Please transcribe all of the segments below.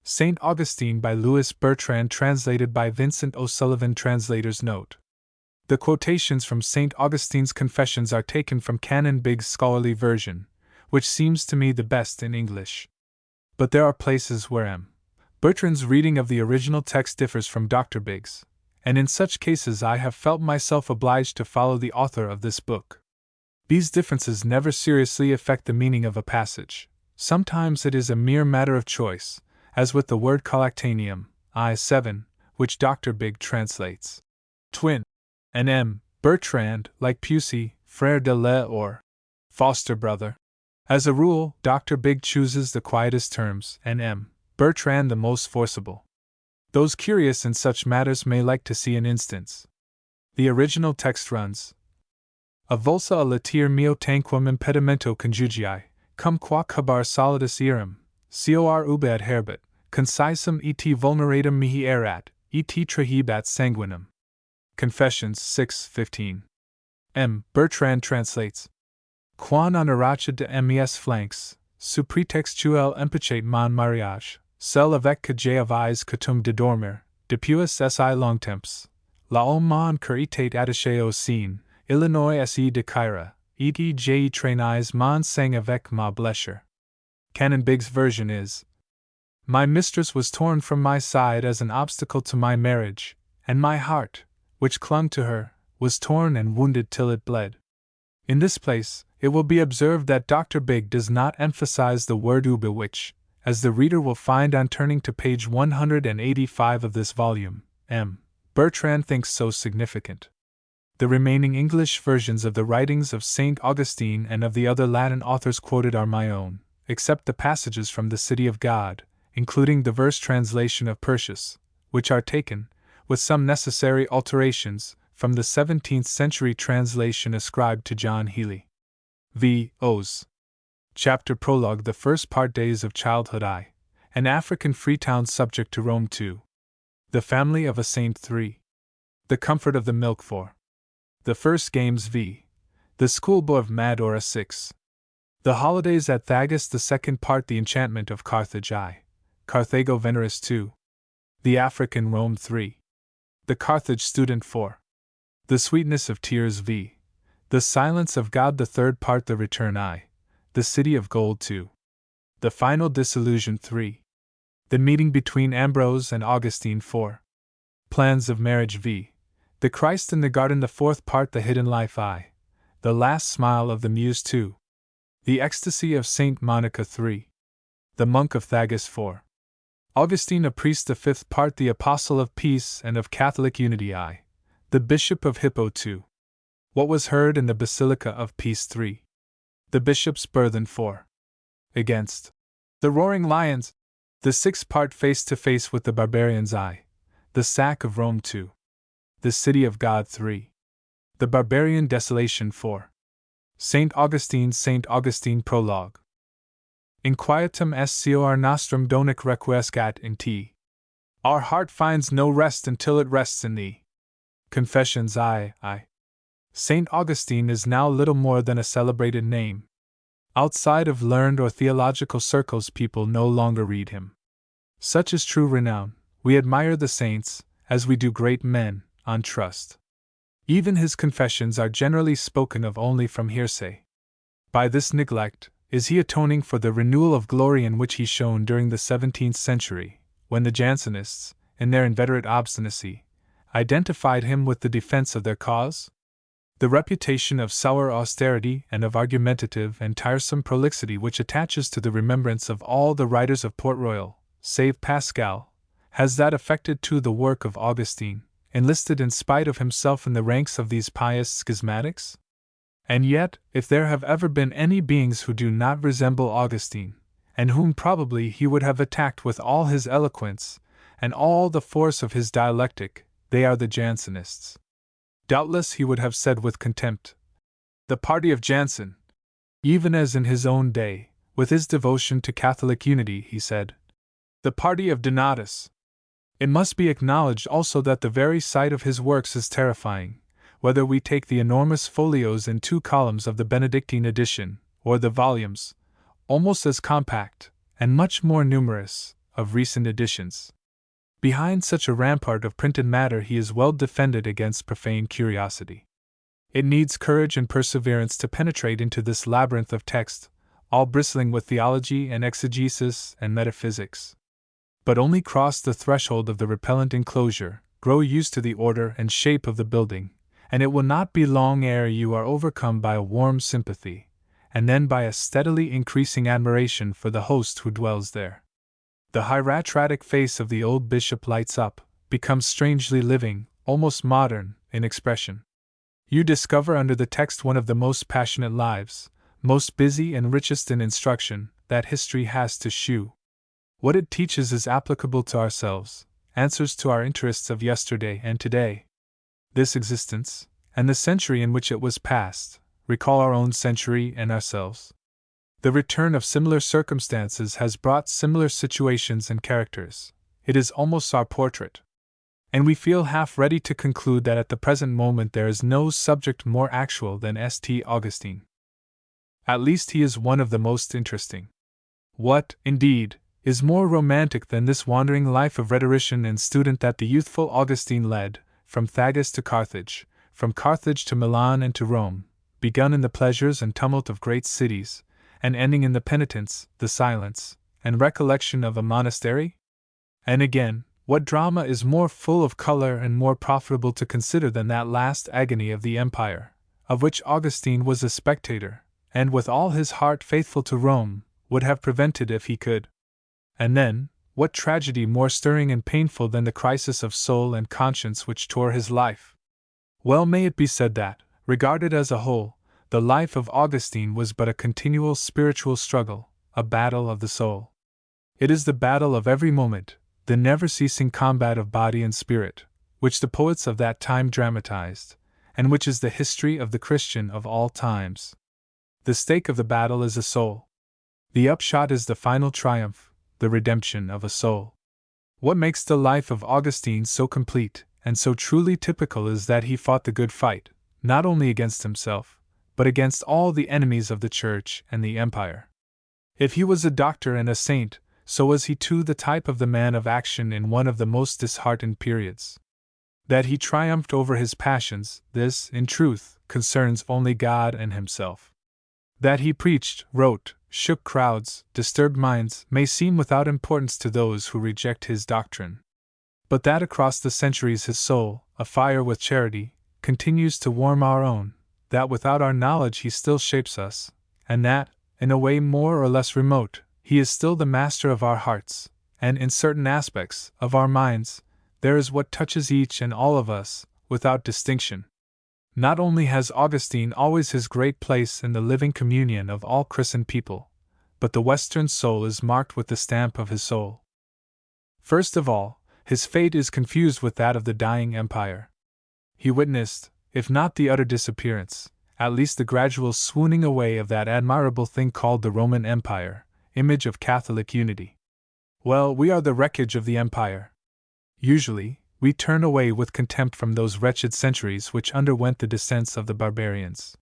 St. Augustine by Louis Bertrand, translated by Vincent O'Sullivan. Translator's note. The quotations from St. Augustine's Confessions are taken from Canon Bigg's scholarly version, which seems to me the best in English. But there are places where M. Bertrand's reading of the original text differs from Dr. Bigg's, and in such cases I have felt myself obliged to follow the author of this book. These differences never seriously affect the meaning of a passage. Sometimes it is a mere matter of choice, as with the word collectaneum, I-7, which Dr. Bigg translates twin, and M. Bertrand, like Pusey, frère de lait or foster brother. As a rule, Dr. Bigg chooses the quietest terms, and M. Bertrand the most forcible. Those curious in such matters may like to see an instance. The original text runs: Avulsa a latir mio tanquam impedimento conjugii, cum qua cabar solidus eram, cor ube adherbit, concisum et vulneratum mihi erat, et trahebat sanguinem. Confessions 6:15. M. Bertrand translates: Quan honoracha de mes flancs, sous pretextuel empichet mon mariage, cel avec que j'avais coutume de dormir, depuis si longtemps, la mon cœur était attaché au sein, Illinois se de Kyra, et j'ai traîné mon sang avec ma blessure. Canon Bigg's version is: My mistress was torn from my side as an obstacle to my marriage, and my heart, which clung to her, was torn and wounded till it bled. In this place, it will be observed that Dr. Bigg does not emphasize the word ube, which, as the reader will find on turning to page 185 of this volume, M. Bertrand thinks so significant. The remaining English versions of the writings of St. Augustine and of the other Latin authors quoted are my own, except the passages from the City of God, including the verse translation of Persius, which are taken, with some necessary alterations, from the 17th century translation ascribed to John Healy. V. O's. Chapter Prologue. The first part. Days of Childhood. I. An African Freetown subject to Rome. 2. The Family of a Saint. 3. The Comfort of the Milk. 4. The First Games. V. The Schoolboy of Madora. 6. The Holidays at Thagus. The second part. The Enchantment of Carthage. I. Carthago Veneris. 2. The African Rome. 3. The Carthage Student. 4. The Sweetness of Tears. V. The Silence of God. The third part. The Return. I. The City of Gold. 2. The Final Disillusion. 3. The Meeting between Ambrose and Augustine. 4. Plans of Marriage. V. The Christ in the Garden. The fourth part. The Hidden Life. I. The Last Smile of the Muse. 2. The Ecstasy of Saint Monica. 3. The Monk of Thagus. 4. Augustine a Priest. The fifth part. The Apostle of Peace and of Catholic Unity. I. The Bishop of Hippo. 2. What was heard in the Basilica of Peace. 3. The Bishop's Burthen. 4. Against the Roaring Lions. The sixth part. Face to Face with the Barbarians. I. The Sack of Rome. 2. The City of God. 3. The Barbarian Desolation. 4. St. Augustine Prologue. Inquietum scor nostrum donic requiescat in te. Our heart finds no rest until it rests in thee. Confessions. I. St. Augustine is now little more than a celebrated name. Outside of learned or theological circles, people no longer read him. Such is true renown. We admire the saints, as we do great men, on trust. Even his confessions are generally spoken of only from hearsay. By this neglect, is he atoning for the renewal of glory in which he shone during the 17th century, when the Jansenists, in their inveterate obstinacy, identified him with the defense of their cause? The reputation of sour austerity and of argumentative and tiresome prolixity which attaches to the remembrance of all the writers of Port Royal, save Pascal, has that affected too the work of Augustine, enlisted in spite of himself in the ranks of these pious schismatics? And yet, if there have ever been any beings who do not resemble Augustine, and whom probably he would have attacked with all his eloquence and all the force of his dialectic, they are the Jansenists. Doubtless he would have said with contempt, the party of Jansen, even as in his own day, with his devotion to Catholic unity, he said, the party of Donatus. It must be acknowledged also that the very sight of his works is terrifying, whether we take the enormous folios in 2 columns of the Benedictine edition, or the volumes, almost as compact, and much more numerous, of recent editions. Behind such a rampart of printed matter he is well defended against profane curiosity. It needs courage and perseverance to penetrate into this labyrinth of text, all bristling with theology and exegesis and metaphysics. But only cross the threshold of the repellent enclosure, grow used to the order and shape of the building, and it will not be long ere you are overcome by a warm sympathy, and then by a steadily increasing admiration for the host who dwells there. The hieratic face of the old bishop lights up, becomes strangely living, almost modern, in expression. You discover under the text one of the most passionate lives, most busy and richest in instruction, that history has to shew. What it teaches is applicable to ourselves, answers to our interests of yesterday and today. This existence, and the century in which it was passed, recall our own century and ourselves. The return of similar circumstances has brought similar situations and characters. It is almost our portrait. And we feel half ready to conclude that at the present moment there is no subject more actual than St. Augustine. At least he is one of the most interesting. What, indeed, is more romantic than this wandering life of rhetorician and student that the youthful Augustine led, from Thagus to Carthage, from Carthage to Milan and to Rome, begun in the pleasures and tumult of great cities, and ending in the penitence, the silence, and recollection of a monastery? And again, what drama is more full of color and more profitable to consider than that last agony of the empire, of which Augustine was a spectator, and with all his heart faithful to Rome, would have prevented if he could? And then, what tragedy more stirring and painful than the crisis of soul and conscience which tore his life? Well may it be said that, regarded as a whole, the life of Augustine was but a continual spiritual struggle, a battle of the soul. It is the battle of every moment, the never-ceasing combat of body and spirit, which the poets of that time dramatized, and which is the history of the Christian of all times. The stake of the battle is a soul. The upshot is the final triumph, the redemption of a soul. What makes the life of Augustine so complete and so truly typical is that he fought the good fight, not only against himself, but against all the enemies of the Church and the Empire. If he was a doctor and a saint, so was he too the type of the man of action in one of the most disheartened periods. That he triumphed over his passions, this, in truth, concerns only God and himself. That he preached, wrote, shook crowds, disturbed minds, may seem without importance to those who reject his doctrine. But that across the centuries his soul, afire with charity, continues to warm our own, that without our knowledge he still shapes us, and that, in a way more or less remote, he is still the master of our hearts, and in certain aspects of our minds, there is what touches each and all of us, without distinction. Not only has Augustine always his great place in the living communion of all Christian people, but the Western soul is marked with the stamp of his soul. First of all, his fate is confused with that of the dying empire. He witnessed, if not the utter disappearance, at least the gradual swooning away of that admirable thing called the Roman Empire, image of Catholic unity. Well, we are the wreckage of the empire. Usually, we turn away with contempt from those wretched centuries which underwent the descents of the barbarians.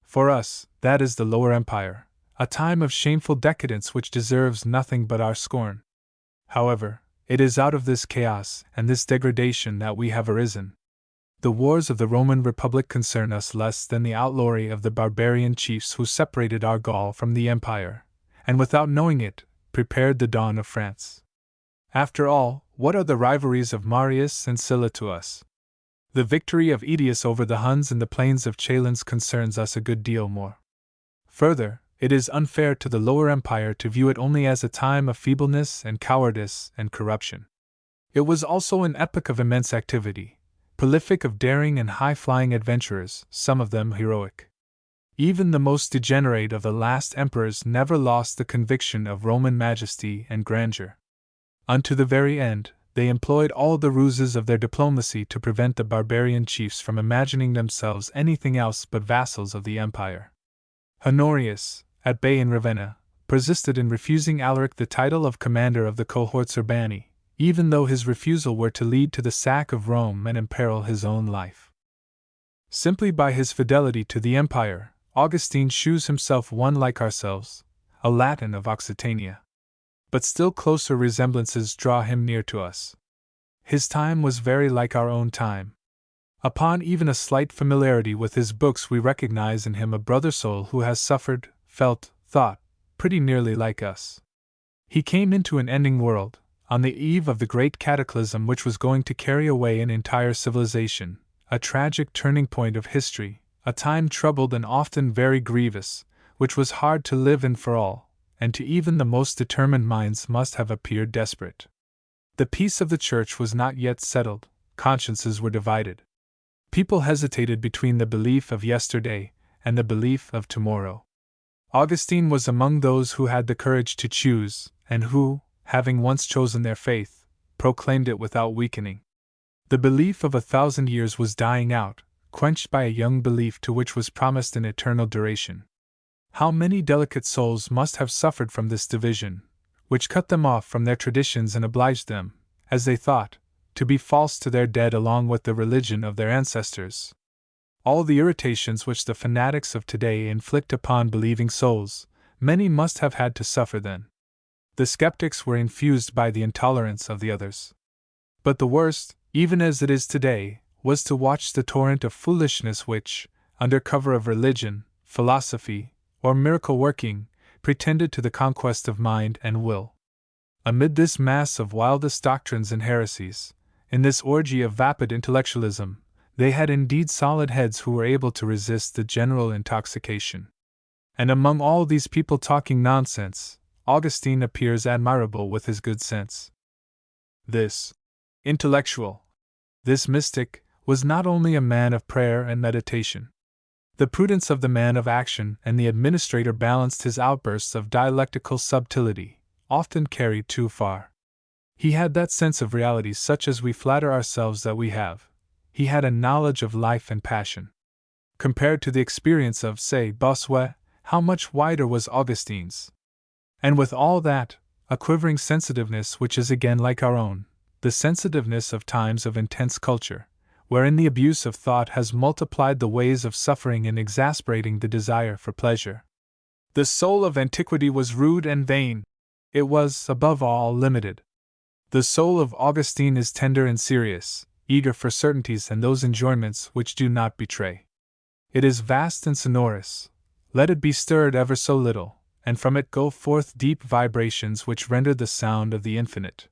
For us, that is the lower empire, a time of shameful decadence which deserves nothing but our scorn. However, it is out of this chaos and this degradation that we have arisen. The wars of the Roman Republic concern us less than the outlawry of the barbarian chiefs who separated our Gaul from the empire, and without knowing it, prepared the dawn of France. After all, what are the rivalries of Marius and Sylla to us? The victory of Aetius over the Huns in the plains of Chalons concerns us a good deal more. Further, it is unfair to the lower empire to view it only as a time of feebleness and cowardice and corruption. It was also an epoch of immense activity, prolific of daring and high-flying adventurers, some of them heroic. Even the most degenerate of the last emperors never lost the conviction of Roman majesty and grandeur. Unto the very end, they employed all the ruses of their diplomacy to prevent the barbarian chiefs from imagining themselves anything else but vassals of the empire. Honorius, at bay in Ravenna, persisted in refusing Alaric the title of commander of the cohorts Urbani, even though his refusal were to lead to the sack of Rome and imperil his own life. Simply by his fidelity to the empire, Augustine shews himself one like ourselves, a Latin of Occitania. but still closer resemblances draw him near to us. His time was very like our own time. Upon even a slight familiarity with his books, we recognize in him a brother soul who has suffered, felt, thought, pretty nearly like us. He came into an ending world, on the eve of the great cataclysm which was going to carry away an entire civilization, a tragic turning point of history, a time troubled and often very grievous, which was hard to live in for all, and to even the most determined minds must have appeared desperate. The peace of the Church was not yet settled, consciences were divided. People hesitated between the belief of yesterday and the belief of tomorrow. Augustine was among those who had the courage to choose, and who, having once chosen their faith, proclaimed it without weakening. The belief of 1,000 years was dying out, quenched by a young belief to which was promised an eternal duration. How many delicate souls must have suffered from this division, which cut them off from their traditions and obliged them, as they thought, to be false to their dead along with the religion of their ancestors. All the irritations which the fanatics of today inflict upon believing souls, many must have had to suffer then. The skeptics were infused by the intolerance of the others. But the worst, even as it is today, was to watch the torrent of foolishness which, under cover of religion, philosophy, or miracle working, pretended to the conquest of mind and will. Amid this mass of wildest doctrines and heresies, in this orgy of vapid intellectualism, they had indeed solid heads who were able to resist the general intoxication. And among all these people talking nonsense, Augustine appears admirable with his good sense. This intellectual, this mystic, was not only a man of prayer and meditation. The prudence of the man of action and the administrator balanced his outbursts of dialectical subtlety, often carried too far. He had that sense of reality such as we flatter ourselves that we have. He had a knowledge of life and passion. Compared to the experience of, say, Bossuet, how much wider was Augustine's! And with all that, a quivering sensitiveness which is again like our own, the sensitiveness of times of intense culture, wherein the abuse of thought has multiplied the ways of suffering and exasperating the desire for pleasure. The soul of antiquity was rude and vain. It was, above all, limited. The soul of Augustine is tender and serious, eager for certainties and those enjoyments which do not betray. It is vast and sonorous. Let it be stirred ever so little, and from it go forth deep vibrations which render the sound of the infinite.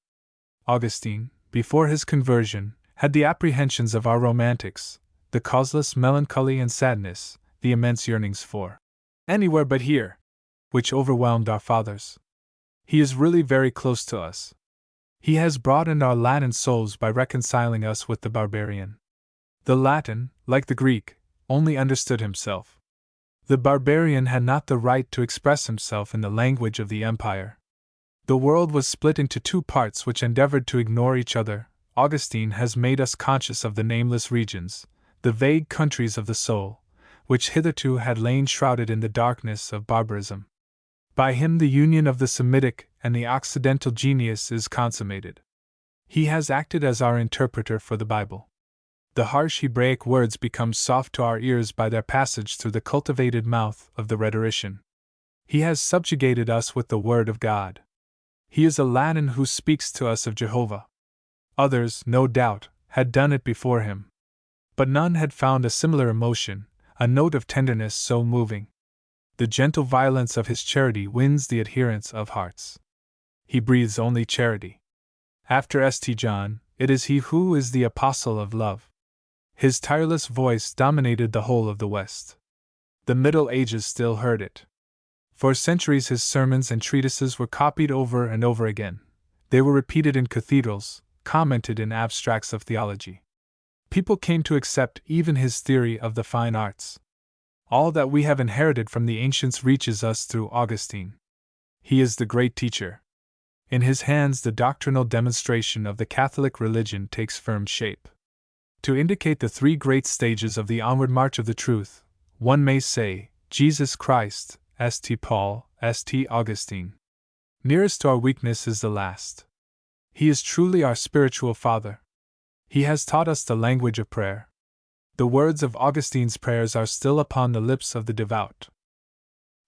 Augustine, before his conversion, had the apprehensions of our romantics, the causeless melancholy and sadness, the immense yearnings for anywhere but here, which overwhelmed our fathers. He is really very close to us. He has broadened our Latin souls by reconciling us with the barbarian. The Latin, like the Greek, only understood himself. The barbarian had not the right to express himself in the language of the empire. The world was split into two parts which endeavored to ignore each other. Augustine has made us conscious of the nameless regions, the vague countries of the soul, which hitherto had lain shrouded in the darkness of barbarism. By him the union of the Semitic and the Occidental genius is consummated. He has acted as our interpreter for the Bible. The harsh Hebraic words become soft to our ears by their passage through the cultivated mouth of the rhetorician. He has subjugated us with the Word of God. He is a Latin who speaks to us of Jehovah. Others, no doubt, had done it before him. But none had found a similar emotion, a note of tenderness so moving. The gentle violence of his charity wins the adherence of hearts. He breathes only charity. After St. John, it is he who is the apostle of love. His tireless voice dominated the whole of the West. The Middle Ages still heard it. For centuries his sermons and treatises were copied over and over again. They were repeated in cathedrals, commented in abstracts of theology. People came to accept even his theory of the fine arts. All that we have inherited from the ancients reaches us through Augustine. He is the great teacher. In his hands the doctrinal demonstration of the Catholic religion takes firm shape. To indicate the three great stages of the onward march of the truth, one may say, Jesus Christ, St. Paul, St. Augustine. Nearest to our weakness is the last. He is truly our spiritual father. He has taught us the language of prayer. The words of Augustine's prayers are still upon the lips of the devout.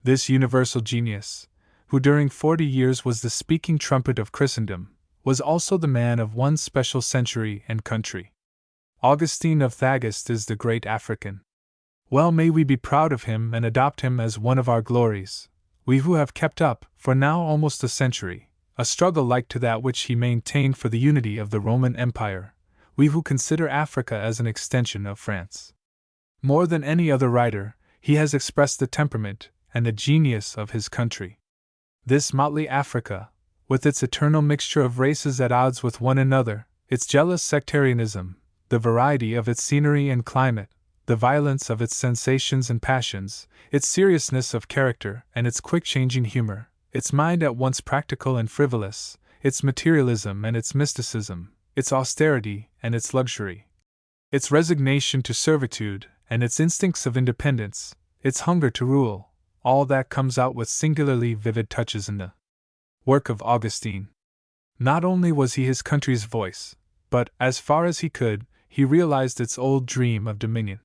This universal genius, who during 40 years was the speaking trumpet of Christendom, was also the man of one special century and country. Augustine of Thagast is the great African. Well may we be proud of him and adopt him as one of our glories, we who have kept up, for now almost a century, a struggle like to that which he maintained for the unity of the Roman Empire, we who consider Africa as an extension of France. More than any other writer, he has expressed the temperament and the genius of his country. This motley Africa, with its eternal mixture of races at odds with one another, its jealous sectarianism, the variety of its scenery and climate, the violence of its sensations and passions, its seriousness of character and its quick-changing humor, its mind at once practical and frivolous, its materialism and its mysticism, its austerity and its luxury, its resignation to servitude and its instincts of independence, its hunger to rule, all that comes out with singularly vivid touches in the work of Augustine. Not only was he his country's voice, but, as far as he could, he realized its old dream of dominion.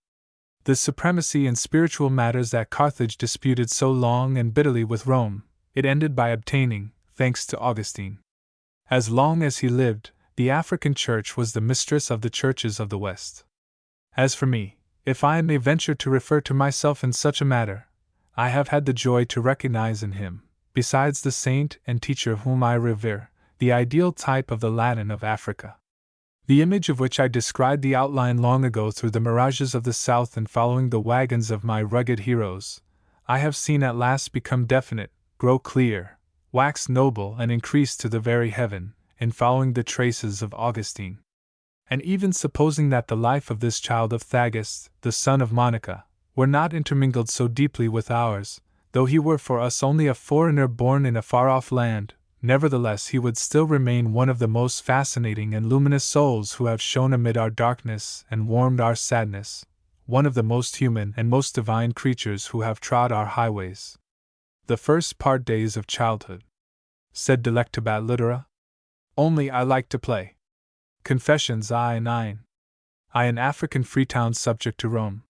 The supremacy in spiritual matters that Carthage disputed so long and bitterly with Rome, it ended by obtaining, thanks to Augustine. As long as he lived, the African Church was the mistress of the churches of the West. As for me, if I may venture to refer to myself in such a matter, I have had the joy to recognize in him, besides the saint and teacher whom I revere, the ideal type of the Latin of Africa. The image of which I described the outline long ago through the mirages of the south and following the wagons of my rugged heroes, I have seen at last become definite, grow clear, wax noble and increase to the very heaven, in following the traces of Augustine. And even supposing that the life of this child of Thagast, the son of Monica, were not intermingled so deeply with ours, though he were for us only a foreigner born in a far-off land, nevertheless he would still remain one of the most fascinating and luminous souls who have shone amid our darkness and warmed our sadness, one of the most human and most divine creatures who have trod our highways. The first part days of childhood, said Delectabat Litera. Only I like to play. Confessions I 9. I an African Freetown subject to Rome.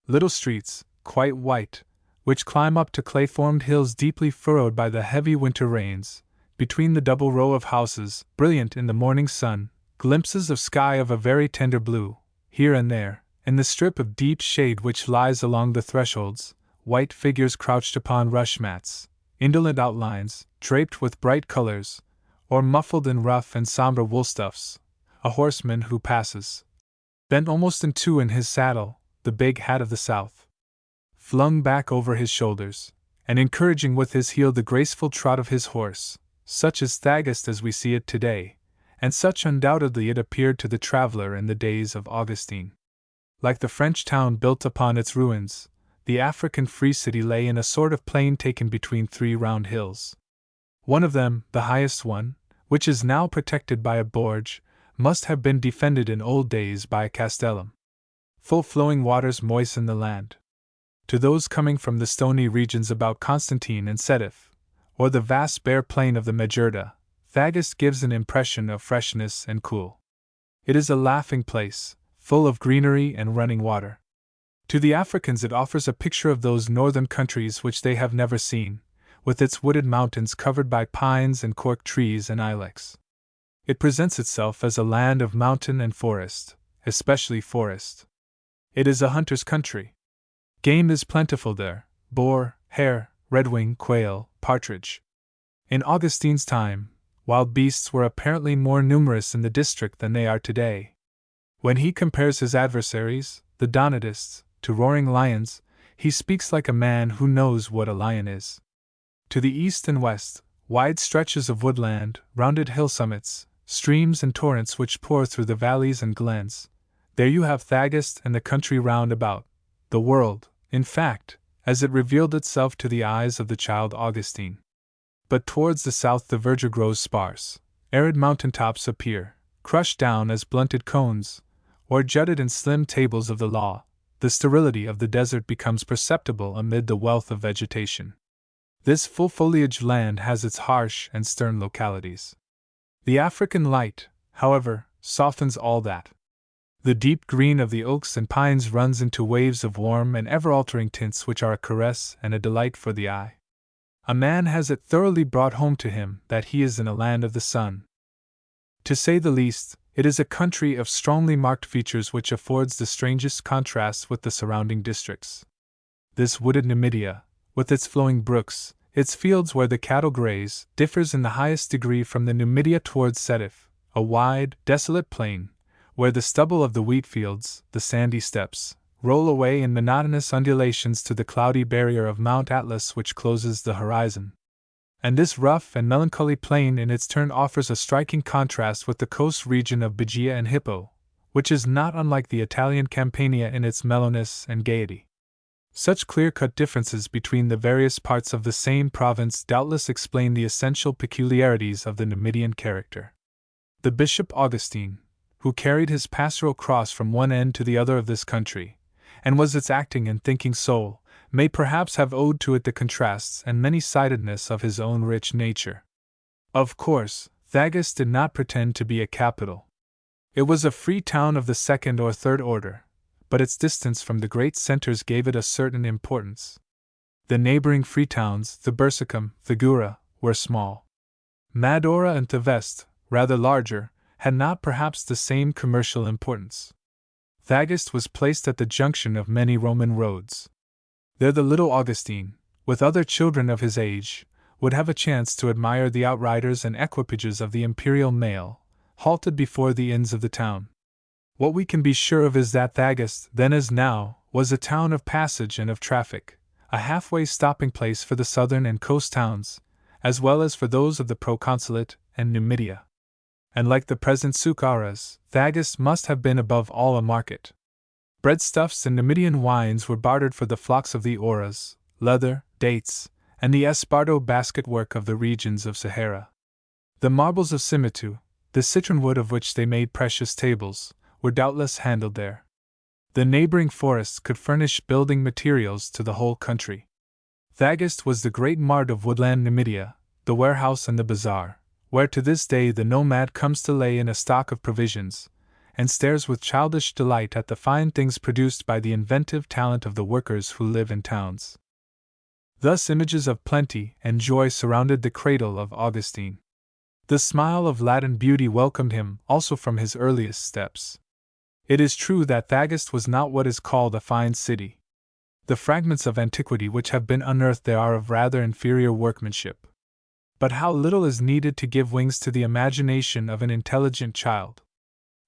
Little streets, quite white, which climb up to clay-formed hills deeply furrowed by the heavy winter rains, between the double row of houses, brilliant in the morning sun, glimpses of sky of a very tender blue, here and there, in the strip of deep shade which lies along the thresholds, white figures crouched upon rush mats, indolent outlines, draped with bright colors, or muffled in rough and somber woolstuffs, a horseman who passes, bent almost in two in his saddle, the big hat of the South, flung back over his shoulders, and encouraging with his heel the graceful trot of his horse, such is Thagast as we see it today, and such undoubtedly it appeared to the traveler in the days of Augustine. Like the French town built upon its ruins, the African free city lay in a sort of plain taken between three round hills. One of them, the highest one, which is now protected by a gorge, must have been defended in old days by a castellum. Full flowing waters moisten the land. To those coming from the stony regions about Constantine and Sétif, or the vast bare plain of the Medjerda, Thagast gives an impression of freshness and cool. It is a laughing place, full of greenery and running water. To the Africans it offers a picture of those northern countries which they have never seen, with its wooded mountains covered by pines and cork trees and ilex. It presents itself as a land of mountain and forest, especially forest. It is a hunter's country. Game is plentiful there, boar, hare, redwing, quail, partridge. In Augustine's time, wild beasts were apparently more numerous in the district than they are today. When he compares his adversaries, the Donatists, to roaring lions, he speaks like a man who knows what a lion is. To the east and west, wide stretches of woodland, rounded hill summits, streams and torrents which pour through the valleys and glens. There you have Thagast and the country round about, the world, in fact, as it revealed itself to the eyes of the child Augustine. But towards the south the verdure grows sparse, arid mountain tops appear, crushed down as blunted cones, or jutted in slim tables of the law. The sterility of the desert becomes perceptible amid the wealth of vegetation. This full-foliaged land has its harsh and stern localities. The African light, however, softens all that. The deep green of the oaks and pines runs into waves of warm and ever-altering tints which are a caress and a delight for the eye. A man has it thoroughly brought home to him that he is in a land of the sun. To say the least, it is a country of strongly marked features which affords the strangest contrasts with the surrounding districts. This wooded Numidia, with its flowing brooks, its fields where the cattle graze, differs in the highest degree from the Numidia towards Sétif, a wide, desolate plain, where the stubble of the wheat fields, the sandy steppes, roll away in monotonous undulations to the cloudy barrier of Mount Atlas which closes the horizon. And this rough and melancholy plain in its turn offers a striking contrast with the coast region of Bugia and Hippo, which is not unlike the Italian Campania in its mellowness and gaiety. Such clear-cut differences between the various parts of the same province doubtless explain the essential peculiarities of the Numidian character. The Bishop Augustine, who carried his pastoral cross from one end to the other of this country, and was its acting and thinking soul, may perhaps have owed to it the contrasts and many-sidedness of his own rich nature. Of course, Thagus did not pretend to be a capital. It was a free town of the second or third order, but its distance from the great centers gave it a certain importance. The neighboring free towns, Thebursicum, Thagura, were small. Madora and Thevest, rather larger, had not perhaps the same commercial importance. Thagust was placed at the junction of many Roman roads. There the little Augustine, with other children of his age, would have a chance to admire the outriders and equipages of the imperial mail, halted before the inns of the town. What we can be sure of is that Thagust, then as now, was a town of passage and of traffic, a halfway stopping place for the southern and coast towns, as well as for those of the proconsulate and Numidia. And like the present Sucaras, Thagust must have been above all a market. Breadstuffs and Numidian wines were bartered for the flocks of the Auras, leather, dates, and the esparto basket-work of the regions of Sahara. The marbles of Simitu, the citron wood of which they made precious tables, were doubtless handled there. The neighboring forests could furnish building materials to the whole country. Thagust was the great mart of woodland Numidia, the warehouse and the bazaar, where to this day the nomad comes to lay in a stock of provisions, and stares with childish delight at the fine things produced by the inventive talent of the workers who live in towns. Thus images of plenty and joy surrounded the cradle of Augustine. The smile of Latin beauty welcomed him also from his earliest steps. It is true that Thagust was not what is called a fine city. The fragments of antiquity which have been unearthed there are of rather inferior workmanship. But how little is needed to give wings to the imagination of an intelligent child!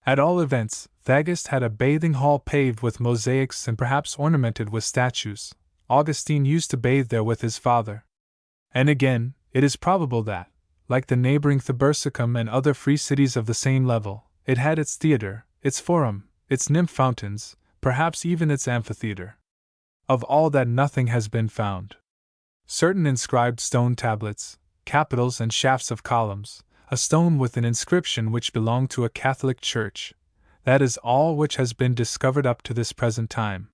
At all events, Thagust had a bathing hall paved with mosaics and perhaps ornamented with statues. Augustine used to bathe there with his father. And again, it is probable that, like the neighboring Thebursicum and other free cities of the same level, it had its theatre, its forum, its nymph fountains, perhaps even its amphitheatre. Of all that nothing has been found. Certain inscribed stone tablets, capitals and shafts of columns, a stone with an inscription which belonged to a Catholic church, that is all which has been discovered up to this present time.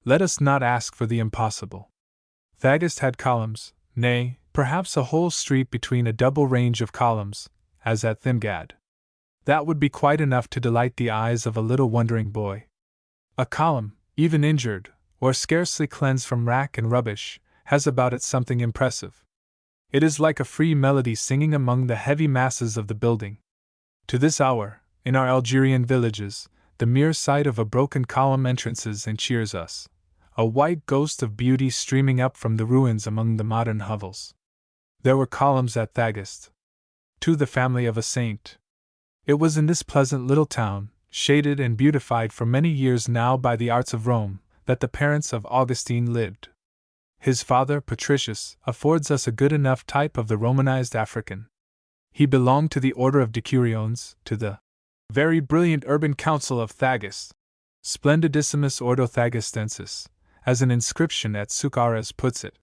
Let us not ask for the impossible. Thagust had columns, nay, perhaps a whole street between a double range of columns, as at Thimgad. That would be quite enough to delight the eyes of a little wondering boy. A column, even injured, or scarcely cleansed from rack and rubbish, has about it something impressive. It is like a free melody singing among the heavy masses of the building. To this hour, in our Algerian villages, the mere sight of a broken column entrances and cheers us, a white ghost of beauty streaming up from the ruins among the modern hovels. There were columns at Thagust. To the family of a saint. It was in this pleasant little town, shaded and beautified for many years now by the arts of Rome, that the parents of Augustine lived. His father, Patricius, affords us a good enough type of the Romanized African. He belonged to the order of Decuriones, to the very brilliant urban council of Thagust, Splendidissimus Ordo Thagustensis, as an inscription at Sucaras puts it.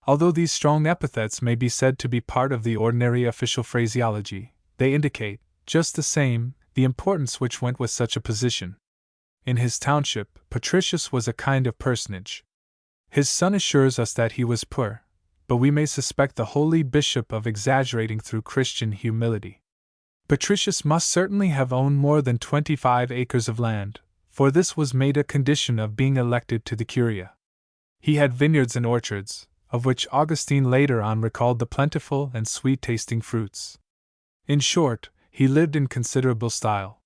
Although these strong epithets may be said to be part of the ordinary official phraseology, they indicate, just the same, the importance which went with such a position. In his township, Patricius was a kind of personage. His son assures us that he was poor, but we may suspect the holy bishop of exaggerating through Christian humility. Patricius must certainly have owned more than 25 acres of land, for this was made a condition of being elected to the curia. He had vineyards and orchards, of which Augustine later on recalled the plentiful and sweet-tasting fruits. In short, he lived in considerable style.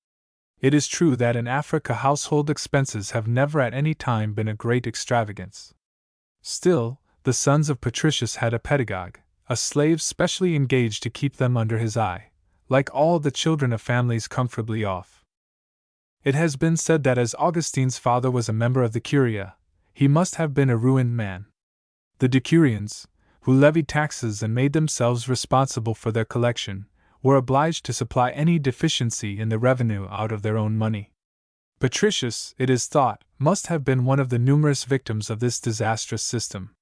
It is true that in Africa household expenses have never at any time been a great extravagance. Still, the sons of Patricius had a pedagogue, a slave specially engaged to keep them under his eye, like all the children of families comfortably off. It has been said that as Augustine's father was a member of the Curia, he must have been a ruined man. The decurions, who levied taxes and made themselves responsible for their collection, were obliged to supply any deficiency in the revenue out of their own money. Patricius, it is thought, must have been one of the numerous victims of this disastrous system.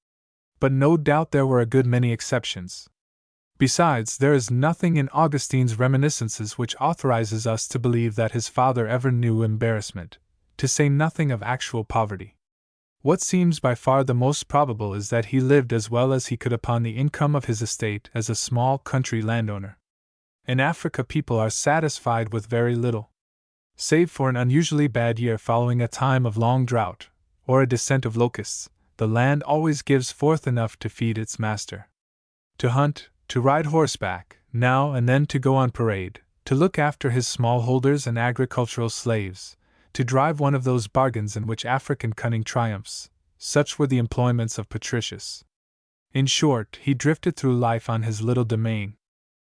But no doubt there were a good many exceptions. Besides, there is nothing in Augustine's reminiscences which authorizes us to believe that his father ever knew embarrassment, to say nothing of actual poverty. What seems by far the most probable is that he lived as well as he could upon the income of his estate as a small country landowner. In Africa, people are satisfied with very little. Save for an unusually bad year following a time of long drought, or a descent of locusts, the land always gives forth enough to feed its master. To hunt, to ride horseback, now and then to go on parade, to look after his smallholders and agricultural slaves, to drive one of those bargains in which African cunning triumphs, such were the employments of Patricius. In short, he drifted through life on his little domain.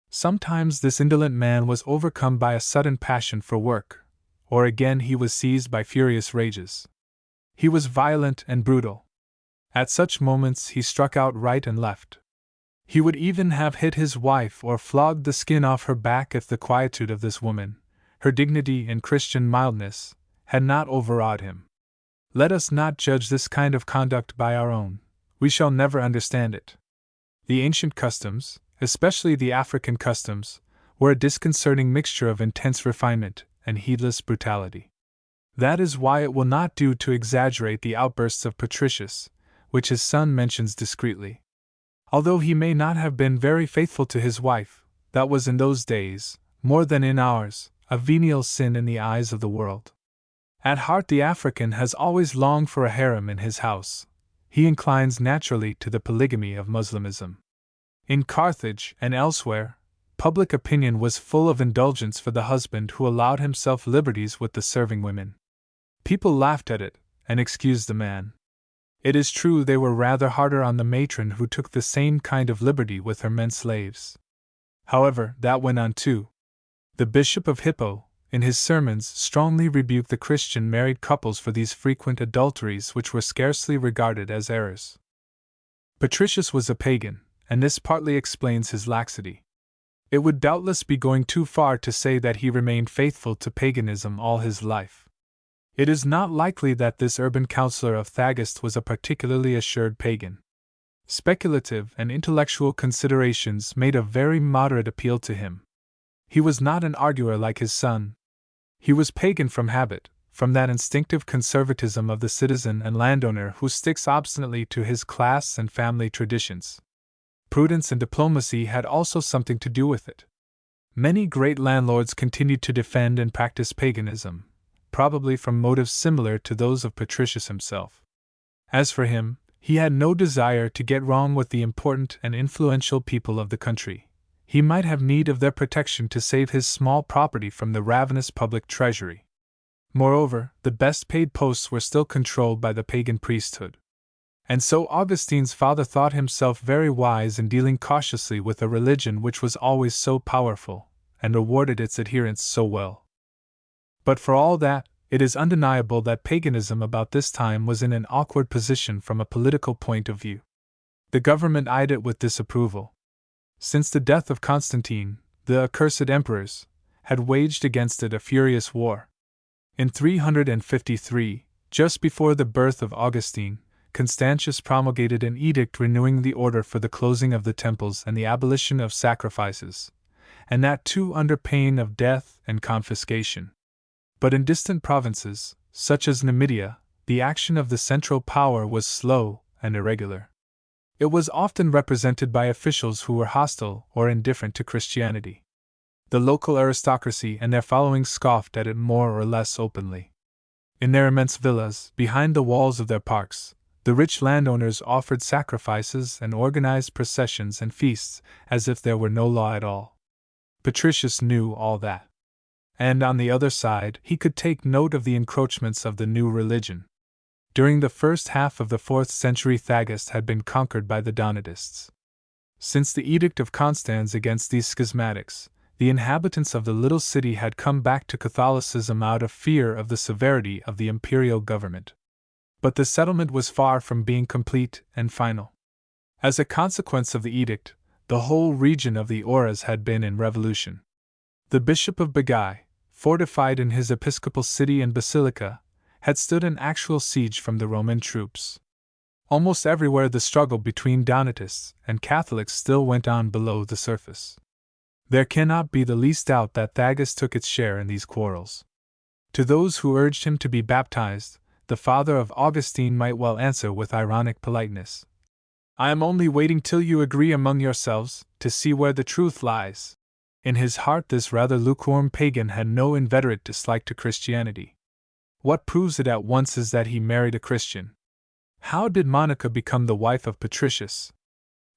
Sometimes this indolent man was overcome by a sudden passion for work, or again he was seized by furious rages. He was violent and brutal. At such moments he struck out right and left. He would even have hit his wife or flogged the skin off her back if the quietude of this woman, her dignity and Christian mildness, had not overawed him. Let us not judge this kind of conduct by our own. We shall never understand it. The ancient customs, especially the African customs, were a disconcerting mixture of intense refinement and heedless brutality. That is why it will not do to exaggerate the outbursts of Patricius, which his son mentions discreetly. Although he may not have been very faithful to his wife, that was in those days, more than in ours, a venial sin in the eyes of the world. At heart the African has always longed for a harem in his house. He inclines naturally to the polygamy of Muslimism. In Carthage and elsewhere, public opinion was full of indulgence for the husband who allowed himself liberties with the serving women. People laughed at it, and excused the man. It is true they were rather harder on the matron who took the same kind of liberty with her men slaves. However, that went on too. The Bishop of Hippo, in his sermons, strongly rebuked the Christian married couples for these frequent adulteries which were scarcely regarded as errors. Patricius was a pagan, and this partly explains his laxity. It would doubtless be going too far to say that he remained faithful to paganism all his life. It is not likely that this urban counselor of Thagist was a particularly assured pagan. Speculative and intellectual considerations made a very moderate appeal to him. He was not an arguer like his son. He was pagan from habit, from that instinctive conservatism of the citizen and landowner who sticks obstinately to his class and family traditions. Prudence and diplomacy had also something to do with it. Many great landlords continued to defend and practice paganism, probably from motives similar to those of Patricius himself. As for him, he had no desire to get wrong with the important and influential people of the country. He might have need of their protection to save his small property from the ravenous public treasury. Moreover, the best paid posts were still controlled by the pagan priesthood. And so Augustine's father thought himself very wise in dealing cautiously with a religion which was always so powerful, and rewarded its adherents so well. But for all that, it is undeniable that paganism about this time was in an awkward position from a political point of view. The government eyed it with disapproval. Since the death of Constantine, the accursed emperors had waged against it a furious war. In 353, just before the birth of Augustine, Constantius promulgated an edict renewing the order for the closing of the temples and the abolition of sacrifices, and that too under pain of death and confiscation. But in distant provinces, such as Numidia, the action of the central power was slow and irregular. It was often represented by officials who were hostile or indifferent to Christianity. The local aristocracy and their following scoffed at it more or less openly. In their immense villas, behind the walls of their parks, The rich landowners offered sacrifices and organized processions and feasts as if there were no law at all. Patricius knew all that. And on the other side, he could take note of the encroachments of the new religion. During the first half of the 4th century, Thagaste had been conquered by the Donatists. Since the Edict of Constance against these schismatics, the inhabitants of the little city had come back to Catholicism out of fear of the severity of the imperial government. But the settlement was far from being complete and final. As a consequence of the edict, the whole region of the Auras had been in revolution. The Bishop of Bagaï, fortified in his episcopal city and basilica, had stood an actual siege from the Roman troops. Almost everywhere the struggle between Donatists and Catholics still went on below the surface. There cannot be the least doubt that Thagaste took its share in these quarrels. To those who urged him to be baptized, the father of Augustine might well answer with ironic politeness, "I am only waiting till you agree among yourselves, to see where the truth lies." In his heart this rather lukewarm pagan had no inveterate dislike to Christianity. What proves it at once is that he married a Christian. How did Monica become the wife of Patricius?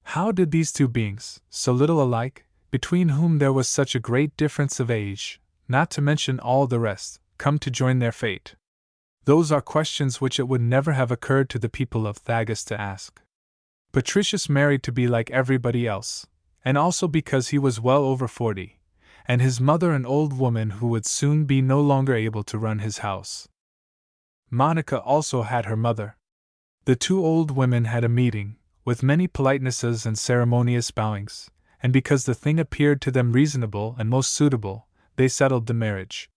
How did these two beings, so little alike, between whom there was such a great difference of age, not to mention all the rest, come to join their fate? Those are questions which it would never have occurred to the people of Thagaste to ask. Patricius married to be like everybody else, and also because he was well over 40, and his mother an old woman who would soon be no longer able to run his house. Monica also had her mother. The two old women had a meeting, with many politenesses and ceremonious bowings, and because the thing appeared to them reasonable and most suitable, they settled the marriage.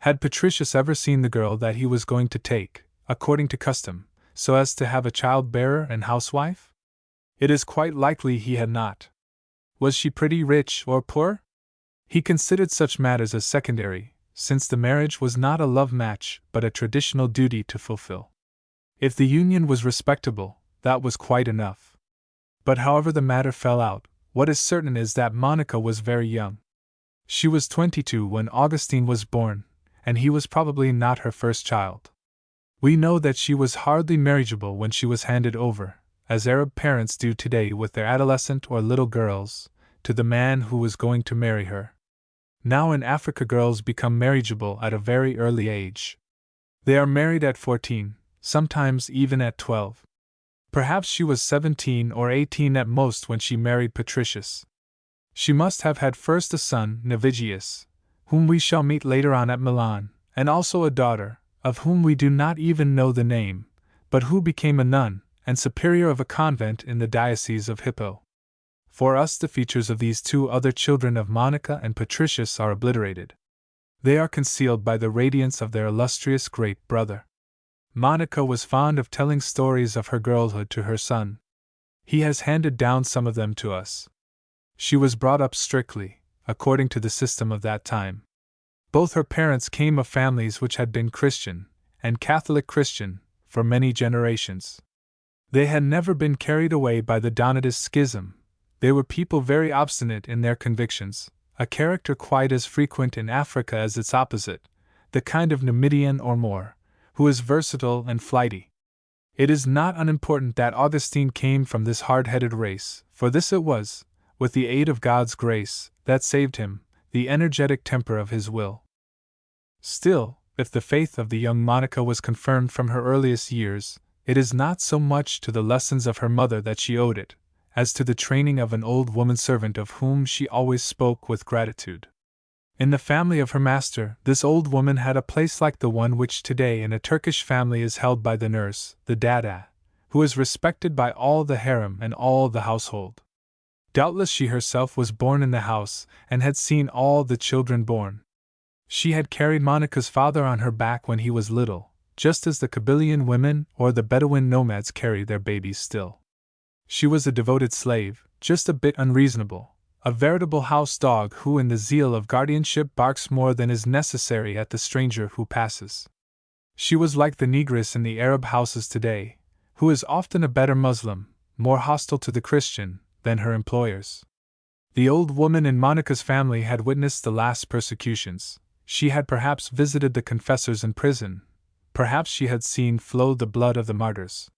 Had Patricius ever seen the girl that he was going to take, according to custom, so as to have a child-bearer and housewife? It is quite likely he had not. Was she pretty, rich, or poor? He considered such matters as secondary, since the marriage was not a love match but a traditional duty to fulfill. If the union was respectable, that was quite enough. But however the matter fell out, what is certain is that Monica was very young. She was 22 when Augustine was born, and he was probably not her first child. We know that she was hardly marriageable when she was handed over, as Arab parents do today with their adolescent or little girls, to the man who was going to marry her. Now in Africa girls become marriageable at a very early age. They are married at 14, sometimes even at 12. Perhaps she was 17 or 18 at most when she married Patricius. She must have had first a son, Navigius, whom we shall meet later on at Milan, and also a daughter, of whom we do not even know the name, but who became a nun and superior of a convent in the diocese of Hippo. For us the features of these two other children of Monica and Patricius are obliterated. They are concealed by the radiance of their illustrious great brother. Monica was fond of telling stories of her girlhood to her son. He has handed down some of them to us. She was brought up strictly, according to the system of that time. Both her parents came of families which had been Christian, and Catholic Christian, for many generations. They had never been carried away by the Donatist schism. They were people very obstinate in their convictions, a character quite as frequent in Africa as its opposite, the kind of Numidian or Moor, who is versatile and flighty. It is not unimportant that Augustine came from this hard-headed race, for this it was, with the aid of God's grace, that saved him, the energetic temper of his will. Still, if the faith of the young Monica was confirmed from her earliest years, it is not so much to the lessons of her mother that she owed it, as to the training of an old woman-servant of whom she always spoke with gratitude. In the family of her master, this old woman had a place like the one which today in a Turkish family is held by the nurse, the dada, who is respected by all the harem and all the household. Doubtless she herself was born in the house, and had seen all the children born. She had carried Monica's father on her back when he was little, just as the Kabylian women or the Bedouin nomads carry their babies still. She was a devoted slave, just a bit unreasonable, a veritable house dog who in the zeal of guardianship barks more than is necessary at the stranger who passes. She was like the negress in the Arab houses today, who is often a better Muslim, more hostile to the Christian, than her employers. The old woman in Monica's family had witnessed the last persecutions. She had perhaps visited the confessors in prison, perhaps she had seen flow the blood of the martyrs.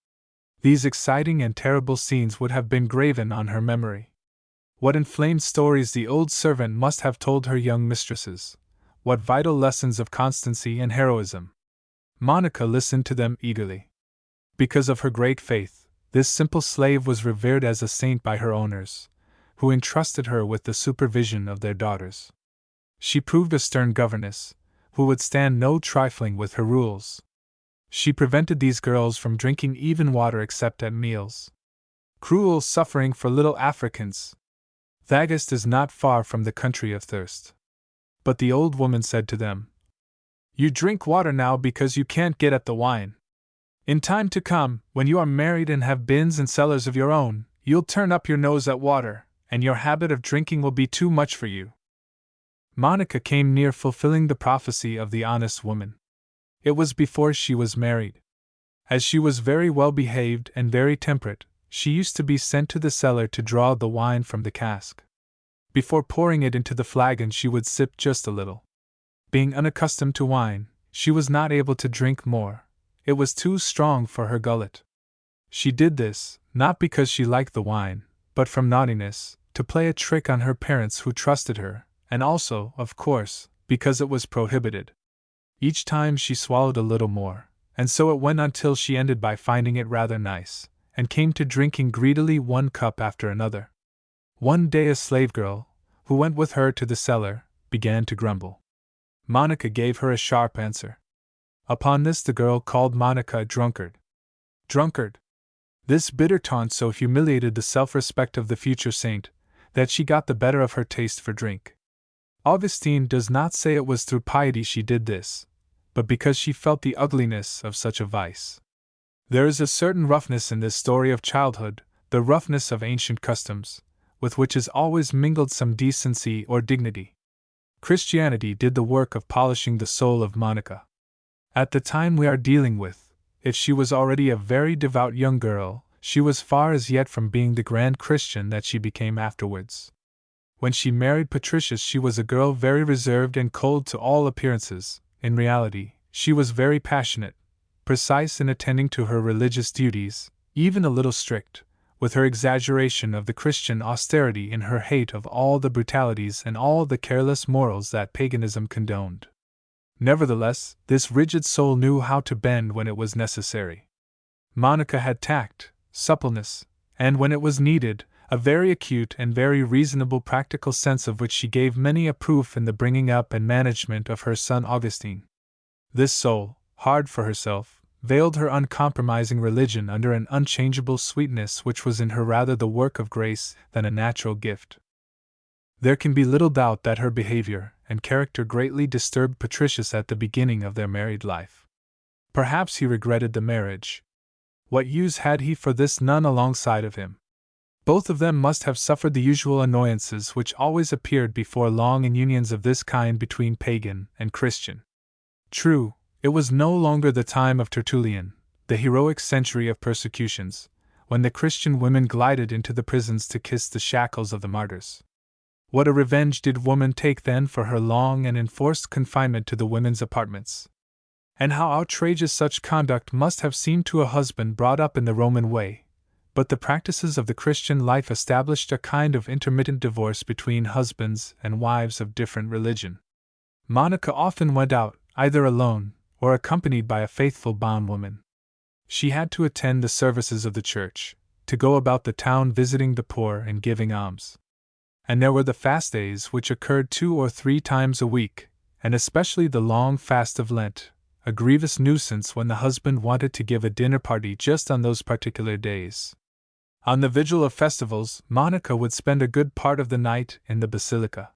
These exciting and terrible scenes would have been graven on her memory. What inflamed stories the old servant must have told her young mistresses! What vital lessons of constancy and heroism! Monica listened to them eagerly. Because of her great faith, this simple slave was revered as a saint by her owners, who entrusted her with the supervision of their daughters. She proved a stern governess, who would stand no trifling with her rules. She prevented these girls from drinking even water except at meals. Cruel suffering for little Africans! Thagast is not far from the country of thirst. But the old woman said to them, "You drink water now because you can't get at the wine. In time to come, when you are married and have bins and cellars of your own, you'll turn up your nose at water, and your habit of drinking will be too much for you." Monica came near fulfilling the prophecy of the honest woman. It was before she was married. As she was very well behaved and very temperate, she used to be sent to the cellar to draw the wine from the cask. Before pouring it into the flagon, she would sip just a little. Being unaccustomed to wine, she was not able to drink more. It was too strong for her gullet. She did this, not because she liked the wine, but from naughtiness, to play a trick on her parents who trusted her, and also, of course, because it was prohibited. Each time she swallowed a little more, and so it went until she ended by finding it rather nice, and came to drinking greedily one cup after another. One day a slave girl, who went with her to the cellar, began to grumble. Monica gave her a sharp answer. Upon this the girl called Monica a drunkard. Drunkard! This bitter taunt so humiliated the self-respect of the future saint, that she got the better of her taste for drink. Augustine does not say it was through piety she did this, but because she felt the ugliness of such a vice. There is a certain roughness in this story of childhood, the roughness of ancient customs, with which is always mingled some decency or dignity. Christianity did the work of polishing the soul of Monica. At the time we are dealing with, if she was already a very devout young girl, she was far as yet from being the grand Christian that she became afterwards. When she married Patricius, she was a girl very reserved and cold to all appearances. In reality, she was very passionate, precise in attending to her religious duties, even a little strict, with her exaggeration of the Christian austerity in her hate of all the brutalities and all the careless morals that paganism condoned. Nevertheless, this rigid soul knew how to bend when it was necessary. Monica had tact, suppleness, and when it was needed, a very acute and very reasonable practical sense of which she gave many a proof in the bringing up and management of her son Augustine. This soul, hard for herself, veiled her uncompromising religion under an unchangeable sweetness which was in her rather the work of grace than a natural gift. There can be little doubt that her behavior and character greatly disturbed Patricius at the beginning of their married life. Perhaps he regretted the marriage. What use had he for this nun alongside of him? Both of them must have suffered the usual annoyances which always appeared before long in unions of this kind between pagan and Christian. True, it was no longer the time of Tertullian, the heroic century of persecutions, when the Christian women glided into the prisons to kiss the shackles of the martyrs. What a revenge did woman take then for her long and enforced confinement to the women's apartments! And how outrageous such conduct must have seemed to a husband brought up in the Roman way! But the practices of the Christian life established a kind of intermittent divorce between husbands and wives of different religion. Monica often went out, either alone, or accompanied by a faithful bondwoman. She had to attend the services of the church, to go about the town visiting the poor and giving alms. And there were the fast days which occurred 2 or 3 times a week, and especially the long fast of Lent, a grievous nuisance when the husband wanted to give a dinner party just on those particular days. On the vigil of festivals, Monica would spend a good part of the night in the basilica.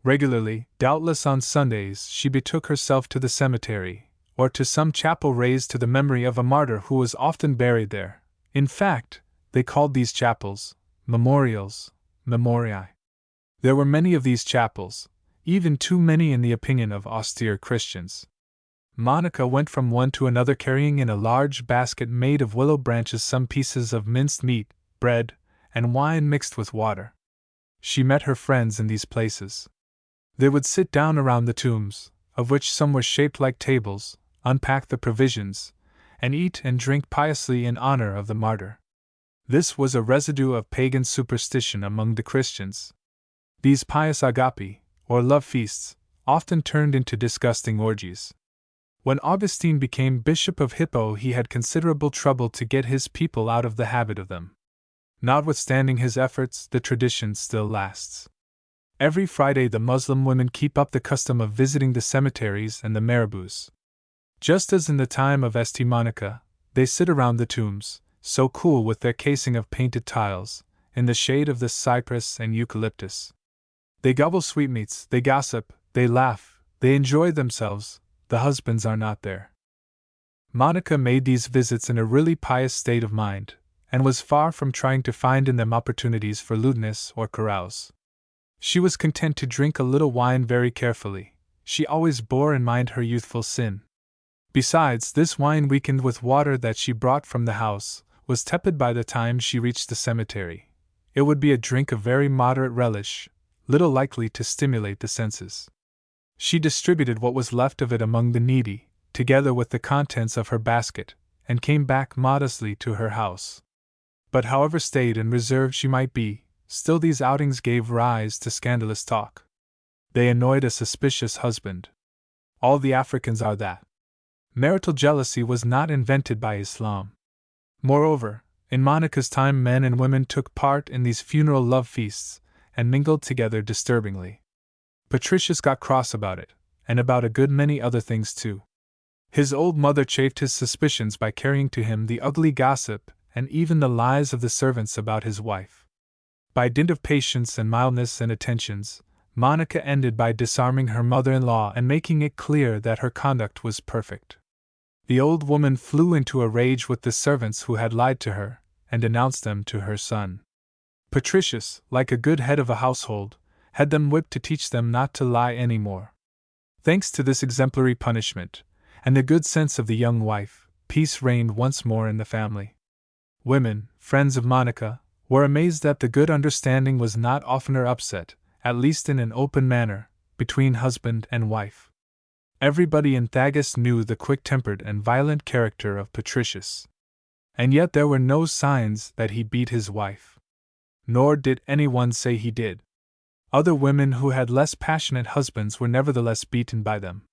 Regularly, doubtless on Sundays, she betook herself to the cemetery, or to some chapel raised to the memory of a martyr who was often buried there. In fact, they called these chapels memorials, memoriae. There were many of these chapels, even too many in the opinion of austere Christians. Monica went from one to another carrying in a large basket made of willow branches some pieces of minced meat, bread, and wine mixed with water. She met her friends in these places. They would sit down around the tombs, of which some were shaped like tables, unpack the provisions, and eat and drink piously in honor of the martyr. This was a residue of pagan superstition among the Christians. These pious agape, or love feasts, often turned into disgusting orgies. When Augustine became Bishop of Hippo, he had considerable trouble to get his people out of the habit of them. Notwithstanding his efforts, the tradition still lasts. Every Friday the Muslim women keep up the custom of visiting the cemeteries and the marabouts. Just as in the time of St. Monica, they sit around the tombs, so cool with their casing of painted tiles, in the shade of the cypress and eucalyptus. They gobble sweetmeats, they gossip, they laugh, they enjoy themselves. The husbands are not there. Monica made these visits in a really pious state of mind, and was far from trying to find in them opportunities for lewdness or carouse. She was content to drink a little wine very carefully. She always bore in mind her youthful sin. Besides, this wine, weakened with water that she brought from the house, was tepid by the time she reached the cemetery. It would be a drink of very moderate relish, little likely to stimulate the senses. She distributed what was left of it among the needy, together with the contents of her basket, and came back modestly to her house. But however staid and reserved she might be, still these outings gave rise to scandalous talk. They annoyed a suspicious husband. All the Africans are that. Marital jealousy was not invented by Islam. Moreover, in Monica's time men and women took part in these funeral love feasts, and mingled together disturbingly. Patricius got cross about it, and about a good many other things too. His old mother chafed his suspicions by carrying to him the ugly gossip and even the lies of the servants about his wife. By dint of patience and mildness and attentions, Monica ended by disarming her mother-in-law and making it clear that her conduct was perfect. The old woman flew into a rage with the servants who had lied to her, and denounced them to her son. Patricius, like a good head of a household, had them whipped to teach them not to lie any more. Thanks to this exemplary punishment, and the good sense of the young wife, peace reigned once more in the family. Women, friends of Monica, were amazed that the good understanding was not oftener upset, at least in an open manner, between husband and wife. Everybody in Thagus knew the quick-tempered and violent character of Patricius. And yet there were no signs that he beat his wife. Nor did anyone say he did. Other women who had less passionate husbands were nevertheless beaten by them.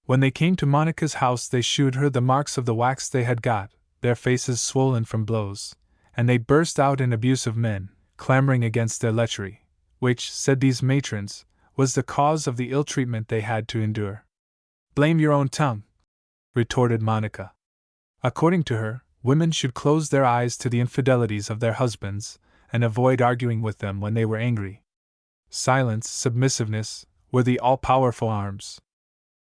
When they came to Monica's house they shewed her the marks of the whacks they had got, their faces swollen from blows, and they burst out in abuse of men, clamoring against their lechery, which, said these matrons, was the cause of the ill treatment they had to endure. "Blame your own tongue," retorted Monica. According to her, women should close their eyes to the infidelities of their husbands, and avoid arguing with them when they were angry. Silence, submissiveness, were the all-powerful arms.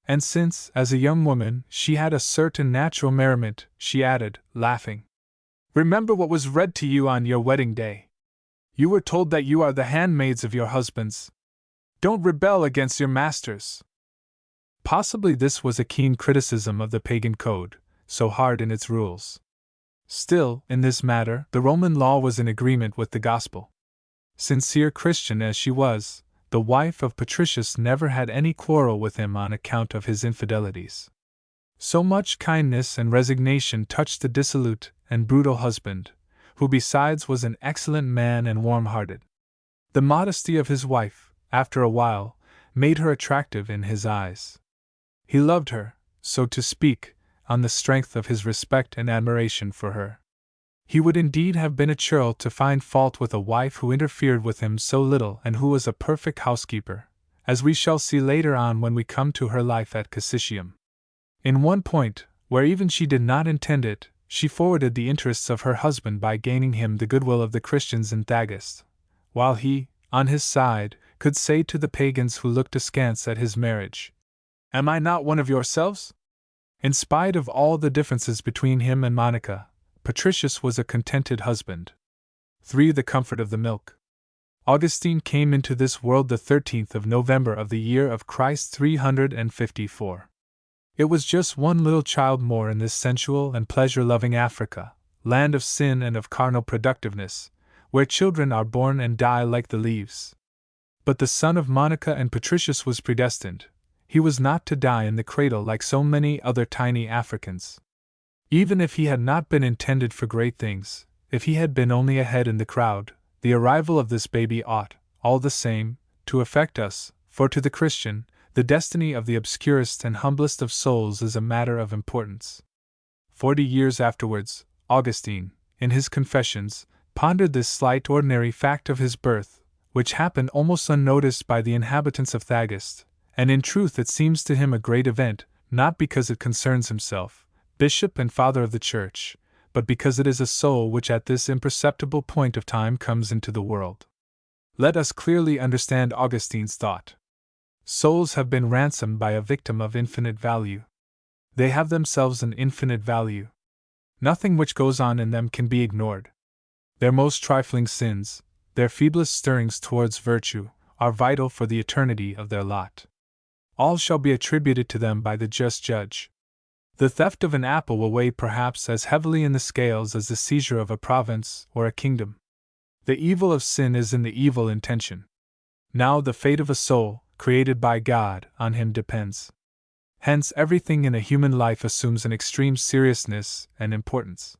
And since, as a young woman, she had a certain natural merriment, she added, laughing, "Remember what was read to you on your wedding day. You were told that you are the handmaids of your husbands. Don't rebel against your masters." Possibly this was a keen criticism of the pagan code, so hard in its rules. Still, in this matter, the Roman law was in agreement with the gospel. Sincere Christian as she was, the wife of Patricius never had any quarrel with him on account of his infidelities. So much kindness and resignation touched the dissolute and brutal husband, who besides was an excellent man and warm-hearted. The modesty of his wife, after a while, made her attractive in his eyes. He loved her, so to speak, on the strength of his respect and admiration for her. He would indeed have been a churl to find fault with a wife who interfered with him so little and who was a perfect housekeeper, as we shall see later on when we come to her life at Cassisium. In one point, where even she did not intend it, she forwarded the interests of her husband by gaining him the goodwill of the Christians in Thagus, while he, on his side, could say to the pagans who looked askance at his marriage, "Am I not one of yourselves?" In spite of all the differences between him and Monica, Patricius was a contented husband. 3. The comfort of the milk. Augustine came into this world the 13th of November of the year of Christ 354. It was just one little child more in this sensual and pleasure-loving Africa, land of sin and of carnal productiveness, where children are born and die like the leaves. But the son of Monica and Patricius was predestined. He was not to die in the cradle like so many other tiny Africans. Even if he had not been intended for great things, if he had been only a head in the crowd, the arrival of this baby ought, all the same, to affect us, for to the Christian, the destiny of the obscurest and humblest of souls is a matter of importance. 40 years afterwards, Augustine, in his Confessions, pondered this slight ordinary fact of his birth, which happened almost unnoticed by the inhabitants of Thagist, and in truth it seems to him a great event, not because it concerns himself, bishop and father of the Church, but because it is a soul which at this imperceptible point of time comes into the world. Let us clearly understand Augustine's thought. Souls have been ransomed by a victim of infinite value. They have themselves an infinite value. Nothing which goes on in them can be ignored. Their most trifling sins, their feeblest stirrings towards virtue, are vital for the eternity of their lot. All shall be attributed to them by the just judge. The theft of an apple will weigh perhaps as heavily in the scales as the seizure of a province or a kingdom. The evil of sin is in the evil intention. Now the fate of a soul, created by God, on him depends. Hence everything in a human life assumes an extreme seriousness and importance.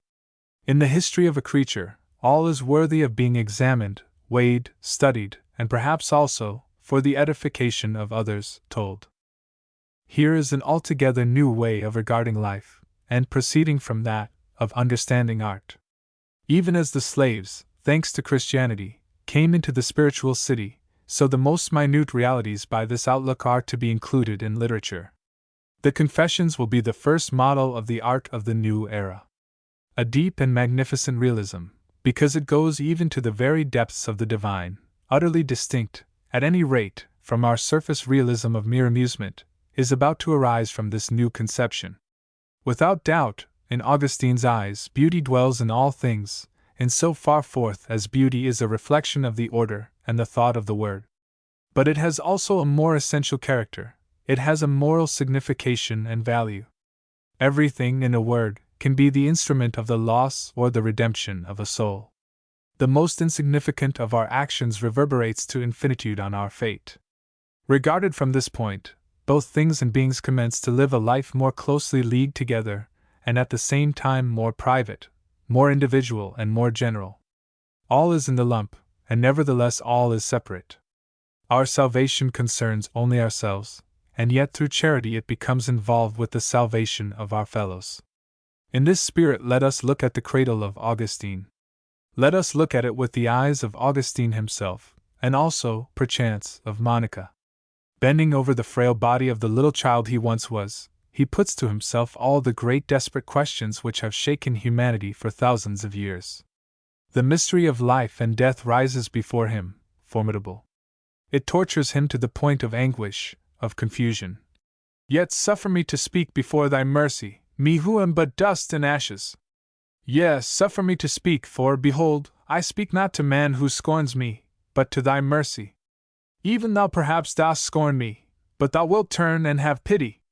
In the history of a creature, all is worthy of being examined, weighed, studied, and perhaps also, for the edification of others, told. Here is an altogether new way of regarding life, and proceeding from that, of understanding art. Even as the slaves, thanks to Christianity, came into the spiritual city, so the most minute realities by this outlook are to be included in literature. The Confessions will be the first model of the art of the new era. A deep and magnificent realism, because it goes even to the very depths of the divine, utterly distinct, at any rate, from our surface realism of mere amusement, is about to arise from this new conception. Without doubt, in Augustine's eyes, beauty dwells in all things, in so far forth as beauty is a reflection of the order and the thought of the Word. But it has also a more essential character, it has a moral signification and value. Everything, in a word, can be the instrument of the loss or the redemption of a soul. The most insignificant of our actions reverberates to infinitude on our fate. Regarded from this point, both things and beings commence to live a life more closely leagued together, and at the same time more private, more individual, and more general. All is in the lump, and nevertheless all is separate. Our salvation concerns only ourselves, and yet through charity it becomes involved with the salvation of our fellows. In this spirit let us look at the cradle of Augustine. Let us look at it with the eyes of Augustine himself, and also, perchance, of Monica. Bending over the frail body of the little child he once was, he puts to himself all the great desperate questions which have shaken humanity for thousands of years. The mystery of life and death rises before him, formidable. It tortures him to the point of anguish, of confusion. Yet suffer me to speak before thy mercy, me who am but dust and ashes. Yes, suffer me to speak, for, behold, I speak not to man who scorns me, but to thy mercy. Even thou perhaps dost scorn me, but thou wilt turn and have pity.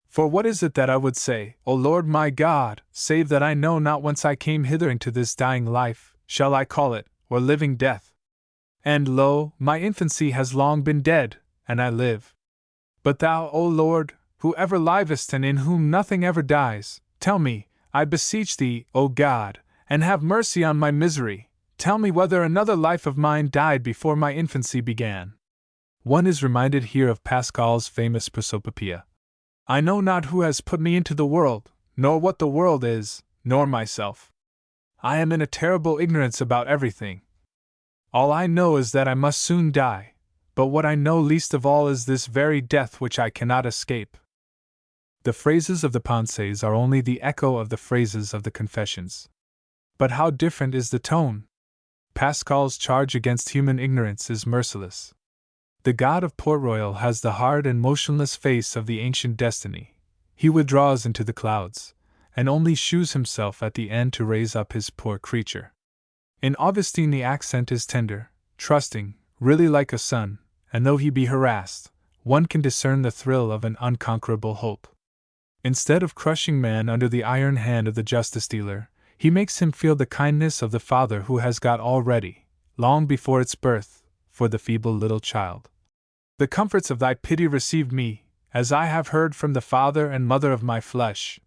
For what is it that I would say, O Lord my God, save that I know not whence I came hither into this dying life, shall I call it, or living death? And lo, my infancy has long been dead, and I live. But thou, O Lord, who ever livest and in whom nothing ever dies, tell me, I beseech thee, O God, and have mercy on my misery, tell me whether another life of mine died before my infancy began. One is reminded here of Pascal's famous prosopopoeia. I know not who has put me into the world, nor what the world is, nor myself. I am in a terrible ignorance about everything. All I know is that I must soon die, but what I know least of all is this very death which I cannot escape. The phrases of the Pensées are only the echo of the phrases of the Confessions. But how different is the tone! Pascal's charge against human ignorance is merciless. The god of Port Royal has the hard and motionless face of the ancient destiny. He withdraws into the clouds, and only shews himself at the end to raise up his poor creature. In Augustine the accent is tender, trusting, really like a son, and though he be harassed, one can discern the thrill of an unconquerable hope. Instead of crushing man under the iron hand of the justice dealer, he makes him feel the kindness of the Father who has got all ready, long before its birth, for the feeble little child. The comforts of thy pity received me, as I have heard from the father and mother of my flesh.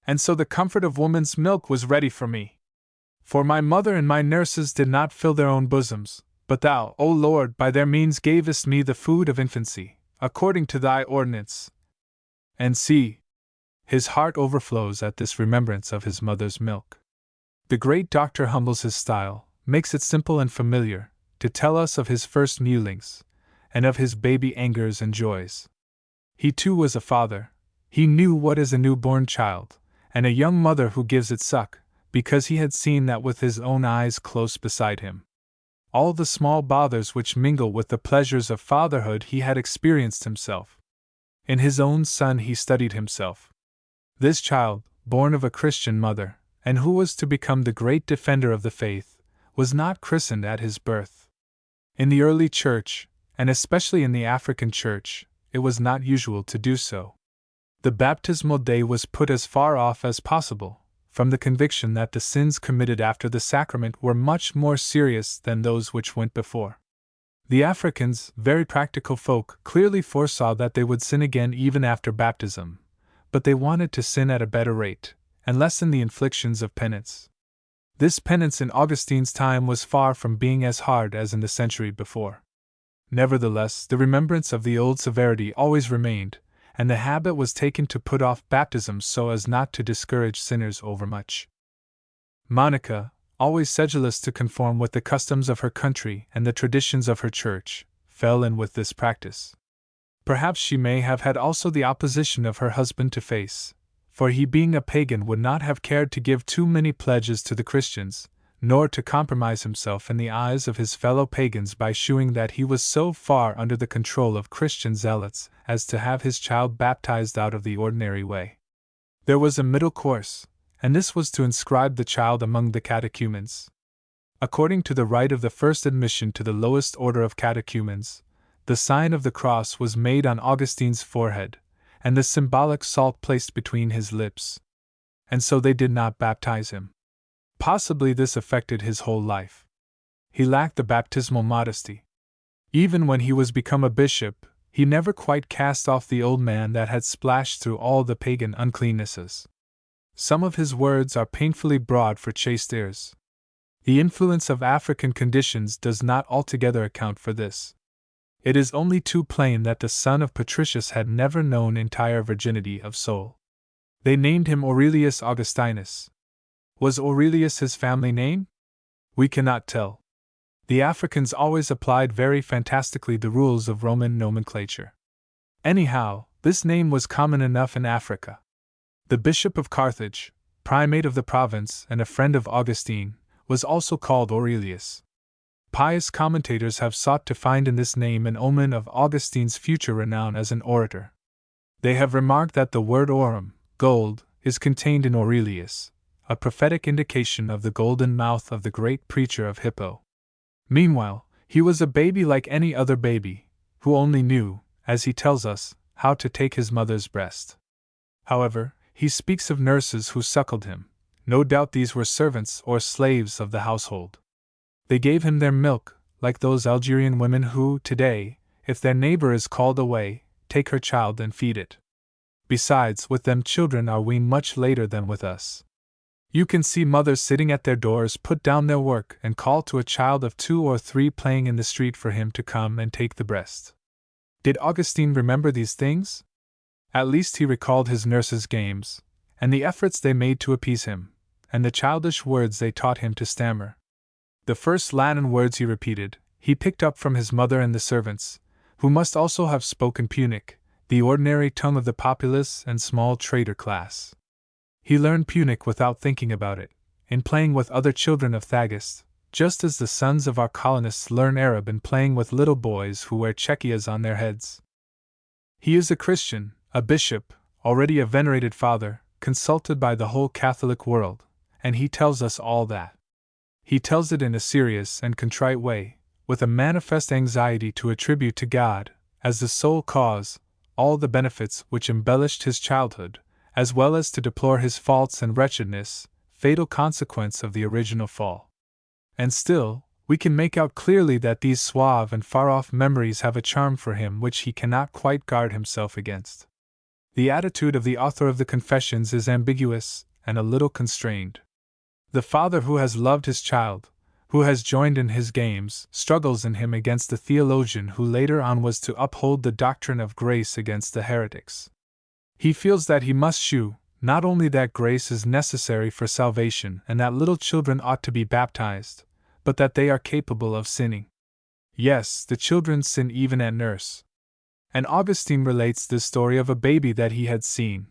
And so the comfort of woman's milk was ready for me. For my mother and my nurses did not fill their own bosoms, but thou, O Lord, by their means gavest me the food of infancy, according to thy ordinance. And see, his heart overflows at this remembrance of his mother's milk. The great doctor humbles his style, makes it simple and familiar, to tell us of his first mewlings, and of his baby angers and joys. He too was a father. He knew what is a newborn child, and a young mother who gives it suck, because he had seen that with his own eyes close beside him. All the small bothers which mingle with the pleasures of fatherhood he had experienced himself. In his own son he studied himself. This child, born of a Christian mother, and who was to become the great defender of the faith, was not christened at his birth. In the early church, and especially in the African church, it was not usual to do so. The baptismal day was put as far off as possible, from the conviction that the sins committed after the sacrament were much more serious than those which went before. The Africans, very practical folk, clearly foresaw that they would sin again even after baptism, but they wanted to sin at a better rate, and lessen the inflictions of penance. This penance in Augustine's time was far from being as hard as in the century before. Nevertheless, the remembrance of the old severity always remained, and the habit was taken to put off baptism so as not to discourage sinners overmuch. Monica, always sedulous to conform with the customs of her country and the traditions of her church, fell in with this practice. Perhaps she may have had also the opposition of her husband to face, for he being a pagan would not have cared to give too many pledges to the Christians, nor to compromise himself in the eyes of his fellow pagans by shewing that he was so far under the control of Christian zealots as to have his child baptized out of the ordinary way. There was a middle course, and this was to inscribe the child among the catechumens. According to the rite of the first admission to the lowest order of catechumens, the sign of the cross was made on Augustine's forehead, and the symbolic salt placed between his lips. And so they did not baptize him. Possibly this affected his whole life. He lacked the baptismal modesty. Even when he was become a bishop, he never quite cast off the old man that had splashed through all the pagan uncleannesses. Some of his words are painfully broad for chaste ears. The influence of African conditions does not altogether account for this. It is only too plain that the son of Patricius had never known entire virginity of soul. They named him Aurelius Augustinus. Was Aurelius his family name? We cannot tell. The Africans always applied very fantastically the rules of Roman nomenclature. Anyhow, this name was common enough in Africa. The Bishop of Carthage, primate of the province and a friend of Augustine, was also called Aurelius. Pious commentators have sought to find in this name an omen of Augustine's future renown as an orator. They have remarked that the word aurum, gold, is contained in Aurelius, a prophetic indication of the golden mouth of the great preacher of Hippo. Meanwhile, he was a baby like any other baby, who only knew, as he tells us, how to take his mother's breast. However, he speaks of nurses who suckled him. No doubt these were servants or slaves of the household. They gave him their milk, like those Algerian women who, today, if their neighbor is called away, take her child and feed it. Besides, with them children are weaned much later than with us. You can see mothers sitting at their doors put down their work and call to a child of 2 or 3 playing in the street for him to come and take the breast. Did Augustine remember these things? At least he recalled his nurses' games, and the efforts they made to appease him, and the childish words they taught him to stammer. The first Latin words he repeated, he picked up from his mother and the servants, who must also have spoken Punic, the ordinary tongue of the populace and small trader class. He learned Punic without thinking about it, in playing with other children of Thagus, just as the sons of our colonists learn Arab in playing with little boys who wear chekias on their heads. He is a Christian, a bishop, already a venerated father, consulted by the whole Catholic world, and he tells us all that. He tells it in a serious and contrite way, with a manifest anxiety to attribute to God, as the sole cause, all the benefits which embellished his childhood, as well as to deplore his faults and wretchedness, fatal consequence of the original fall. And still, we can make out clearly that these suave and far-off memories have a charm for him which he cannot quite guard himself against. The attitude of the author of the Confessions is ambiguous and a little constrained. The father who has loved his child, who has joined in his games, struggles in him against the theologian who later on was to uphold the doctrine of grace against the heretics. He feels that he must shew, not only that grace is necessary for salvation and that little children ought to be baptized, but that they are capable of sinning. Yes, the children sin even at nurse. And Augustine relates this story of a baby that he had seen.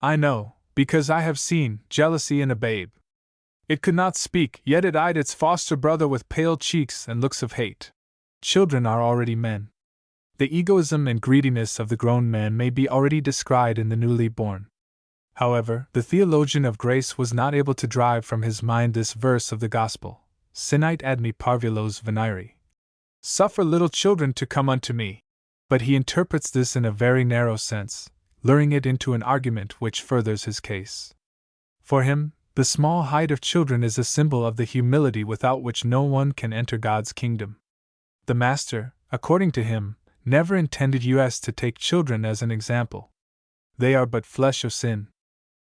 I know, because I have seen jealousy in a babe. It could not speak, yet it eyed its foster brother with pale cheeks and looks of hate. Children are already men. The egoism and greediness of the grown man may be already descried in the newly born. However, the theologian of grace was not able to drive from his mind this verse of the Gospel, Sinite ad me parvulos venire. Suffer little children to come unto me. But he interprets this in a very narrow sense, luring it into an argument which furthers his case. For him, the small height of children is a symbol of the humility without which no one can enter God's kingdom. The Master, according to him, never intended us to take children as an example. They are but flesh of sin.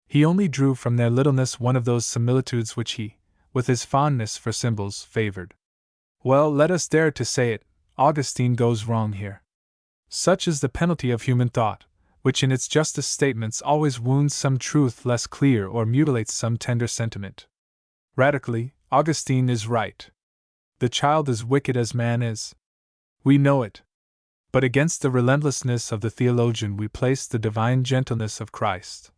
He only drew from their littleness one of those similitudes which he, with his fondness for symbols, favored. Well, let us dare to say it, Augustine goes wrong here. Such is the penalty of human thought, which in its justest statements always wounds some truth less clear or mutilates some tender sentiment. Radically, Augustine is right. The child is wicked as man is. We know it. But against the relentlessness of the theologian we place the divine gentleness of Christ.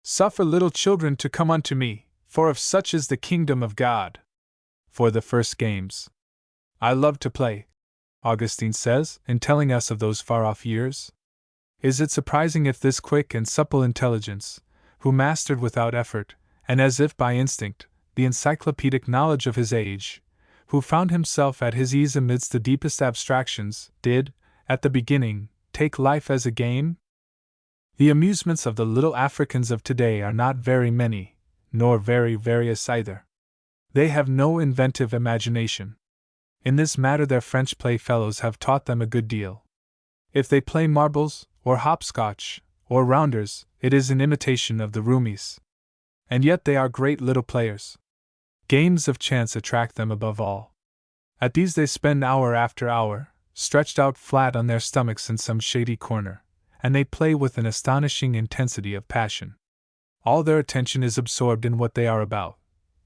Suffer little children to come unto me, for of such is the kingdom of God. For the first games I love to play, Augustine says, in telling us of those far-off years. Is it surprising if this quick and supple intelligence, who mastered without effort, and as if by instinct, the encyclopedic knowledge of his age, who found himself at his ease amidst the deepest abstractions, did, at the beginning, take life as a game? The amusements of the little Africans of today are not very many, nor very various either. They have no inventive imagination. In this matter their French playfellows have taught them a good deal. If they play marbles, or hopscotch, or rounders, it is in imitation of the roomies. And yet they are great little players. Games of chance attract them above all. At these they spend hour after hour, stretched out flat on their stomachs in some shady corner, and they play with an astonishing intensity of passion. All their attention is absorbed in what they are about.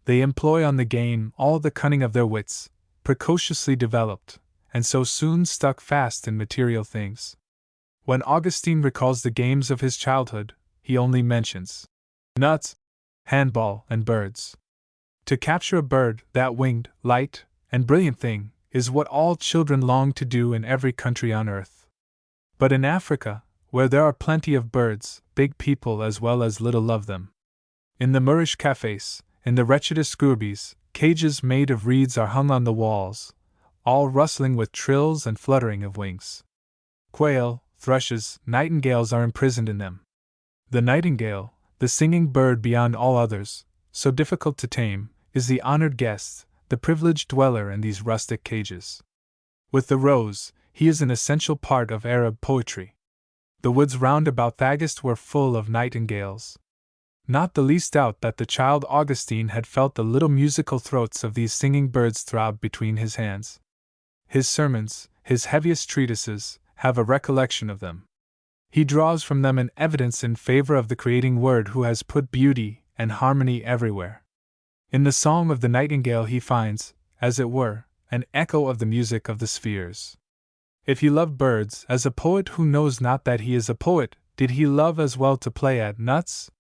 They employ on the game all the cunning of their wits, precociously developed, and so soon stuck fast in material things. When Augustine recalls the games of his childhood, he only mentions nuts, handball, and birds. To capture a bird, that winged, light, and brilliant thing, is what all children long to do in every country on earth. But in Africa, where there are plenty of birds, big people as well as little love them. In the Moorish cafes, in the wretchedest scurbies, cages made of reeds are hung on the walls, all rustling with trills and fluttering of wings. Quail, thrushes, nightingales are imprisoned in them. The nightingale, the singing bird beyond all others, so difficult to tame, is the honored guest, the privileged dweller in these rustic cages. With the rose, he is an essential part of Arab poetry. The woods round about Thagast were full of nightingales. Not the least doubt that the child Augustine had felt the little musical throats of these singing birds throb between his hands. His sermons, his heaviest treatises, have a recollection of them. He draws from them an evidence in favor of the creating Word who has put beauty and harmony everywhere. In the song of the nightingale he finds, as it were, an echo of the music of the spheres. If he loved birds as a poet who knows not that he is a poet, did he love as well to play at nuts?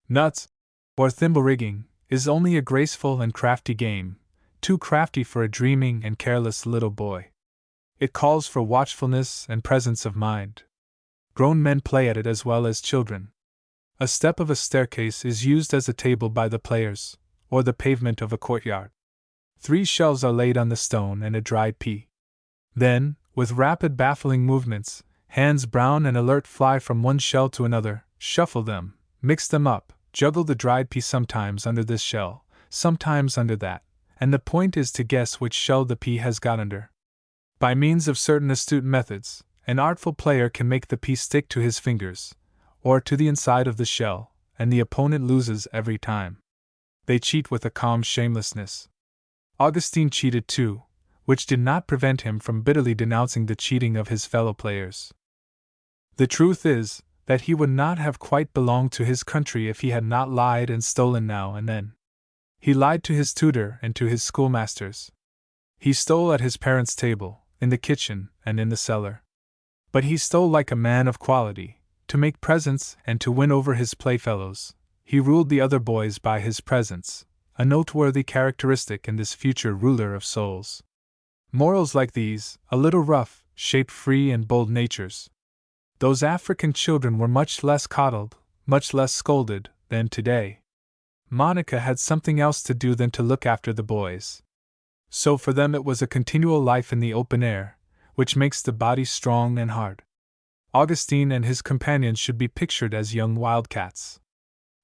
Nuts, or thimble rigging, is only a graceful and crafty game, too crafty for a dreaming and careless little boy. It calls for watchfulness and presence of mind. Grown men play at it as well as children. A step of a staircase is used as a table by the players, or the pavement of a courtyard. 3 shells are laid on the stone and a dried pea. Then, with rapid baffling movements, hands brown and alert fly from one shell to another, shuffle them, mix them up, juggle the dried pea sometimes under this shell, sometimes under that, and the point is to guess which shell the pea has got under. By means of certain astute methods, an artful player can make the pea stick to his fingers, or to the inside of the shell, and the opponent loses every time. They cheat with a calm shamelessness. Augustine cheated too, which did not prevent him from bitterly denouncing the cheating of his fellow players. The truth is that he would not have quite belonged to his country if he had not lied and stolen now and then. He lied to his tutor and to his schoolmasters. He stole at his parents' table, in the kitchen, and in the cellar. But he stole like a man of quality, to make presents and to win over his playfellows. He ruled the other boys by his presence, a noteworthy characteristic in this future ruler of souls. Morals like these, a little rough, shaped free and bold natures. Those African children were much less coddled, much less scolded, than today. Monica had something else to do than to look after the boys. So for them it was a continual life in the open air, which makes the body strong and hard. Augustine and his companions should be pictured as young wildcats.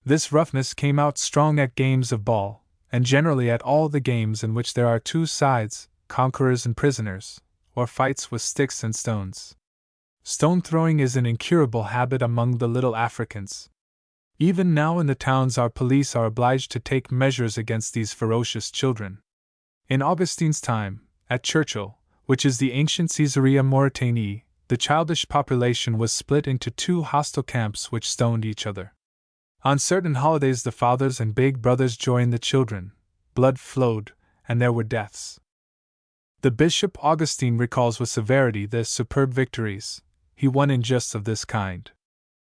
This roughness came out strong at games of ball, and generally at all the games in which there are two sides, conquerors and prisoners, or fights with sticks and stones. Stone throwing is an incurable habit among the little Africans. Even now in the towns our police are obliged to take measures against these ferocious children. In Augustine's time, at Churchill, which is the ancient Caesarea Mauritanii, the childish population was split into two hostile camps which stoned each other. On certain holidays the fathers and big brothers joined the children, blood flowed, and there were deaths. The Bishop Augustine recalls with severity the superb victories he won in justs of this kind.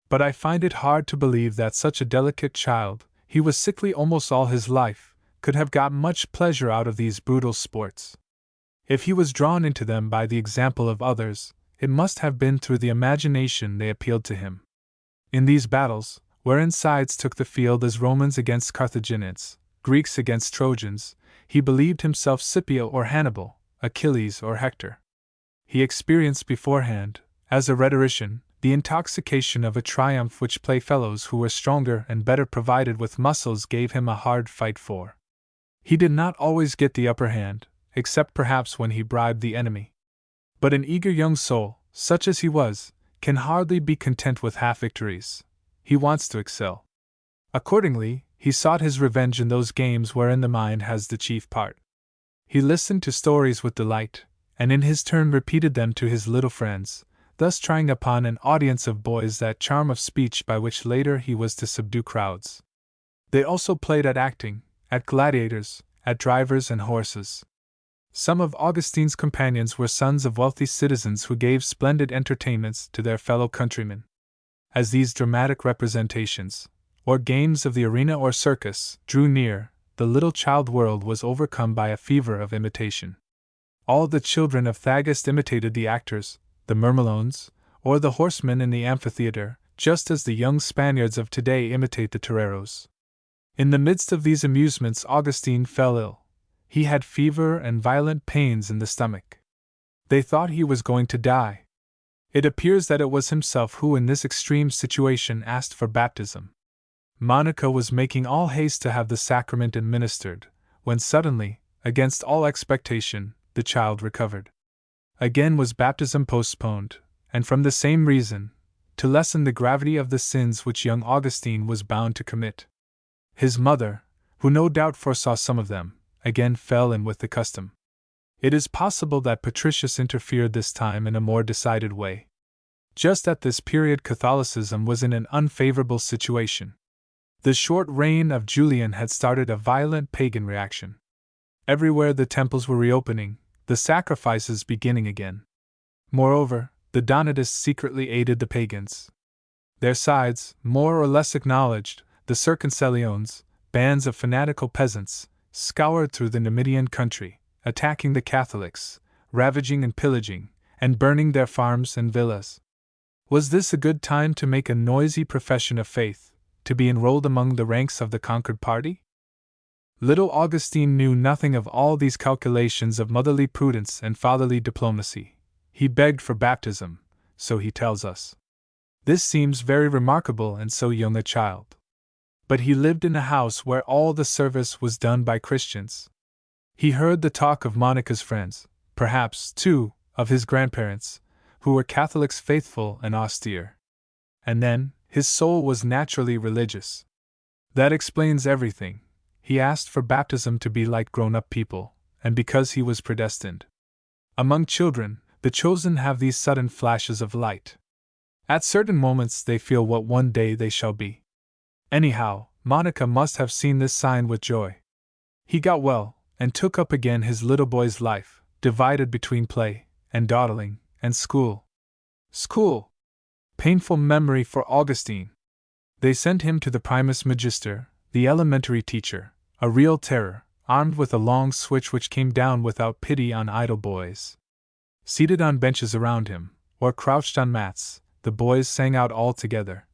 But I find it hard to believe that such a delicate child, he was sickly almost all his life, could have got much pleasure out of these brutal sports. If he was drawn into them by the example of others, it must have been through the imagination they appealed to him. In these battles, wherein sides took the field as Romans against Carthaginians, Greeks against Trojans, he believed himself Scipio or Hannibal, Achilles or Hector. He experienced beforehand, as a rhetorician, the intoxication of a triumph which playfellows who were stronger and better provided with muscles gave him a hard fight for. He did not always get the upper hand, except perhaps when he bribed the enemy. But an eager young soul, such as he was, can hardly be content with half-victories. He wants to excel. Accordingly, he sought his revenge in those games wherein the mind has the chief part. He listened to stories with delight, and in his turn repeated them to his little friends, thus trying upon an audience of boys that charm of speech by which later he was to subdue crowds. They also played at acting, at gladiators, at drivers and horses. Some of Augustine's companions were sons of wealthy citizens who gave splendid entertainments to their fellow countrymen. As these dramatic representations, or games of the arena or circus, drew near, the little child world was overcome by a fever of imitation. All the children of Thagaste imitated the actors, the Mirmillones, or the horsemen in the amphitheater, just as the young Spaniards of today imitate the toreros. In the midst of these amusements Augustine fell ill. He had fever and violent pains in the stomach. They thought he was going to die. It appears that it was himself who in this extreme situation asked for baptism. Monica was making all haste to have the sacrament administered, when suddenly, against all expectation, the child recovered. Again was baptism postponed, and from the same reason, to lessen the gravity of the sins which young Augustine was bound to commit. His mother, who no doubt foresaw some of them, again fell in with the custom. It is possible that Patricius interfered this time in a more decided way. Just at this period Catholicism was in an unfavorable situation. The short reign of Julian had started a violent pagan reaction. Everywhere the temples were reopening, the sacrifices beginning again. Moreover, the Donatists secretly aided the pagans. Their sides, more or less acknowledged, the Circumcellions, bands of fanatical peasants, scoured through the Numidian country, attacking the Catholics, ravaging and pillaging, and burning their farms and villas. Was this a good time to make a noisy profession of faith, to be enrolled among the ranks of the conquered party? Little Augustine knew nothing of all these calculations of motherly prudence and fatherly diplomacy. He begged for baptism, so he tells us. This seems very remarkable in so young a child. But he lived in a house where all the service was done by Christians. He heard the talk of Monica's friends, perhaps, too, of his grandparents, who were Catholics faithful and austere. And then, His soul was naturally religious. That explains everything. He asked for baptism to be like grown-up people, and because he was predestined. Among children, the chosen have these sudden flashes of light. At certain moments they feel what one day they shall be. Anyhow, Monica must have seen this sign with joy. He got well, and took up again his little boy's life, divided between play, and dawdling, and school. School! Painful memory for Augustine. They sent him to the Primus Magister, the elementary teacher, a real terror, armed with a long switch which came down without pity on idle boys. Seated on benches around him, or crouched on mats, the boys sang out all together.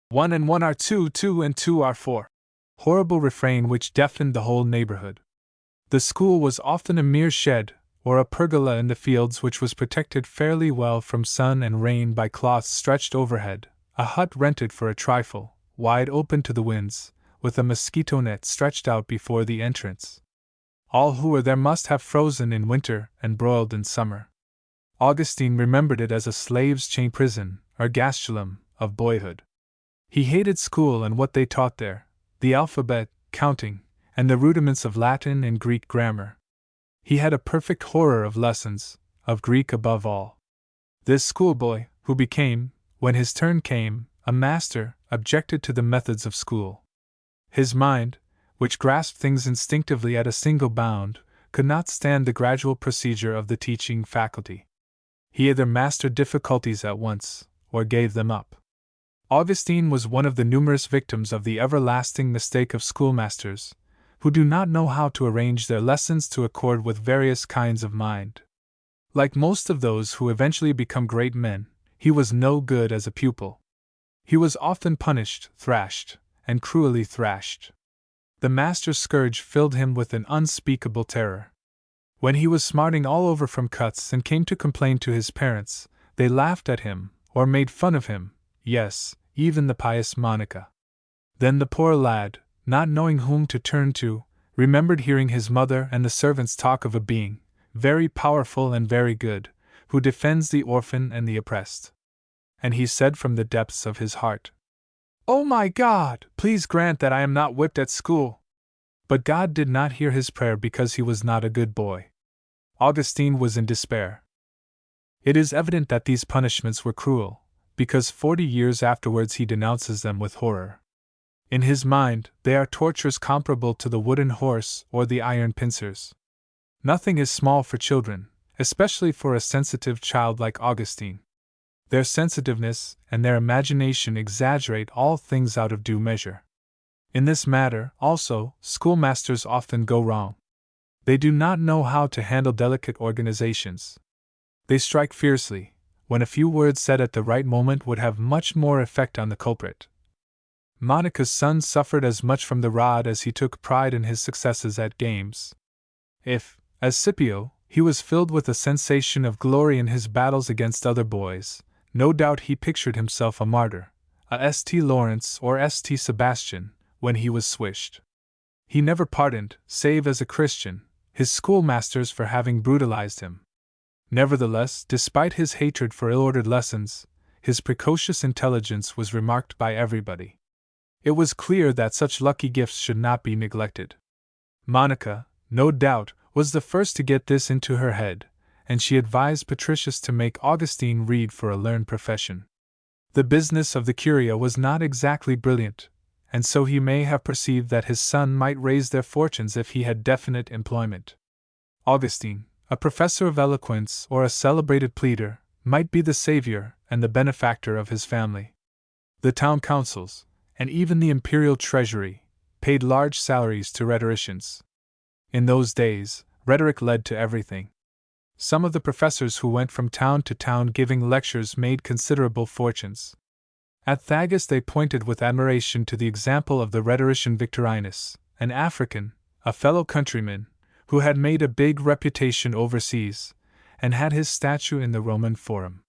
1 and 1 are 2, 2 and 2 are 4. Horrible refrain which deafened the whole neighborhood. The school was often a mere shed, or a pergola in the fields which was protected fairly well from sun and rain by cloths stretched overhead, a hut rented for a trifle, wide open to the winds, with a mosquito net stretched out before the entrance. All who were there must have frozen in winter and broiled in summer. Augustine remembered it as a slave's chain prison, ergastulum, of boyhood. He hated school and what they taught there, the alphabet, counting, and the rudiments of Latin and Greek grammar. He had a perfect horror of lessons, of Greek above all. This schoolboy, who became, when his turn came, a master, objected to the methods of school. His mind, which grasped things instinctively at a single bound, could not stand the gradual procedure of the teaching faculty. He either mastered difficulties at once, or gave them up. Augustine was one of the numerous victims of the everlasting mistake of schoolmasters, who do not know how to arrange their lessons to accord with various kinds of mind. Like most of those who eventually become great men, he was no good as a pupil. He was often punished, thrashed, and cruelly thrashed. The master's scourge filled him with an unspeakable terror. When he was smarting all over from cuts and came to complain to his parents, they laughed at him, or made fun of him, yes, even the pious Monica. Then the poor lad, not knowing whom to turn to, remembered hearing his mother and the servants talk of a being, very powerful and very good, who defends the orphan and the oppressed. And he said from the depths of his heart, "Oh my God, please grant that I am not whipped at school." But God did not hear his prayer because he was not a good boy. Augustine was in despair. It is evident that these punishments were cruel, because 40 years afterwards he denounces them with horror. In his mind, they are tortures comparable to the wooden horse or the iron pincers. Nothing is small for children, especially for a sensitive child like Augustine. Their sensitiveness and their imagination exaggerate all things out of due measure. In this matter, also, schoolmasters often go wrong. They do not know how to handle delicate organizations. They strike fiercely, when a few words said at the right moment would have much more effect on the culprit. Monica's son suffered as much from the rod as he took pride in his successes at games. If, as Scipio, he was filled with a sensation of glory in his battles against other boys, no doubt he pictured himself a martyr, a St. Lawrence or St. Sebastian, when he was swished. He never pardoned, save as a Christian, his schoolmasters for having brutalized him. Nevertheless, despite his hatred for ill-ordered lessons, his precocious intelligence was remarked by everybody. It was clear that such lucky gifts should not be neglected. Monica, no doubt, was the first to get this into her head, and she advised Patricius to make Augustine read for a learned profession. The business of the Curia was not exactly brilliant, and so he may have perceived that his son might raise their fortunes if he had definite employment. Augustine, a professor of eloquence or a celebrated pleader, might be the savior and the benefactor of his family. The town councils, and even the imperial treasury, paid large salaries to rhetoricians. In those days, rhetoric led to everything. Some of the professors who went from town to town giving lectures made considerable fortunes. At Thagus they pointed with admiration to the example of the rhetorician Victorinus, an African, a fellow countryman, who had made a big reputation overseas, and had his statue in the Roman Forum.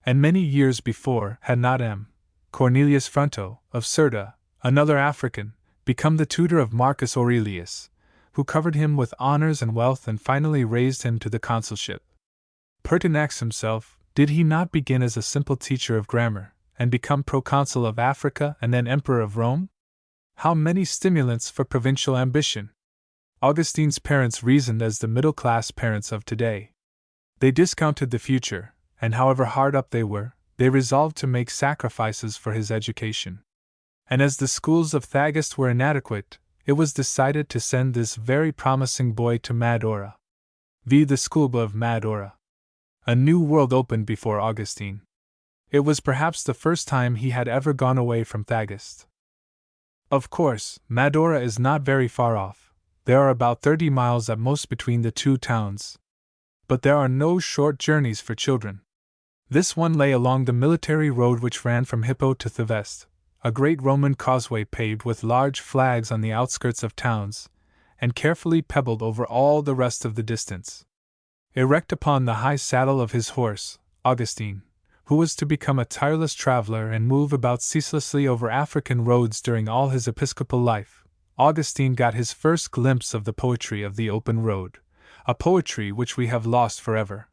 And many years before had not M. Cornelius Fronto, of Cirta, another African, become the tutor of Marcus Aurelius, who covered him with honors and wealth and finally raised him to the consulship. Pertinax himself, did he not begin as a simple teacher of grammar, and become proconsul of Africa and then emperor of Rome? How many stimulants for provincial ambition! Augustine's parents reasoned as the middle-class parents of today. They discounted the future, and however hard up they were, they resolved to make sacrifices for his education. And as the schools of Thagist were inadequate, it was decided to send this very promising boy to Madora. The school of Madora. A new world opened before Augustine. It was perhaps the first time he had ever gone away from Thagist. Of course, Madora is not very far off. There are about 30 miles at most between the two towns. But there are no short journeys for children. This one lay along the military road which ran from Hippo to Thevest, a great Roman causeway paved with large flags on the outskirts of towns, and carefully pebbled over all the rest of the distance. Erect upon the high saddle of his horse, Augustine, who was to become a tireless traveler and move about ceaselessly over African roads during all his episcopal life, Augustine got his first glimpse of the poetry of the open road, a poetry which we have lost forever.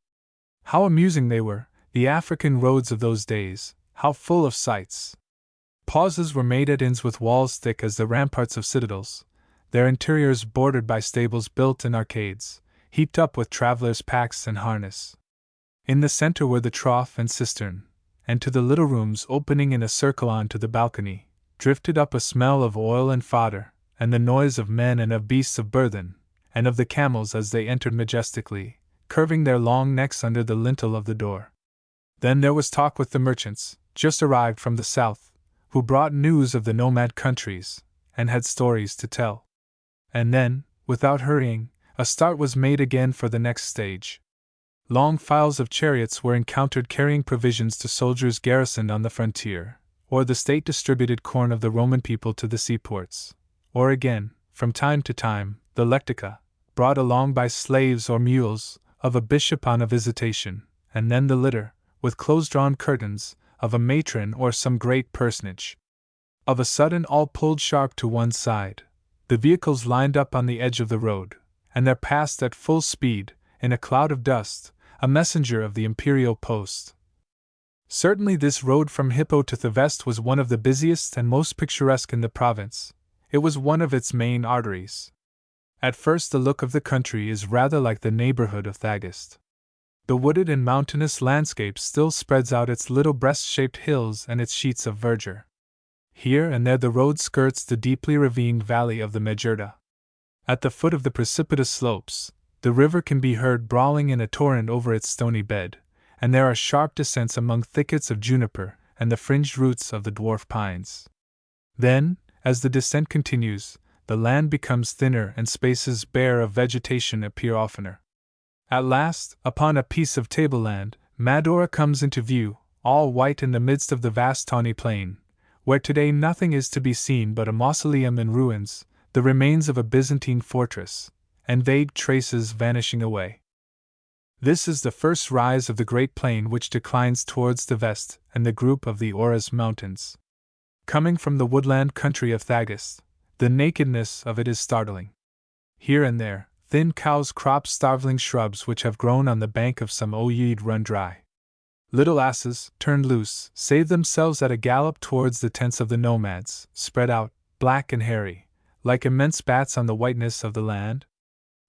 How amusing they were, the African roads of those days, how full of sights! Pauses were made at inns with walls thick as the ramparts of citadels, their interiors bordered by stables built in arcades, heaped up with travelers' packs and harness. In the center were the trough and cistern, and to the little rooms opening in a circle on to the balcony, drifted up a smell of oil and fodder, and the noise of men and of beasts of burthen, and of the camels as they entered majestically, curving their long necks under the lintel of the door. Then there was talk with the merchants, just arrived from the south, who brought news of the nomad countries, and had stories to tell. And then, without hurrying, a start was made again for the next stage. Long files of chariots were encountered carrying provisions to soldiers garrisoned on the frontier, or the state-distributed corn of the Roman people to the seaports, or again, from time to time, the lectica, brought along by slaves or mules, of a bishop on a visitation, and then the litter, with close-drawn curtains, of a matron or some great personage. Of a sudden all pulled sharp to one side. The vehicles lined up on the edge of the road, and there passed at full speed, in a cloud of dust, a messenger of the imperial post. Certainly this road from Hippo to Thevest was one of the busiest and most picturesque in the province. It was one of its main arteries. At first the look of the country is rather like the neighborhood of Thagist. The wooded and mountainous landscape still spreads out its little breast-shaped hills and its sheets of verdure. Here and there the road skirts the deeply ravined valley of the Medjerda. At the foot of the precipitous slopes, the river can be heard brawling in a torrent over its stony bed, and there are sharp descents among thickets of juniper and the fringed roots of the dwarf pines. Then, as the descent continues, the land becomes thinner and spaces bare of vegetation appear oftener. At last, upon a piece of tableland, Madora comes into view, all white in the midst of the vast tawny plain, where today nothing is to be seen but a mausoleum in ruins, the remains of a Byzantine fortress, and vague traces vanishing away. This is the first rise of the great plain which declines towards the west and the group of the Ouras Mountains. Coming from the woodland country of Thagist, the nakedness of it is startling. Here and there, thin cows crop starveling shrubs which have grown on the bank of some Oyeed run dry. Little asses, turned loose, save themselves at a gallop towards the tents of the nomads, spread out, black and hairy, like immense bats on the whiteness of the land.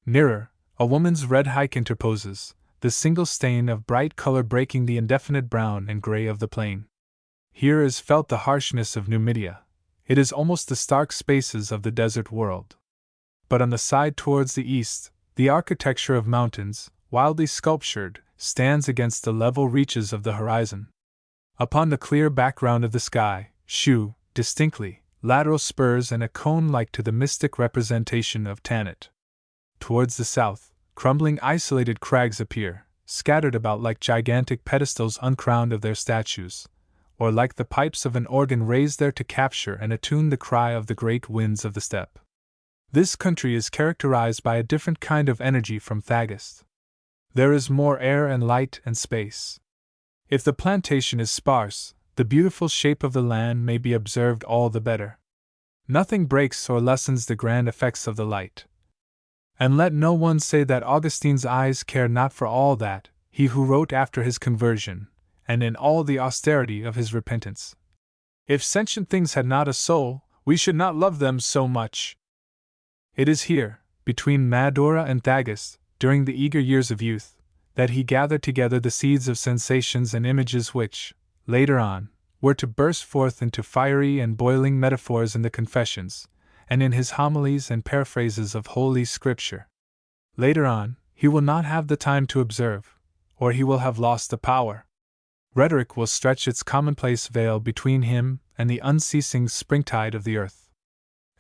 Nearer, a woman's red hike interposes, the single stain of bright color breaking the indefinite brown and gray of the plain. Here is felt the harshness of Numidia. It is almost the stark spaces of the desert world. But on the side towards the east, the architecture of mountains, wildly sculptured, stands against the level reaches of the horizon. Upon the clear background of the sky, shew, distinctly, lateral spurs and a cone like to the mystic representation of Tanit. Towards the south, crumbling isolated crags appear, scattered about like gigantic pedestals uncrowned of their statues, or like the pipes of an organ raised there to capture and attune the cry of the great winds of the steppe. This country is characterized by a different kind of energy from Thagist. There is more air and light and space. If the plantation is sparse, the beautiful shape of the land may be observed all the better. Nothing breaks or lessens the grand effects of the light. And let no one say that Augustine's eyes care not for all that, he who wrote after his conversion, and in all the austerity of his repentance. If sentient things had not a soul, we should not love them so much. It is here, between Madora and Thagus, during the eager years of youth, that he gathered together the seeds of sensations and images which, later on, were to burst forth into fiery and boiling metaphors in the Confessions, and in his homilies and paraphrases of Holy Scripture. Later on, he will not have the time to observe, or he will have lost the power. Rhetoric will stretch its commonplace veil between him and the unceasing springtide of the earth.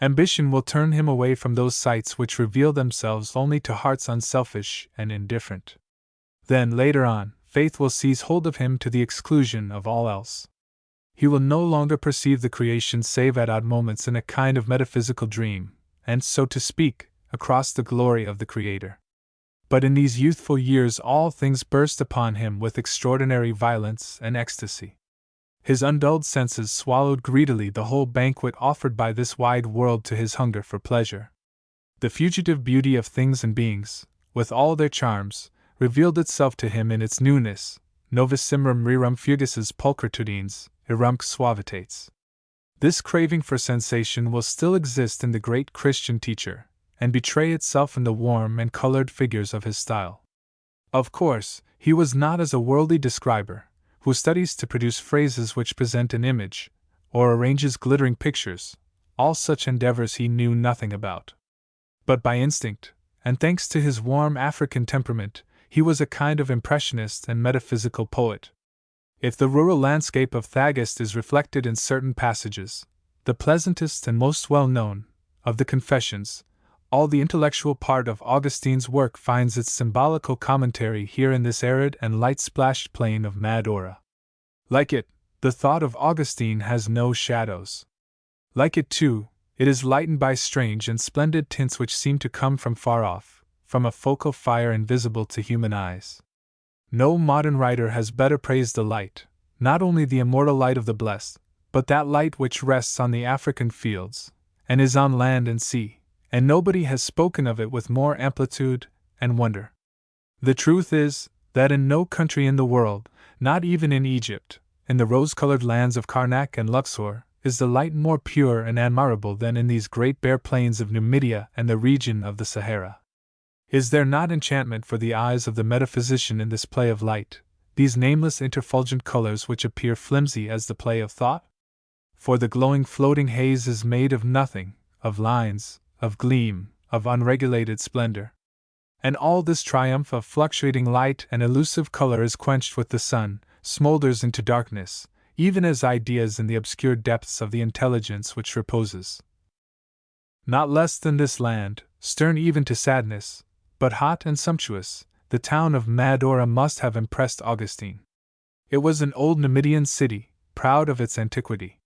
Ambition will turn him away from those sights which reveal themselves only to hearts unselfish and indifferent. Then, later on, faith will seize hold of him to the exclusion of all else. He will no longer perceive the creation save at odd moments in a kind of metaphysical dream, and, so to speak, across the glory of the Creator. But in these youthful years all things burst upon him with extraordinary violence and ecstasy. His undulled senses swallowed greedily the whole banquet offered by this wide world to his hunger for pleasure. The fugitive beauty of things and beings, with all their charms, revealed itself to him in its newness, novus simrum rerum fugaces pulchritudines, irumque suavitates. This craving for sensation will still exist in the great Christian teacher, and betray itself in the warm and colored figures of his style. Of course, he was not as a worldly describer, who studies to produce phrases which present an image, or arranges glittering pictures. All such endeavors he knew nothing about. But by instinct, and thanks to his warm African temperament, he was a kind of impressionist and metaphysical poet. If the rural landscape of Thagus is reflected in certain passages, the pleasantest and most well-known, of the Confessions, all the intellectual part of Augustine's work finds its symbolical commentary here in this arid and light-splashed plain of Madora. Like it, the thought of Augustine has no shadows. Like it, too, it is lightened by strange and splendid tints which seem to come from far off, from a focal fire invisible to human eyes. No modern writer has better praised the light, not only the immortal light of the blessed, but that light which rests on the African fields, and is on land and sea, and nobody has spoken of it with more amplitude and wonder. The truth is, that in no country in the world, not even in Egypt, in the rose-colored lands of Karnak and Luxor, is the light more pure and admirable than in these great bare plains of Numidia and the region of the Sahara. Is there not enchantment for the eyes of the metaphysician in this play of light, these nameless interfulgent colors which appear flimsy as the play of thought? For the glowing floating haze is made of nothing, of lines, of gleam, of unregulated splendor. And all this triumph of fluctuating light and elusive color is quenched with the sun, smolders into darkness, even as ideas in the obscure depths of the intelligence which reposes. Not less than this land, stern even to sadness, but hot and sumptuous, the town of Madora must have impressed Augustine. It was an old Numidian city, proud of its antiquity.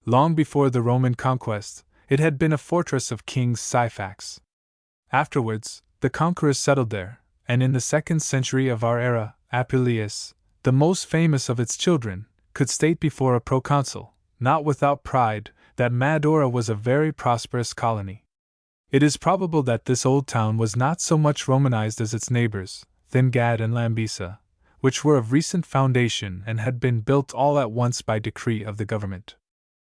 Long before the Roman conquest, it had been a fortress of King Syphax. Afterwards, the conquerors settled there, and in the 2nd century of our era, Apuleius, the most famous of its children, could state before a proconsul, not without pride, that Madora was a very prosperous colony. It is probable that this old town was not so much Romanized as its neighbors, Thingad and Lambisa, which were of recent foundation and had been built all at once by decree of the government.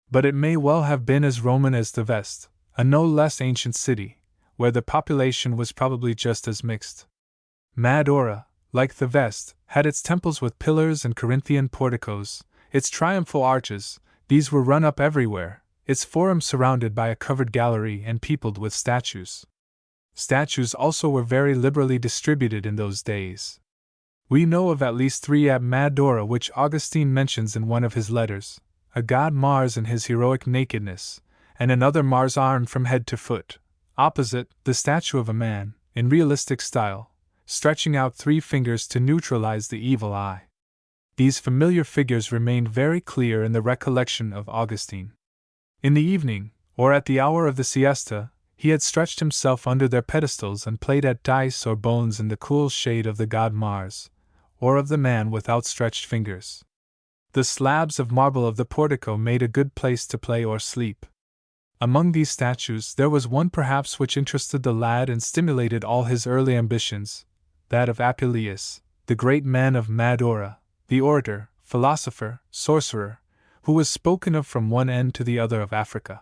But it may well have been as Roman as the Vest, a no less ancient city, where the population was probably just as mixed. Madora, like the Vest, had its temples with pillars and Corinthian porticos, its triumphal arches. These were run up everywhere, its forum surrounded by a covered gallery and peopled with statues. Statues also were very liberally distributed in those days. We know of at least 3 at Madora which Augustine mentions in one of his letters: a god Mars in his heroic nakedness, and another Mars armed from head to foot, opposite, the statue of a man, in realistic style, stretching out 3 fingers to neutralize the evil eye. These familiar figures remained very clear in the recollection of Augustine. In the evening, or at the hour of the siesta, he had stretched himself under their pedestals and played at dice or bones in the cool shade of the god Mars, or of the man with outstretched fingers. The slabs of marble of the portico made a good place to play or sleep. Among these statues there was one perhaps which interested the lad and stimulated all his early ambitions, that of Apuleius, the great man of Madora, the orator, philosopher, sorcerer, who was spoken of from one end to the other of Africa.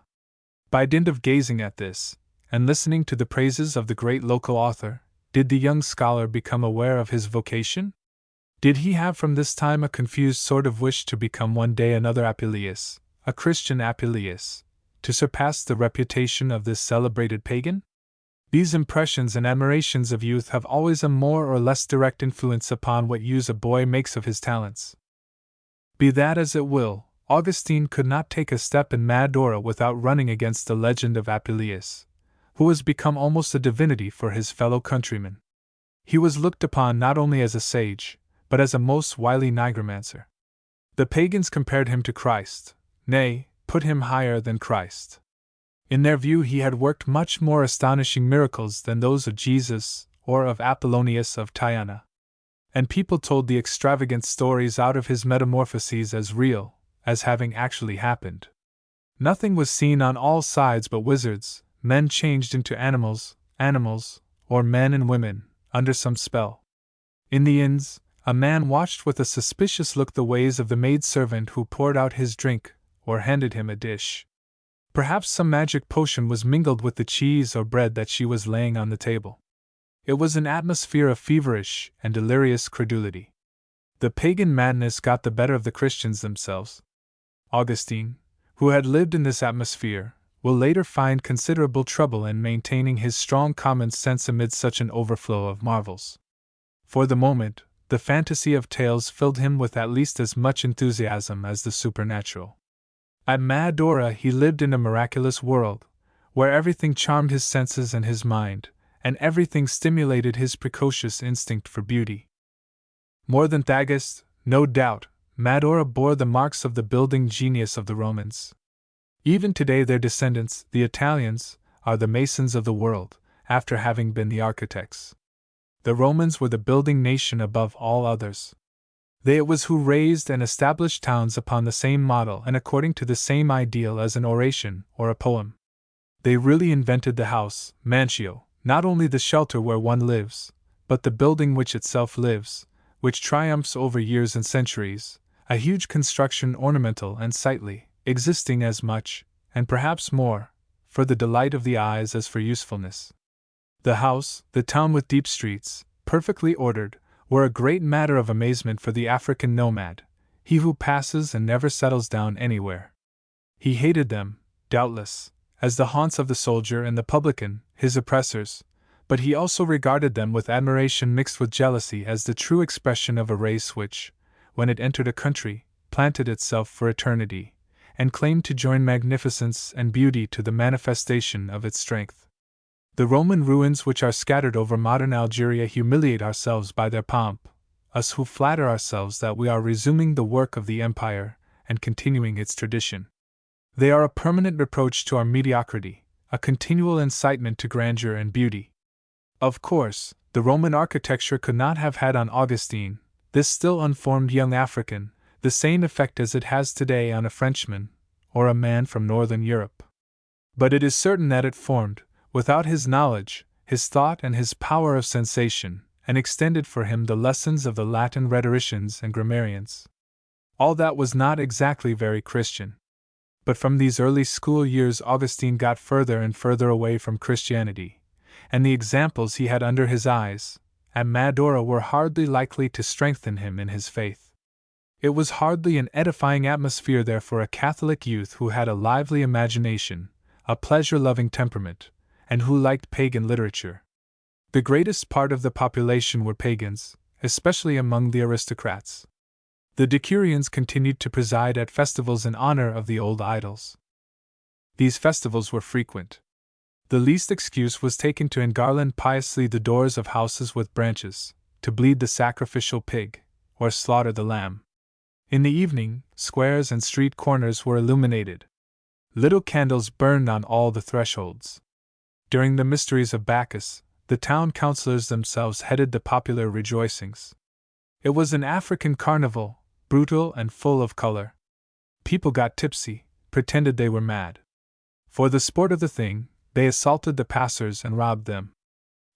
By dint of gazing at this, and listening to the praises of the great local author, did the young scholar become aware of his vocation? Did he have from this time a confused sort of wish to become one day another Apuleius, a Christian Apuleius, to surpass the reputation of this celebrated pagan? These impressions and admirations of youth have always a more or less direct influence upon what use a boy makes of his talents. Be that as it will, Augustine could not take a step in Madura without running against the legend of Apuleius, who was become almost a divinity for his fellow countrymen. He was looked upon not only as a sage, but as a most wily nigromancer. The pagans compared him to Christ, nay, put him higher than Christ. In their view he had worked much more astonishing miracles than those of Jesus or of Apollonius of Tyana. And people told the extravagant stories out of his metamorphoses as real, as having actually happened. Nothing was seen on all sides but wizards, men changed into animals, or men and women, under some spell. In the inns, a man watched with a suspicious look the ways of the maidservant who poured out his drink, or handed him a dish. Perhaps some magic potion was mingled with the cheese or bread that she was laying on the table. It was an atmosphere of feverish and delirious credulity. The pagan madness got the better of the Christians themselves. Augustine, who had lived in this atmosphere, will later find considerable trouble in maintaining his strong common sense amid such an overflow of marvels. For the moment, the fantasy of tales filled him with at least as much enthusiasm as the supernatural. At Madura he lived in a miraculous world, where everything charmed his senses and his mind, and everything stimulated his precocious instinct for beauty. More than Thagus, no doubt, Madura bore the marks of the building genius of the Romans. Even today their descendants, the Italians, are the masons of the world, after having been the architects. The Romans were the building nation above all others. They it was who raised and established towns upon the same model and according to the same ideal as an oration or a poem. They really invented the house, mantio, not only the shelter where one lives, but the building which itself lives, which triumphs over years and centuries, a huge construction ornamental and sightly, existing as much, and perhaps more, for the delight of the eyes as for usefulness. The house, the town with deep streets, perfectly ordered, were a great matter of amazement for the African nomad, he who passes and never settles down anywhere. He hated them, doubtless, as the haunts of the soldier and the publican, his oppressors, but he also regarded them with admiration mixed with jealousy as the true expression of a race which, when it entered a country, planted itself for eternity, and claimed to join magnificence and beauty to the manifestation of its strength. The Roman ruins which are scattered over modern Algeria humiliate ourselves by their pomp, us who flatter ourselves that we are resuming the work of the empire and continuing its tradition. They are a permanent reproach to our mediocrity, a continual incitement to grandeur and beauty. Of course, the Roman architecture could not have had on Augustine, this still unformed young African, the same effect as it has today on a Frenchman, or a man from northern Europe. But it is certain that it formed, without his knowledge, his thought and his power of sensation, and extended for him the lessons of the Latin rhetoricians and grammarians. All that was not exactly very Christian. But from these early school years Augustine got further and further away from Christianity, and the examples he had under his eyes, at Madura were hardly likely to strengthen him in his faith. It was hardly an edifying atmosphere there for a Catholic youth who had a lively imagination, a pleasure-loving temperament, and who liked pagan literature. The greatest part of the population were pagans, especially among the aristocrats. The decurions continued to preside at festivals in honor of the old idols. These festivals were frequent. The least excuse was taken to engarland piously the doors of houses with branches, to bleed the sacrificial pig, or slaughter the lamb. In the evening, squares and street corners were illuminated. Little candles burned on all the thresholds. During the mysteries of Bacchus, the town councillors themselves headed the popular rejoicings. It was an African carnival, brutal and full of color. People got tipsy, pretended they were mad. For the sport of the thing, they assaulted the passers and robbed them.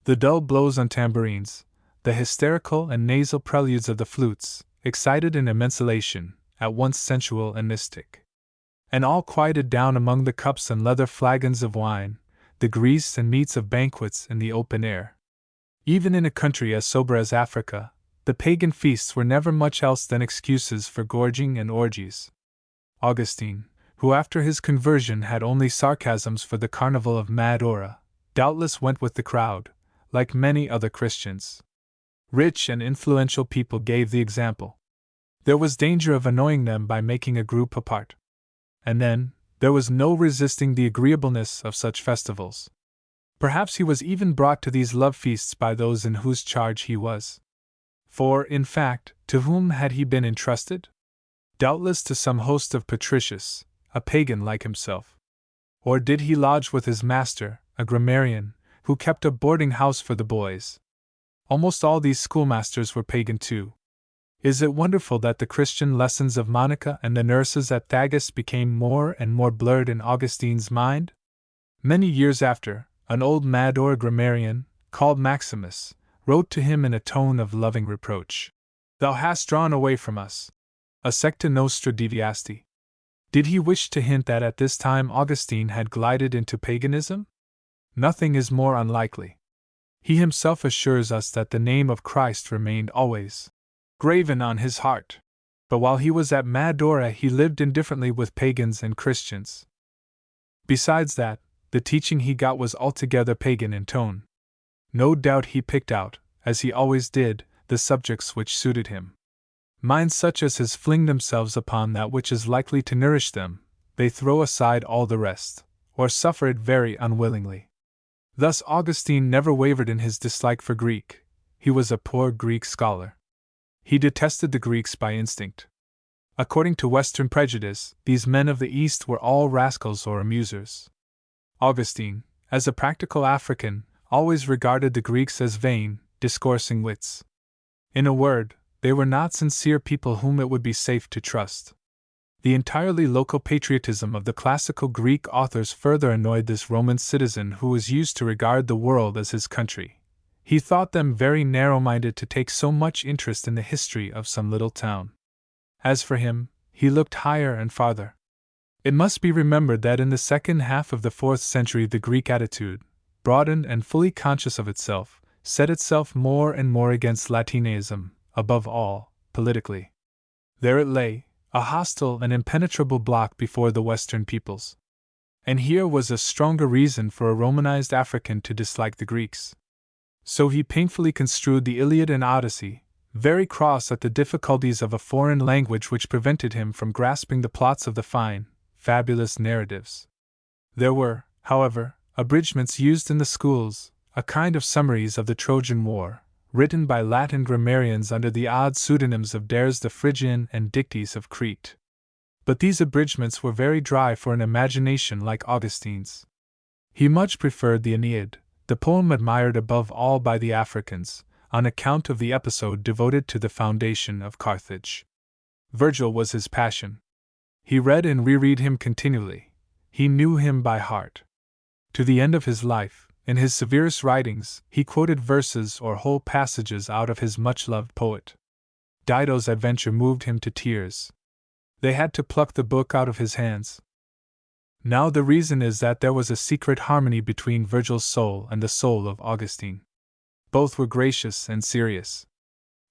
The dull blows on tambourines, the hysterical and nasal preludes of the flutes, excited and immense elation, at once sensual and mystic. And all quieted down among the cups and leather flagons of wine, the grease and meats of banquets in the open air. Even in a country as sober as Africa, the pagan feasts were never much else than excuses for gorging and orgies. Augustine, who after his conversion had only sarcasms for the carnival of Mad Ora, doubtless went with the crowd, like many other Christians. Rich and influential people gave the example. There was danger of annoying them by making a group apart. And then, there was no resisting the agreeableness of such festivals. Perhaps he was even brought to these love feasts by those in whose charge he was. For, in fact, to whom had he been entrusted? Doubtless to some host of patricius, a pagan like himself. Or did he lodge with his master, a grammarian, who kept a boarding house for the boys? Almost all these schoolmasters were pagan too. Is it wonderful that the Christian lessons of Monica and the nurses at Thagus became more and more blurred in Augustine's mind? Many years after, an old Mador grammarian, called Maximus, wrote to him in a tone of loving reproach. Thou hast drawn away from us. A secta nostra deviasti. Did he wish to hint that at this time Augustine had glided into paganism? Nothing is more unlikely. He himself assures us that the name of Christ remained always graven on his heart. But while he was at Madora, he lived indifferently with pagans and Christians. Besides that, the teaching he got was altogether pagan in tone. No doubt he picked out, as he always did, the subjects which suited him. Minds such as his fling themselves upon that which is likely to nourish them, they throw aside all the rest, or suffer it very unwillingly. Thus Augustine never wavered in his dislike for Greek. He was a poor Greek scholar. He detested the Greeks by instinct. According to Western prejudice, these men of the East were all rascals or amusers. Augustine, as a practical African, always regarded the Greeks as vain, discoursing wits. In a word, they were not sincere people whom it would be safe to trust. The entirely local patriotism of the classical Greek authors further annoyed this Roman citizen who was used to regard the world as his country. He thought them very narrow-minded to take so much interest in the history of some little town. As for him, he looked higher and farther. It must be remembered that in the second half of the 4th century the Greek attitude, broadened and fully conscious of itself, set itself more and more against Latinism, above all, politically. There it lay, a hostile and impenetrable block before the Western peoples. And here was a stronger reason for a Romanized African to dislike the Greeks. So he painfully construed the Iliad and Odyssey, very cross at the difficulties of a foreign language which prevented him from grasping the plots of the fine, fabulous narratives. There were, however, abridgments used in the schools, a kind of summaries of the Trojan War, written by Latin grammarians under the odd pseudonyms of Dares the Phrygian and Dictys of Crete. But these abridgments were very dry for an imagination like Augustine's. He much preferred the Aeneid, the poem admired above all by the Africans, on account of the episode devoted to the foundation of Carthage. Virgil was his passion. He read and reread him continually. He knew him by heart. To the end of his life, in his severest writings, he quoted verses or whole passages out of his much-loved poet. Dido's adventure moved him to tears. They had to pluck the book out of his hands. Now the reason is that there was a secret harmony between Virgil's soul and the soul of Augustine. Both were gracious and serious.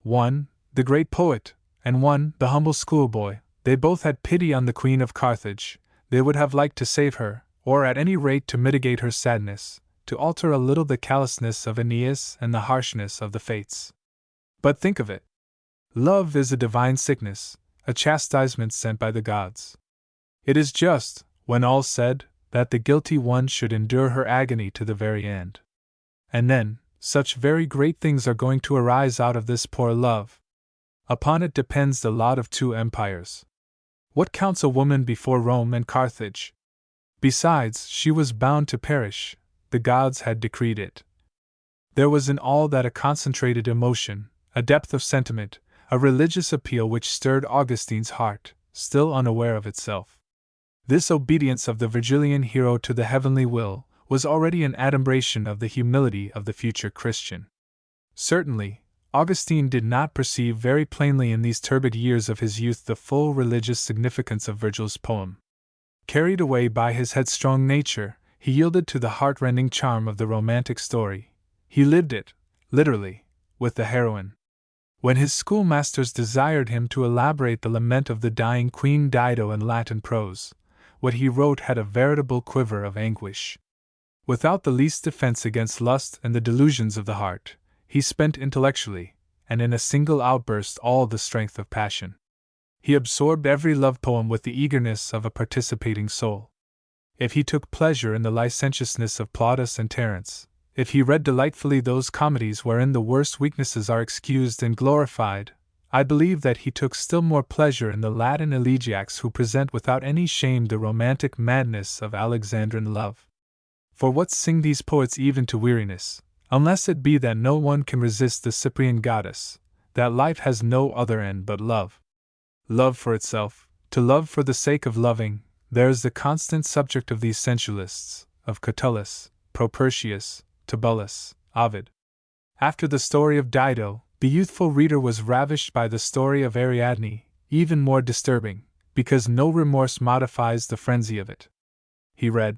One, the great poet, and one, the humble schoolboy, they both had pity on the Queen of Carthage. They would have liked to save her, or at any rate to mitigate her sadness, to alter a little the callousness of Aeneas and the harshness of the Fates. But think of it. Love is a divine sickness, a chastisement sent by the gods. It is just, when all's said, that the guilty one should endure her agony to the very end. And then, such very great things are going to arise out of this poor love. Upon it depends the lot of 2 empires. What counts a woman before Rome and Carthage? Besides, she was bound to perish. The gods had decreed it. There was in all that a concentrated emotion, a depth of sentiment, a religious appeal which stirred Augustine's heart, still unaware of itself. This obedience of the Virgilian hero to the heavenly will was already an adumbration of the humility of the future Christian. Certainly, Augustine did not perceive very plainly in these turbid years of his youth the full religious significance of Virgil's poem. Carried away by his headstrong nature, he yielded to the heart-rending charm of the romantic story. He lived it, literally, with the heroine. When his schoolmasters desired him to elaborate the lament of the dying Queen Dido in Latin prose, what he wrote had a veritable quiver of anguish. Without the least defense against lust and the delusions of the heart, he spent intellectually, and in a single outburst, all the strength of passion. He absorbed every love poem with the eagerness of a participating soul. If he took pleasure in the licentiousness of Plautus and Terence, if he read delightfully those comedies wherein the worst weaknesses are excused and glorified, I believe that he took still more pleasure in the Latin elegiacs who present without any shame the romantic madness of Alexandrine love. For what sing these poets even to weariness, unless it be that no one can resist the Cyprian goddess, that life has no other end but love? Love for itself, to love for the sake of loving, there is the constant subject of these sensualists, of Catullus, Propertius, Tibullus, Ovid. After the story of Dido, the youthful reader was ravished by the story of Ariadne, even more disturbing, because no remorse modifies the frenzy of it. He read,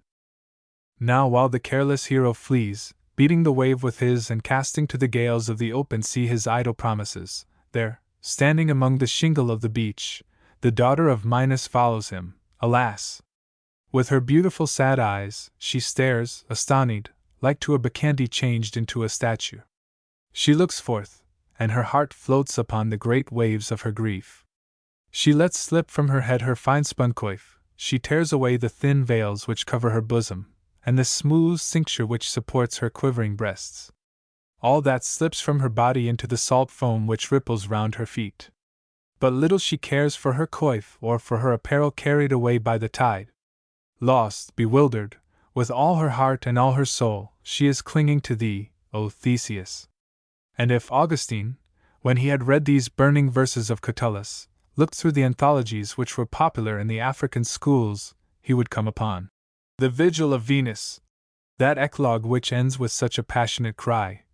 "Now while the careless hero flees, beating the wave with his and casting to the gales of the open sea his idle promises, there, standing among the shingle of the beach, the daughter of Minos follows him, alas! With her beautiful sad eyes, she stares, astonied, like to a Bacchante changed into a statue. She looks forth, and her heart floats upon the great waves of her grief. She lets slip from her head her fine-spun coif, she tears away the thin veils which cover her bosom, and the smooth cincture which supports her quivering breasts. All that slips from her body into the salt foam which ripples round her feet. But little she cares for her coif or for her apparel carried away by the tide. Lost, bewildered, with all her heart and all her soul, she is clinging to thee, O Theseus." And if Augustine, when he had read these burning verses of Catullus, looked through the anthologies which were popular in the African schools, he would come upon the Vigil of Venus, that eclogue which ends with such a passionate cry,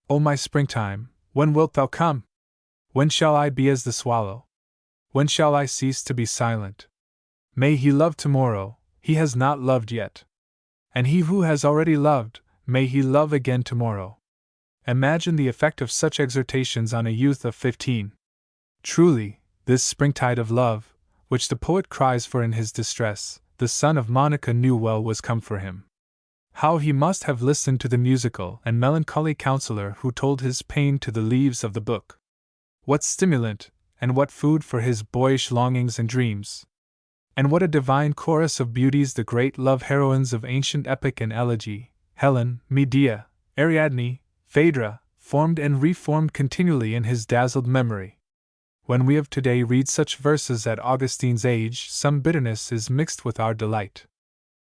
"O my springtime, when wilt thou come? When shall I be as the swallow? When shall I cease to be silent? May he love tomorrow, he has not loved yet. And he who has already loved, may he love again tomorrow." Imagine the effect of such exhortations on a youth of 15. Truly, this springtide of love, which the poet cries for in his distress, the son of Monica knew well was come for him. How he must have listened to the musical and melancholy counselor who told his pain to the leaves of the book. What stimulant, and what food for his boyish longings and dreams! And what a divine chorus of beauties the great love heroines of ancient epic and elegy, Helen, Medea, Ariadne, Phaedra, formed and reformed continually in his dazzled memory. When we of today read such verses at Augustine's age, some bitterness is mixed with our delight.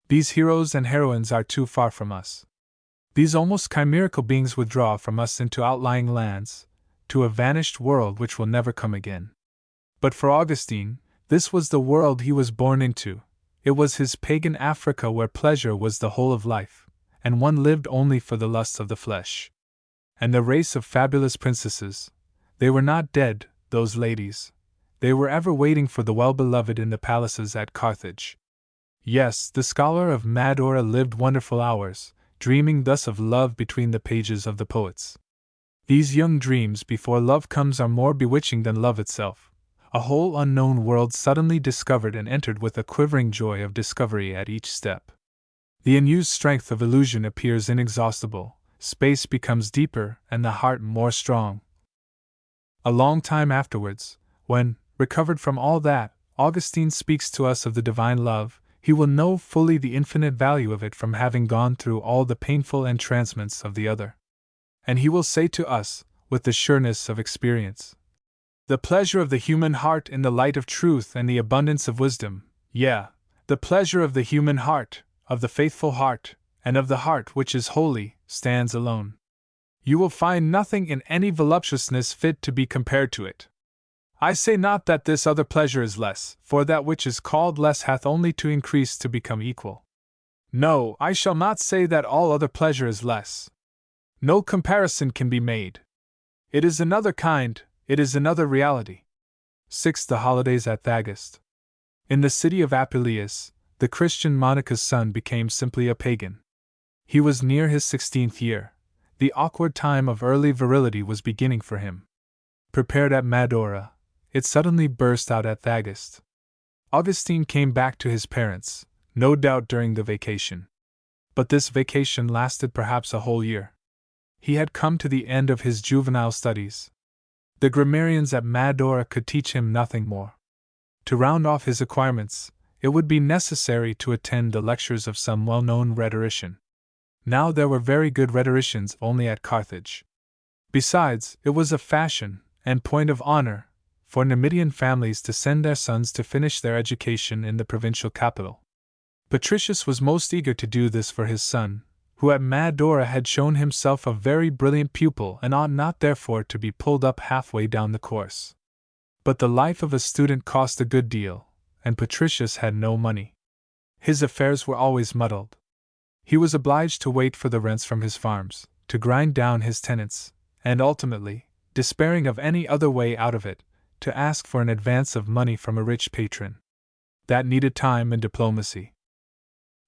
These heroes and heroines are too far from us. These almost chimerical beings withdraw from us into outlying lands, to a vanished world which will never come again. But for Augustine, this was the world he was born into. It was his pagan Africa where pleasure was the whole of life, and one lived only for the lusts of the flesh. And the race of fabulous princesses, they were not dead, those ladies. They were ever waiting for the well-beloved in the palaces at Carthage. Yes, the scholar of Madora lived wonderful hours, dreaming thus of love between the pages of the poets. These young dreams before love comes are more bewitching than love itself. A whole unknown world suddenly discovered and entered with a quivering joy of discovery at each step. The unused strength of illusion appears inexhaustible, space becomes deeper and the heart more strong. A long time afterwards, when, recovered from all that, Augustine speaks to us of the divine love, he will know fully the infinite value of it from having gone through all the painful entrancements of the other. And he will say to us, with the sureness of experience, "The pleasure of the human heart in the light of truth and the abundance of wisdom, yea, the pleasure of the human heart, of the faithful heart, and of the heart which is holy, stands alone. You will find nothing in any voluptuousness fit to be compared to it. I say not that this other pleasure is less, for that which is called less hath only to increase to become equal. No, I shall not say that all other pleasure is less. No comparison can be made. It is another kind, it is another reality. 6. The holidays at Thagast. In the city of Apuleius, the Christian monarch's son became simply a pagan. He was near his 16th year. The awkward time of early virility was beginning for him. Prepared at Madora, it suddenly burst out at Thagast. Augustine came back to his parents, no doubt during the vacation. But this vacation lasted perhaps a whole year. He had come to the end of his juvenile studies. The grammarians at Madora could teach him nothing more. To round off his acquirements, it would be necessary to attend the lectures of some well-known rhetorician. Now there were very good rhetoricians only at Carthage. Besides, it was a fashion, and point of honor, for Numidian families to send their sons to finish their education in the provincial capital. Patricius was most eager to do this for his son, who at Madora had shown himself a very brilliant pupil and ought not therefore to be pulled up halfway down the course. But the life of a student cost a good deal, and Patricius had no money. His affairs were always muddled. He was obliged to wait for the rents from his farms, to grind down his tenants, and ultimately, despairing of any other way out of it, to ask for an advance of money from a rich patron. That needed time and diplomacy.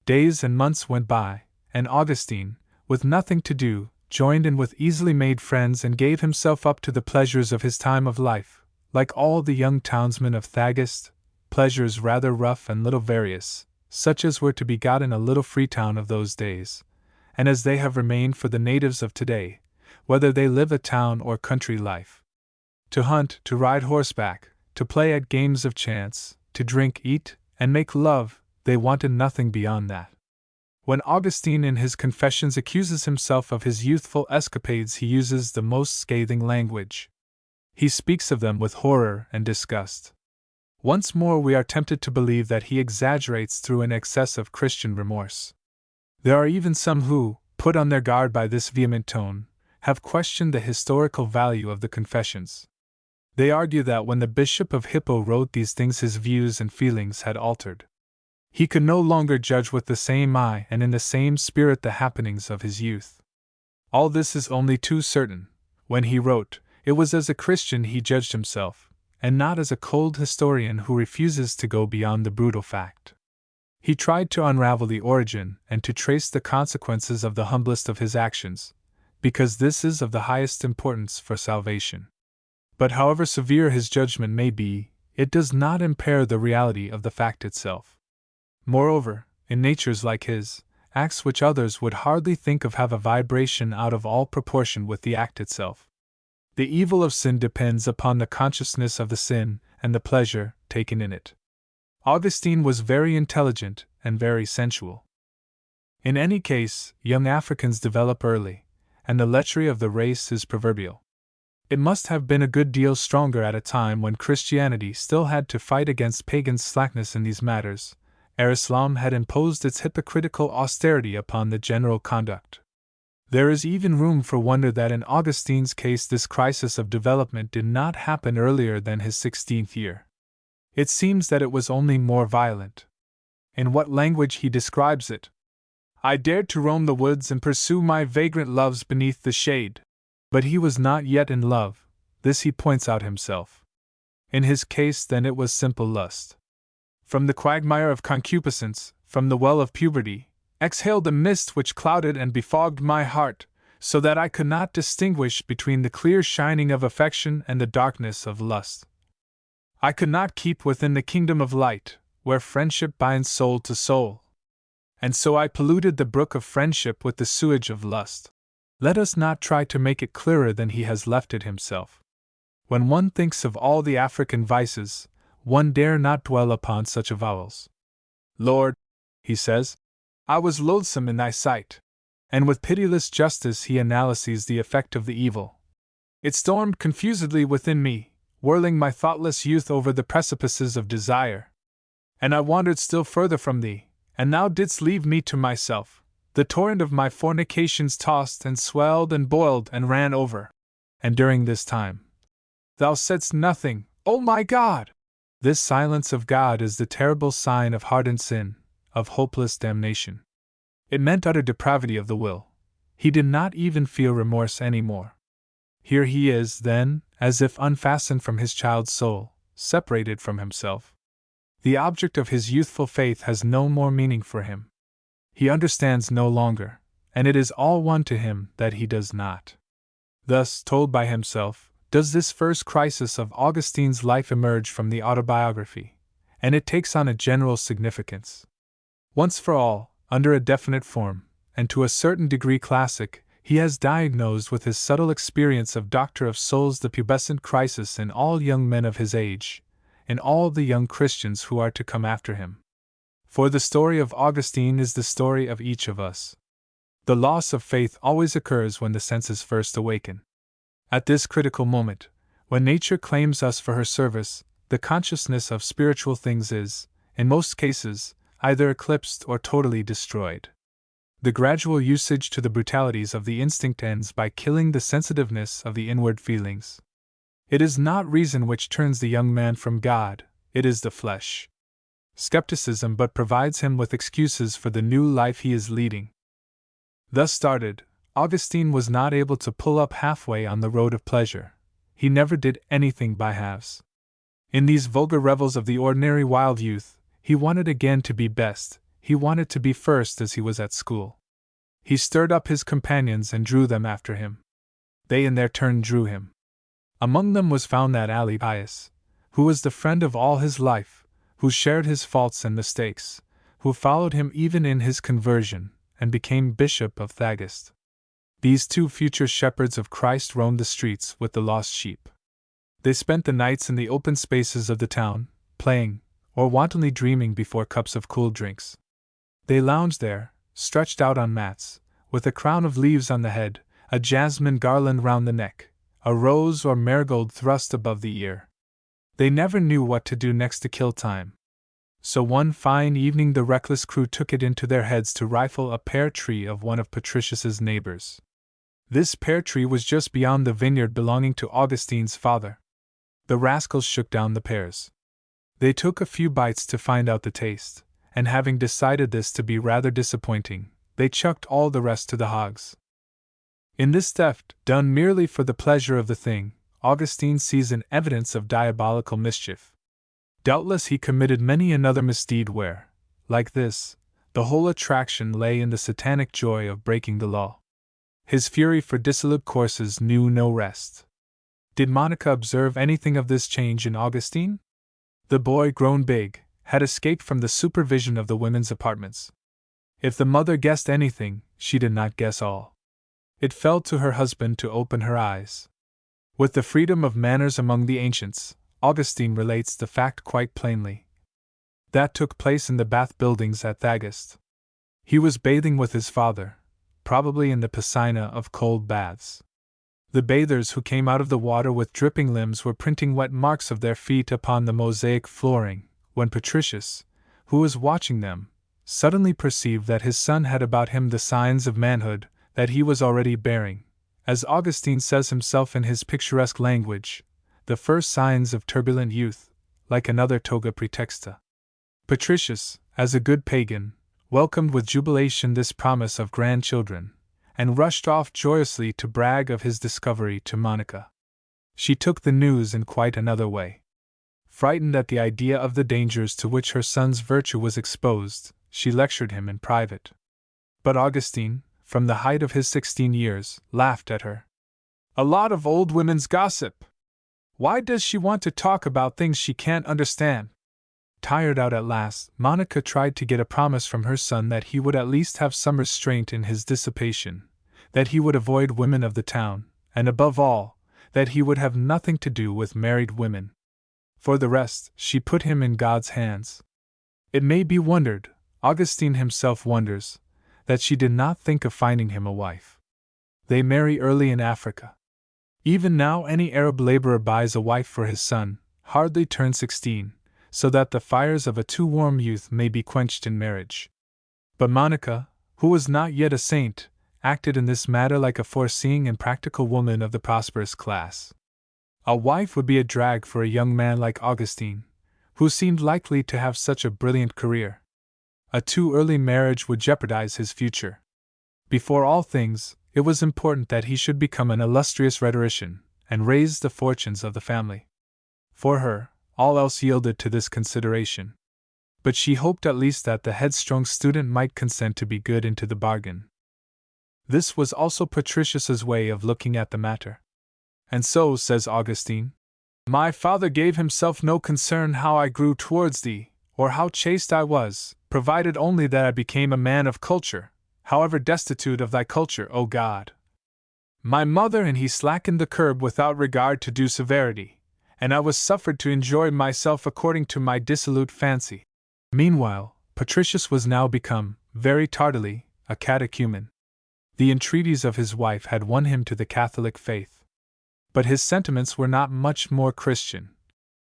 Days and months went by, and Augustine, with nothing to do, joined in with easily made friends and gave himself up to the pleasures of his time of life, like all the young townsmen of Thagast, pleasures rather rough and little various, such as were to be got in a little free town of those days, and as they have remained for the natives of today, whether they live a town or country life. To hunt, to ride horseback, to play at games of chance, to drink, eat, and make love, they wanted nothing beyond that. When Augustine in his Confessions accuses himself of his youthful escapades, he uses the most scathing language. He speaks of them with horror and disgust. Once more we are tempted to believe that he exaggerates through an excess of Christian remorse. There are even some who, put on their guard by this vehement tone, have questioned the historical value of the Confessions. They argue that when the Bishop of Hippo wrote these things his views and feelings had altered. He could no longer judge with the same eye and in the same spirit the happenings of his youth. All this is only too certain. When he wrote, it was as a Christian he judged himself, and not as a cold historian who refuses to go beyond the brutal fact. He tried to unravel the origin and to trace the consequences of the humblest of his actions, because this is of the highest importance for salvation. But however severe his judgment may be, it does not impair the reality of the fact itself. Moreover, in natures like his, acts which others would hardly think of have a vibration out of all proportion with the act itself. The evil of sin depends upon the consciousness of the sin and the pleasure taken in it. Augustine was very intelligent and very sensual. In any case, young Africans develop early, and the lechery of the race is proverbial. It must have been a good deal stronger at a time when Christianity still had to fight against pagan slackness in these matters, ere Islam had imposed its hypocritical austerity upon the general conduct. There is even room for wonder that in Augustine's case this crisis of development did not happen earlier than his 16th year. It seems that it was only more violent. In what language he describes it: I dared to roam the woods and pursue my vagrant loves beneath the shade. But he was not yet in love, this he points out himself. In his case then it was simple lust. From the quagmire of concupiscence, from the well of puberty, exhaled a mist which clouded and befogged my heart, so that I could not distinguish between the clear shining of affection and the darkness of lust. I could not keep within the kingdom of light, where friendship binds soul to soul. And so I polluted the brook of friendship with the sewage of lust. Let us not try to make it clearer than he has left it himself. When one thinks of all the African vices, one dare not dwell upon such avowals. Lord, he says, I was loathsome in thy sight. And with pitiless justice he analyses the effect of the evil. It stormed confusedly within me, whirling my thoughtless youth over the precipices of desire. And I wandered still further from thee, and thou didst leave me to myself. The torrent of my fornications tossed and swelled and boiled and ran over. And during this time, thou saidst nothing, O my God! This silence of God is the terrible sign of hardened sin, of hopeless damnation. It meant utter depravity of the will. He did not even feel remorse any more. Here he is, then, as if unfastened from his child's soul, separated from himself. The object of his youthful faith has no more meaning for him. He understands no longer, and it is all one to him that he does not. Thus, told by himself, does this first crisis of Augustine's life emerge from the autobiography, and it takes on a general significance. Once for all, under a definite form, and to a certain degree classic, he has diagnosed with his subtle experience of Doctor of Souls the pubescent crisis in all young men of his age, in all the young Christians who are to come after him. For the story of Augustine is the story of each of us. The loss of faith always occurs when the senses first awaken. At this critical moment, when nature claims us for her service, the consciousness of spiritual things is, in most cases, either eclipsed or totally destroyed. The gradual usage to the brutalities of the instinct ends by killing the sensitiveness of the inward feelings. It is not reason which turns the young man from God, it is the flesh. Skepticism but provides him with excuses for the new life he is leading. Thus started, Augustine was not able to pull up halfway on the road of pleasure. He never did anything by halves. In these vulgar revels of the ordinary wild youth, he wanted again to be best, he wanted to be first as he was at school. He stirred up his companions and drew them after him. They in their turn drew him. Among them was found that alley pious, who was the friend of all his life, who shared his faults and mistakes, who followed him even in his conversion, and became Bishop of Thagast. These two future shepherds of Christ roamed the streets with the lost sheep. They spent the nights in the open spaces of the town, playing, or wantonly dreaming before cups of cool drinks. They lounged there, stretched out on mats, with a crown of leaves on the head, a jasmine garland round the neck, a rose or marigold thrust above the ear. They never knew what to do next to kill time. So one fine evening the reckless crew took it into their heads to rifle a pear tree of one of Patricius's neighbors. This pear tree was just beyond the vineyard belonging to Augustine's father. The rascals shook down the pears. They took a few bites to find out the taste, and having decided this to be rather disappointing, they chucked all the rest to the hogs. In this theft, done merely for the pleasure of the thing, Augustine sees an evidence of diabolical mischief. Doubtless he committed many another misdeed where, like this, the whole attraction lay in the satanic joy of breaking the law. His fury for dissolute courses knew no rest. Did Monica observe anything of this change in Augustine? The boy, grown big, had escaped from the supervision of the women's apartments. If the mother guessed anything, she did not guess all. It fell to her husband to open her eyes. With the freedom of manners among the ancients, Augustine relates the fact quite plainly. That took place in the bath buildings at Thagast. He was bathing with his father, probably in the piscina of cold baths. The bathers who came out of the water with dripping limbs were printing wet marks of their feet upon the mosaic flooring, when Patricius, who was watching them, suddenly perceived that his son had about him the signs of manhood that he was already bearing, as Augustine says himself in his picturesque language, the first signs of turbulent youth, like another toga praetexta. Patricius, as a good pagan, welcomed with jubilation this promise of grandchildren, and rushed off joyously to brag of his discovery to Monica. She took the news in quite another way. Frightened at the idea of the dangers to which her son's virtue was exposed, she lectured him in private. But Augustine, from the height of his 16 years, laughed at her. "A lot of old women's gossip! Why does she want to talk about things she can't understand?" Tired out at last, Monica tried to get a promise from her son that he would at least have some restraint in his dissipation, that he would avoid women of the town, and above all, that he would have nothing to do with married women. For the rest, she put him in God's hands. It may be wondered, Augustine himself wonders, that she did not think of finding him a wife. They marry early in Africa. Even now any Arab laborer buys a wife for his son, hardly turned 16, so that the fires of a too warm youth may be quenched in marriage. But Monica, who was not yet a saint, acted in this matter like a foreseeing and practical woman of the prosperous class. A wife would be a drag for a young man like Augustine, who seemed likely to have such a brilliant career. A too early marriage would jeopardize his future. Before all things, it was important that he should become an illustrious rhetorician and raise the fortunes of the family. For her, all else yielded to this consideration. But she hoped at least that the headstrong student might consent to be good into the bargain. This was also Patricius's way of looking at the matter. And so, says Augustine, my father gave himself no concern how I grew towards thee, or how chaste I was, provided only that I became a man of culture, however destitute of thy culture, O God. My mother and he slackened the curb without regard to due severity, and I was suffered to enjoy myself according to my dissolute fancy. Meanwhile, Patricius was now become, very tardily, a catechumen. The entreaties of his wife had won him to the Catholic faith. But his sentiments were not much more Christian.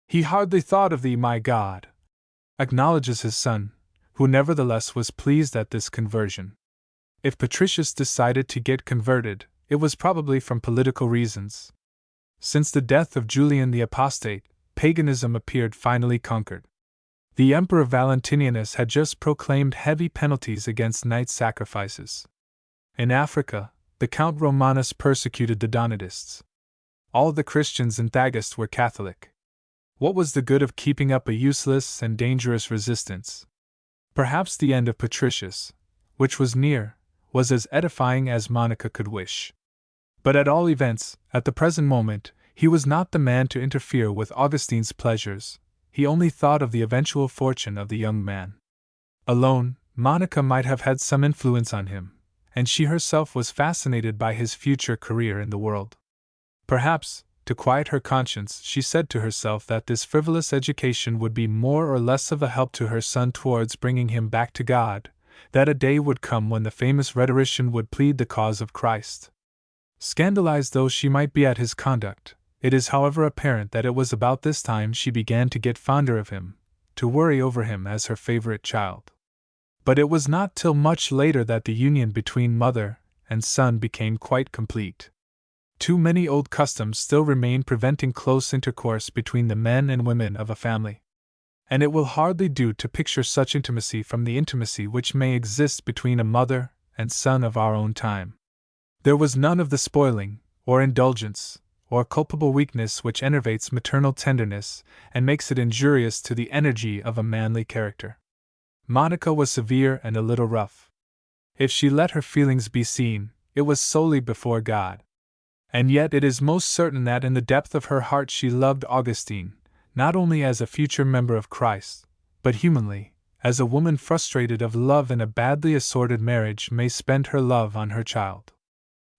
He hardly thought of thee, my God, acknowledges his son, who nevertheless was pleased at this conversion. If Patricius decided to get converted, it was probably from political reasons. Since the death of Julian the Apostate, paganism appeared finally conquered. The Emperor Valentinianus had just proclaimed heavy penalties against night sacrifices. In Africa, the Count Romanus persecuted the Donatists. All the Christians in Thagaste were Catholic. What was the good of keeping up a useless and dangerous resistance? Perhaps the end of Patricius, which was near, was as edifying as Monica could wish. But at all events, at the present moment, he was not the man to interfere with Augustine's pleasures. He only thought of the eventual fortune of the young man. Alone, Monica might have had some influence on him, and she herself was fascinated by his future career in the world. Perhaps, to quiet her conscience, she said to herself that this frivolous education would be more or less of a help to her son towards bringing him back to God, that a day would come when the famous rhetorician would plead the cause of Christ. Scandalized though she might be at his conduct, it is however apparent that it was about this time she began to get fonder of him, to worry over him as her favorite child. But it was not till much later that the union between mother and son became quite complete. Too many old customs still remain preventing close intercourse between the men and women of a family. And it will hardly do to picture such intimacy from the intimacy which may exist between a mother and son of our own time. There was none of the spoiling, or indulgence, or culpable weakness which enervates maternal tenderness and makes it injurious to the energy of a manly character. Monica was severe and a little rough. If she let her feelings be seen, it was solely before God. And yet it is most certain that in the depth of her heart she loved Augustine, not only as a future member of Christ, but humanly, as a woman frustrated of love in a badly assorted marriage may spend her love on her child.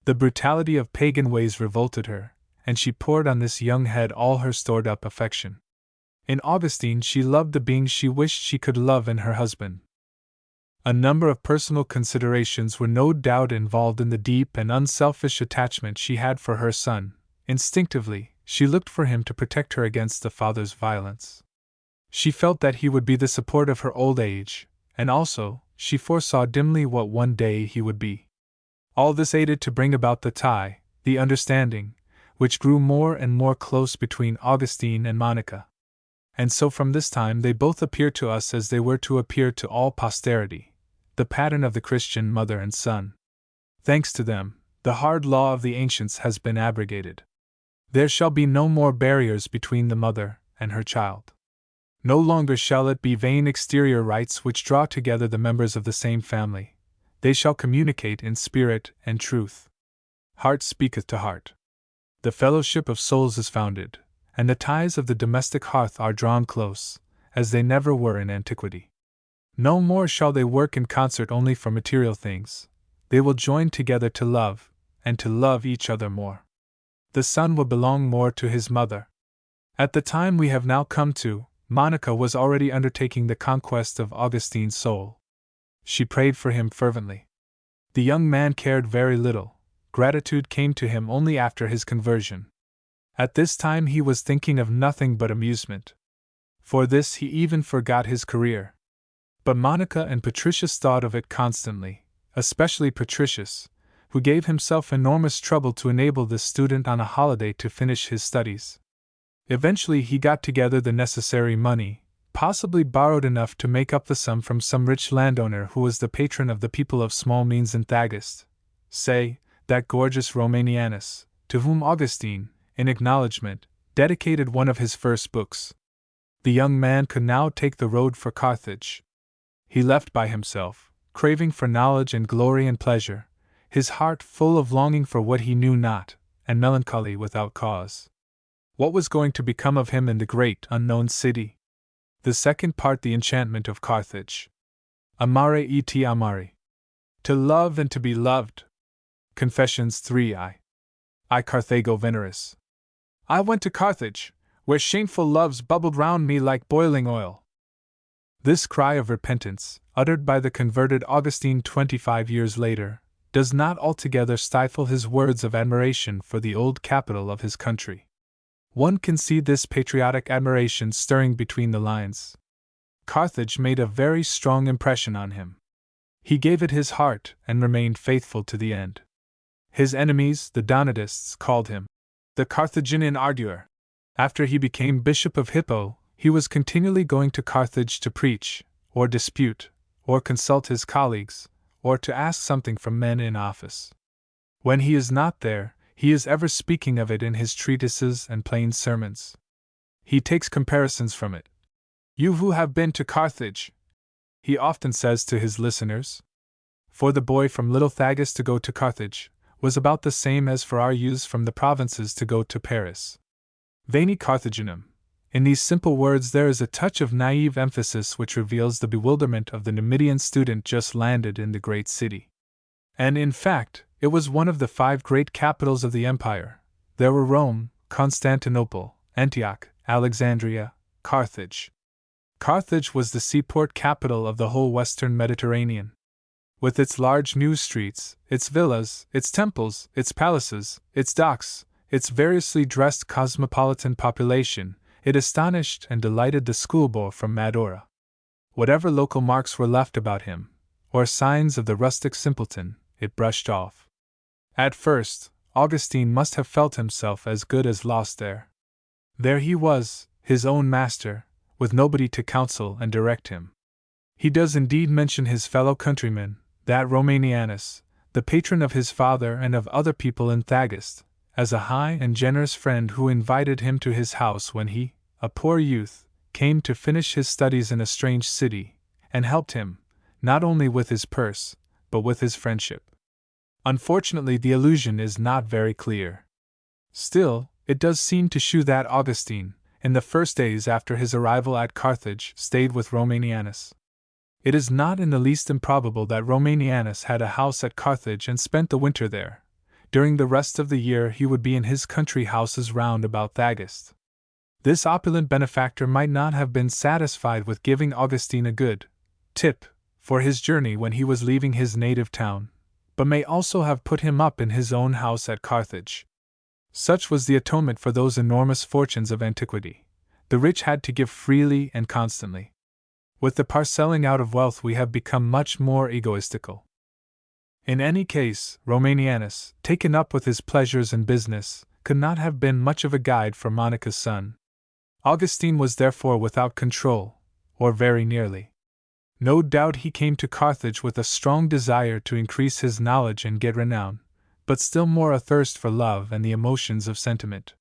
The brutality of pagan ways revolted her, and she poured on this young head all her stored-up affection. In Augustine she loved the being she wished she could love in her husband. A number of personal considerations were no doubt involved in the deep and unselfish attachment she had for her son. Instinctively, she looked for him to protect her against the father's violence. She felt that he would be the support of her old age, and also, she foresaw dimly what one day he would be. All this aided to bring about the tie, the understanding, which grew more and more close between Augustine and Monica. And so from this time they both appear to us as they were to appear to all posterity, the pattern of the Christian mother and son. Thanks to them, the hard law of the ancients has been abrogated. There shall be no more barriers between the mother and her child. No longer shall it be vain exterior rites which draw together the members of the same family. They shall communicate in spirit and truth. Heart speaketh to heart. The fellowship of souls is founded, and the ties of the domestic hearth are drawn close, as they never were in antiquity. No more shall they work in concert only for material things. They will join together to love, and to love each other more. The son will belong more to his mother. At the time we have now come to, Monica was already undertaking the conquest of Augustine's soul. She prayed for him fervently. The young man cared very little. Gratitude came to him only after his conversion. At this time he was thinking of nothing but amusement. For this he even forgot his career. But Monica and Patricius thought of it constantly, especially Patricius, who gave himself enormous trouble to enable this student on a holiday to finish his studies. Eventually he got together the necessary money, possibly borrowed enough to make up the sum from some rich landowner who was the patron of the people of small means in Thagaste. Say, that gorgeous Romanianus, to whom Augustine, in acknowledgment, dedicated one of his first books. The young man could now take the road for Carthage. He left by himself, craving for knowledge and glory and pleasure, his heart full of longing for what he knew not, and melancholy without cause. What was going to become of him in the great unknown city? The second part, The Enchantment of Carthage. Amare et amare. To love and to be loved. Confessions 3 I Carthago veneris. I went to Carthage, where shameful loves bubbled round me like boiling oil. This cry of repentance, uttered by the converted Augustine 25 years later, does not altogether stifle his words of admiration for the old capital of his country. One can see this patriotic admiration stirring between the lines. Carthage made a very strong impression on him. He gave it his heart and remained faithful to the end. His enemies, the Donatists, called him the Carthaginian ardour. After he became Bishop of Hippo, he was continually going to Carthage to preach, or dispute, or consult his colleagues, or to ask something from men in office. When he is not there, he is ever speaking of it in his treatises and plain sermons. He takes comparisons from it. You who have been to Carthage, he often says to his listeners. For the boy from Little Thagus to go to Carthage was about the same as for our youths from the provinces to go to Paris. Veni Carthaginem. In these simple words there is a touch of naive emphasis which reveals the bewilderment of the Numidian student just landed in the great city. And in fact, it was one of the 5 great capitals of the empire. There were Rome, Constantinople, Antioch, Alexandria, Carthage. Carthage was the seaport capital of the whole western Mediterranean. With its large new streets, its villas, its temples, its palaces, its docks, its variously dressed cosmopolitan population, it astonished and delighted the schoolboy from Madura. Whatever local marks were left about him, or signs of the rustic simpleton, it brushed off. At first, Augustine must have felt himself as good as lost there. There he was, his own master, with nobody to counsel and direct him. He does indeed mention his fellow countryman, that Romanianus, the patron of his father and of other people in Thagus, as a high and generous friend who invited him to his house when he, a poor youth, came to finish his studies in a strange city, and helped him, not only with his purse, but with his friendship. Unfortunately, the allusion is not very clear. Still, it does seem to shew that Augustine, in the first days after his arrival at Carthage, stayed with Romanianus. It is not in the least improbable that Romanianus had a house at Carthage and spent the winter there. During the rest of the year he would be in his country houses round about Thagus. This opulent benefactor might not have been satisfied with giving Augustine a good tip for his journey when he was leaving his native town, but may also have put him up in his own house at Carthage. Such was the atonement for those enormous fortunes of antiquity. The rich had to give freely and constantly. With the parcelling out of wealth we have become much more egoistical. In any case, Romanianus, taken up with his pleasures and business, could not have been much of a guide for Monica's son. Augustine was therefore without control, or very nearly. No doubt he came to Carthage with a strong desire to increase his knowledge and get renown, but still more a thirst for love and the emotions of sentiment.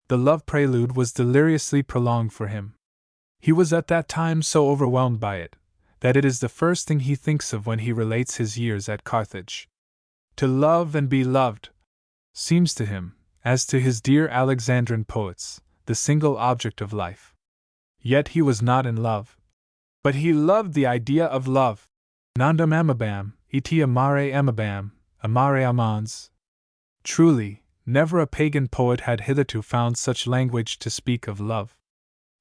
The love prelude was deliriously prolonged for him. He was at that time so overwhelmed by it, that it is the first thing he thinks of when he relates his years at Carthage. To love and be loved seems to him, as to his dear Alexandrine poets, the single object of life. Yet he was not in love. But he loved the idea of love. Nondum amabam, et amare amabam, amare amans. Truly, never a pagan poet had hitherto found such language to speak of love.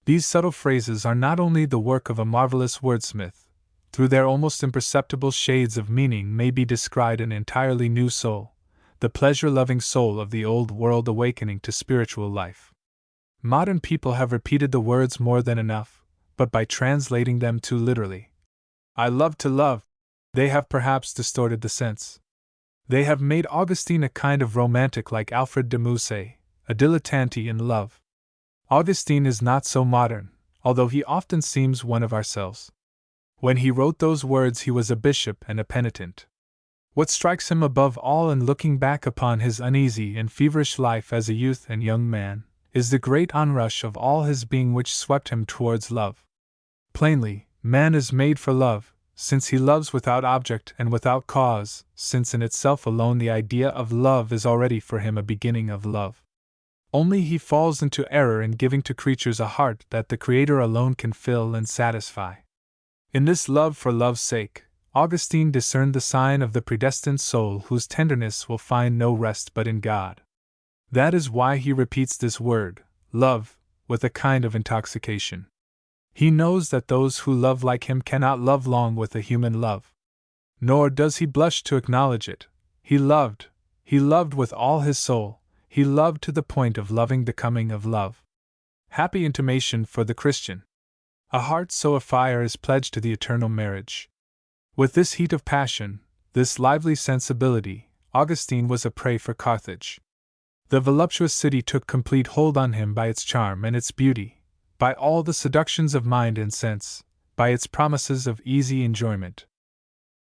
These subtle phrases are not only the work of a marvelous wordsmith, through their almost imperceptible shades of meaning may be descried an entirely new soul, the pleasure-loving soul of the old world awakening to spiritual life. Modern people have repeated the words more than enough, but by translating them too literally. I love to love, they have perhaps distorted the sense. They have made Augustine a kind of romantic like Alfred de Musset, a dilettante in love. Augustine is not so modern, although he often seems one of ourselves. When he wrote those words he was a bishop and a penitent. What strikes him above all in looking back upon his uneasy and feverish life as a youth and young man, is the great onrush of all his being which swept him towards love. Plainly, man is made for love, since he loves without object and without cause, since in itself alone the idea of love is already for him a beginning of love. Only he falls into error in giving to creatures a heart that the Creator alone can fill and satisfy. In this love for love's sake, Augustine discerned the sign of the predestined soul whose tenderness will find no rest but in God. That is why he repeats this word, love, with a kind of intoxication. He knows that those who love like him cannot love long with a human love. Nor does he blush to acknowledge it. He loved with all his soul, he loved to the point of loving the coming of love. Happy intimation for the Christian! A heart so afire is pledged to the eternal marriage. With this heat of passion, this lively sensibility, Augustine was a prey for Carthage. The voluptuous city took complete hold on him by its charm and its beauty, by all the seductions of mind and sense, by its promises of easy enjoyment.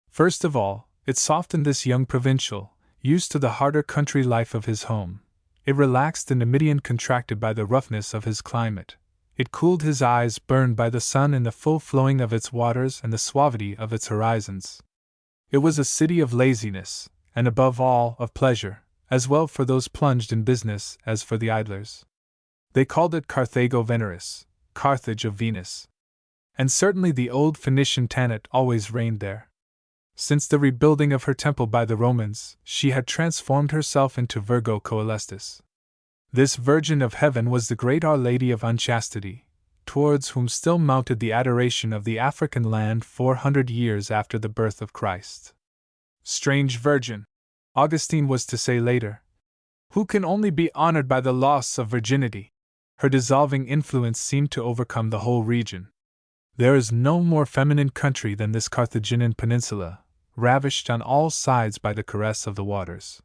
First of all, it softened this young provincial, used to the harder country life of his home. It relaxed the Numidian contracted by the roughness of his climate. It cooled his eyes burned by the sun in the full flowing of its waters and the suavity of its horizons. It was a city of laziness, and above all, of pleasure, as well for those plunged in business as for the idlers. They called it Carthago Veneris, Carthage of Venus. And certainly the old Phoenician Tanit always reigned there. Since the rebuilding of her temple by the Romans, she had transformed herself into Virgo Coelestis. This Virgin of Heaven was the great Our Lady of Unchastity, towards whom still mounted the adoration of the African land 400 years after the birth of Christ. Strange Virgin, Augustine was to say later, who can only be honored by the loss of virginity. Her dissolving influence seemed to overcome the whole region. There is no more feminine country than this Carthaginian peninsula, ravished on all sides by the caress of the waters.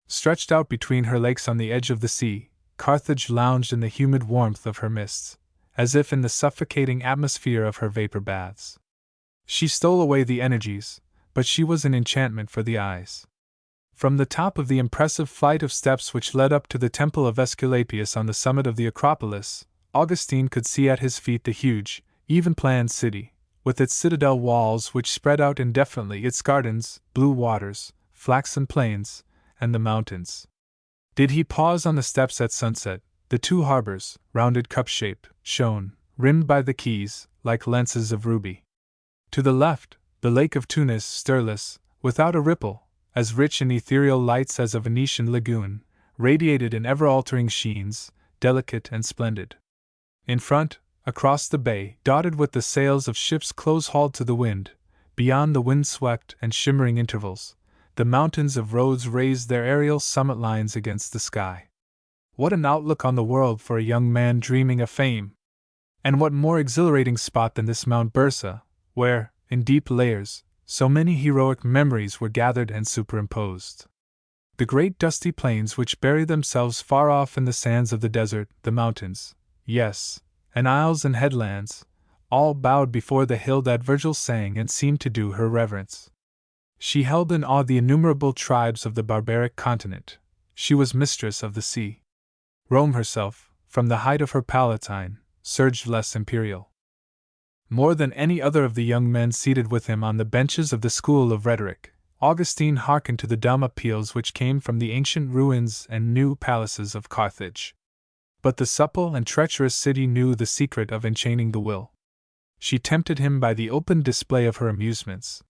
Stretched out between her lakes on the edge of the sea, Carthage lounged in the humid warmth of her mists, as if in the suffocating atmosphere of her vapor baths. She stole away the energies, but she was an enchantment for the eyes. From the top of the impressive flight of steps which led up to the temple of Aesculapius on the summit of the Acropolis, Augustine could see at his feet the huge, even-planned city, with its citadel walls which spread out indefinitely, its gardens, blue waters, flaxen plains, and the mountains. Did he pause on the steps at sunset, the two harbors, rounded cup-shaped, shone, rimmed by the quays, like lenses of ruby. To the left, the lake of Tunis, stirless, without a ripple, as rich in ethereal lights as a Venetian lagoon, radiated in ever-altering sheens, delicate and splendid. In front, across the bay, dotted with the sails of ships close-hauled to the wind, beyond the wind-swept and shimmering intervals, the mountains of Rhodes raised their aerial summit lines against the sky. What an outlook on the world for a young man dreaming of fame! And what more exhilarating spot than this Mount Bursa, where, in deep layers, so many heroic memories were gathered and superimposed. The great dusty plains which bury themselves far off in the sands of the desert, the mountains, yes, and isles and headlands, all bowed before the hill that Virgil sang and seemed to do her reverence. She held in awe the innumerable tribes of the barbaric continent. She was mistress of the sea. Rome herself, from the height of her Palatine, surged less imperial. More than any other of the young men seated with him on the benches of the school of rhetoric, Augustine hearkened to the dumb appeals which came from the ancient ruins and new palaces of Carthage. But the supple and treacherous city knew the secret of enchaining the will. She tempted him by the open display of her amusements.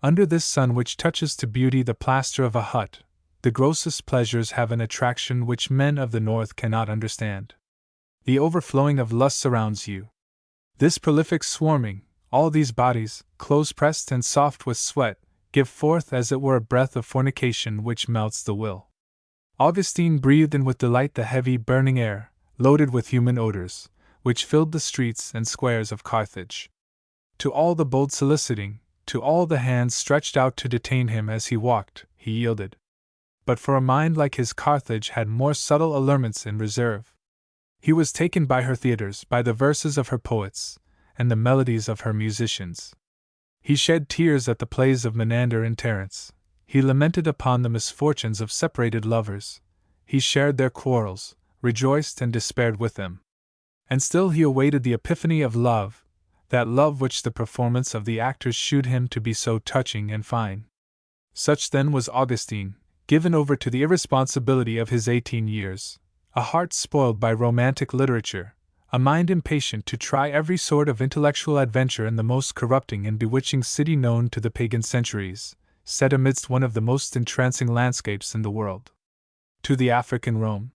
Under this sun which touches to beauty the plaster of a hut, the grossest pleasures have an attraction which men of the north cannot understand. The overflowing of lust surrounds you. This prolific swarming, all these bodies, close-pressed and soft with sweat, give forth as it were a breath of fornication which melts the will. Augustine breathed in with delight the heavy burning air, loaded with human odors, which filled the streets and squares of Carthage. To all the bold soliciting, to all the hands stretched out to detain him as he walked, he yielded. But for a mind like his, Carthage had more subtle allurements in reserve. He was taken by her theaters, by the verses of her poets, and the melodies of her musicians. He shed tears at the plays of Menander and Terence, He lamented upon the misfortunes of separated lovers. He shared their quarrels, rejoiced and despaired with them. And still he awaited the epiphany of love, that love which the performance of the actors shewed him to be so touching and fine. Such then was Augustine, given over to the irresponsibility of his 18 years, a heart spoiled by romantic literature, a mind impatient to try every sort of intellectual adventure in the most corrupting and bewitching city known to the pagan centuries, set amidst one of the most entrancing landscapes in the world. To the African Rome,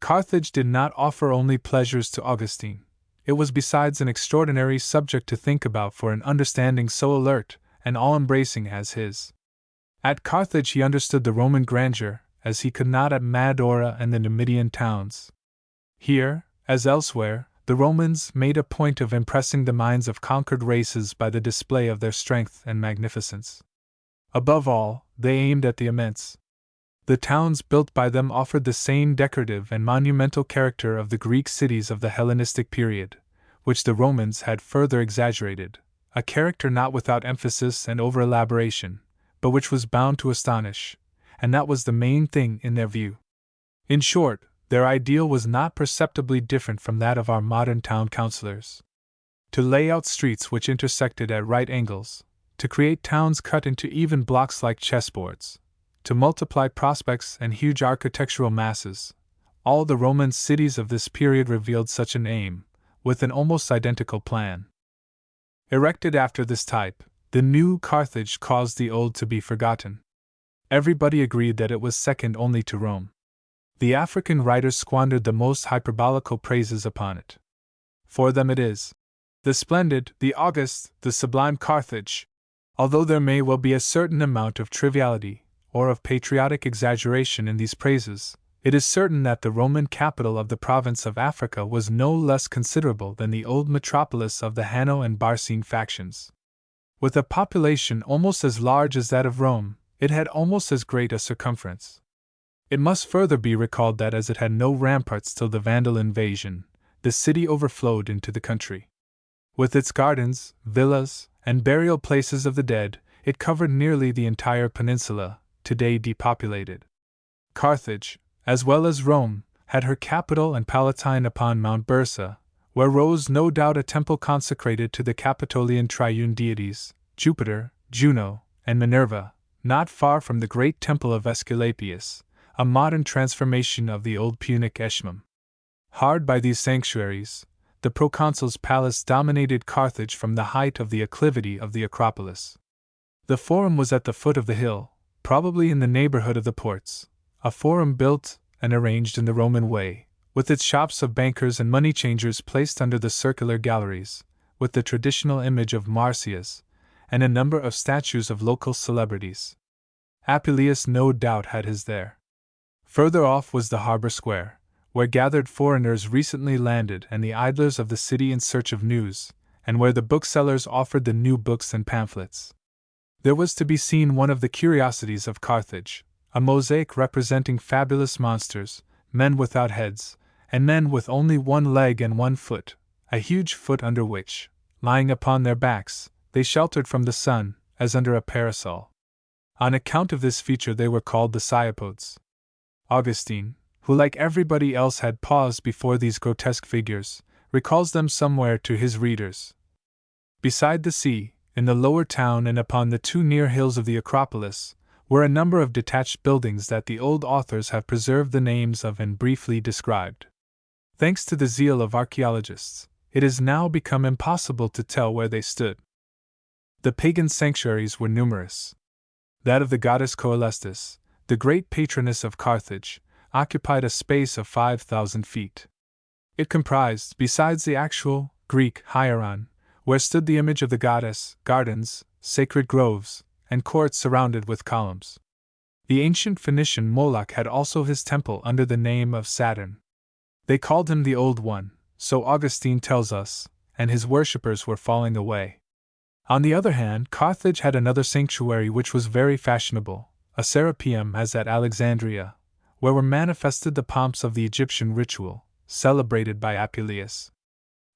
Carthage did not offer only pleasures to Augustine. It was besides an extraordinary subject to think about for an understanding so alert and all-embracing as his. At Carthage he understood the Roman grandeur, as he could not at Madora and the Numidian towns. Here, as elsewhere, the Romans made a point of impressing the minds of conquered races by the display of their strength and magnificence. Above all, they aimed at the immense. The towns built by them offered the same decorative and monumental character of the Greek cities of the Hellenistic period, which the Romans had further exaggerated, a character not without emphasis and over-elaboration, but which was bound to astonish, and that was the main thing in their view. In short, their ideal was not perceptibly different from that of our modern town councilors. To lay out streets which intersected at right angles, to create towns cut into even blocks like chessboards, to multiply prospects and huge architectural masses, all the Roman cities of this period revealed such an aim, with an almost identical plan. Erected after this type, the new Carthage caused the old to be forgotten. Everybody agreed that it was second only to Rome. The African writers squandered the most hyperbolical praises upon it. For them it is the splendid, the august, the sublime Carthage. Although there may well be a certain amount of triviality, or of patriotic exaggeration in these praises, it is certain that the Roman capital of the province of Africa was no less considerable than the old metropolis of the Hanno and Barcine factions. With a population almost as large as that of Rome, it had almost as great a circumference. It must further be recalled that as it had no ramparts till the Vandal invasion, the city overflowed into the country. With its gardens, villas, and burial places of the dead, it covered nearly the entire peninsula, today depopulated. Carthage, as well as Rome, had her capital and palatine upon Mount Bursa, where rose no doubt a temple consecrated to the Capitolian triune deities, Jupiter, Juno, and Minerva, not far from the great temple of Aesculapius, a modern transformation of the old Punic Eshmum. Hard by these sanctuaries, the proconsul's palace dominated Carthage from the height of the acclivity of the Acropolis. The forum was at the foot of the hill, probably in the neighborhood of the ports, a forum built and arranged in the Roman way, with its shops of bankers and money changers placed under the circular galleries, with the traditional image of Marsyas, and a number of statues of local celebrities. Apuleius no doubt had his there. Further off was the harbor square, where gathered foreigners recently landed and the idlers of the city in search of news, and where the booksellers offered the new books and pamphlets. There was to be seen one of the curiosities of Carthage, a mosaic representing fabulous monsters, men without heads, and men with only one leg and one foot, a huge foot under which, lying upon their backs, they sheltered from the sun, as under a parasol. On account of this feature they were called the Ciopodes. Augustine, who like everybody else had paused before these grotesque figures, recalls them somewhere to his readers. Beside the sea, in the lower town and upon the two near hills of the Acropolis, were a number of detached buildings that the old authors have preserved the names of and briefly described. Thanks to the zeal of archaeologists, it has now become impossible to tell where they stood. The pagan sanctuaries were numerous. That of the goddess Coelestis, the great patroness of Carthage, occupied a space of 5,000 feet. It comprised, besides the actual Greek Hieron, where stood the image of the goddess, gardens, sacred groves, and courts surrounded with columns. The ancient Phoenician Moloch had also his temple under the name of Saturn. They called him the Old One, so Augustine tells us, and his worshippers were falling away. On the other hand, Carthage had another sanctuary which was very fashionable, a Serapeum as at Alexandria, where were manifested the pomps of the Egyptian ritual, celebrated by Apuleius.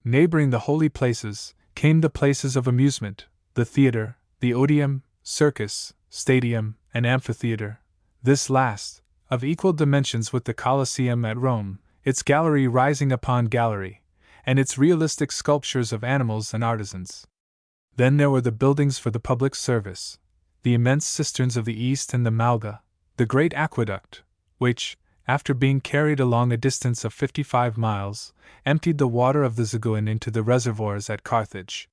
Neighboring the holy places, came the places of amusement, the theater, the odeum, circus, stadium, an amphitheater, this last, of equal dimensions with the Colosseum at Rome, its gallery rising upon gallery, and its realistic sculptures of animals and artisans. Then there were the buildings for the public service, the immense cisterns of the East and the Malga, the great aqueduct, which, after being carried along a distance of 55 miles, emptied the water of the Zaguin into the reservoirs at Carthage.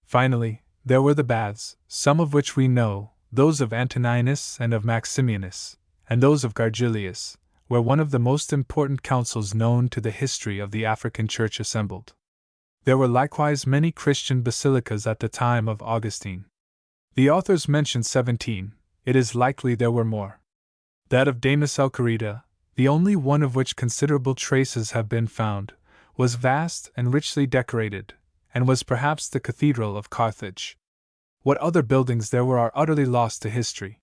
Finally, there were the baths, some of which we know, those of Antoninus and of Maximianus, and those of Gargilius, where one of the most important councils known to the history of the African Church assembled. There were likewise many Christian basilicas at the time of Augustine. The authors mention 17, it is likely there were more. That of Damus Elcarita, the only one of which considerable traces have been found, was vast and richly decorated, and was perhaps the Cathedral of Carthage. What other buildings there were are utterly lost to history.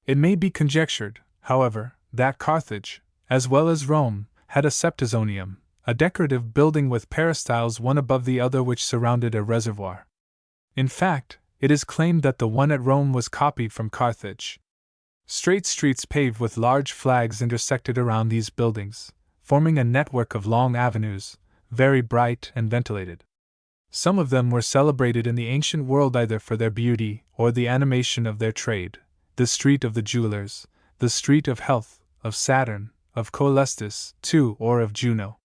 It may be conjectured, however, that Carthage, as well as Rome, had a septizonium, a decorative building with peristyles one above the other which surrounded a reservoir. In fact, it is claimed that the one at Rome was copied from Carthage. Straight streets paved with large flags intersected around these buildings, forming a network of long avenues, very bright and ventilated. Some of them were celebrated in the ancient world either for their beauty or the animation of their trade: the Street of the Jewelers, the Street of Health, of Saturn, of Coelestis, too, or of Juno.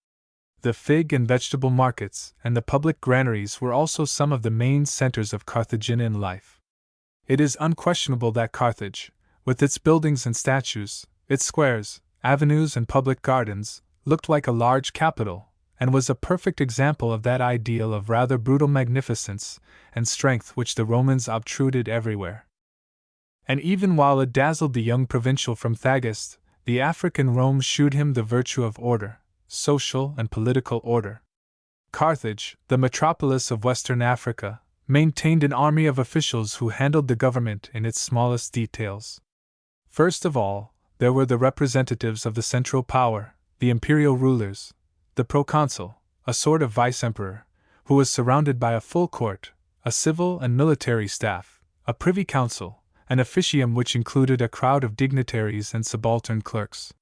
The fig and vegetable markets and the public granaries were also some of the main centers of Carthaginian life. It is unquestionable that Carthage, with its buildings and statues, its squares, avenues, and public gardens, looked like a large capital, and was a perfect example of that ideal of rather brutal magnificence and strength which the Romans obtruded everywhere. And even while it dazzled the young provincial from Thagaste, the African Rome shewed him the virtue of order, social and political order. Carthage, the metropolis of Western Africa, maintained an army of officials who handled the government in its smallest details. First of all, there were the representatives of the central power, the imperial rulers, the proconsul, a sort of vice-emperor, who was surrounded by a full court, a civil and military staff, a privy council, an officium which included a crowd of dignitaries and subaltern clerks.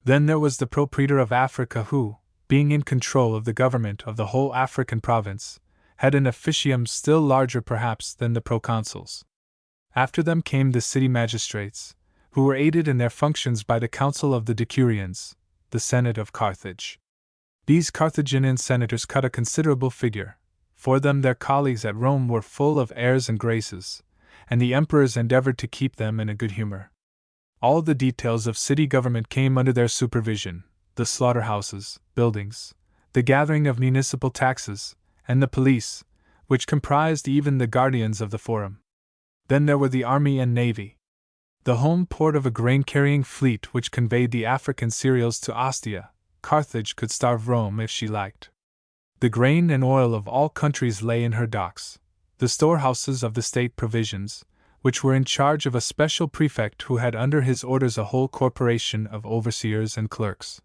Then there was the propraetor of Africa who, being in control of the government of the whole African province, had an officium still larger perhaps than the proconsuls. After them came the city magistrates, who were aided in their functions by the council of the Decurions, the Senate of Carthage. These Carthaginian senators cut a considerable figure. For them their colleagues at Rome were full of airs and graces, and the emperors endeavored to keep them in a good humor. All the details of city government came under their supervision: the slaughterhouses, buildings, the gathering of municipal taxes, and the police, which comprised even the guardians of the forum. Then there were the army and navy. The home port of a grain-carrying fleet which conveyed the African cereals to Ostia. Carthage could starve Rome if she liked. The grain and oil of all countries lay in her docks. The storehouses of the state provisions, which were in charge of a special prefect who had under his orders a whole corporation of overseers and clerks.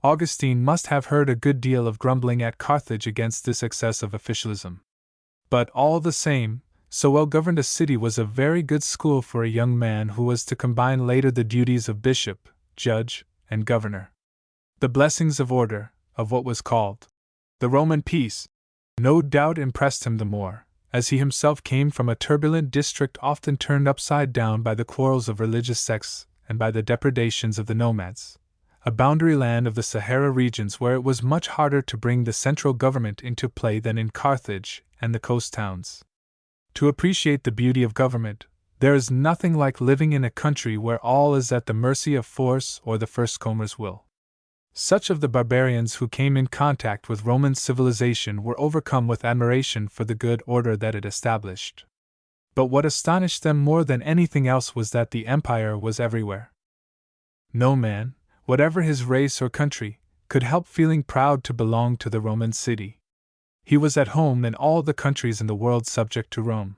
Augustine must have heard a good deal of grumbling at Carthage against this excess of officialism. But all the same, so well governed a city was a very good school for a young man who was to combine later the duties of bishop, judge, and governor. The blessings of order, of what was called the Roman peace, no doubt impressed him the more, as he himself came from a turbulent district often turned upside down by the quarrels of religious sects and by the depredations of the nomads, a boundary land of the Sahara regions where it was much harder to bring the central government into play than in Carthage and the coast towns. To appreciate the beauty of government, there is nothing like living in a country where all is at the mercy of force or the first comer's will. Such of the barbarians who came in contact with Roman civilization were overcome with admiration for the good order that it established. But what astonished them more than anything else was that the empire was everywhere. No man, whatever his race or country, could help feeling proud to belong to the Roman city. He was at home in all the countries in the world subject to Rome.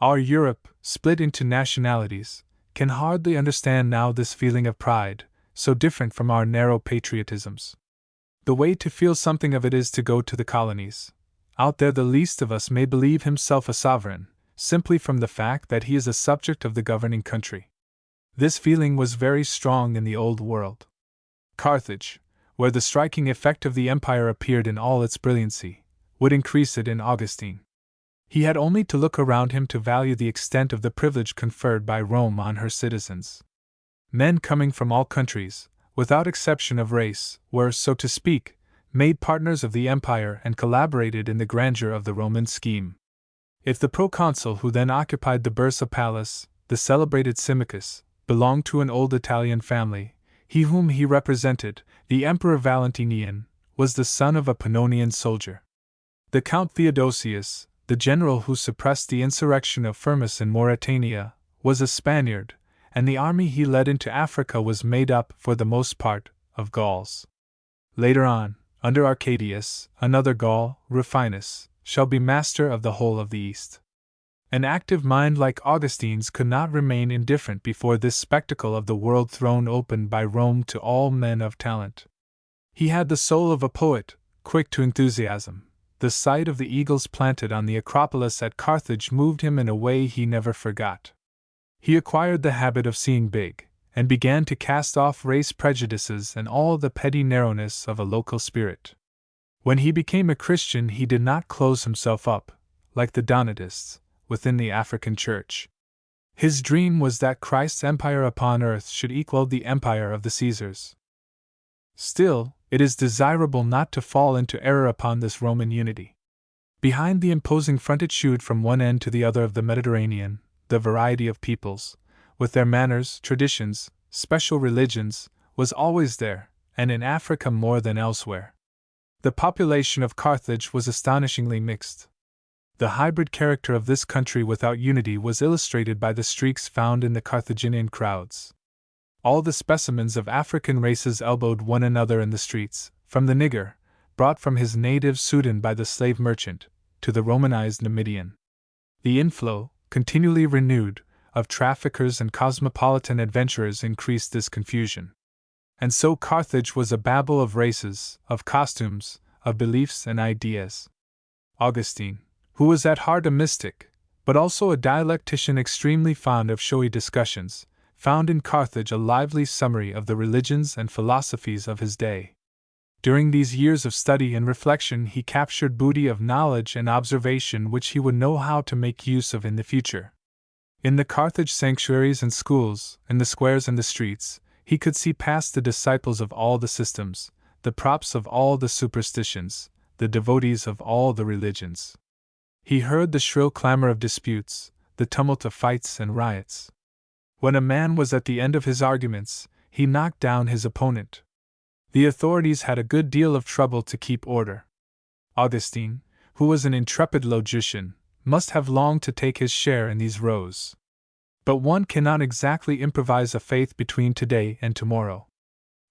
Our Europe, split into nationalities, can hardly understand now this feeling of pride, so different from our narrow patriotisms. The way to feel something of it is to go to the colonies. Out there the least of us may believe himself a sovereign, simply from the fact that he is a subject of the governing country. This feeling was very strong in the Old World. Carthage, where the striking effect of the empire appeared in all its brilliancy, would increase it in Augustine. He had only to look around him to value the extent of the privilege conferred by Rome on her citizens. Men coming from all countries, without exception of race, were, so to speak, made partners of the empire and collaborated in the grandeur of the Roman scheme. If the proconsul who then occupied the Bursa Palace, the celebrated Symmachus, belonged to an old Italian family, he whom he represented, the Emperor Valentinian, was the son of a Pannonian soldier. The Count Theodosius, the general who suppressed the insurrection of Firmus in Mauritania, was a Spaniard, and the army he led into Africa was made up, for the most part, of Gauls. Later on, under Arcadius, another Gaul, Rufinus, shall be master of the whole of the East. An active mind like Augustine's could not remain indifferent before this spectacle of the world thrown open by Rome to all men of talent. He had the soul of a poet, quick to enthusiasm. The sight of the eagles planted on the Acropolis at Carthage moved him in a way he never forgot. He acquired the habit of seeing big, and began to cast off race prejudices and all the petty narrowness of a local spirit. When he became a Christian, he did not close himself up, like the Donatists, within the African Church. His dream was that Christ's empire upon earth should equal the empire of the Caesars. Still, it is desirable not to fall into error upon this Roman unity. Behind the imposing frontitude from one end to the other of the Mediterranean, the variety of peoples, with their manners, traditions, special religions, was always there, and in Africa more than elsewhere. The population of Carthage was astonishingly mixed. The hybrid character of this country without unity was illustrated by the streaks found in the Carthaginian crowds. All the specimens of African races elbowed one another in the streets, from the nigger, brought from his native Sudan by the slave merchant, to the Romanized Numidian. The inflow, continually renewed, of traffickers and cosmopolitan adventurers increased this confusion. And so Carthage was a babel of races, of costumes, of beliefs and ideas. Augustine, who was at heart a mystic, but also a dialectician extremely fond of showy discussions, found in Carthage a lively summary of the religions and philosophies of his day. During these years of study and reflection he captured booty of knowledge and observation which he would know how to make use of in the future. In the Carthage sanctuaries and schools, in the squares and the streets, he could see past the disciples of all the systems, the props of all the superstitions, the devotees of all the religions. He heard the shrill clamor of disputes, the tumult of fights and riots. When a man was at the end of his arguments, he knocked down his opponent. The authorities had a good deal of trouble to keep order. Augustine, who was an intrepid logician, must have longed to take his share in these rows. But one cannot exactly improvise a faith between today and tomorrow.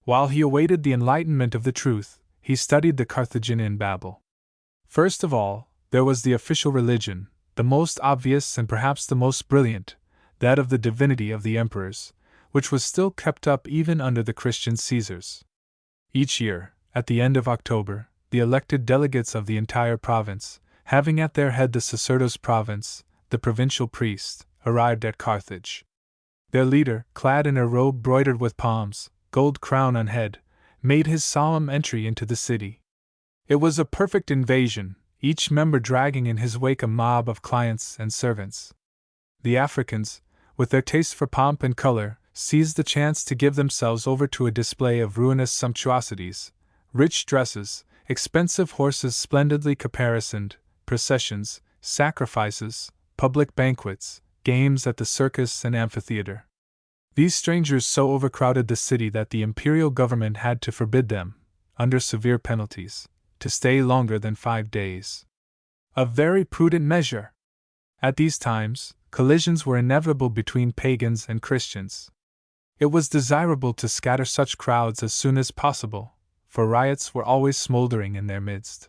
While he awaited the enlightenment of the truth, he studied the Carthaginian Babel. First of all, there was the official religion, the most obvious and perhaps the most brilliant, that of the divinity of the emperors, which was still kept up even under the Christian Caesars. Each year, at the end of October, the elected delegates of the entire province, having at their head the sacerdos province, the provincial priest, arrived at Carthage. Their leader, clad in a robe broidered with palms, gold crown on head, made his solemn entry into the city. It was a perfect invasion, each member dragging in his wake a mob of clients and servants. The Africans, with their taste for pomp and color, seized the chance to give themselves over to a display of ruinous sumptuosities, rich dresses, expensive horses splendidly caparisoned, processions, sacrifices, public banquets, games at the circus and amphitheater. These strangers so overcrowded the city that the imperial government had to forbid them, under severe penalties, to stay longer than 5 days. A very prudent measure. At these times, collisions were inevitable between pagans and Christians. It was desirable to scatter such crowds as soon as possible, for riots were always smoldering in their midst.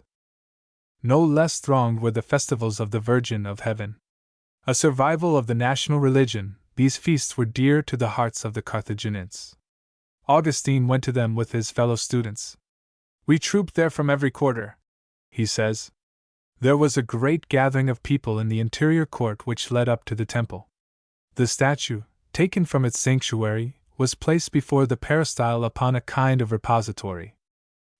No less thronged were the festivals of the Virgin of Heaven. A survival of the national religion, these feasts were dear to the hearts of the Carthaginians. Augustine went to them with his fellow students. "We trooped there from every quarter," he says. There was a great gathering of people in the interior court which led up to the temple. The statue, taken from its sanctuary, was placed before the peristyle upon a kind of repository.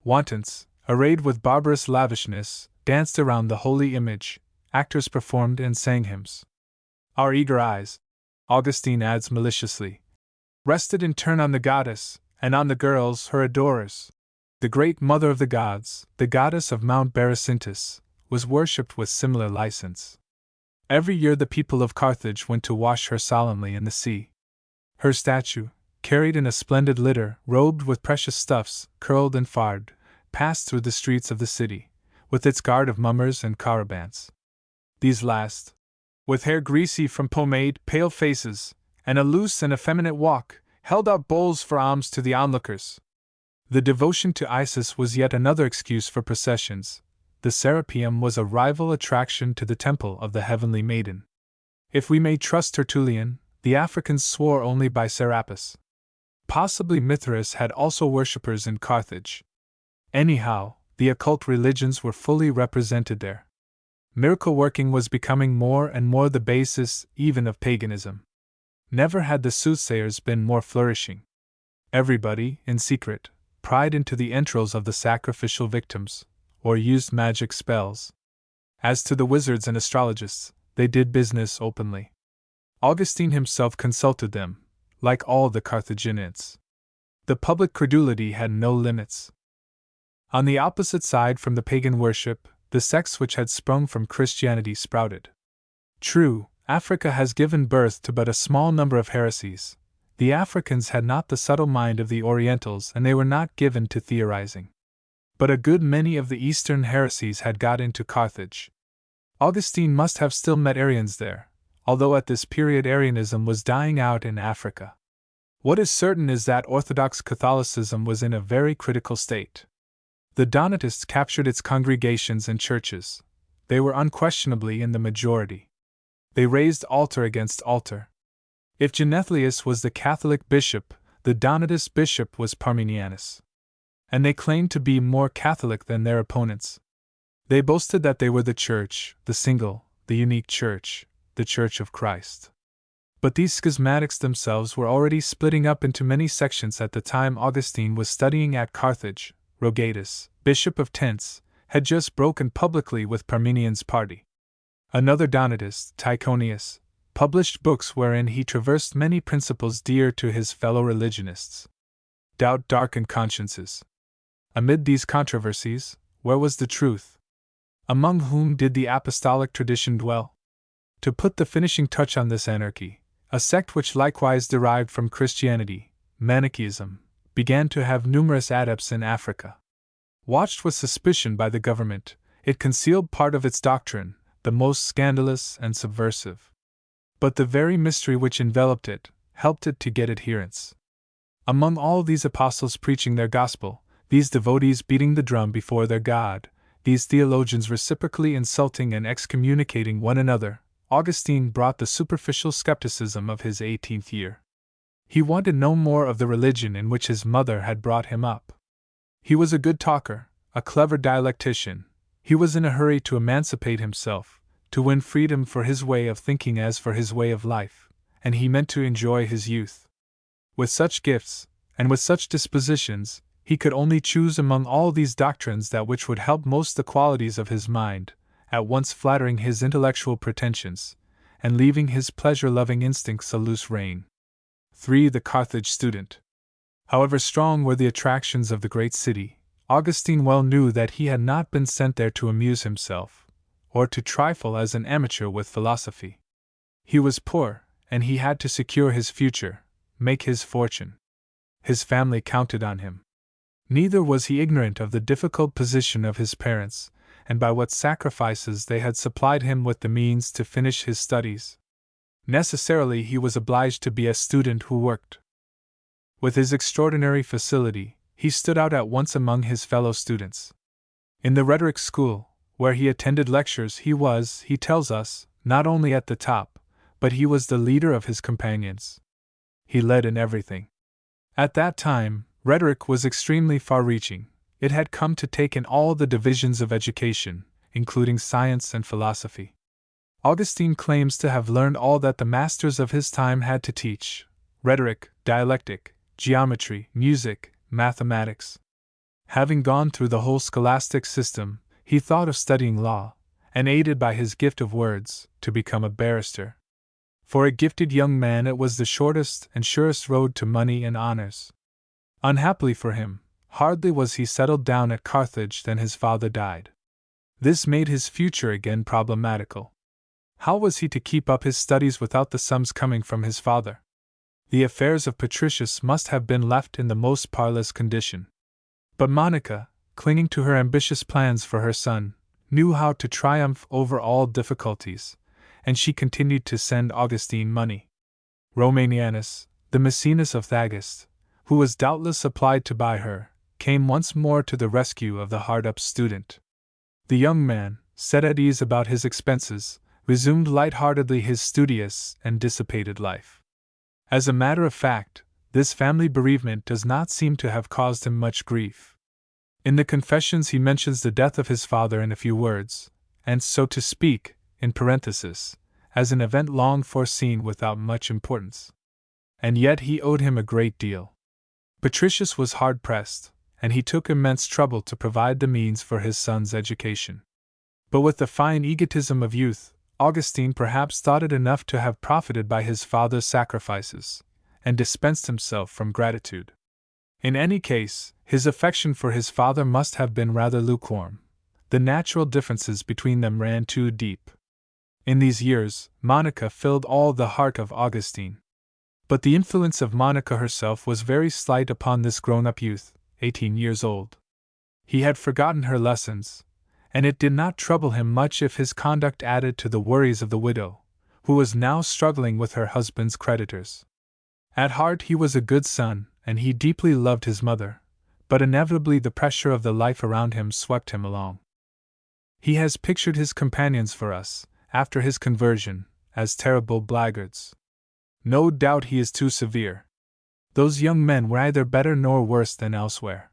Wantons, arrayed with barbarous lavishness, danced around the holy image, actors performed and sang hymns. Our eager eyes, Augustine adds maliciously, rested in turn on the goddess, and on the girls, her adorers. The great mother of the gods, the goddess of Mount Beresintus, was worshipped with similar license. Every year the people of Carthage went to wash her solemnly in the sea. Her statue, carried in a splendid litter, robed with precious stuffs, curled and fard, passed through the streets of the city, with its guard of mummers and carabins. These last, with hair greasy from pomade, pale faces, and a loose and effeminate walk, held out bowls for alms to the onlookers. The devotion to Isis was yet another excuse for processions. The Serapeum was a rival attraction to the temple of the Heavenly Maiden. If we may trust Tertullian, the Africans swore only by Serapis. Possibly Mithras had also worshippers in Carthage. Anyhow, the occult religions were fully represented there. Miracle working was becoming more and more the basis even of paganism. Never had the soothsayers been more flourishing. Everybody, in secret, pried into the entrails of the sacrificial victims, or used magic spells. As to the wizards and astrologists, they did business openly. Augustine himself consulted them, like all the Carthaginians. The public credulity had no limits. On the opposite side from the pagan worship, the sects which had sprung from Christianity sprouted. True, Africa has given birth to but a small number of heresies. The Africans had not the subtle mind of the Orientals, and they were not given to theorizing. But a good many of the Eastern heresies had got into Carthage. Augustine must have still met Arians there, although at this period Arianism was dying out in Africa. What is certain is that Orthodox Catholicism was in a very critical state. The Donatists captured its congregations and churches. They were unquestionably in the majority. They raised altar against altar. If Genethlius was the Catholic bishop, the Donatist bishop was Parmenianus. And they claimed to be more Catholic than their opponents. They boasted that they were the Church, the single, the unique Church, the Church of Christ. But these schismatics themselves were already splitting up into many sections at the time Augustine was studying at Carthage. Rogatus, bishop of Tents, had just broken publicly with Parmenian's party. Another Donatist, Tychonius, published books wherein he traversed many principles dear to his fellow religionists. Doubt darkened consciences. Amid these controversies, where was the truth? Among whom did the apostolic tradition dwell? To put the finishing touch on this anarchy, a sect which likewise derived from Christianity, Manichaeism, began to have numerous adepts in Africa. Watched with suspicion by the government, it concealed part of its doctrine, the most scandalous and subversive. But the very mystery which enveloped it helped it to get adherents. Among all these apostles preaching their gospel, these devotees beating the drum before their God, these theologians reciprocally insulting and excommunicating one another, Augustine brought the superficial skepticism of his 18th year. He wanted no more of the religion in which his mother had brought him up. He was a good talker, a clever dialectician. He was in a hurry to emancipate himself, to win freedom for his way of thinking as for his way of life, and he meant to enjoy his youth. With such gifts, and with such dispositions, he could only choose among all these doctrines that which would help most the qualities of his mind, at once flattering his intellectual pretensions, and leaving his pleasure-loving instincts a loose rein. 3. The Carthage student. However strong were the attractions of the great city, Augustine well knew that he had not been sent there to amuse himself, or to trifle as an amateur with philosophy. He was poor, and he had to secure his future, make his fortune. His family counted on him. Neither was he ignorant of the difficult position of his parents, and by what sacrifices they had supplied him with the means to finish his studies. Necessarily he was obliged to be a student who worked. With his extraordinary facility, he stood out at once among his fellow students. In the rhetoric school, where he attended lectures, he was, he tells us, not only at the top, but he was the leader of his companions. He led in everything. At that time, rhetoric was extremely far-reaching. It had come to take in all the divisions of education, including science and philosophy. Augustine claims to have learned all that the masters of his time had to teach, rhetoric, dialectic, geometry, music, mathematics. Having gone through the whole scholastic system, he thought of studying law, and aided by his gift of words, to become a barrister. For a gifted young man it was the shortest and surest road to money and honors. Unhappily for him, hardly was he settled down at Carthage than his father died. This made his future again problematical. How was he to keep up his studies without the sums coming from his father? The affairs of Patricius must have been left in the most parlous condition. But Monica, clinging to her ambitious plans for her son, knew how to triumph over all difficulties, and she continued to send Augustine money. Romanianus, the Maecenas of Thagist, who was doubtless applied to by her, came once more to the rescue of the hard-up student. The young man, set at ease about his expenses, resumed light-heartedly his studious and dissipated life. As a matter of fact, this family bereavement does not seem to have caused him much grief. In the Confessions he mentions the death of his father in a few words, and, so to speak, in parenthesis, as an event long foreseen without much importance. And yet he owed him a great deal. Patricius was hard-pressed, and he took immense trouble to provide the means for his son's education. But with the fine egotism of youth, Augustine perhaps thought it enough to have profited by his father's sacrifices, and dispensed himself from gratitude. In any case, his affection for his father must have been rather lukewarm. The natural differences between them ran too deep. In these years, Monica filled all the heart of Augustine. But the influence of Monica herself was very slight upon this grown-up youth, 18 years old. He had forgotten her lessons, and it did not trouble him much if his conduct added to the worries of the widow, who was now struggling with her husband's creditors. At heart he was a good son, and he deeply loved his mother, but inevitably the pressure of the life around him swept him along. He has pictured his companions for us, after his conversion, as terrible blackguards. No doubt he is too severe. Those young men were either better nor worse than elsewhere.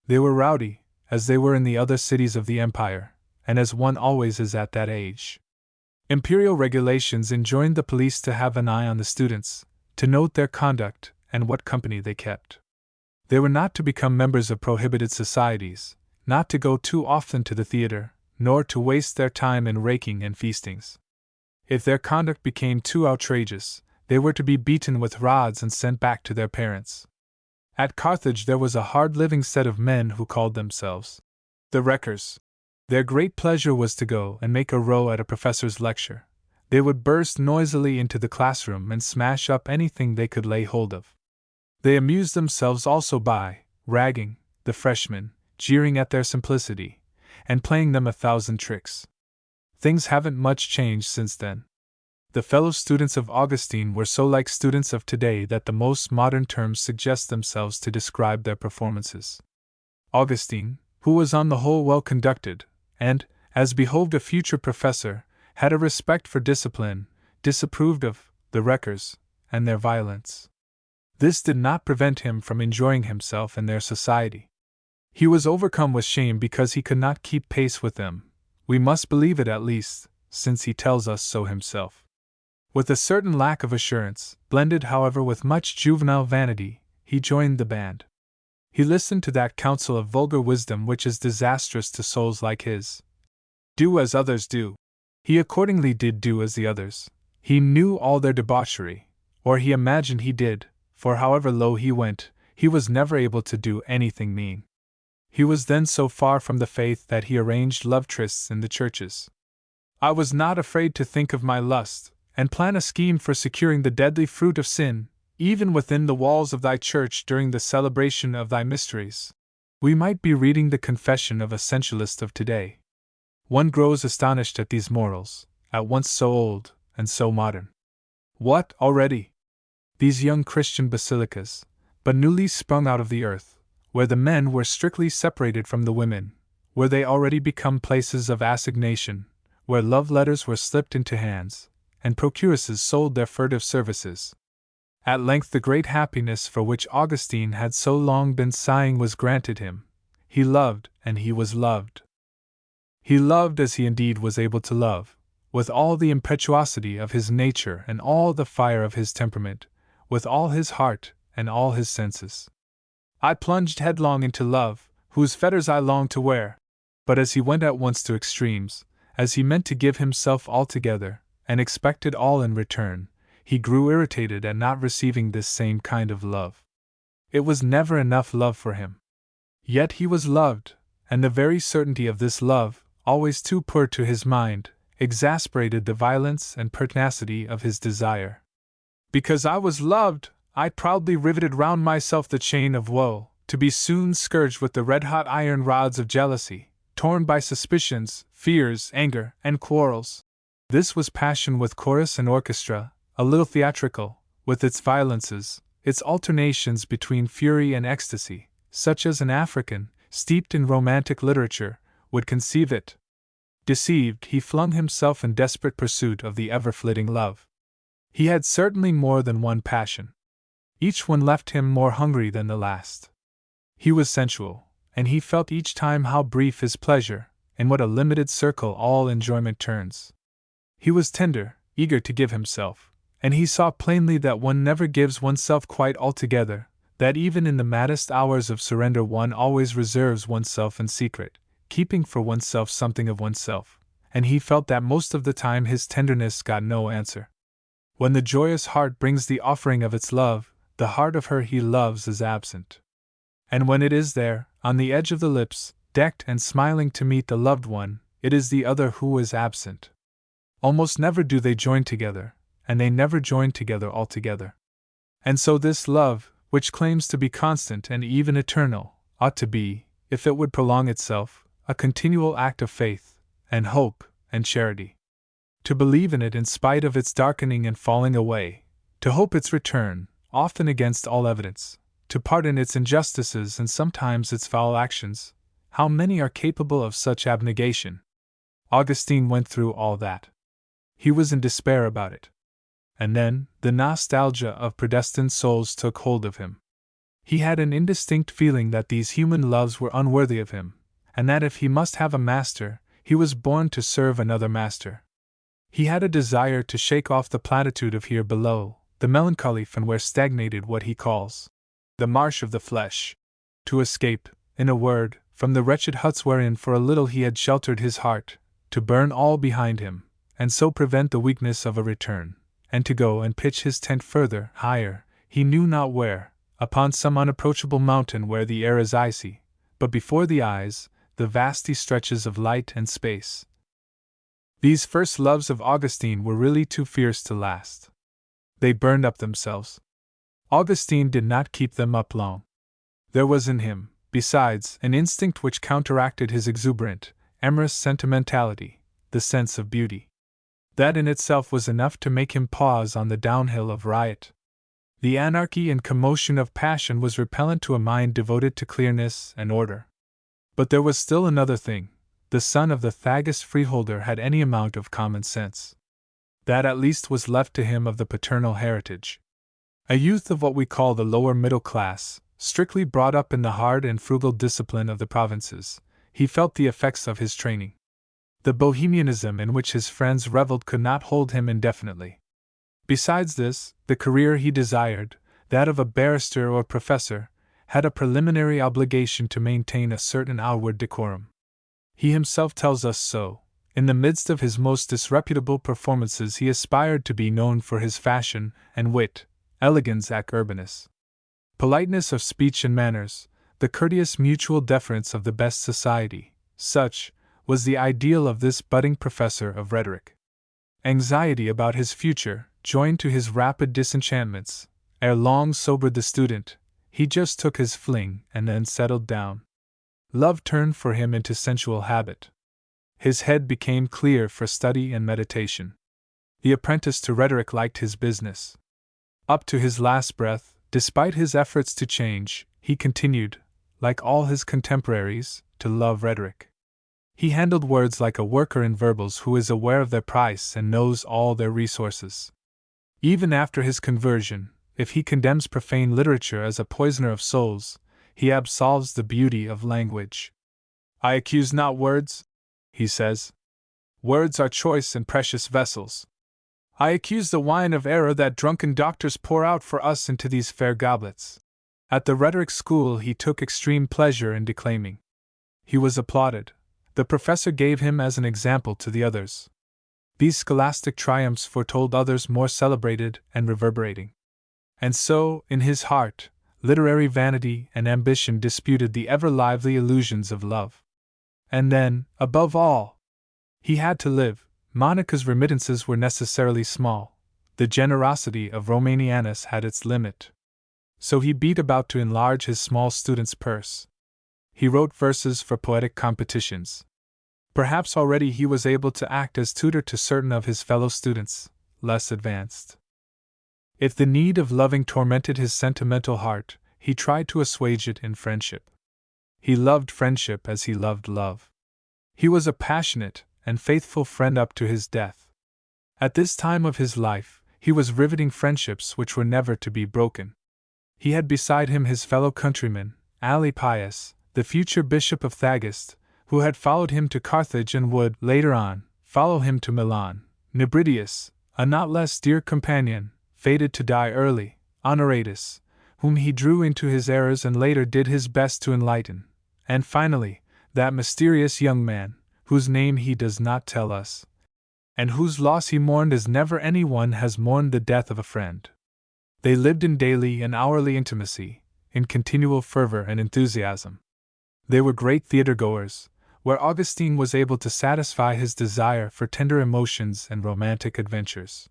They were rowdy, as they were in the other cities of the empire, and as one always is at that age. Imperial regulations enjoined the police to have an eye on the students, to note their conduct and what company they kept. They were not to become members of prohibited societies, not to go too often to the theater, nor to waste their time in raking and feastings. If their conduct became too outrageous, they were to be beaten with rods and sent back to their parents. At Carthage there was a hard-living set of men who called themselves the wreckers. Their great pleasure was to go and make a row at a professor's lecture. They would burst noisily into the classroom and smash up anything they could lay hold of. They amused themselves also by ragging the freshmen, jeering at their simplicity, and playing them 1,000 tricks. Things haven't much changed since then. The fellow students of Augustine were so like students of today that the most modern terms suggest themselves to describe their performances. Augustine, who was on the whole well conducted, and, as behoved a future professor, had a respect for discipline, disapproved of the wreckers and their violence. This did not prevent him from enjoying himself in their society. He was overcome with shame because he could not keep pace with them. We must believe it at least, since he tells us so himself. With a certain lack of assurance, blended however with much juvenile vanity, he joined the band. He listened to that counsel of vulgar wisdom which is disastrous to souls like his. Do as others do. He accordingly did do as the others. He knew all their debauchery, or he imagined he did, for however low he went, he was never able to do anything mean. He was then so far from the faith that he arranged love trysts in the churches. I was not afraid to think of my lust, and plan a scheme for securing the deadly fruit of sin, even within the walls of thy church during the celebration of thy mysteries. We might be reading the confession of a sensualist of today. One grows astonished at these morals, at once so old and so modern. What, already? These young Christian basilicas, but newly sprung out of the earth, where the men were strictly separated from the women, where they already become places of assignation, where love letters were slipped into hands, and procuresses sold their furtive services. At length the great happiness for which Augustine had so long been sighing was granted him. He loved, and he was loved. He loved as he indeed was able to love, with all the impetuosity of his nature and all the fire of his temperament, with all his heart and all his senses. I plunged headlong into love, whose fetters I longed to wear. But as he went at once to extremes, as he meant to give himself altogether, and expected all in return, he grew irritated at not receiving this same kind of love. It was never enough love for him. Yet he was loved, and the very certainty of this love, always too poor to his mind, exasperated the violence and pertinacity of his desire. Because I was loved, I proudly riveted round myself the chain of woe, to be soon scourged with the red-hot iron rods of jealousy, torn by suspicions, fears, anger, and quarrels. This was passion with chorus and orchestra, a little theatrical, with its violences, its alternations between fury and ecstasy, such as an African, steeped in romantic literature, would conceive it. Deceived, he flung himself in desperate pursuit of the ever-flitting love. He had certainly more than one passion. Each one left him more hungry than the last. He was sensual, and he felt each time how brief his pleasure, and what a limited circle all enjoyment turns. He was tender, eager to give himself, and he saw plainly that one never gives oneself quite altogether, that even in the maddest hours of surrender one always reserves oneself in secret, keeping for oneself something of oneself, and he felt that most of the time his tenderness got no answer. When the joyous heart brings the offering of its love, the heart of her he loves is absent. And when it is there, on the edge of the lips, decked and smiling to meet the loved one, it is the other who is absent. Almost never do they join together, and they never join together altogether. And so this love, which claims to be constant and even eternal, ought to be, if it would prolong itself, a continual act of faith, and hope, and charity. To believe in it in spite of its darkening and falling away, to hope its return, often against all evidence, to pardon its injustices and sometimes its foul actions, how many are capable of such abnegation? Augustine went through all that. He was in despair about it. And then, the nostalgia of predestined souls took hold of him. He had an indistinct feeling that these human loves were unworthy of him, and that if he must have a master, he was born to serve another master. He had a desire to shake off the platitude of here below, the melancholy from where stagnated what he calls the marsh of the flesh, to escape, in a word, from the wretched huts wherein for a little he had sheltered his heart, to burn all behind him, and so prevent the weakness of a return, and to go and pitch his tent further, higher, he knew not where, upon some unapproachable mountain where the air is icy, but before the eyes, the vasty stretches of light and space. These first loves of Augustine were really too fierce to last. They burned up themselves. Augustine did not keep them up long. There was in him, besides, an instinct which counteracted his exuberant, amorous sentimentality, the sense of beauty. That in itself was enough to make him pause on the downhill of riot. The anarchy and commotion of passion was repellent to a mind devoted to clearness and order. But there was still another thing. The son of the Thagus freeholder had any amount of common sense. That at least was left to him of the paternal heritage. A youth of what we call the lower middle class, strictly brought up in the hard and frugal discipline of the provinces, he felt the effects of his training. The bohemianism in which his friends reveled could not hold him indefinitely. Besides this, the career he desired, that of a barrister or professor, had a preliminary obligation to maintain a certain outward decorum. He himself tells us so. In the midst of his most disreputable performances he aspired to be known for his fashion and wit, elegans ac urbinis. Politeness of speech and manners, the courteous mutual deference of the best society, such was the ideal of this budding professor of rhetoric. Anxiety about his future, joined to his rapid disenchantments, ere long sobered the student. He just took his fling and then settled down. Love turned for him into sensual habit. His head became clear for study and meditation. The apprentice to rhetoric liked his business. Up to his last breath, despite his efforts to change, he continued, like all his contemporaries, to love rhetoric. He handled words like a worker in verbals who is aware of their price and knows all their resources. Even after his conversion, if he condemns profane literature as a poisoner of souls, he absolves the beauty of language. I accuse not words, he says. Words are choice and precious vessels. I accuse the wine of error that drunken doctors pour out for us into these fair goblets. At the rhetoric school he took extreme pleasure in declaiming. He was applauded. The professor gave him as an example to the others. These scholastic triumphs foretold others more celebrated and reverberating. And so, in his heart, literary vanity and ambition disputed the ever-lively illusions of love. And then, above all, he had to live. Monica's remittances were necessarily small. The generosity of Romanianus had its limit. So he beat about to enlarge his small student's purse. He wrote verses for poetic competitions. Perhaps already he was able to act as tutor to certain of his fellow students, less advanced. If the need of loving tormented his sentimental heart, he tried to assuage it in friendship. He loved friendship as he loved love. He was a passionate and faithful friend up to his death. At this time of his life, he was riveting friendships which were never to be broken. He had beside him his fellow countryman, Alypius, the future bishop of Thagist, who had followed him to Carthage and would, later on, follow him to Milan, Nebridius, a not less dear companion, fated to die early, Honoratus, whom he drew into his errors and later did his best to enlighten, and finally, that mysterious young man, whose name he does not tell us, and whose loss he mourned as never anyone has mourned the death of a friend. They lived in daily and hourly intimacy, in continual fervor and enthusiasm. They were great theatre-goers, where Augustine was able to satisfy his desire for tender emotions and romantic adventures.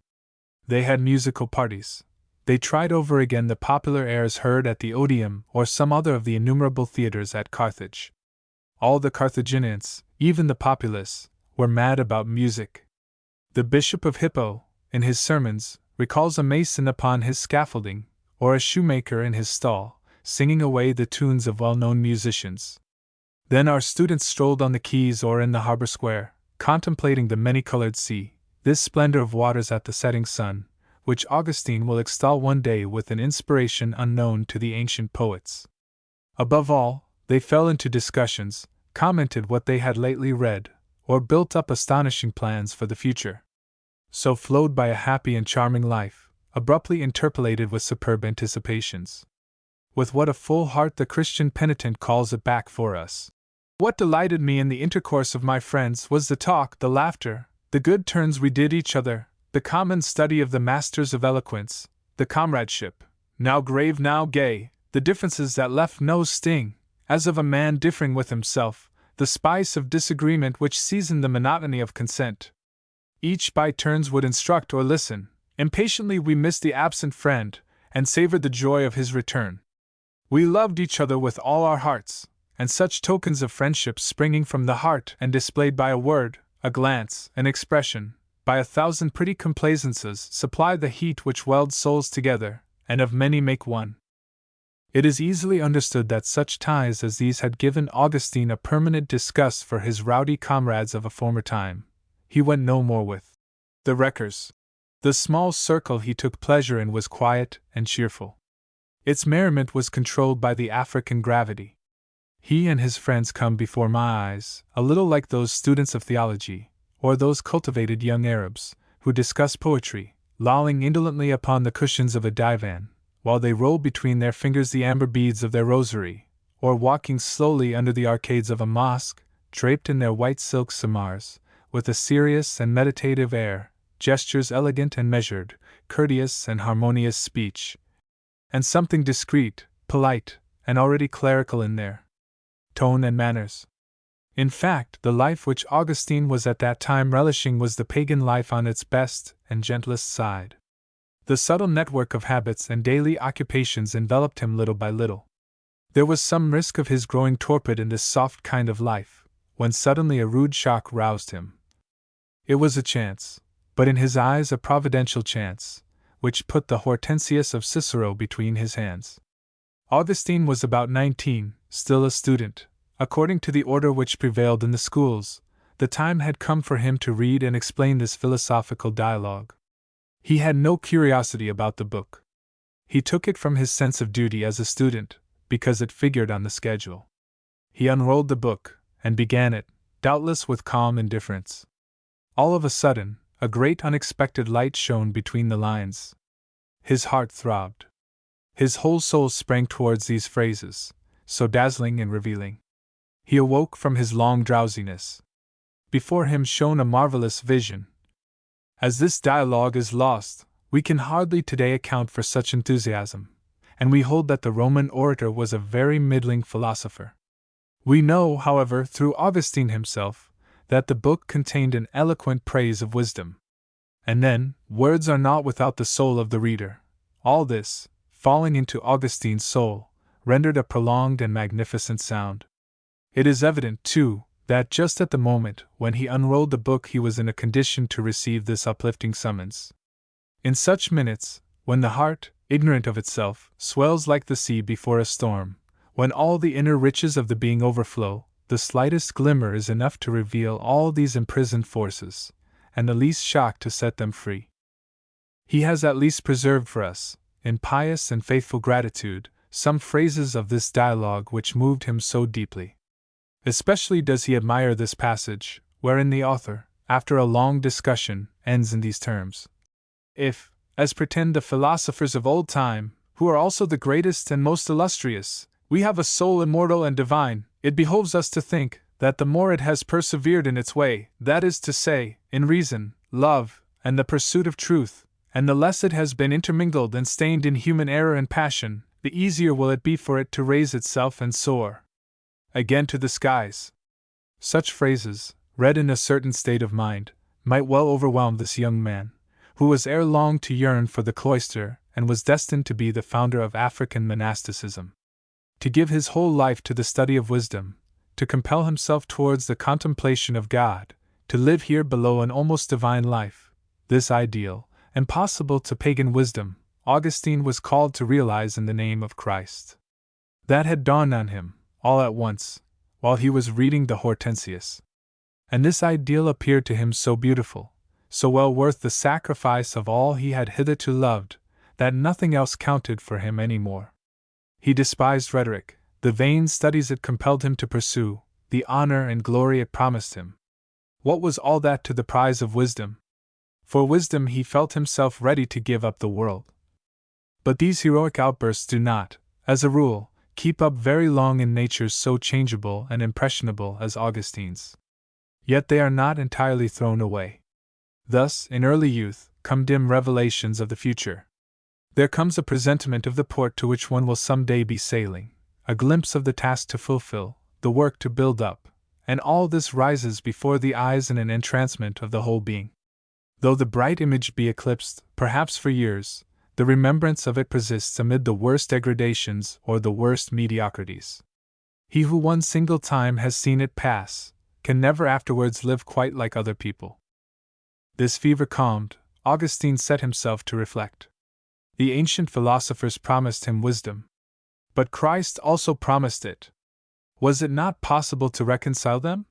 They had musical parties. They tried over again the popular airs heard at the Odeum or some other of the innumerable theatres at Carthage. All the Carthaginians, even the populace, were mad about music. The Bishop of Hippo, in his sermons, recalls a mason upon his scaffolding, or a shoemaker in his stall, singing away the tunes of well-known musicians. Then our students strolled on the quays or in the harbor square, contemplating the many-colored sea, this splendor of waters at the setting sun, which Augustine will extol one day with an inspiration unknown to the ancient poets. Above all, they fell into discussions, commented what they had lately read, or built up astonishing plans for the future. So flowed by a happy and charming life, abruptly interpolated with superb anticipations. With what a full heart the Christian penitent calls it back for us. What delighted me in the intercourse of my friends was the talk, the laughter, the good turns we did each other, the common study of the masters of eloquence, the comradeship, now grave now gay, the differences that left no sting, as of a man differing with himself, the spice of disagreement which seasoned the monotony of consent. Each by turns would instruct or listen. Impatiently we missed the absent friend, and savored the joy of his return. We loved each other with all our hearts, and such tokens of friendship springing from the heart and displayed by a word, a glance, an expression, by 1,000 pretty complaisances, supply the heat which welds souls together, and of many make one. It is easily understood that such ties as these had given Augustine a permanent disgust for his rowdy comrades of a former time. He went no more with the wreckers. The small circle he took pleasure in was quiet and cheerful. Its merriment was controlled by the African gravity. He and his friends come before my eyes, a little like those students of theology, or those cultivated young Arabs, who discuss poetry, lolling indolently upon the cushions of a divan, while they roll between their fingers the amber beads of their rosary, or walking slowly under the arcades of a mosque, draped in their white silk samars, with a serious and meditative air, gestures elegant and measured, courteous and harmonious speech, and something discreet, polite, and already clerical in their tone and manners. In fact, the life which Augustine was at that time relishing was the pagan life on its best and gentlest side. The subtle network of habits and daily occupations enveloped him little by little. There was some risk of his growing torpid in this soft kind of life, when suddenly a rude shock roused him. It was a chance, but in his eyes a providential chance, which put the Hortensius of Cicero between his hands. Augustine was about 19, still a student. According to the order which prevailed in the schools, the time had come for him to read and explain this philosophical dialogue. He had no curiosity about the book. He took it from his sense of duty as a student, because it figured on the schedule. He unrolled the book, and began it, doubtless with calm indifference. All of a sudden, a great unexpected light shone between the lines. His heart throbbed. His whole soul sprang towards these phrases, so dazzling and revealing. He awoke from his long drowsiness. Before him shone a marvelous vision. As this dialogue is lost, we can hardly today account for such enthusiasm, and we hold that the Roman orator was a very middling philosopher. We know, however, through Augustine himself, that the book contained an eloquent praise of wisdom. And then, words are not without the soul of the reader. All this, falling into Augustine's soul, rendered a prolonged and magnificent sound. It is evident, too, that just at the moment when he unrolled the book he was in a condition to receive this uplifting summons. In such minutes, when the heart, ignorant of itself, swells like the sea before a storm, when all the inner riches of the being overflow, the slightest glimmer is enough to reveal all these imprisoned forces, and the least shock to set them free. He has at least preserved for us, in pious and faithful gratitude, some phrases of this dialogue which moved him so deeply. Especially does he admire this passage, wherein the author, after a long discussion, ends in these terms: If, as pretend the philosophers of old time, who are also the greatest and most illustrious, we have a soul immortal and divine, it behoves us to think that the more it has persevered in its way, that is to say, in reason, love, and the pursuit of truth, and the less it has been intermingled and stained in human error and passion, the easier will it be for it to raise itself and soar again to the skies. Such phrases, read in a certain state of mind, might well overwhelm this young man, who was ere long to yearn for the cloister and was destined to be the founder of African monasticism. To give his whole life to the study of wisdom, to compel himself towards the contemplation of God, to live here below an almost divine life, this ideal, impossible to pagan wisdom, Augustine was called to realize in the name of Christ. That had dawned on him, all at once, while he was reading the Hortensius. And this ideal appeared to him so beautiful, so well worth the sacrifice of all he had hitherto loved, that nothing else counted for him any more. He despised rhetoric, the vain studies it compelled him to pursue, the honor and glory it promised him. What was all that to the prize of wisdom? For wisdom he felt himself ready to give up the world. But these heroic outbursts do not, as a rule, keep up very long in natures so changeable and impressionable as Augustine's. Yet they are not entirely thrown away. Thus, in early youth, come dim revelations of the future. There comes a presentiment of the port to which one will some day be sailing, a glimpse of the task to fulfill, the work to build up, and all this rises before the eyes in an entrancement of the whole being. Though the bright image be eclipsed, perhaps for years, the remembrance of it persists amid the worst degradations or the worst mediocrities. He who one single time has seen it pass, can never afterwards live quite like other people. This fever calmed, Augustine set himself to reflect. The ancient philosophers promised him wisdom. But Christ also promised it. Was it not possible to reconcile them?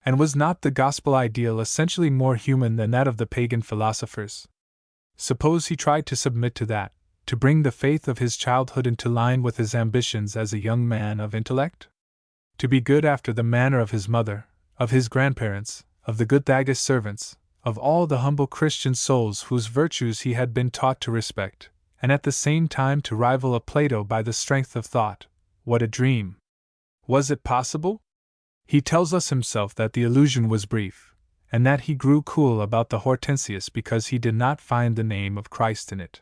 And was not the gospel ideal essentially more human than that of the pagan philosophers? Suppose he tried to submit to that, to bring the faith of his childhood into line with his ambitions as a young man of intellect? To be good after the manner of his mother, of his grandparents, of the good Thagis servants, of all the humble Christian souls whose virtues he had been taught to respect, and at the same time to rival a Plato by the strength of thought. What a dream! Was it possible? He tells us himself that the illusion was brief, and that he grew cool about the Hortensius because he did not find the name of Christ in it.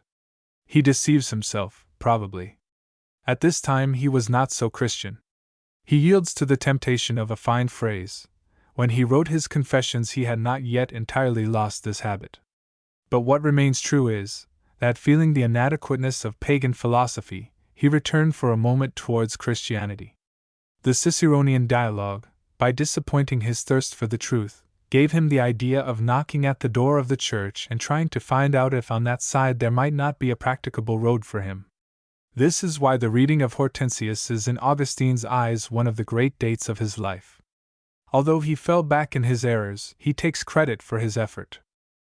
He deceives himself, probably. At this time he was not so Christian. He yields to the temptation of a fine phrase. When he wrote his Confessions he had not yet entirely lost this habit. But what remains true is, that feeling the inadequateness of pagan philosophy, he returned for a moment towards Christianity. The Ciceronian dialogue, by disappointing his thirst for the truth, gave him the idea of knocking at the door of the church and trying to find out if on that side there might not be a practicable road for him. This is why the reading of Hortensius is in Augustine's eyes one of the great dates of his life. Although he fell back in his errors, he takes credit for his effort.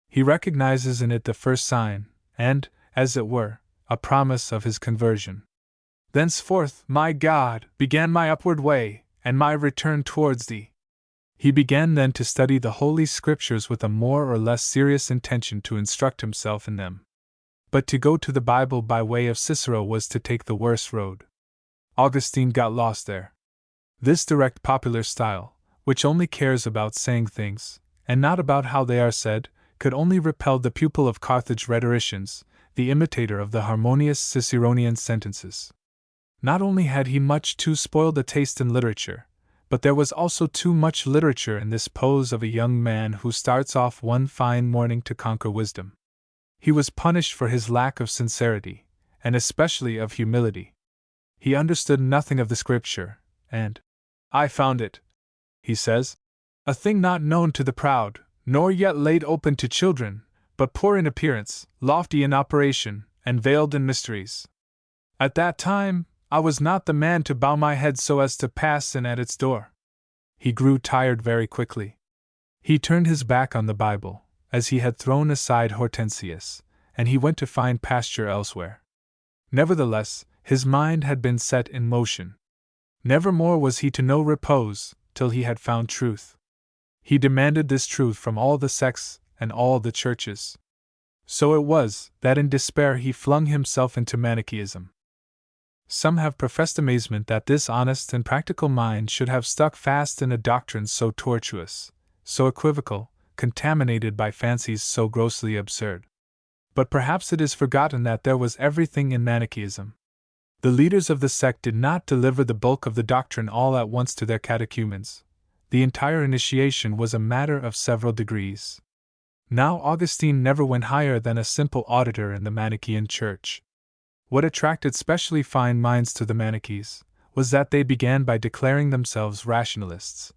He recognizes in it the first sign, and, as it were, a promise of his conversion. Thenceforth, my God, began my upward way, and my return towards thee. He began then to study the Holy Scriptures with a more or less serious intention to instruct himself in them. But to go to the Bible by way of Cicero was to take the worst road. Augustine got lost there. This direct popular style, which only cares about saying things, and not about how they are said, could only repel the pupil of Carthage rhetoricians, the imitator of the harmonious Ciceronian sentences. Not only had he much too spoiled a taste in literature, but there was also too much literature in this pose of a young man who starts off one fine morning to conquer wisdom. He was punished for his lack of sincerity, and especially of humility. He understood nothing of the Scripture, and I found it, he says, a thing not known to the proud, nor yet laid open to children, but poor in appearance, lofty in operation, and veiled in mysteries. At that time, I was not the man to bow my head so as to pass in at its door. He grew tired very quickly. He turned his back on the Bible, as he had thrown aside Hortensius, and he went to find pasture elsewhere. Nevertheless, his mind had been set in motion. Nevermore was he to know repose, till he had found truth. He demanded this truth from all the sects and all the churches. So it was that in despair he flung himself into Manichaeism. Some have professed amazement that this honest and practical mind should have stuck fast in a doctrine so tortuous, so equivocal, contaminated by fancies so grossly absurd. But perhaps it is forgotten that there was everything in Manichaeism. The leaders of the sect did not deliver the bulk of the doctrine all at once to their catechumens. The entire initiation was a matter of several degrees. Now Augustine never went higher than a simple auditor in the Manichaean church. What attracted specially fine minds to the Manichees was that they began by declaring themselves rationalists.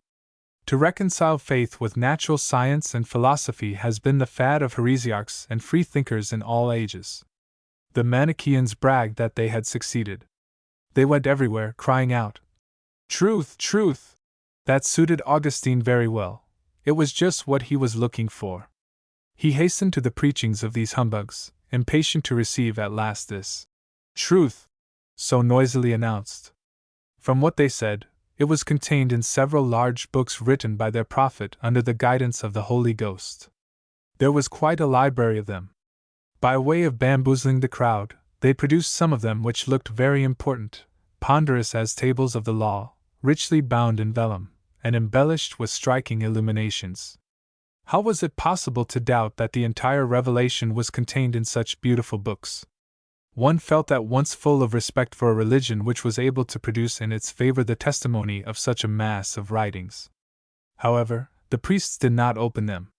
To reconcile faith with natural science and philosophy has been the fad of heresiarchs and freethinkers in all ages. The Manichaeans bragged that they had succeeded. They went everywhere, crying out, "Truth, truth!" That suited Augustine very well. It was just what he was looking for. He hastened to the preachings of these humbugs, impatient to receive at last this truth, so noisily announced. From what they said, it was contained in several large books written by their prophet under the guidance of the Holy Ghost. There was quite a library of them. By way of bamboozling the crowd, they produced some of them which looked very important, ponderous as tables of the law, richly bound in vellum, and embellished with striking illuminations. How was it possible to doubt that the entire revelation was contained in such beautiful books? One felt at once full of respect for a religion which was able to produce in its favor the testimony of such a mass of writings. However, the priests did not open them.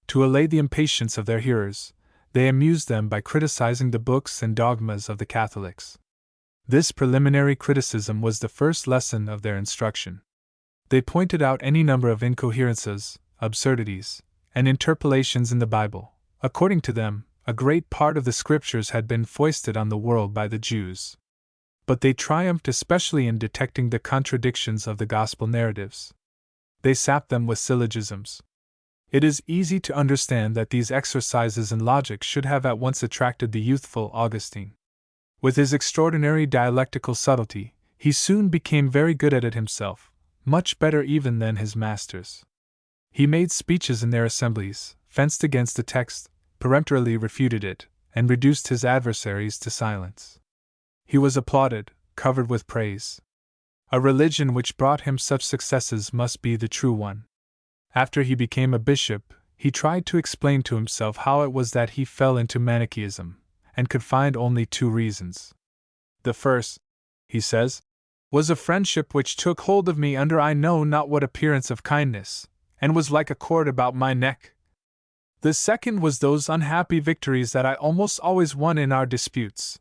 To allay the impatience of their hearers, they amused them by criticizing the books and dogmas of the Catholics. This preliminary criticism was the first lesson of their instruction. They pointed out any number of incoherences, absurdities, and interpolations in the Bible. According to them, a great part of the Scriptures had been foisted on the world by the Jews. But they triumphed especially in detecting the contradictions of the Gospel narratives. They sapped them with syllogisms. It is easy to understand that these exercises in logic should have at once attracted the youthful Augustine. With his extraordinary dialectical subtlety, he soon became very good at it himself, much better even than his masters. He made speeches in their assemblies, fenced against a text, peremptorily refuted it, and reduced his adversaries to silence. He was applauded, covered with praise. A religion which brought him such successes must be the true one. After he became a bishop, he tried to explain to himself how it was that he fell into Manichaeism, and could find only two reasons. The first, he says, was a friendship which took hold of me under I know not what appearance of kindness, and was like a cord about my neck. The second was those unhappy victories that I almost always won in our disputes.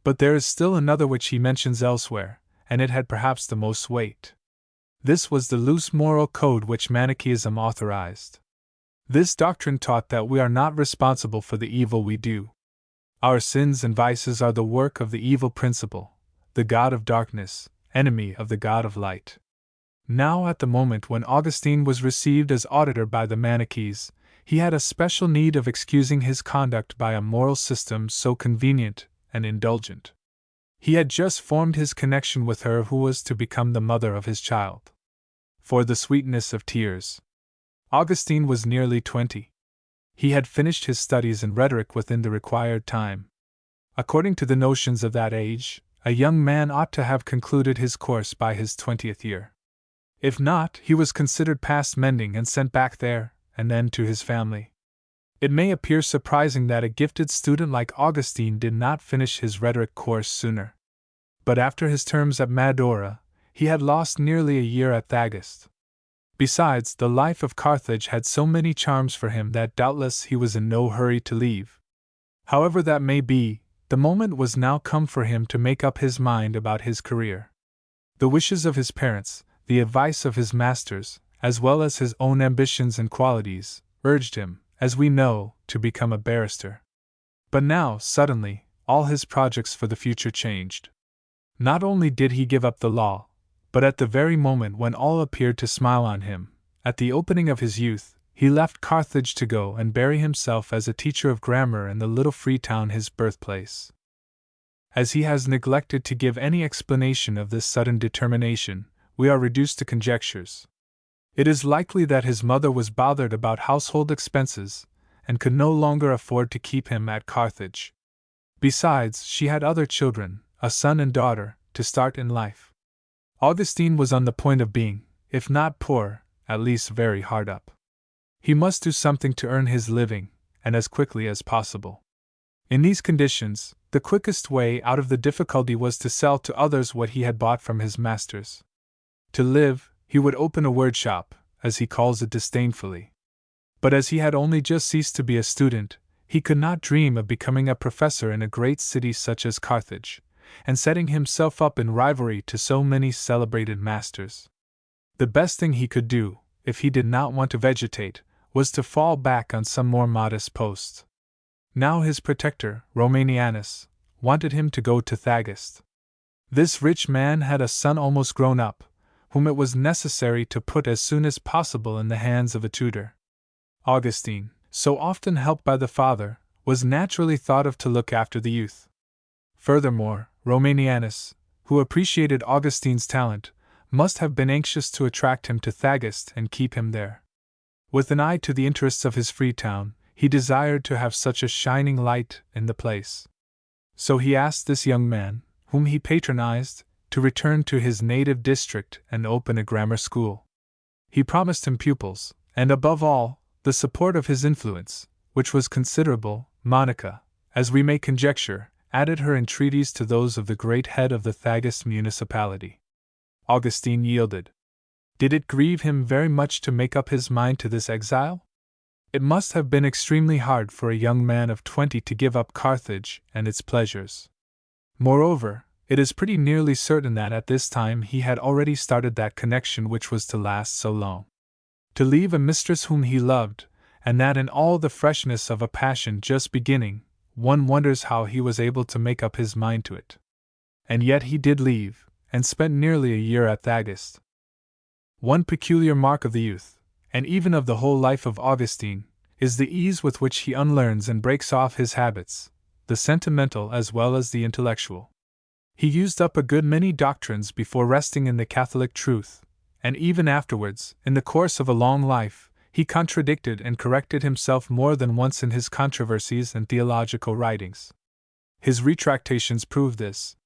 But there is still another which he mentions elsewhere, and it had perhaps the most weight. This was the loose moral code which Manichaeism authorized. This doctrine taught that we are not responsible for the evil we do. Our sins and vices are the work of the evil principle, the god of darkness, enemy of the god of light. Now, at the moment when Augustine was received as auditor by the Manichees, he had a special need of excusing his conduct by a moral system so convenient and indulgent. He had just formed his connection with her who was to become the mother of his child. for the sweetness of tears. Augustine was nearly 20. He had finished his studies in rhetoric within the required time. According to the notions of that age, a young man ought to have concluded his course by his 20th year. If not, he was considered past mending and sent back there, and then to his family. It may appear surprising that a gifted student like Augustine did not finish his rhetoric course sooner. But after his terms at Madura, he had lost nearly a year at Thagest. Besides, the life of Carthage had so many charms for him that doubtless he was in no hurry to leave. However that may be, the moment was now come for him to make up his mind about his career. The wishes of his parents, the advice of his masters, as well as his own ambitions and qualities, urged him, as we know, to become a barrister. But now, suddenly, all his projects for the future changed. Not only did he give up the law, but at the very moment when all appeared to smile on him, at the opening of his youth, he left Carthage to go and bury himself as a teacher of grammar in the little free town his birthplace. As he has neglected to give any explanation of this sudden determination, we are reduced to conjectures. It is likely that his mother was bothered about household expenses, and could no longer afford to keep him at Carthage. Besides, she had other children, a son and daughter, to start in life. Augustine was on the point of being, if not poor, at least very hard up. He must do something to earn his living, and as quickly as possible. In these conditions, the quickest way out of the difficulty was to sell to others what he had bought from his masters. To live, he would open a word shop, as he calls it disdainfully. But as he had only just ceased to be a student, he could not dream of becoming a professor in a great city such as Carthage, and setting himself up in rivalry to so many celebrated masters. The best thing he could do, if he did not want to vegetate, was to fall back on some more modest post. Now his protector, Romanianus, wanted him to go to Thagest. This rich man had a son almost grown up, whom it was necessary to put as soon as possible in the hands of a tutor. Augustine, so often helped by the father, was naturally thought of to look after the youth. Furthermore, Romanianus, who appreciated Augustine's talent, must have been anxious to attract him to Thagest and keep him there. With an eye to the interests of his free town, he desired to have such a shining light in the place. So he asked this young man, whom he patronized, to return to his native district and open a grammar school. He promised him pupils, and above all, the support of his influence, which was considerable. Monica, as we may conjecture, added her entreaties to those of the great head of the Thagest municipality. Augustine yielded. Did it grieve him very much to make up his mind to this exile? It must have been extremely hard for a young man of 20 to give up Carthage and its pleasures. Moreover, it is pretty nearly certain that at this time he had already started that connection which was to last so long. To leave a mistress whom he loved, and that in all the freshness of a passion just beginning, one wonders how he was able to make up his mind to it. And yet he did leave, and spent nearly a year at Thagest. One peculiar mark of the youth, and even of the whole life of Augustine, is the ease with which he unlearns and breaks off his habits, the sentimental as well as the intellectual. He used up a good many doctrines before resting in the Catholic truth, and even afterwards, in the course of a long life, he contradicted and corrected himself more than once in his controversies and theological writings. His retractations prove this.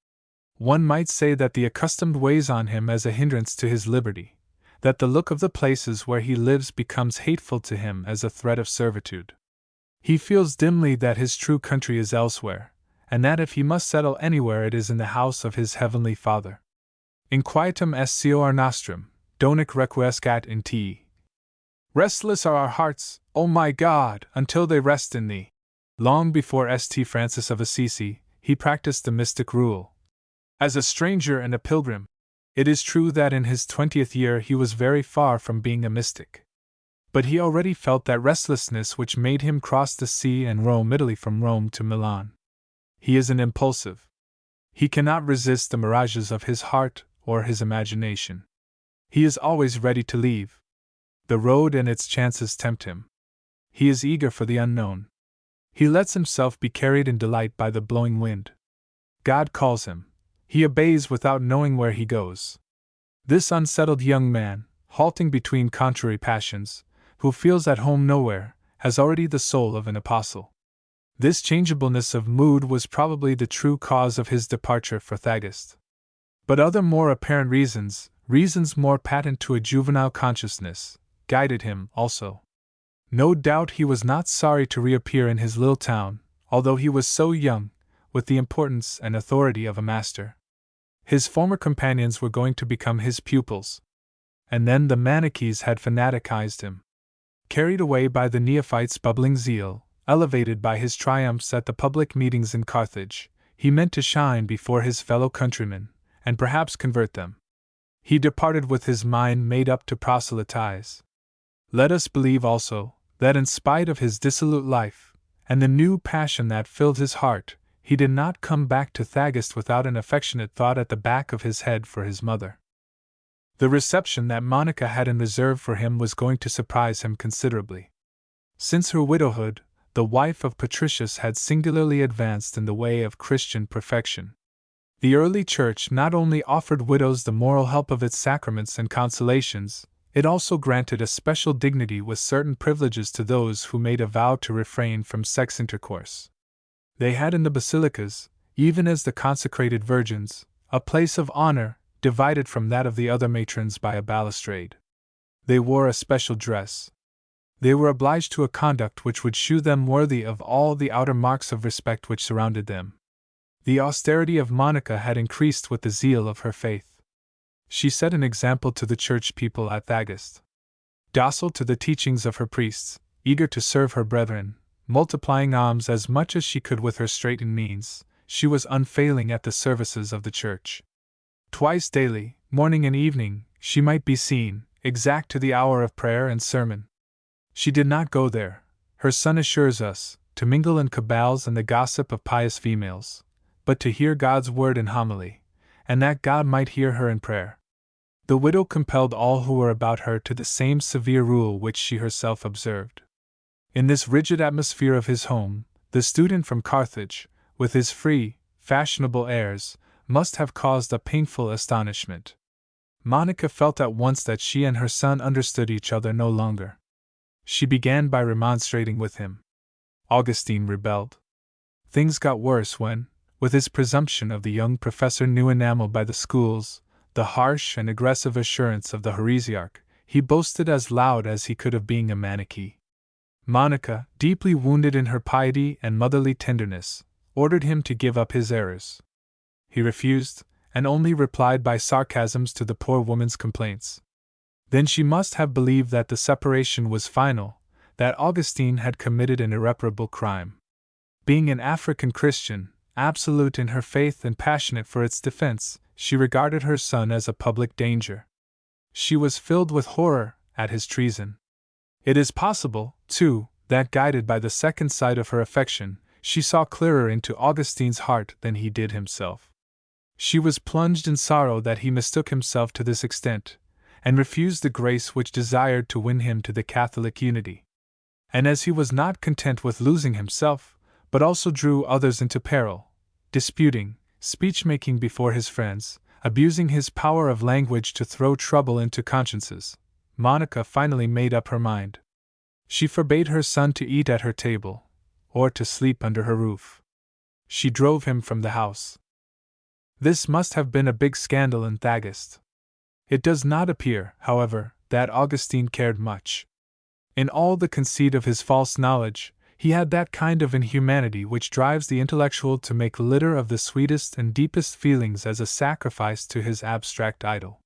One might say that the accustomed weighs on him as a hindrance to his liberty, that the look of the places where he lives becomes hateful to him as a threat of servitude. He feels dimly that his true country is elsewhere, and that if he must settle anywhere it is in the house of his heavenly Father. Inquietum est seor nostrum, donec requiescat in te. Restless are our hearts, O my God, until they rest in thee. Long before St. Francis of Assisi, he practiced the mystic rule. As a stranger and a pilgrim, it is true that in his 20th year he was very far from being a mystic. But he already felt that restlessness which made him cross the sea and roam Italy from Rome to Milan. He is an impulsive. He cannot resist the mirages of his heart or his imagination. He is always ready to leave. The road and its chances tempt him. He is eager for the unknown. He lets himself be carried in delight by the blowing wind. God calls him. He obeys without knowing where he goes. This unsettled young man, halting between contrary passions, who feels at home nowhere, has already the soul of an apostle. This changeableness of mood was probably the true cause of his departure for Thagist. But other more apparent reasons, reasons more patent to a juvenile consciousness, guided him also. No doubt he was not sorry to reappear in his little town, although he was so young, with the importance and authority of a master. His former companions were going to become his pupils. And then the Manichees had fanaticized him. Carried away by the neophyte's bubbling zeal, elevated by his triumphs at the public meetings in Carthage, he meant to shine before his fellow countrymen, and perhaps convert them. He departed with his mind made up to proselytize. Let us believe also, that in spite of his dissolute life, and the new passion that filled his heart, he did not come back to Thagist without an affectionate thought at the back of his head for his mother. The reception that Monica had in reserve for him was going to surprise him considerably. Since her widowhood, the wife of Patricius had singularly advanced in the way of Christian perfection. The early Church not only offered widows the moral help of its sacraments and consolations, it also granted a special dignity with certain privileges to those who made a vow to refrain from sex intercourse. They had in the basilicas, even as the consecrated virgins, a place of honor, divided from that of the other matrons by a balustrade. They wore a special dress. They were obliged to a conduct which would shew them worthy of all the outer marks of respect which surrounded them. The austerity of Monica had increased with the zeal of her faith. She set an example to the church people at Thagist. Docile to the teachings of her priests, eager to serve her brethren, multiplying alms as much as she could with her straitened means, she was unfailing at the services of the church. Twice daily, morning and evening, she might be seen, exact to the hour of prayer and sermon. She did not go there, her son assures us, to mingle in cabals and the gossip of pious females, but to hear God's word in homily, and that God might hear her in prayer. The widow compelled all who were about her to the same severe rule which she herself observed. In this rigid atmosphere of his home, the student from Carthage, with his free, fashionable airs, must have caused a painful astonishment. Monica felt at once that she and her son understood each other no longer. She began by remonstrating with him. Augustine rebelled. Things got worse when, with his presumption of the young professor new enameled by the schools, the harsh and aggressive assurance of the heresiarch, he boasted as loud as he could of being a Manichee. Monica, deeply wounded in her piety and motherly tenderness, ordered him to give up his errors. He refused, and only replied by sarcasms to the poor woman's complaints. Then she must have believed that the separation was final, that Augustine had committed an irreparable crime. Being an African Christian, absolute in her faith and passionate for its defense, she regarded her son as a public danger. She was filled with horror at his treason. It is possible, too, that guided by the second sight of her affection, she saw clearer into Augustine's heart than he did himself. She was plunged in sorrow that he mistook himself to this extent, and refused the grace which desired to win him to the Catholic unity. And as he was not content with losing himself, but also drew others into peril, disputing, speech-making before his friends, abusing his power of language to throw trouble into consciences, Monica finally made up her mind. She forbade her son to eat at her table, or to sleep under her roof. She drove him from the house. This must have been a big scandal in Thagist. It does not appear, however, that Augustine cared much. In all the conceit of his false knowledge, he had that kind of inhumanity which drives the intellectual to make litter of the sweetest and deepest feelings as a sacrifice to his abstract idol.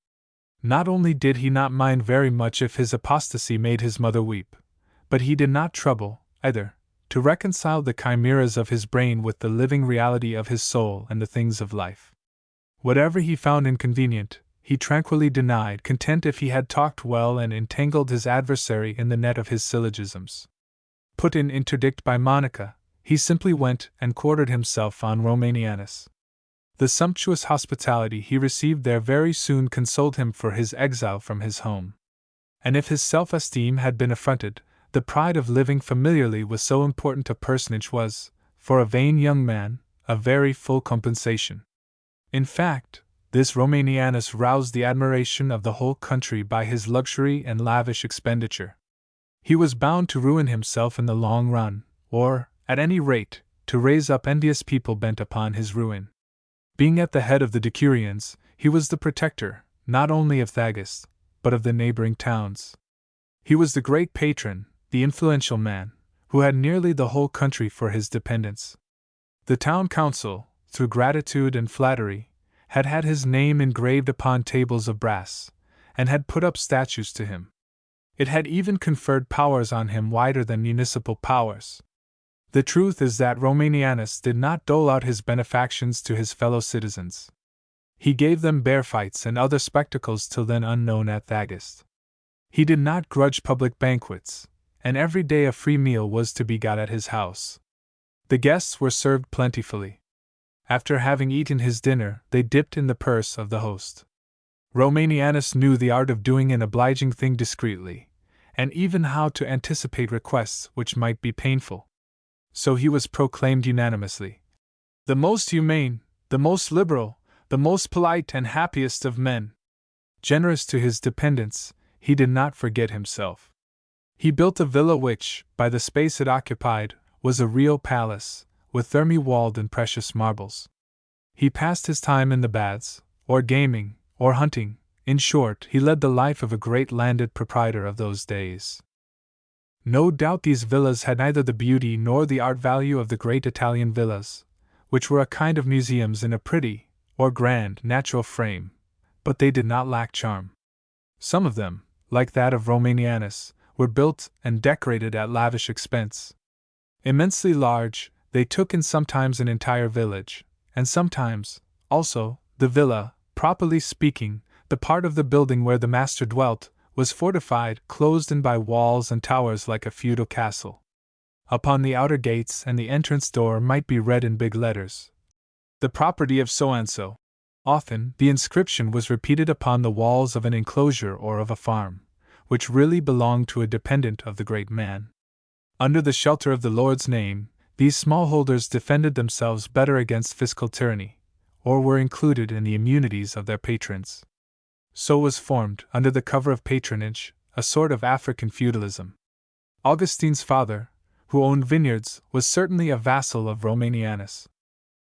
Not only did he not mind very much if his apostasy made his mother weep, but he did not trouble, either, to reconcile the chimeras of his brain with the living reality of his soul and the things of life. Whatever he found inconvenient, he tranquilly denied, content if he had talked well and entangled his adversary in the net of his syllogisms. Put in interdict by Monica, he simply went and quartered himself on Romanianus. The sumptuous hospitality he received there very soon consoled him for his exile from his home. And if his self-esteem had been affronted, the pride of living familiarly with so important a personage was, for a vain young man, a very full compensation. In fact, the This Romanianus roused the admiration of the whole country by his luxury and lavish expenditure. He was bound to ruin himself in the long run, or, at any rate, to raise up envious people bent upon his ruin. Being at the head of the decurions, he was the protector, not only of Thagaste, but of the neighboring towns. He was the great patron, the influential man, who had nearly the whole country for his dependence. The town council, through gratitude and flattery, had had his name engraved upon tables of brass, and had put up statues to him. It had even conferred powers on him wider than municipal powers. The truth is that Romanianus did not dole out his benefactions to his fellow citizens. He gave them bear fights and other spectacles till then unknown at Thagaste. He did not grudge public banquets, and every day a free meal was to be got at his house. The guests were served plentifully. After having eaten his dinner, they dipped in the purse of the host. Romanianus knew the art of doing an obliging thing discreetly, and even how to anticipate requests which might be painful. So he was proclaimed unanimously the most humane, the most liberal, the most polite and happiest of men. Generous to his dependents, he did not forget himself. He built a villa which, by the space it occupied, was a real palace, with thermy-walled and precious marbles. He passed his time in the baths, or gaming, or hunting. In short, he led the life of a great landed proprietor of those days. No doubt these villas had neither the beauty nor the art value of the great Italian villas, which were a kind of museums in a pretty, or grand, natural frame, but they did not lack charm. Some of them, like that of Romanianus, were built and decorated at lavish expense. Immensely large, they took in sometimes an entire village, and sometimes, also, the villa, properly speaking, the part of the building where the master dwelt, was fortified, closed in by walls and towers like a feudal castle. Upon the outer gates and the entrance door might be read in big letters, "The property of so-and-so." Often, the inscription was repeated upon the walls of an enclosure or of a farm, which really belonged to a dependent of the great man. Under the shelter of the Lord's name, these smallholders defended themselves better against fiscal tyranny, or were included in the immunities of their patrons. So was formed, under the cover of patronage, a sort of African feudalism. Augustine's father, who owned vineyards, was certainly a vassal of Romanianus.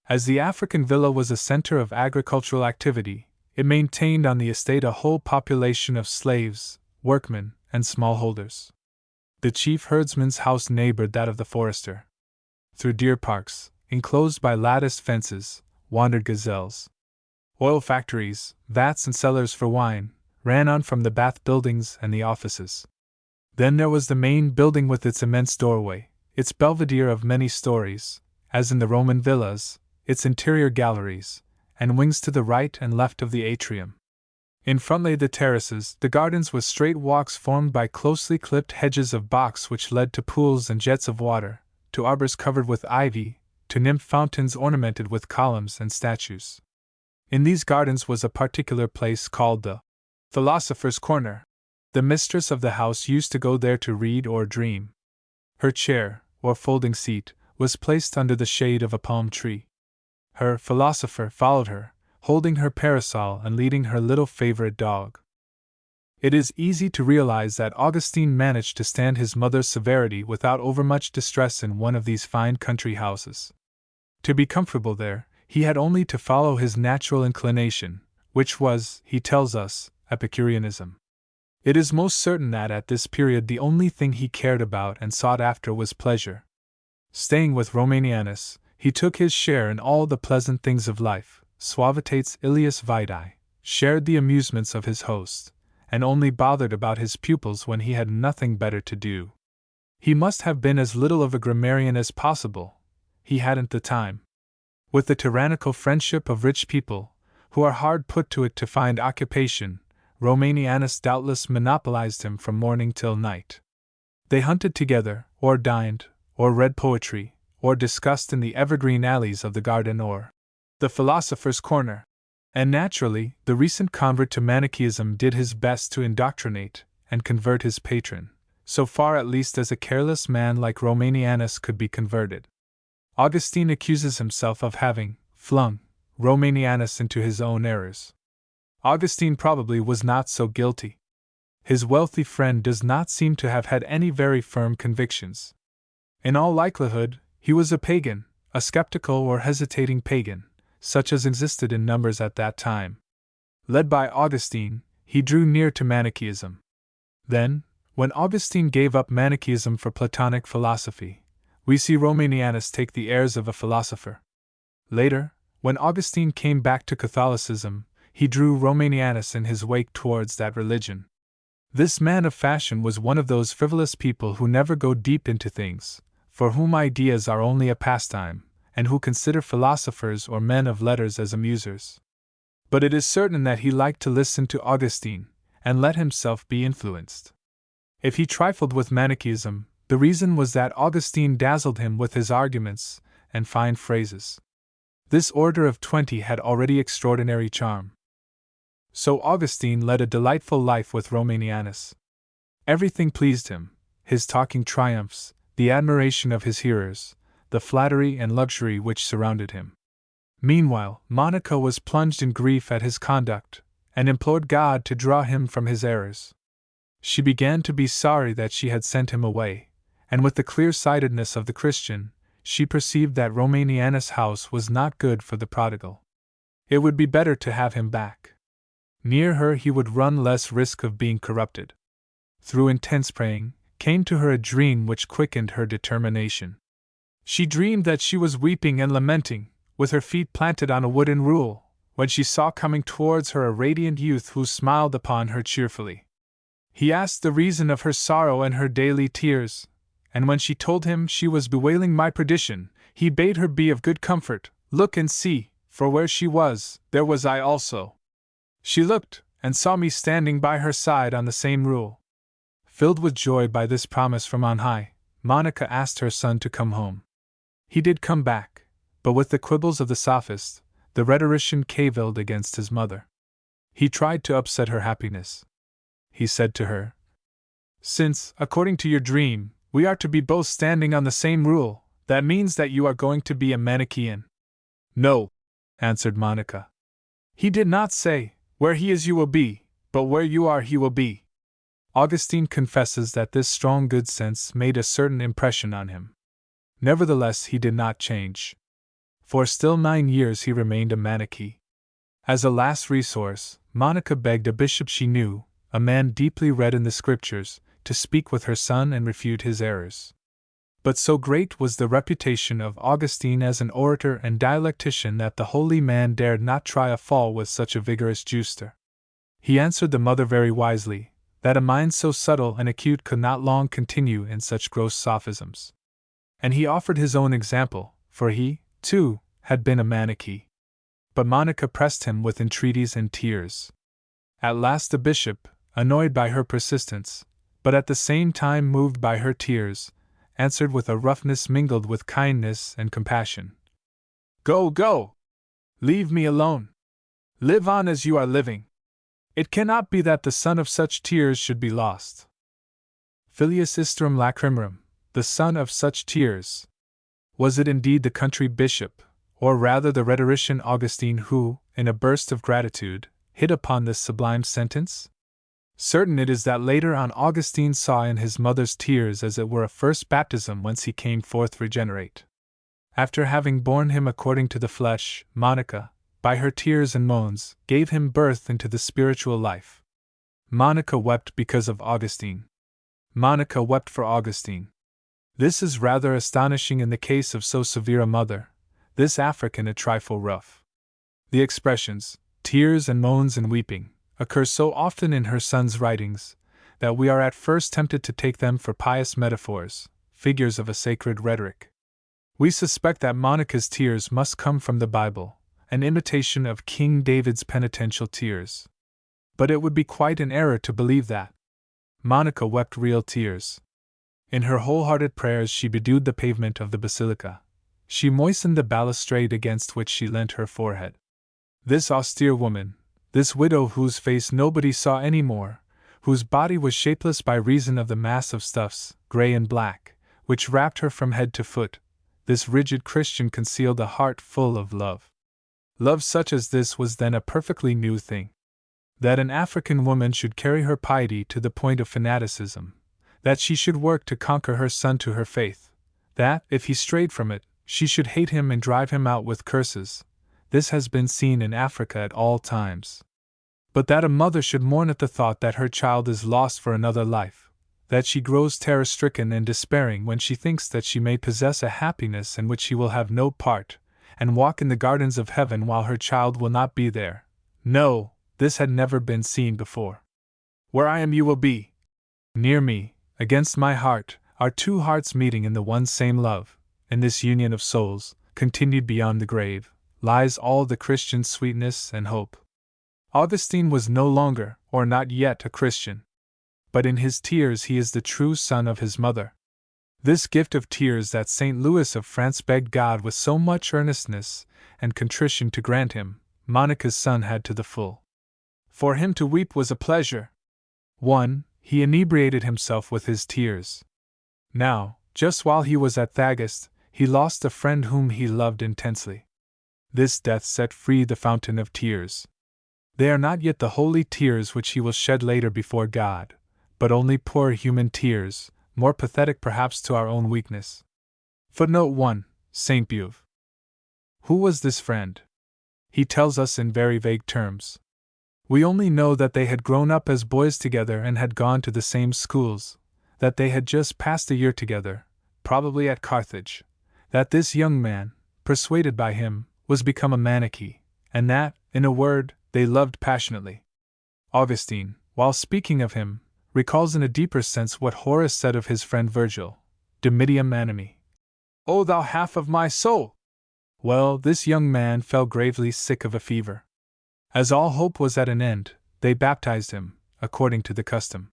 As the African villa was a center of agricultural activity, it maintained on the estate a whole population of slaves, workmen, and smallholders. The chief herdsman's house neighbored that of the forester. Through deer parks, enclosed by latticed fences, wandered gazelles. Oil factories, vats and cellars for wine, ran on from the bath buildings and the offices. Then there was the main building with its immense doorway, its belvedere of many stories, as in the Roman villas, its interior galleries, and wings to the right and left of the atrium. In front lay the terraces, the gardens with straight walks formed by closely clipped hedges of box which led to pools and jets of water, to arbors covered with ivy, to nymph fountains ornamented with columns and statues. In these gardens was a particular place called the Philosopher's Corner. The mistress of the house used to go there to read or dream. Her chair, or folding seat, was placed under the shade of a palm tree. Her philosopher followed her, holding her parasol and leading her little favorite dog. It is easy to realize that Augustine managed to stand his mother's severity without overmuch distress in one of these fine country houses. To be comfortable there, he had only to follow his natural inclination, which was, he tells us, Epicureanism. It is most certain that at this period the only thing he cared about and sought after was pleasure. Staying with Romanianus, he took his share in all the pleasant things of life, suavitates ilius vitae, shared the amusements of his host, and only bothered about his pupils when he had nothing better to do. He must have been as little of a grammarian as possible. He hadn't the time. With the tyrannical friendship of rich people, who are hard put to it to find occupation, Romanianus doubtless monopolized him from morning till night. They hunted together, or dined, or read poetry, or discussed in the evergreen alleys of the garden or the Philosopher's Corner. And naturally, the recent convert to Manichaeism did his best to indoctrinate and convert his patron, so far at least as a careless man like Romanianus could be converted. Augustine accuses himself of having flung Romanianus into his own errors. Augustine probably was not so guilty. His wealthy friend does not seem to have had any very firm convictions. In all likelihood, he was a pagan, a skeptical or hesitating pagan, such as existed in numbers at that time. Led by Augustine, he drew near to Manichaeism. Then, when Augustine gave up Manichaeism for Platonic philosophy, we see Romanianus take the airs of a philosopher. Later, when Augustine came back to Catholicism, he drew Romanianus in his wake towards that religion. This man of fashion was one of those frivolous people who never go deep into things, for whom ideas are only a pastime, and who consider philosophers or men of letters as amusers. But it is certain that he liked to listen to Augustine, and let himself be influenced. If he trifled with Manichaeism, the reason was that Augustine dazzled him with his arguments and fine phrases. This order of 20 had already extraordinary charm. So Augustine led a delightful life with Romanianus. Everything pleased him: his talking triumphs, the admiration of his hearers, the flattery and luxury which surrounded him. Meanwhile, Monica was plunged in grief at his conduct, and implored God to draw him from his errors. She began to be sorry that she had sent him away, and with the clear-sightedness of the Christian, she perceived that Romanianus' house was not good for the prodigal. It would be better to have him back. Near her he would run less risk of being corrupted. Through intense praying, came to her a dream which quickened her determination. She dreamed that she was weeping and lamenting, with her feet planted on a wooden rule, when she saw coming towards her a radiant youth who smiled upon her cheerfully. He asked the reason of her sorrow and her daily tears, and when she told him she was bewailing my perdition, he bade her be of good comfort, look and see, for where she was, there was I also. She looked, and saw me standing by her side on the same rule. Filled with joy by this promise from on high, Monica asked her son to come home. He did come back, but with the quibbles of the sophist, the rhetorician cavilled against his mother. He tried to upset her happiness. He said to her, "Since, according to your dream, we are to be both standing on the same rule, that means that you are going to be a Manichaean." "No," answered Monica. "He did not say, 'Where he is you will be,' but 'where you are he will be.'" Augustine confesses that this strong good sense made a certain impression on him. Nevertheless, he did not change. For still 9 years he remained a Manichae. As a last resource, Monica begged a bishop she knew, a man deeply read in the Scriptures, to speak with her son and refute his errors. But so great was the reputation of Augustine as an orator and dialectician that the holy man dared not try a fall with such a vigorous juster. He answered the mother very wisely, that a mind so subtle and acute could not long continue in such gross sophisms. And he offered his own example, for he, too, had been a Manichae. But Monica pressed him with entreaties and tears. At last the bishop, annoyed by her persistence, but at the same time moved by her tears, answered with a roughness mingled with kindness and compassion. "Go, go! Leave me alone! Live on as you are living! It cannot be that the son of such tears should be lost. Filius istrum lacrimarum, the son of such tears." Was it indeed the country bishop, or rather the rhetorician Augustine who, in a burst of gratitude, hit upon this sublime sentence? Certain it is that later on Augustine saw in his mother's tears as it were a first baptism whence he came forth regenerate. After having borne him according to the flesh, Monica, by her tears and moans, gave him birth into the spiritual life. Monica wept because of Augustine. Monica wept for Augustine. This is rather astonishing in the case of so severe a mother, this African a trifle rough. The expressions, tears and moans and weeping, occur so often in her son's writings, that we are at first tempted to take them for pious metaphors, figures of a sacred rhetoric. We suspect that Monica's tears must come from the Bible, an imitation of King David's penitential tears. But it would be quite an error to believe that. Monica wept real tears. In her wholehearted prayers she bedewed the pavement of the basilica. She moistened the balustrade against which she leant her forehead. This austere woman, this widow whose face nobody saw any more, whose body was shapeless by reason of the mass of stuffs, grey and black, which wrapped her from head to foot, this rigid Christian concealed a heart full of love. Love such as this was then a perfectly new thing. That an African woman should carry her piety to the point of fanaticism, that she should work to conquer her son to her faith, that, if he strayed from it, she should hate him and drive him out with curses, this has been seen in Africa at all times. But that a mother should mourn at the thought that her child is lost for another life, that she grows terror-stricken and despairing when she thinks that she may possess a happiness in which she will have no part, and walk in the gardens of heaven while her child will not be there, no, this had never been seen before. Where I am you will be. Near me, against my heart, are two hearts meeting in the one same love. In this union of souls, continued beyond the grave, lies all the Christian sweetness and hope. Augustine was no longer, or not yet, a Christian. But in his tears he is the true son of his mother. This gift of tears that St. Louis of France begged God with so much earnestness and contrition to grant him, Monica's son had to the full. For him to weep was a pleasure. 1. He inebriated himself with his tears. Now, just while he was at Thagast, he lost a friend whom he loved intensely. This death set free the fountain of tears. They are not yet the holy tears which he will shed later before God, but only poor human tears, more pathetic perhaps to our own weakness. Footnote 1. St. Beuve. Who was this friend? He tells us in very vague terms. We only know that they had grown up as boys together and had gone to the same schools, that they had just passed a year together, probably at Carthage, that this young man, persuaded by him, was become a Manichee, and that, in a word, they loved passionately. Augustine, while speaking of him, recalls in a deeper sense what Horace said of his friend Virgil, Dimidium animi. O thou half of my soul! Well, this young man fell gravely sick of a fever. As all hope was at an end, they baptized him, according to the custom.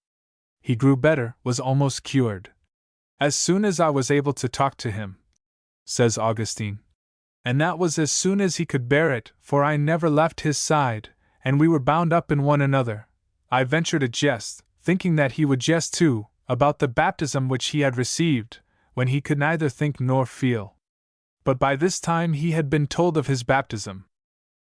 He grew better, was almost cured. As soon as I was able to talk to him, says Augustine. And that was as soon as he could bear it, for I never left his side, and we were bound up in one another. I ventured a jest, thinking that he would jest too, about the baptism which he had received, when he could neither think nor feel. But by this time he had been told of his baptism.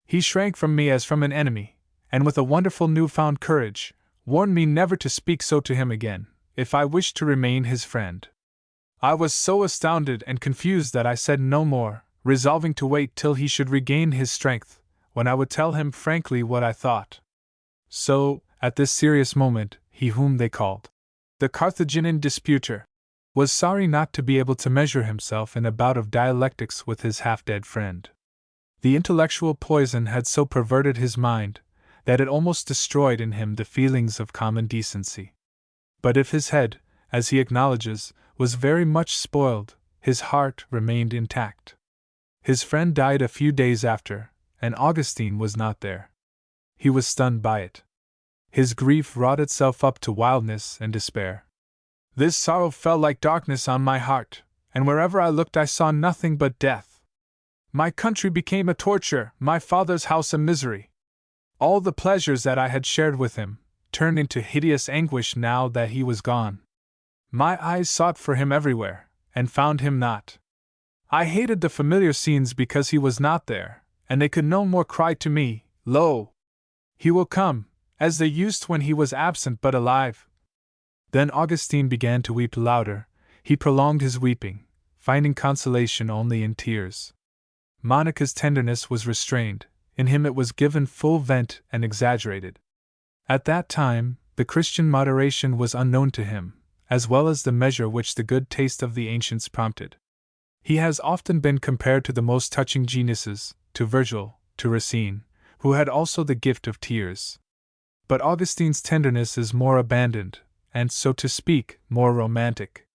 He shrank from me as from an enemy, and with a wonderful new-found courage, warned me never to speak so to him again, if I wished to remain his friend. I was so astounded and confused that I said no more, resolving to wait till he should regain his strength, when I would tell him frankly what I thought. So, at this serious moment, he whom they called the Carthaginian disputer was sorry not to be able to measure himself in a bout of dialectics with his half-dead friend. The intellectual poison had so perverted his mind that it almost destroyed in him the feelings of common decency. But if his head, as he acknowledges, was very much spoiled, his heart remained intact. His friend died a few days after, and Augustine was not there. He was stunned by it. His grief wrought itself up to wildness and despair. This sorrow fell like darkness on my heart, and wherever I looked I saw nothing but death. My country became a torture, my father's house a misery. All the pleasures that I had shared with him turned into hideous anguish now that he was gone. My eyes sought for him everywhere, and found him not. I hated the familiar scenes because he was not there, and they could no more cry to me, Lo! He will come, as they used when he was absent but alive. Then Augustine began to weep louder. He prolonged his weeping, finding consolation only in tears. Monica's tenderness was restrained, in him it was given full vent and exaggerated. At that time, the Christian moderation was unknown to him, as well as the measure which the good taste of the ancients prompted. He has often been compared to the most touching geniuses, to Virgil, to Racine, who had also the gift of tears. But Augustine's tenderness is more abandoned, and, so to speak, more romantic.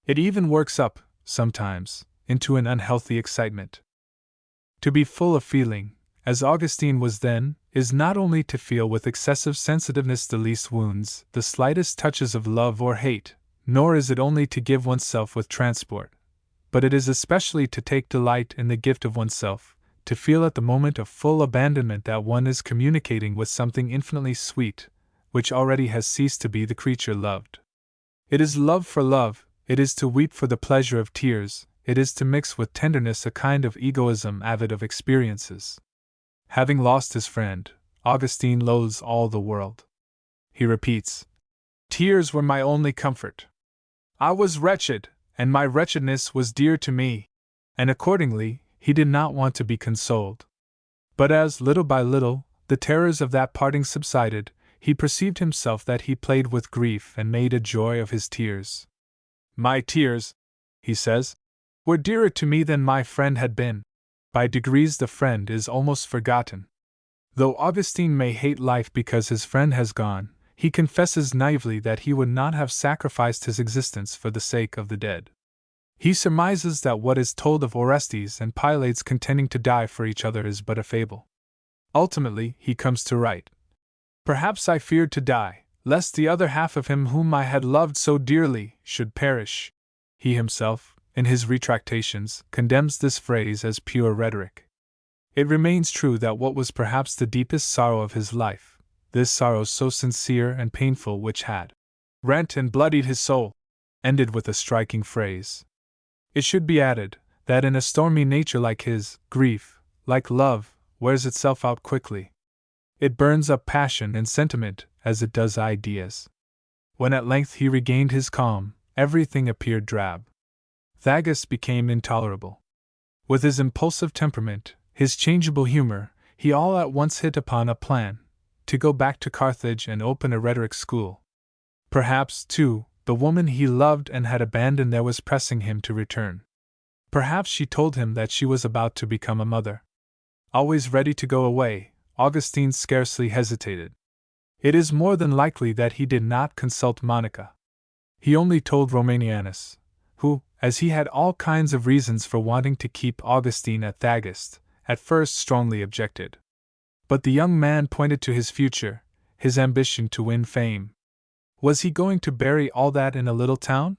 It even works up, sometimes, into an unhealthy excitement. To be full of feeling, as Augustine was then, is not only to feel with excessive sensitiveness the least wounds, the slightest touches of love or hate, nor is it only to give oneself with transport, but it is especially to take delight in the gift of oneself, to feel at the moment of full abandonment that one is communicating with something infinitely sweet, which already has ceased to be the creature loved. It is love for love, it is to weep for the pleasure of tears, it is to mix with tenderness a kind of egoism avid of experiences. Having lost his friend, Augustine loathes all the world. He repeats, tears were my only comfort. I was wretched, and my wretchedness was dear to me, and accordingly, he did not want to be consoled. But as, little by little, the terrors of that parting subsided, he perceived himself that he played with grief and made a joy of his tears. My tears, he says, were dearer to me than my friend had been. By degrees the friend is almost forgotten. Though Augustine may hate life because his friend has gone, he confesses naively that he would not have sacrificed his existence for the sake of the dead. He surmises that what is told of Orestes and Pylades contending to die for each other is but a fable. Ultimately, he comes to write, perhaps I feared to die, lest the other half of him whom I had loved so dearly should perish. He himself, in his retractations, condemns this phrase as pure rhetoric. It remains true that what was perhaps the deepest sorrow of his life, this sorrow so sincere and painful which had rent and bloodied his soul, ended with a striking phrase. It should be added that in a stormy nature like his, grief, like love, wears itself out quickly. It burns up passion and sentiment as it does ideas. When at length he regained his calm, everything appeared drab. Thagis became intolerable. With his impulsive temperament, his changeable humor, he all at once hit upon a plan to go back to Carthage and open a rhetoric school. Perhaps, too, the woman he loved and had abandoned there was pressing him to return. Perhaps she told him that she was about to become a mother. Always ready to go away, Augustine scarcely hesitated. It is more than likely that he did not consult Monica. He only told Romanianus, who, as he had all kinds of reasons for wanting to keep Augustine at Thagis, at first strongly objected. But the young man pointed to his future, his ambition to win fame. Was he going to bury all that in a little town?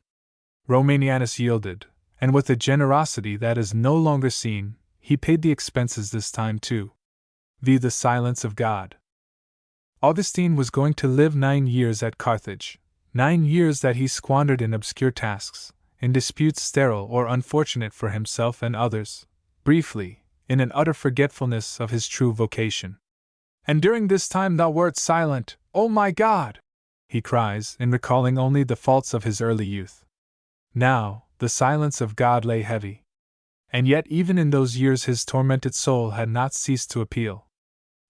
Romanianus yielded, and with a generosity that is no longer seen, he paid the expenses this time too. The silence of God. Augustine was going to live 9 years at Carthage, 9 years that he squandered in obscure tasks, in disputes sterile or unfortunate for himself and others, briefly, in an utter forgetfulness of his true vocation. And during this time thou wert silent, O my God! He cries, in recalling only the faults of his early youth. Now, the silence of God lay heavy. And yet even in those years his tormented soul had not ceased to appeal.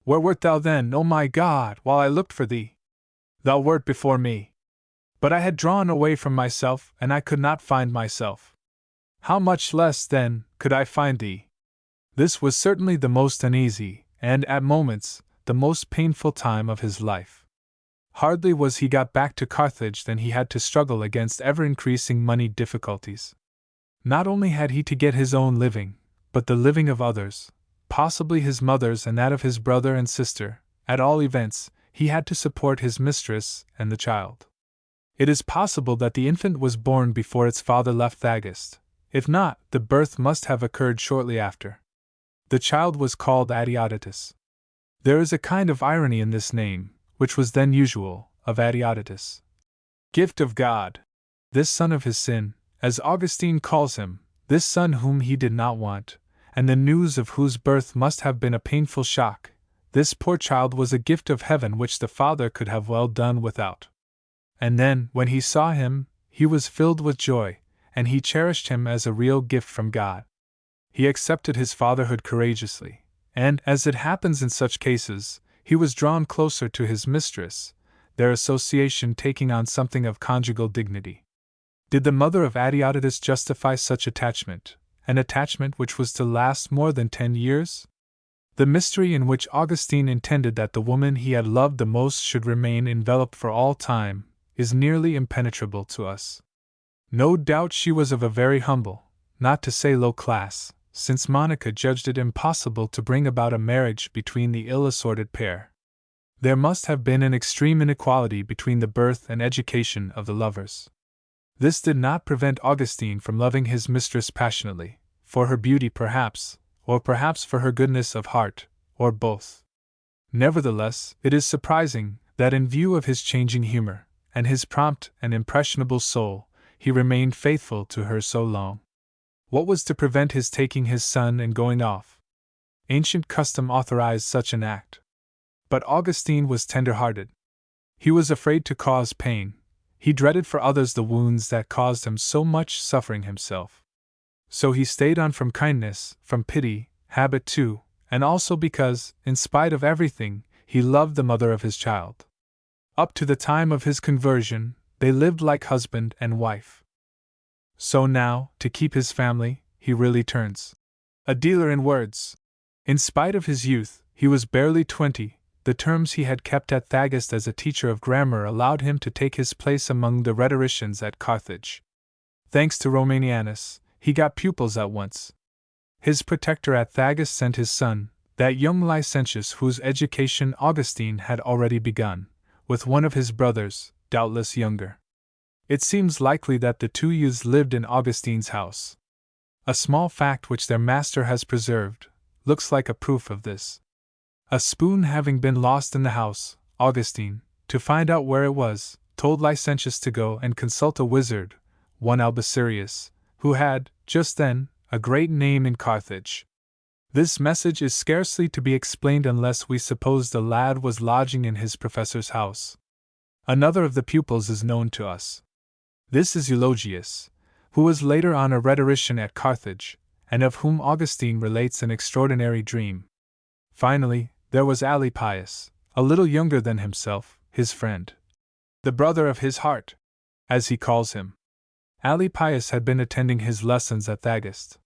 Where wert thou then, O my God, while I looked for thee? Thou wert before me. But I had drawn away from myself, and I could not find myself. How much less, then, could I find thee? This was certainly the most uneasy, and, at moments, the most painful time of his life. Hardly was he got back to Carthage than he had to struggle against ever-increasing money difficulties. Not only had he to get his own living, but the living of others, possibly his mother's and that of his brother and sister. At all events, he had to support his mistress and the child. It is possible that the infant was born before its father left Thagis. If not, the birth must have occurred shortly after. The child was called Adeodatus. There is a kind of irony in this name, which was then usual, of Adeodatus. Gift of God. This son of his sin, as Augustine calls him, this son whom he did not want, and the news of whose birth must have been a painful shock, this poor child was a gift of heaven which the father could have well done without. And then, when he saw him, he was filled with joy, and he cherished him as a real gift from God. He accepted his fatherhood courageously, and, as it happens in such cases, he was drawn closer to his mistress, their association taking on something of conjugal dignity. Did the mother of Adeodatus justify such attachment, an attachment which was to last more than 10 years? The mystery in which Augustine intended that the woman he had loved the most should remain enveloped for all time is nearly impenetrable to us. No doubt she was of a very humble, not to say low class, since Monica judged it impossible to bring about a marriage between the ill-assorted pair. There must have been an extreme inequality between the birth and education of the lovers. This did not prevent Augustine from loving his mistress passionately, for her beauty perhaps, or perhaps for her goodness of heart, or both. Nevertheless, it is surprising that in view of his changing humor, and his prompt and impressionable soul, he remained faithful to her so long. What was to prevent his taking his son and going off? Ancient custom authorized such an act. But Augustine was tender-hearted. He was afraid to cause pain. He dreaded for others the wounds that caused him so much suffering himself. So he stayed on from kindness, from pity, habit too, and also because, in spite of everything, he loved the mother of his child. Up to the time of his conversion, they lived like husband and wife. So now, to keep his family, he really turns a dealer in words. In spite of his youth, he was barely 20. The terms he had kept at Thagist as a teacher of grammar allowed him to take his place among the rhetoricians at Carthage. Thanks to Romanianus, he got pupils at once. His protector at Thagist sent his son, that young licentious whose education Augustine had already begun, with one of his brothers, doubtless younger. It seems likely that the two youths lived in Augustine's house. A small fact which their master has preserved looks like a proof of this. A spoon having been lost in the house, Augustine, to find out where it was, told Licentius to go and consult a wizard, one Albicerius, who had, just then, a great name in Carthage. This message is scarcely to be explained unless we suppose the lad was lodging in his professor's house. Another of the pupils is known to us. This is Eulogius, who was later on a rhetorician at Carthage, and of whom Augustine relates an extraordinary dream. Finally, there was Alypius, a little younger than himself, his friend. The brother of his heart, as he calls him. Alypius had been attending his lessons at Thagist.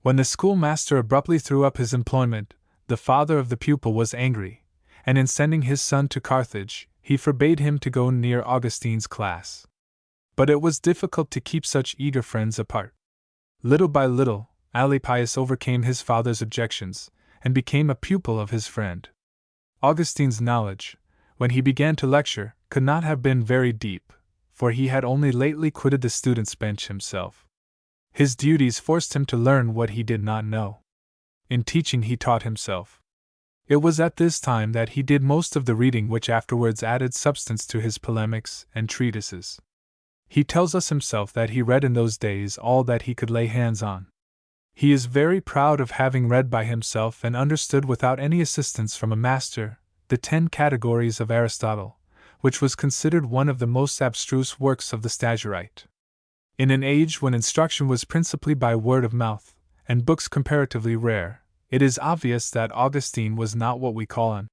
When the schoolmaster abruptly threw up his employment, the father of the pupil was angry, and in sending his son to Carthage, he forbade him to go near Augustine's class. But it was difficult to keep such eager friends apart. Little by little, Alypius overcame his father's objections, and became a pupil of his friend. Augustine's knowledge, when he began to lecture, could not have been very deep, for he had only lately quitted the student's bench himself. His duties forced him to learn what he did not know. In teaching he taught himself. It was at this time that he did most of the reading which afterwards added substance to his polemics and treatises. He tells us himself that he read in those days all that he could lay hands on. He is very proud of having read by himself and understood without any assistance from a master the 10 categories of Aristotle, which was considered one of the most abstruse works of the Stagirite. In an age when instruction was principally by word of mouth, and books comparatively rare, it is obvious that Augustine was not what we call an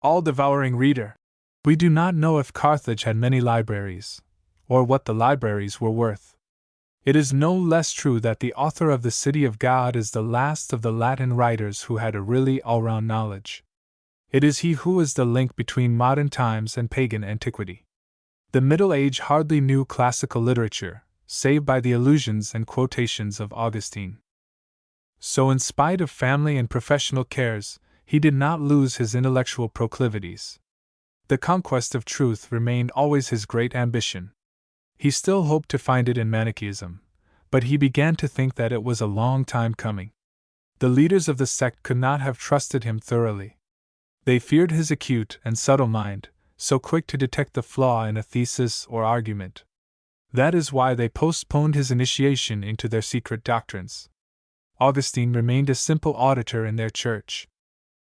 all-devouring reader. We do not know if Carthage had many libraries, or what the libraries were worth. It is no less true that the author of the City of God is the last of the Latin writers who had a really all-round knowledge. It is he who is the link between modern times and pagan antiquity. The Middle Age hardly knew classical literature, save by the allusions and quotations of Augustine. So in spite of family and professional cares, he did not lose his intellectual proclivities. The conquest of truth remained always his great ambition. He still hoped to find it in Manichaeism, but he began to think that it was a long time coming. The leaders of the sect could not have trusted him thoroughly. They feared his acute and subtle mind, so quick to detect the flaw in a thesis or argument. That is why they postponed his initiation into their secret doctrines. Augustine remained a simple auditor in their church.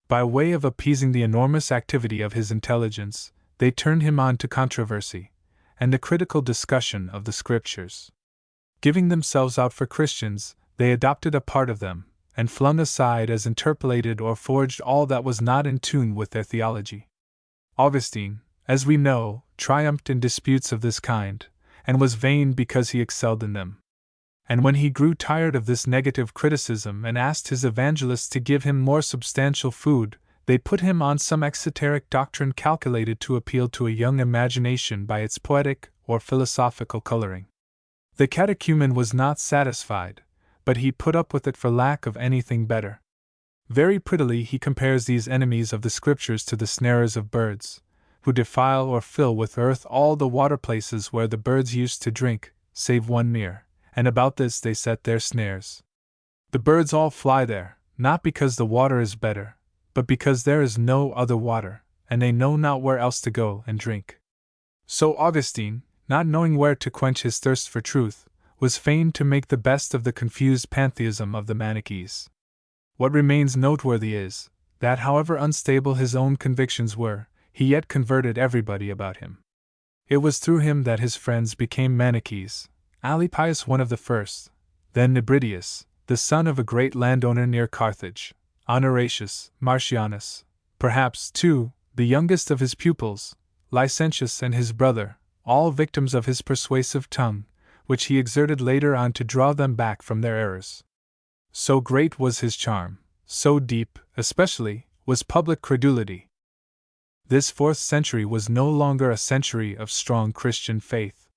By way of appeasing the enormous activity of his intelligence, they turned him on to controversy and the critical discussion of the Scriptures. Giving themselves out for Christians, they adopted a part of them, and flung aside as interpolated or forged all that was not in tune with their theology. Augustine, as we know, triumphed in disputes of this kind, and was vain because he excelled in them. And when he grew tired of this negative criticism and asked his evangelists to give him more substantial food, they put him on some exoteric doctrine calculated to appeal to a young imagination by its poetic or philosophical coloring. The catechumen was not satisfied, but he put up with it for lack of anything better. Very prettily he compares these enemies of the Scriptures to the snarers of birds, who defile or fill with earth all the water places where the birds used to drink, save one mere, and about this they set their snares. The birds all fly there, not because the water is better, but because there is no other water, and they know not where else to go and drink. So Augustine, not knowing where to quench his thirst for truth, was fain to make the best of the confused pantheism of the Manichees. What remains noteworthy is, that however unstable his own convictions were, he yet converted everybody about him. It was through him that his friends became Manichees, Alypius one of the first, then Nebridius, the son of a great landowner near Carthage, Honoratius, Marcianus, perhaps, too, the youngest of his pupils, Licentius and his brother, all victims of his persuasive tongue, which he exerted later on to draw them back from their errors. So great was his charm, so deep, especially, was public credulity. This 4th century was no longer a century of strong Christian faith.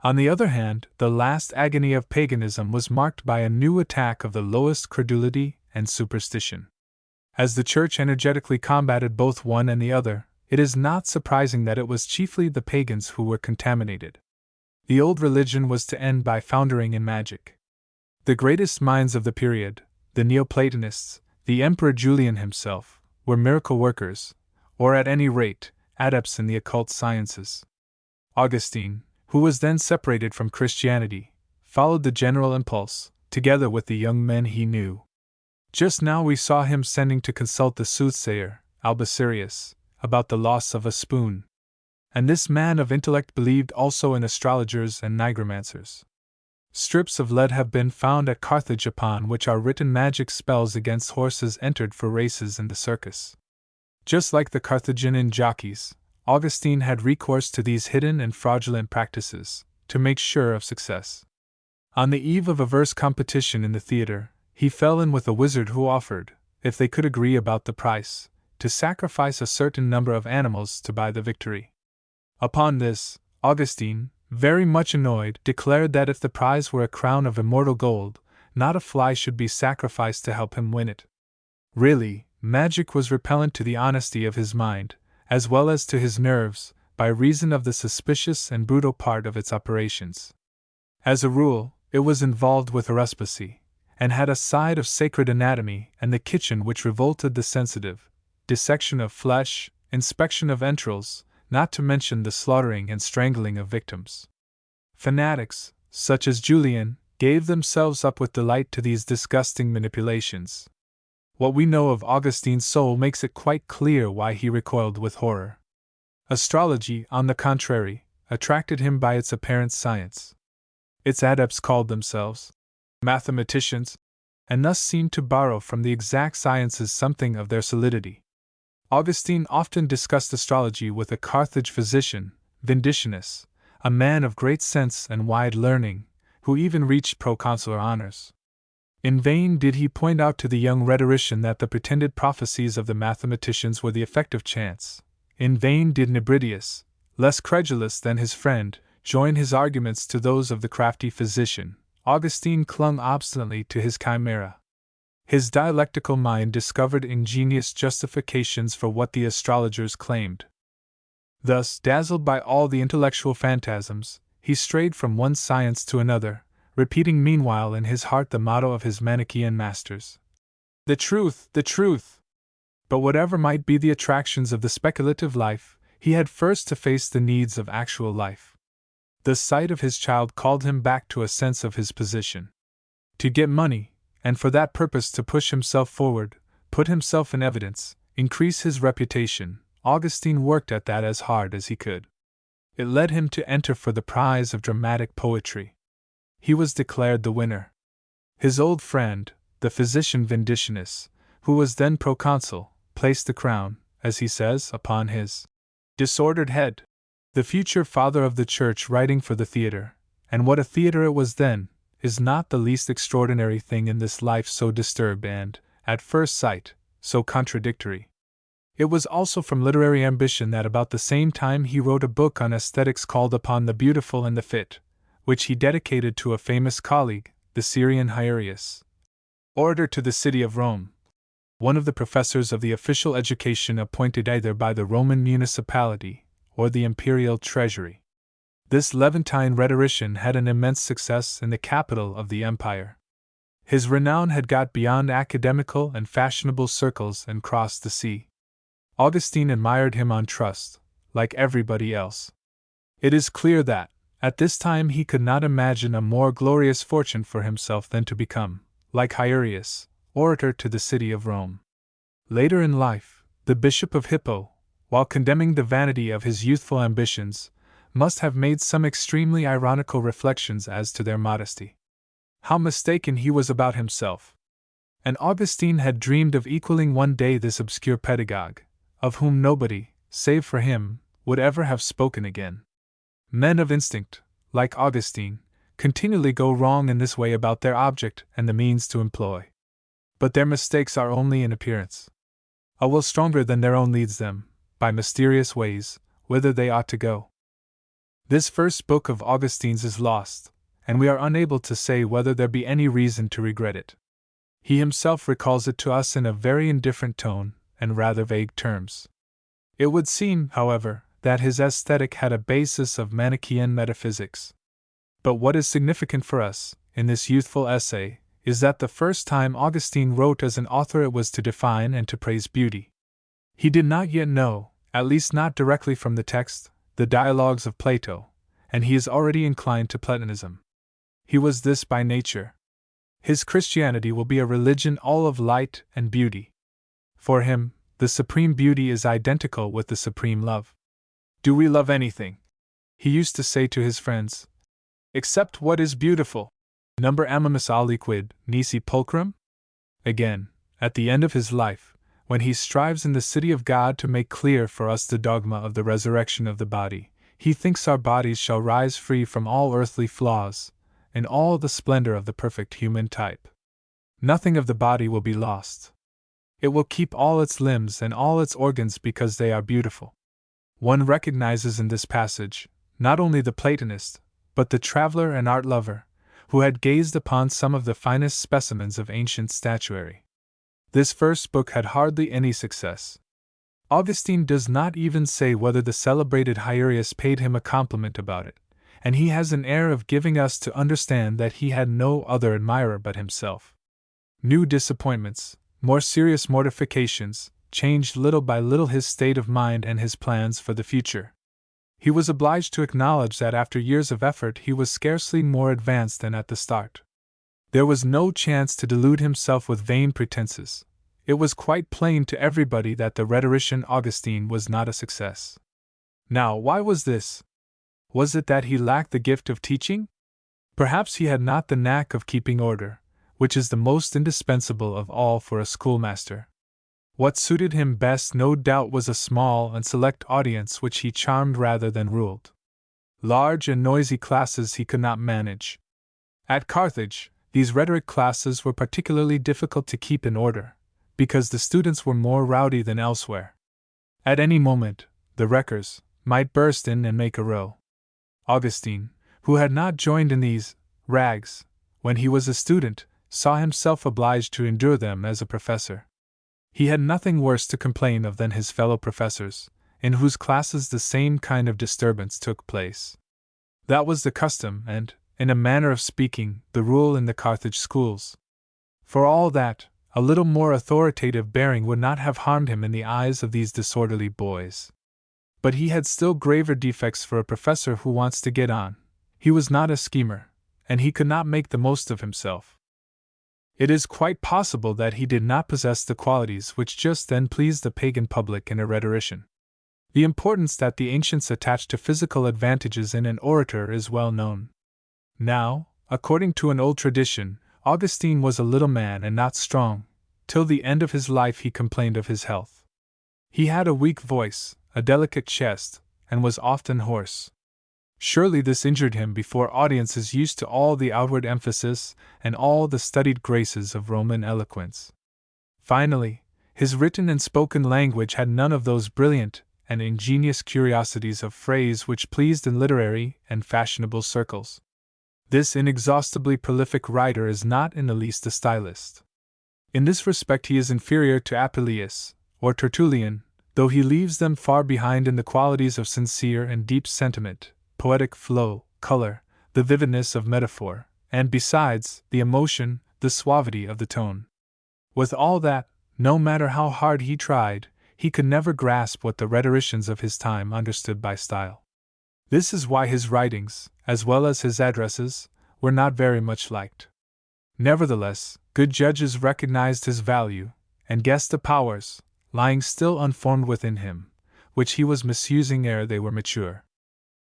On the other hand, the last agony of paganism was marked by a new attack of the lowest credulity and superstition. As the Church energetically combated both one and the other, it is not surprising that it was chiefly the pagans who were contaminated. The old religion was to end by foundering in magic. The greatest minds of the period, the Neoplatonists, the Emperor Julian himself, were miracle workers, or at any rate, adepts in the occult sciences. Augustine, who was then separated from Christianity, followed the general impulse, together with the young men he knew. Just now we saw him sending to consult the soothsayer, Albicerius, about the loss of a spoon. And this man of intellect believed also in astrologers and nigromancers. Strips of lead have been found at Carthage upon which are written magic spells against horses entered for races in the circus. Just like the Carthaginian jockeys, Augustine had recourse to these hidden and fraudulent practices, to make sure of success. On the eve of a verse competition in the theatre, he fell in with a wizard who offered, if they could agree about the price, to sacrifice a certain number of animals to buy the victory. Upon this, Augustine, very much annoyed, declared that if the prize were a crown of immortal gold, not a fly should be sacrificed to help him win it. Really, magic was repellent to the honesty of his mind, as well as to his nerves, by reason of the suspicious and brutal part of its operations. As a rule, it was involved with haruspicy, and had a side of sacred anatomy and the kitchen which revolted the sensitive, dissection of flesh, inspection of entrails, not to mention the slaughtering and strangling of victims. Fanatics, such as Julian, gave themselves up with delight to these disgusting manipulations. What we know of Augustine's soul makes it quite clear why he recoiled with horror. Astrology, on the contrary, attracted him by its apparent science. Its adepts called themselves mathematicians, and thus seemed to borrow from the exact sciences something of their solidity. Augustine often discussed astrology with a Carthage physician, Vindicinus, a man of great sense and wide learning, who even reached proconsular honors. In vain did he point out to the young rhetorician that the pretended prophecies of the mathematicians were the effect of chance. In vain did Nebridius, less credulous than his friend, join his arguments to those of the crafty physician. Augustine clung obstinately to his chimera. His dialectical mind discovered ingenious justifications for what the astrologers claimed. Thus, dazzled by all the intellectual phantasms, he strayed from one science to another, repeating meanwhile in his heart the motto of his Manichaean masters: "The truth, the truth!" But whatever might be the attractions of the speculative life, he had first to face the needs of actual life. The sight of his child called him back to a sense of his position. To get money, and for that purpose to push himself forward, put himself in evidence, increase his reputation, Augustine worked at that as hard as he could. It led him to enter for the prize of dramatic poetry. He was declared the winner. His old friend, the physician Vindicinus, who was then proconsul, placed the crown, as he says, upon his disordered head. The future father of the church writing for the theatre, and what a theatre it was then, is not the least extraordinary thing in this life so disturbed and, at first sight, so contradictory. It was also from literary ambition that about the same time he wrote a book on aesthetics called Upon the Beautiful and the Fit, which he dedicated to a famous colleague, the Syrian Hierius, orator to the city of Rome, one of the professors of the official education appointed either by the Roman municipality or the imperial treasury. This Levantine rhetorician had an immense success in the capital of the empire. His renown had got beyond academical and fashionable circles and crossed the sea. Augustine admired him on trust, like everybody else. It is clear that, at this time, he could not imagine a more glorious fortune for himself than to become, like Hierius, orator to the city of Rome. Later in life, the Bishop of Hippo, while condemning the vanity of his youthful ambitions, must have made some extremely ironical reflections as to their modesty. How mistaken he was about himself! And Augustine had dreamed of equaling one day this obscure pedagogue, of whom nobody, save for him, would ever have spoken again. Men of instinct, like Augustine, continually go wrong in this way about their object and the means to employ. But their mistakes are only in appearance. A will stronger than their own leads them, by mysterious ways, whither they ought to go. This first book of Augustine's is lost, and we are unable to say whether there be any reason to regret it. He himself recalls it to us in a very indifferent tone and rather vague terms. It would seem, however, that his aesthetic had a basis of Manichaean metaphysics. But what is significant for us, in this youthful essay, is that the first time Augustine wrote as an author it was to define and to praise beauty. He did not yet know, at least not directly from the text, the dialogues of Plato, and he is already inclined to Platonism. He was this by nature. His Christianity will be a religion all of light and beauty. For him, the supreme beauty is identical with the supreme love. Do we love anything, he used to say to his friends, except what is beautiful? Number amamus aliquid, nisi pulchrum? Again, at the end of his life, when he strives in the city of God to make clear for us the dogma of the resurrection of the body, he thinks our bodies shall rise free from all earthly flaws, in all the splendor of the perfect human type. Nothing of the body will be lost. It will keep all its limbs and all its organs because they are beautiful. One recognizes in this passage, not only the Platonist, but the traveler and art lover, who had gazed upon some of the finest specimens of ancient statuary. This first book had hardly any success. Augustine does not even say whether the celebrated Hierius paid him a compliment about it, and he has an air of giving us to understand that he had no other admirer but himself. New disappointments, more serious mortifications, changed little by little his state of mind and his plans for the future. He was obliged to acknowledge that after years of effort he was scarcely more advanced than at the start. There was no chance to delude himself with vain pretenses. It was quite plain to everybody that the rhetorician Augustine was not a success. Now, why was this? Was it that he lacked the gift of teaching? Perhaps he had not the knack of keeping order, which is the most indispensable of all for a schoolmaster. What suited him best no doubt was a small and select audience which he charmed rather than ruled. Large and noisy classes he could not manage. At Carthage, these rhetoric classes were particularly difficult to keep in order, because the students were more rowdy than elsewhere. At any moment, the wreckers might burst in and make a row. Augustine, who had not joined in these rags when he was a student, saw himself obliged to endure them as a professor. He had nothing worse to complain of than his fellow professors, in whose classes the same kind of disturbance took place. That was the custom and, in a manner of speaking, the rule in the Carthage schools. For all that, a little more authoritative bearing would not have harmed him in the eyes of these disorderly boys. But he had still graver defects for a professor who wants to get on. He was not a schemer, and he could not make the most of himself. It is quite possible that he did not possess the qualities which just then pleased the pagan public in a rhetorician. The importance that the ancients attached to physical advantages in an orator is well known. Now, according to an old tradition, Augustine was a little man and not strong. Till the end of his life he complained of his health. He had a weak voice, a delicate chest, and was often hoarse. Surely this injured him before audiences used to all the outward emphasis and all the studied graces of Roman eloquence. Finally, his written and spoken language had none of those brilliant and ingenious curiosities of phrase which pleased in literary and fashionable circles. This inexhaustibly prolific writer is not in the least a stylist. In this respect he is inferior to Apelles or Tertullian, though he leaves them far behind in the qualities of sincere and deep sentiment, poetic flow, color, the vividness of metaphor, and besides, the emotion, the suavity of the tone. With all that, no matter how hard he tried, he could never grasp what the rhetoricians of his time understood by style. This is why his writings, as well as his addresses, were not very much liked. Nevertheless, good judges recognized his value, and guessed the powers, lying still unformed within him, which he was misusing ere they were mature.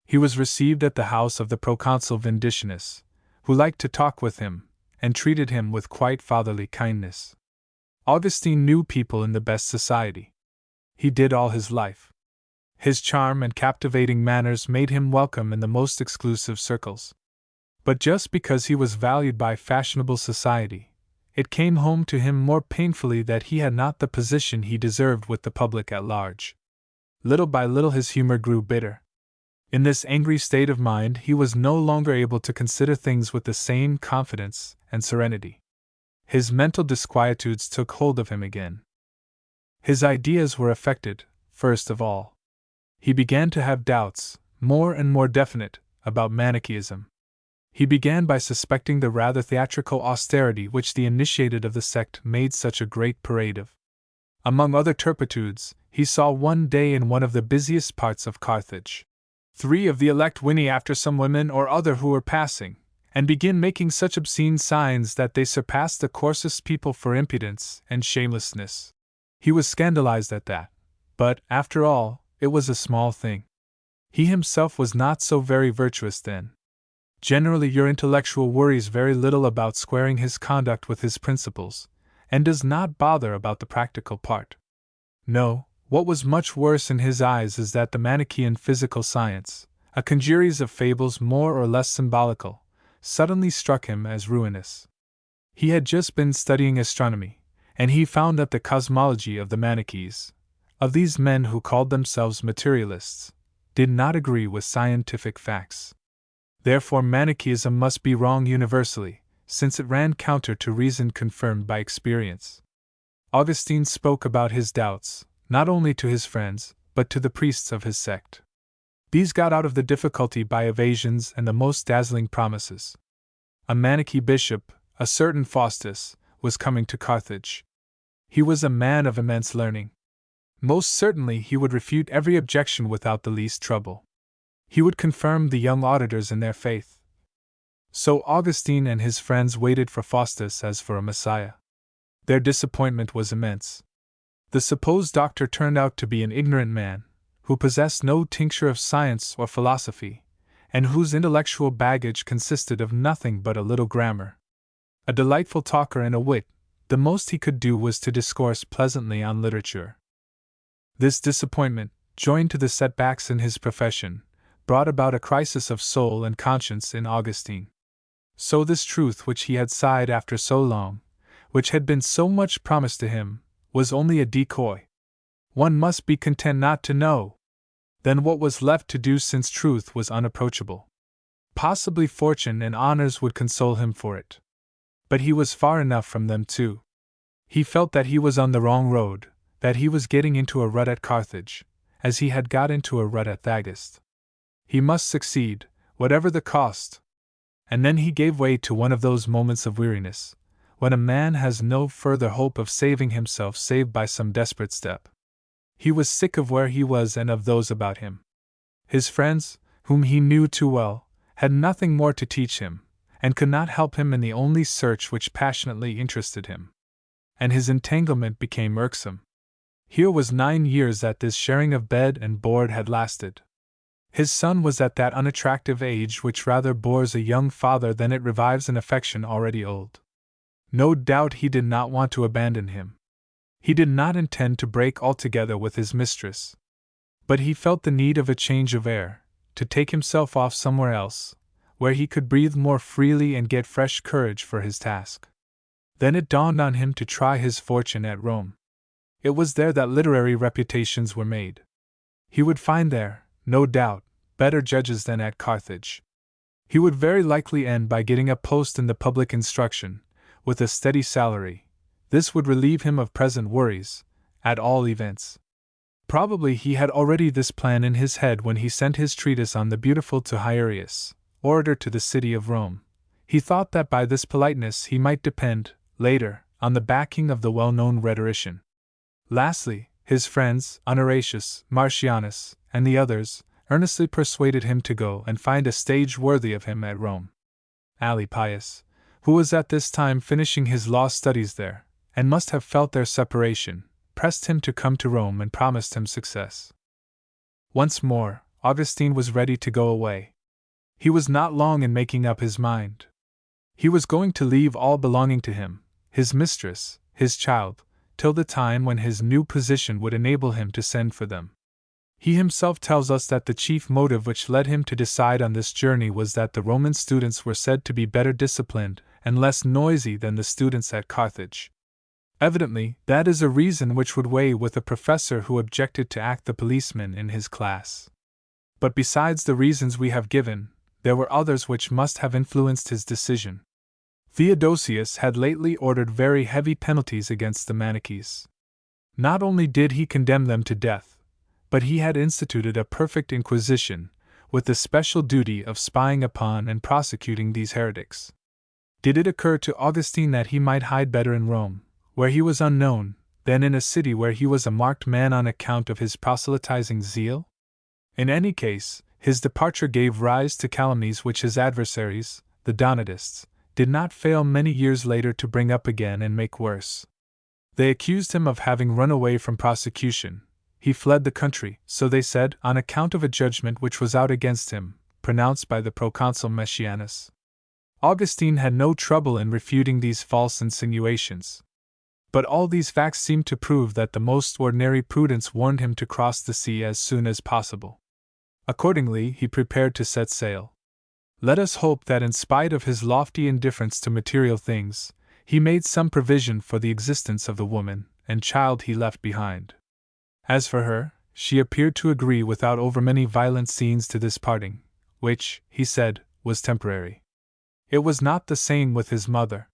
He was received at the house of the proconsul Vindicianus, who liked to talk with him, and treated him with quite fatherly kindness. Augustine knew people in the best society. He did all his life. His charm and captivating manners made him welcome in the most exclusive circles. But just because he was valued by fashionable society, it came home to him more painfully that he had not the position he deserved with the public at large. Little by little his humor grew bitter. In this angry state of mind he was no longer able to consider things with the same confidence and serenity. His mental disquietudes took hold of him again. His ideas were affected, first of all. He began to have doubts, more and more definite, about Manichaeism. He began by suspecting the rather theatrical austerity which the initiated of the sect made such a great parade of. Among other turpitudes, he saw one day in one of the busiest parts of Carthage 3 of the elect whinny after some women or other who were passing, and begin making such obscene signs that they surpassed the coarsest people for impudence and shamelessness. He was scandalized at that, but, after all, it was a small thing. He himself was not so very virtuous then. Generally your intellectual worries very little about squaring his conduct with his principles, and does not bother about the practical part. No, what was much worse in his eyes is that the Manichaean physical science, a congeries of fables more or less symbolical, suddenly struck him as ruinous. He had just been studying astronomy, and he found that the cosmology of the Manichees, of these men who called themselves materialists, did not agree with scientific facts. Therefore Manichaeism must be wrong universally, since it ran counter to reason confirmed by experience. Augustine spoke about his doubts, not only to his friends, but to the priests of his sect. These got out of the difficulty by evasions and the most dazzling promises. A Manichae bishop, a certain Faustus, was coming to Carthage. He was a man of immense learning. Most certainly he would refute every objection without the least trouble. He would confirm the young auditors in their faith. So Augustine and his friends waited for Faustus as for a messiah. Their disappointment was immense. The supposed doctor turned out to be an ignorant man, who possessed no tincture of science or philosophy, and whose intellectual baggage consisted of nothing but a little grammar. A delightful talker and a wit, the most he could do was to discourse pleasantly on literature. This disappointment, joined to the setbacks in his profession, brought about a crisis of soul and conscience in Augustine. So this truth which he had sighed after so long, which had been so much promised to him, was only a decoy. One must be content not to know. Then what was left to do since truth was unapproachable? Possibly fortune and honors would console him for it. But he was far enough from them too. He felt that he was on the wrong road, that he was getting into a rut at Carthage, as he had got into a rut at Thagist. He must succeed, whatever the cost. And then he gave way to one of those moments of weariness, when a man has no further hope of saving himself save by some desperate step. He was sick of where he was and of those about him. His friends, whom he knew too well, had nothing more to teach him, and could not help him in the only search which passionately interested him. And his entanglement became irksome. Here was 9 years that this sharing of bed and board had lasted. His son was at that unattractive age which rather bores a young father than it revives an affection already old. No doubt he did not want to abandon him. He did not intend to break altogether with his mistress. But he felt the need of a change of air, to take himself off somewhere else, where he could breathe more freely and get fresh courage for his task. Then it dawned on him to try his fortune at Rome. It was there that literary reputations were made. He would find there, no doubt, better judges than at Carthage. He would very likely end by getting a post in the public instruction, with a steady salary. This would relieve him of present worries, at all events. Probably he had already this plan in his head when he sent his treatise on the beautiful to Hierius, orator to the city of Rome. He thought that by this politeness he might depend, later, on the backing of the well-known rhetorician. Lastly, his friends, Honorius, Martianus, and the others, earnestly persuaded him to go and find a stage worthy of him at Rome. Alypius, who was at this time finishing his law studies there, and must have felt their separation, pressed him to come to Rome and promised him success. Once more, Augustine was ready to go away. He was not long in making up his mind. He was going to leave all belonging to him, his mistress, his child, till the time when his new position would enable him to send for them. He himself tells us that the chief motive which led him to decide on this journey was that the Roman students were said to be better disciplined and less noisy than the students at Carthage. Evidently, that is a reason which would weigh with a professor who objected to act the policeman in his class. But besides the reasons we have given, there were others which must have influenced his decision. Theodosius had lately ordered very heavy penalties against the Manichees. Not only did he condemn them to death, but he had instituted a perfect inquisition, with the special duty of spying upon and prosecuting these heretics. Did it occur to Augustine that he might hide better in Rome, where he was unknown, than in a city where he was a marked man on account of his proselytizing zeal? In any case, his departure gave rise to calumnies which his adversaries, the Donatists, did not fail many years later to bring up again and make worse. They accused him of having run away from prosecution. He fled the country, so they said, on account of a judgment which was out against him, pronounced by the proconsul Messianus. Augustine had no trouble in refuting these false insinuations. But all these facts seemed to prove that the most ordinary prudence warned him to cross the sea as soon as possible. Accordingly, he prepared to set sail. Let us hope that in spite of his lofty indifference to material things, he made some provision for the existence of the woman and child he left behind. As for her, she appeared to agree without overmany violent scenes to this parting, which, he said, was temporary. It was not the same with his mother.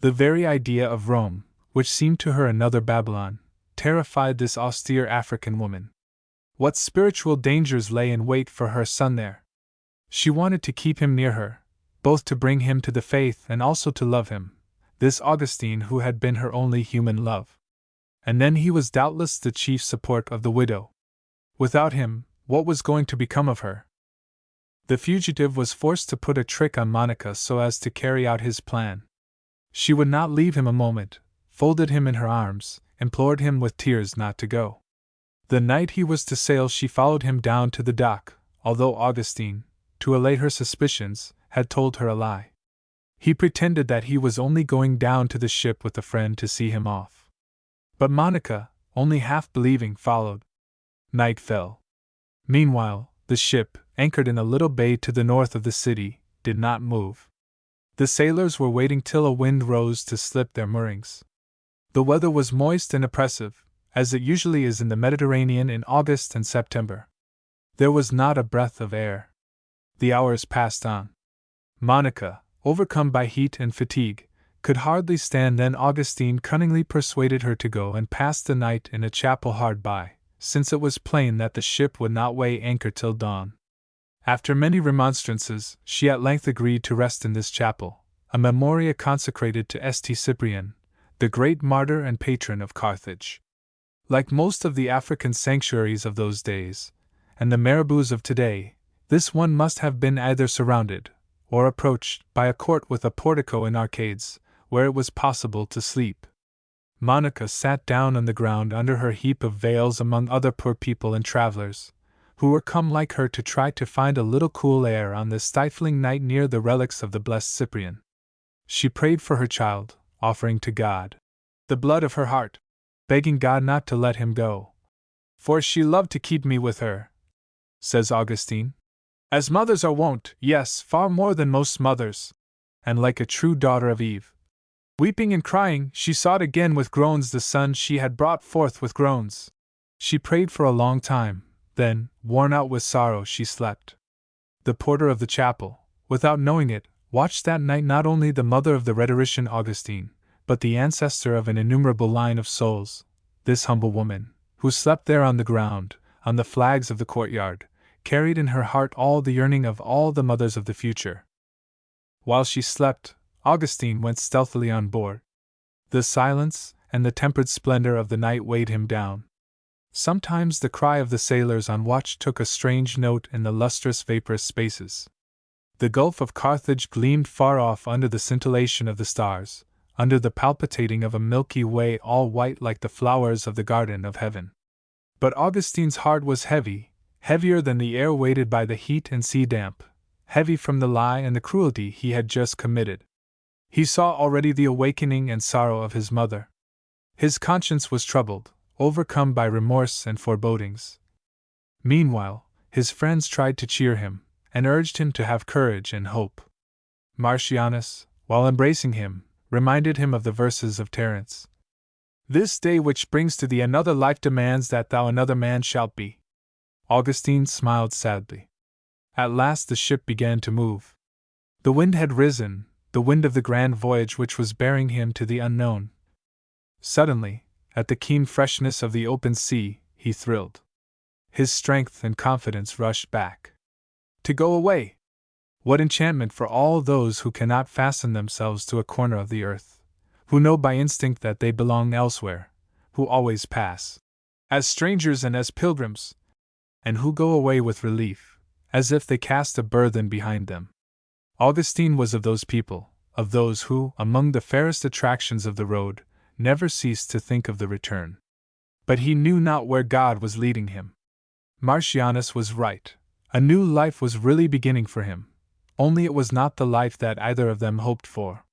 The very idea of Rome, which seemed to her another Babylon, terrified this austere African woman. What spiritual dangers lay in wait for her son there? She wanted to keep him near her, both to bring him to the faith and also to love him, this Augustine who had been her only human love. And then he was doubtless the chief support of the widow. Without him, what was going to become of her? The fugitive was forced to put a trick on Monica so as to carry out his plan. She would not leave him a moment, folded him in her arms, implored him with tears not to go. The night he was to sail she followed him down to the dock, although Augustine, to allay her suspicions, had told her a lie. He pretended that he was only going down to the ship with a friend to see him off. But Monica, only half believing, followed. Night fell. Meanwhile, the ship, anchored in a little bay to the north of the city, did not move. The sailors were waiting till a wind rose to slip their moorings. The weather was moist and oppressive, as it usually is in the Mediterranean in August and September. There was not a breath of air. The hours passed on. Monica, overcome by heat and fatigue, could hardly stand. Then Augustine cunningly persuaded her to go and pass the night in a chapel hard by, since it was plain that the ship would not weigh anchor till dawn. After many remonstrances, she at length agreed to rest in this chapel, a memoria consecrated to St. Cyprian, the great martyr and patron of Carthage. Like most of the African sanctuaries of those days, and the marabouts of today, this one must have been either surrounded, or approached, by a court with a portico and arcades, where it was possible to sleep. Monica sat down on the ground under her heap of veils among other poor people and travelers, who were come like her to try to find a little cool air on this stifling night near the relics of the blessed Cyprian. She prayed for her child, offering to God the blood of her heart, begging God not to let him go. For she loved to keep me with her, says Augustine, as mothers are wont, yes, far more than most mothers, and like a true daughter of Eve. Weeping and crying, she sought again with groans the son she had brought forth with groans. She prayed for a long time, then, worn out with sorrow, she slept. The porter of the chapel, without knowing it, watched that night not only the mother of the rhetorician Augustine, but the ancestor of an innumerable line of souls, this humble woman, who slept there on the ground, on the flags of the courtyard, carried in her heart all the yearning of all the mothers of the future. While she slept, Augustine went stealthily on board. The silence and the tempered splendor of the night weighed him down. Sometimes the cry of the sailors on watch took a strange note in the lustrous vaporous spaces. The Gulf of Carthage gleamed far off under the scintillation of the stars, under the palpitating of a Milky Way all white like the flowers of the garden of heaven. But Augustine's heart was heavy, heavier than the air weighted by the heat and sea damp, heavy from the lie and the cruelty he had just committed. He saw already the awakening and sorrow of his mother. His conscience was troubled, overcome by remorse and forebodings. Meanwhile, his friends tried to cheer him, and urged him to have courage and hope. Marcianus, while embracing him, reminded him of the verses of Terence. "This day which brings to thee another life demands that thou another man shalt be." Augustine smiled sadly. At last the ship began to move. The wind had risen, the wind of the grand voyage which was bearing him to the unknown. Suddenly, at the keen freshness of the open sea, he thrilled. His strength and confidence rushed back. To go away! What enchantment for all those who cannot fasten themselves to a corner of the earth, who know by instinct that they belong elsewhere, who always pass as strangers and as pilgrims, and who go away with relief, as if they cast a burthen behind them. Augustine was of those people, of those who, among the fairest attractions of the road, never ceased to think of the return. But he knew not where God was leading him. Marcianus was right. A new life was really beginning for him, only it was not the life that either of them hoped for.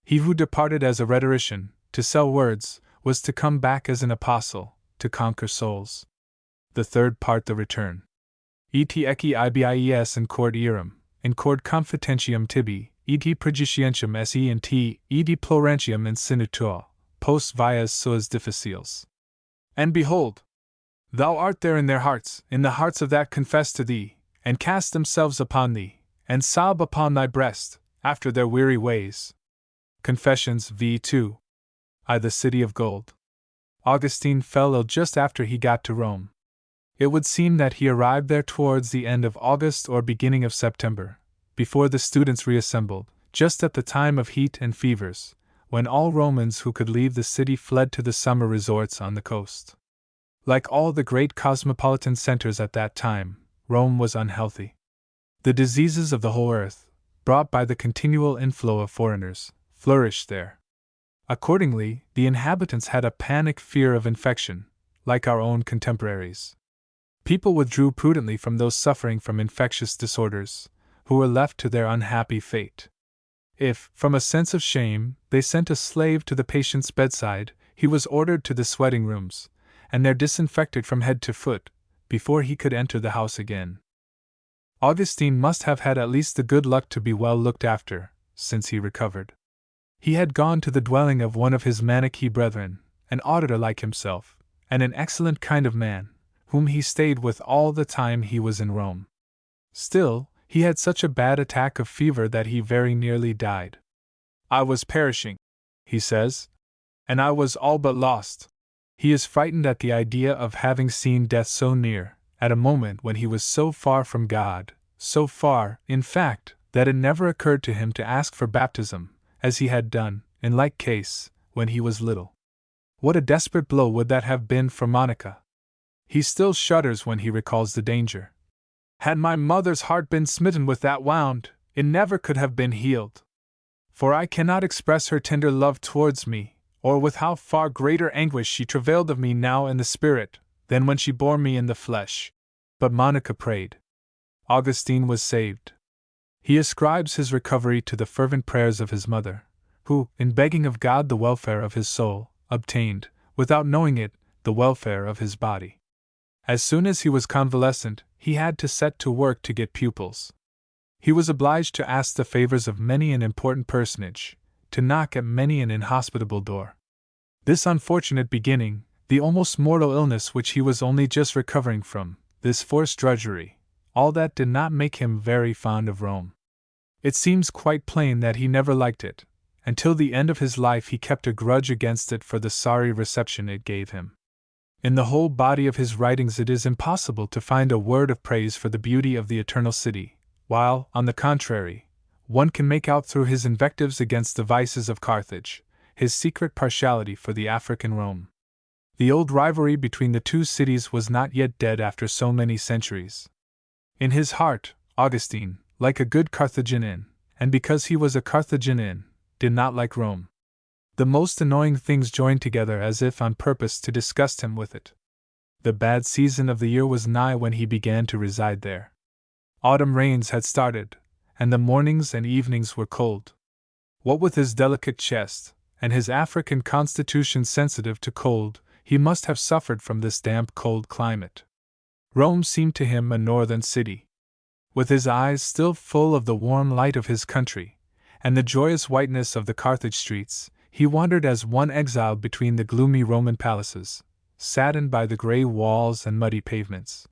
He who departed as a rhetorician, to sell words, was to come back as an apostle, to conquer souls. The third part, the return. Et ecce ibies in cord eram, in cord confitentium tibi, et prejudicientium se in te, et deplorentium in sinitua, post vias suas difficiles. And behold, thou art there in their hearts, in the hearts of that confess to thee, and cast themselves upon thee, and sob upon thy breast, after their weary ways. Confessions v. 2. I. The City of Gold. Augustine fell ill just after he got to Rome. It would seem that he arrived there towards the end of August or beginning of September, before the students reassembled, just at the time of heat and fevers, when all Romans who could leave the city fled to the summer resorts on the coast. Like all the great cosmopolitan centers at that time, Rome was unhealthy. The diseases of the whole earth, brought by the continual inflow of foreigners, flourished there. Accordingly, the inhabitants had a panic fear of infection, like our own contemporaries. People withdrew prudently from those suffering from infectious disorders, who were left to their unhappy fate. If, from a sense of shame, they sent a slave to the patient's bedside, he was ordered to the sweating rooms, and there disinfected from head to foot, before he could enter the house again. Augustine must have had at least the good luck to be well looked after, since he recovered. He had gone to the dwelling of one of his Manichae brethren, an auditor like himself, and an excellent kind of man, whom he stayed with all the time he was in Rome. Still, he had such a bad attack of fever that he very nearly died. "I was perishing," he says, "and I was all but lost." He is frightened at the idea of having seen death so near, at a moment when he was so far from God, so far, in fact, that it never occurred to him to ask for baptism, as he had done, in like case, when he was little. What a desperate blow would that have been for Monica! He still shudders when he recalls the danger. "Had my mother's heart been smitten with that wound, it never could have been healed. For I cannot express her tender love towards me, or with how far greater anguish she travailed of me now in the spirit, than when she bore me in the flesh." But Monica prayed. Augustine was saved. He ascribes his recovery to the fervent prayers of his mother, who, in begging of God the welfare of his soul, obtained, without knowing it, the welfare of his body. As soon as he was convalescent, he had to set to work to get pupils. He was obliged to ask the favors of many an important personage, to knock at many an inhospitable door. This unfortunate beginning, the almost mortal illness which he was only just recovering from, this forced drudgery, all that did not make him very fond of Rome. It seems quite plain that he never liked it, and till the end of his life he kept a grudge against it for the sorry reception it gave him. In the whole body of his writings it is impossible to find a word of praise for the beauty of the Eternal City, while, on the contrary, one can make out through his invectives against the vices of Carthage, his secret partiality for the African Rome. The old rivalry between the two cities was not yet dead after so many centuries. In his heart, Augustine, like a good Carthaginian, and because he was a Carthaginian, did not like Rome. The most annoying things joined together as if on purpose to disgust him with it. The bad season of the year was nigh when he began to reside there. Autumn rains had started, and the mornings and evenings were cold. What with his delicate chest, and his African constitution sensitive to cold, he must have suffered from this damp, cold climate. Rome seemed to him a northern city. With his eyes still full of the warm light of his country, and the joyous whiteness of the Carthage streets, he wandered as one exiled between the gloomy Roman palaces, saddened by the gray walls and muddy pavements.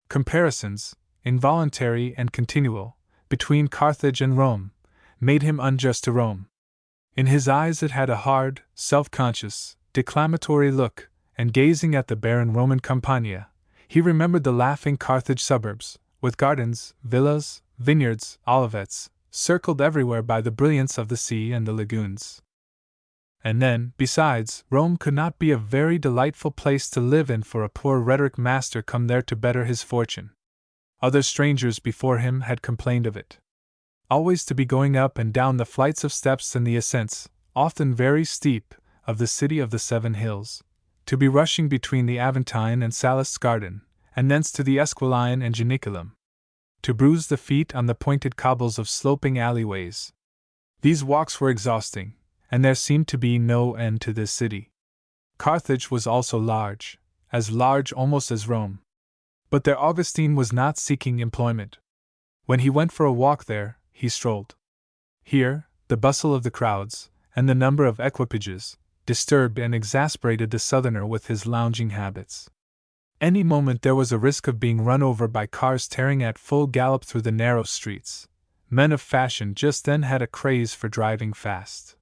Comparisons, involuntary and continual, between Carthage and Rome, made him unjust to Rome. In his eyes it had a hard, self-conscious, declamatory look, and gazing at the barren Roman Campagna, he remembered the laughing Carthage suburbs, with gardens, villas, vineyards, olivets, circled everywhere by the brilliance of the sea and the lagoons. And then, besides, Rome could not be a very delightful place to live in for a poor rhetoric master come there to better his fortune. Other strangers before him had complained of it. Always to be going up and down the flights of steps and the ascents, often very steep, of the city of the Seven Hills, to be rushing between the Aventine and Sallust's garden, and thence to the Esquiline and Janiculum, to bruise the feet on the pointed cobbles of sloping alleyways. These walks were exhausting, and there seemed to be no end to this city. Carthage was also large almost as Rome. But there Augustine was not seeking employment. When he went for a walk there, he strolled. Here, the bustle of the crowds, and the number of equipages, disturbed and exasperated the southerner with his lounging habits. Any moment there was a risk of being run over by cars tearing at full gallop through the narrow streets. Men of fashion just then had a craze for driving fast.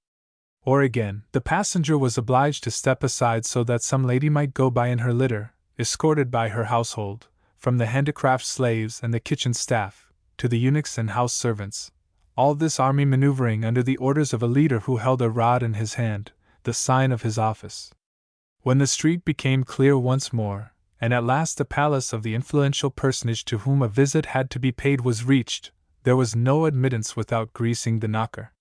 Or again, the passenger was obliged to step aside so that some lady might go by in her litter, escorted by her household, from the handicraft slaves and the kitchen staff, to the eunuchs and house servants, all this army maneuvering under the orders of a leader who held a rod in his hand, the sign of his office. When the street became clear once more, and at last the palace of the influential personage to whom a visit had to be paid was reached, there was no admittance without greasing the knocker.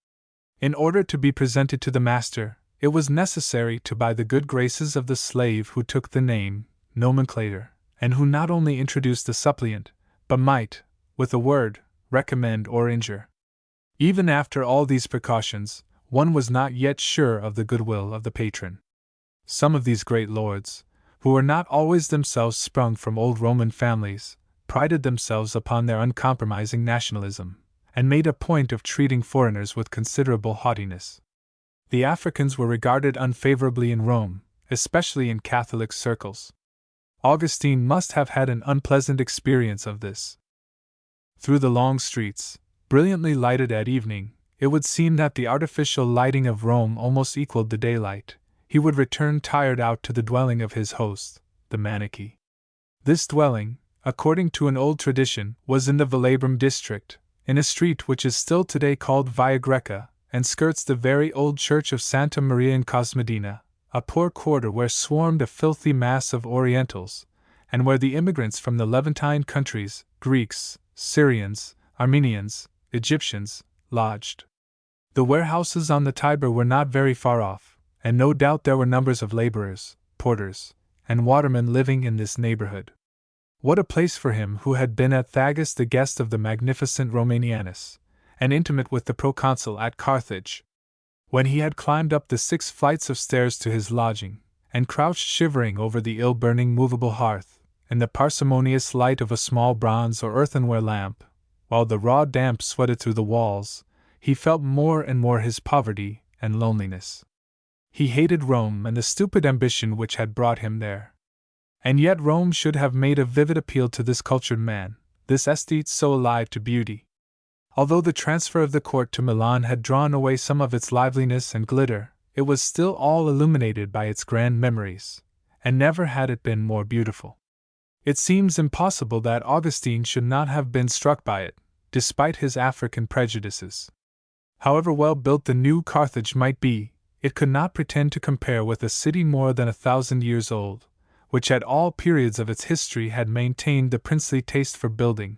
In order to be presented to the master, it was necessary to buy the good graces of the slave who took the name, nomenclator, and who not only introduced the suppliant, but might, with a word, recommend or injure. Even after all these precautions, one was not yet sure of the goodwill of the patron. Some of these great lords, who were not always themselves sprung from old Roman families, prided themselves upon their uncompromising nationalism, and made a point of treating foreigners with considerable haughtiness. The Africans were regarded unfavorably in Rome, especially in Catholic circles. Augustine must have had an unpleasant experience of this. Through the long streets, brilliantly lighted at evening, it would seem that the artificial lighting of Rome almost equaled the daylight. He would return tired out to the dwelling of his host, the Manichae. This dwelling, according to an old tradition, was in the Velabrum district, in a street which is still today called Via Greca, and skirts the very old church of Santa Maria in Cosmedina, a poor quarter where swarmed a filthy mass of Orientals, and where the immigrants from the Levantine countries, Greeks, Syrians, Armenians, Egyptians, lodged. The warehouses on the Tiber were not very far off, and no doubt there were numbers of laborers, porters, and watermen living in this neighborhood. What a place for him who had been at Thagus the guest of the magnificent Romanianus, and intimate with the proconsul at Carthage. When he had climbed up the 6 flights of stairs to his lodging, and crouched shivering over the ill-burning movable hearth, in the parsimonious light of a small bronze or earthenware lamp, while the raw damp sweated through the walls, he felt more and more his poverty and loneliness. He hated Rome and the stupid ambition which had brought him there. And yet Rome should have made a vivid appeal to this cultured man, this aesthete so alive to beauty. Although the transfer of the court to Milan had drawn away some of its liveliness and glitter, it was still all illuminated by its grand memories, and never had it been more beautiful. It seems impossible that Augustine should not have been struck by it, despite his African prejudices. However well built the new Carthage might be, it could not pretend to compare with a city more than 1,000 years old, which at all periods of its history had maintained the princely taste for building,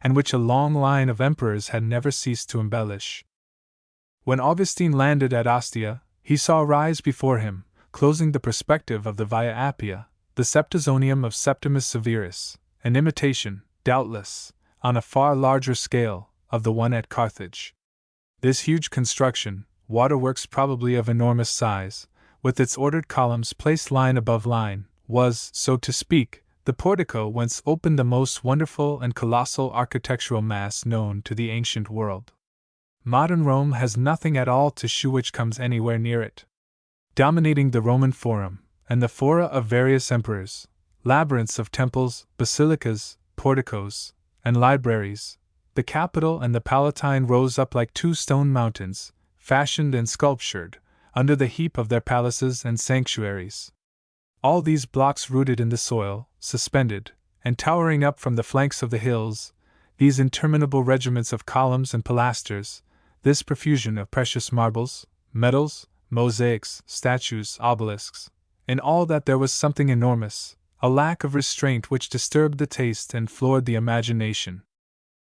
and which a long line of emperors had never ceased to embellish. When Augustine landed at Ostia, he saw rise before him, closing the perspective of the Via Appia, the Septizonium of Septimus Severus, an imitation, doubtless, on a far larger scale, of the one at Carthage. This huge construction, waterworks probably of enormous size, with its ordered columns placed line above line, was, so to speak, the portico whence opened the most wonderful and colossal architectural mass known to the ancient world. Modern Rome has nothing at all to shew which comes anywhere near it. Dominating the Roman Forum, and the fora of various emperors, labyrinths of temples, basilicas, porticos, and libraries, the Capitol and the Palatine rose up like two stone mountains, fashioned and sculptured, under the heap of their palaces and sanctuaries. All these blocks rooted in the soil, suspended, and towering up from the flanks of the hills, these interminable regiments of columns and pilasters, this profusion of precious marbles, metals, mosaics, statues, obelisks, in all that there was something enormous, a lack of restraint which disturbed the taste and floored the imagination.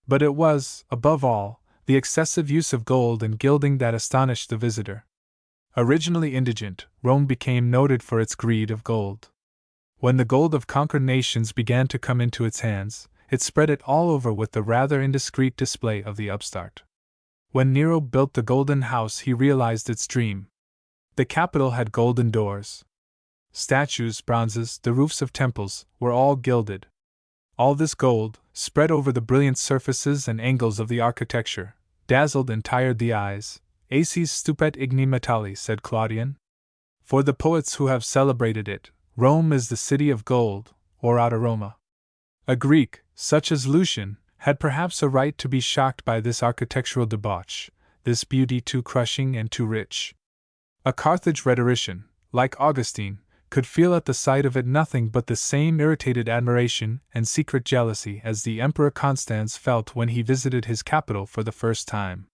But it was, above all, the excessive use of gold and gilding that astonished the visitor. Originally indigent, Rome became noted for its greed of gold. When the gold of conquered nations began to come into its hands, it spread it all over with the rather indiscreet display of the upstart. When Nero built the Golden House, he realized its dream. The Capitol had golden doors. Statues, bronzes, the roofs of temples, were all gilded. All this gold, spread over the brilliant surfaces and angles of the architecture, dazzled and tired the eyes. Acies stupet igni metalli, said Claudian. For the poets who have celebrated it, Rome is the city of gold, or Aut Roma. A Greek, such as Lucian, had perhaps a right to be shocked by this architectural debauch, this beauty too crushing and too rich. A Carthage rhetorician, like Augustine, could feel at the sight of it nothing but the same irritated admiration and secret jealousy as the Emperor Constans felt when he visited his capital for the first time.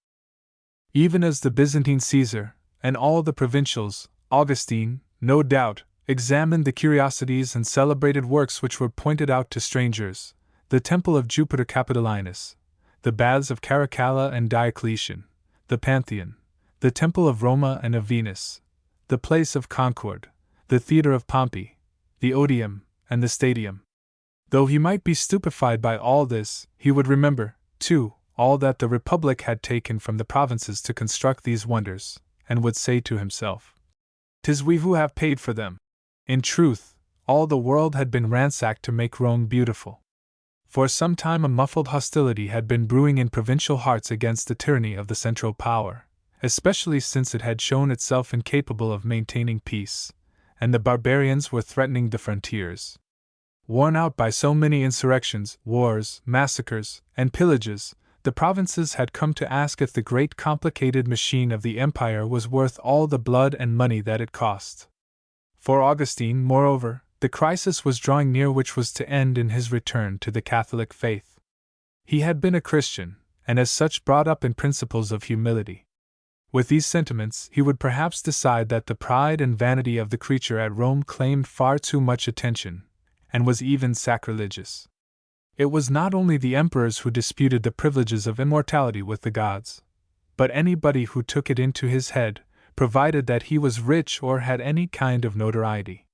Even as the Byzantine Caesar, and all the provincials, Augustine, no doubt, examined the curiosities and celebrated works which were pointed out to strangers, the Temple of Jupiter Capitolinus, the baths of Caracalla and Diocletian, the Pantheon, the Temple of Roma and of Venus, the Place of Concord, the Theatre of Pompey, the Odeum, and the Stadium. Though he might be stupefied by all this, he would remember, too, all that the Republic had taken from the provinces to construct these wonders, and would say to himself, "'Tis we who have paid for them." In truth, all the world had been ransacked to make Rome beautiful. For some time a muffled hostility had been brewing in provincial hearts against the tyranny of the central power, especially since it had shown itself incapable of maintaining peace, and the barbarians were threatening the frontiers. Worn out by so many insurrections, wars, massacres, and pillages, the provinces had come to ask if the great complicated machine of the empire was worth all the blood and money that it cost. For Augustine, moreover, the crisis was drawing near which was to end in his return to the Catholic faith. He had been a Christian, and as such brought up in principles of humility. With these sentiments, he would perhaps decide that the pride and vanity of the creature at Rome claimed far too much attention, and was even sacrilegious. It was not only the emperors who disputed the privileges of immortality with the gods, but anybody who took it into his head, provided that he was rich or had any kind of notoriety.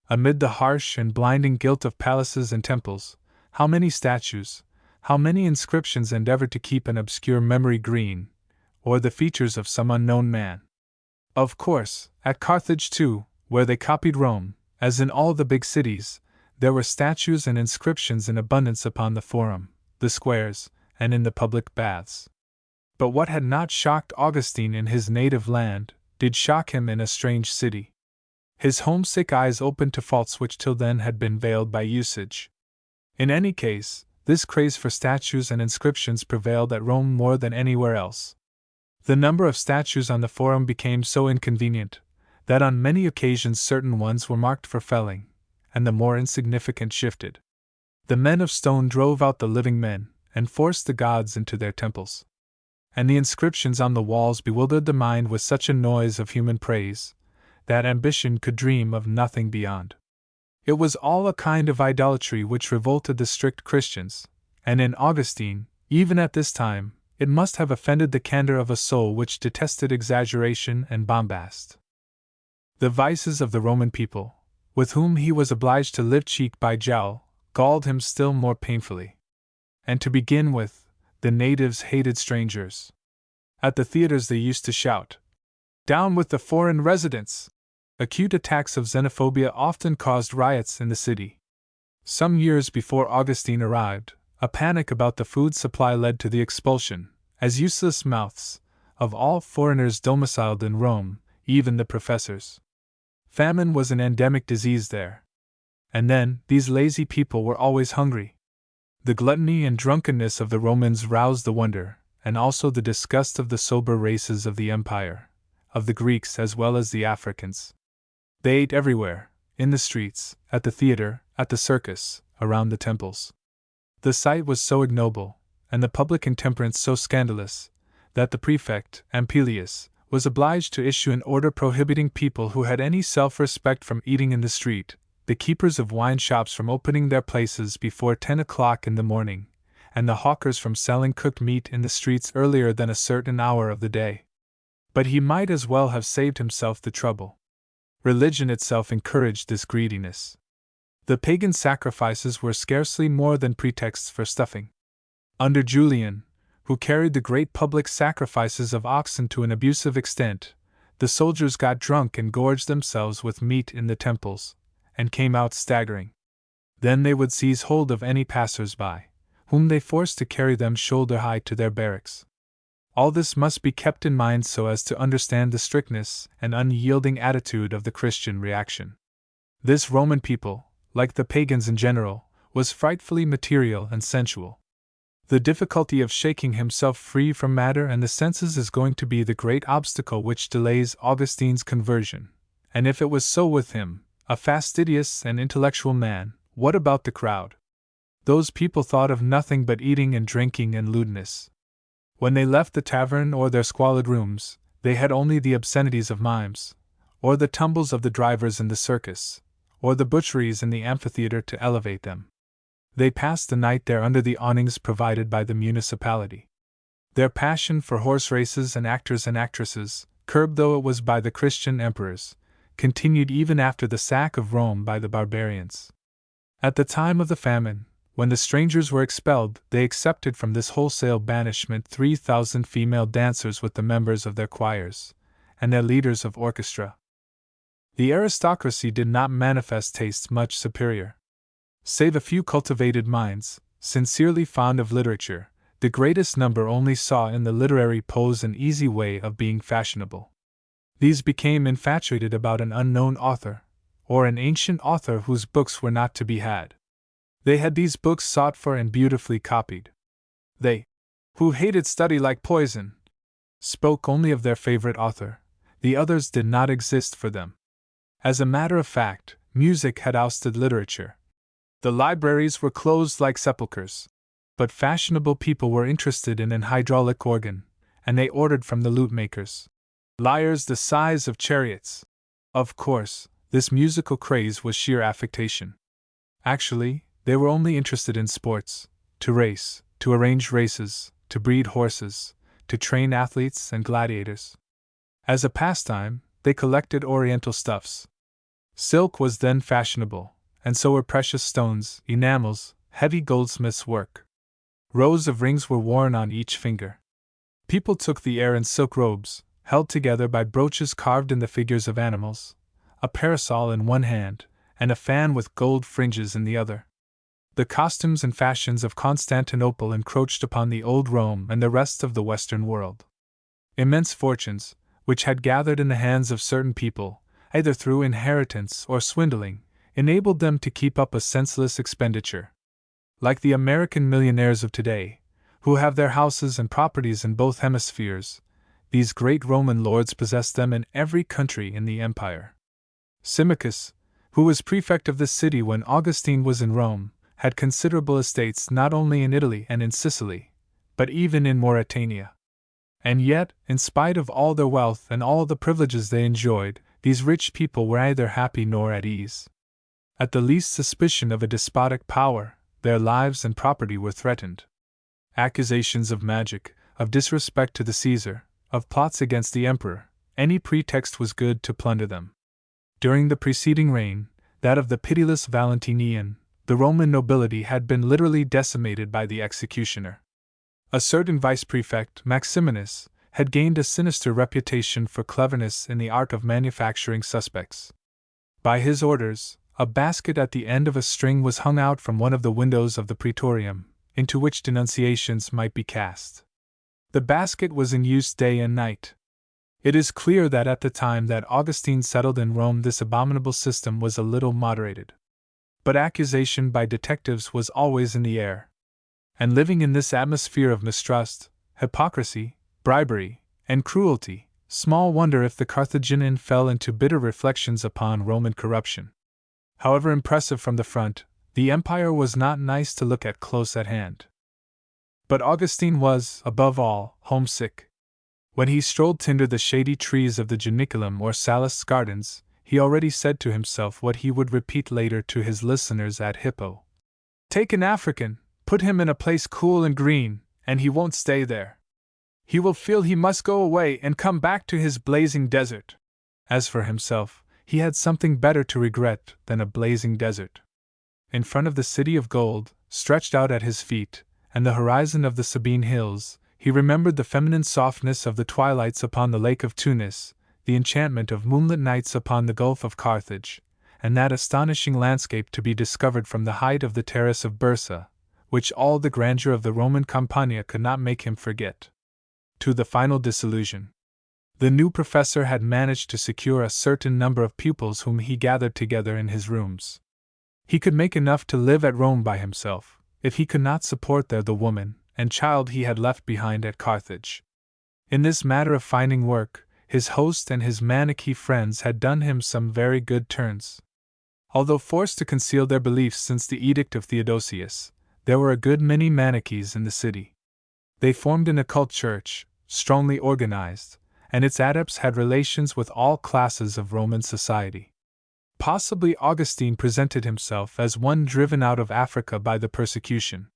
Amid the harsh and blinding guilt of palaces and temples, how many statues, how many inscriptions endeavored to keep an obscure memory green, or the features of some unknown man. Of course, at Carthage too, where they copied Rome, as in all the big cities, there were statues and inscriptions in abundance upon the forum, the squares, and in the public baths. But what had not shocked Augustine in his native land, did shock him in a strange city. His homesick eyes opened to faults which till then had been veiled by usage. In any case, this craze for statues and inscriptions prevailed at Rome more than anywhere else. The number of statues on the forum became so inconvenient, that on many occasions certain ones were marked for felling, and the more insignificant shifted. The men of stone drove out the living men, and forced the gods into their temples. And the inscriptions on the walls bewildered the mind with such a noise of human praise, that ambition could dream of nothing beyond. It was all a kind of idolatry which revolted the strict Christians, and in Augustine, even at this time, it must have offended the candor of a soul which detested exaggeration and bombast. The vices of the Roman people, with whom he was obliged to live cheek by jowl, galled him still more painfully. And to begin with, the natives hated strangers. At the theaters they used to shout, "Down with the foreign residents!" Acute attacks of xenophobia often caused riots in the city. Some years before Augustine arrived, a panic about the food supply led to the expulsion, as useless mouths, of all foreigners domiciled in Rome, even the professors. Famine was an endemic disease there. And then, these lazy people were always hungry. The gluttony and drunkenness of the Romans roused the wonder, and also the disgust of the sober races of the empire, of the Greeks as well as the Africans. They ate everywhere, in the streets, at the theater, at the circus, around the temples. The sight was so ignoble, and the public intemperance so scandalous, that the prefect, Ampelius, was obliged to issue an order prohibiting people who had any self-respect from eating in the street, the keepers of wine shops from opening their places before 10 o'clock in the morning, and the hawkers from selling cooked meat in the streets earlier than a certain hour of the day. But he might as well have saved himself the trouble. Religion itself encouraged this greediness. The pagan sacrifices were scarcely more than pretexts for stuffing. Under Julian, who carried the great public sacrifices of oxen to an abusive extent, the soldiers got drunk and gorged themselves with meat in the temples, and came out staggering. Then they would seize hold of any passers-by, whom they forced to carry them shoulder-high to their barracks. All this must be kept in mind so as to understand the strictness and unyielding attitude of the Christian reaction. This Roman people, like the pagans in general, was frightfully material and sensual. The difficulty of shaking himself free from matter and the senses is going to be the great obstacle which delays Augustine's conversion. And if it was so with him, a fastidious and intellectual man, what about the crowd? Those people thought of nothing but eating and drinking and lewdness. When they left the tavern or their squalid rooms, they had only the obscenities of mimes, or the tumbles of the drivers in the circus, or the butcheries in the amphitheater to elevate them. They passed the night there under the awnings provided by the municipality. Their passion for horse races and actors and actresses, curbed though it was by the Christian emperors, continued even after the sack of Rome by the barbarians. At the time of the famine, when the strangers were expelled, they accepted from this wholesale banishment 3,000 female dancers with the members of their choirs, and their leaders of orchestra. The aristocracy did not manifest tastes much superior. Save a few cultivated minds, sincerely fond of literature, the greatest number only saw in the literary pose an easy way of being fashionable. These became infatuated about an unknown author, or an ancient author whose books were not to be had. They had these books sought for and beautifully copied. They, who hated study like poison, spoke only of their favorite author, the others did not exist for them. As a matter of fact, music had ousted literature. The libraries were closed like sepulchres. But fashionable people were interested in an hydraulic organ, and they ordered from the lute makers lyres the size of chariots. Of course, this musical craze was sheer affectation. Actually, they were only interested in sports, to race, to arrange races, to breed horses, to train athletes and gladiators. As a pastime, they collected oriental stuffs. Silk was then fashionable, and so were precious stones, enamels, heavy goldsmiths' work. Rows of rings were worn on each finger. People took the air in silk robes, held together by brooches carved in the figures of animals, a parasol in one hand, and a fan with gold fringes in the other. The costumes and fashions of Constantinople encroached upon the old Rome and the rest of the Western world. Immense fortunes, which had gathered in the hands of certain people, either through inheritance or swindling, enabled them to keep up a senseless expenditure. Like the American millionaires of today, who have their houses and properties in both hemispheres, these great Roman lords possessed them in every country in the empire. Symmachus, who was prefect of this city when Augustine was in Rome, had considerable estates not only in Italy and in Sicily, but even in Mauritania. And yet, in spite of all their wealth and all the privileges they enjoyed, these rich people were neither happy nor at ease. At the least suspicion of a despotic power, their lives and property were threatened. Accusations of magic, of disrespect to the Caesar, of plots against the emperor, any pretext was good to plunder them. During the preceding reign, that of the pitiless Valentinian, the Roman nobility had been literally decimated by the executioner. A certain vice-prefect, Maximinus, had gained a sinister reputation for cleverness in the art of manufacturing suspects. By his orders, a basket at the end of a string was hung out from one of the windows of the praetorium, into which denunciations might be cast. The basket was in use day and night. It is clear that at the time that Augustine settled in Rome this abominable system was a little moderated. But accusation by detectives was always in the air. And living in this atmosphere of mistrust, hypocrisy, bribery, and cruelty, small wonder if the Carthaginian fell into bitter reflections upon Roman corruption. However impressive from the front, the empire was not nice to look at close at hand. But Augustine was, above all, homesick. When he strolled under the shady trees of the Janiculum or Sallust's gardens, he already said to himself what he would repeat later to his listeners at Hippo. "Take an African, put him in a place cool and green, and he won't stay there. He will feel he must go away and come back to his blazing desert." As for himself, he had something better to regret than a blazing desert. In front of the city of gold, stretched out at his feet, and the horizon of the Sabine hills, he remembered the feminine softness of the twilights upon the lake of Tunis, the enchantment of moonlit nights upon the Gulf of Carthage, and that astonishing landscape to be discovered from the height of the terrace of Byrsa, which all the grandeur of the Roman Campagna could not make him forget. To the final disillusion. The new professor had managed to secure a certain number of pupils whom he gathered together in his rooms. He could make enough to live at Rome by himself, if he could not support there the woman and child he had left behind at Carthage. In this matter of finding work, his host and his Manichae friends had done him some very good turns. Although forced to conceal their beliefs since the edict of Theodosius, there were a good many Manichaes in the city. They formed an occult church, strongly organized, and its adepts had relations with all classes of Roman society. Possibly Augustine presented himself as one driven out of Africa by the persecution.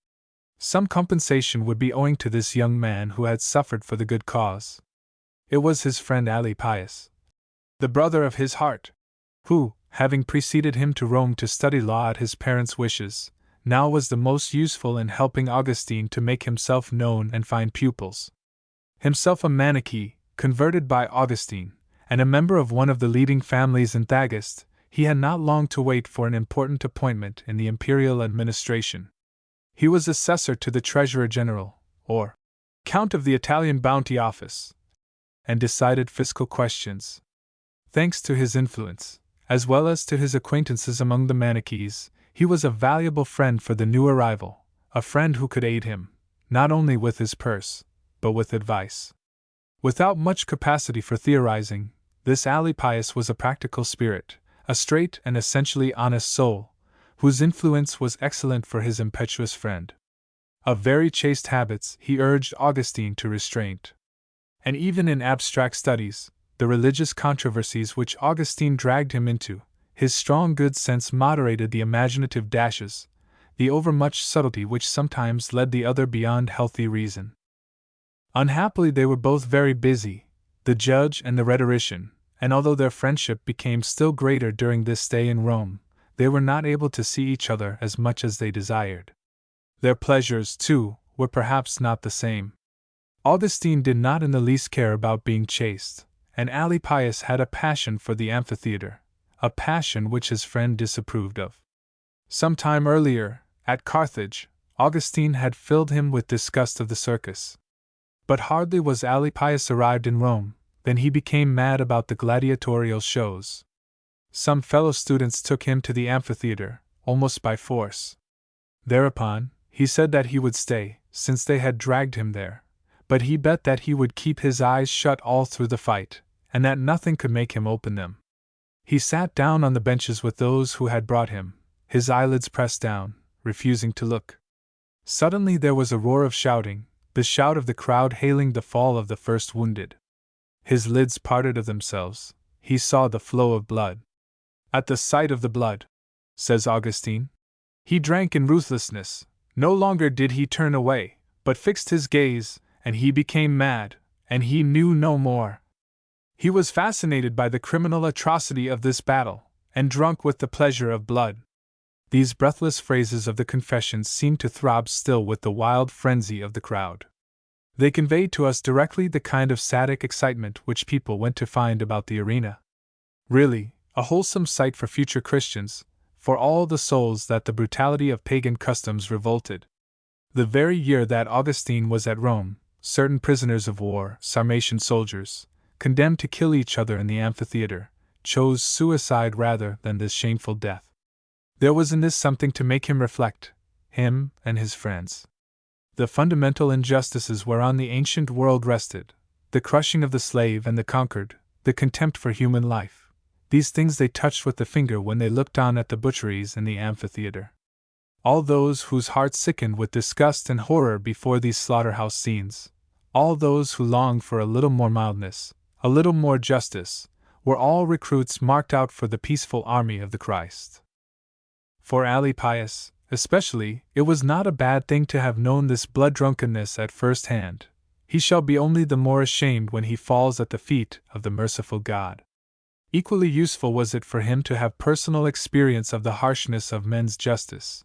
Some compensation would be owing to this young man who had suffered for the good cause. It was his friend Alypius, the brother of his heart, who, having preceded him to Rome to study law at his parents' wishes, now was the most useful in helping Augustine to make himself known and find pupils. Himself a Manichae, converted by Augustine, and a member of one of the leading families in Thagist, he had not long to wait for an important appointment in the imperial administration. He was assessor to the Treasurer General, or Count of the Italian Bounty Office, and decided fiscal questions. Thanks to his influence, as well as to his acquaintances among the Manichaes, he was a valuable friend for the new arrival, a friend who could aid him, not only with his purse, but with advice. Without much capacity for theorizing, this Alypius was a practical spirit, a straight and essentially honest soul, whose influence was excellent for his impetuous friend. Of very chaste habits, he urged Augustine to restraint. And even in abstract studies, the religious controversies which Augustine dragged him into, his strong good sense moderated the imaginative dashes, the overmuch subtlety which sometimes led the other beyond healthy reason. Unhappily they were both very busy, the judge and the rhetorician, and although their friendship became still greater during this stay in Rome, they were not able to see each other as much as they desired. Their pleasures, too, were perhaps not the same. Augustine did not in the least care about being chaste, and Alypius had a passion for the amphitheater, a passion which his friend disapproved of. Some time earlier, at Carthage, Augustine had filled him with disgust of the circus. But hardly was Alypius arrived in Rome, than he became mad about the gladiatorial shows. Some fellow students took him to the amphitheater, almost by force. Thereupon, he said that he would stay, since they had dragged him there, but he bet that he would keep his eyes shut all through the fight, and that nothing could make him open them. He sat down on the benches with those who had brought him, his eyelids pressed down, refusing to look. Suddenly there was a roar of shouting, the shout of the crowd hailing the fall of the first wounded. His lids parted of themselves, he saw the flow of blood. At the sight of the blood, says Augustine, he drank in ruthlessness, no longer did he turn away, but fixed his gaze, and he became mad, and he knew no more. He was fascinated by the criminal atrocity of this battle, and drunk with the pleasure of blood. These breathless phrases of the confessions seemed to throb still with the wild frenzy of the crowd. They conveyed to us directly the kind of sadistic excitement which people went to find about the arena. Really, a wholesome sight for future Christians, for all the souls that the brutality of pagan customs revolted. The very year that Augustine was at Rome, certain prisoners of war, Sarmatian soldiers, condemned to kill each other in the amphitheater, chose suicide rather than this shameful death. There was in this something to make him reflect, him and his friends. The fundamental injustices whereon the ancient world rested, the crushing of the slave and the conquered, the contempt for human life, these things they touched with the finger when they looked on at the butcheries in the amphitheater. All those whose hearts sickened with disgust and horror before these slaughterhouse scenes, all those who longed for a little more mildness, a little more justice, were all recruits marked out for the peaceful army of the Christ. For Alypius, especially, it was not a bad thing to have known this blood-drunkenness at first hand. He shall be only the more ashamed when he falls at the feet of the merciful God. Equally useful was it for him to have personal experience of the harshness of men's justice,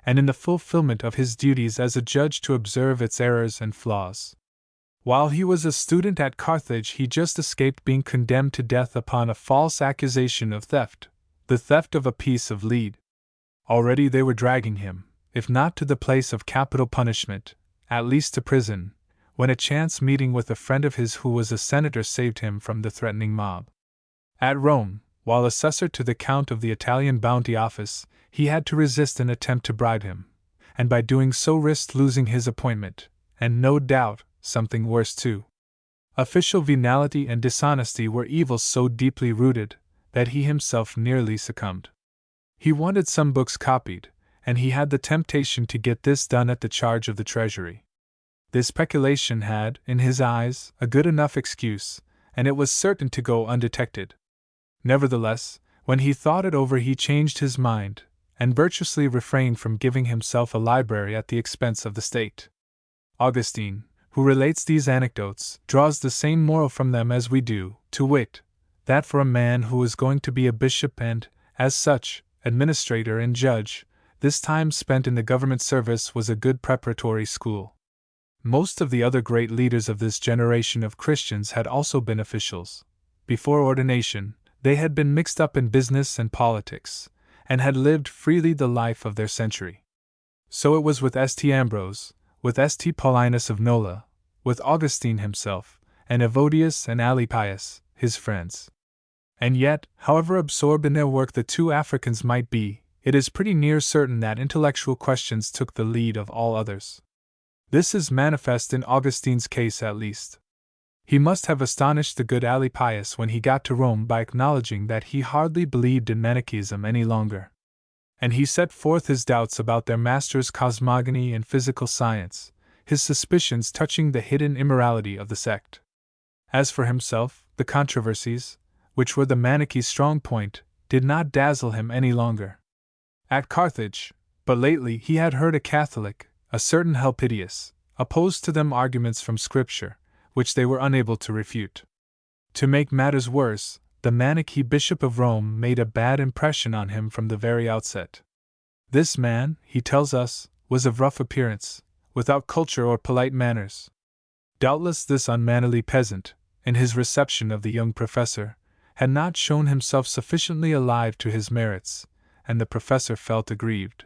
and in the fulfillment of his duties as a judge to observe its errors and flaws. While he was a student at Carthage, he just escaped being condemned to death upon a false accusation of theft, the theft of a piece of lead. Already they were dragging him, if not to the place of capital punishment, at least to prison, when a chance meeting with a friend of his who was a senator saved him from the threatening mob. At Rome, while assessor to the Count of the Italian Bounty Office, he had to resist an attempt to bribe him, and by doing so risked losing his appointment, and no doubt, something worse too. Official venality and dishonesty were evils so deeply rooted that he himself nearly succumbed. He wanted some books copied, and he had the temptation to get this done at the charge of the treasury. This peculation had, in his eyes, a good enough excuse, and it was certain to go undetected. Nevertheless, when he thought it over, he changed his mind, and virtuously refrained from giving himself a library at the expense of the state. Augustine, who relates these anecdotes, draws the same moral from them as we do, to wit, that for a man who is going to be a bishop and, as such, administrator and judge, this time spent in the government service was a good preparatory school. Most of the other great leaders of this generation of Christians had also been officials. Before ordination, they had been mixed up in business and politics, and had lived freely the life of their century. So it was with St. Ambrose, with St. Paulinus of Nola, with Augustine himself, and Evodius and Alypius, his friends. And yet, however absorbed in their work the two Africans might be, it is pretty near certain that intellectual questions took the lead of all others. This is manifest in Augustine's case at least. He must have astonished the good Alypius when he got to Rome by acknowledging that he hardly believed in Manichaeism any longer. And he set forth his doubts about their master's cosmogony and physical science, his suspicions touching the hidden immorality of the sect. As for himself, the controversies, which were the Manichees' strong point, did not dazzle him any longer. At Carthage, but lately he had heard a Catholic, a certain Helpidius, oppose to them arguments from Scripture, which they were unable to refute. To make matters worse, the Manichee Bishop of Rome made a bad impression on him from the very outset. This man, he tells us, was of rough appearance, without culture or polite manners. Doubtless this unmannerly peasant, in his reception of the young professor, had not shown himself sufficiently alive to his merits, and the professor felt aggrieved.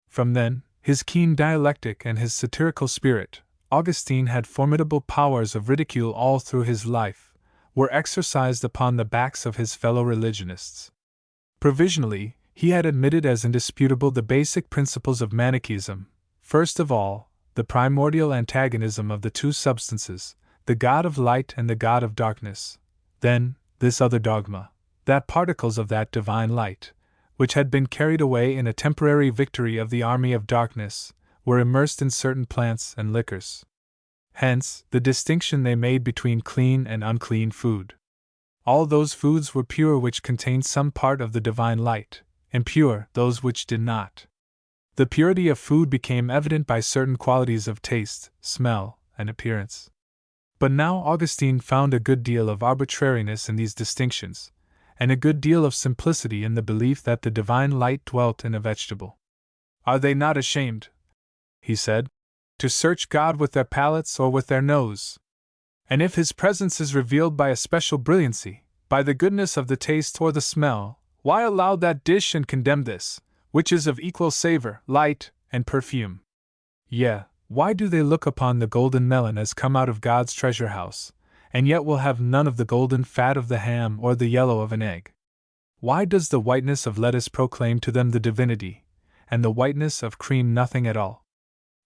From then, his keen dialectic and his satirical spirit, Augustine had formidable powers of ridicule all through his life, were exercised upon the backs of his fellow religionists. Provisionally, he had admitted as indisputable the basic principles of Manichaeism, first of all, the primordial antagonism of the two substances, the God of light and the God of darkness, then, this other dogma, that particles of that divine light, which had been carried away in a temporary victory of the army of darkness, were immersed in certain plants and liquors. Hence, the distinction they made between clean and unclean food. All those foods were pure which contained some part of the divine light, impure those which did not. The purity of food became evident by certain qualities of taste, smell, and appearance. But now Augustine found a good deal of arbitrariness in these distinctions, and a good deal of simplicity in the belief that the divine light dwelt in a vegetable. Are they not ashamed, he said, to search God with their palates or with their nose? And if his presence is revealed by a special brilliancy, by the goodness of the taste or the smell, why allow that dish and condemn this, which is of equal savor, light, and perfume? Yea, why do they look upon the golden melon as come out of God's treasure house, and yet will have none of the golden fat of the ham or the yellow of an egg? Why does the whiteness of lettuce proclaim to them the divinity, and the whiteness of cream nothing at all?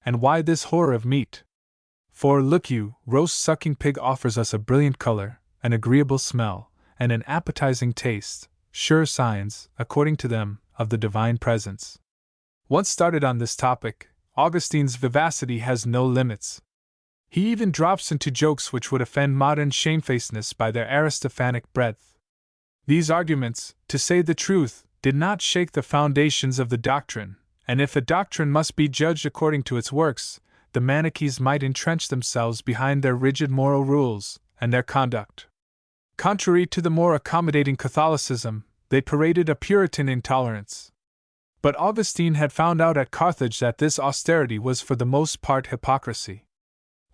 And why this horror of meat? For, look you, roast-sucking pig offers us a brilliant color, an agreeable smell, and an appetizing taste, sure signs, according to them, of the divine presence. Once started on this topic, Augustine's vivacity has no limits. He even drops into jokes which would offend modern shamefacedness by their Aristophanic breadth. These arguments, to say the truth, did not shake the foundations of the doctrine, and if a doctrine must be judged according to its works, the Manichees might entrench themselves behind their rigid moral rules and their conduct. Contrary to the more accommodating Catholicism, they paraded a Puritan intolerance. But Augustine had found out at Carthage that this austerity was for the most part hypocrisy.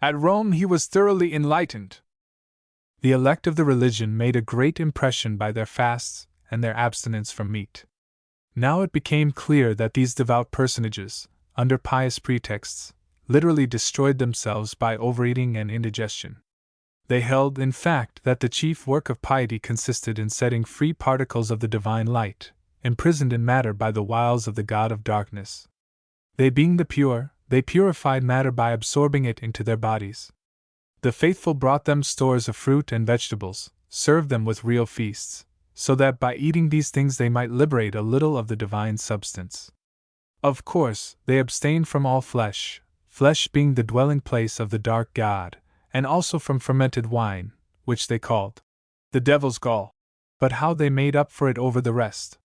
At Rome he was thoroughly enlightened. The elect of the religion made a great impression by their fasts and their abstinence from meat. Now it became clear that these devout personages, under pious pretexts, literally destroyed themselves by overeating and indigestion. They held, in fact, that the chief work of piety consisted in setting free particles of the divine light, imprisoned in matter by the wiles of the god of darkness. They being the pure, they purified matter by absorbing it into their bodies. The faithful brought them stores of fruit and vegetables, served them with real feasts, so that by eating these things they might liberate a little of the divine substance. Of course, they abstained from all flesh, flesh being the dwelling place of the dark god, and also from fermented wine, which they called the devil's gall. But how they made up for it over the rest!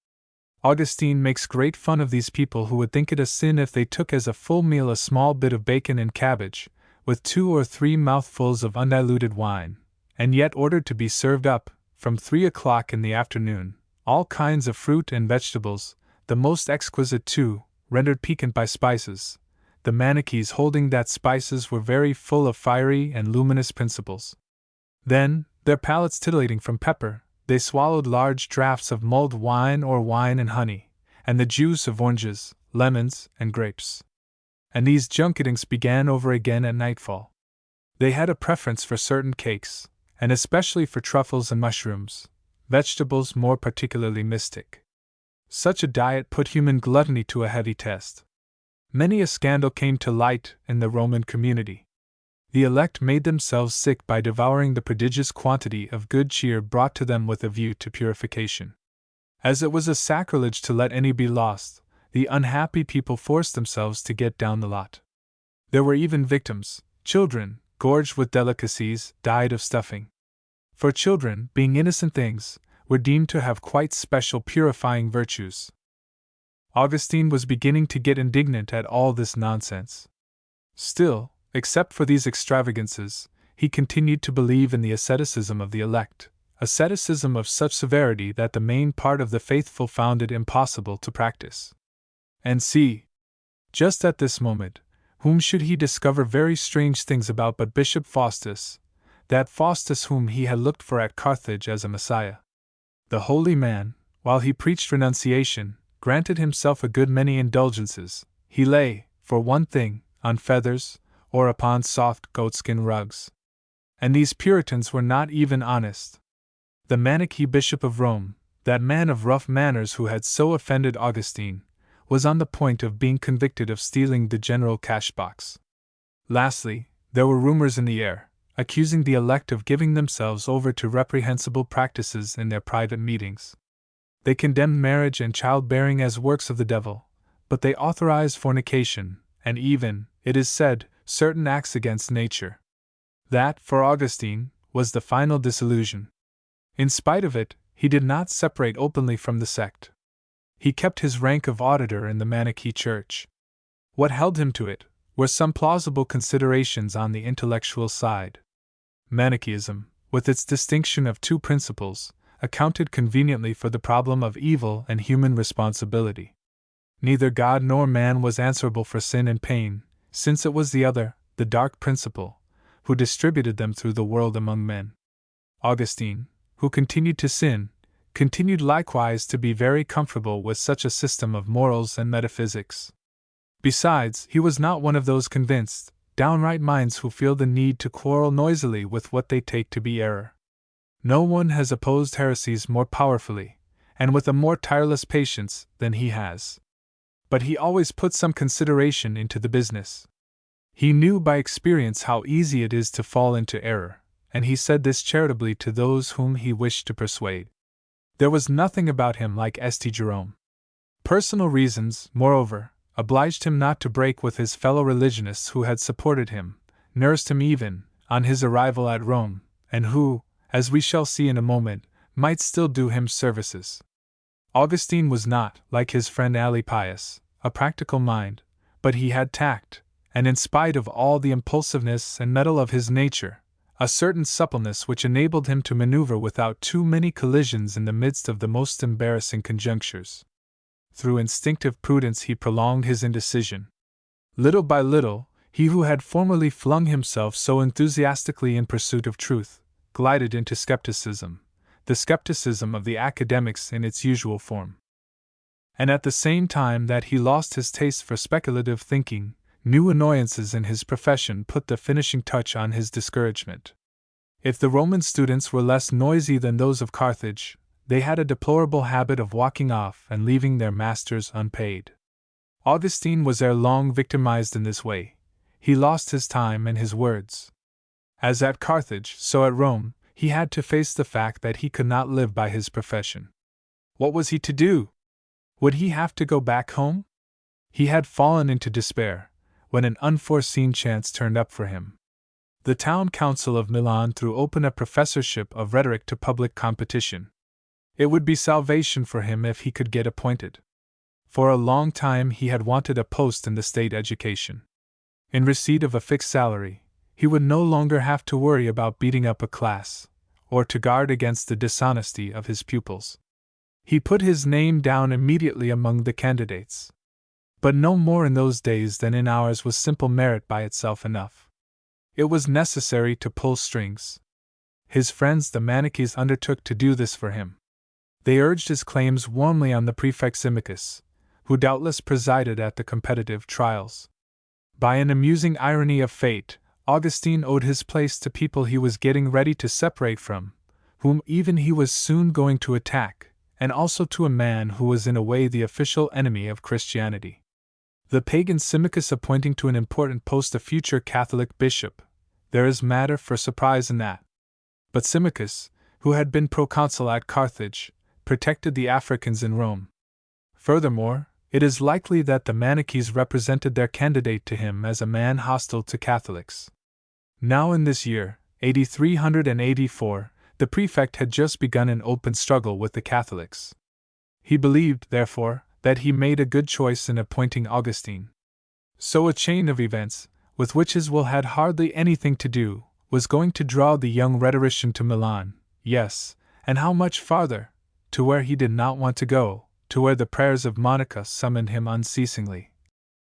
Augustine makes great fun of these people who would think it a sin if they took as a full meal a small bit of bacon and cabbage, with 2 or 3 mouthfuls of undiluted wine, and yet ordered to be served up, from 3 o'clock in the afternoon, all kinds of fruit and vegetables, the most exquisite too, rendered piquant by spices, the Manichees holding that spices were very full of fiery and luminous principles. Then, their palates titillating from pepper, they swallowed large draughts of mulled wine or wine and honey, and the juice of oranges, lemons, and grapes. And these junketings began over again at nightfall. They had a preference for certain cakes, and especially for truffles and mushrooms, vegetables more particularly mystic. Such a diet put human gluttony to a heavy test. Many a scandal came to light in the Roman community. The elect made themselves sick by devouring the prodigious quantity of good cheer brought to them with a view to purification. As it was a sacrilege to let any be lost, the unhappy people forced themselves to get down the lot. There were even victims, children, gorged with delicacies, died of stuffing. For children, being innocent things, were deemed to have quite special purifying virtues. Augustine was beginning to get indignant at all this nonsense. Still, except for these extravagances, he continued to believe in the asceticism of the elect, asceticism of such severity that the main part of the faithful found it impossible to practice. And see, just at this moment, whom should he discover very strange things about but Bishop Faustus, that Faustus whom he had looked for at Carthage as a Messiah. The holy man, while he preached renunciation, granted himself a good many indulgences. He lay, for one thing, on feathers, or upon soft goatskin rugs. And these Puritans were not even honest. The Manichee Bishop of Rome, that man of rough manners who had so offended Augustine, was on the point of being convicted of stealing the general cash-box. Lastly, there were rumors in the air, accusing the elect of giving themselves over to reprehensible practices in their private meetings. They condemned marriage and childbearing as works of the devil, but they authorized fornication, and even, it is said, certain acts against nature. That, for Augustine, was the final disillusion. In spite of it, he did not separate openly from the sect. He kept his rank of auditor in the Manichee Church. What held him to it were some plausible considerations on the intellectual side. Manichaeism, with its distinction of two principles, accounted conveniently for the problem of evil and human responsibility. Neither God nor man was answerable for sin and pain, since it was the other, the dark principle, who distributed them through the world among men. Augustine, who continued to sin, continued likewise to be very comfortable with such a system of morals and metaphysics. Besides, he was not one of those convinced, downright minds who feel the need to quarrel noisily with what they take to be error. No one has opposed heresies more powerfully, and with a more tireless patience, than he has. But he always put some consideration into the business. He knew by experience how easy it is to fall into error, and he said this charitably to those whom he wished to persuade. There was nothing about him like St. Jerome. Personal reasons, moreover, obliged him not to break with his fellow religionists who had supported him, nursed him even, on his arrival at Rome, and who, as we shall see in a moment, might still do him services. Augustine was not, like his friend Alypius, a practical mind, but he had tact, and in spite of all the impulsiveness and mettle of his nature, a certain suppleness which enabled him to maneuver without too many collisions in the midst of the most embarrassing conjunctures. Through instinctive prudence he prolonged his indecision. Little by little, he who had formerly flung himself so enthusiastically in pursuit of truth, glided into skepticism, the skepticism of the academics in its usual form. And at the same time that he lost his taste for speculative thinking, new annoyances in his profession put the finishing touch on his discouragement. If the Roman students were less noisy than those of Carthage, they had a deplorable habit of walking off and leaving their masters unpaid. Augustine was ere long victimized in this way. He lost his time and his words. As at Carthage, so at Rome, he had to face the fact that he could not live by his profession. What was he to do? Would he have to go back home? He had fallen into despair, when an unforeseen chance turned up for him. The town council of Milan threw open a professorship of rhetoric to public competition. It would be salvation for him if he could get appointed. For a long time he had wanted a post in the state education. In receipt of a fixed salary, he would no longer have to worry about beating up a class, or to guard against the dishonesty of his pupils. He put his name down immediately among the candidates. But no more in those days than in ours was simple merit by itself enough. It was necessary to pull strings. His friends the Manichees undertook to do this for him. They urged his claims warmly on the prefect Symmachus, who doubtless presided at the competitive trials. By an amusing irony of fate, Augustine owed his place to people he was getting ready to separate from, whom even he was soon going to attack, and also to a man who was in a way the official enemy of Christianity. The pagan Symmachus appointing to an important post a future Catholic bishop, there is matter for surprise in that. But Symmachus, who had been proconsul at Carthage, protected the Africans in Rome. Furthermore, it is likely that the Manichees represented their candidate to him as a man hostile to Catholics. Now in this year, AD 384, the prefect had just begun an open struggle with the Catholics. He believed, therefore, that he made a good choice in appointing Augustine. So a chain of events, with which his will had hardly anything to do, was going to draw the young rhetorician to Milan, yes, and how much farther, to where he did not want to go, to where the prayers of Monica summoned him unceasingly.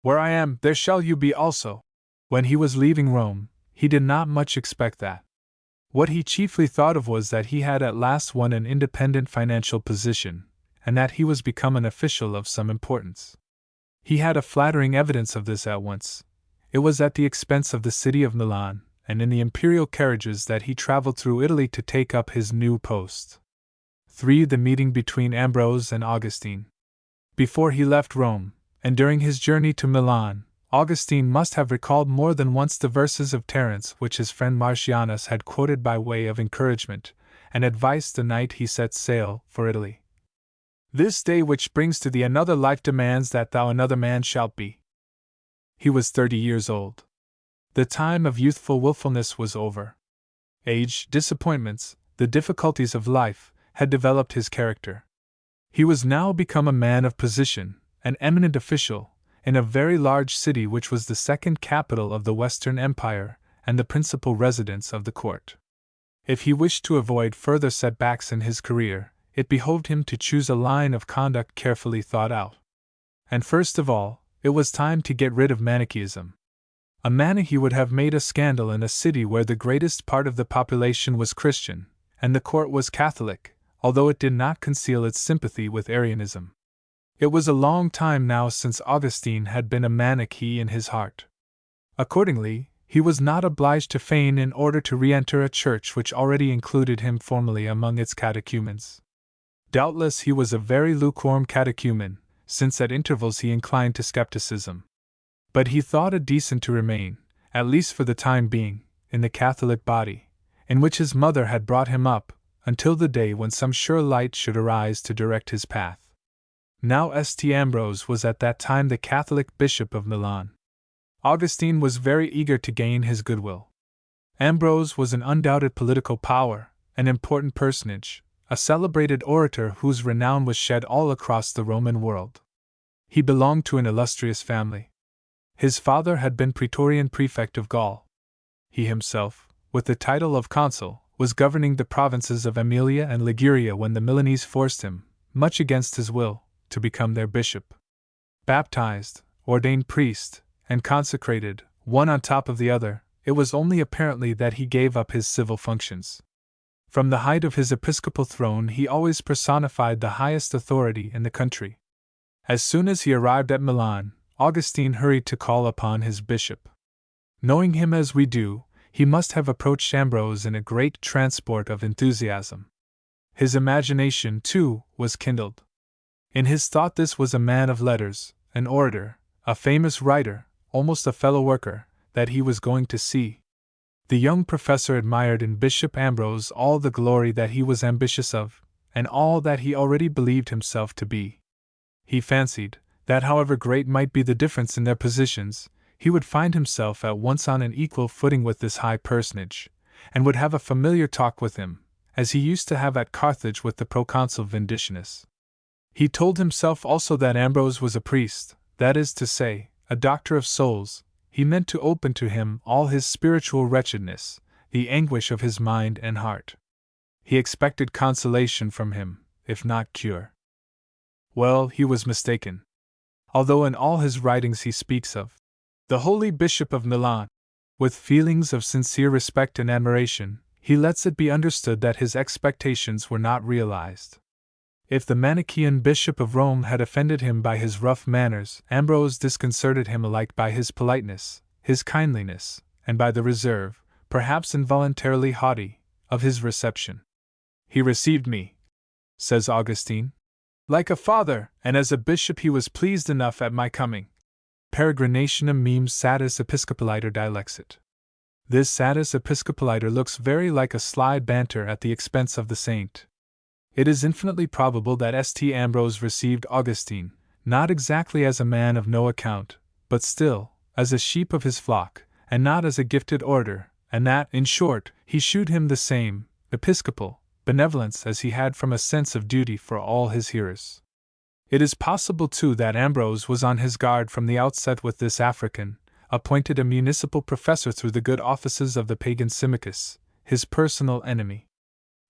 Where I am, there shall you be also. When he was leaving Rome, he did not much expect that. What he chiefly thought of was that he had at last won an independent financial position, and that he was become an official of some importance. He had a flattering evidence of this at once. It was at the expense of the city of Milan, and in the imperial carriages that he traveled through Italy to take up his new post. 3. The meeting between Ambrose and Augustine. Before he left Rome, and during his journey to Milan, Augustine must have recalled more than once the verses of Terence which his friend Martianus had quoted by way of encouragement and advice the night he set sail for Italy. This day which brings to thee another life demands that thou another man shalt be. He was 30 years old. The time of youthful willfulness was over. Age, disappointments, the difficulties of life, had developed his character. He was now become a man of position, an eminent official, in a very large city which was the second capital of the Western Empire and the principal residence of the court. If he wished to avoid further setbacks in his career, it behoved him to choose a line of conduct carefully thought out. And first of all, it was time to get rid of Manichaeism. A Manichae would have made a scandal in a city where the greatest part of the population was Christian, and the court was Catholic, although it did not conceal its sympathy with Arianism. It was a long time now since Augustine had been a Manichae in his heart. Accordingly, he was not obliged to feign in order to re-enter a church which already included him formally among its catechumens. Doubtless he was a very lukewarm catechumen, since at intervals he inclined to skepticism. But he thought it decent to remain, at least for the time being, in the Catholic body, in which his mother had brought him up, until the day when some sure light should arise to direct his path. Now St. Ambrose was at that time the Catholic Bishop of Milan. Augustine was very eager to gain his goodwill. Ambrose was an undoubted political power, an important personage, a celebrated orator whose renown was shed all across the Roman world. He belonged to an illustrious family. His father had been Praetorian prefect of Gaul. He himself, with the title of consul, was governing the provinces of Aemilia and Liguria when the Milanese forced him, much against his will, to become their bishop. Baptized, ordained priest, and consecrated, one on top of the other, it was only apparently that he gave up his civil functions. From the height of his episcopal throne he always personified the highest authority in the country. As soon as he arrived at Milan, Augustine hurried to call upon his bishop. Knowing him as we do, he must have approached Ambrose in a great transport of enthusiasm. His imagination, too, was kindled. In his thought this was a man of letters, an orator, a famous writer, almost a fellow worker, that he was going to see. The young professor admired in Bishop Ambrose all the glory that he was ambitious of, and all that he already believed himself to be. He fancied that however great might be the difference in their positions, he would find himself at once on an equal footing with this high personage, and would have a familiar talk with him, as he used to have at Carthage with the proconsul Vindicianus. He told himself also that Ambrose was a priest, that is to say, a doctor of souls. He meant to open to him all his spiritual wretchedness, the anguish of his mind and heart. He expected consolation from him, if not cure. Well, he was mistaken. Although in all his writings he speaks of the holy Bishop of Milan, with feelings of sincere respect and admiration, he lets it be understood that his expectations were not realized. If the Manichaean Bishop of Rome had offended him by his rough manners, Ambrose disconcerted him alike by his politeness, his kindliness, and by the reserve, perhaps involuntarily haughty, of his reception. He received me, says Augustine, like a father, and as a bishop he was pleased enough at my coming. Peregrinationem mem satis episcopaliter dilexit. This satis episcopaliter looks very like a sly banter at the expense of the saint. It is infinitely probable that St. Ambrose received Augustine, not exactly as a man of no account, but still, as a sheep of his flock, and not as a gifted orator, and that, in short, he shewed him the same episcopal benevolence as he had from a sense of duty for all his hearers. It is possible, too, that Ambrose was on his guard from the outset with this African, appointed a municipal professor through the good offices of the pagan Symmachus, his personal enemy.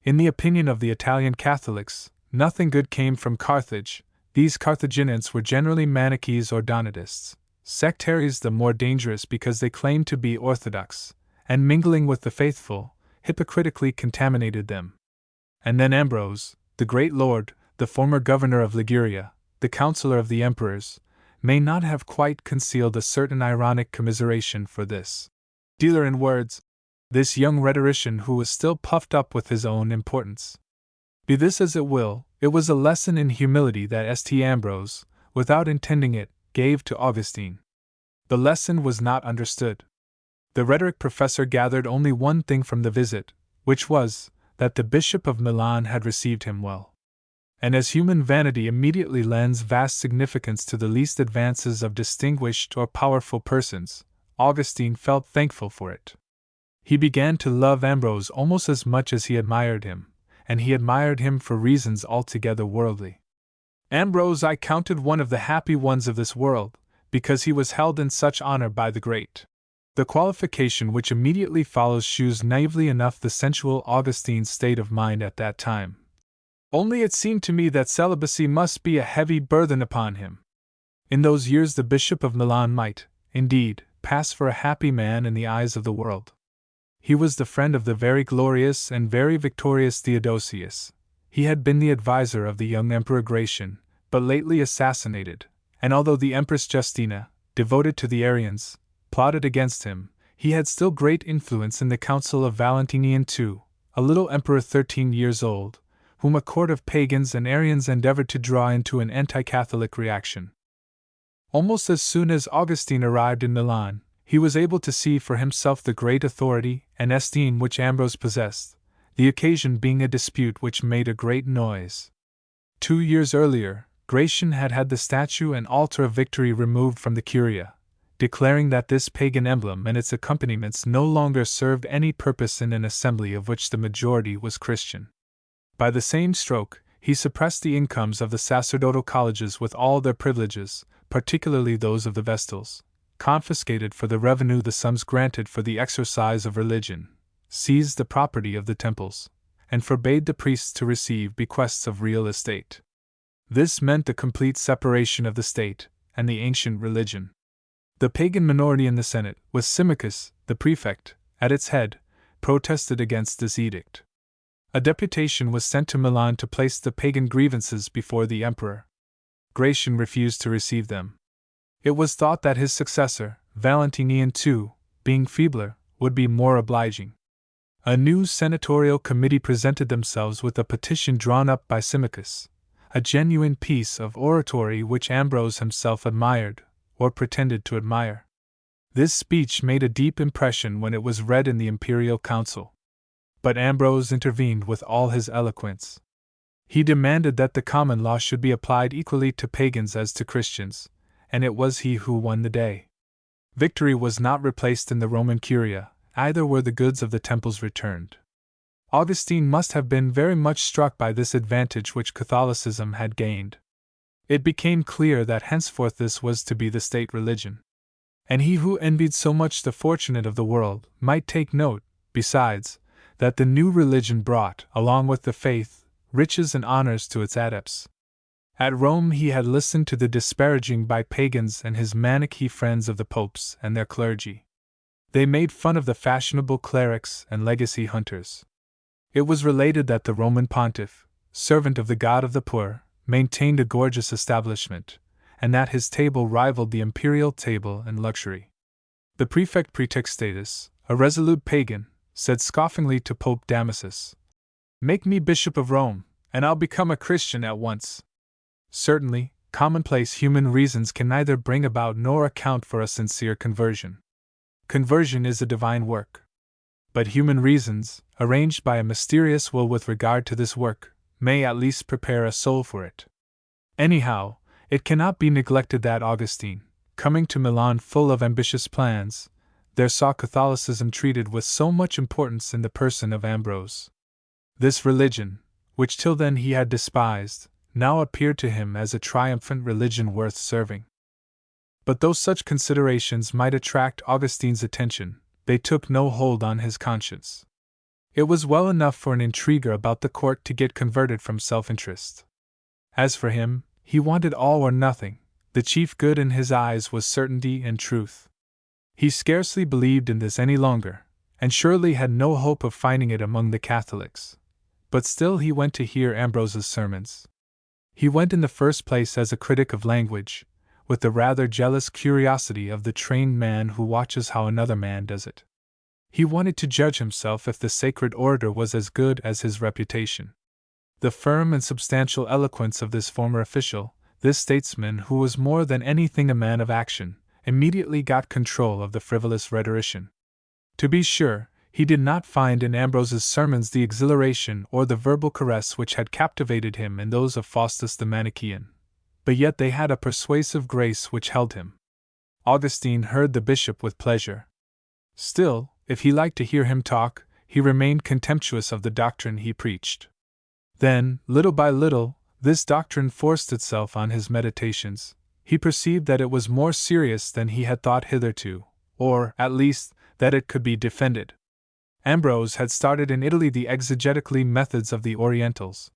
In the opinion of the Italian Catholics, nothing good came from Carthage. These Carthaginians were generally Manichaees or Donatists, sectaries the more dangerous because they claimed to be orthodox, and mingling with the faithful, hypocritically contaminated them. And then Ambrose, the great lord, the former governor of Liguria, the counselor of the emperors, may not have quite concealed a certain ironic commiseration for this dealer in words, this young rhetorician who was still puffed up with his own importance. Be this as it will, it was a lesson in humility that St. Ambrose, without intending it, gave to Augustine. The lesson was not understood. The rhetoric professor gathered only one thing from the visit, which was, that the Bishop of Milan had received him well. And as human vanity immediately lends vast significance to the least advances of distinguished or powerful persons, Augustine felt thankful for it. He began to love Ambrose almost as much as he admired him, and he admired him for reasons altogether worldly. Ambrose I counted one of the happy ones of this world, because he was held in such honor by the great. The qualification which immediately follows shews naively enough the sensual Augustine's state of mind at that time. Only it seemed to me that celibacy must be a heavy burthen upon him. In those years the Bishop of Milan might, indeed, pass for a happy man in the eyes of the world. He was the friend of the very glorious and very victorious Theodosius. He had been the adviser of the young Emperor Gratian, but lately assassinated, and although the Empress Justina, devoted to the Arians, plotted against him, he had still great influence in the Council of Valentinian II, a little emperor 13 years old, whom a court of pagans and Arians endeavored to draw into an anti-Catholic reaction. Almost as soon as Augustine arrived in Milan, he was able to see for himself the great authority and esteem which Ambrose possessed, the occasion being a dispute which made a great noise. 2 years earlier, Gratian had had the statue and altar of Victory removed from the Curia, declaring that this pagan emblem and its accompaniments no longer served any purpose in an assembly of which the majority was Christian. By the same stroke, he suppressed the incomes of the sacerdotal colleges with all their privileges, particularly those of the Vestals, confiscated for the revenue the sums granted for the exercise of religion, seized the property of the temples, and forbade the priests to receive bequests of real estate. This meant the complete separation of the state and the ancient religion. The pagan minority in the Senate, with Symmachus, the prefect, at its head, protested against this edict. A deputation was sent to Milan to place the pagan grievances before the emperor. Gratian refused to receive them. It was thought that his successor, Valentinian II, being feebler, would be more obliging. A new senatorial committee presented themselves with a petition drawn up by Symmachus, a genuine piece of oratory which Ambrose himself admired, or pretended to admire. This speech made a deep impression when it was read in the imperial council. But Ambrose intervened with all his eloquence. He demanded that the common law should be applied equally to pagans as to Christians, and it was he who won the day. Victory was not replaced in the Roman Curia, either were the goods of the temples returned. Augustine must have been very much struck by this advantage which Catholicism had gained. It became clear that henceforth this was to be the state religion. And he who envied so much the fortunate of the world might take note, besides, that the new religion brought, along with the faith, riches and honors to its adepts. At Rome he had listened to the disparaging by pagans and his Manichae friends of the popes and their clergy. They made fun of the fashionable clerics and legacy hunters. It was related that the Roman pontiff, servant of the god of the poor, maintained a gorgeous establishment, and that his table rivaled the imperial table in luxury. The prefect Praetextatus, a resolute pagan, said scoffingly to Pope Damasus, "Make me Bishop of Rome, and I'll become a Christian at once." Certainly, commonplace human reasons can neither bring about nor account for a sincere conversion. Conversion is a divine work. But human reasons, arranged by a mysterious will with regard to this work, may at least prepare a soul for it. Anyhow, it cannot be neglected that Augustine, coming to Milan full of ambitious plans, there saw Catholicism treated with so much importance in the person of Ambrose. This religion, which till then he had despised, now appeared to him as a triumphant religion worth serving. But though such considerations might attract Augustine's attention, they took no hold on his conscience. It was well enough for an intriguer about the court to get converted from self-interest. As for him, he wanted all or nothing. The chief good in his eyes was certainty and truth. He scarcely believed in this any longer, and surely had no hope of finding it among the Catholics. But still he went to hear Ambrose's sermons. He went in the first place as a critic of language, with the rather jealous curiosity of the trained man who watches how another man does it. He wanted to judge himself if the sacred orator was as good as his reputation. The firm and substantial eloquence of this former official, this statesman who was more than anything a man of action, immediately got control of the frivolous rhetorician. To be sure, he did not find in Ambrose's sermons the exhilaration or the verbal caress which had captivated him in those of Faustus the Manichaean, but yet they had a persuasive grace which held him. Augustine heard the bishop with pleasure. Still, if he liked to hear him talk, he remained contemptuous of the doctrine he preached. Then, little by little, this doctrine forced itself on his meditations. He perceived that it was more serious than he had thought hitherto, or, at least, that it could be defended. Ambrose had started in Italy the exegetical methods of the Orientals.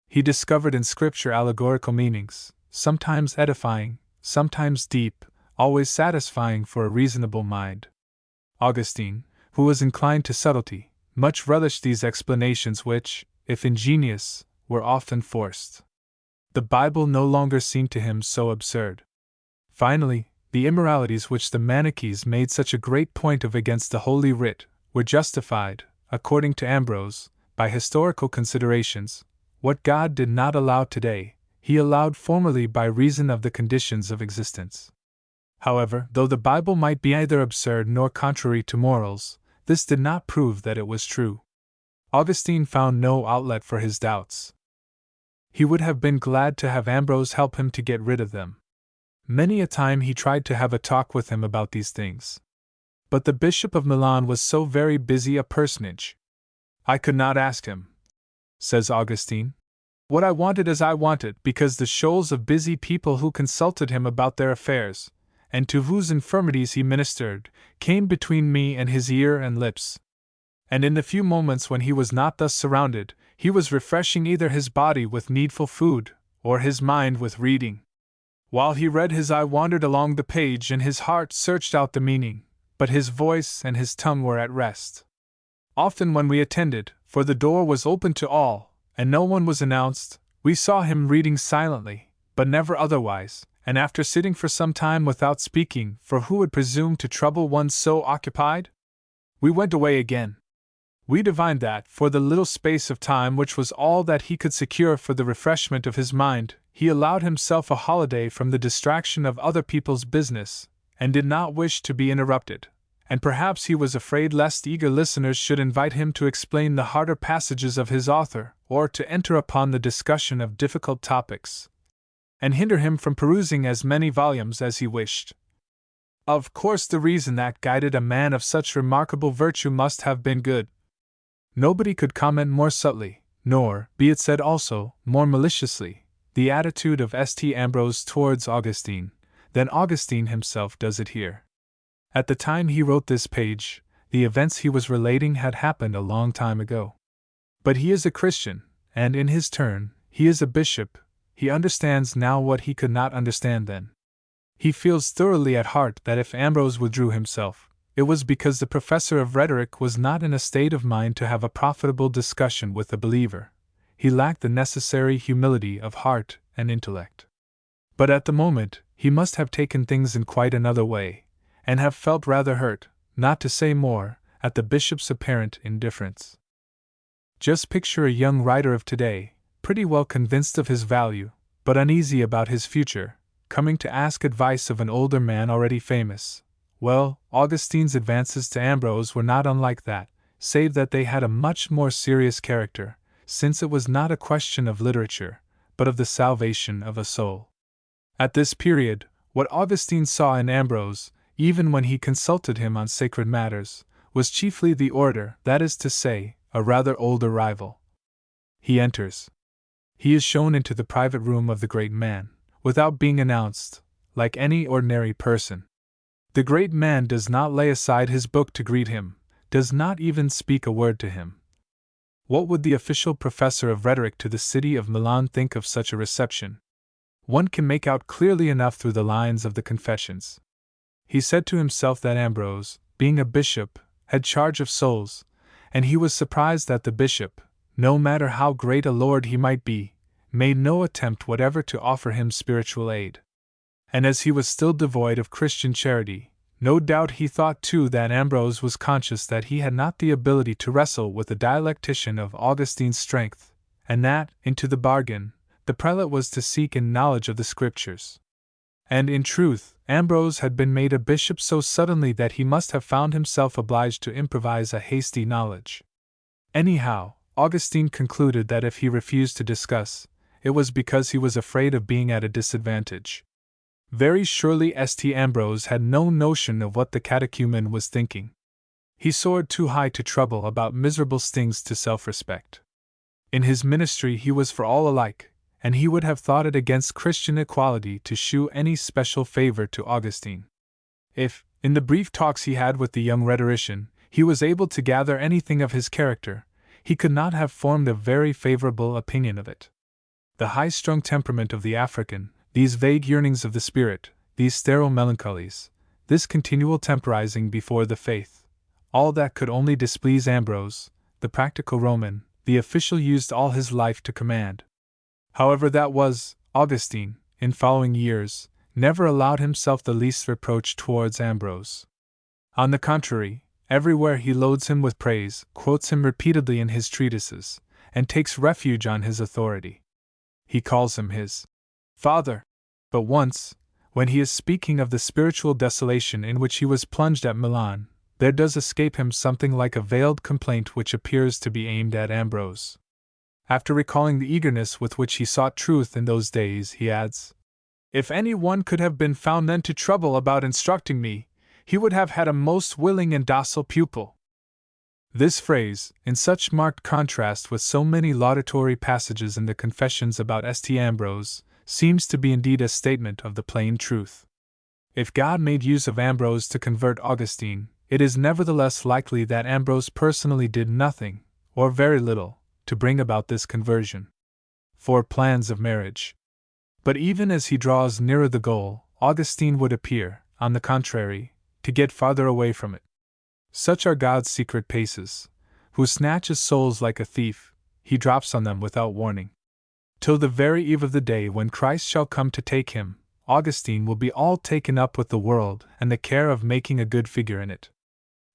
He discovered in Scripture allegorical meanings, sometimes edifying, sometimes deep, always satisfying for a reasonable mind. Augustine, who was inclined to subtlety, much relished these explanations which, if ingenious, were often forced. The Bible no longer seemed to him so absurd. Finally, the immoralities which the Manichees made such a great point of against the Holy Writ were justified, according to Ambrose, by historical considerations. What God did not allow today, He allowed formerly by reason of the conditions of existence. However, though the Bible might be neither absurd nor contrary to morals, this did not prove that it was true. Augustine found no outlet for his doubts. He would have been glad to have Ambrose help him to get rid of them. Many a time he tried to have a talk with him about these things. But the Bishop of Milan was so very busy a personage. I could not ask him, says Augustine, what I wanted as I wanted, because the shoals of busy people who consulted him about their affairs, and to whose infirmities he ministered, came between me and his ear and lips. And in the few moments when he was not thus surrounded, he was refreshing either his body with needful food, or his mind with reading. While he read, his eye wandered along the page and his heart searched out the meaning, but his voice and his tongue were at rest. Often when we attended, for the door was open to all, and no one was announced, we saw him reading silently, but never otherwise, and after sitting for some time without speaking, for who would presume to trouble one so occupied? We went away again. We divined that, for the little space of time which was all that he could secure for the refreshment of his mind, he allowed himself a holiday from the distraction of other people's business, and did not wish to be interrupted, and perhaps he was afraid lest eager listeners should invite him to explain the harder passages of his author, or to enter upon the discussion of difficult topics, and hinder him from perusing as many volumes as he wished. Of course, the reason that guided a man of such remarkable virtue must have been good. Nobody could comment more subtly, nor, be it said also, more maliciously, the attitude of St. Ambrose towards Augustine, than Augustine himself does it here. At the time he wrote this page, the events he was relating had happened a long time ago. But he is a Christian, and in his turn, he is a bishop. He understands now what he could not understand then. He feels thoroughly at heart that if Ambrose withdrew himself, it was because the professor of rhetoric was not in a state of mind to have a profitable discussion with a believer. He lacked the necessary humility of heart and intellect. But at the moment, he must have taken things in quite another way, and have felt rather hurt, not to say more, at the bishop's apparent indifference. Just picture a young writer of today, pretty well convinced of his value, but uneasy about his future, coming to ask advice of an older man already famous. Well, Augustine's advances to Ambrose were not unlike that, save that they had a much more serious character, since it was not a question of literature, but of the salvation of a soul. At this period, what Augustine saw in Ambrose, even when he consulted him on sacred matters, was chiefly the orator, that is to say, a rather older rival. He enters. He is shown into the private room of the great man, without being announced, like any ordinary person. The great man does not lay aside his book to greet him, does not even speak a word to him. What would the official professor of rhetoric to the city of Milan think of such a reception? One can make out clearly enough through the lines of the Confessions. He said to himself that Ambrose, being a bishop, had charge of souls, and he was surprised that the bishop, no matter how great a lord he might be, made no attempt whatever to offer him spiritual aid. And as he was still devoid of Christian charity, no doubt he thought too that Ambrose was conscious that he had not the ability to wrestle with the dialectician of Augustine's strength, and that, into the bargain, the prelate was to seek in knowledge of the Scriptures. And in truth, Ambrose had been made a bishop so suddenly that he must have found himself obliged to improvise a hasty knowledge. Anyhow, Augustine concluded that if he refused to discuss, it was because he was afraid of being at a disadvantage. Very surely St. Ambrose had no notion of what the catechumen was thinking. He soared too high to trouble about miserable stings to self-respect. In his ministry he was for all alike, and he would have thought it against Christian equality to shew any special favor to Augustine. If, In the brief talks he had with the young rhetorician, he was able to gather anything of his character. He could not have formed a very favorable opinion of it. The high-strung temperament of the African, these vague yearnings of the spirit, these sterile melancholies, this continual temporizing before the faith, all that could only displease Ambrose, the practical Roman, the official used all his life to command. However that was, Augustine, in following years, never allowed himself the least reproach towards Ambrose. On the contrary, everywhere he loads him with praise, quotes him repeatedly in his treatises, and takes refuge on his authority. He calls him his father. But once, when he is speaking of the spiritual desolation in which he was plunged at Milan, there does escape him something like a veiled complaint which appears to be aimed at Ambrose. After recalling the eagerness with which he sought truth in those days, he adds, "If any one could have been found then to trouble about instructing me, he would have had a most willing and docile pupil." This phrase, in such marked contrast with so many laudatory passages in the Confessions about St. Ambrose, seems to be indeed a statement of the plain truth. If God made use of Ambrose to convert Augustine, it is nevertheless likely that Ambrose personally did nothing, or very little, to bring about this conversion. 4 plans of marriage. But even as he draws nearer the goal, Augustine would appear, on the contrary, to get farther away from it. Such are God's secret paces, who snatches souls like a thief, he drops on them without warning. Till the very eve of the day when Christ shall come to take him, Augustine will be all taken up with the world and the care of making a good figure in it.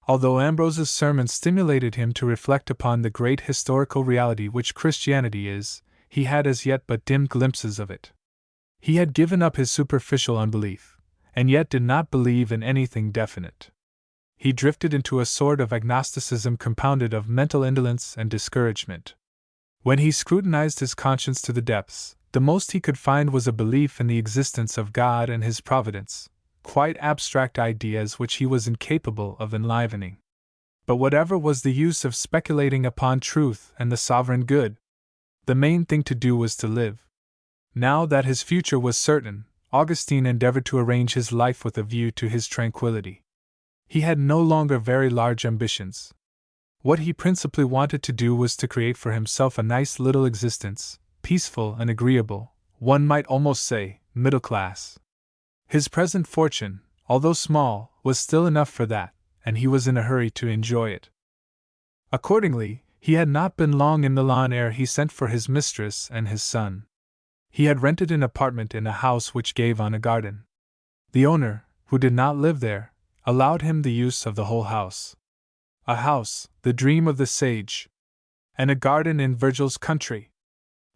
Although Ambrose's sermon stimulated him to reflect upon the great historical reality which Christianity is, he had as yet but dim glimpses of it. He had given up his superficial unbelief, and yet did not believe in anything definite. He drifted into a sort of agnosticism compounded of mental indolence and discouragement. When he scrutinized his conscience to the depths, the most he could find was a belief in the existence of God and his providence, quite abstract ideas which he was incapable of enlivening. But whatever was the use of speculating upon truth and the sovereign good? The main thing to do was to live. Now that his future was certain, Augustine endeavored to arrange his life with a view to his tranquility. He had no longer very large ambitions. What he principally wanted to do was to create for himself a nice little existence, peaceful and agreeable, one might almost say, middle class. His present fortune, although small, was still enough for that, and he was in a hurry to enjoy it. Accordingly, he had not been long in Milan ere he sent for his mistress and his son. He had rented an apartment in a house which gave on a garden. The owner, who did not live there, allowed him the use of the whole house. A house, the dream of the sage. And a garden in Virgil's country.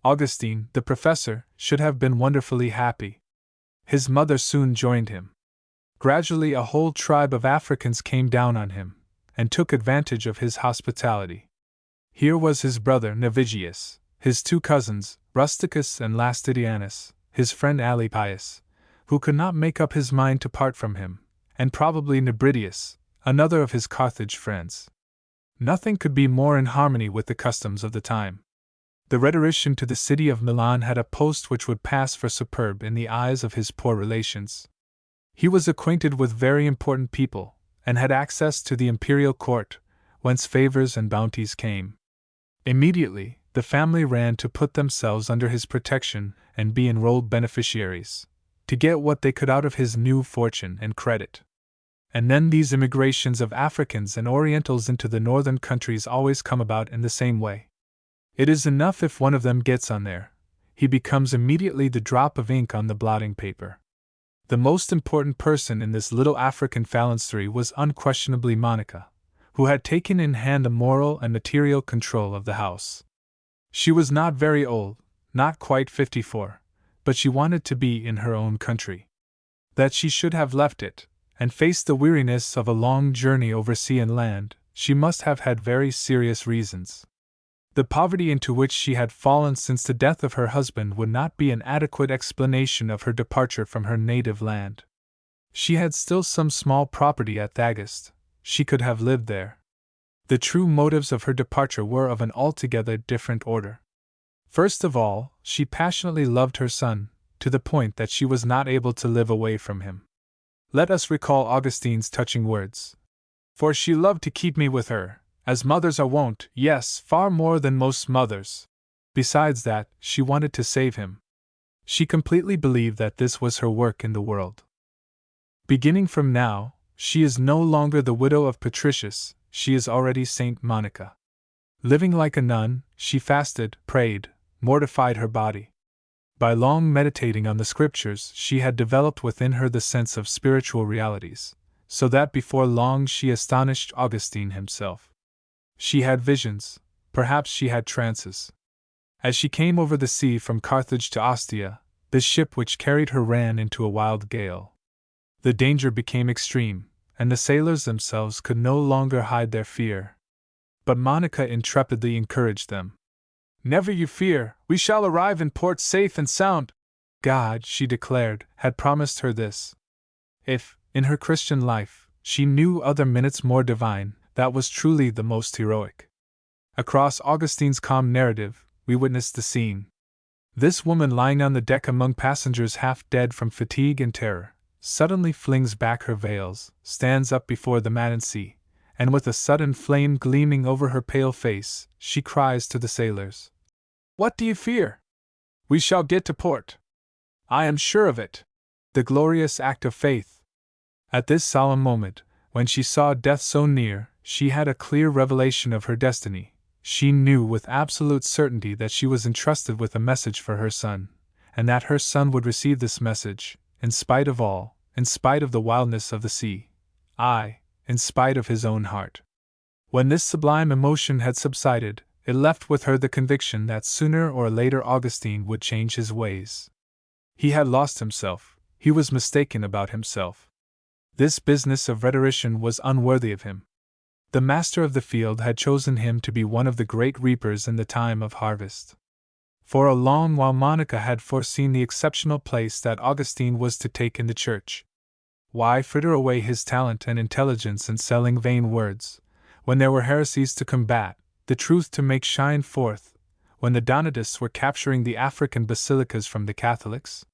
Augustine, the professor, should have been wonderfully happy. His mother soon joined him. Gradually a whole tribe of Africans came down on him, and took advantage of his hospitality. Here was his brother Navigius, his 2 cousins, Rusticus and Lastidianus, his friend Alypius, who could not make up his mind to part from him, and probably Nebridius, another of his Carthage friends. Nothing could be more in harmony with the customs of the time. The rhetorician to the city of Milan had a post which would pass for superb in the eyes of his poor relations. He was acquainted with very important people, and had access to the imperial court, whence favors and bounties came. Immediately, the family ran to put themselves under his protection and be enrolled beneficiaries, to get what they could out of his new fortune and credit. And then these immigrations of Africans and Orientals into the northern countries always come about in the same way. It is enough if one of them gets on there, he becomes immediately the drop of ink on the blotting paper. The most important person in this little African phalanstery was unquestionably Monica, who had taken in hand the moral and material control of the house. She was not very old, not quite 54, but she wanted to be in her own country. That she should have left it, and faced the weariness of a long journey over sea and land, she must have had very serious reasons. The poverty into which she had fallen since the death of her husband would not be an adequate explanation of her departure from her native land. She had still some small property at Thagast, she could have lived there. The true motives of her departure were of an altogether different order. First of all, she passionately loved her son, to the point that she was not able to live away from him. Let us recall Augustine's touching words. For she loved to keep me with her, as mothers are wont, yes, far more than most mothers. Besides that, she wanted to save him. She completely believed that this was her work in the world. Beginning from now, she is no longer the widow of Patricius, she is already Saint Monica. Living like a nun, she fasted, prayed, mortified her body. By long meditating on the scriptures, she had developed within her the sense of spiritual realities, so that before long she astonished Augustine himself. She had visions, perhaps she had trances. As she came over the sea from Carthage to Ostia, the ship which carried her ran into a wild gale. The danger became extreme, and the sailors themselves could no longer hide their fear. But Monica intrepidly encouraged them. Never you fear, we shall arrive in port safe and sound. God, she declared, had promised her this. If, in her Christian life, she knew other minutes more divine, that was truly the most heroic. Across Augustine's calm narrative, we witnessed the scene. This woman lying on the deck among passengers half dead from fatigue and terror, suddenly flings back her veils, stands up before the maddened sea, and with a sudden flame gleaming over her pale face, she cries to the sailors, "What do you fear? We shall get to port. I am sure of it." The glorious act of faith. At this solemn moment, when she saw death so near, she had a clear revelation of her destiny. She knew with absolute certainty that she was entrusted with a message for her son, and that her son would receive this message, in spite of all, in spite of the wildness of the sea, aye, in spite of his own heart. When this sublime emotion had subsided, it left with her the conviction that sooner or later Augustine would change his ways. He had lost himself, he was mistaken about himself. This business of rhetorician was unworthy of him. The master of the field had chosen him to be one of the great reapers in the time of harvest. For a long while Monica had foreseen the exceptional place that Augustine was to take in the church. Why fritter away his talent and intelligence in selling vain words, when there were heresies to combat, the truth to make shine forth, when the Donatists were capturing the African basilicas from the Catholics?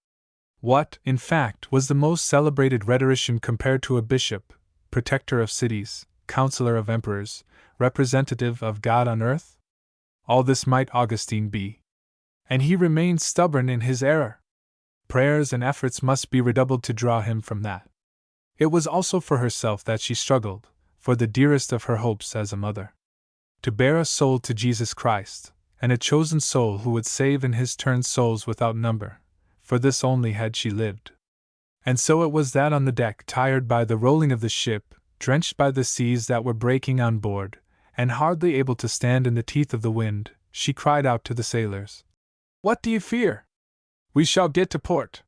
What, in fact, was the most celebrated rhetorician compared to a bishop, protector of cities, counselor of emperors, representative of God on earth? All this might Augustine be. And he remained stubborn in his error. Prayers and efforts must be redoubled to draw him from that. It was also for herself that she struggled, for the dearest of her hopes as a mother. To bear a soul to Jesus Christ, and a chosen soul who would save in his turn souls without number, for this only had she lived. And so it was that on the deck, tired by the rolling of the ship, drenched by the seas that were breaking on board, and hardly able to stand in the teeth of the wind, she cried out to the sailors, "What do you fear? We shall get to port.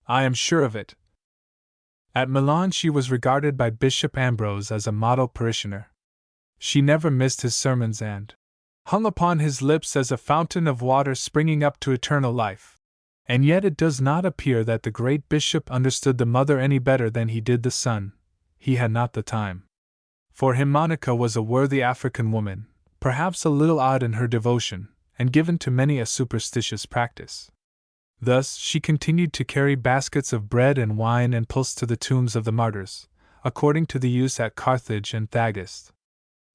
I am sure of it." At Milan she was regarded by Bishop Ambrose as a model parishioner. She never missed his sermons and hung upon his lips as a fountain of water springing up to eternal life. And yet it does not appear that the great bishop understood the mother any better than he did the son. He had not the time. For him Monica was a worthy African woman, perhaps a little odd in her devotion, and given to many a superstitious practice. Thus she continued to carry baskets of bread and wine and pulse to the tombs of the martyrs, according to the use at Carthage and Thagist.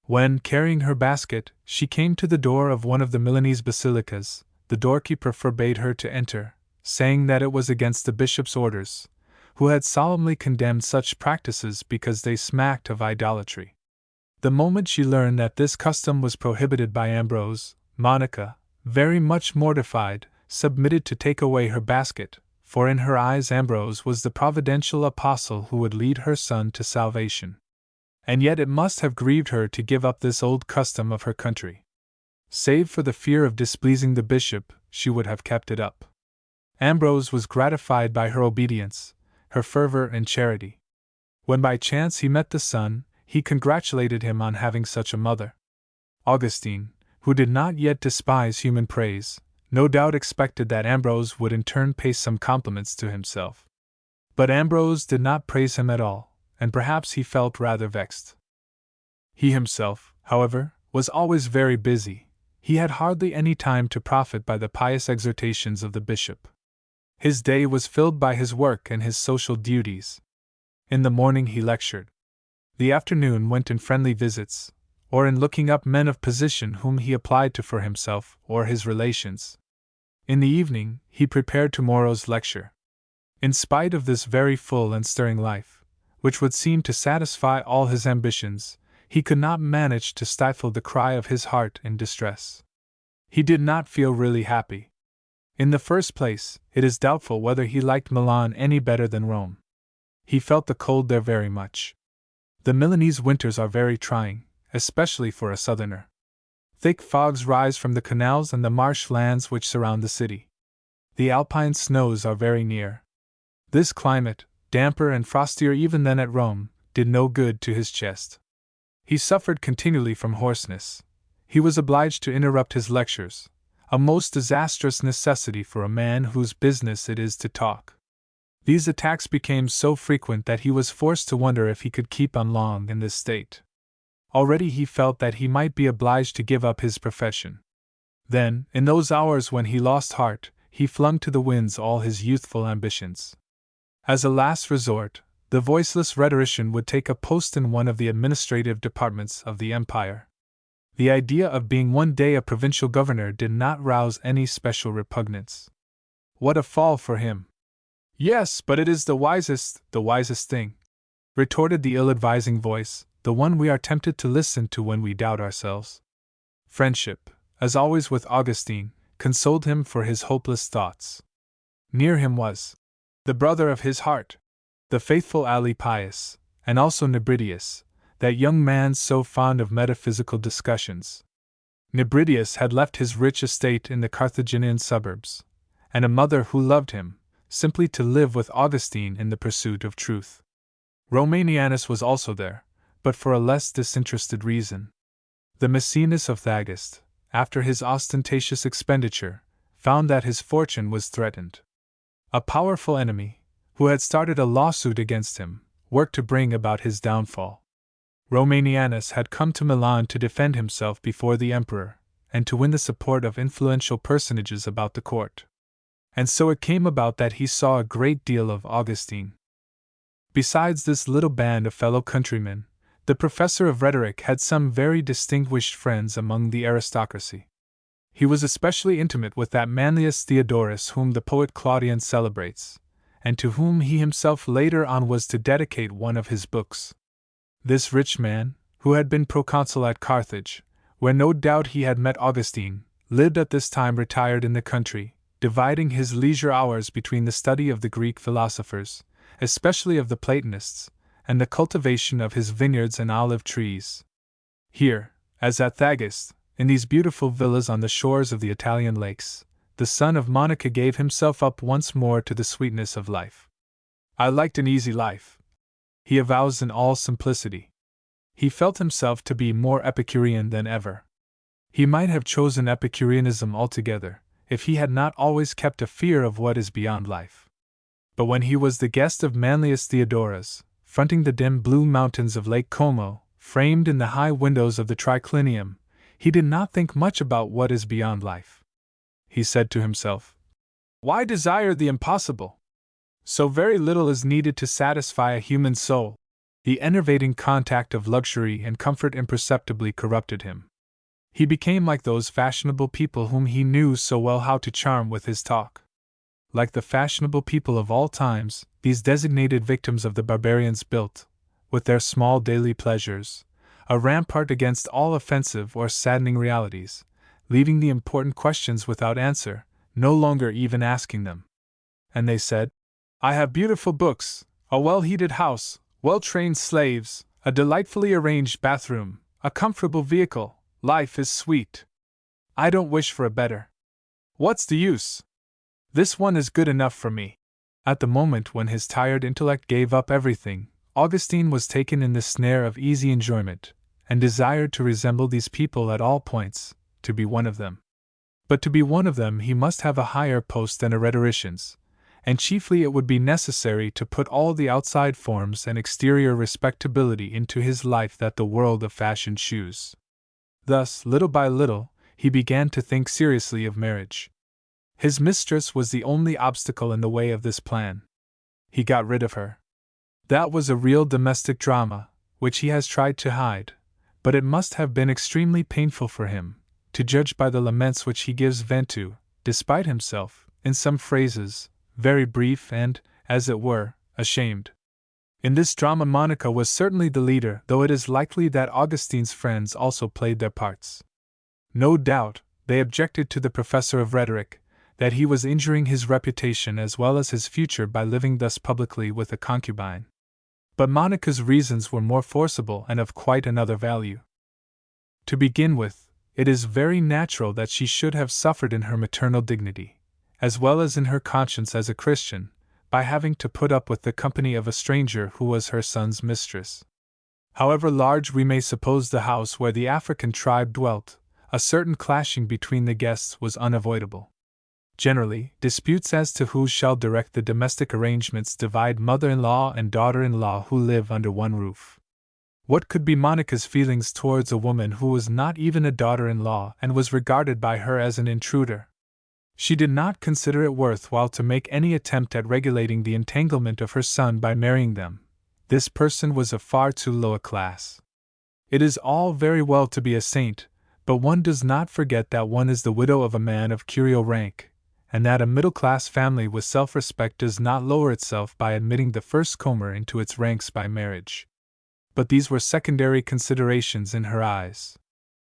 When, carrying her basket, she came to the door of one of the Milanese basilicas, the doorkeeper forbade her to enter, saying that it was against the bishop's orders, who had solemnly condemned such practices because they smacked of idolatry. The moment she learned that this custom was prohibited by Ambrose, Monica, very much mortified, submitted to take away her basket, for in her eyes Ambrose was the providential apostle who would lead her son to salvation. And yet it must have grieved her to give up this old custom of her country. Save for the fear of displeasing the bishop, she would have kept it up. Ambrose was gratified by her obedience, her fervor and charity. When by chance he met the son, he congratulated him on having such a mother. Augustine, who did not yet despise human praise, no doubt expected that Ambrose would in turn pay some compliments to himself. But Ambrose did not praise him at all, and perhaps he felt rather vexed. He himself, however, was always very busy. He had hardly any time to profit by the pious exhortations of the bishop. His day was filled by his work and his social duties. In the morning he lectured. The afternoon went in friendly visits, or in looking up men of position whom he applied to for himself or his relations. In the evening, he prepared tomorrow's lecture. In spite of this very full and stirring life, which would seem to satisfy all his ambitions, he could not manage to stifle the cry of his heart in distress. He did not feel really happy. In the first place, it is doubtful whether he liked Milan any better than Rome. He felt the cold there very much. The Milanese winters are very trying, especially for a southerner. Thick fogs rise from the canals and the marsh lands which surround the city. The alpine snows are very near. This climate, damper and frostier even than at Rome, did no good to his chest. He suffered continually from hoarseness. He was obliged to interrupt his lectures, a most disastrous necessity for a man whose business it is to talk. These attacks became so frequent that he was forced to wonder if he could keep on long in this state. Already he felt that he might be obliged to give up his profession. Then, in those hours when he lost heart, he flung to the winds all his youthful ambitions. As a last resort, the voiceless rhetorician would take a post in one of the administrative departments of the empire. The idea of being one day a provincial governor did not rouse any special repugnance. What a fall for him! Yes, but it is the wisest thing, retorted the ill-advising voice, the one we are tempted to listen to when we doubt ourselves. Friendship, as always with Augustine, consoled him for his hopeless thoughts. Near him was the brother of his heart, the faithful Alypius, and also Nebridius, that young man so fond of metaphysical discussions. Nebridius had left his rich estate in the Carthaginian suburbs, and a mother who loved him, simply to live with Augustine in the pursuit of truth. Romanianus was also there, but for a less disinterested reason. The Maecenas of Thagist, after his ostentatious expenditure, found that his fortune was threatened. A powerful enemy, who had started a lawsuit against him, worked to bring about his downfall. Romanianus had come to Milan to defend himself before the emperor, and to win the support of influential personages about the court. And so it came about that he saw a great deal of Augustine. Besides this little band of fellow countrymen, the professor of rhetoric had some very distinguished friends among the aristocracy. He was especially intimate with that Manlius Theodorus whom the poet Claudian celebrates, and to whom he himself later on was to dedicate one of his books. This rich man, who had been proconsul at Carthage, where no doubt he had met Augustine, lived at this time retired in the country, dividing his leisure hours between the study of the Greek philosophers, especially of the Platonists, and the cultivation of his vineyards and olive trees. Here, as at Thagist, in these beautiful villas on the shores of the Italian lakes, the son of Monica gave himself up once more to the sweetness of life. I liked an easy life, he avows in all simplicity. He felt himself to be more Epicurean than ever. He might have chosen Epicureanism altogether, if he had not always kept a fear of what is beyond life. But when he was the guest of Manlius Theodorus, fronting the dim blue mountains of Lake Como, framed in the high windows of the triclinium, he did not think much about what is beyond life. He said to himself, "Why desire the impossible? So very little is needed to satisfy a human soul." The enervating contact of luxury and comfort imperceptibly corrupted him. He became like those fashionable people whom he knew so well how to charm with his talk. Like the fashionable people of all times, these designated victims of the barbarians built, with their small daily pleasures, a rampart against all offensive or saddening realities, leaving the important questions without answer, no longer even asking them. And they said, "I have beautiful books, a well-heated house, well-trained slaves, a delightfully arranged bathroom, a comfortable vehicle. Life is sweet. I don't wish for a better. What's the use? This one is good enough for me." At the moment when his tired intellect gave up everything, Augustine was taken in the snare of easy enjoyment, and desired to resemble these people at all points, to be one of them. But to be one of them he must have a higher post than a rhetorician's, and chiefly it would be necessary to put all the outside forms and exterior respectability into his life that the world of fashion shews. Thus, little by little, he began to think seriously of marriage. His mistress was the only obstacle in the way of this plan. He got rid of her. That was a real domestic drama, which he has tried to hide, but it must have been extremely painful for him, to judge by the laments which he gives vent to, despite himself, in some phrases, very brief and, as it were, ashamed. In this drama Monica was certainly the leader, though it is likely that Augustine's friends also played their parts. No doubt, they objected to the professor of rhetoric, that he was injuring his reputation as well as his future by living thus publicly with a concubine. But Monica's reasons were more forcible and of quite another value. To begin with, it is very natural that she should have suffered in her maternal dignity, as well as in her conscience as a Christian, by having to put up with the company of a stranger who was her son's mistress. However large we may suppose the house where the African tribe dwelt, a certain clashing between the guests was unavoidable. Generally, disputes as to who shall direct the domestic arrangements divide mother-in-law and daughter-in-law who live under one roof. What could be Monica's feelings towards a woman who was not even a daughter-in-law and was regarded by her as an intruder? She did not consider it worth while to make any attempt at regulating the entanglement of her son by marrying them. This person was of far too low a class. It is all very well to be a saint, but one does not forget that one is the widow of a man of curio rank, and that a middle-class family with self-respect does not lower itself by admitting the first comer into its ranks by marriage. But these were secondary considerations in her eyes.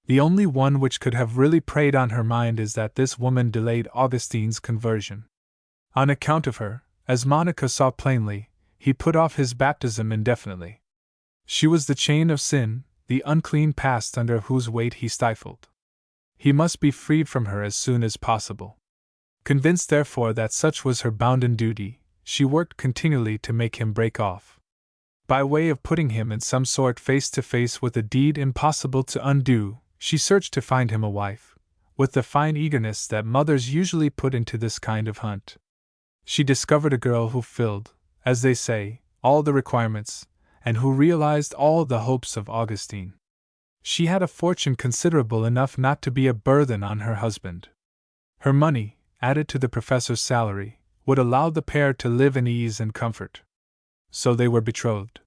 The only one which could have really preyed on her mind is that this woman delayed Augustine's conversion. On account of her, as Monica saw plainly, he put off his baptism indefinitely. She was the chain of sin, the unclean past under whose weight he stifled. He must be freed from her as soon as possible. Convinced therefore that such was her bounden duty, she worked continually to make him break off. By way of putting him in some sort face to face with a deed impossible to undo, she searched to find him a wife, with the fine eagerness that mothers usually put into this kind of hunt. She discovered a girl who filled, as they say, all the requirements, and who realized all the hopes of Augustine. She had a fortune considerable enough not to be a burden on her husband. Her money, added to the professor's salary, would allow the pair to live in ease and comfort. So they were betrothed.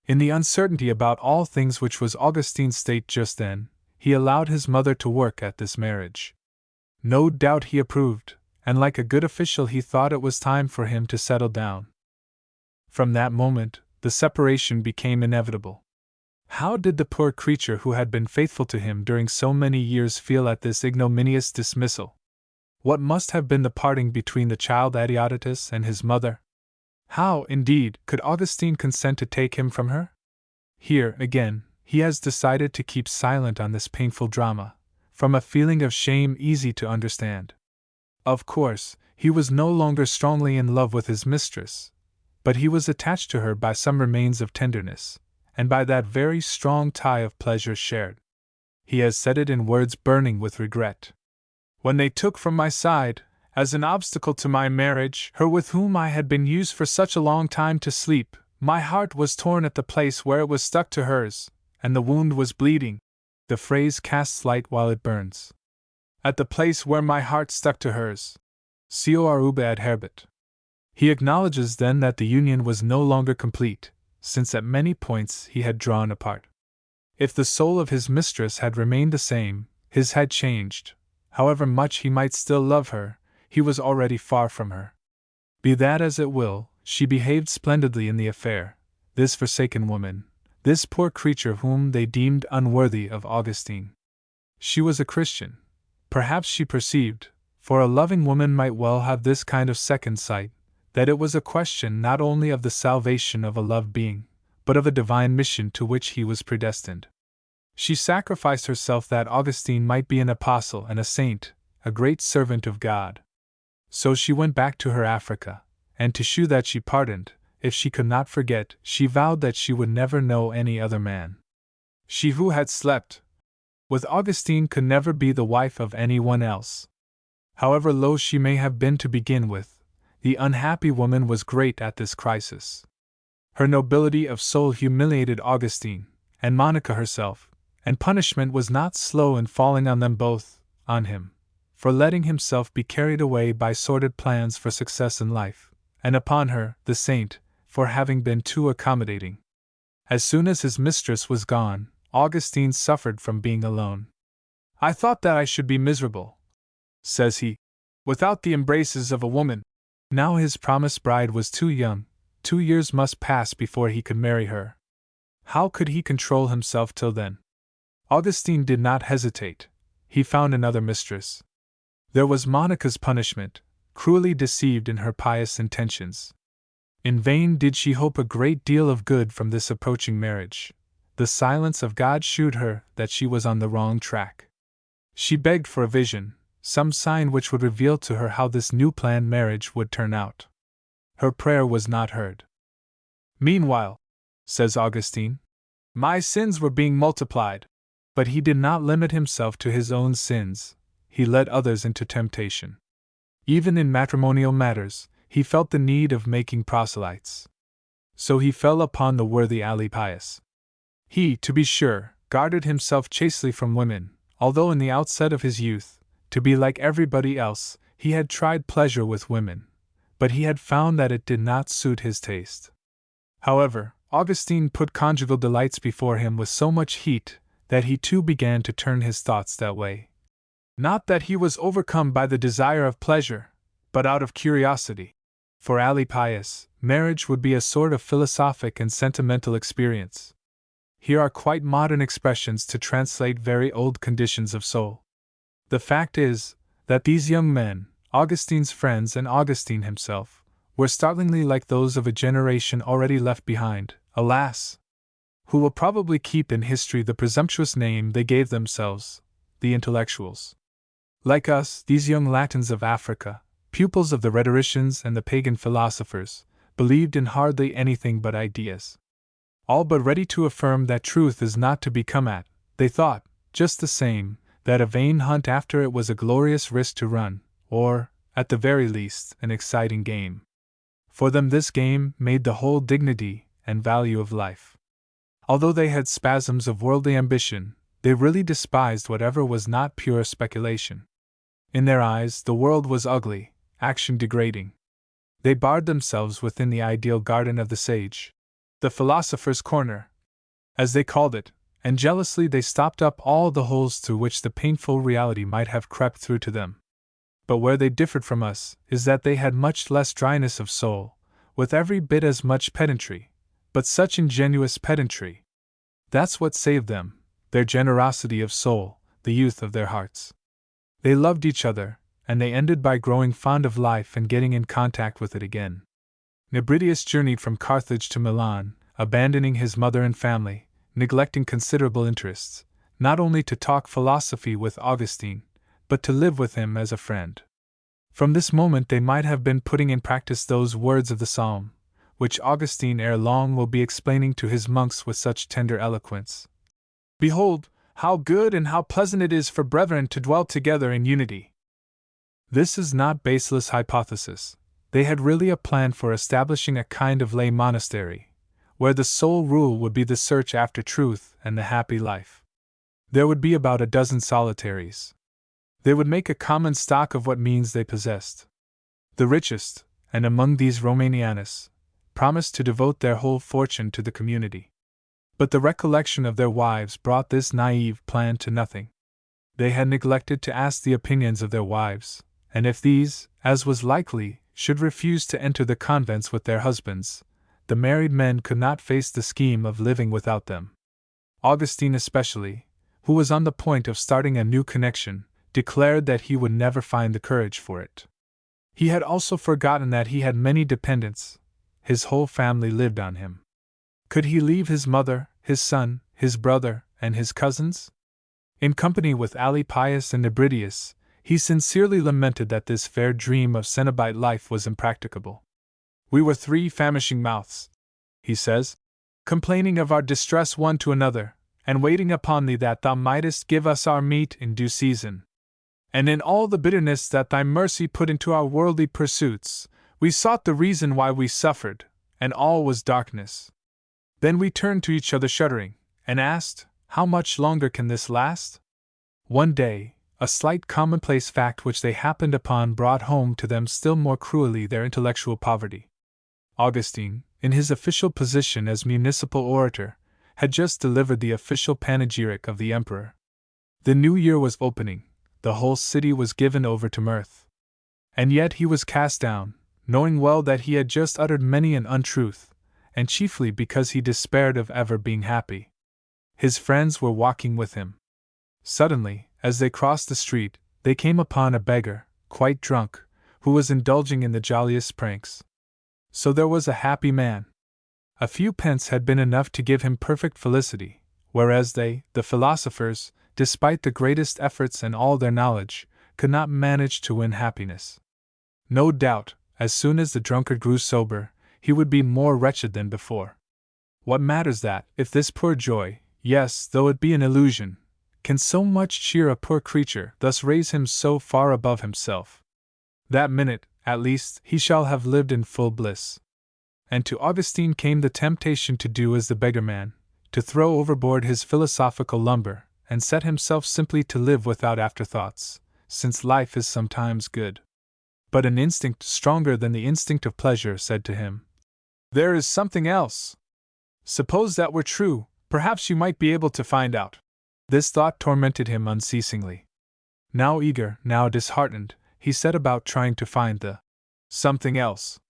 In the uncertainty about all things which was Augustine's state just then, he allowed his mother to work at this marriage. No doubt he approved, and like a good official he thought it was time for him to settle down. From that moment, the separation became inevitable. How did the poor creature who had been faithful to him during so many years feel at this ignominious dismissal? What must have been the parting between the child Adeodatus and his mother? How, indeed, could Augustine consent to take him from her? Here, again, he has decided to keep silent on this painful drama, from a feeling of shame easy to understand. Of course, he was no longer strongly in love with his mistress, but he was attached to her by some remains of tenderness, and by that very strong tie of pleasure shared. He has said it in words burning with regret. When they took from my side, as an obstacle to my marriage, her with whom I had been used for such a long time to sleep, my heart was torn at the place where it was stuck to hers, and the wound was bleeding. The phrase casts light while it burns. At the place where my heart stuck to hers. Cor ube adherbit. He acknowledges then that the union was no longer complete, since at many points he had drawn apart. If the soul of his mistress had remained the same, his had changed. However much he might still love her, he was already far from her. Be that as it will, she behaved splendidly in the affair, this forsaken woman, this poor creature whom they deemed unworthy of Augustine. She was a Christian. Perhaps she perceived, for a loving woman might well have this kind of second sight, that it was a question not only of the salvation of a loved being, but of a divine mission to which he was predestined. She sacrificed herself that Augustine might be an apostle and a saint, a great servant of God. So she went back to her Africa, and to shew that she pardoned, if she could not forget, she vowed that she would never know any other man. She who had slept with Augustine could never be the wife of anyone else. However low she may have been to begin with, the unhappy woman was great at this crisis. Her nobility of soul humiliated Augustine, and Monica herself, and punishment was not slow in falling on them both, on him, for letting himself be carried away by sordid plans for success in life, and upon her, the saint, for having been too accommodating. As soon as his mistress was gone, Augustine suffered from being alone. "I thought that I should be miserable," says he, "without the embraces of a woman." Now his promised bride was too young, 2 years must pass before he could marry her. How could he control himself till then? Augustine did not hesitate. He found another mistress. There was Monica's punishment, cruelly deceived in her pious intentions. In vain did she hope a great deal of good from this approaching marriage. The silence of God shewed her that she was on the wrong track. She begged for a vision, some sign which would reveal to her how this new planned marriage would turn out. Her prayer was not heard. "Meanwhile," says Augustine, "my sins were being multiplied." But he did not limit himself to his own sins, he led others into temptation. Even in matrimonial matters, he felt the need of making proselytes. So he fell upon the worthy Alypius. He, to be sure, guarded himself chastely from women, although in the outset of his youth, to be like everybody else, he had tried pleasure with women, but he had found that it did not suit his taste. However, Augustine put conjugal delights before him with so much heat that he too began to turn his thoughts that way. Not that he was overcome by the desire of pleasure, but out of curiosity. For Alypius, marriage would be a sort of philosophic and sentimental experience. Here are quite modern expressions to translate very old conditions of soul. The fact is, that these young men, Augustine's friends and Augustine himself, were startlingly like those of a generation already left behind, alas! Who will probably keep in history the presumptuous name they gave themselves, the intellectuals. Like us, these young Latins of Africa, pupils of the rhetoricians and the pagan philosophers, believed in hardly anything but ideas. All but ready to affirm that truth is not to be come at, they thought, just the same, that a vain hunt after it was a glorious risk to run, or, at the very least, an exciting game. For them this game made the whole dignity and value of life. Although they had spasms of worldly ambition, they really despised whatever was not pure speculation. In their eyes, the world was ugly, action degrading. They barred themselves within the ideal garden of the sage, the philosopher's corner, as they called it, and jealously they stopped up all the holes through which the painful reality might have crept through to them. But where they differed from us is that they had much less dryness of soul, with every bit as much pedantry, but such ingenuous pedantry. That's what saved them, their generosity of soul, the youth of their hearts. They loved each other, and they ended by growing fond of life and getting in contact with it again. Nebridius journeyed from Carthage to Milan, abandoning his mother and family, neglecting considerable interests, not only to talk philosophy with Augustine, but to live with him as a friend. From this moment they might have been putting in practice those words of the psalm, which Augustine ere long will be explaining to his monks with such tender eloquence. "Behold, how good and how pleasant it is for brethren to dwell together in unity." This is not baseless hypothesis. They had really a plan for establishing a kind of lay monastery, where the sole rule would be the search after truth and the happy life. There would be about a dozen solitaries. They would make a common stock of what means they possessed. The richest, and among these Romanianus, promised to devote their whole fortune to the community. But the recollection of their wives brought this naive plan to nothing. They had neglected to ask the opinions of their wives, and if these, as was likely, should refuse to enter the convents with their husbands, the married men could not face the scheme of living without them. Augustine especially, who was on the point of starting a new connection, declared that he would never find the courage for it. He had also forgotten that he had many dependents. His whole family lived on him. Could he leave his mother, his son, his brother, and his cousins? In company with Alypius and Nebridius, he sincerely lamented that this fair dream of cenobite life was impracticable. "We were 3 famishing mouths," he says, "complaining of our distress one to another, and waiting upon thee that thou mightest give us our meat in due season. And in all the bitterness that thy mercy put into our worldly pursuits, we sought the reason why we suffered, and all was darkness. Then we turned to each other shuddering, and asked, how much longer can this last?" One day, a slight commonplace fact which they happened upon brought home to them still more cruelly their intellectual poverty. Augustine, in his official position as municipal orator, had just delivered the official panegyric of the emperor. The new year was opening, the whole city was given over to mirth. And yet he was cast down, knowing well that he had just uttered many an untruth, and chiefly because he despaired of ever being happy. His friends were walking with him. Suddenly, as they crossed the street, they came upon a beggar, quite drunk, who was indulging in the jolliest pranks. So there was a happy man. A few pence had been enough to give him perfect felicity, whereas they, the philosophers, despite the greatest efforts and all their knowledge, could not manage to win happiness. No doubt, as soon as the drunkard grew sober, he would be more wretched than before. What matters that, if this poor joy, yes, though it be an illusion, can so much cheer a poor creature, thus raise him so far above himself? That minute, at least, he shall have lived in full bliss. And to Augustine came the temptation to do as the beggarman, to throw overboard his philosophical lumber, and set himself simply to live without afterthoughts, since life is sometimes good. But an instinct stronger than the instinct of pleasure said to him, "There is something else. Suppose that were true, perhaps you might be able to find out." This thought tormented him unceasingly. Now eager, now disheartened, he set about trying to find the something else.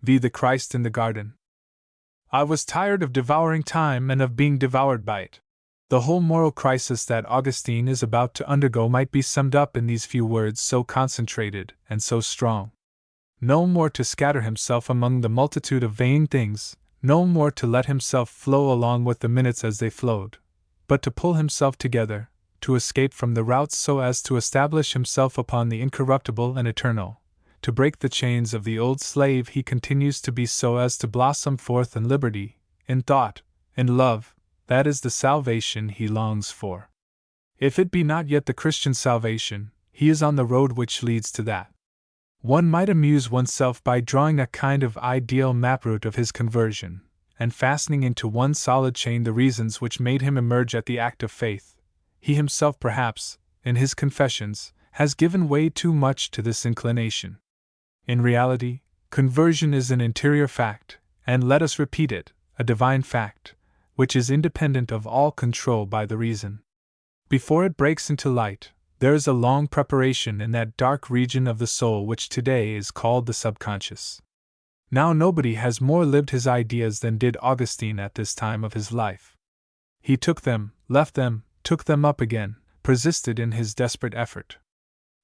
The Christ in the garden. I was tired of devouring time and of being devoured by it. The whole moral crisis that Augustine is about to undergo might be summed up in these few words so concentrated and so strong. No more to scatter himself among the multitude of vain things, no more to let himself flow along with the minutes as they flowed, but to pull himself together, to escape from the routes so as to establish himself upon the incorruptible and eternal, to break the chains of the old slave he continues to be so as to blossom forth in liberty, in thought, in love. That is the salvation he longs for. If it be not yet the Christian salvation, he is on the road which leads to that. One might amuse oneself by drawing a kind of ideal maproute of his conversion, and fastening into one solid chain the reasons which made him emerge at the act of faith. He himself, perhaps, in his confessions, has given way too much to this inclination. In reality, conversion is an interior fact, and let us repeat it, a divine fact, which is independent of all control by the reason. Before it breaks into light, there is a long preparation in that dark region of the soul which today is called the subconscious. Now nobody has more lived his ideas than did Augustine at this time of his life. He took them, left them, took them up again, persisted in his desperate effort.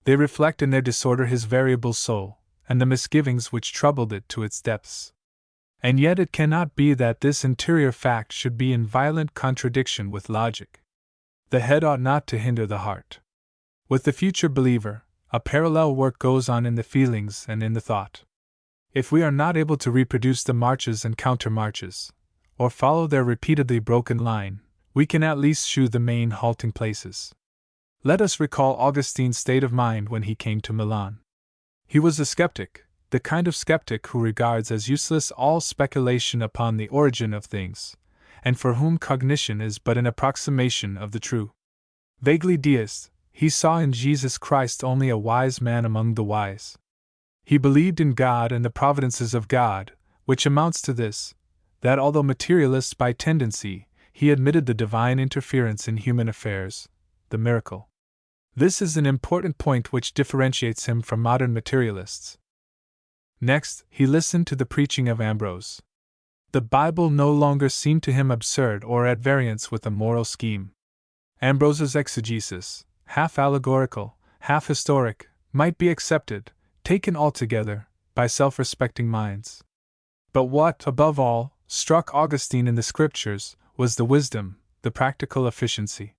They reflect in their disorder his variable soul, and the misgivings which troubled it to its depths. And yet it cannot be that this interior fact should be in violent contradiction with logic. The head ought not to hinder the heart. With the future believer, a parallel work goes on in the feelings and in the thought. If we are not able to reproduce the marches and countermarches, or follow their repeatedly broken line, we can at least shew the main halting places. Let us recall Augustine's state of mind when he came to Milan. He was a skeptic, the kind of skeptic who regards as useless all speculation upon the origin of things, and for whom cognition is but an approximation of the true. Vaguely deist, he saw in Jesus Christ only a wise man among the wise. He believed in God and the providences of God, which amounts to this, that although materialist by tendency, he admitted the divine interference in human affairs, the miracle. This is an important point which differentiates him from modern materialists. Next, he listened to the preaching of Ambrose. The Bible no longer seemed to him absurd or at variance with a moral scheme. Ambrose's exegesis, half allegorical, half historic, might be accepted, taken altogether, by self-respecting minds. But what, above all, struck Augustine in the Scriptures was the wisdom, the practical efficiency.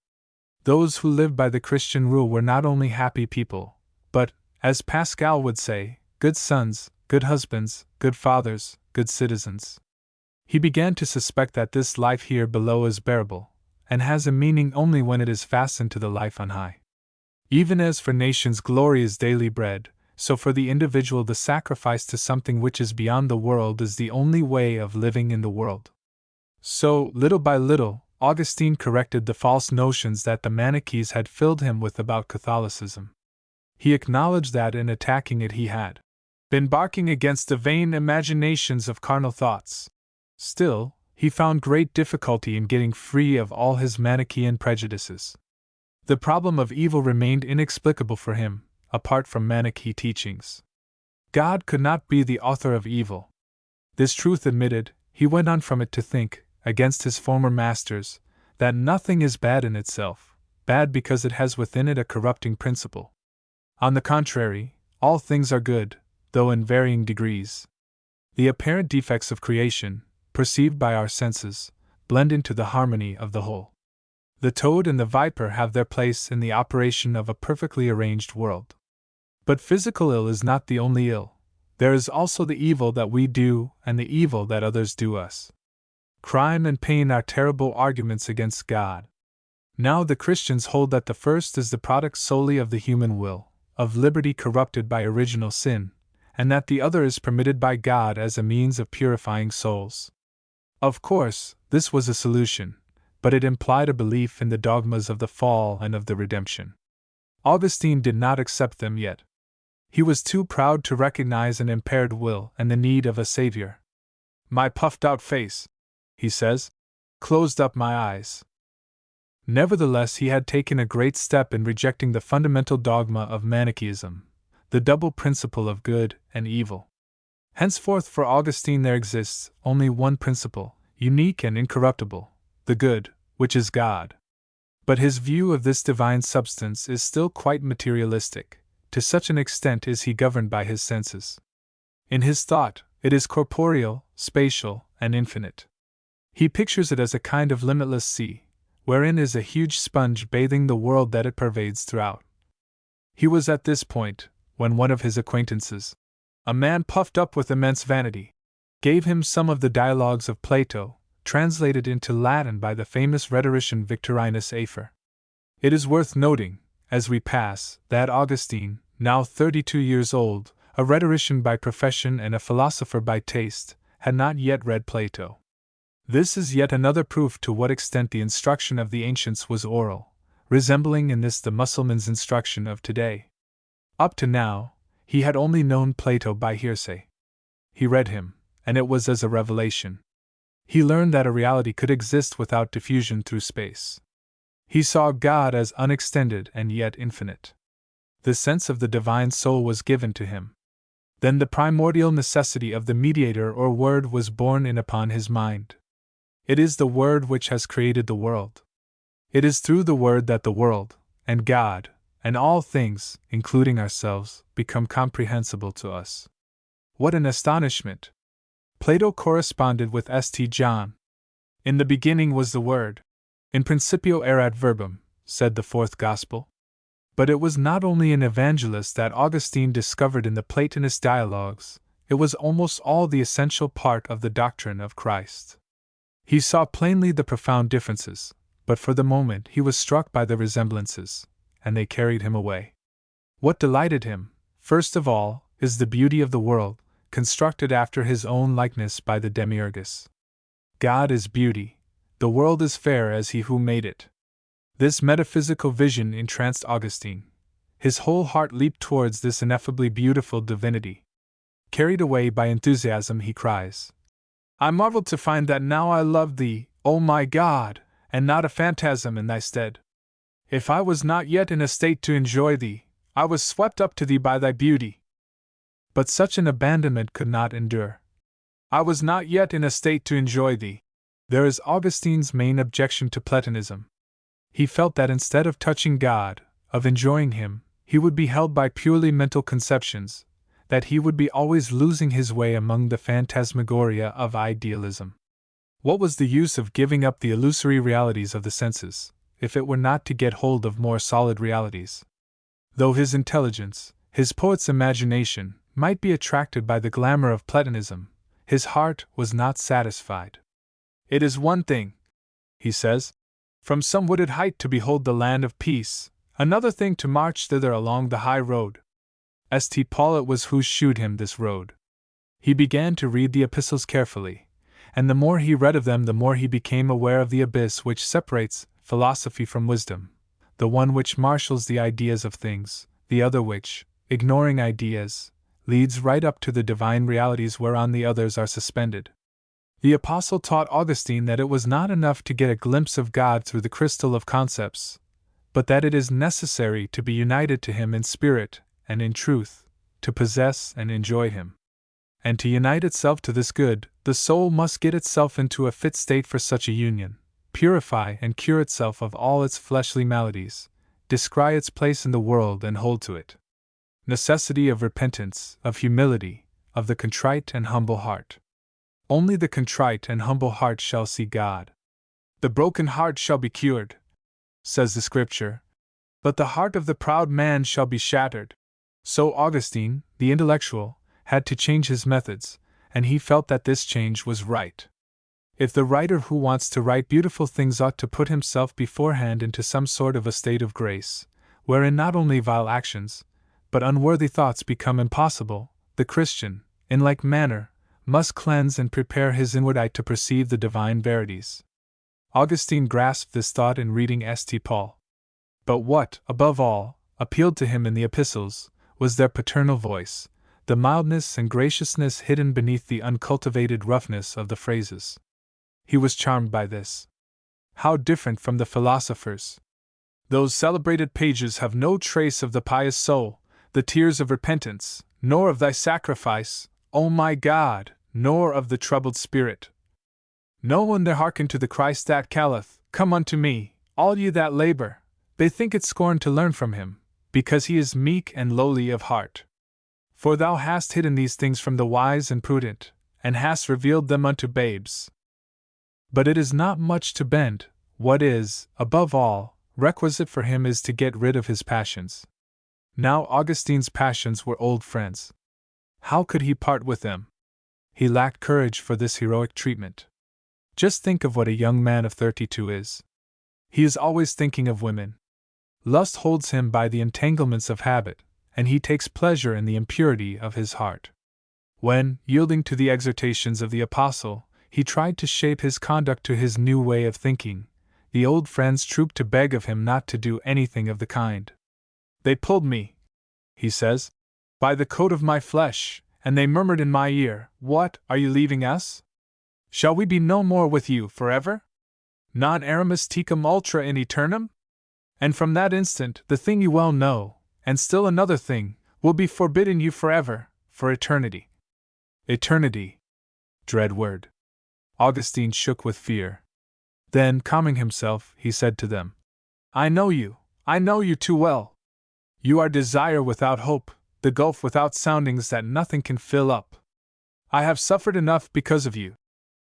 Those who lived by the Christian rule were not only happy people, but, as Pascal would say, good sons, good husbands, good fathers, good citizens. He began to suspect that this life here below is bearable, and has a meaning only when it is fastened to the life on high. Even as for nations glory is daily bread, so for the individual the sacrifice to something which is beyond the world is the only way of living in the world. So, little by little, Augustine corrected the false notions that the Manichees had filled him with about Catholicism. He acknowledged that in attacking it he had been barking against the vain imaginations of carnal thoughts, Still, he found great difficulty in getting free of all his Manichaean prejudices. The problem of evil remained inexplicable for him, apart from Manichaean teachings. God could not be the author of evil. This truth admitted, he went on from it to think, against his former masters, that nothing is bad in itself, bad because it has within it a corrupting principle. On the contrary, all things are good, though in varying degrees. The apparent defects of creation, perceived by our senses, blend into the harmony of the whole. The toad and the viper have their place in the operation of a perfectly arranged world. But physical ill is not the only ill. There is also the evil that we do and the evil that others do us. Crime and pain are terrible arguments against God. Now the Christians hold that the first is the product solely of the human will, of liberty corrupted by original sin, and that the other is permitted by God as a means of purifying souls. Of course, this was a solution, but it implied a belief in the dogmas of the fall and of the redemption. Augustine did not accept them yet. He was too proud to recognize an impaired will and the need of a savior. My puffed-out face, he says, closed up my eyes. Nevertheless, he had taken a great step in rejecting the fundamental dogma of Manichaeism, the double principle of good and evil. Henceforth for Augustine there exists only one principle, unique and incorruptible, the good, which is God. But his view of this divine substance is still quite materialistic, to such an extent is he governed by his senses. In his thought, it is corporeal, spatial, and infinite. He pictures it as a kind of limitless sea, wherein is a huge sponge bathing the world that it pervades throughout. He was at this point, when one of his acquaintances, a man puffed up with immense vanity, gave him some of the dialogues of Plato, translated into Latin by the famous rhetorician Victorinus Afer. It is worth noting, as we pass, that Augustine, now 32 years old, a rhetorician by profession and a philosopher by taste, had not yet read Plato. This is yet another proof to what extent the instruction of the ancients was oral, resembling in this the Mussulman's instruction of today. Up to now, he had only known Plato by hearsay. He read him, and it was as a revelation. He learned that a reality could exist without diffusion through space. He saw God as unextended and yet infinite. The sense of the divine soul was given to him. Then the primordial necessity of the mediator or word was borne in upon his mind. It is the word which has created the world. It is through the word that the world, and God, and all things, including ourselves, become comprehensible to us. What an astonishment! Plato corresponded with St. John. In the beginning was the Word. In principio erat verbum, said the fourth Gospel. But it was not only an evangelist that Augustine discovered in the Platonist dialogues, it was almost all the essential part of the doctrine of Christ. He saw plainly the profound differences, but for the moment he was struck by the resemblances, and they carried him away. What delighted him, first of all, is the beauty of the world, constructed after his own likeness by the Demiurgus. God is beauty, the world is fair as he who made it. This metaphysical vision entranced Augustine. His whole heart leaped towards this ineffably beautiful divinity. Carried away by enthusiasm, he cries, I marveled to find that now I loved thee, O my God, and not a phantasm in thy stead. If I was not yet in a state to enjoy thee, I was swept up to thee by thy beauty. But such an abandonment could not endure. I was not yet in a state to enjoy thee. There is Augustine's main objection to Platonism. He felt that instead of touching God, of enjoying him, he would be held by purely mental conceptions, that he would be always losing his way among the phantasmagoria of idealism. What was the use of giving up the illusory realities of the senses, if it were not to get hold of more solid realities? Though his intelligence, his poet's imagination, might be attracted by the glamour of Platonism, his heart was not satisfied. It is one thing, he says, from some wooded height to behold the land of peace, another thing to march thither along the high road. St. Paul it was who shewed him this road. He began to read the epistles carefully, and the more he read of them the more he became aware of the abyss which separates philosophy from wisdom, the one which marshals the ideas of things, the other which, ignoring ideas, leads right up to the divine realities whereon the others are suspended. The apostle taught Augustine that it was not enough to get a glimpse of God through the crystal of concepts, but that it is necessary to be united to Him in spirit and in truth, to possess and enjoy Him. And to unite itself to this good, the soul must get itself into a fit state for such a union, purify and cure itself of all its fleshly maladies, descry its place in the world and hold to it. Necessity of repentance, of humility, of the contrite and humble heart. Only the contrite and humble heart shall see God. The broken heart shall be cured, says the Scripture, but the heart of the proud man shall be shattered. So Augustine, the intellectual, had to change his methods, and he felt that this change was right. If the writer who wants to write beautiful things ought to put himself beforehand into some sort of a state of grace, wherein not only vile actions, but unworthy thoughts become impossible, the Christian, in like manner, must cleanse and prepare his inward eye to perceive the divine verities. Augustine grasped this thought in reading St. Paul. But what, above all, appealed to him in the epistles, was their paternal voice, the mildness and graciousness hidden beneath the uncultivated roughness of the phrases. He was charmed by this. How different from the philosophers! Those celebrated pages have no trace of the pious soul, the tears of repentance, nor of thy sacrifice, O my God, nor of the troubled spirit. No one there hearken to the Christ that calleth, Come unto me, all ye that labor. They think it scorn to learn from him, because he is meek and lowly of heart. For thou hast hidden these things from the wise and prudent, and hast revealed them unto babes. But it is not much to bend. What is, above all, requisite for him is to get rid of his passions. Now Augustine's passions were old friends. How could he part with them? He lacked courage for this heroic treatment. Just think of what a young man of 32 is. He is always thinking of women. Lust holds him by the entanglements of habit, and he takes pleasure in the impurity of his heart. When, yielding to the exhortations of the apostle, he tried to shape his conduct to his new way of thinking, the old friends trooped to beg of him not to do anything of the kind. They pulled me, he says, by the coat of my flesh, and they murmured in my ear, What, are you leaving us? Shall we be no more with you forever? Non eramus tecum ultra in aeternum? And from that instant, the thing you well know, and still another thing, will be forbidden you forever, for eternity. Eternity. Dread word. Augustine shook with fear. Then, calming himself, he said to them, I know you too well. You are desire without hope, the gulf without soundings that nothing can fill up. I have suffered enough because of you.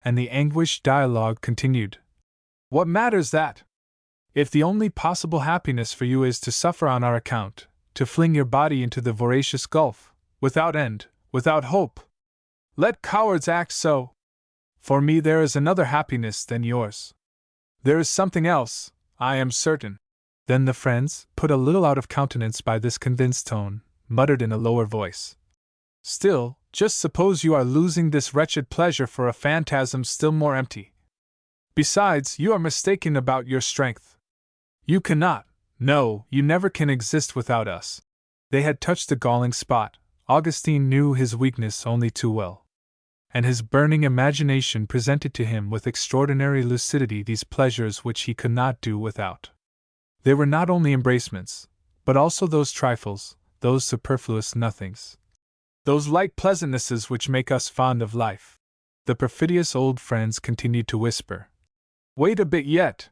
And the anguished dialogue continued. What matters that? If the only possible happiness for you is to suffer on our account, to fling your body into the voracious gulf, without end, without hope, let cowards act so. For me there is another happiness than yours. There is something else, I am certain. Then the friends, put a little out of countenance by this convinced tone, muttered in a lower voice. Still, just suppose you are losing this wretched pleasure for a phantasm still more empty. Besides, you are mistaken about your strength. You cannot, no, you never can exist without us. They had touched the galling spot. Augustine knew his weakness only too well. And his burning imagination presented to him with extraordinary lucidity these pleasures which he could not do without. They were not only embracements, but also those trifles, those superfluous nothings. Those light pleasantnesses which make us fond of life. The perfidious old friends continued to whisper. Wait a bit yet.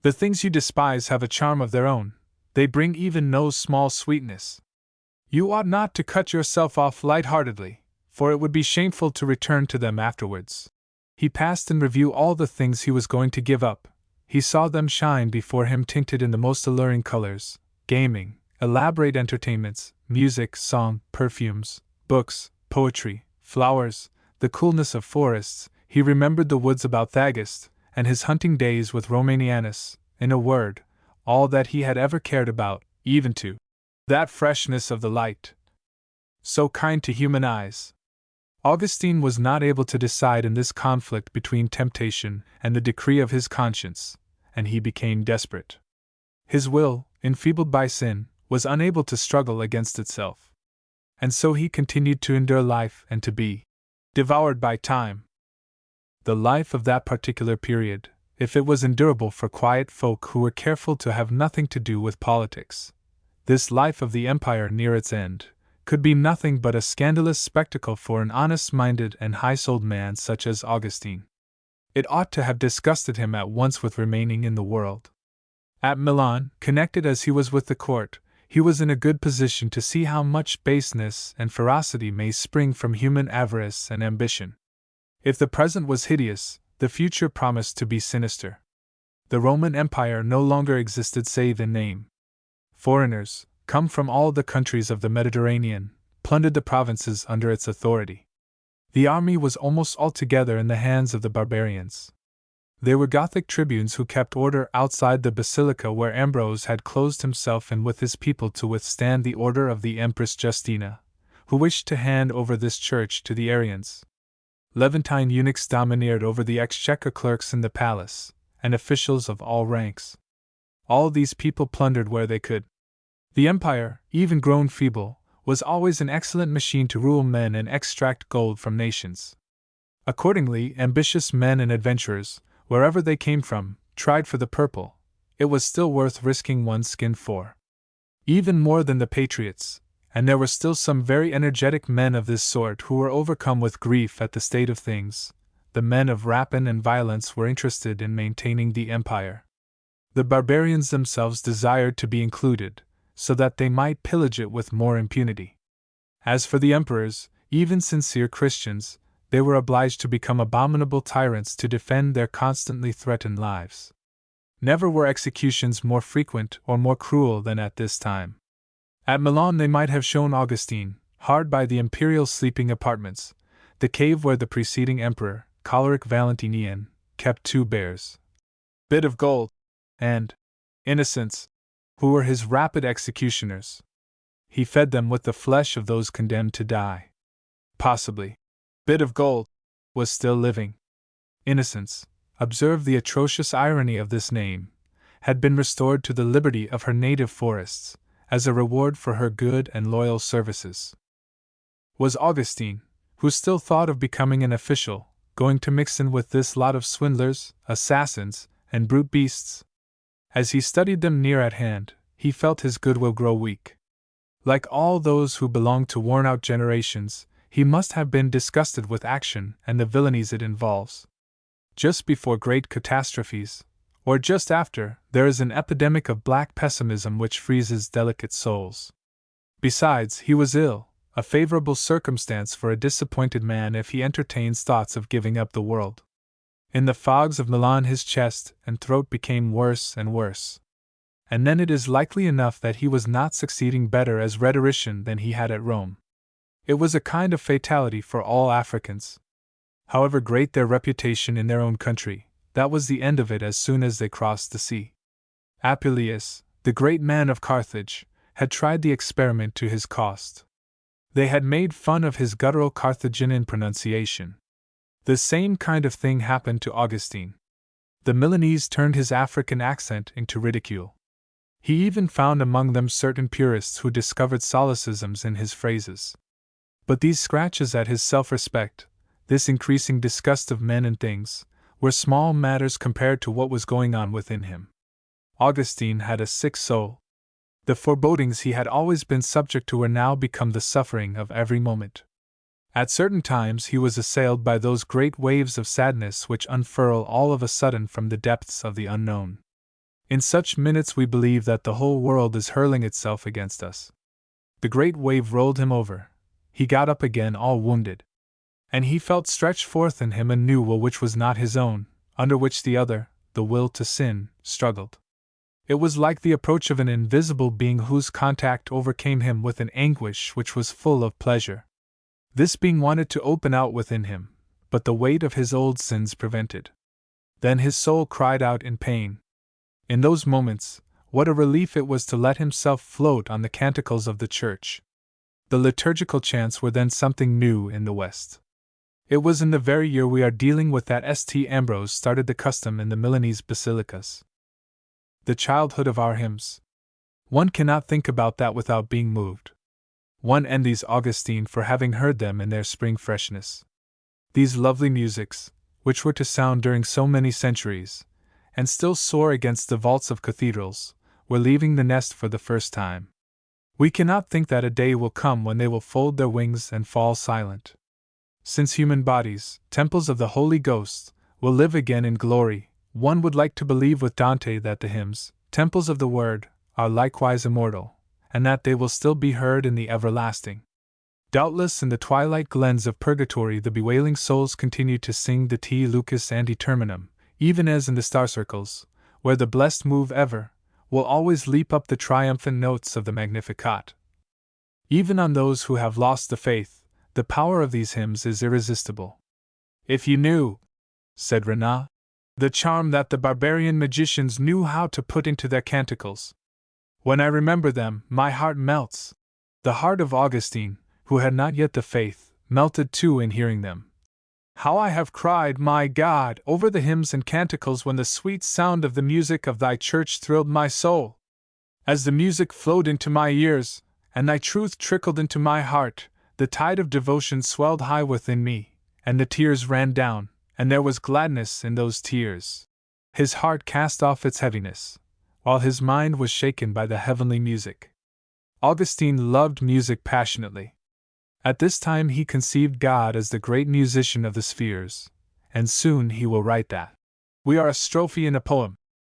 The things you despise have a charm of their own, they bring even no small sweetness. You ought not to cut yourself off light-heartedly, for it would be shameful to return to them afterwards. He passed in review all the things he was going to give up. He saw them shine before him tinted in the most alluring colors, gaming, elaborate entertainments, music, song, perfumes, books, poetry, flowers, the coolness of forests. He remembered the woods about Thagist, and his hunting days with Romanianus, in a word, all that he had ever cared about, even to that freshness of the light, so kind to human eyes. Augustine was not able to decide in this conflict between temptation and the decree of his conscience, and he became desperate. His will, enfeebled by sin, was unable to struggle against itself. And so he continued to endure life and to be devoured by time. The life of that particular period, if it was endurable for quiet folk who were careful to have nothing to do with politics, this life of the empire near its end, could be nothing but a scandalous spectacle for an honest-minded and high-souled man such as Augustine. It ought to have disgusted him at once with remaining in the world. At Milan, connected as he was with the court, he was in a good position to see how much baseness and ferocity may spring from human avarice and ambition. If the present was hideous, the future promised to be sinister. The Roman Empire no longer existed save in name. Foreigners, come from all the countries of the Mediterranean, plundered the provinces under its authority. The army was almost altogether in the hands of the barbarians. There were Gothic tribunes who kept order outside the basilica where Ambrose had closed himself in with his people to withstand the order of the Empress Justina, who wished to hand over this church to the Arians. Levantine eunuchs domineered over the exchequer clerks in the palace, and officials of all ranks. All these people plundered where they could. The empire, even grown feeble, was always an excellent machine to rule men and extract gold from nations. Accordingly, ambitious men and adventurers, wherever they came from, tried for the purple. It was still worth risking one's skin for. Even more than the patriots, and there were still some very energetic men of this sort who were overcome with grief at the state of things. The men of rapine and violence were interested in maintaining the empire. The barbarians themselves desired to be included, so that they might pillage it with more impunity. As for the emperors, even sincere Christians, they were obliged to become abominable tyrants to defend their constantly threatened lives. Never were executions more frequent or more cruel than at this time. At Milan they might have shown Augustine, hard by the imperial sleeping apartments, the cave where the preceding emperor, choleric Valentinian, kept 2 bears, Bit of Gold, and Innocents, who were his rapid executioners. He fed them with the flesh of those condemned to die. Possibly, Bit of Gold was still living. Innocence, observe the atrocious irony of this name, had been restored to the liberty of her native forests, as a reward for her good and loyal services. Was Augustine, who still thought of becoming an official, going to mix in with this lot of swindlers, assassins, and brute beasts? As he studied them near at hand, he felt his goodwill grow weak. Like all those who belong to worn-out generations, he must have been disgusted with action and the villainies it involves. Just before great catastrophes, or just after, there is an epidemic of black pessimism which freezes delicate souls. Besides, he was ill, a favorable circumstance for a disappointed man if he entertains thoughts of giving up the world. In the fogs of Milan his chest and throat became worse and worse. And then it is likely enough that he was not succeeding better as rhetorician than he had at Rome. It was a kind of fatality for all Africans. However great their reputation in their own country, that was the end of it as soon as they crossed the sea. Apuleius, the great man of Carthage, had tried the experiment to his cost. They had made fun of his guttural Carthaginian pronunciation. The same kind of thing happened to Augustine. The Milanese turned his African accent into ridicule. He even found among them certain purists who discovered solecisms in his phrases. But these scratches at his self-respect, this increasing disgust of men and things, were small matters compared to what was going on within him. Augustine had a sick soul. The forebodings he had always been subject to were now become the suffering of every moment. At certain times he was assailed by those great waves of sadness which unfurl all of a sudden from the depths of the unknown. In such minutes we believe that the whole world is hurling itself against us. The great wave rolled him over. He got up again all wounded. And he felt stretched forth in him a new will which was not his own, under which the other, the will to sin, struggled. It was like the approach of an invisible being whose contact overcame him with an anguish which was full of pleasure. This being wanted to open out within him, but the weight of his old sins prevented. Then his soul cried out in pain. In those moments, what a relief it was to let himself float on the canticles of the church. The liturgical chants were then something new in the West. It was in the very year we are dealing with that St. Ambrose started the custom in the Milanese basilicas. The childhood of our hymns. One cannot think about that without being moved. One envies Augustine for having heard them in their spring freshness. These lovely musics, which were to sound during so many centuries, and still soar against the vaults of cathedrals, were leaving the nest for the first time. We cannot think that a day will come when they will fold their wings and fall silent. Since human bodies, temples of the Holy Ghost, will live again in glory, one would like to believe with Dante that the hymns, temples of the Word, are likewise immortal, and that they will still be heard in the everlasting. Doubtless in the twilight glens of purgatory the bewailing souls continue to sing the Te Lucas ante terminum, even as in the star circles, where the blessed move ever, will always leap up the triumphant notes of the Magnificat. Even on those who have lost the faith, the power of these hymns is irresistible. If you knew, said Renan, the charm that the barbarian magicians knew how to put into their canticles. When I remember them, my heart melts. The heart of Augustine, who had not yet the faith, melted too in hearing them. How I have cried, my God, over the hymns and canticles when the sweet sound of the music of thy church thrilled my soul! As the music flowed into my ears, and thy truth trickled into my heart, the tide of devotion swelled high within me, and the tears ran down, and there was gladness in those tears. His heart cast off its heaviness, while his mind was shaken by the heavenly music. Augustine loved music passionately. At this time he conceived God as the great musician of the spheres, and soon he will write that we are a strophe in a poem.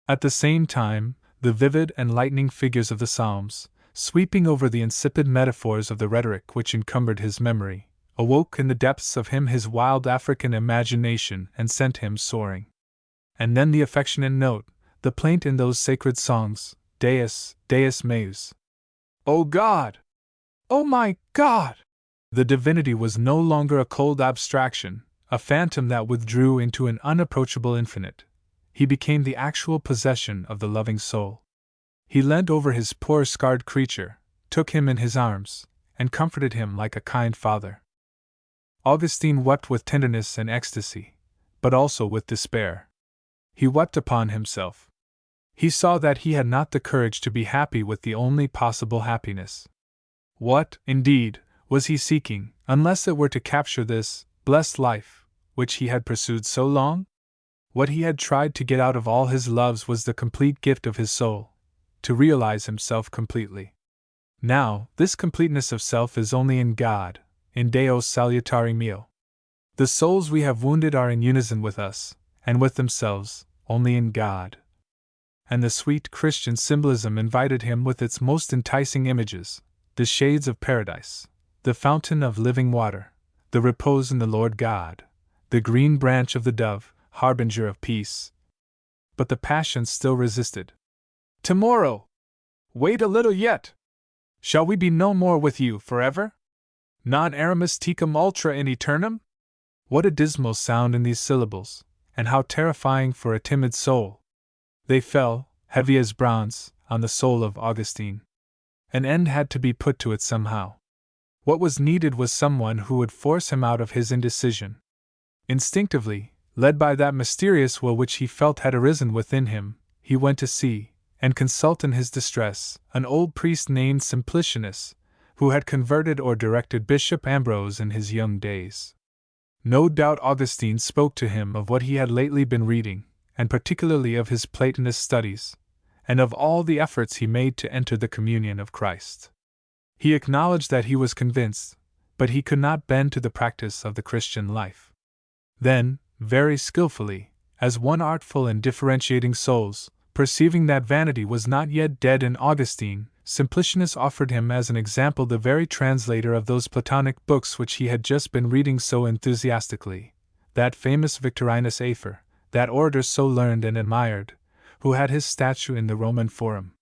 At the same time, the vivid and lightning figures of the Psalms, sweeping over the insipid metaphors of the rhetoric which encumbered his memory, awoke in the depths of him his wild African imagination and sent him soaring. And then the affectionate note, the plaint in those sacred songs, Deus, Deus meus. O God! O my God! The divinity was no longer a cold abstraction, a phantom that withdrew into an unapproachable infinite. He became the actual possession of the loving soul. He leant over his poor scarred creature, took him in his arms, and comforted him like a kind father. Augustine wept with tenderness and ecstasy, but also with despair. He wept upon himself. He saw that he had not the courage to be happy with the only possible happiness. What, indeed, was he seeking, unless it were to capture this blessed life, which he had pursued so long? What he had tried to get out of all his loves was the complete gift of his soul, to realize himself completely. Now, this completeness of self is only in God, in Deus salutare meo. The souls we have wounded are in unison with us, and with themselves, only in God. And the sweet Christian symbolism invited him with its most enticing images, the shades of paradise, the fountain of living water, the repose in the Lord God, the green branch of the dove, harbinger of peace. But the passions still resisted. Tomorrow! Wait a little yet! Shall we be no more with you forever? Non aramus tecum ultra in aeternum? What a dismal sound in these syllables, and how terrifying for a timid soul! They fell, heavy as bronze, on the soul of Augustine. An end had to be put to it somehow. What was needed was someone who would force him out of his indecision. Instinctively, led by that mysterious will which he felt had arisen within him, he went to see, and consult in his distress, an old priest named Simplicianus, who had converted or directed Bishop Ambrose in his young days. No doubt Augustine spoke to him of what he had lately been reading, and particularly of his Platonist studies, and of all the efforts he made to enter the communion of Christ. He acknowledged that he was convinced, but he could not bend to the practice of the Christian life. Then, very skillfully, as one artful in differentiating souls, perceiving that vanity was not yet dead in Augustine, Simplicianus offered him as an example the very translator of those Platonic books which he had just been reading so enthusiastically, that famous Victorinus Afer, that orator so learned and admired, who had his statue in the Roman Forum.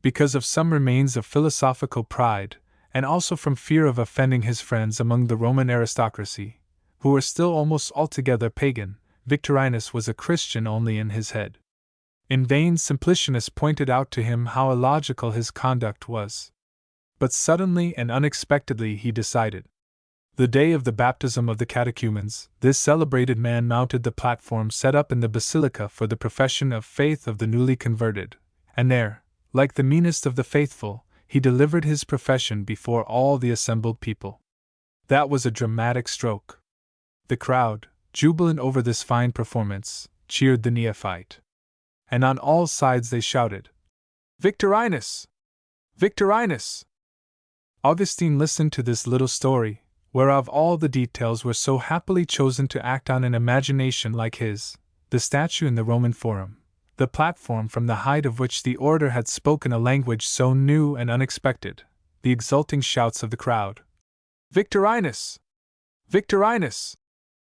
Because of some remains of philosophical pride, and also from fear of offending his friends among the Roman aristocracy, who were still almost altogether pagan, Victorinus was a Christian only in his head. In vain Simplicianus pointed out to him how illogical his conduct was. But suddenly and unexpectedly he decided. The day of the baptism of the catechumens, this celebrated man mounted the platform set up in the basilica for the profession of faith of the newly converted, and there, like the meanest of the faithful, he delivered his profession before all the assembled people. That was a dramatic stroke. The crowd, jubilant over this fine performance, cheered the neophyte. And on all sides they shouted, "Victorinus! Victorinus!" Augustine listened to this little story, whereof all the details were so happily chosen to act on an imagination like his, the statue in the Roman Forum, the platform from the height of which the orator had spoken a language so new and unexpected, the exulting shouts of the crowd. "Victorinus! Victorinus!"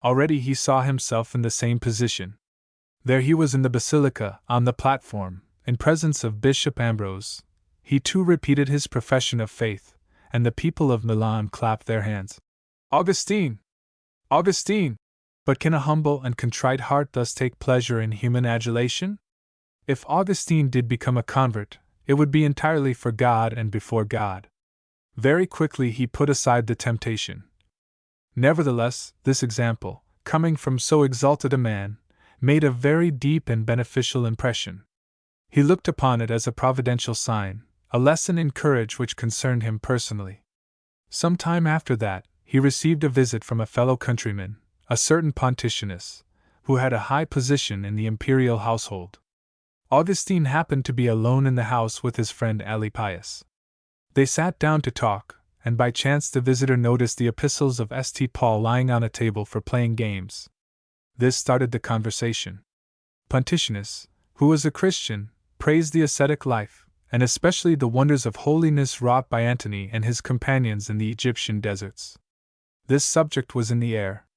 Already he saw himself in the same position. There he was in the basilica, on the platform, in presence of Bishop Ambrose. He too repeated his profession of faith, and the people of Milan clapped their hands. "Augustine! Augustine!" But can a humble and contrite heart thus take pleasure in human adulation? If Augustine did become a convert, it would be entirely for God and before God. Very quickly he put aside the temptation. Nevertheless, this example, coming from so exalted a man, made a very deep and beneficial impression. He looked upon it as a providential sign, a lesson in courage which concerned him personally. Some time after that, he received a visit from a fellow countryman, a certain Pontianus, who had a high position in the imperial household. Augustine happened to be alone in the house with his friend Alypius. They sat down to talk, and by chance the visitor noticed the epistles of St. Paul lying on a table for playing games. This started the conversation. Pontianus, who was a Christian, praised the ascetic life, and especially the wonders of holiness wrought by Antony and his companions in the Egyptian deserts. This subject was in the air.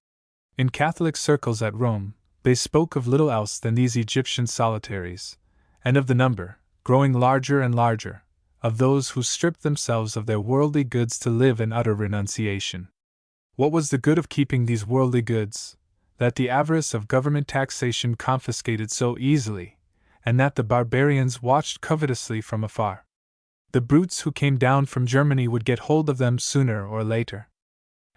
In Catholic circles at Rome, they spoke of little else than these Egyptian solitaries, and of the number, growing larger and larger, of those who stripped themselves of their worldly goods to live in utter renunciation. What was the good of keeping these worldly goods, that the avarice of government taxation confiscated so easily, and that the barbarians watched covetously from afar? The brutes who came down from Germany would get hold of them sooner or later.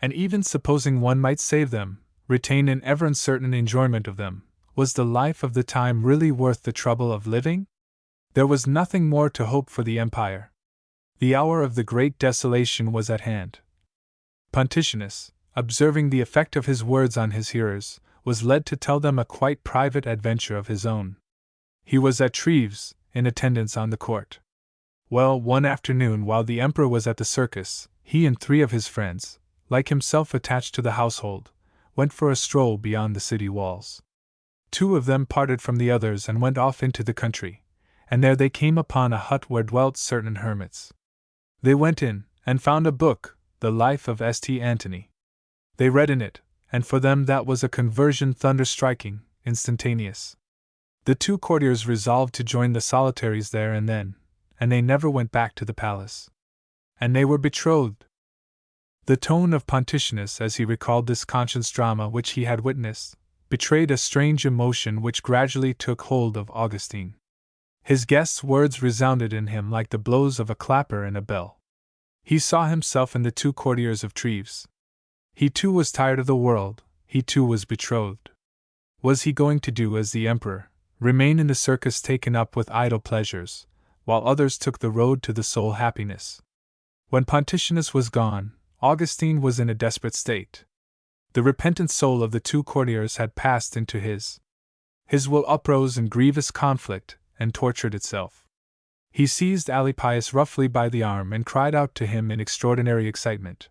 And even supposing one might save them, retain an ever uncertain enjoyment of them, was the life of the time really worth the trouble of living? There was nothing more to hope for the empire. The hour of the great desolation was at hand. Pontianus, observing the effect of his words on his hearers, was led to tell them a quite private adventure of his own. He was at Treves, in attendance on the court. Well, one afternoon while the emperor was at the circus, he and 3 of his friends, like himself attached to the household, went for a stroll beyond the city walls. 2 of them parted from the others and went off into the country, and there they came upon a hut where dwelt certain hermits. They went in, and found a book, the Life of St. Antony. They read in it, and for them that was a conversion thunder-striking, instantaneous. The 2 courtiers resolved to join the solitaries there and then, and they never went back to the palace. And they were betrothed. The tone of Pontianus as he recalled this conscience drama which he had witnessed, betrayed a strange emotion which gradually took hold of Augustine. His guest's words resounded in him like the blows of a clapper in a bell. He saw himself in the 2 courtiers of Treves. He too was tired of the world, he too was betrothed. Was he going to do as the emperor, remain in the circus taken up with idle pleasures, while others took the road to the soul happiness? When Pontianus was gone, Augustine was in a desperate state. The repentant soul of the 2 courtiers had passed into his. His will uprose in grievous conflict, and tortured itself. He seized Alypius roughly by the arm and cried out to him in extraordinary excitement.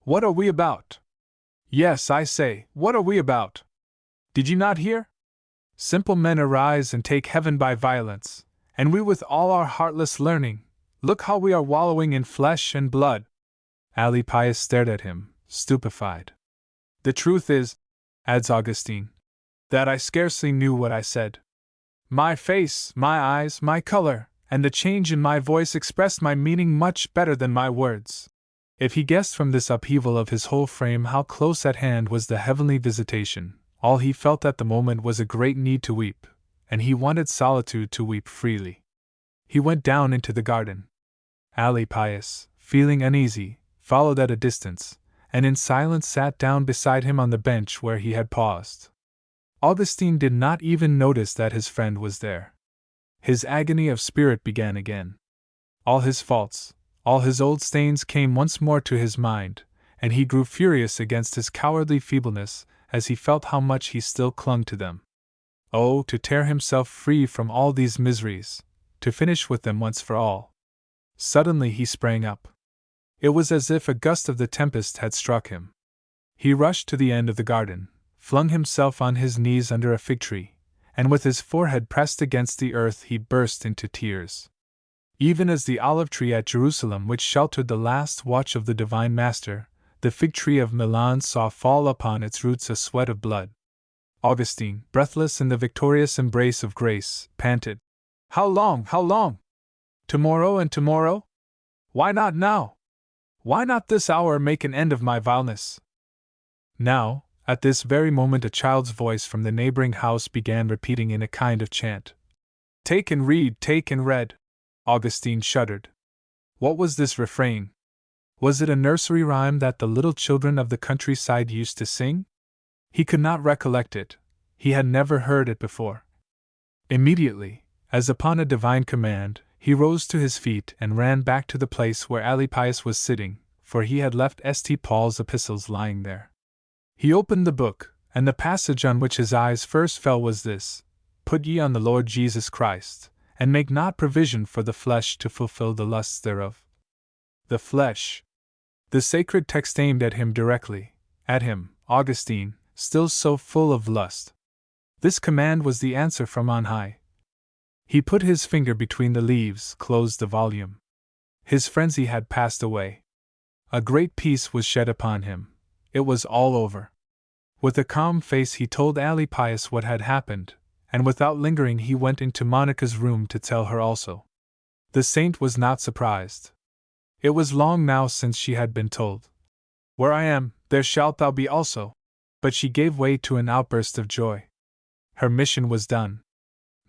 "What are we about? Yes, I say, what are we about? Did you not hear? Simple men arise and take heaven by violence, and we with all our heartless learning, look how we are wallowing in flesh and blood." Alypius stared at him, stupefied. "The truth is," adds Augustine, "that I scarcely knew what I said. My face, my eyes, my color, and the change in my voice expressed my meaning much better than my words." If he guessed from this upheaval of his whole frame how close at hand was the heavenly visitation, all he felt at the moment was a great need to weep, and he wanted solitude to weep freely. He went down into the garden. Alypius, feeling uneasy, followed at a distance, and in silence sat down beside him on the bench where he had paused. Augustine did not even notice that his friend was there. His agony of spirit began again. All his faults, all his old stains came once more to his mind, and he grew furious against his cowardly feebleness as he felt how much he still clung to them. Oh, to tear himself free from all these miseries, to finish with them once for all. Suddenly he sprang up. It was as if a gust of the tempest had struck him. He rushed to the end of the garden, flung himself on his knees under a fig tree, and with his forehead pressed against the earth he burst into tears. Even as the olive tree at Jerusalem, which sheltered the last watch of the Divine Master, the fig tree of Milan saw fall upon its roots a sweat of blood. Augustine, breathless in the victorious embrace of grace, panted, "How long, how long? Tomorrow and tomorrow? Why not now? Why not this hour make an end of my vileness?" Now, at this very moment, a child's voice from the neighboring house began repeating in a kind of chant, "Take and read, take and read." Augustine shuddered. What was this refrain? Was it a nursery rhyme that the little children of the countryside used to sing? He could not recollect it. He had never heard it before. Immediately, as upon a divine command, he rose to his feet and ran back to the place where Alypius was sitting, for he had left St. Paul's epistles lying there. He opened the book, and the passage on which his eyes first fell was this: "Put ye on the Lord Jesus Christ, and make not provision for the flesh to fulfill the lusts thereof." The flesh. The sacred text aimed at him directly, at him, Augustine, still so full of lust. This command was the answer from on high. He put his finger between the leaves, closed the volume. His frenzy had passed away. A great peace was shed upon him. It was all over. With a calm face he told Alypius what had happened, and without lingering he went into Monica's room to tell her also. The saint was not surprised. It was long now since she had been told, "Where I am, there shalt thou be also," but she gave way to an outburst of joy. Her mission was done.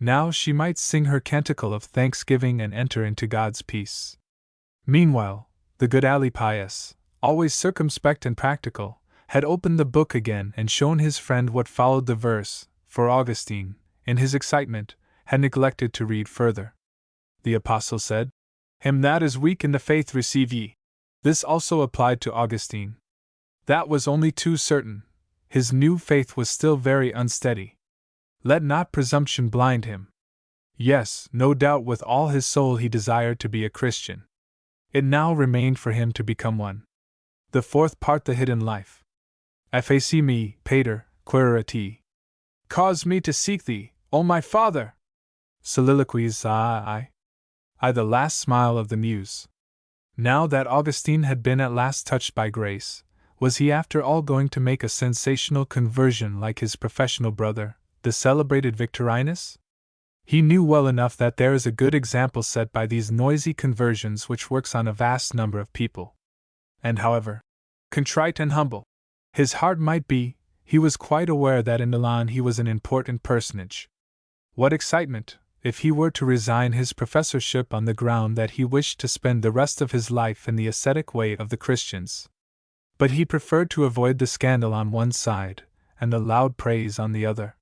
Now she might sing her canticle of thanksgiving and enter into God's peace. Meanwhile, the good Alypius, always circumspect and practical, had opened the book again and shown his friend what followed the verse, for Augustine, in his excitement, had neglected to read further. The apostle said, "Him that is weak in the faith receive ye." This also applied to Augustine. That was only too certain. His new faith was still very unsteady. Let not presumption blind him. Yes, no doubt with all his soul he desired to be a Christian. It now remained for him to become one. The fourth part, the hidden life. Efface me, Pater, quaerati. Cause me to seek thee, O my Father! Soliloquies I, the last smile of the muse. Now that Augustine had been at last touched by grace, was he after all going to make a sensational conversion like his professional brother, the celebrated Victorinus? He knew well enough that there is a good example set by these noisy conversions which works on a vast number of people. And however contrite and humble his heart might be, he was quite aware that in Milan he was an important personage. What excitement, if he were to resign his professorship on the ground that he wished to spend the rest of his life in the ascetic way of the Christians. But he preferred to avoid the scandal on one side, and the loud praise on the other.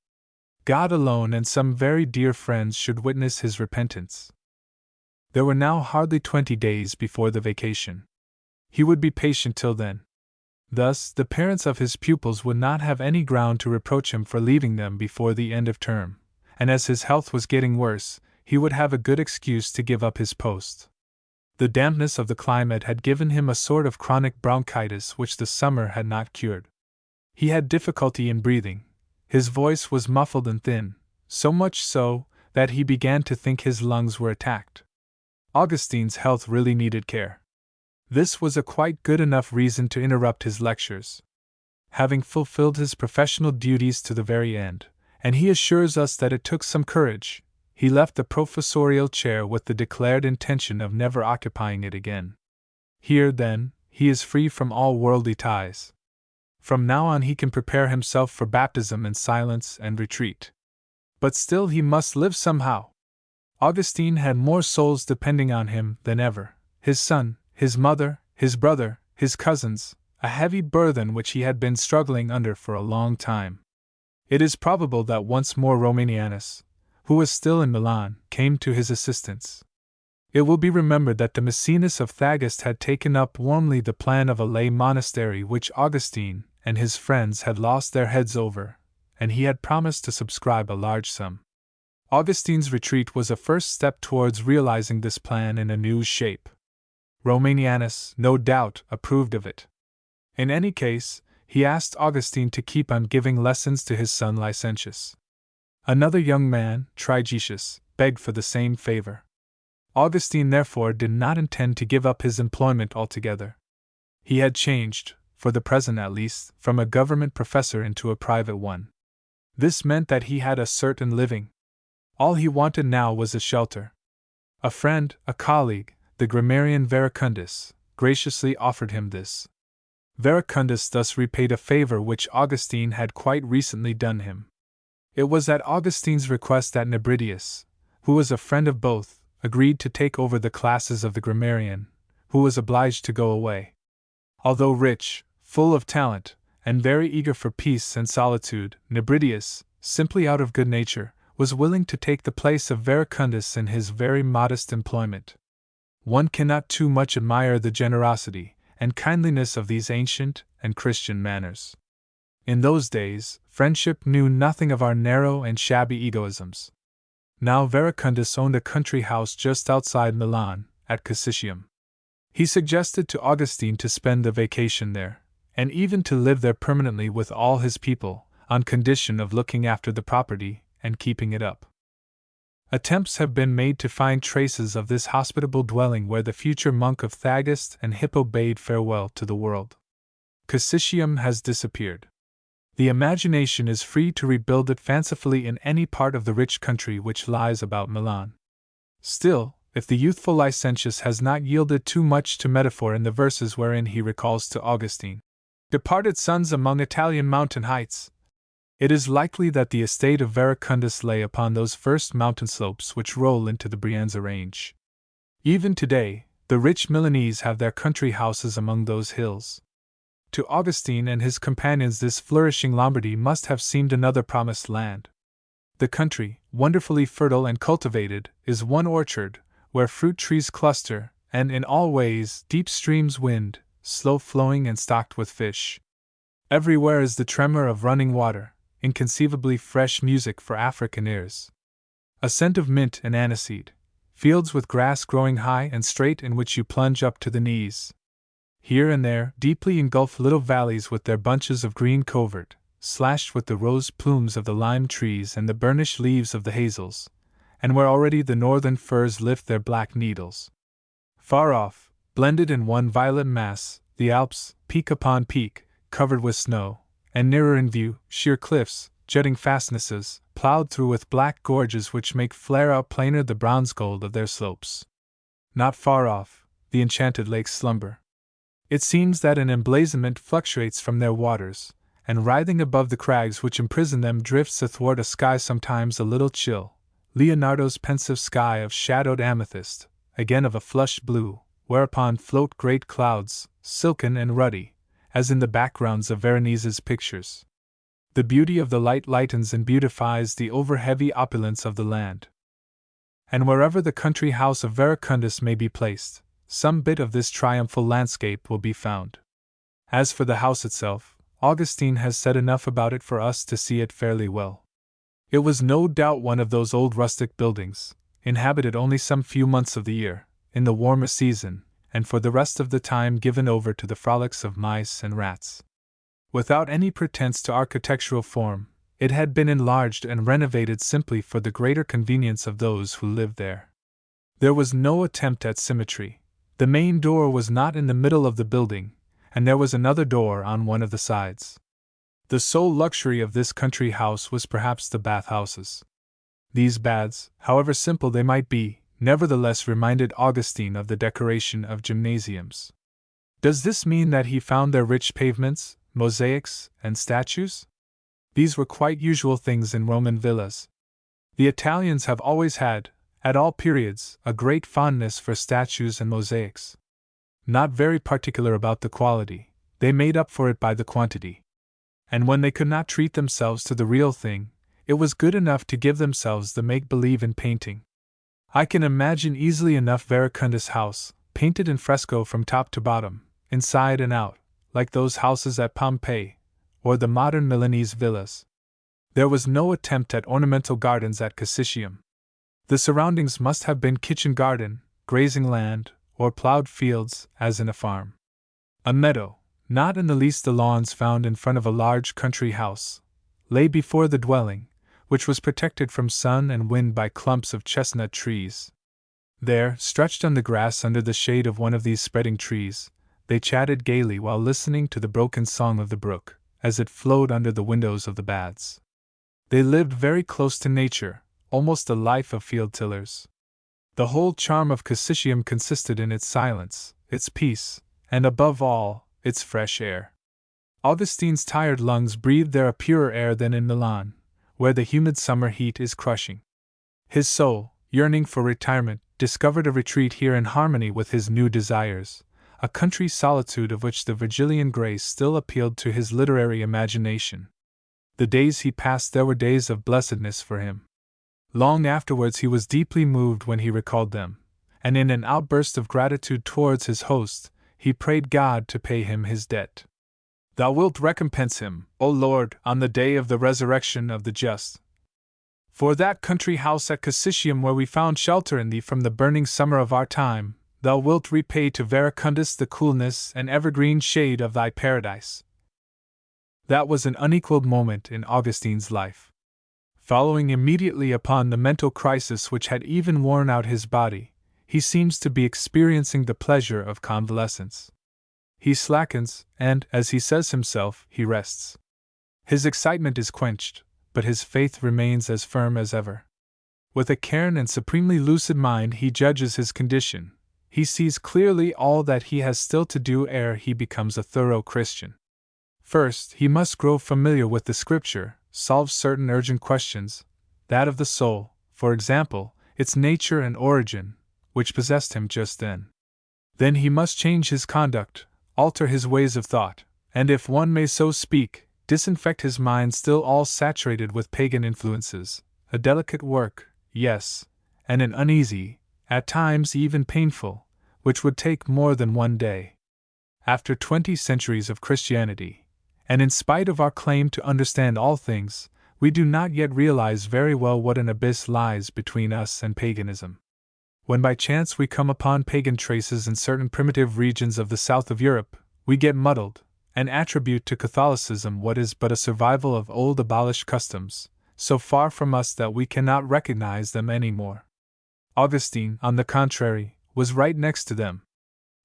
God alone and some very dear friends should witness his repentance. There were now hardly 20 days before the vacation. He would be patient till then. Thus, the parents of his pupils would not have any ground to reproach him for leaving them before the end of term, and as his health was getting worse, he would have a good excuse to give up his post. The dampness of the climate had given him a sort of chronic bronchitis which the summer had not cured. He had difficulty in breathing. His voice was muffled and thin, so much so that he began to think his lungs were attacked. Augustine's health really needed care. This was a quite good enough reason to interrupt his lectures. Having fulfilled his professional duties to the very end, and he assures us that it took some courage, he left the professorial chair with the declared intention of never occupying it again. Here, then, he is free from all worldly ties. From now on he can prepare himself for baptism in silence and retreat. But still he must live somehow. Augustine had more souls depending on him than ever: his son, his mother, his brother, his cousins, a heavy burthen which he had been struggling under for a long time. It is probable that once more Romanianus, who was still in Milan, came to his assistance. It will be remembered that the Maecenas of Thagast had taken up warmly the plan of a lay monastery which Augustine, and his friends had lost their heads over, and he had promised to subscribe a large sum. Augustine's retreat was a first step towards realizing this plan in a new shape. Romanianus, no doubt, approved of it. In any case, he asked Augustine to keep on giving lessons to his son Licentius. Another young man, Trigetius, begged for the same favor. Augustine therefore did not intend to give up his employment altogether. He had changed, for the present at least, from a government professor into a private one. This meant that he had a certain living. All he wanted now was a shelter. A friend, a colleague, the grammarian Verecundus, graciously offered him this. Verecundus thus repaid a favor which Augustine had quite recently done him. It was at Augustine's request that Nebridius, who was a friend of both, agreed to take over the classes of the grammarian, who was obliged to go away. Although rich, full of talent, and very eager for peace and solitude, Nebridius, simply out of good nature, was willing to take the place of Verecundus in his very modest employment. One cannot too much admire the generosity and kindliness of these ancient and Christian manners. In those days, friendship knew nothing of our narrow and shabby egoisms. Now Verecundus owned a country house just outside Milan, at Cassicium. He suggested to Augustine to spend the vacation there, and even to live there permanently with all his people, on condition of looking after the property and keeping it up. Attempts have been made to find traces of this hospitable dwelling where the future monk of Thagist and Hippo bade farewell to the world. Cassicium has disappeared. The imagination is free to rebuild it fancifully in any part of the rich country which lies about Milan. Still, if the youthful Licentius has not yielded too much to metaphor in the verses wherein he recalls to Augustine departed sons among Italian mountain heights, it is likely that the estate of Verecundus lay upon those first mountain slopes which roll into the Brianza range. Even today, the rich Milanese have their country houses among those hills. To Augustine and his companions this flourishing Lombardy must have seemed another promised land. The country, wonderfully fertile and cultivated, is one orchard, where fruit trees cluster, and in all ways deep streams wind, slow-flowing and stocked with fish. Everywhere is the tremor of running water, inconceivably fresh music for African ears. A scent of mint and aniseed, fields with grass growing high and straight in which you plunge up to the knees. Here and there, deeply engulfed little valleys with their bunches of green covert, slashed with the rose plumes of the lime trees and the burnished leaves of the hazels, and where already the northern firs lift their black needles. Far off, blended in one violet mass, the Alps, peak upon peak, covered with snow, and nearer in view, sheer cliffs, jutting fastnesses, ploughed through with black gorges which make flare out plainer the bronze gold of their slopes. Not far off, the enchanted lakes slumber. It seems that an emblazonment fluctuates from their waters, and writhing above the crags which imprison them drifts athwart a sky sometimes a little chill, Leonardo's pensive sky of shadowed amethyst, again of a flushed blue, whereupon float great clouds, silken and ruddy, as in the backgrounds of Veronese's pictures. The beauty of the light lightens and beautifies the over-heavy opulence of the land. And wherever the country house of Verecundus may be placed, some bit of this triumphal landscape will be found. As for the house itself, Augustine has said enough about it for us to see it fairly well. It was no doubt one of those old rustic buildings, inhabited only some few months of the year, in the warmer season, and for the rest of the time given over to the frolics of mice and rats. Without any pretense to architectural form, it had been enlarged and renovated simply for the greater convenience of those who lived there. There was no attempt at symmetry. The main door was not in the middle of the building, and there was another door on one of the sides. The sole luxury of this country house was perhaps the bath-houses. These baths, however simple they might be, nevertheless reminded Augustine of the decoration of gymnasiums. Does this mean that he found there rich pavements, mosaics, and statues? These were quite usual things in Roman villas. The Italians have always had, at all periods, a great fondness for statues and mosaics. Not very particular about the quality, they made up for it by the quantity. And when they could not treat themselves to the real thing, it was good enough to give themselves the make-believe in painting. I can imagine easily enough Verecundus' house, painted in fresco from top to bottom, inside and out, like those houses at Pompeii, or the modern Milanese villas. There was no attempt at ornamental gardens at Cassisium. The surroundings must have been kitchen garden, grazing land, or plowed fields, as in a farm. A meadow, not in the least the lawns found in front of a large country house, lay before the dwelling, which was protected from sun and wind by clumps of chestnut trees. There, stretched on the grass under the shade of one of these spreading trees, they chatted gaily while listening to the broken song of the brook, as it flowed under the windows of the baths. They lived very close to nature, almost a life of field tillers. The whole charm of Cassisium consisted in its silence, its peace, and above all, its fresh air. Augustine's tired lungs breathed there a purer air than in Milan, where the humid summer heat is crushing. His soul, yearning for retirement, discovered a retreat here in harmony with his new desires, a country solitude of which the Virgilian grace still appealed to his literary imagination. The days he passed there were days of blessedness for him. Long afterwards he was deeply moved when he recalled them, and in an outburst of gratitude towards his host, he prayed God to pay him his debt. Thou wilt recompense him, O Lord, on the day of the resurrection of the just. For that country house at Cassisium where we found shelter in thee from the burning summer of our time, thou wilt repay to Verecundus the coolness and evergreen shade of thy paradise. That was an unequaled moment in Augustine's life. Following immediately upon the mental crisis which had even worn out his body, he seems to be experiencing the pleasure of convalescence. He slackens, and, as he says himself, he rests. His excitement is quenched, but his faith remains as firm as ever. With a cairn and supremely lucid mind he judges his condition. He sees clearly all that he has still to do ere he becomes a thorough Christian. First, he must grow familiar with the Scripture, solve certain urgent questions, that of the soul, for example, its nature and origin, which possessed him just then. Then he must change his conduct, alter his ways of thought, and if one may so speak, disinfect his mind still all saturated with pagan influences, a delicate work, yes, and an uneasy, at times even painful, which would take more than one day. After 20 centuries of Christianity, and in spite of our claim to understand all things, we do not yet realize very well what an abyss lies between us and paganism. When by chance we come upon pagan traces in certain primitive regions of the south of Europe, we get muddled, and attribute to Catholicism what is but a survival of old abolished customs, so far from us that we cannot recognize them any more. Augustine, on the contrary, was right next to them.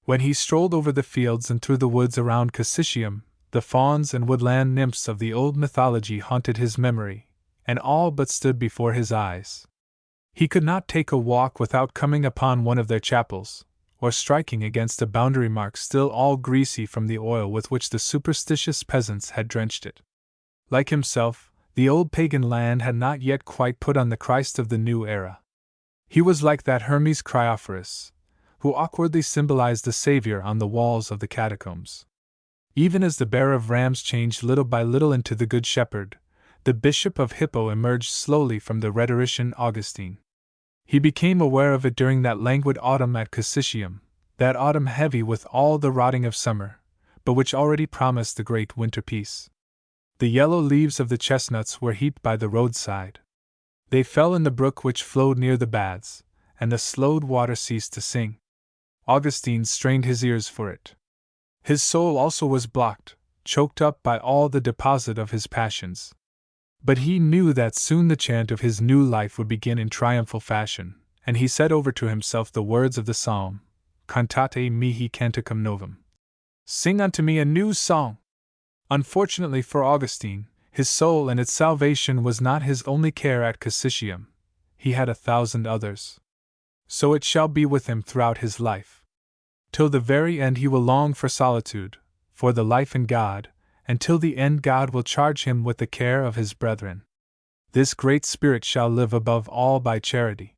When he strolled over the fields and through the woods around Cassisium, the fauns and woodland nymphs of the old mythology haunted his memory, and all but stood before his eyes. He could not take a walk without coming upon one of their chapels, or striking against a boundary mark still all greasy from the oil with which the superstitious peasants had drenched it. Like himself, the old pagan land had not yet quite put on the Christ of the new era. He was like that Hermes Cryophorus, who awkwardly symbolized the Savior on the walls of the catacombs. Even as the bearer of rams changed little by little into the Good Shepherd, the Bishop of Hippo emerged slowly from the rhetorician Augustine. He became aware of it during that languid autumn at Cassisium, that autumn heavy with all the rotting of summer, but which already promised the great winter peace. The yellow leaves of the chestnuts were heaped by the roadside. They fell in the brook which flowed near the baths, and the slowed water ceased to sing. Augustine strained his ears for it. His soul also was blocked, choked up by all the deposit of his passions. But he knew that soon the chant of his new life would begin in triumphal fashion, and he said over to himself the words of the psalm, Cantate mihi canticum novum. Sing unto me a new song! Unfortunately for Augustine, his soul and its salvation was not his only care at Cassisium. He had 1,000 others. So it shall be with him throughout his life. Till the very end he will long for solitude, for the life in God, and till the end God will charge him with the care of his brethren. This great spirit shall live above all by charity.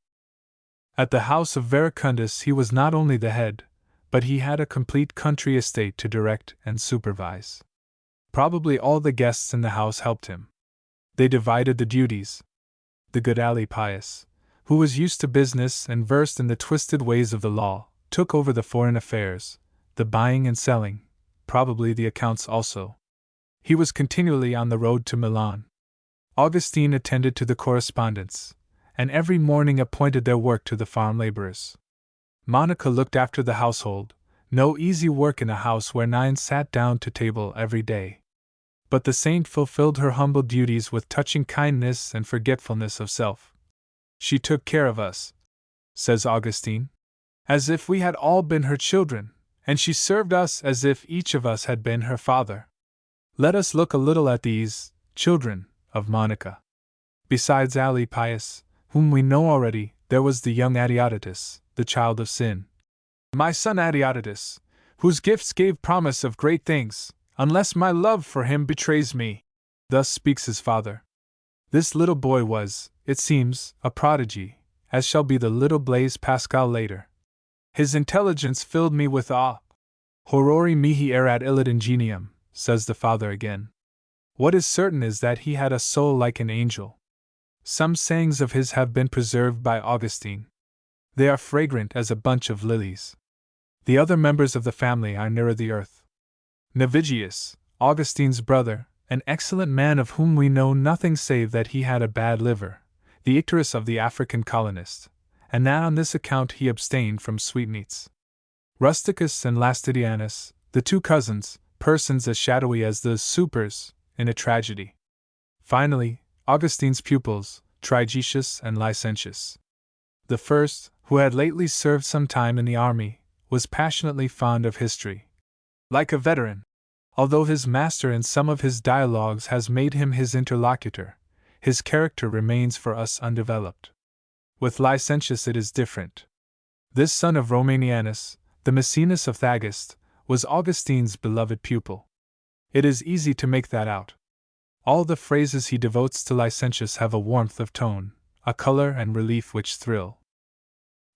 At the house of Verecundus he was not only the head, but he had a complete country estate to direct and supervise. Probably all the guests in the house helped him. They divided the duties. The good Ali Pius, who was used to business and versed in the twisted ways of the law, took over the foreign affairs, the buying and selling, probably the accounts also. He was continually on the road to Milan. Augustine attended to the correspondence, and every morning appointed their work to the farm laborers. Monica looked after the household, no easy work in a house where 9 sat down to table every day. But the saint fulfilled her humble duties with touching kindness and forgetfulness of self. She took care of us, says Augustine, as if we had all been her children, and she served us as if each of us had been her father. Let us look a little at these children of Monica. Besides Alypius, whom we know already, there was the young Adeodatus, the child of sin. My son Adeodatus, whose gifts gave promise of great things, unless my love for him betrays me. Thus speaks his father. This little boy was, it seems, a prodigy, as shall be the little Blaise Pascal later. His intelligence filled me with awe. Horrori mihi erat illit ingenium, says the father again. What is certain is that he had a soul like an angel. Some sayings of his have been preserved by Augustine. They are fragrant as a bunch of lilies. The other members of the family are nearer the earth. Navigius, Augustine's brother, an excellent man of whom we know nothing save that he had a bad liver, the icterus of the African colonist, and that on this account he abstained from sweetmeats. Rusticus and Lastidianus, the 2 cousins, persons as shadowy as the supers in a tragedy. Finally, Augustine's pupils, Trigetius and Licentius. The first, who had lately served some time in the army, was passionately fond of history. Like a veteran, although his master in some of his dialogues has made him his interlocutor, his character remains for us undeveloped. With Licentius it is different. This son of Romanianus, the Maecenas of Thagist, was Augustine's beloved pupil. It is easy to make that out. All the phrases he devotes to Licentius have a warmth of tone, a color and relief which thrill.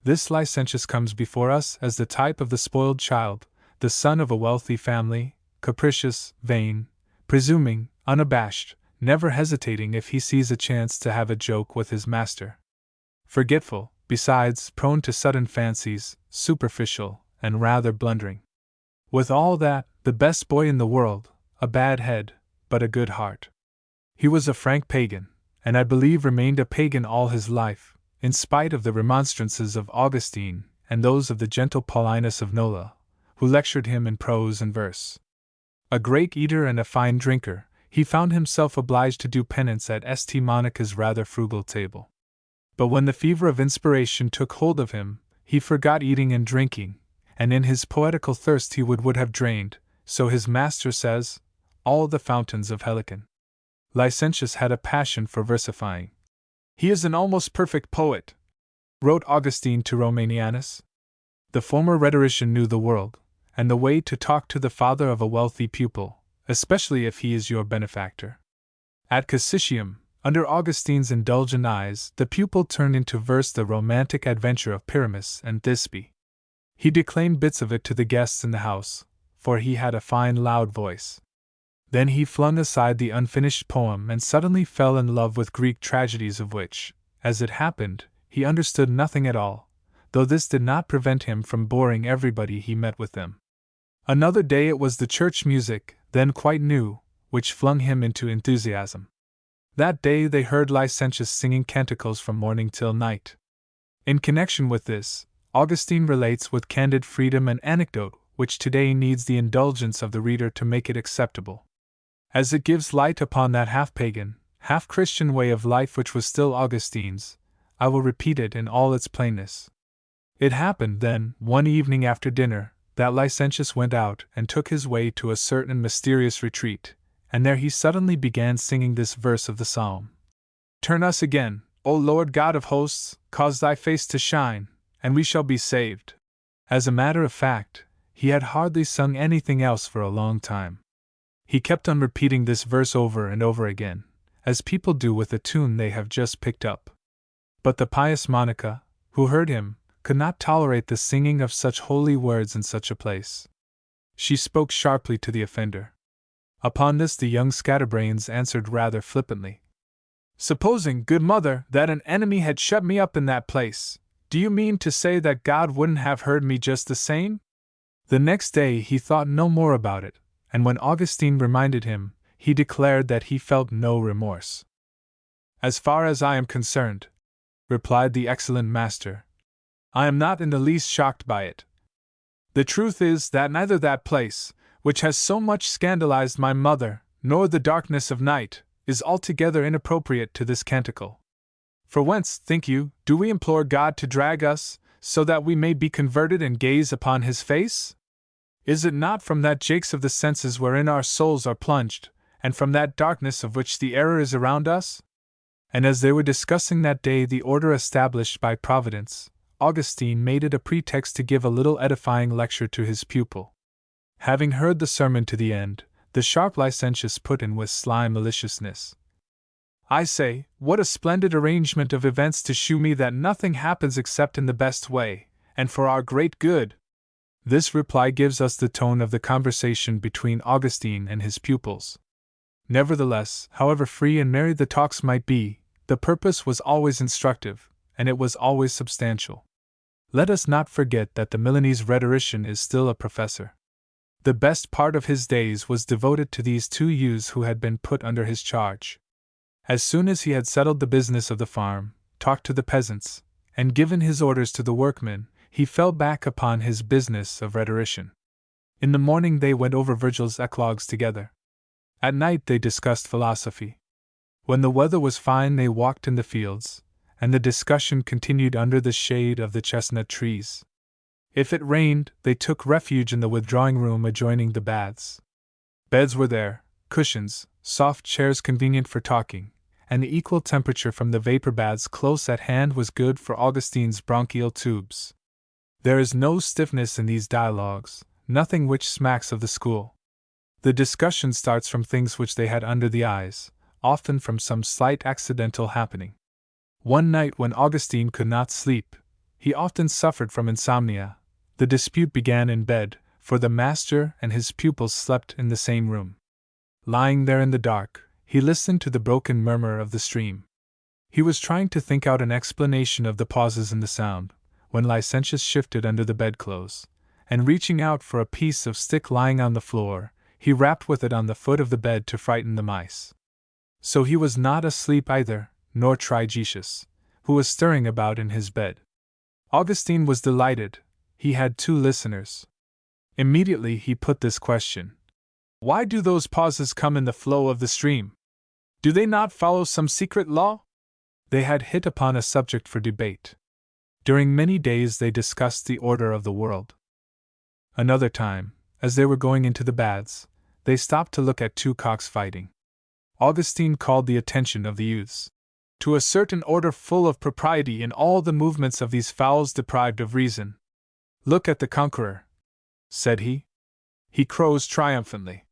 This Licentius comes before us as the type of the spoiled child, the son of a wealthy family, capricious, vain, presuming, unabashed, never hesitating if he sees a chance to have a joke with his master. Forgetful, besides, prone to sudden fancies, superficial, and rather blundering. With all that, the best boy in the world, a bad head, but a good heart. He was a frank pagan, and I believe remained a pagan all his life, in spite of the remonstrances of Augustine and those of the gentle Paulinus of Nola, who lectured him in prose and verse. A great eater and a fine drinker, he found himself obliged to do penance at St. Monica's rather frugal table. But when the fever of inspiration took hold of him, he forgot eating and drinking, and in his poetical thirst he would have drained, so his master says, all the fountains of Helicon. Licentius had a passion for versifying. He is an almost perfect poet, wrote Augustine to Romanianus. The former rhetorician knew the world, and the way to talk to the father of a wealthy pupil, especially if he is your benefactor. At Cassicium, under Augustine's indulgent eyes, the pupil turned into verse the romantic adventure of Pyramus and Thisbe. He declaimed bits of it to the guests in the house, for he had a fine loud voice. Then he flung aside the unfinished poem and suddenly fell in love with Greek tragedies of which, as it happened, he understood nothing at all, though this did not prevent him from boring everybody he met with them. Another day it was the church music, then quite new, which flung him into enthusiasm. That day they heard Licentius singing canticles from morning till night. In connection with this, Augustine relates with candid freedom an anecdote which today needs the indulgence of the reader to make it acceptable. As it gives light upon that half-pagan, half-Christian way of life which was still Augustine's, I will repeat it in all its plainness. It happened, then, one evening after dinner, that Licentius went out and took his way to a certain mysterious retreat, and there he suddenly began singing this verse of the psalm. Turn us again, O Lord God of hosts, cause thy face to shine, and we shall be saved. As a matter of fact, he had hardly sung anything else for a long time. He kept on repeating this verse over and over again, as people do with a tune they have just picked up. But the pious Monica, who heard him, could not tolerate the singing of such holy words in such a place. She spoke sharply to the offender. Upon this the young scatterbrains answered rather flippantly. Supposing, good mother, that an enemy had shut me up in that place, do you mean to say that God wouldn't have heard me just the same? The next day he thought no more about it, and when Augustine reminded him, he declared that he felt no remorse. "As far as I am concerned," replied the excellent master, "I am not in the least shocked by it. The truth is that neither that place, which has so much scandalized my mother, nor the darkness of night, is altogether inappropriate to this canticle. For whence, think you, do we implore God to drag us, so that we may be converted and gaze upon his face? Is it not from that jakes of the senses wherein our souls are plunged, and from that darkness of which the error is around us?" And as they were discussing that day the order established by Providence, Augustine made it a pretext to give a little edifying lecture to his pupil. Having heard the sermon to the end, the sharp licentious put in with sly maliciousness, "I say, what a splendid arrangement of events to shew me that nothing happens except in the best way, and for our great good!" This reply gives us the tone of the conversation between Augustine and his pupils. Nevertheless, however free and merry the talks might be, the purpose was always instructive, and it was always substantial. Let us not forget that the Milanese rhetorician is still a professor. The best part of his days was devoted to these two youths who had been put under his charge. As soon as he had settled the business of the farm, talked to the peasants, and given his orders to the workmen, he fell back upon his business of rhetorician. In the morning they went over Virgil's eclogues together. At night they discussed philosophy. When the weather was fine they walked in the fields, and the discussion continued under the shade of the chestnut trees. If it rained, they took refuge in the withdrawing room adjoining the baths. Beds were there, cushions, soft chairs convenient for talking, and the equal temperature from the vapor baths close at hand was good for Augustine's bronchial tubes. There is no stiffness in these dialogues, nothing which smacks of the school. The discussion starts from things which they had under the eyes, often from some slight accidental happening. One night when Augustine could not sleep, he often suffered from insomnia, the dispute began in bed, for the master and his pupils slept in the same room. Lying there in the dark, he listened to the broken murmur of the stream. He was trying to think out an explanation of the pauses in the sound, when Licentius shifted under the bedclothes, and reaching out for a piece of stick lying on the floor, he rapped with it on the foot of the bed to frighten the mice. So he was not asleep either, nor Trigetius, who was stirring about in his bed. Augustine was delighted. He had two listeners. Immediately he put this question: "Why do those pauses come in the flow of the stream? Do they not follow some secret law?" They had hit upon a subject for debate. During many days they discussed the order of the world. Another time, as they were going into the baths, they stopped to look at two cocks fighting. Augustine called the attention of the youths to a certain order full of propriety in all the movements of these fowls deprived of reason. "Look at the conqueror," said he. "He crows triumphantly.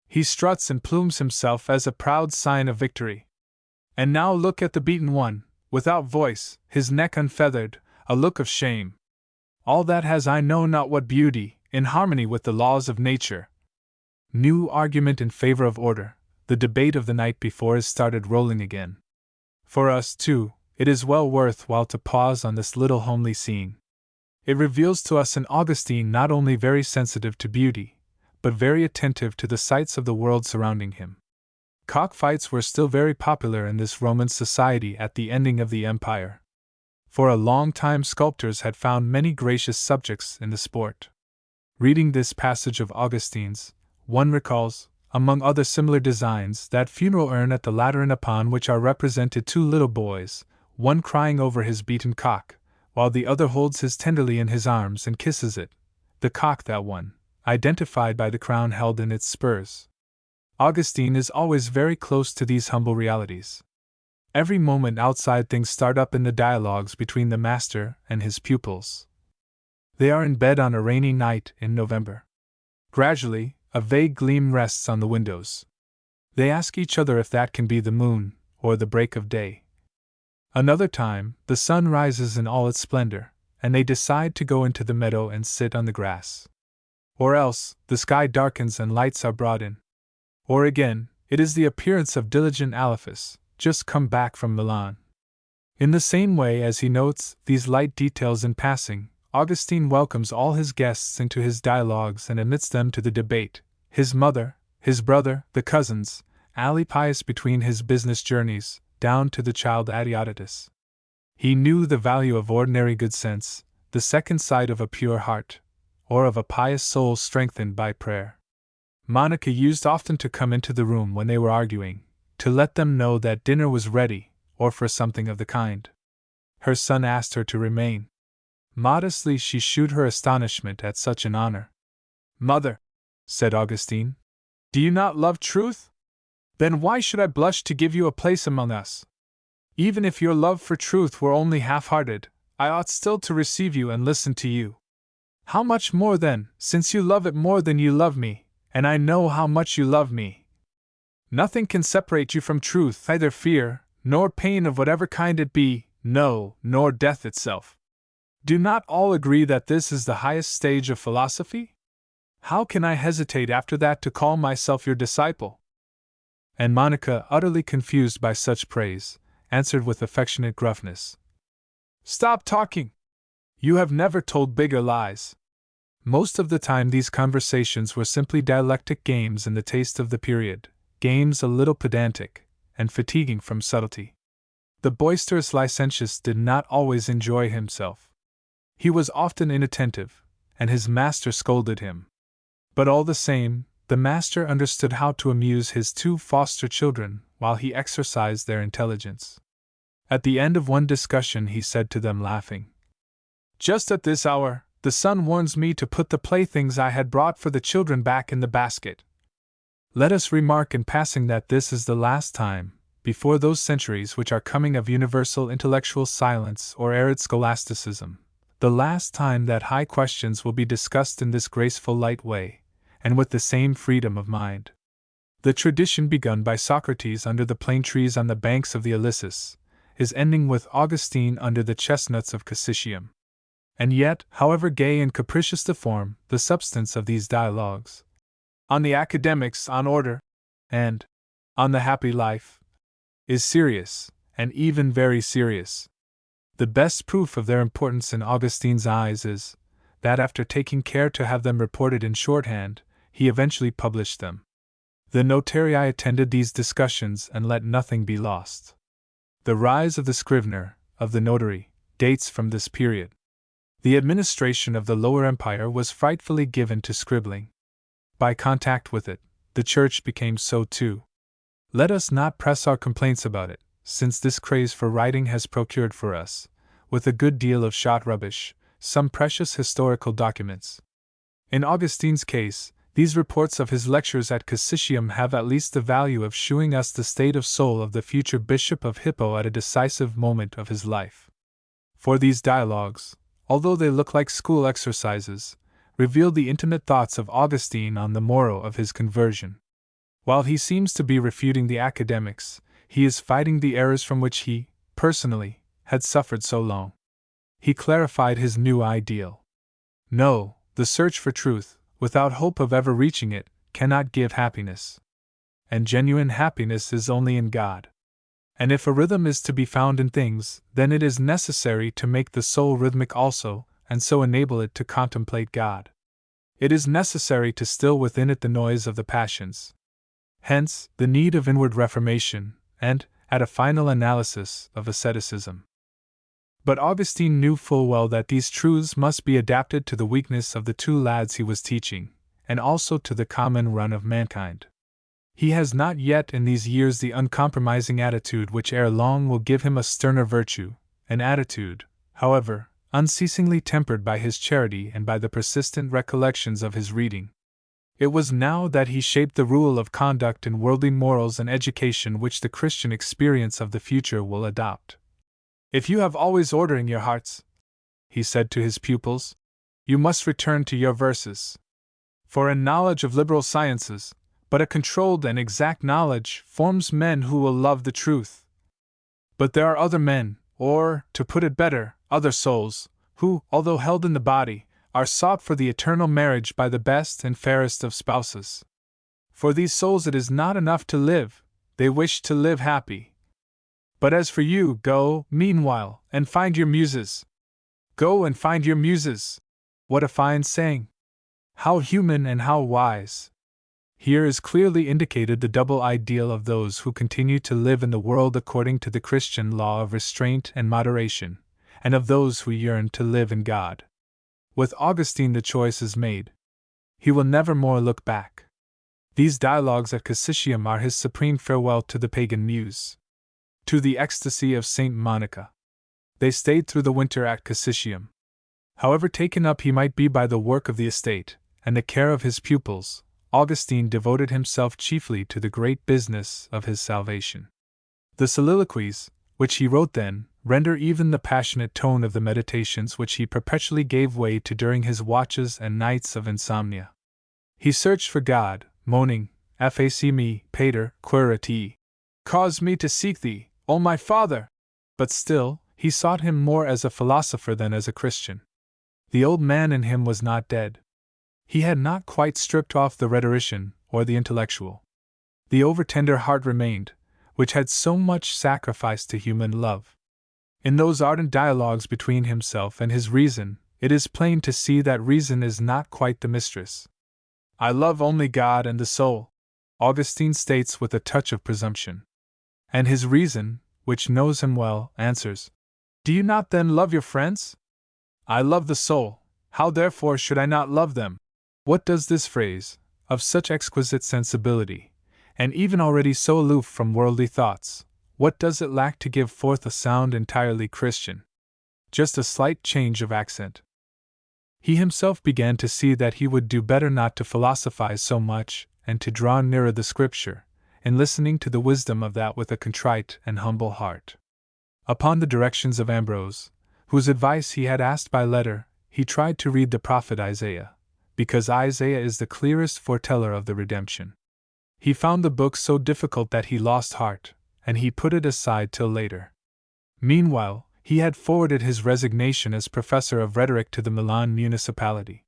He struts and plumes himself as a proud sign of victory. And now look at the beaten one, without voice, his neck unfeathered, a look of shame. All that has I know not what beauty, in harmony with the laws of nature." New argument in favor of order. The debate of the night before is started rolling again. For us, too, it is well worth while to pause on this little homely scene. It reveals to us an Augustine not only very sensitive to beauty, but very attentive to the sights of the world surrounding him. Cockfights were still very popular in this Roman society at the ending of the empire. For a long time sculptors had found many gracious subjects in the sport. Reading this passage of Augustine's, one recalls, among other similar designs, that funeral urn at the Lateran upon which are represented two little boys, one crying over his beaten cock, while the other holds his tenderly in his arms and kisses it, the cock that one, identified by the crown held in its spurs. Augustine is always very close to these humble realities. Every moment outside things start up in the dialogues between the master and his pupils. They are in bed on a rainy night in November. Gradually, a vague gleam rests on the windows. They ask each other if that can be the moon, or the break of day. Another time, the sun rises in all its splendor, and they decide to go into the meadow and sit on the grass. Or else, the sky darkens and lights are brought in. Or again, it is the appearance of diligent Alaphus, just come back from Milan. In the same way as he notes these light details in passing, Augustine welcomes all his guests into his dialogues and admits them to the debate: his mother, his brother, the cousins, alley pious between his business journeys, down to the child Adeodatus. He knew the value of ordinary good sense, the second sight of a pure heart, or of a pious soul strengthened by prayer. Monica used often to come into the room when they were arguing, to let them know that dinner was ready, or for something of the kind. Her son asked her to remain. Modestly she shewed her astonishment at such an honor. "Mother," said Augustine, "do you not love truth? Then why should I blush to give you a place among us? Even if your love for truth were only half-hearted, I ought still to receive you and listen to you. How much more then, since you love it more than you love me, and I know how much you love me. Nothing can separate you from truth, neither fear, nor pain of whatever kind it be, no, nor death itself. Do not all agree that this is the highest stage of philosophy? How can I hesitate after that to call myself your disciple?" And Monica, utterly confused by such praise, answered with affectionate gruffness, "Stop talking! You have never told bigger lies." Most of the time these conversations were simply dialectic games in the taste of the period, games a little pedantic, and fatiguing from subtlety. The boisterous licentious did not always enjoy himself. He was often inattentive, and his master scolded him. But all the same, the master understood how to amuse his two foster children while he exercised their intelligence. At the end of one discussion he said to them laughing, "Just at this hour, the sun warns me to put the playthings I had brought for the children back in the basket. Let us remark in passing that this is the last time, before those centuries which are coming of universal intellectual silence or arid scholasticism, the last time that high questions will be discussed in this graceful light way, and with the same freedom of mind. The tradition begun by Socrates under the plane trees on the banks of the Ilissus is ending with Augustine under the chestnuts of Cassisium. And yet, however gay and capricious the form, the substance of these dialogues, on the academics, on order, and on the happy life, is serious, and even very serious. The best proof of their importance in Augustine's eyes is, that after taking care to have them reported in shorthand, he eventually published them. The notarii attended these discussions and let nothing be lost. The rise of the scrivener, of the notary, dates from this period. The administration of the Lower Empire was frightfully given to scribbling. By contact with it, the Church became so too. Let us not press our complaints about it, since this craze for writing has procured for us, with a good deal of shot rubbish, some precious historical documents. In Augustine's case, these reports of his lectures at Cassisium have at least the value of shewing us the state of soul of the future Bishop of Hippo at a decisive moment of his life. For these dialogues, although they look like school exercises, reveal the intimate thoughts of Augustine on the morrow of his conversion. While he seems to be refuting the academics, he is fighting the errors from which he, personally, had suffered so long. He clarified his new ideal. No, the search for truth, without hope of ever reaching it, cannot give happiness. And genuine happiness is only in God. And if a rhythm is to be found in things, then it is necessary to make the soul rhythmic also, and so enable it to contemplate God. It is necessary to still within it the noise of the passions. Hence, the need of inward reformation, and, at a final analysis, of asceticism. But Augustine knew full well that these truths must be adapted to the weakness of the two lads he was teaching, and also to the common run of mankind. He has not yet in these years the uncompromising attitude which ere long will give him a sterner virtue, an attitude, however, unceasingly tempered by his charity and by the persistent recollections of his reading. It was now that he shaped the rule of conduct in worldly morals and education which the Christian experience of the future will adopt. "If you have always order in your hearts," he said to his pupils, "you must return to your verses. For in knowledge of liberal sciences, but a controlled and exact knowledge forms men who will love the truth. But there are other men, or, to put it better, other souls, who, although held in the body, are sought for the eternal marriage by the best and fairest of spouses. For these souls it is not enough to live, they wish to live happy. But as for you, go, meanwhile, and find your muses. Go and find your muses. What a fine saying! How human and how wise! Here is clearly indicated the double ideal of those who continue to live in the world according to the Christian law of restraint and moderation, and of those who yearn to live in God. With Augustine the choice is made. He will never more look back. These dialogues at Cassicium are his supreme farewell to the pagan muse, to the ecstasy of Saint Monica. They stayed through the winter at Cassicium. However taken up he might be by the work of the estate, and the care of his pupils, Augustine devoted himself chiefly to the great business of his salvation. The soliloquies, which he wrote then, render even the passionate tone of the meditations which he perpetually gave way to during his watches and nights of insomnia. He searched for God, moaning, "Fac me, pater, quaere te. Cause me to seek thee, O my Father!" But still, he sought him more as a philosopher than as a Christian. The old man in him was not dead. He had not quite stripped off the rhetorician or the intellectual. The over-tender heart remained, which had so much sacrificed to human love. In those ardent dialogues between himself and his reason, it is plain to see that reason is not quite the mistress. "I love only God and the soul," Augustine states with a touch of presumption. And his reason, which knows him well, answers, "Do you not then love your friends? I love the soul, how therefore should I not love them?" What does this phrase, of such exquisite sensibility, and even already so aloof from worldly thoughts, what does it lack to give forth a sound entirely Christian? Just a slight change of accent. He himself began to see that he would do better not to philosophize so much, and to draw nearer the Scripture, in listening to the wisdom of that with a contrite and humble heart. Upon the directions of Ambrose, whose advice he had asked by letter, he tried to read the prophet Isaiah, because Isaiah is the clearest foreteller of the redemption. He found the book so difficult that he lost heart, and he put it aside till later. Meanwhile, he had forwarded his resignation as professor of rhetoric to the Milan municipality.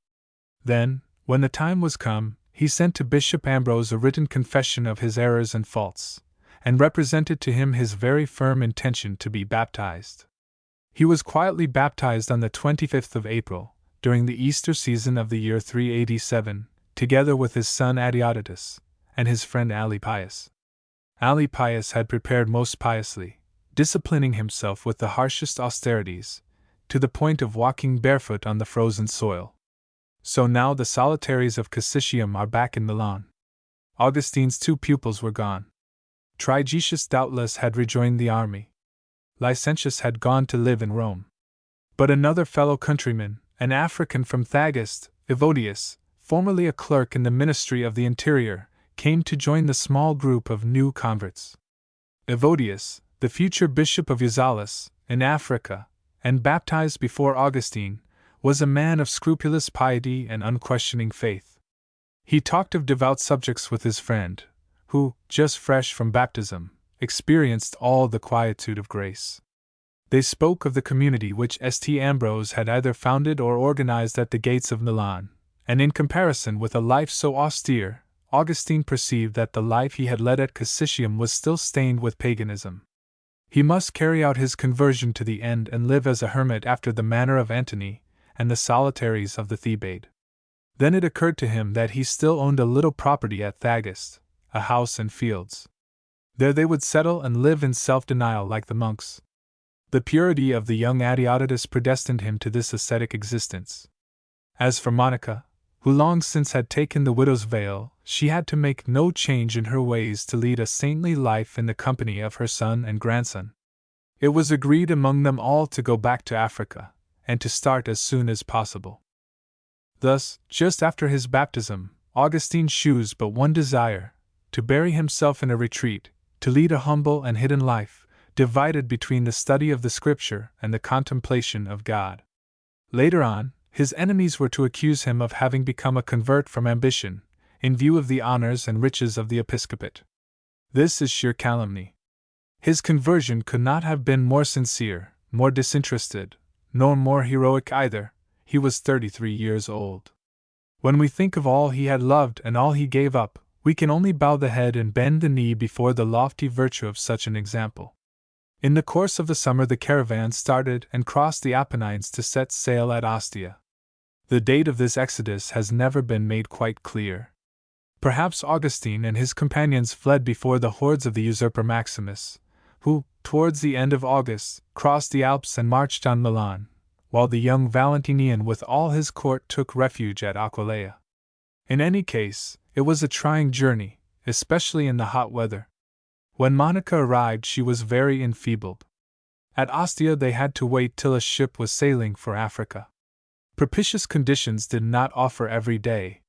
Then, when the time was come, he sent to Bishop Ambrose a written confession of his errors and faults, and represented to him his very firm intention to be baptized. He was quietly baptized on the 25th of April, during the Easter season of the year 387, together with his son Adeodatus, and his friend Alypius. Alypius had prepared most piously, disciplining himself with the harshest austerities, to the point of walking barefoot on the frozen soil. So now the solitaries of Cassicium are back in Milan. Augustine's two pupils were gone. Trigetius doubtless had rejoined the army. Licentius had gone to live in Rome. But another fellow countryman, an African from Thagist, Evodius, formerly a clerk in the Ministry of the Interior, came to join the small group of new converts. Evodius, the future bishop of Uzalis, in Africa, and baptized before Augustine, was a man of scrupulous piety and unquestioning faith. He talked of devout subjects with his friend, who, just fresh from baptism, experienced all the quietude of grace. They spoke of the community which St. Ambrose had either founded or organized at the gates of Milan, and in comparison with a life so austere, Augustine perceived that the life he had led at Cassicium was still stained with paganism. He must carry out his conversion to the end and live as a hermit after the manner of Antony and the solitaries of the Thebaid. Then it occurred to him that he still owned a little property at Thagist, a house and fields. There they would settle and live in self-denial like the monks. The purity of the young Adeodatus predestined him to this ascetic existence. As for Monica, who long since had taken the widow's veil, she had to make no change in her ways to lead a saintly life in the company of her son and grandson. It was agreed among them all to go back to Africa, and to start as soon as possible. Thus, just after his baptism, Augustine shews but one desire: to bury himself in a retreat, to lead a humble and hidden life, divided between the study of the Scripture and the contemplation of God. Later on, his enemies were to accuse him of having become a convert from ambition, in view of the honors and riches of the episcopate. This is sheer calumny. His conversion could not have been more sincere, more disinterested, nor more heroic either. He was 33 years old. When we think of all he had loved and all he gave up, we can only bow the head and bend the knee before the lofty virtue of such an example. In the course of the summer the caravan started and crossed the Apennines to set sail at Ostia. The date of this exodus has never been made quite clear. Perhaps Augustine and his companions fled before the hordes of the usurper Maximus, who, towards the end of August, crossed the Alps and marched on Milan, while the young Valentinian with all his court took refuge at Aquileia. In any case, it was a trying journey, especially in the hot weather. When Monica arrived, she was very enfeebled. At Ostia they had to wait till a ship was sailing for Africa. Propitious conditions did not offer every day.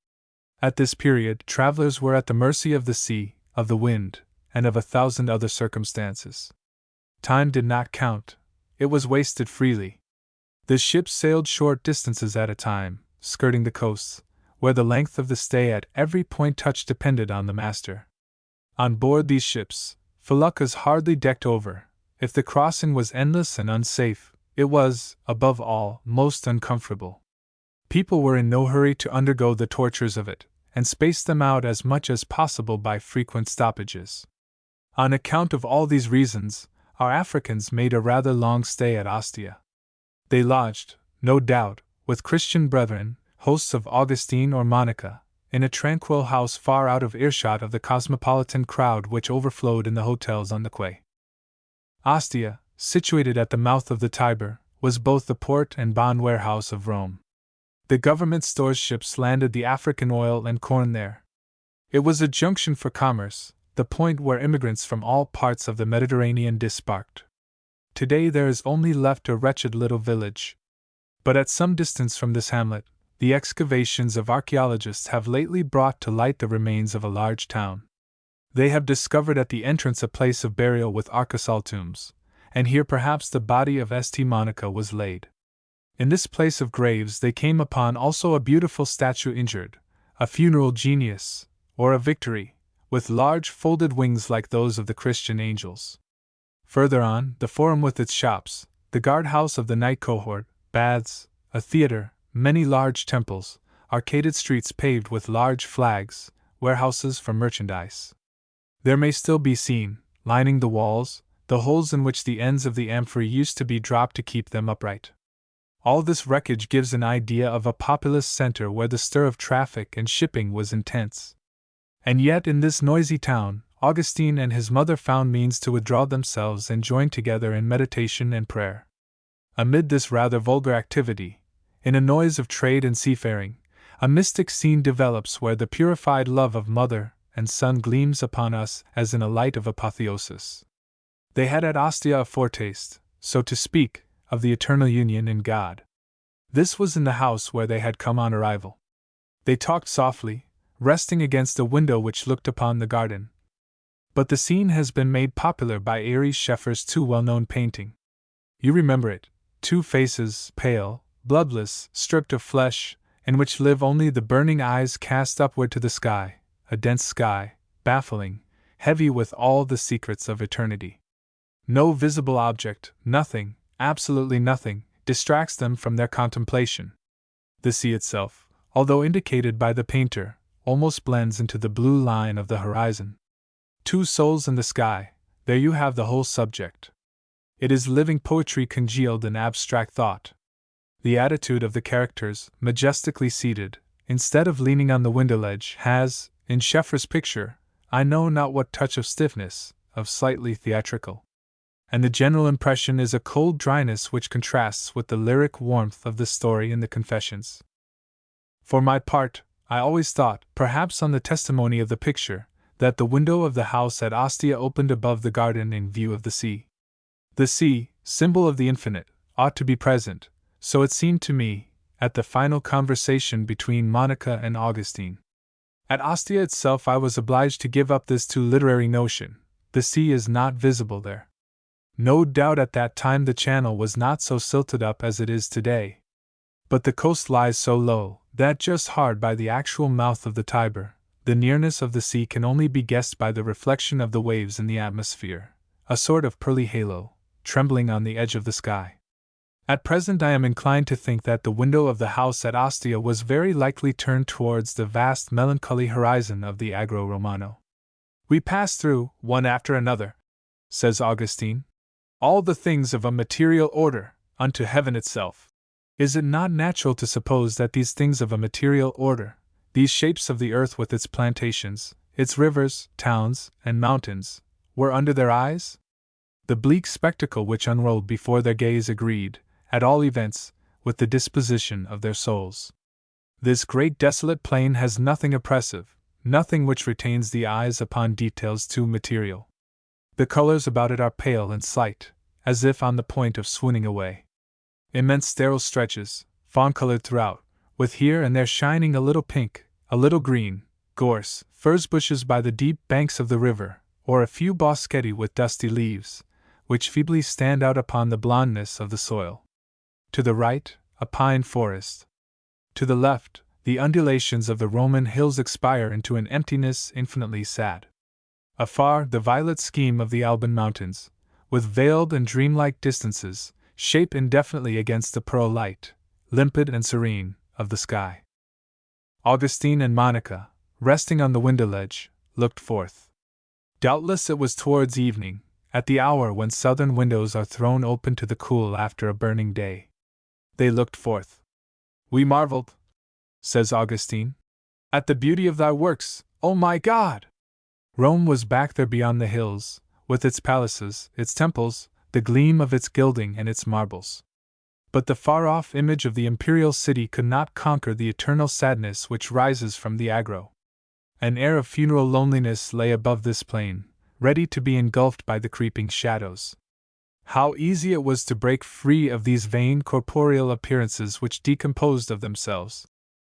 At this period, travelers were at the mercy of the sea, of the wind, and of 1,000 other circumstances. Time did not count, it was wasted freely. The ships sailed short distances at a time, skirting the coasts, where the length of the stay at every point touched depended on the master. On board these ships, feluccas hardly decked over. If the crossing was endless and unsafe, it was, above all, most uncomfortable. People were in no hurry to undergo the tortures of it, and spaced them out as much as possible by frequent stoppages. On account of all these reasons, our Africans made a rather long stay at Ostia. They lodged, no doubt, with Christian brethren, hosts of Augustine or Monica, in a tranquil house far out of earshot of the cosmopolitan crowd which overflowed in the hotels on the quay. Ostia, situated at the mouth of the Tiber, was both the port and bond warehouse of Rome. The government stores ships landed the African oil and corn there. It was a junction for commerce, the point where immigrants from all parts of the Mediterranean disembarked. Today there is only left a wretched little village. But at some distance from this hamlet, the excavations of archaeologists have lately brought to light the remains of a large town. They have discovered at the entrance a place of burial with arcosal tombs, and here perhaps the body of St. Monica was laid. In this place of graves they came upon also a beautiful statue injured, a funeral genius, or a Victory, with large folded wings like those of the Christian angels. Further on, the Forum with its shops, the guardhouse of the night cohort, baths, a theatre, many large temples, arcaded streets paved with large flags, warehouses for merchandise. There may still be seen, lining the walls, the holes in which the ends of the amphorae used to be dropped to keep them upright. All this wreckage gives an idea of a populous center where the stir of traffic and shipping was intense. And yet in this noisy town, Augustine and his mother found means to withdraw themselves and join together in meditation and prayer. Amid this rather vulgar activity, in a noise of trade and seafaring, a mystic scene develops where the purified love of mother and son gleams upon us as in a light of apotheosis. They had at Ostia a foretaste, so to speak, of the eternal union in God. This was in the house where they had come on arrival. They talked softly, resting against a window which looked upon the garden. But the scene has been made popular by Ary Scheffer's too well-known painting. You remember it, two faces, pale, bloodless, stripped of flesh, in which live only the burning eyes cast upward to the sky, a dense sky, baffling, heavy with all the secrets of eternity. No visible object, nothing, absolutely nothing, distracts them from their contemplation. The sea itself, although indicated by the painter, almost blends into the blue line of the horizon. Two souls in the sky, there you have the whole subject. It is living poetry congealed in abstract thought. The attitude of the characters, majestically seated, instead of leaning on the window ledge, has, in Scheffer's picture, I know not what touch of stiffness, of slightly theatrical. And the general impression is a cold dryness which contrasts with the lyric warmth of the story in the Confessions. For my part, I always thought, perhaps on the testimony of the picture, that the window of the house at Ostia opened above the garden in view of the sea. The sea, symbol of the infinite, ought to be present, so it seemed to me, at the final conversation between Monica and Augustine. At Ostia itself I was obliged to give up this too literary notion. The sea is not visible there. No doubt at that time the channel was not so silted up as it is today. But the coast lies so low, that just hard by the actual mouth of the Tiber, the nearness of the sea can only be guessed by the reflection of the waves in the atmosphere, a sort of pearly halo, trembling on the edge of the sky. At present I am inclined to think that the window of the house at Ostia was very likely turned towards the vast melancholy horizon of the Agro Romano. We pass through, one after another, says Augustine, all the things of a material order, unto heaven itself. Is it not natural to suppose that these things of a material order, These shapes of the earth with its plantations, its rivers, towns, and mountains, were under their eyes? The bleak spectacle which unrolled before their gaze agreed, at all events, with the disposition of their souls. This great desolate plain has nothing oppressive, nothing which retains the eyes upon details too material. The colors about it are pale and slight, as if on the point of swooning away. Immense sterile stretches, fawn-colored throughout, with here and there shining a little pink, a little green, gorse, furze bushes by the deep banks of the river, or a few boschetti with dusty leaves, which feebly stand out upon the blondness of the soil. To the right, a pine forest. To the left, the undulations of the Roman hills expire into an emptiness infinitely sad. Afar, the violet scheme of the Alban mountains, with veiled and dreamlike distances, shape indefinitely against the pearl light, limpid and serene, of the sky. Augustine and Monica, resting on the window ledge, looked forth. Doubtless it was towards evening, at the hour when southern windows are thrown open to the cool after a burning day. They looked forth. "We marveled," says Augustine, "at the beauty of thy works, O my God!" Rome was back there beyond the hills, with its palaces, its temples, the gleam of its gilding and its marbles. But the far-off image of the imperial city could not conquer the eternal sadness which rises from the Agro. An air of funeral loneliness lay above this plain, ready to be engulfed by the creeping shadows. How easy it was to break free of these vain corporeal appearances which decomposed of themselves.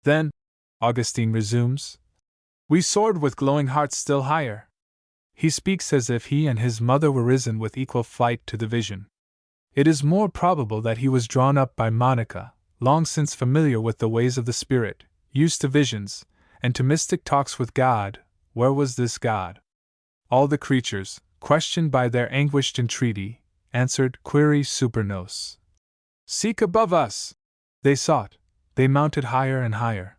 Then, Augustine resumes, we soared with glowing hearts still higher. He speaks as if he and his mother were risen with equal flight to the vision. It is more probable that he was drawn up by Monica, long since familiar with the ways of the Spirit, used to visions, and to mystic talks with God. Where was this God? All the creatures, questioned by their anguished entreaty, answered query super nos. Seek above us! They sought, they mounted higher and higher.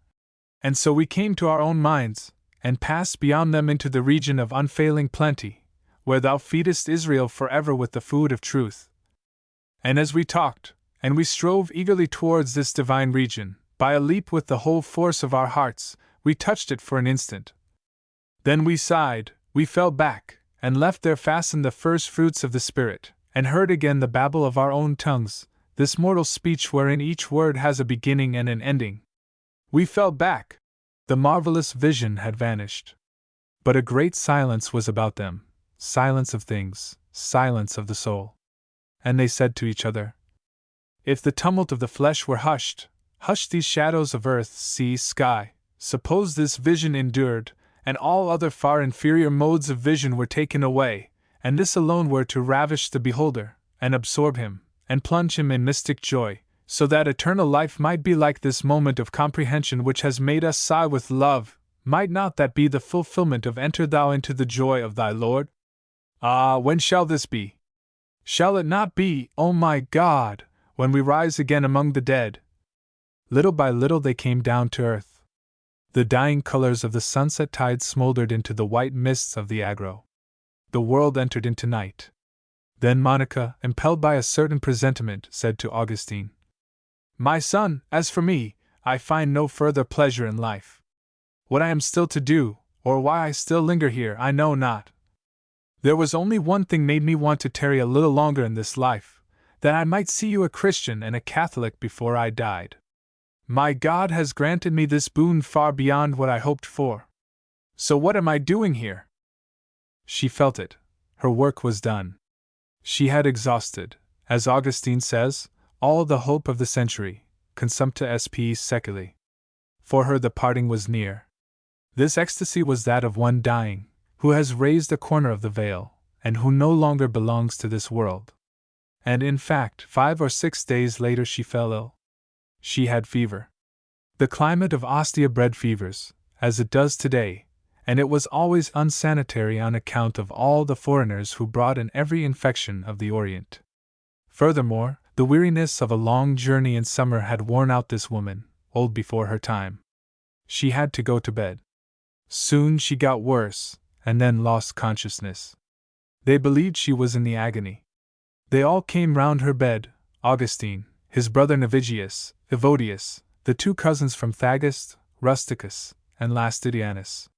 And so we came to our own minds, and passed beyond them into the region of unfailing plenty, where thou feedest Israel forever with the food of truth. And as we talked, and we strove eagerly towards this divine region, by a leap with the whole force of our hearts, we touched it for an instant. Then we sighed, we fell back, and left there fastened the first fruits of the Spirit, and heard again the babble of our own tongues, this mortal speech wherein each word has a beginning and an ending. We fell back. The marvelous vision had vanished. But a great silence was about them, silence of things, silence of the soul. And they said to each other, if the tumult of the flesh were hushed, hush these shadows of earth, sea, sky, suppose this vision endured, and all other far inferior modes of vision were taken away, and this alone were to ravish the beholder, and absorb him, and plunge him in mystic joy, so that eternal life might be like this moment of comprehension which has made us sigh with love, might not that be the fulfillment of enter thou into the joy of thy Lord? Ah, when shall this be? Shall it not be, O my God, when we rise again among the dead? Little by little they came down to earth. The dying colors of the sunset tide smoldered into the white mists of the Agro. The world entered into night. Then Monica, impelled by a certain presentiment, said to Augustine, my son, as for me, I find no further pleasure in life. What I am still to do, or why I still linger here, I know not. There was only one thing made me want to tarry a little longer in this life, that I might see you a Christian and a Catholic before I died. My God has granted me this boon far beyond what I hoped for. So what am I doing here? She felt it. Her work was done. She had exhausted, as Augustine says, all the hope of the century, consumpta sp seculi. For her the parting was near. This ecstasy was that of one dying, who has raised a corner of the veil, and who no longer belongs to this world. And in fact, 5 or 6 days later she fell ill. She had fever. The climate of Ostia bred fevers, as it does today, and it was always unsanitary on account of all the foreigners who brought in every infection of the Orient. Furthermore, the weariness of a long journey in summer had worn out this woman, old before her time. She had to go to bed. Soon she got worse, and then lost consciousness. They believed she was in the agony. They all came round her bed, Augustine, his brother Navigius, Evodius, the 2 cousins from Thagist, Rusticus, and Lastidianus.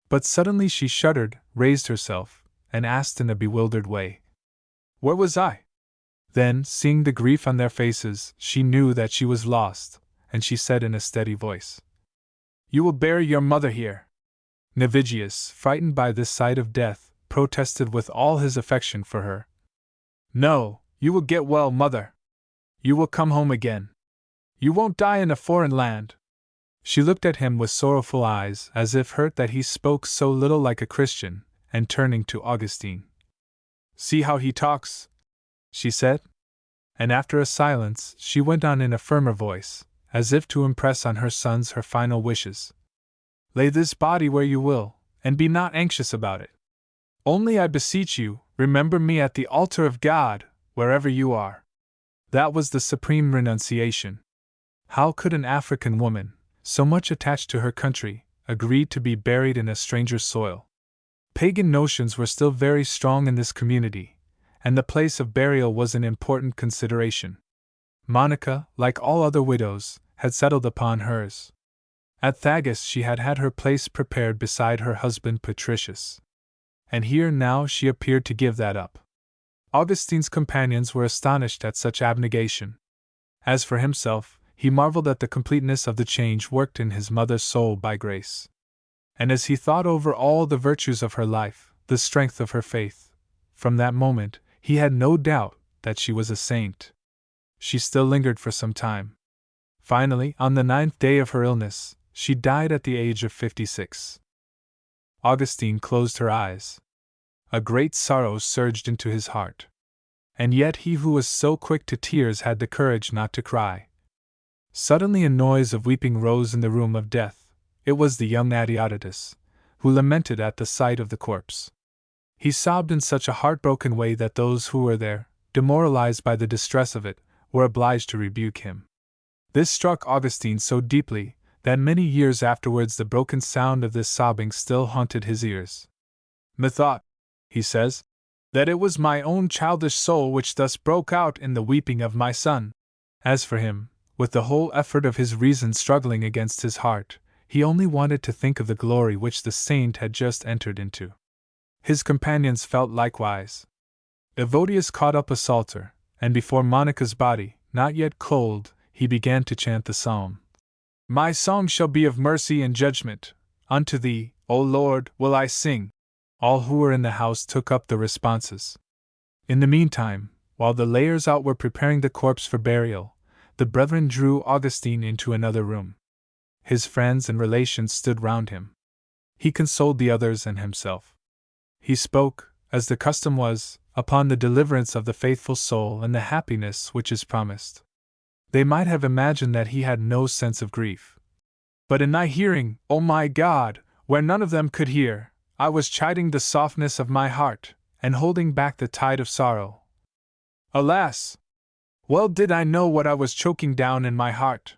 But suddenly she shuddered, raised herself, and asked in a bewildered way, "Where was I?" Then, seeing the grief on their faces, she knew that she was lost, and she said in a steady voice, "You will bury your mother here." Navigius, frightened by this sight of death, protested with all his affection for her. "No, you will get well, mother. You will come home again. You won't die in a foreign land." She looked at him with sorrowful eyes, as if hurt that he spoke so little like a Christian, and turning to Augustine, "See how he talks," she said. And after a silence, she went on in a firmer voice, as if to impress on her sons her final wishes. "Lay this body where you will, and be not anxious about it. Only, I beseech you, remember me at the altar of God, wherever you are." That was the supreme renunciation. How could an African woman, so much attached to her country, agree to be buried in a stranger's soil? Pagan notions were still very strong in this community, and the place of burial was an important consideration. Monica, like all other widows, had settled upon hers. At Thagus she had had her place prepared beside her husband Patricius. And here now she appeared to give that up. Augustine's companions were astonished at such abnegation. As for himself, he marveled at the completeness of the change worked in his mother's soul by grace. And as he thought over all the virtues of her life, the strength of her faith, from that moment, he had no doubt that she was a saint. She still lingered for some time. Finally, on the 9th day of her illness, she died at the age of 56. Augustine closed her eyes. A great sorrow surged into his heart. And yet he who was so quick to tears had the courage not to cry. Suddenly a noise of weeping rose in the room of death. It was the young Adeodatus, who lamented at the sight of the corpse. He sobbed in such a heartbroken way that those who were there, demoralized by the distress of it, were obliged to rebuke him. This struck Augustine so deeply that many years afterwards the broken sound of this sobbing still haunted his ears. "Methought," he says, "that it was my own childish soul which thus broke out in the weeping of my son." As for him, with the whole effort of his reason struggling against his heart, he only wanted to think of the glory which the saint had just entered into. His companions felt likewise. Evodius caught up a psalter, and before Monica's body, not yet cold, he began to chant the psalm. "My song shall be of mercy and judgment. Unto thee, O Lord, will I sing." All who were in the house took up the responses. In the meantime, while the layers out were preparing the corpse for burial, the brethren drew Augustine into another room. His friends and relations stood round him. He consoled the others and himself. He spoke, as the custom was, upon the deliverance of the faithful soul and the happiness which is promised. They might have imagined that he had no sense of grief. "But in thy hearing, O my God, where none of them could hear, I was chiding the softness of my heart, and holding back the tide of sorrow. Alas! Well did I know what I was choking down in my heart."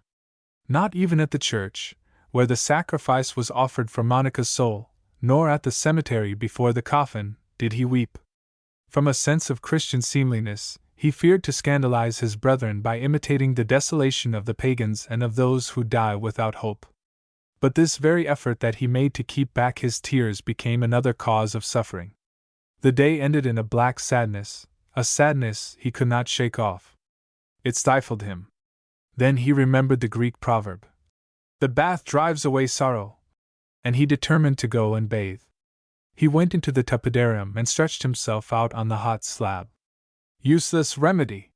Not even at the church, where the sacrifice was offered for Monica's soul, nor at the cemetery before the coffin, did he weep. From a sense of Christian seemliness, he feared to scandalize his brethren by imitating the desolation of the pagans and of those who die without hope. But this very effort that he made to keep back his tears became another cause of suffering. The day ended in a black sadness, a sadness he could not shake off. It stifled him. Then he remembered the Greek proverb, "The bath drives away sorrow," and he determined to go and bathe. He went into the tepidarium and stretched himself out on the hot slab. Useless remedy!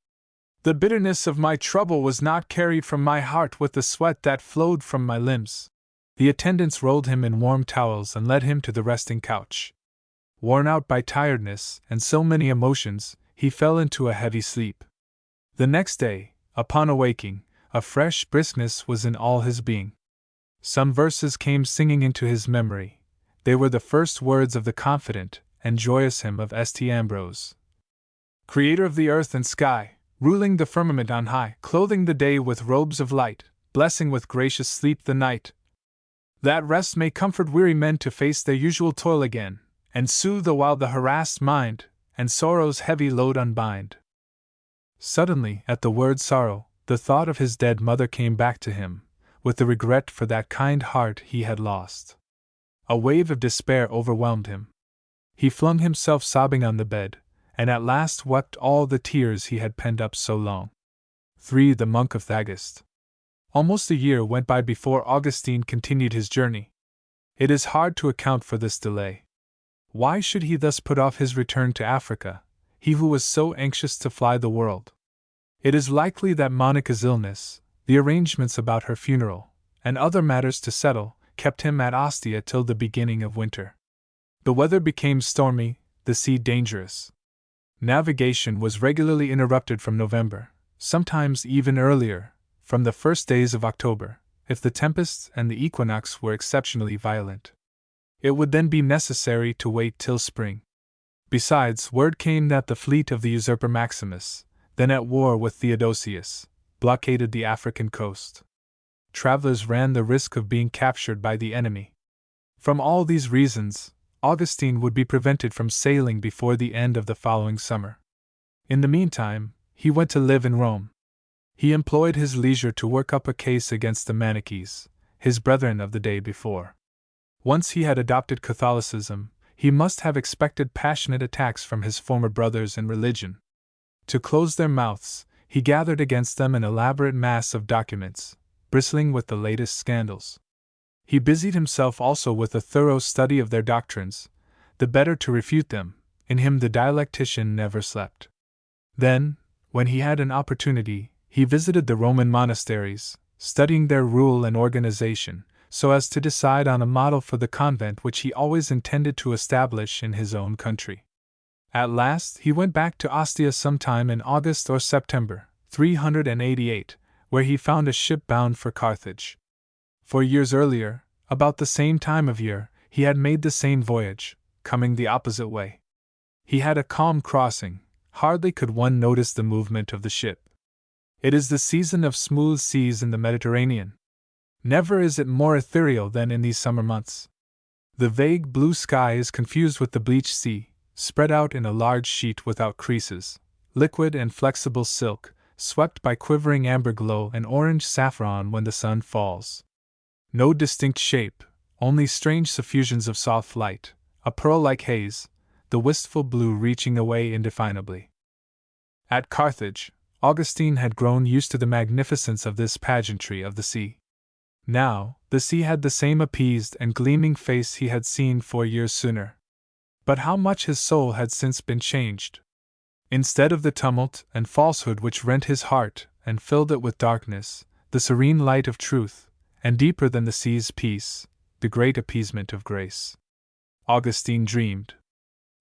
The bitterness of my trouble was not carried from my heart with the sweat that flowed from my limbs. The attendants rolled him in warm towels and led him to the resting couch. Worn out by tiredness and so many emotions, he fell into a heavy sleep. The next day, upon awaking, a fresh briskness was in all his being. Some verses came singing into his memory. They were the first words of the confident and joyous hymn of St. Ambrose. "Creator of the earth and sky, ruling the firmament on high, clothing the day with robes of light, blessing with gracious sleep the night, that rest may comfort weary men to face their usual toil again, and soothe awhile the harassed mind, and sorrow's heavy load unbind." Suddenly, at the word sorrow, the thought of his dead mother came back to him, with the regret for that kind heart he had lost. A wave of despair overwhelmed him. He flung himself sobbing on the bed, and at last wept all the tears he had penned up so long. 3. The Monk of Thagist. Almost a year went by before Augustine continued his journey. It is hard to account for this delay. Why should he thus put off his return to Africa, he who was so anxious to fly the world? It is likely that Monica's illness, the arrangements about her funeral, and other matters to settle, kept him at Ostia till the beginning of winter. The weather became stormy, the sea dangerous. Navigation was regularly interrupted from November, sometimes even earlier, from the first days of October, if the tempests and the equinox were exceptionally violent. It would then be necessary to wait till spring. Besides, word came that the fleet of the usurper Maximus, then at war with Theodosius, blockaded the African coast. Travelers ran the risk of being captured by the enemy. From all these reasons, Augustine would be prevented from sailing before the end of the following summer. In the meantime, he went to live in Rome. He employed his leisure to work up a case against the Manichees, his brethren of the day before. Once he had adopted Catholicism, he must have expected passionate attacks from his former brothers in religion. To close their mouths, he gathered against them an elaborate mass of documents, bristling with the latest scandals. He busied himself also with a thorough study of their doctrines, the better to refute them. In him the dialectician never slept. Then, when he had an opportunity, he visited the Roman monasteries, studying their rule and organization, so as to decide on a model for the convent which he always intended to establish in his own country. At last he went back to Ostia sometime in August or September, 388, where he found a ship bound for Carthage. 4 years earlier, about the same time of year, he had made the same voyage, coming the opposite way. He had a calm crossing, hardly could one notice the movement of the ship. It is the season of smooth seas in the Mediterranean. Never is it more ethereal than in these summer months. The vague blue sky is confused with the bleached sea, spread out in a large sheet without creases, liquid and flexible silk, swept by quivering amber glow and orange saffron when the sun falls. No distinct shape, only strange suffusions of soft light, a pearl-like haze, the wistful blue reaching away indefinably. At Carthage, Augustine had grown used to the magnificence of this pageantry of the sea. Now, the sea had the same appeased and gleaming face he had seen 4 years sooner. But how much his soul had since been changed! Instead of the tumult and falsehood which rent his heart and filled it with darkness, the serene light of truth, and deeper than the sea's peace, the great appeasement of grace. Augustine dreamed.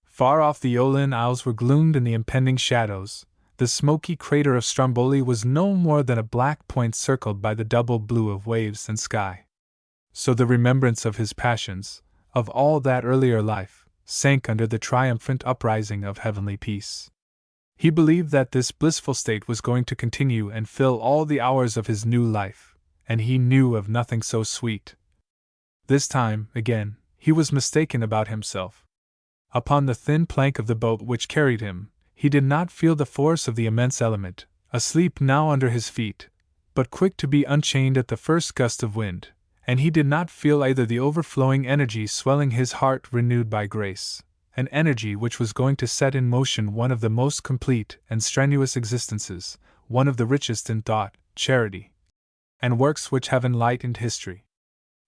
Far off the Aeolian Isles were gloomed in the impending shadows. The smoky crater of Stromboli was no more than a black point circled by the double blue of waves and sky. So the remembrance of his passions, of all that earlier life, sank under the triumphant uprising of heavenly peace. He believed that this blissful state was going to continue and fill all the hours of his new life, and he knew of nothing so sweet. This time, again, he was mistaken about himself. Upon the thin plank of the boat which carried him, he did not feel the force of the immense element, asleep now under his feet, but quick to be unchained at the first gust of wind, and he did not feel either the overflowing energy swelling his heart renewed by grace, an energy which was going to set in motion one of the most complete and strenuous existences, one of the richest in thought, charity, and works which have enlightened history.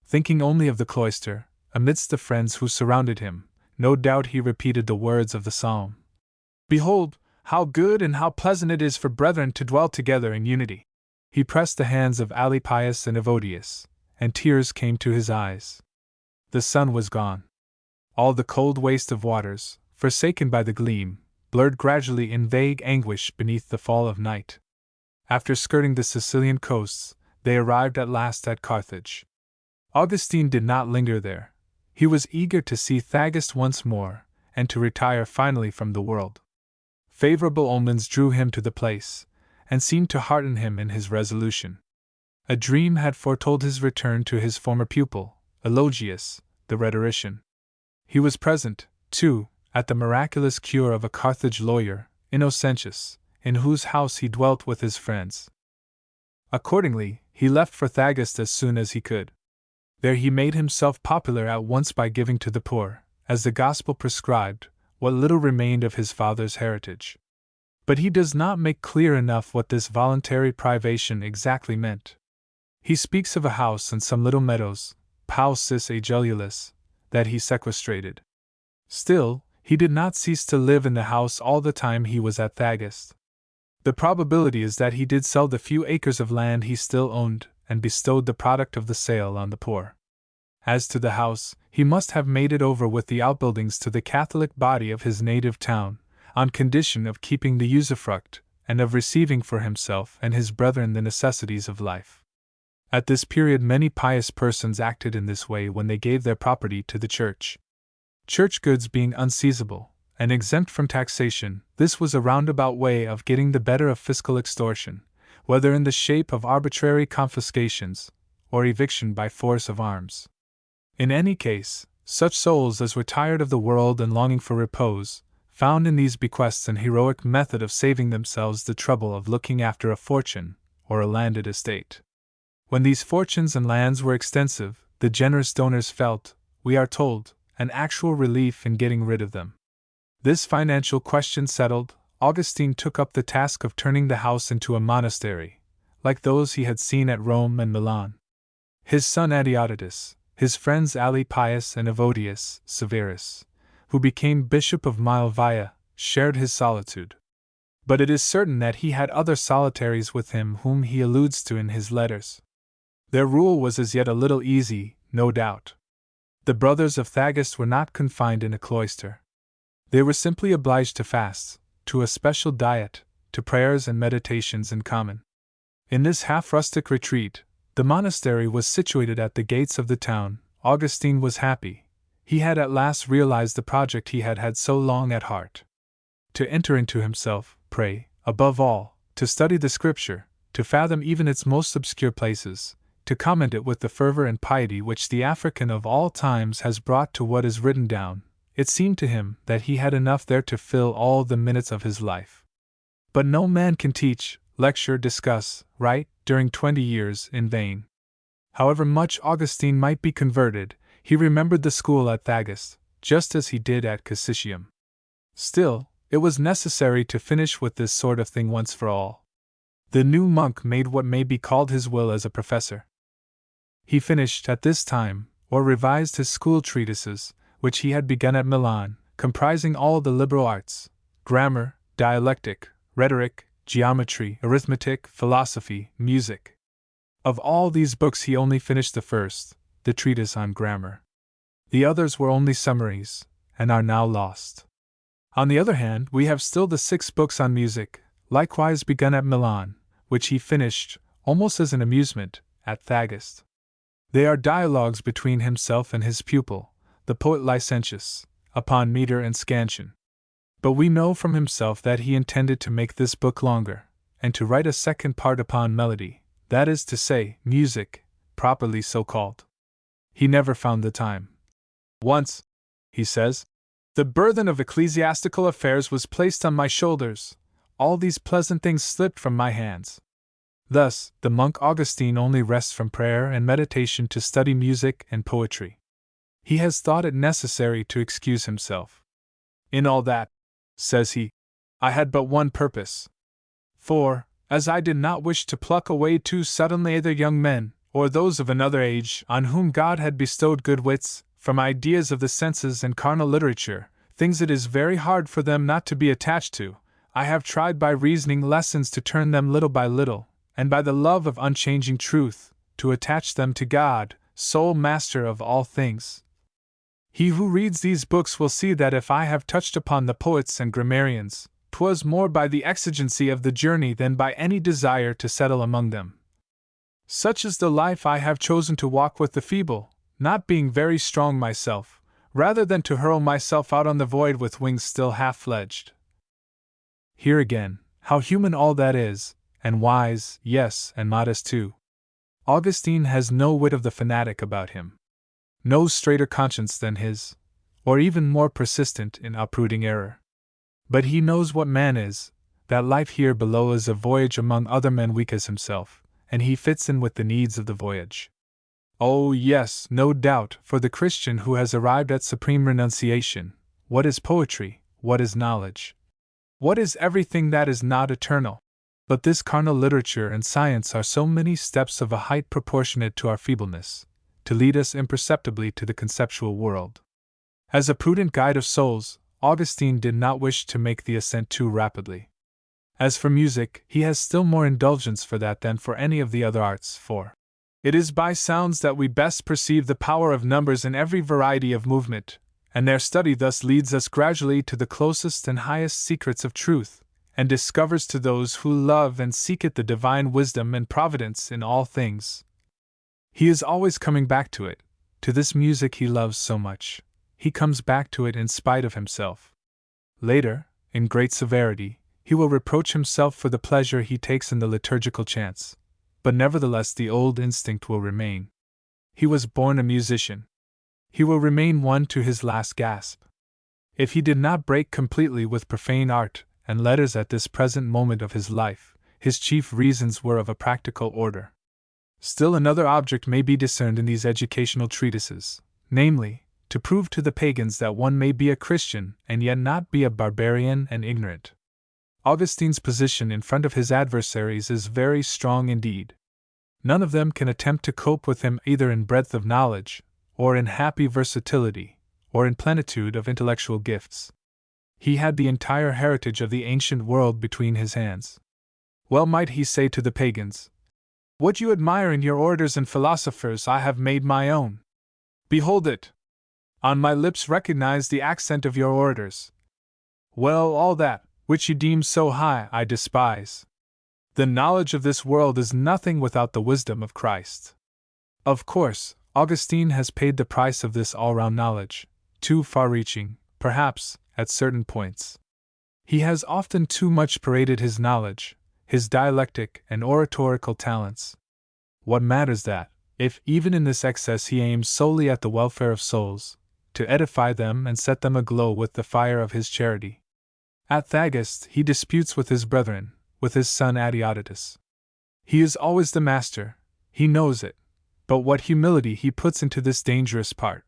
Thinking only of the cloister, amidst the friends who surrounded him, no doubt he repeated the words of the psalm. Behold, how good and how pleasant it is for brethren to dwell together in unity. He pressed the hands of Alypius and Evodius, and tears came to his eyes. The sun was gone. All the cold waste of waters, forsaken by the gleam, blurred gradually in vague anguish beneath the fall of night. After skirting the Sicilian coasts, they arrived at last at Carthage. Augustine did not linger there. He was eager to see Thagist once more, and to retire finally from the world. Favorable omens drew him to the place, and seemed to hearten him in his resolution. A dream had foretold his return to his former pupil, Elogius, the rhetorician. He was present, too, at the miraculous cure of a Carthage lawyer, Innocentius, in whose house he dwelt with his friends. Accordingly, he left for Thagast as soon as he could. There he made himself popular at once by giving to the poor, as the gospel prescribed, what little remained of his father's heritage. But he does not make clear enough what this voluntary privation exactly meant. He speaks of a house and some little meadows, paucis aegelulis, that he sequestrated. Still, he did not cease to live in the house all the time he was at Thagast. The probability is that he did sell the few acres of land he still owned, and bestowed the product of the sale on the poor. As to the house, he must have made it over with the outbuildings to the Catholic body of his native town, on condition of keeping the usufruct, and of receiving for himself and his brethren the necessities of life. At this period many pious persons acted in this way when they gave their property to the church. Church goods being unseizable, and exempt from taxation, this was a roundabout way of getting the better of fiscal extortion, whether in the shape of arbitrary confiscations, or eviction by force of arms. In any case, such souls as were tired of the world and longing for repose, found in these bequests an heroic method of saving themselves the trouble of looking after a fortune, or a landed estate. When these fortunes and lands were extensive, the generous donors felt, we are told, an actual relief in getting rid of them. This financial question settled, Augustine took up the task of turning the house into a monastery, like those he had seen at Rome and Milan. His son Adeodatus, his friends Ali Pius and Evodius Severus, who became Bishop of Malvia, shared his solitude. But it is certain that he had other solitaries with him whom he alludes to in his letters. Their rule was as yet a little easy, no doubt. The brothers of Thagast were not confined in a cloister. They were simply obliged to fasts, to a special diet, to prayers and meditations in common. In this half-rustic retreat, the monastery was situated at the gates of the town. Augustine was happy. He had at last realized the project he had had so long at heart. To enter into himself, pray, above all, to study the Scripture, to fathom even its most obscure places, to comment it with the fervor and piety which the African of all times has brought to what is written down, it seemed to him that he had enough there to fill all the minutes of his life. But no man can teach, lecture, discuss, write, during 20 years, in vain. However much Augustine might be converted, he remembered the school at Thagast, just as he did at Cassicium. Still, it was necessary to finish with this sort of thing once for all. The new monk made what may be called his will as a professor. He finished at this time, or revised his school treatises, which he had begun at Milan, comprising all the liberal arts, grammar, dialectic, rhetoric, geometry, arithmetic, philosophy, music. Of all these books he only finished the first, the treatise on grammar. The others were only summaries, and are now lost. On the other hand, we have still the 6 books on music, likewise begun at Milan, which he finished, almost as an amusement, at Thagast. They are dialogues between himself and his pupil, the poet Licentius, upon meter and scansion. But we know from himself that he intended to make this book longer, and to write a second part upon melody, that is to say, music, properly so called. He never found the time. Once, he says, the burthen of ecclesiastical affairs was placed on my shoulders, all these pleasant things slipped from my hands. Thus, the monk Augustine only rests from prayer and meditation to study music and poetry. He has thought it necessary to excuse himself. In all that, says he, I had but one purpose. For, as I did not wish to pluck away too suddenly either young men, or those of another age on whom God had bestowed good wits, from ideas of the senses and carnal literature, things it is very hard for them not to be attached to, I have tried by reasoning lessons to turn them little by little, and by the love of unchanging truth, to attach them to God, sole master of all things. He who reads these books will see that if I have touched upon the poets and grammarians, 'twas more by the exigency of the journey than by any desire to settle among them. Such is the life I have chosen to walk with the feeble, not being very strong myself, rather than to hurl myself out on the void with wings still half-fledged. Here again, how human all that is, and wise, yes, and modest too. Augustine has no wit of the fanatic about him. No straighter conscience than his, or even more persistent in uprooting error. But he knows what man is, that life here below is a voyage among other men weak as himself, and he fits in with the needs of the voyage. Oh, yes, no doubt, for the Christian who has arrived at supreme renunciation, what is poetry, what is knowledge? What is everything that is not eternal? But this carnal literature and science are so many steps of a height proportionate to our feebleness, to lead us imperceptibly to the conceptual world. As a prudent guide of souls, Augustine did not wish to make the ascent too rapidly. As for music, he has still more indulgence for that than for any of the other arts, for it is by sounds that we best perceive the power of numbers in every variety of movement, and their study thus leads us gradually to the closest and highest secrets of truth, and discovers to those who love and seek it the divine wisdom and providence in all things. He is always coming back to it, to this music he loves so much. He comes back to it in spite of himself. Later, in great severity, he will reproach himself for the pleasure he takes in the liturgical chants, but nevertheless the old instinct will remain. He was born a musician. He will remain one to his last gasp. If he did not break completely with profane art and letters at this present moment of his life, his chief reasons were of a practical order. Still another object may be discerned in these educational treatises, namely, to prove to the pagans that one may be a Christian and yet not be a barbarian and ignorant. Augustine's position in front of his adversaries is very strong indeed. None of them can attempt to cope with him either in breadth of knowledge, or in happy versatility, or in plenitude of intellectual gifts. He had the entire heritage of the ancient world between his hands. Well might he say to the pagans, "What you admire in your orators and philosophers I have made my own. Behold it! On my lips recognize the accent of your orators. Well, all that, which you deem so high, I despise. The knowledge of this world is nothing without the wisdom of Christ." Of course, Augustine has paid the price of this all-round knowledge, too far-reaching, perhaps, at certain points. He has often too much paraded his knowledge, his dialectic and oratorical talents. What matters that, if even in this excess he aims solely at the welfare of souls, to edify them and set them aglow with the fire of his charity? At Thagest he disputes with his brethren, with his son Adeodatus. He is always the master, he knows it, but what humility he puts into this dangerous part.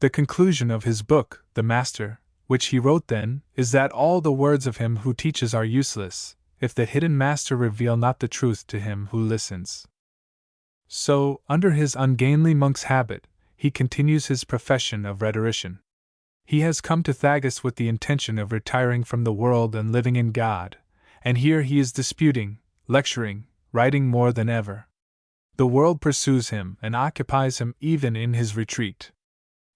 The conclusion of his book, The Master, which he wrote then, is that all the words of him who teaches are useless, if the hidden master reveal not the truth to him who listens. So, under his ungainly monk's habit, he continues his profession of rhetorician. He has come to Thagest with the intention of retiring from the world and living in God, and here he is disputing, lecturing, writing more than ever. The world pursues him and occupies him even in his retreat.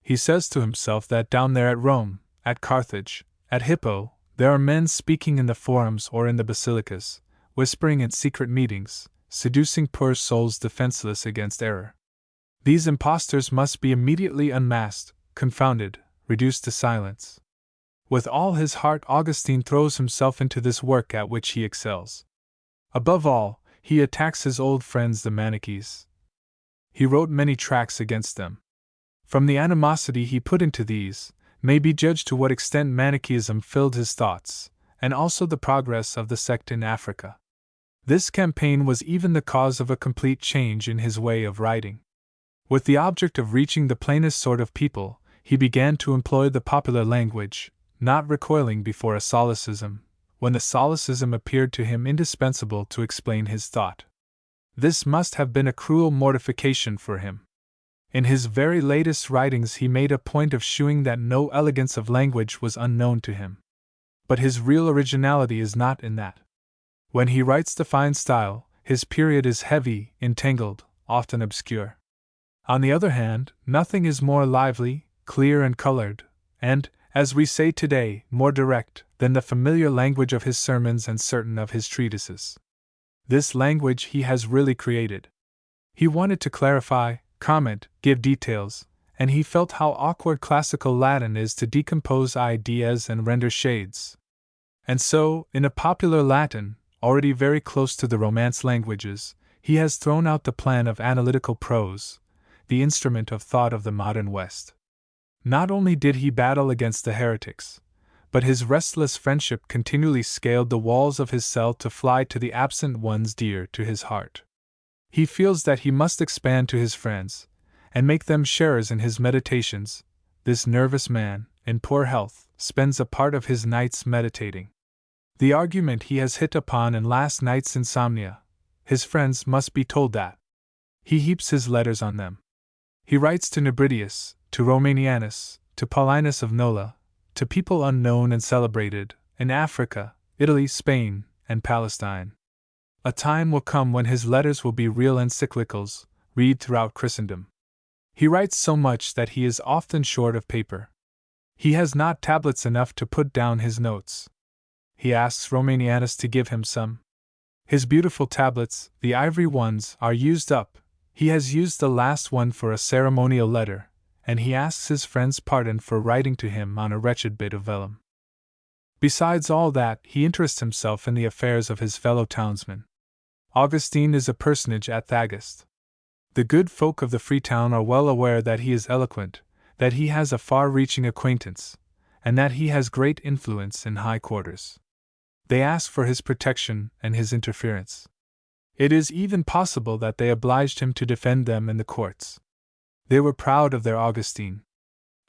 He says to himself that down there at Rome, at Carthage, at Hippo, there are men speaking in the forums or in the basilicas, whispering in secret meetings, seducing poor souls defenseless against error. These impostors must be immediately unmasked, confounded, reduced to silence. With all his heart Augustine throws himself into this work at which he excels. Above all, he attacks his old friends the Manichees. He wrote many tracts against them. From the animosity he put into these, may be judged to what extent Manichaeism filled his thoughts, and also the progress of the sect in Africa. This campaign was even the cause of a complete change in his way of writing. With the object of reaching the plainest sort of people, he began to employ the popular language, not recoiling before a solecism, when the solecism appeared to him indispensable to explain his thought. This must have been a cruel mortification for him. In his very latest writings he made a point of shewing that no elegance of language was unknown to him. But his real originality is not in that. When he writes the fine style, his period is heavy, entangled, often obscure. On the other hand, nothing is more lively, clear and colored, and, as we say today, more direct, than the familiar language of his sermons and certain of his treatises. This language he has really created. He wanted to clarify, comment, give details, and he felt how awkward classical Latin is to decompose ideas and render shades. And so, in a popular Latin, already very close to the Romance languages, he has thrown out the plan of analytical prose, the instrument of thought of the modern West. Not only did he battle against the heretics, but his restless friendship continually scaled the walls of his cell to fly to the absent ones dear to his heart. He feels that he must expand to his friends, and make them sharers in his meditations. This nervous man, in poor health, spends a part of his nights meditating. The argument he has hit upon in last night's insomnia, his friends must be told that. He heaps his letters on them. He writes to Nebridius, to Romanianus, to Paulinus of Nola, to people unknown and celebrated, in Africa, Italy, Spain, and Palestine. A time will come when his letters will be real encyclicals, read throughout Christendom. He writes so much that he is often short of paper. He has not tablets enough to put down his notes. He asks Romanianus to give him some. His beautiful tablets, the ivory ones, are used up. He has used the last one for a ceremonial letter, and he asks his friend's pardon for writing to him on a wretched bit of vellum. Besides all that, he interests himself in the affairs of his fellow townsmen. Augustine is a personage at Thagast. The good folk of the free town are well aware that he is eloquent, that he has a far-reaching acquaintance, and that he has great influence in high quarters. They ask for his protection and his interference. It is even possible that they obliged him to defend them in the courts. They were proud of their Augustine,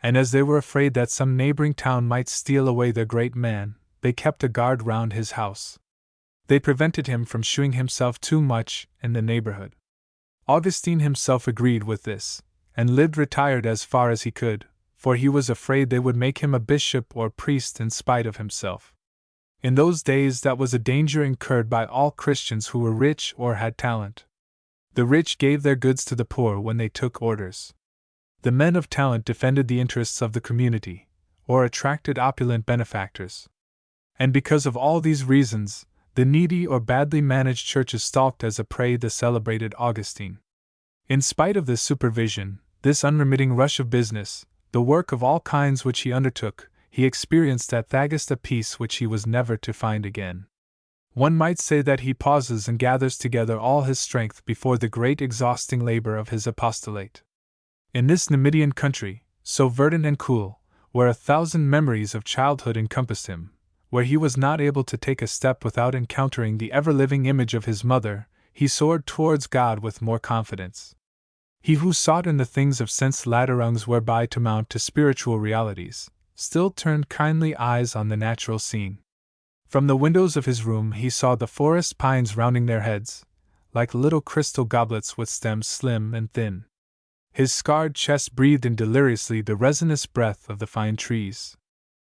and as they were afraid that some neighboring town might steal away their great man, they kept a guard round his house. They prevented him from shewing himself too much in the neighborhood. Augustine himself agreed with this, and lived retired as far as he could, for he was afraid they would make him a bishop or priest in spite of himself. In those days that was a danger incurred by all Christians who were rich or had talent. The rich gave their goods to the poor when they took orders. The men of talent defended the interests of the community, or attracted opulent benefactors. And because of all these reasons, the needy or badly managed churches stalked as a prey the celebrated Augustine. In spite of this supervision, this unremitting rush of business, the work of all kinds which he undertook, he experienced at Thagast a peace which he was never to find again. One might say that he pauses and gathers together all his strength before the great exhausting labor of his apostolate. In this Numidian country, so verdant and cool, where 1,000 memories of childhood encompassed him, where he was not able to take a step without encountering the ever-living image of his mother, he soared towards God with more confidence. He who sought in the things of sense ladder rungs whereby to mount to spiritual realities, still turned kindly eyes on the natural scene. From the windows of his room he saw the forest pines rounding their heads, like little crystal goblets with stems slim and thin. His scarred chest breathed in deliriously the resinous breath of the fine trees.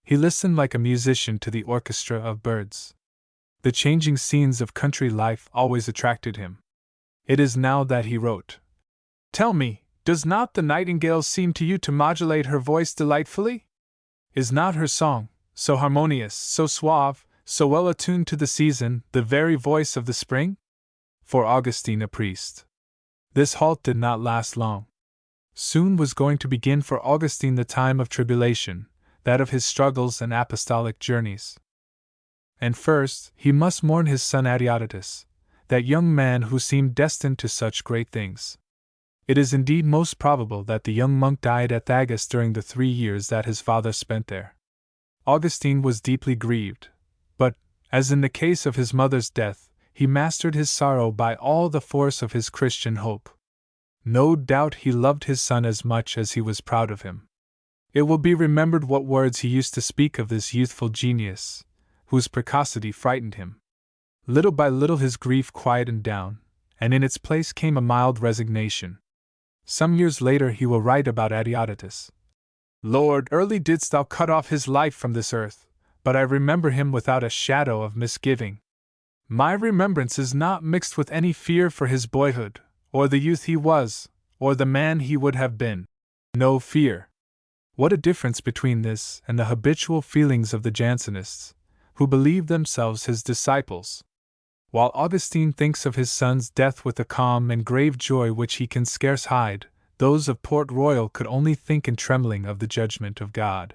He listened like a musician to the orchestra of birds. The changing scenes of country life always attracted him. It is now that he wrote. Tell me, does not the nightingale seem to you to modulate her voice delightfully? Is not her song, so harmonious, so suave, so well attuned to the season, the very voice of the spring? For Augustine a priest. This halt did not last long. Soon was going to begin for Augustine the time of tribulation, that of his struggles and apostolic journeys. And first, he must mourn his son Audiobook, that young man who seemed destined to such great things. It is indeed most probable that the young monk died at Thagast during the 3 years that his father spent there. Augustine was deeply grieved, but, as in the case of his mother's death, he mastered his sorrow by all the force of his Christian hope. No doubt he loved his son as much as he was proud of him. It will be remembered what words he used to speak of this youthful genius, whose precocity frightened him. Little by little his grief quieted down, and in its place came a mild resignation. Some years later he will write about Audiobook. Lord, early didst thou cut off his life from this earth, but I remember him without a shadow of misgiving. My remembrance is not mixed with any fear for his boyhood, or the youth he was, or the man he would have been. No fear. What a difference between this and the habitual feelings of the Jansenists, who believed themselves his disciples. While Augustine thinks of his son's death with a calm and grave joy which he can scarce hide, those of Port Royal could only think in trembling of the judgment of God.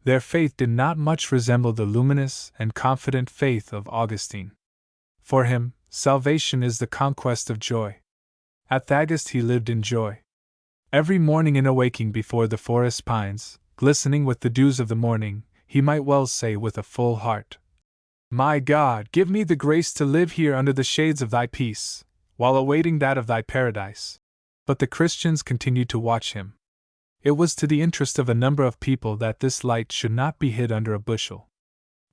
Their faith did not much resemble the luminous and confident faith of Augustine. For him, salvation is the conquest of joy. At Thagast he lived in joy. Every morning in awaking before the forest pines, glistening with the dews of the morning, he might well say with a full heart, My God, give me the grace to live here under the shades of thy peace, while awaiting that of thy paradise. But the Christians continued to watch him. It was to the interest of a number of people that this light should not be hid under a bushel.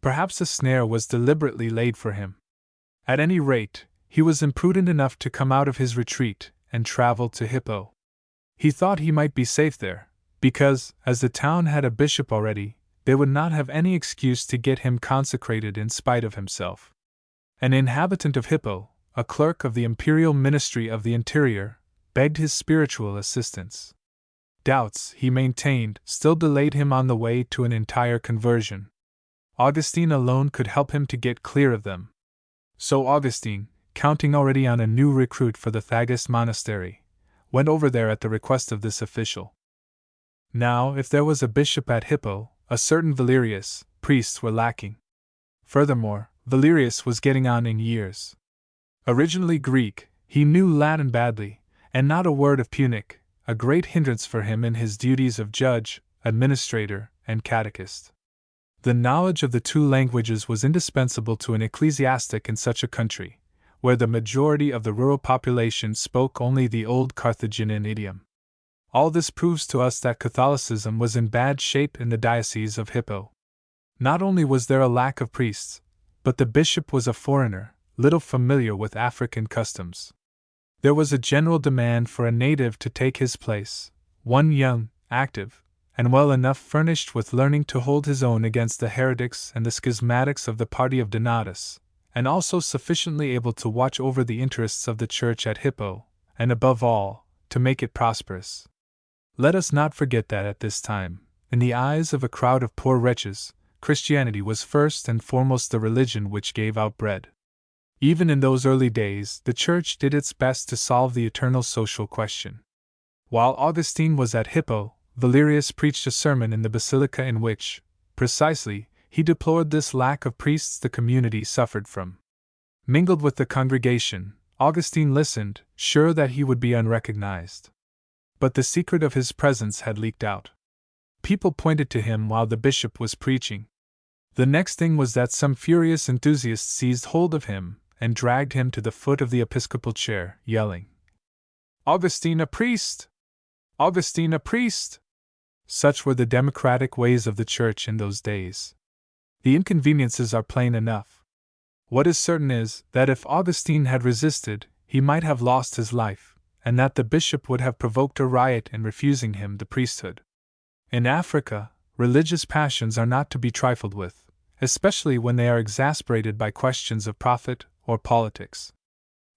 Perhaps a snare was deliberately laid for him. At any rate, he was imprudent enough to come out of his retreat and travel to Hippo. He thought he might be safe there, because, as the town had a bishop already, they would not have any excuse to get him consecrated in spite of himself. An inhabitant of Hippo, a clerk of the Imperial Ministry of the Interior, begged his spiritual assistance. Doubts, he maintained, still delayed him on the way to an entire conversion. Augustine alone could help him to get clear of them. So Augustine, counting already on a new recruit for the Thagus monastery, went over there at the request of this official. Now, if there was a bishop at Hippo, a certain Valerius, priests were lacking. Furthermore, Valerius was getting on in years. Originally Greek, he knew Latin badly, and not a word of Punic, a great hindrance for him in his duties of judge, administrator, and catechist. The knowledge of the two languages was indispensable to an ecclesiastic in such a country, where the majority of the rural population spoke only the old Carthaginian idiom. All this proves to us that Catholicism was in bad shape in the diocese of Hippo. Not only was there a lack of priests, but the bishop was a foreigner, little familiar with African customs. There was a general demand for a native to take his place, one young, active, and well enough furnished with learning to hold his own against the heretics and the schismatics of the party of Donatus, and also sufficiently able to watch over the interests of the church at Hippo, and above all, to make it prosperous. Let us not forget that at this time, in the eyes of a crowd of poor wretches, Christianity was first and foremost the religion which gave out bread. Even in those early days, the Church did its best to solve the eternal social question. While Augustine was at Hippo, Valerius preached a sermon in the basilica in which, precisely, he deplored this lack of priests the community suffered from. Mingled with the congregation, Augustine listened, sure that he would be unrecognized. But the secret of his presence had leaked out. People pointed to him while the bishop was preaching. The next thing was that some furious enthusiasts seized hold of him and dragged him to the foot of the episcopal chair, yelling, "Augustine a priest! Augustine a priest!" Such were the democratic ways of the church in those days. The inconveniences are plain enough. What is certain is that if Augustine had resisted, he might have lost his life, and that the bishop would have provoked a riot in refusing him the priesthood. In Africa, religious passions are not to be trifled with, especially when they are exasperated by questions of profit or politics.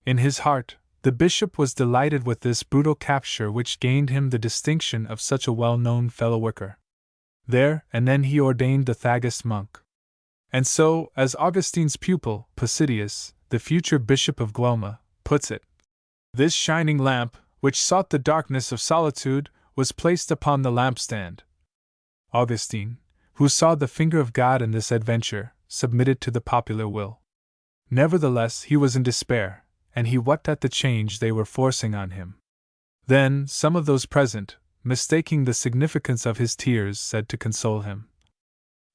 In his heart, the bishop was delighted with this brutal capture which gained him the distinction of such a well-known fellow-worker. There and then he ordained the Thagus monk. And so, as Augustine's pupil, Placidius, the future bishop of Guelma, puts it, this shining lamp, which sought the darkness of solitude, was placed upon the lampstand. Augustine, who saw the finger of God in this adventure, submitted to the popular will. Nevertheless, he was in despair, and he wept at the change they were forcing on him. Then, some of those present, mistaking the significance of his tears, said to console him,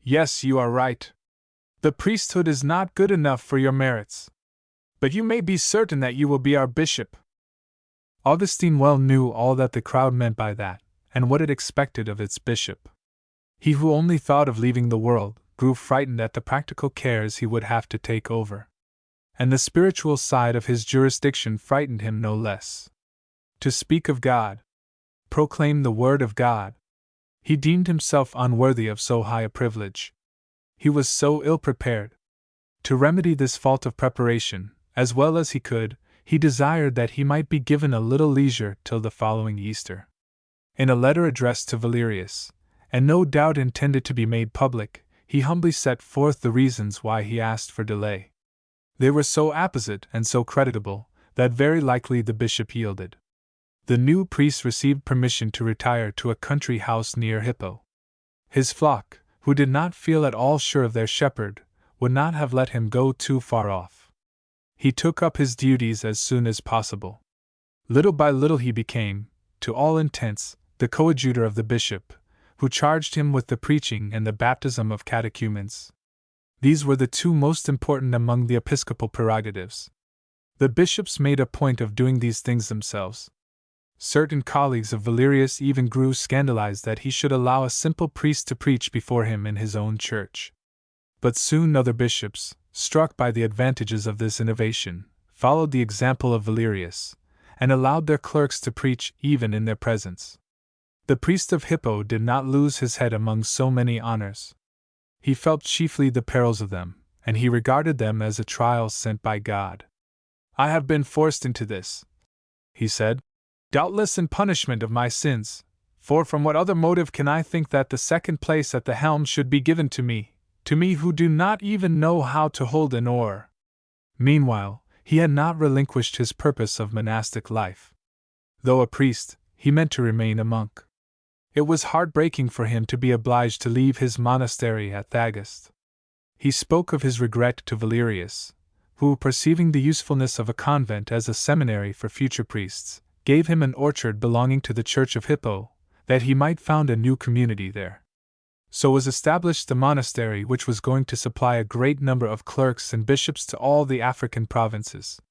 "Yes, you are right. The priesthood is not good enough for your merits. But you may be certain that you will be our bishop." Augustine well knew all that the crowd meant by that, and what it expected of its bishop. He who only thought of leaving the world, grew frightened at the practical cares he would have to take over. And the spiritual side of his jurisdiction frightened him no less. To speak of God, proclaim the word of God, he deemed himself unworthy of so high a privilege. He was so ill-prepared. To remedy this fault of preparation, as well as he could, he desired that he might be given a little leisure till the following Easter. In a letter addressed to Valerius, and no doubt intended to be made public, he humbly set forth the reasons why he asked for delay. They were so apposite and so creditable, that very likely the bishop yielded. The new priest received permission to retire to a country house near Hippo. His flock, who did not feel at all sure of their shepherd, would not have let him go too far off. He took up his duties as soon as possible. Little by little he became, to all intents, the coadjutor of the bishop, who charged him with the preaching and the baptism of catechumens. These were the two most important among the episcopal prerogatives. The bishops made a point of doing these things themselves. Certain colleagues of Valerius even grew scandalized that he should allow a simple priest to preach before him in his own church. But soon other bishops, struck by the advantages of this innovation, followed the example of Valerius, and allowed their clerks to preach even in their presence. The priest of Hippo did not lose his head among so many honors. He felt chiefly the perils of them, and he regarded them as a trial sent by God. "I have been forced into this," he said, "doubtless in punishment of my sins, for from what other motive can I think that the second place at the helm should be given to me who do not even know how to hold an oar?" Meanwhile, he had not relinquished his purpose of monastic life. Though a priest, he meant to remain a monk. It was heartbreaking for him to be obliged to leave his monastery at Thagast. He spoke of his regret to Valerius, who, perceiving the usefulness of a convent as a seminary for future priests, gave him an orchard belonging to the Church of Hippo, that he might found a new community there. So was established the monastery which was going to supply a great number of clerks and bishops to all the African provinces.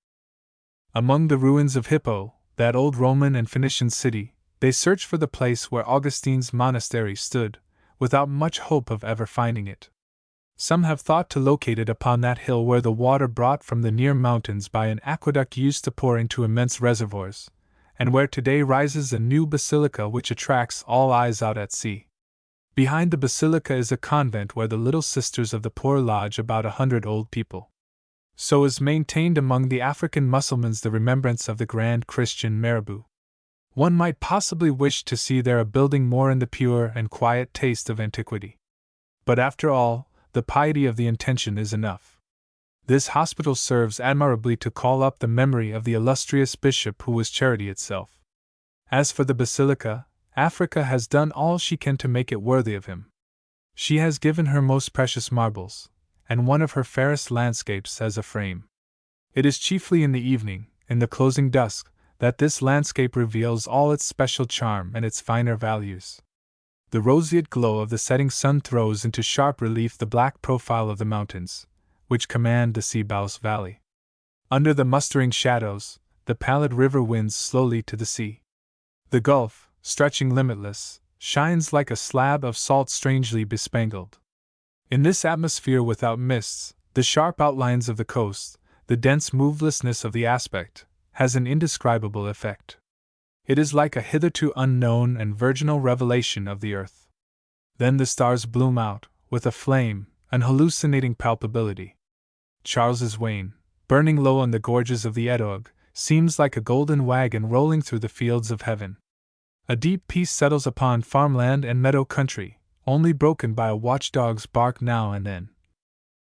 Among the ruins of Hippo, that old Roman and Phoenician city, they searched for the place where Augustine's monastery stood, without much hope of ever finding it. Some have thought to locate it upon that hill where the water brought from the near mountains by an aqueduct used to pour into immense reservoirs, and where today rises a new basilica which attracts all eyes out at sea. Behind the basilica is a convent where the little sisters of the poor lodge about 100 old people. So is maintained among the African Mussulmans the remembrance of the grand Christian Marabout. One might possibly wish to see there a building more in the pure and quiet taste of antiquity. But after all, the piety of the intention is enough. This hospital serves admirably to call up the memory of the illustrious bishop who was charity itself. As for the basilica, Africa has done all she can to make it worthy of him. She has given her most precious marbles, and one of her fairest landscapes as a frame. It is chiefly in the evening, in the closing dusk, that this landscape reveals all its special charm and its finer values. The roseate glow of the setting sun throws into sharp relief the black profile of the mountains, which command the Seabows Valley. Under the mustering shadows, the pallid river winds slowly to the sea. The gulf, stretching limitless, shines like a slab of salt strangely bespangled. In this atmosphere without mists, the sharp outlines of the coast, the dense movelessness of the aspect, has an indescribable effect. It is like a hitherto unknown and virginal revelation of the earth. Then the stars bloom out, with a flame, an hallucinating palpability. Charles's Wain, burning low on the gorges of the Edoag, seems like a golden wagon rolling through the fields of heaven. A deep peace settles upon farmland and meadow country, only broken by a watchdog's bark now and then.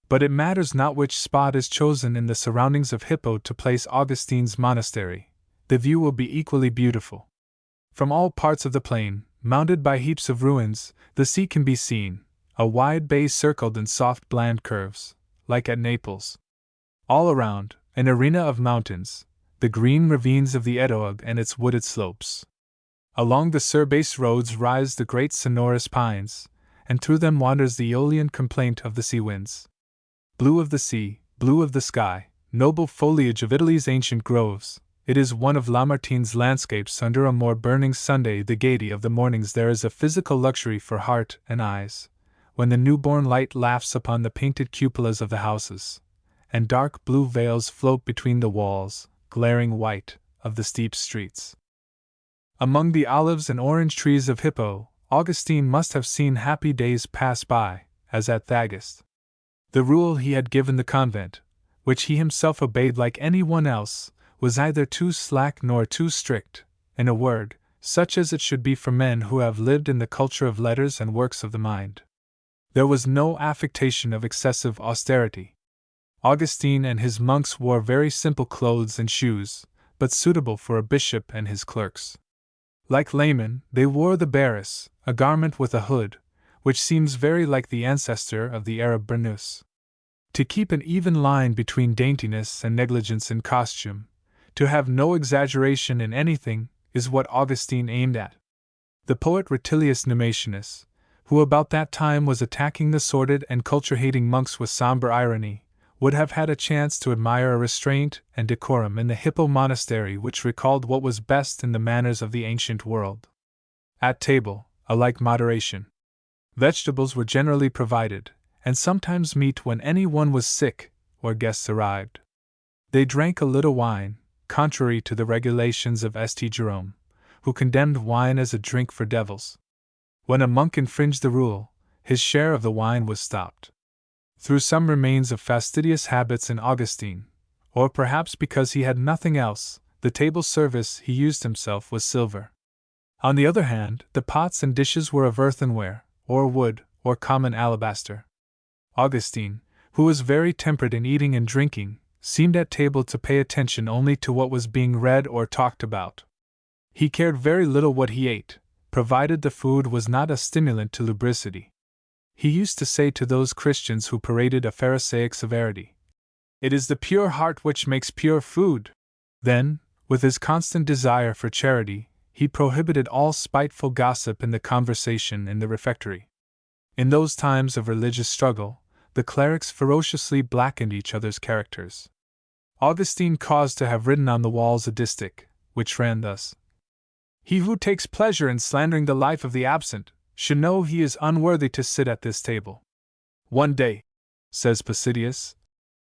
But it matters not which spot is chosen in the surroundings of Hippo to place Augustine's monastery, the view will be equally beautiful. From all parts of the plain, mounded by heaps of ruins, the sea can be seen, a wide bay circled in soft bland curves, like at Naples. All around, an arena of mountains, the green ravines of the Edoag and its wooded slopes. Along the Surbase roads rise the great sonorous pines, and through them wanders the Aeolian complaint of the sea winds. Blue of the sea, blue of the sky, noble foliage of Italy's ancient groves, it is one of Lamartine's landscapes. Under a more burning Sunday, the gaiety of the mornings, there is a physical luxury for heart and eyes, when the newborn light laughs upon the painted cupolas of the houses, and dark blue veils float between the walls, glaring white, of the steep streets. Among the olives and orange trees of Hippo, Augustine must have seen happy days pass by, as at Thagast. The rule he had given the convent, which he himself obeyed like any one else, was neither too slack nor too strict, in a word, such as it should be for men who have lived in the culture of letters and works of the mind. There was no affectation of excessive austerity. Augustine and his monks wore very simple clothes and shoes, but suitable for a bishop and his clerks. Like laymen, they wore the baris, a garment with a hood, which seems very like the ancestor of the Arab burnous. To keep an even line between daintiness and negligence in costume, to have no exaggeration in anything, is what Augustine aimed at. The poet Rutilius Nemesianus, who about that time was attacking the sordid and culture-hating monks with somber irony, would have had a chance to admire a restraint and decorum in the Hippo monastery which recalled what was best in the manners of the ancient world. At table, a like moderation. Vegetables were generally provided, and sometimes meat when any one was sick or guests arrived. They drank a little wine, contrary to the regulations of St. Jerome, who condemned wine as a drink for devils. When a monk infringed the rule, his share of the wine was stopped. Through some remains of fastidious habits in Augustine, or perhaps because he had nothing else, the table service he used himself was silver. On the other hand, the pots and dishes were of earthenware, or wood, or common alabaster. Augustine, who was very temperate in eating and drinking, seemed at table to pay attention only to what was being read or talked about. He cared very little what he ate, provided the food was not a stimulant to lubricity. He used to say to those Christians who paraded a Pharisaic severity, "It is the pure heart which makes pure food." Then, with his constant desire for charity, he prohibited all spiteful gossip in the conversation in the refectory. In those times of religious struggle, the clerics ferociously blackened each other's characters. Augustine caused to have written on the walls a distich, which ran thus: "He who takes pleasure in slandering the life of the absent should know he is unworthy to sit at this table." One day, says Pacidius,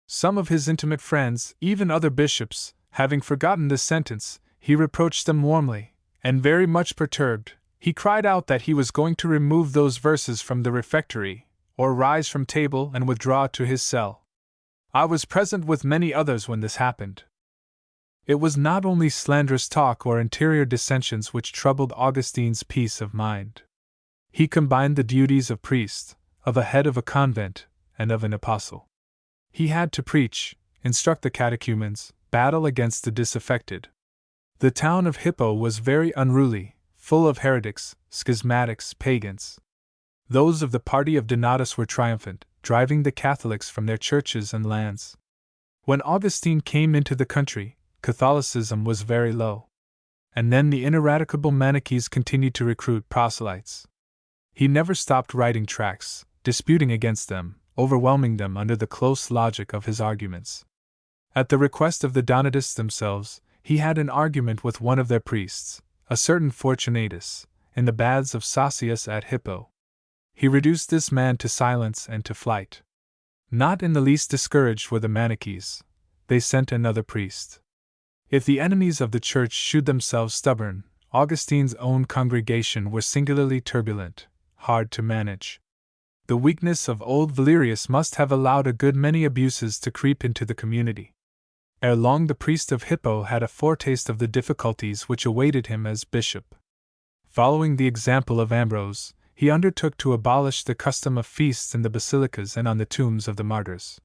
some of his intimate friends, even other bishops, having forgotten this sentence, he reproached them warmly, and very much perturbed, he cried out that he was going to remove those verses from the refectory, or rise from table and withdraw to his cell. I was present with many others when this happened. It was not only slanderous talk or interior dissensions which troubled Augustine's peace of mind. He combined the duties of priest, of a head of a convent, and of an apostle. He had to preach, instruct the catechumens, battle against the disaffected. The town of Hippo was very unruly, full of heretics, schismatics, pagans. Those of the party of Donatus were triumphant, driving the Catholics from their churches and lands. When Augustine came into the country, Catholicism was very low. And then the ineradicable Manichees continued to recruit proselytes. He never stopped writing tracts, disputing against them, overwhelming them under the close logic of his arguments. At the request of the Donatists themselves, he had an argument with one of their priests, a certain Fortunatus, in the baths of Saucius at Hippo. He reduced this man to silence and to flight. Not in the least discouraged were the Manichees. They sent another priest. If the enemies of the Church shewed themselves stubborn, Augustine's own congregation were singularly turbulent, hard to manage. The weakness of old Valerius must have allowed a good many abuses to creep into the community. Ere long the priest of Hippo had a foretaste of the difficulties which awaited him as bishop. Following the example of Ambrose, he undertook to abolish the custom of feasts in the basilicas and on the tombs of the martyrs.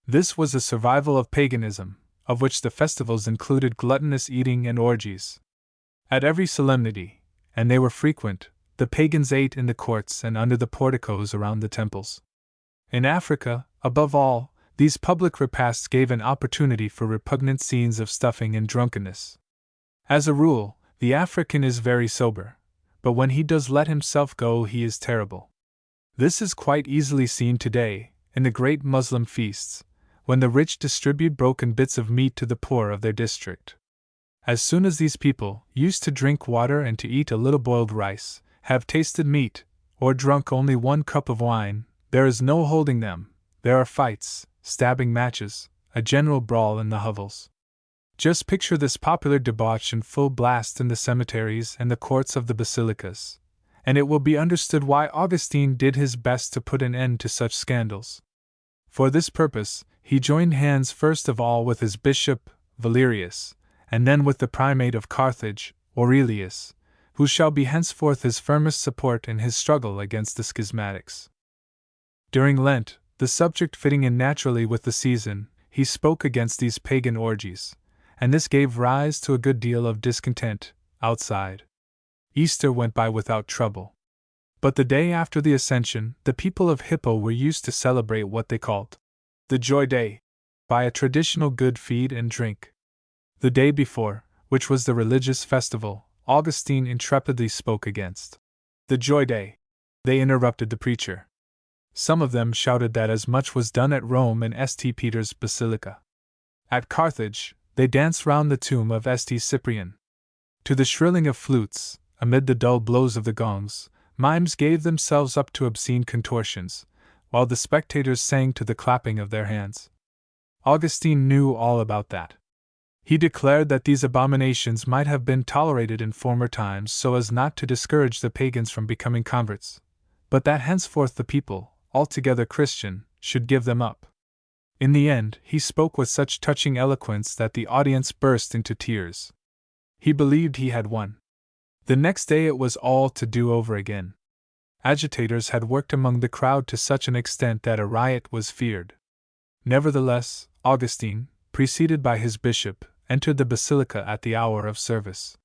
This was a survival of paganism, of which the festivals included gluttonous eating and orgies. At every solemnity, and they were frequent, the pagans ate in the courts and under the porticos around the temples. In Africa, above all, these public repasts gave an opportunity for repugnant scenes of stuffing and drunkenness. As a rule, the African is very sober, but when he does let himself go he is terrible. This is quite easily seen today, in the great Muslim feasts, when the rich distribute broken bits of meat to the poor of their district. As soon as these people, used to drink water and to eat a little boiled rice, have tasted meat, or drunk only 1 cup of wine, there is no holding them. There are fights, stabbing matches, a general brawl in the hovels. Just picture this popular debauch in full blast in the cemeteries and the courts of the basilicas, and it will be understood why Augustine did his best to put an end to such scandals. For this purpose, he joined hands first of all with his bishop, Valerius, and then with the primate of Carthage, Aurelius, who shall be henceforth his firmest support in his struggle against the schismatics. During Lent, the subject fitting in naturally with the season, he spoke against these pagan orgies, and this gave rise to a good deal of discontent outside. Easter went by without trouble. But the day after the Ascension, the people of Hippo were used to celebrate what they called the Joy Day, by a traditional good feed and drink. The day before, which was the religious festival, Augustine intrepidly spoke against the Joy Day. They interrupted the preacher. Some of them shouted that as much was done at Rome in St. Peter's Basilica. At Carthage, they danced round the tomb of St. Cyprian. To the shrilling of flutes, amid the dull blows of the gongs, mimes gave themselves up to obscene contortions, while the spectators sang to the clapping of their hands. Augustine knew all about that. He declared that these abominations might have been tolerated in former times so as not to discourage the pagans from becoming converts, but that henceforth the people, altogether Christian, should give them up. In the end, he spoke with such touching eloquence that the audience burst into tears. He believed he had won. The next day it was all to do over again. Agitators had worked among the crowd to such an extent that a riot was feared. Nevertheless, Augustine, preceded by his bishop, entered the basilica at the hour of service.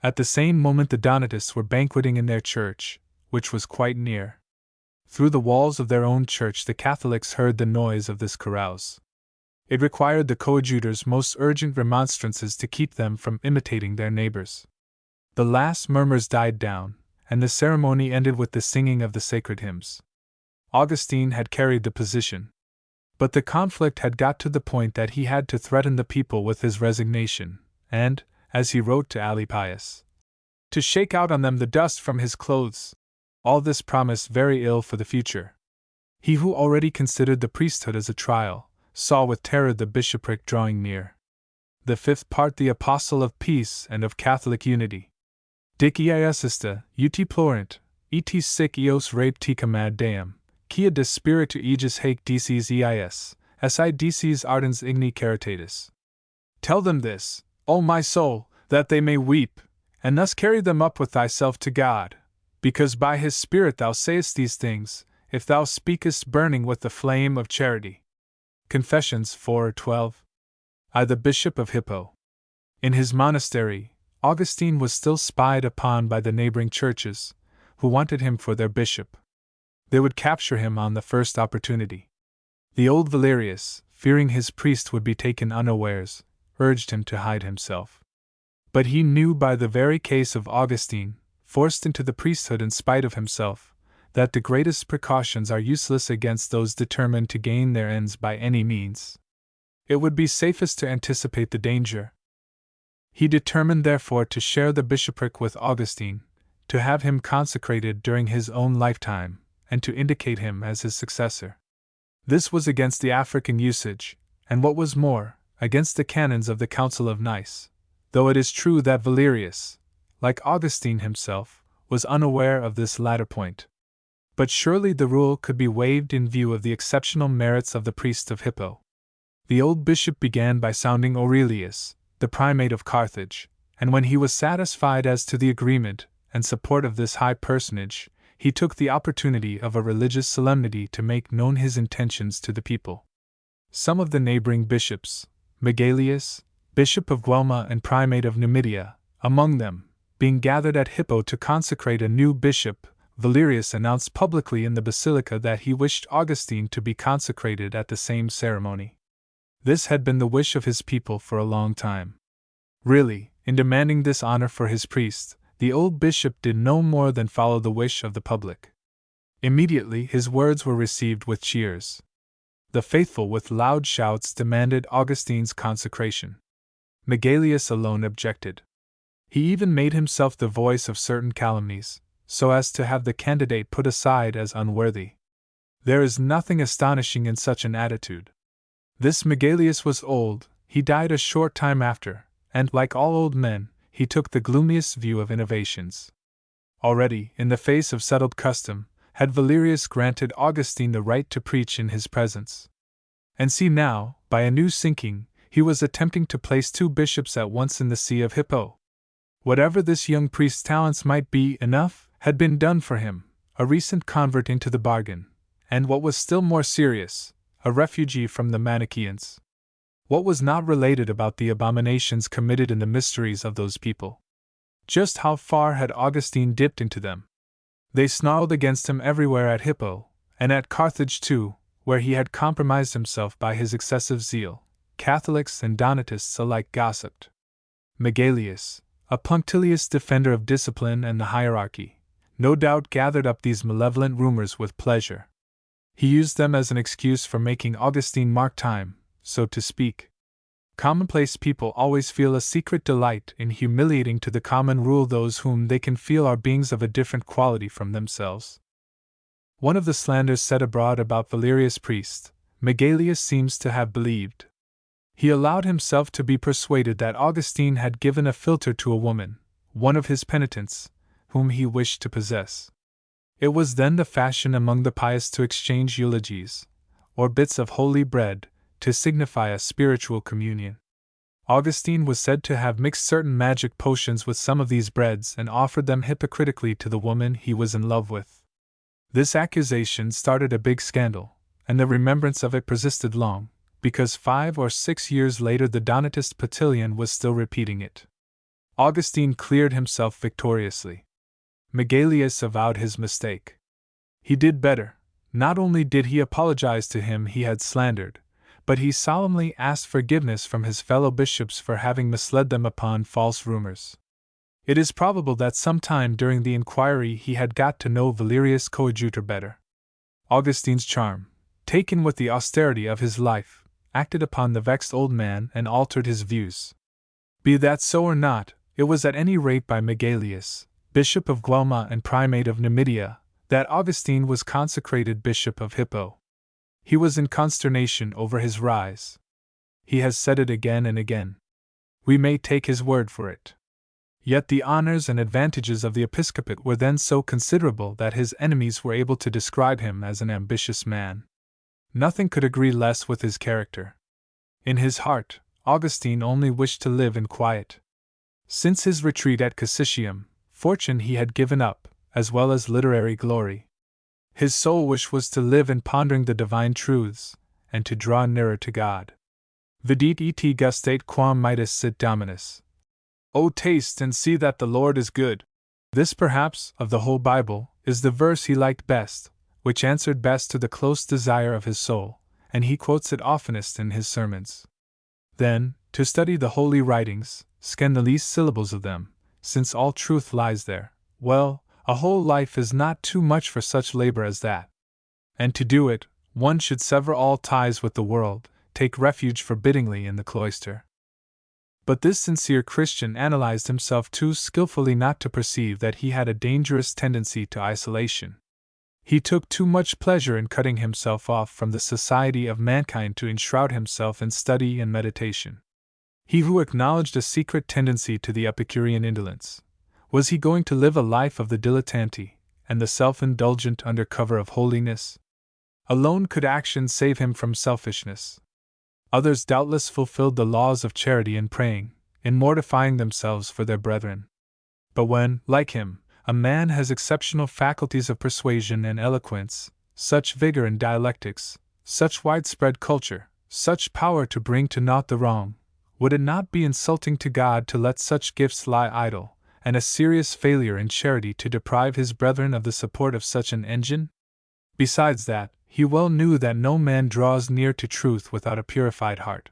At the same moment the Donatists were banqueting in their church, which was quite near. Through the walls of their own church the Catholics heard the noise of this carouse. It required the coadjutor's most urgent remonstrances to keep them from imitating their neighbors. The last murmurs died down, and the ceremony ended with the singing of the sacred hymns. Augustine had carried the position. But the conflict had got to the point that he had to threaten the people with his resignation, and, as he wrote to Alypius, to shake out on them the dust from his clothes. All this promised very ill for the future. He who already considered the priesthood as a trial, saw with terror the bishopric drawing near. The fifth part the apostle of peace and of Catholic unity. Dic iasista, ut plorant, et sic eos rapticam ad deum, quia de spiritu aegis haec dices eis, si dices ardens igni caritatis. Tell them this, O my soul, that they may weep, and thus carry them up with thyself to God, because by his Spirit thou sayest these things, if thou speakest burning with the flame of charity. Confessions 4:12. I, the Bishop of Hippo. In his monastery, Augustine was still spied upon by the neighboring churches, who wanted him for their bishop. They would capture him on the first opportunity. The old Valerius, fearing his priest would be taken unawares, urged him to hide himself. But he knew by the very case of Augustine, forced into the priesthood in spite of himself, that the greatest precautions are useless against those determined to gain their ends by any means. It would be safest to anticipate the danger. He determined therefore to share the bishopric with Augustine, to have him consecrated during his own lifetime, and to indicate him as his successor. This was against the African usage, and what was more, against the canons of the Council of Nice, though it is true that Valerius, like Augustine himself, was unaware of this latter point. But surely the rule could be waived in view of the exceptional merits of the priest of Hippo. The old bishop began by sounding Aurelius, the primate of Carthage, and when he was satisfied as to the agreement and support of this high personage, he took the opportunity of a religious solemnity to make known his intentions to the people. Some of the neighboring bishops, Megalius, bishop of Guelma and primate of Numidia, among them, being gathered at Hippo to consecrate a new bishop, Valerius announced publicly in the basilica that he wished Augustine to be consecrated at the same ceremony. This had been the wish of his people for a long time. Really, in demanding this honor for his priest, the old bishop did no more than follow the wish of the public. Immediately his words were received with cheers. The faithful with loud shouts demanded Augustine's consecration. Megalius alone objected. He even made himself the voice of certain calumnies, so as to have the candidate put aside as unworthy. There is nothing astonishing in such an attitude. This Megalius was old, he died a short time after, and, like all old men, he took the gloomiest view of innovations. Already, in the face of settled custom, had Valerius granted Augustine the right to preach in his presence. And see now, by a new sinking, he was attempting to place two bishops at once in the see of Hippo. Whatever this young priest's talents might be, enough had been done for him, a recent convert into the bargain, and what was still more serious, a refugee from the Manichaeans. What was not related about the abominations committed in the mysteries of those people? Just how far had Augustine dipped into them? They snarled against him everywhere at Hippo, and at Carthage too, where he had compromised himself by his excessive zeal. Catholics and Donatists alike gossiped. Megalius, a punctilious defender of discipline and the hierarchy, no doubt gathered up these malevolent rumors with pleasure. He used them as an excuse for making Augustine mark time, so to speak. Commonplace people always feel a secret delight in humiliating to the common rule those whom they can feel are beings of a different quality from themselves. One of the slanders said abroad about Valerius' priest, Megalius seems to have believed. He allowed himself to be persuaded that Augustine had given a philtre to a woman, one of his penitents, whom he wished to possess. It was then the fashion among the pious to exchange eulogies, or bits of holy bread, to signify a spiritual communion. Augustine was said to have mixed certain magic potions with some of these breads and offered them hypocritically to the woman he was in love with. This accusation started a big scandal, and the remembrance of it persisted long, because 5 or 6 years later the Donatist Petilian was still repeating it. Augustine cleared himself victoriously. Megalius avowed his mistake. He did better. Not only did he apologize to him he had slandered, but he solemnly asked forgiveness from his fellow bishops for having misled them upon false rumors. It is probable that sometime during the inquiry he had got to know Valerius Coadjutor better. Augustine's charm, taken with the austerity of his life, acted upon the vexed old man and altered his views. Be that so or not, it was at any rate by Megalius, Bishop of Guelma and Primate of Numidia, that Augustine was consecrated Bishop of Hippo. He was in consternation over his rise. He has said it again and again. We may take his word for it. Yet the honors and advantages of the episcopate were then so considerable that his enemies were able to describe him as an ambitious man. Nothing could agree less with his character. In his heart, Augustine only wished to live in quiet. Since his retreat at Cassicium, fortune he had given up, as well as literary glory. His sole wish was to live in pondering the divine truths, and to draw nearer to God. Vidit et gustate quam mitis sit Dominus. O taste and see that the Lord is good. This perhaps, of the whole Bible, is the verse he liked best, which answered best to the close desire of his soul, and he quotes it oftenest in his sermons. Then, to study the holy writings, scan the least syllables of them, since all truth lies there, well, a whole life is not too much for such labor as that. And to do it, one should sever all ties with the world, take refuge forbiddingly in the cloister. But this sincere Christian analyzed himself too skillfully not to perceive that he had a dangerous tendency to isolation. He took too much pleasure in cutting himself off from the society of mankind to enshroud himself in study and meditation. He who acknowledged a secret tendency to the Epicurean indolence, was he going to live a life of the dilettante and the self-indulgent under cover of holiness? Alone could action save him from selfishness. Others doubtless fulfilled the laws of charity in praying, in mortifying themselves for their brethren. But when, like him, a man has exceptional faculties of persuasion and eloquence, such vigor in dialectics, such widespread culture, such power to bring to naught the wrong, would it not be insulting to God to let such gifts lie idle, and a serious failure in charity to deprive his brethren of the support of such an engine? Besides that, he well knew that no man draws near to truth without a purified heart.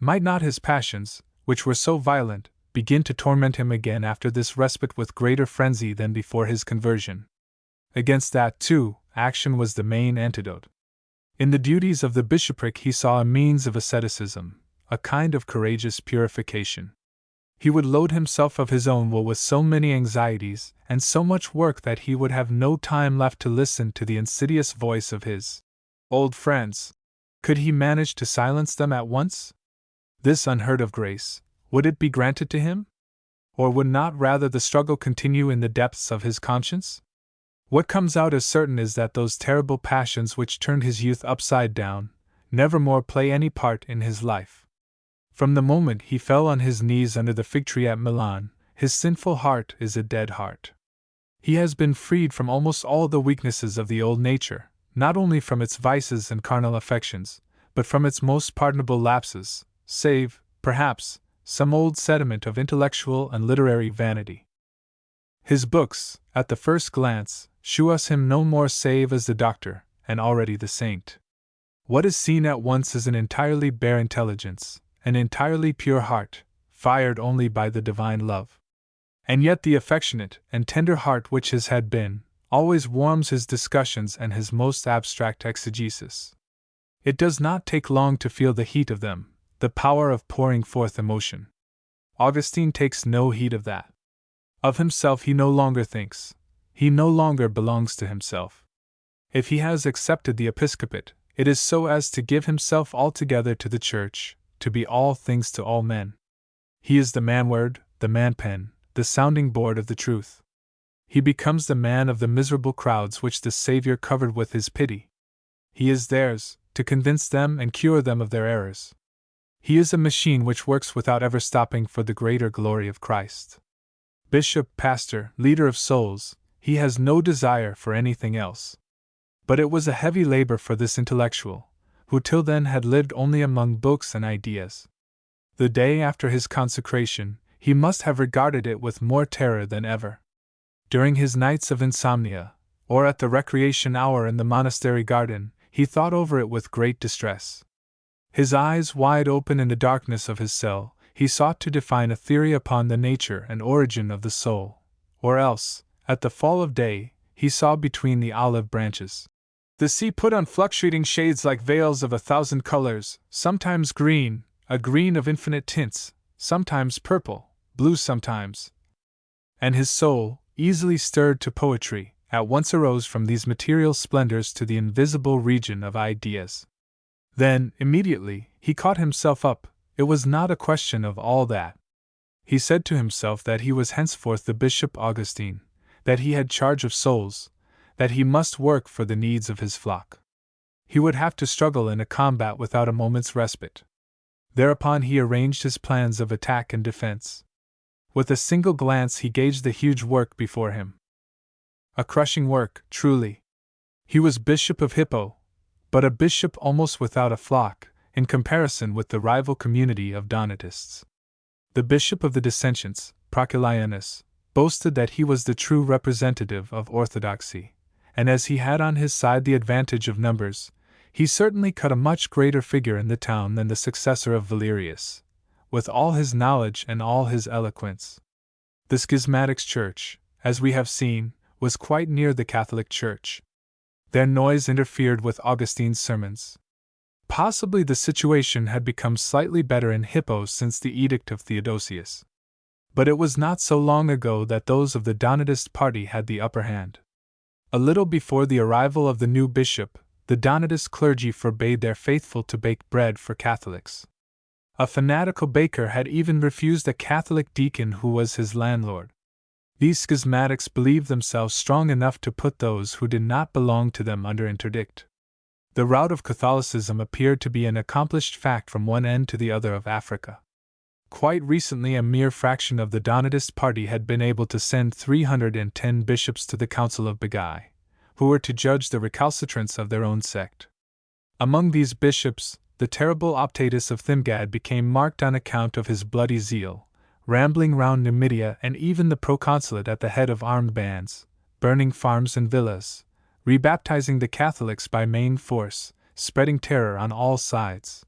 Might not his passions, which were so violent, begin to torment him again after this respite with greater frenzy than before his conversion? Against that, too, action was the main antidote. In the duties of the bishopric he saw a means of asceticism, a kind of courageous purification. He would load himself of his own will with so many anxieties and so much work that he would have no time left to listen to the insidious voice of his old friends. Could he manage to silence them at once? This unheard of grace, would it be granted to him? Or would not rather the struggle continue in the depths of his conscience? What comes out as certain is that those terrible passions which turned his youth upside down, never more play any part in his life. From the moment he fell on his knees under the fig tree at Milan, his sinful heart is a dead heart. He has been freed from almost all the weaknesses of the old nature, not only from its vices and carnal affections, but from its most pardonable lapses, save, perhaps, some old sediment of intellectual and literary vanity. His books, at the first glance, shew us him no more save as the doctor, and already the saint. What is seen at once is an entirely bare intelligence, an entirely pure heart, fired only by the divine love. And yet the affectionate and tender heart which his had been, always warms his discussions and his most abstract exegesis. It does not take long to feel the heat of them, the power of pouring forth emotion. Augustine takes no heed of that. Of himself he no longer thinks. He no longer belongs to himself. If he has accepted the episcopate, it is so as to give himself altogether to the Church, to be all things to all men. He is the man-word, the man-pen, the sounding board of the truth. He becomes the man of the miserable crowds which the Saviour covered with his pity. He is theirs, to convince them and cure them of their errors. He is a machine which works without ever stopping for the greater glory of Christ. Bishop, pastor, leader of souls, he has no desire for anything else. But it was a heavy labor for this intellectual, who till then had lived only among books and ideas. The day after his consecration, he must have regarded it with more terror than ever. During his nights of insomnia, or at the recreation hour in the monastery garden, he thought over it with great distress. His eyes wide open in the darkness of his cell, he sought to define a theory upon the nature and origin of the soul, or else, at the fall of day, he saw between the olive branches the sea put on fluctuating shades like veils of 1,000 colors, sometimes green, a green of infinite tints, sometimes purple, blue sometimes. And his soul, easily stirred to poetry, at once arose from these material splendors to the invisible region of ideas. Then, immediately, he caught himself up. It was not a question of all that. He said to himself that he was henceforth the Bishop Augustine, that he had charge of souls, that he must work for the needs of his flock. He would have to struggle in a combat without a moment's respite. Thereupon he arranged his plans of attack and defense. With a single glance he gauged the huge work before him. A crushing work, truly. He was Bishop of Hippo, but a bishop almost without a flock, in comparison with the rival community of Donatists. The bishop of the Dissentients, Proculayanus, boasted that he was the true representative of orthodoxy, and as he had on his side the advantage of numbers, he certainly cut a much greater figure in the town than the successor of Valerius, with all his knowledge and all his eloquence. The schismatics' church, as we have seen, was quite near the Catholic Church. Their noise interfered with Augustine's sermons. Possibly the situation had become slightly better in Hippo since the edict of Theodosius. But it was not so long ago that those of the Donatist party had the upper hand. A little before the arrival of the new bishop, the Donatist clergy forbade their faithful to bake bread for Catholics. A fanatical baker had even refused a Catholic deacon who was his landlord. These schismatics believed themselves strong enough to put those who did not belong to them under interdict. The rout of Catholicism appeared to be an accomplished fact from one end to the other of Africa. Quite recently a mere fraction of the Donatist party had been able to send 310 bishops to the Council of Bagi, who were to judge the recalcitrants of their own sect. Among these bishops, the terrible Optatus of Thimgad became marked on account of his bloody zeal, rambling round Numidia and even the proconsulate at the head of armed bands, burning farms and villas, rebaptizing the Catholics by main force, spreading terror on all sides.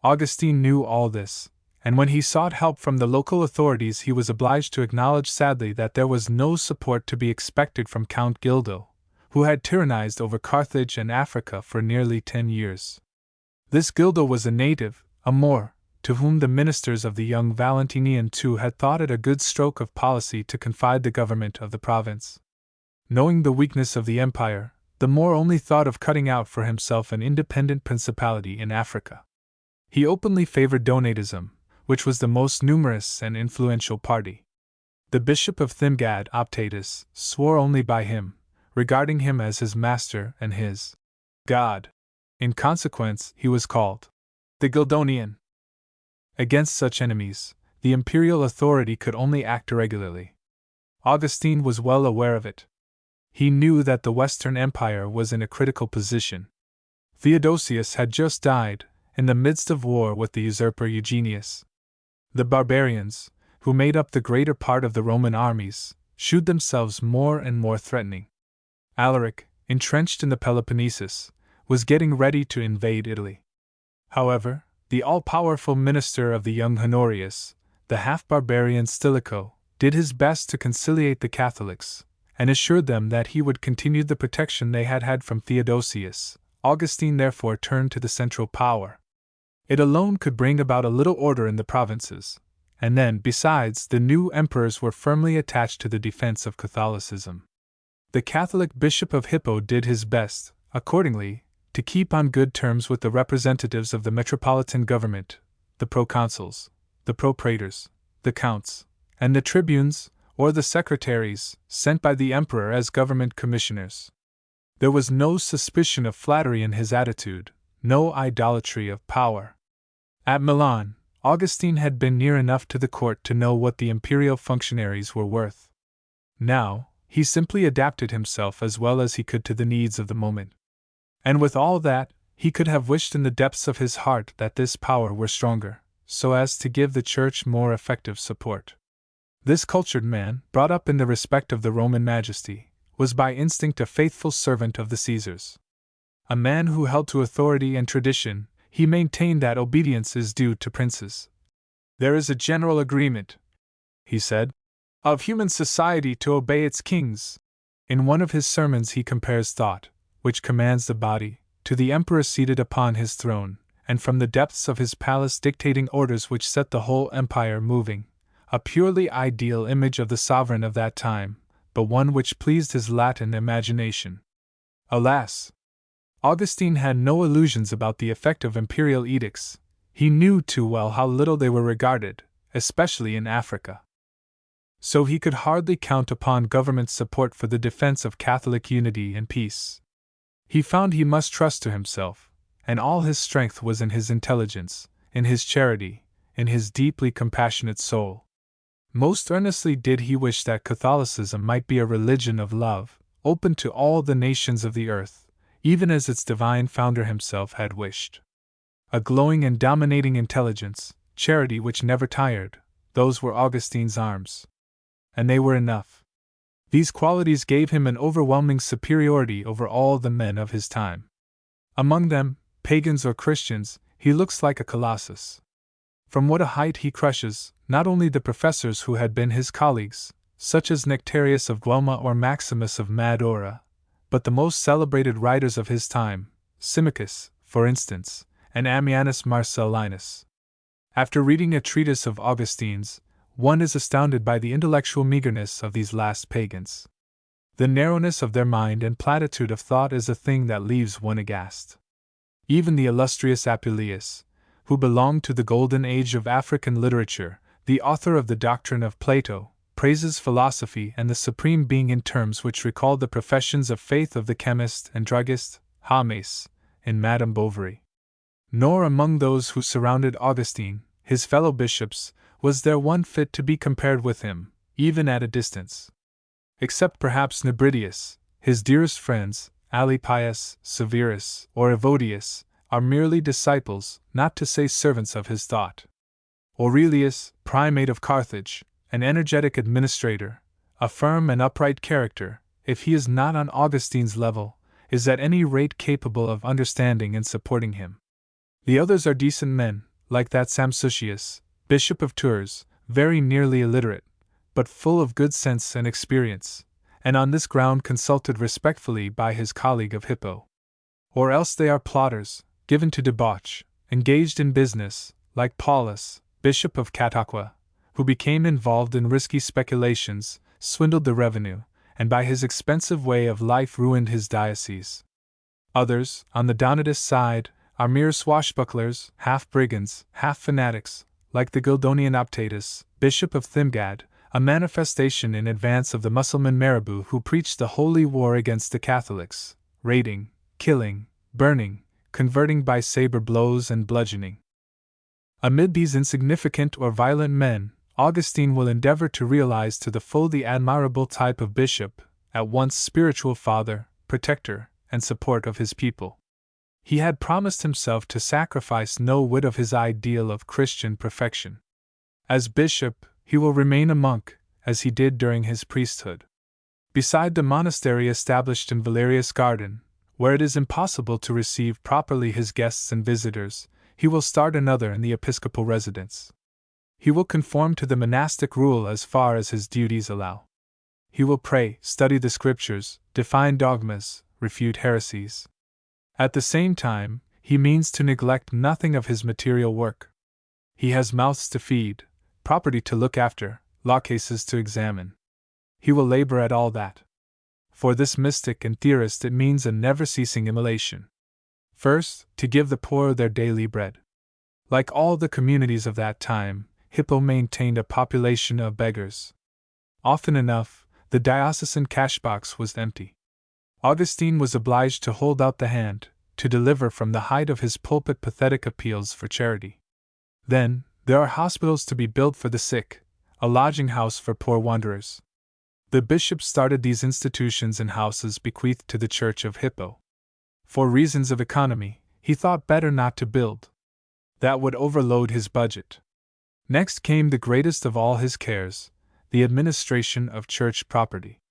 Augustine knew all this, and when he sought help from the local authorities he was obliged to acknowledge sadly that there was no support to be expected from Count Gildo, who had tyrannized over Carthage and Africa for nearly 10 years. This Gildo was a native, a Moor, to whom the ministers of the young Valentinian II had thought it a good stroke of policy to confide the government of the province. Knowing the weakness of the empire, the Moor only thought of cutting out for himself an independent principality in Africa. He openly favored Donatism, which was the most numerous and influential party. The bishop of Thimgad, Optatus, swore only by him, regarding him as his master and his God. In consequence, he was called the Gildonian. Against such enemies, the imperial authority could only act irregularly. Augustine was well aware of it. He knew that the Western Empire was in a critical position. Theodosius had just died, in the midst of war with the usurper Eugenius. The barbarians, who made up the greater part of the Roman armies, shewed themselves more and more threatening. Alaric, entrenched in the Peloponnesus, was getting ready to invade Italy. However, the all-powerful minister of the young Honorius, the half-barbarian Stilicho, did his best to conciliate the Catholics, and assured them that he would continue the protection they had had from Theodosius. Augustine therefore turned to the central power. It alone could bring about a little order in the provinces, and then, besides, the new emperors were firmly attached to the defense of Catholicism. The Catholic Bishop of Hippo did his best, accordingly, to keep on good terms with the representatives of the metropolitan government, the proconsuls, the propraetors, the counts, and the tribunes, or the secretaries, sent by the emperor as government commissioners. There was no suspicion of flattery in his attitude, no idolatry of power. At Milan, Augustine had been near enough to the court to know what the imperial functionaries were worth. Now, he simply adapted himself as well as he could to the needs of the moment. And with all that, he could have wished in the depths of his heart that this power were stronger, so as to give the Church more effective support. This cultured man, brought up in the respect of the Roman majesty, was by instinct a faithful servant of the Caesars. A man who held to authority and tradition, he maintained that obedience is due to princes. There is a general agreement, he said, of human society to obey its kings. In one of his sermons he compares thought, which commands the body, to the emperor seated upon his throne, and from the depths of his palace dictating orders which set the whole empire moving, a purely ideal image of the sovereign of that time, but one which pleased his Latin imagination. Alas! Augustine had no illusions about the effect of imperial edicts. He knew too well how little they were regarded, especially in Africa. So he could hardly count upon government support for the defense of Catholic unity and peace. He found he must trust to himself, and all his strength was in his intelligence, in his charity, in his deeply compassionate soul. Most earnestly did he wish that Catholicism might be a religion of love, open to all the nations of the earth, even as its divine founder himself had wished. A glowing and dominating intelligence, charity which never tired, those were Augustine's arms. And they were enough. These qualities gave him an overwhelming superiority over all the men of his time. Among them, pagans or Christians, he looks like a colossus. From what a height he crushes, not only the professors who had been his colleagues, such as Nectarius of Guelma or Maximus of Madura, but the most celebrated writers of his time, Symmachus, for instance, and Ammianus Marcellinus. After reading a treatise of Augustine's, one is astounded by the intellectual meagerness of these last pagans. The narrowness of their mind and platitude of thought is a thing that leaves one aghast. Even the illustrious Apuleius, who belonged to the golden age of African literature, the author of the doctrine of Plato, praises philosophy and the Supreme Being in terms which recalled the professions of faith of the chemist and druggist, James, in Madame Bovary. Nor among those who surrounded Augustine, his fellow bishops, was there one fit to be compared with him, even at a distance. Except perhaps Nebridius, his dearest friends, Alypius, Severus, or Evodius, are merely disciples, not to say servants of his thought. Aurelius, primate of Carthage, an energetic administrator, a firm and upright character, if he is not on Augustine's level, is at any rate capable of understanding and supporting him. The others are decent men, like that Samsuchius, Bishop of Tours, very nearly illiterate, but full of good sense and experience, and on this ground consulted respectfully by his colleague of Hippo. Or else they are plotters, given to debauch, engaged in business, like Paulus, Bishop of Chautauqua, who became involved in risky speculations, swindled the revenue, and by his expensive way of life ruined his diocese. Others, on the Donatist side, are mere swashbucklers, half brigands, half fanatics, like the Guildonian Optatus, Bishop of Thimgad, a manifestation in advance of the Mussulman Marabout who preached the holy war against the Catholics, raiding, killing, burning, converting by saber blows and bludgeoning. Amid these insignificant or violent men, Augustine will endeavor to realize to the full the admirable type of bishop, at once spiritual father, protector, and support of his people. He had promised himself to sacrifice no whit of his ideal of Christian perfection. As bishop, he will remain a monk, as he did during his priesthood. Beside the monastery established in Valerius' garden, where it is impossible to receive properly his guests and visitors, he will start another in the episcopal residence. He will conform to the monastic rule as far as his duties allow. He will pray, study the scriptures, define dogmas, refute heresies. At the same time, he means to neglect nothing of his material work. He has mouths to feed, property to look after, law cases to examine. He will labor at all that. For this mystic and theorist it means a never-ceasing immolation. First, to give the poor their daily bread. Like all the communities of that time, Hippo maintained a population of beggars. Often enough, the diocesan cashbox was empty. Augustine was obliged to hold out the hand, to deliver from the height of his pulpit pathetic appeals for charity. Then, there are hospitals to be built for the sick, a lodging house for poor wanderers. The bishop started these institutions in houses bequeathed to the Church of Hippo. For reasons of economy, he thought better not to build. That would overload his budget. Next came the greatest of all his cares, the administration of church property.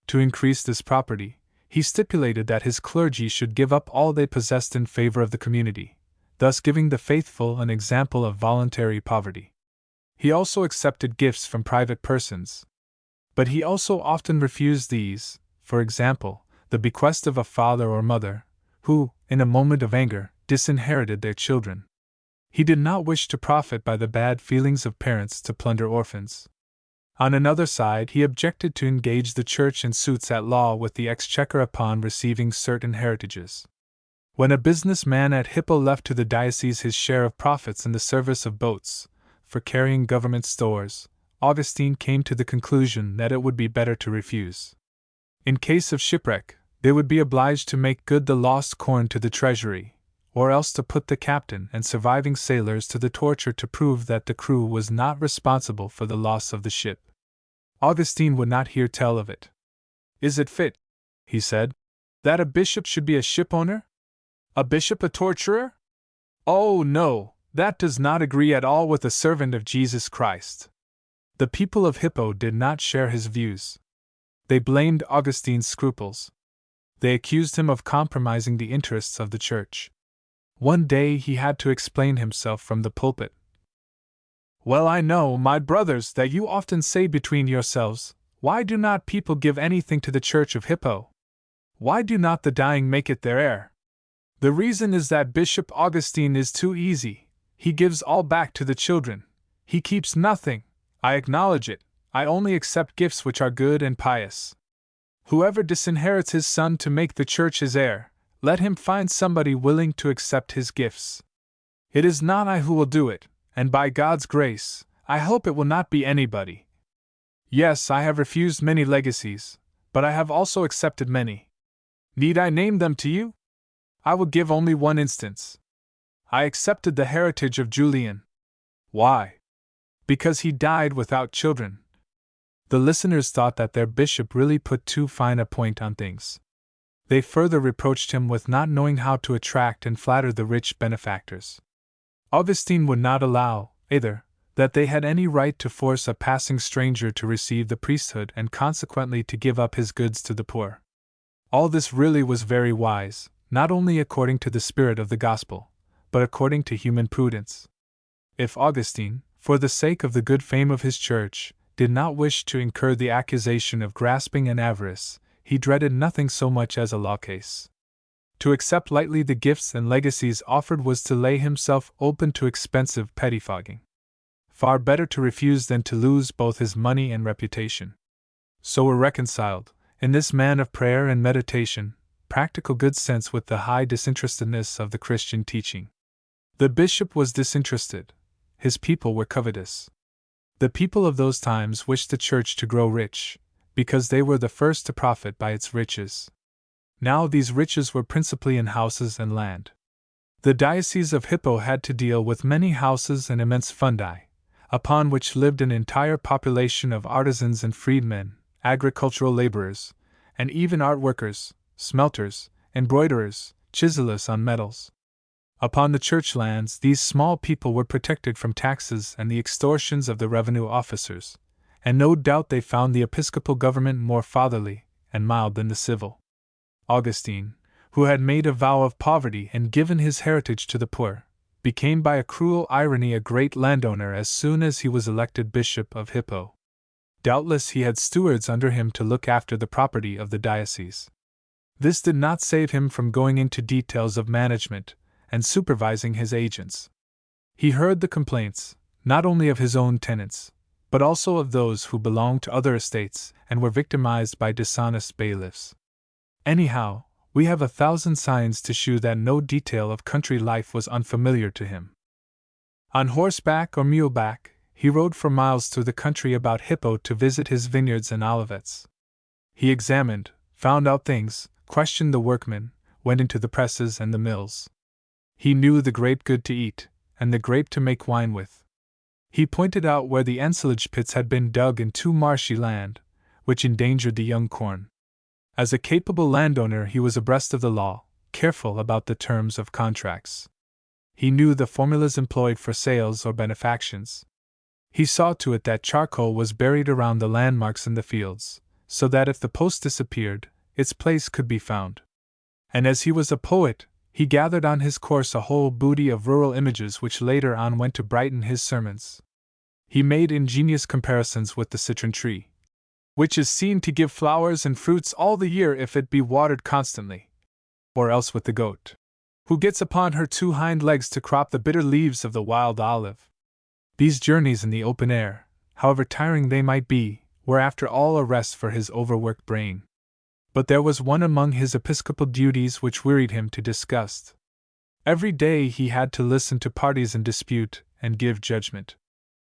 To increase this property, he stipulated that his clergy should give up all they possessed in favor of the community, thus giving the faithful an example of voluntary poverty. He also accepted gifts from private persons. But he also often refused these, for example, the bequest of a father or mother, who, in a moment of anger, disinherited their children. He did not wish to profit by the bad feelings of parents to plunder orphans. On another side, he objected to engage the church in suits at law with the exchequer upon receiving certain heritages. When a businessman at Hippo left to the diocese his share of profits in the service of boats, for carrying government stores, Augustine came to the conclusion that it would be better to refuse. In case of shipwreck, they would be obliged to make good the lost corn to the treasury, or else to put the captain and surviving sailors to the torture to prove that the crew was not responsible for the loss of the ship. Augustine would not hear tell of it. "Is it fit," he said, "that a bishop should be a shipowner? A bishop a torturer? Oh no, that does not agree at all with a servant of Jesus Christ." The people of Hippo did not share his views. They blamed Augustine's scruples. They accused him of compromising the interests of the church. One day he had to explain himself from the pulpit. "Well, I know, my brothers, that you often say between yourselves, 'Why do not people give anything to the Church of Hippo? Why do not the dying make it their heir?' The reason is that Bishop Augustine is too easy. He gives all back to the children. He keeps nothing. I acknowledge it. I only accept gifts which are good and pious. Whoever disinherits his son to make the church his heir, let him find somebody willing to accept his gifts. It is not I who will do it, and by God's grace, I hope it will not be anybody. Yes, I have refused many legacies, but I have also accepted many. Need I name them to you? I will give only one instance. I accepted the heritage of Julian. Why? Because he died without children." The listeners thought that their bishop really put too fine a point on things. They further reproached him with not knowing how to attract and flatter the rich benefactors. Augustine would not allow, either, that they had any right to force a passing stranger to receive the priesthood and consequently to give up his goods to the poor. All this really was very wise, not only according to the spirit of the gospel, but according to human prudence. If Augustine, for the sake of the good fame of his church, did not wish to incur the accusation of grasping and avarice, he dreaded nothing so much as a law case. To accept lightly the gifts and legacies offered was to lay himself open to expensive pettifogging. Far better to refuse than to lose both his money and reputation. So were reconciled, in this man of prayer and meditation, practical good sense with the high disinterestedness of the Christian teaching. The bishop was disinterested. His people were covetous. The people of those times wished the church to grow rich, because they were the first to profit by its riches. Now these riches were principally in houses and land. The diocese of Hippo had to deal with many houses and immense fundi, upon which lived an entire population of artisans and freedmen, agricultural laborers, and even art workers, smelters, embroiderers, chiselers on metals. Upon the church lands, these small people were protected from taxes and the extortions of the revenue officers, and no doubt they found the episcopal government more fatherly and mild than the civil. Augustine, who had made a vow of poverty and given his heritage to the poor, became by a cruel irony a great landowner as soon as he was elected bishop of Hippo. Doubtless he had stewards under him to look after the property of the diocese. This did not save him from going into details of management and supervising his agents. He heard the complaints, not only of his own tenants, but also of those who belonged to other estates and were victimized by dishonest bailiffs. Anyhow, we have 1,000 signs to shew that no detail of country life was unfamiliar to him. On horseback or muleback, he rode for miles through the country about Hippo to visit his vineyards and olivets. He examined, found out things, questioned the workmen, went into the presses and the mills. He knew the grape good to eat, and the grape to make wine with. He pointed out where the ensilage pits had been dug in too marshy land, which endangered the young corn. As a capable landowner, he was abreast of the law, careful about the terms of contracts. He knew the formulas employed for sales or benefactions. He saw to it that charcoal was buried around the landmarks in the fields, so that if the post disappeared, its place could be found. And as he was a poet, he gathered on his course a whole booty of rural images which later on went to brighten his sermons. He made ingenious comparisons with the citron tree, which is seen to give flowers and fruits all the year if it be watered constantly, or else with the goat, who gets upon her 2 hind legs to crop the bitter leaves of the wild olive. These journeys in the open air, however tiring they might be, were after all a rest for his overworked brain. But there was one among his episcopal duties which wearied him to disgust. Every day he had to listen to parties in dispute and give judgment.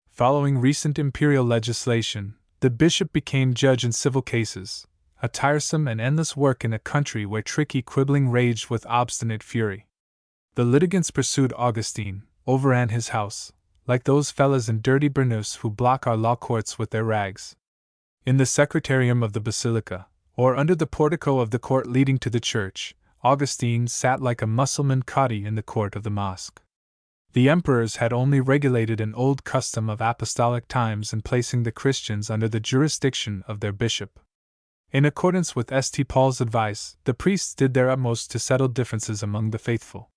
Following recent imperial legislation, the bishop became judge in civil cases, a tiresome and endless work in a country where tricky quibbling raged with obstinate fury. The litigants pursued Augustine, overran his house, like those fellows in dirty burnous who block our law courts with their rags. In the secretarium of the basilica, or under the portico of the court leading to the church, Augustine sat like a Mussulman cadi in the court of the mosque. The emperors had only regulated an old custom of apostolic times in placing the Christians under the jurisdiction of their bishop. In accordance with St. Paul's advice, the priests did their utmost to settle differences among the faithful.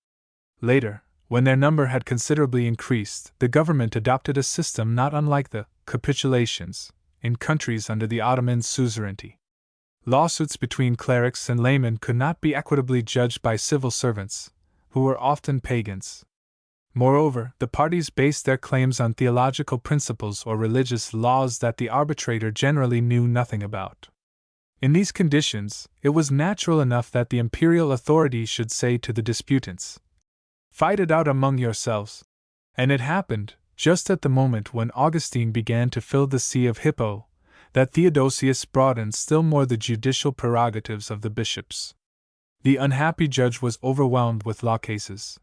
Later, when their number had considerably increased, the government adopted a system not unlike the capitulations in countries under the Ottoman suzerainty. Lawsuits between clerics and laymen could not be equitably judged by civil servants, who were often pagans. Moreover, the parties based their claims on theological principles or religious laws that the arbitrator generally knew nothing about. In these conditions, it was natural enough that the imperial authority should say to the disputants, "Fight it out among yourselves." And it happened, just at the moment when Augustine began to fill the see of Hippo, that Theodosius broadened still more the judicial prerogatives of the bishops. The unhappy judge was overwhelmed with law cases.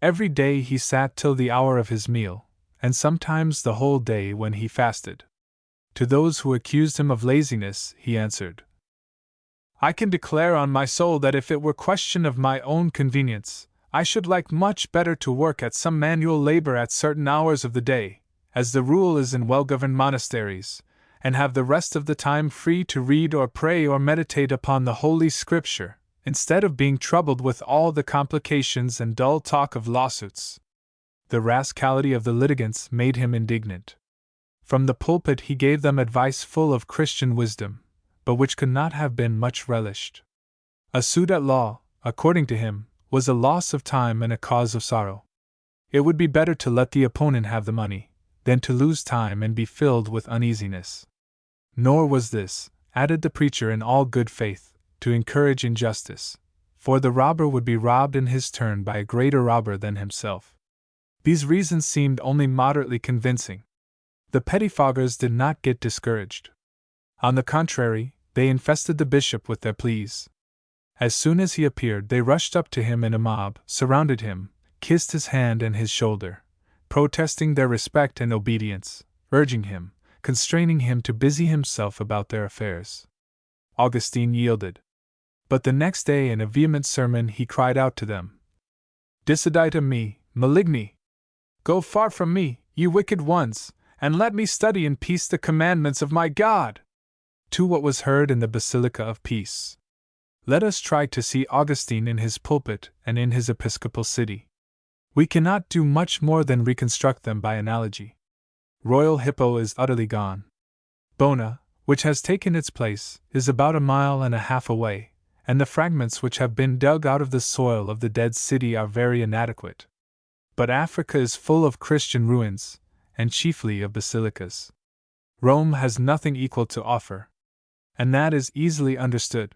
Every day he sat till the hour of his meal, and sometimes the whole day when he fasted. To those who accused him of laziness, he answered, "I can declare on my soul that if it were question of my own convenience, I should like much better to work at some manual labor at certain hours of the day, as the rule is in well-governed monasteries, and have the rest of the time free to read or pray or meditate upon the Holy Scripture, instead of being troubled with all the complications and dull talk of lawsuits." The rascality of the litigants made him indignant. From the pulpit he gave them advice full of Christian wisdom, but which could not have been much relished. A suit at law, according to him, was a loss of time and a cause of sorrow. It would be better to let the opponent have the money, than to lose time and be filled with uneasiness. Nor was this, added the preacher in all good faith, to encourage injustice, for the robber would be robbed in his turn by a greater robber than himself. These reasons seemed only moderately convincing. The pettifoggers did not get discouraged. On the contrary, they infested the bishop with their pleas. As soon as he appeared, they rushed up to him in a mob, surrounded him, kissed his hand and his shoulder, protesting their respect and obedience, urging him, constraining him to busy himself about their affairs. Augustine yielded. But the next day in a vehement sermon he cried out to them, "Dissidite me, maligni! Go far from me, ye wicked ones, and let me study in peace the commandments of my God!" To what was heard in the Basilica of Peace. Let us try to see Augustine in his pulpit and in his episcopal city. We cannot do much more than reconstruct them by analogy. Royal Hippo is utterly gone. Bona, which has taken its place, is about 1.5 miles away, and the fragments which have been dug out of the soil of the dead city are very inadequate. But Africa is full of Christian ruins, and chiefly of basilicas. Rome has nothing equal to offer. And that is easily understood.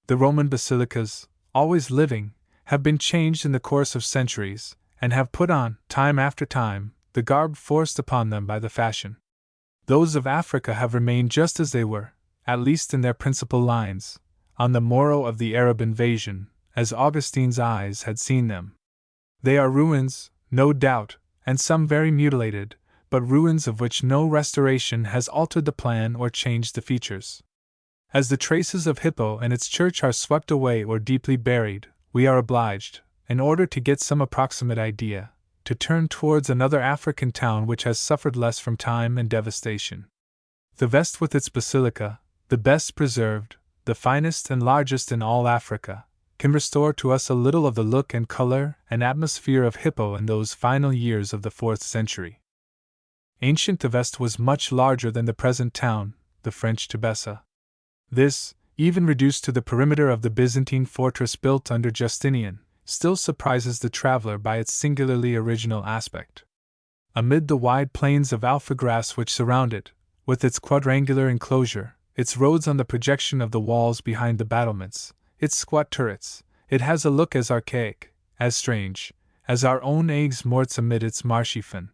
The Roman basilicas, always living, have been changed in the course of centuries, and have put on, time after time, the garb forced upon them by the fashion. Those of Africa have remained just as they were, at least in their principal lines, on the morrow of the Arab invasion, as Augustine's eyes had seen them. They are ruins, no doubt, and some very mutilated, but ruins of which no restoration has altered the plan or changed the features. As the traces of Hippo and its church are swept away or deeply buried, we are obliged, in order to get some approximate idea, to turn towards another African town which has suffered less from time and devastation. Theveste with its basilica, the best preserved, the finest and largest in all Africa, can restore to us a little of the look and color and atmosphere of Hippo in those final years of the 4th century. Ancient Theveste was much larger than the present town, the French Tebessa. This, even reduced to the perimeter of the Byzantine fortress built under Justinian, still surprises the traveler by its singularly original aspect. Amid the wide plains of alfa grass which surround it, with its quadrangular enclosure, its roads on the projection of the walls behind the battlements, its squat turrets, it has a look as archaic, as strange, as our own Aigues Mortes amid its marshy fen.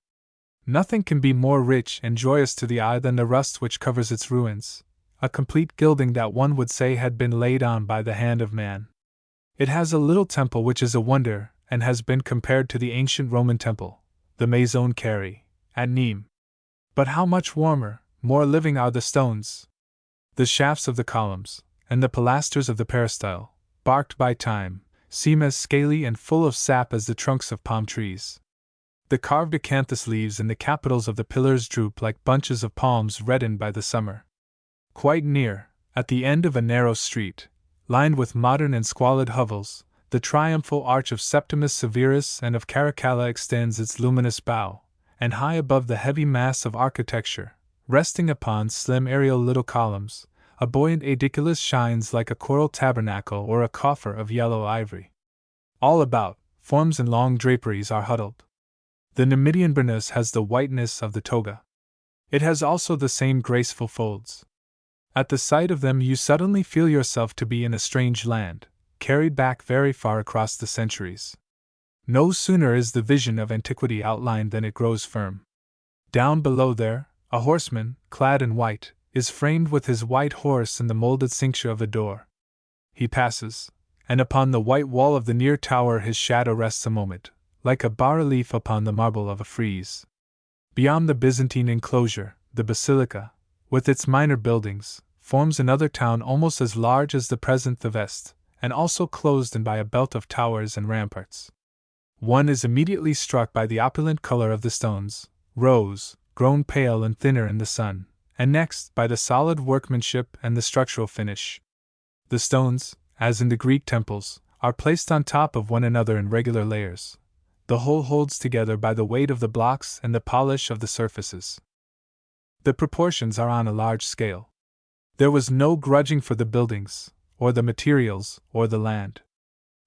Nothing can be more rich and joyous to the eye than the rust which covers its ruins, a complete gilding that one would say had been laid on by the hand of man. It has a little temple which is a wonder, and has been compared to the ancient Roman temple, the Maison Carrée, at Nîmes. But how much warmer, more living are the stones! The shafts of the columns, and the pilasters of the peristyle, barked by time, seem as scaly and full of sap as the trunks of palm trees. The carved acanthus leaves in the capitals of the pillars droop like bunches of palms reddened by the summer. Quite near, at the end of a narrow street, lined with modern and squalid hovels, the triumphal arch of Septimus Severus and of Caracalla extends its luminous bow, and high above the heavy mass of architecture, resting upon slim aerial little columns, a buoyant aediculus shines like a coral tabernacle or a coffer of yellow ivory. All about, forms and long draperies are huddled. The Numidian burnous has the whiteness of the toga. It has also the same graceful folds. At the sight of them you suddenly feel yourself to be in a strange land, carried back very far across the centuries. No sooner is the vision of antiquity outlined than it grows firm. Down below there, a horseman, clad in white, is framed with his white horse in the molded cincture of a door. He passes, and upon the white wall of the near tower his shadow rests a moment, like a bas-relief upon the marble of a frieze. Beyond the Byzantine enclosure, the basilica, with its minor buildings, forms another town almost as large as the present Theveste, and also closed in by a belt of towers and ramparts. One is immediately struck by the opulent color of the stones, rose, grown pale and thinner in the sun, and next by the solid workmanship and the structural finish. The stones, as in the Greek temples, are placed on top of one another in regular layers. The whole holds together by the weight of the blocks and the polish of the surfaces. The proportions are on a large scale. There was no grudging for the buildings, or the materials, or the land.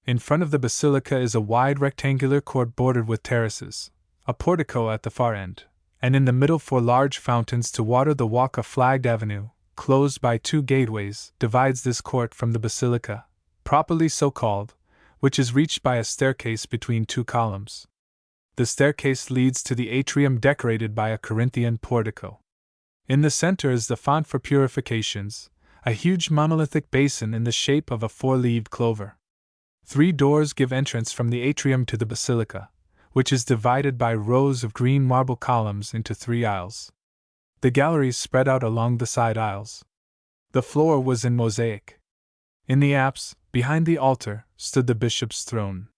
In front of the basilica is a wide rectangular court bordered with terraces, a portico at the far end, and in the middle 4 large fountains to water the walk. A flagged avenue, closed by 2 gateways, divides this court from the basilica, properly so called, which is reached by a staircase between 2 columns. The staircase leads to the atrium decorated by a Corinthian portico. In the center is the font for purifications, a huge monolithic basin in the shape of a 4-leaved clover. 3 doors give entrance from the atrium to the basilica, which is divided by rows of green marble columns into 3 aisles. The galleries spread out along the side aisles. The floor was in mosaic. In the apse, behind the altar, stood the bishop's throne.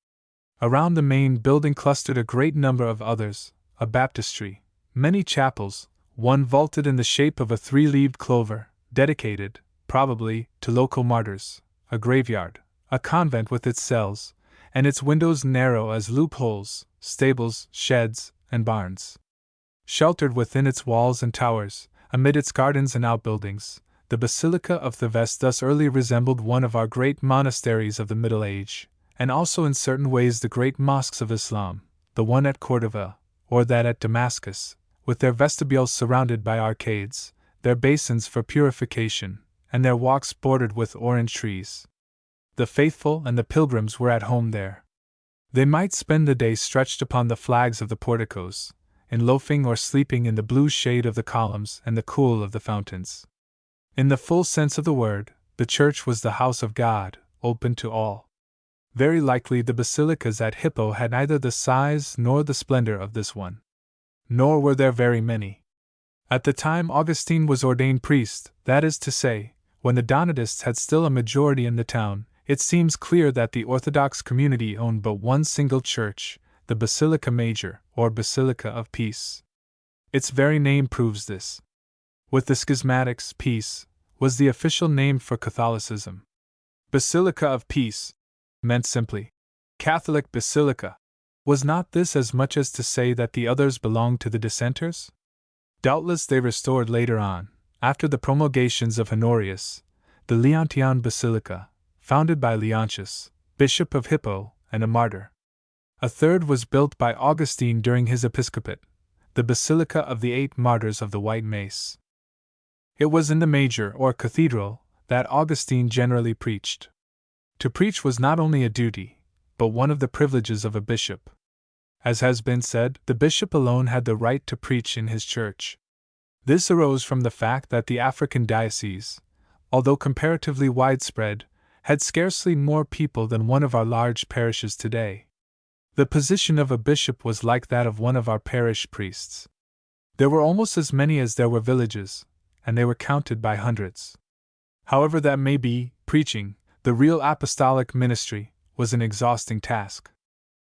Around the main building clustered a great number of others, a baptistry, many chapels, one vaulted in the shape of a 3-leaved clover, dedicated, probably, to local martyrs, a graveyard, a convent with its cells, and its windows narrow as loopholes, stables, sheds, and barns. Sheltered within its walls and towers, amid its gardens and outbuildings. The Basilica of the West thus early resembled one of our great monasteries of the Middle Age, and also in certain ways the great mosques of Islam, the one at Cordova, or that at Damascus, with their vestibules surrounded by arcades, their basins for purification, and their walks bordered with orange trees. The faithful and the pilgrims were at home there. They might spend the day stretched upon the flags of the porticos, in loafing or sleeping in the blue shade of the columns and the cool of the fountains. In the full sense of the word, the church was the house of God, open to all. Very likely the basilicas at Hippo had neither the size nor the splendor of this one. Nor were there very many. At the time Augustine was ordained priest, that is to say, when the Donatists had still a majority in the town, it seems clear that the Orthodox community owned but one single church, the Basilica Major, or Basilica of Peace. Its very name proves this. With the schismatics, peace was the official name for Catholicism. Basilica of Peace meant simply Catholic Basilica. Was not this as much as to say that the others belonged to the dissenters? Doubtless they restored later on, after the promulgations of Honorius, the Leontian Basilica, founded by Leontius, Bishop of Hippo, and a martyr. A third was built by Augustine during his episcopate, the Basilica of the Eight Martyrs of the White Mace. It was in the major, or cathedral, that Augustine generally preached. To preach was not only a duty, but one of the privileges of a bishop. As has been said, the bishop alone had the right to preach in his church. This arose from the fact that the African diocese, although comparatively widespread, had scarcely more people than one of our large parishes today. The position of a bishop was like that of one of our parish priests. There were almost as many as there were villages, and they were counted by hundreds. However that may be, preaching, the real apostolic ministry, was an exhausting task.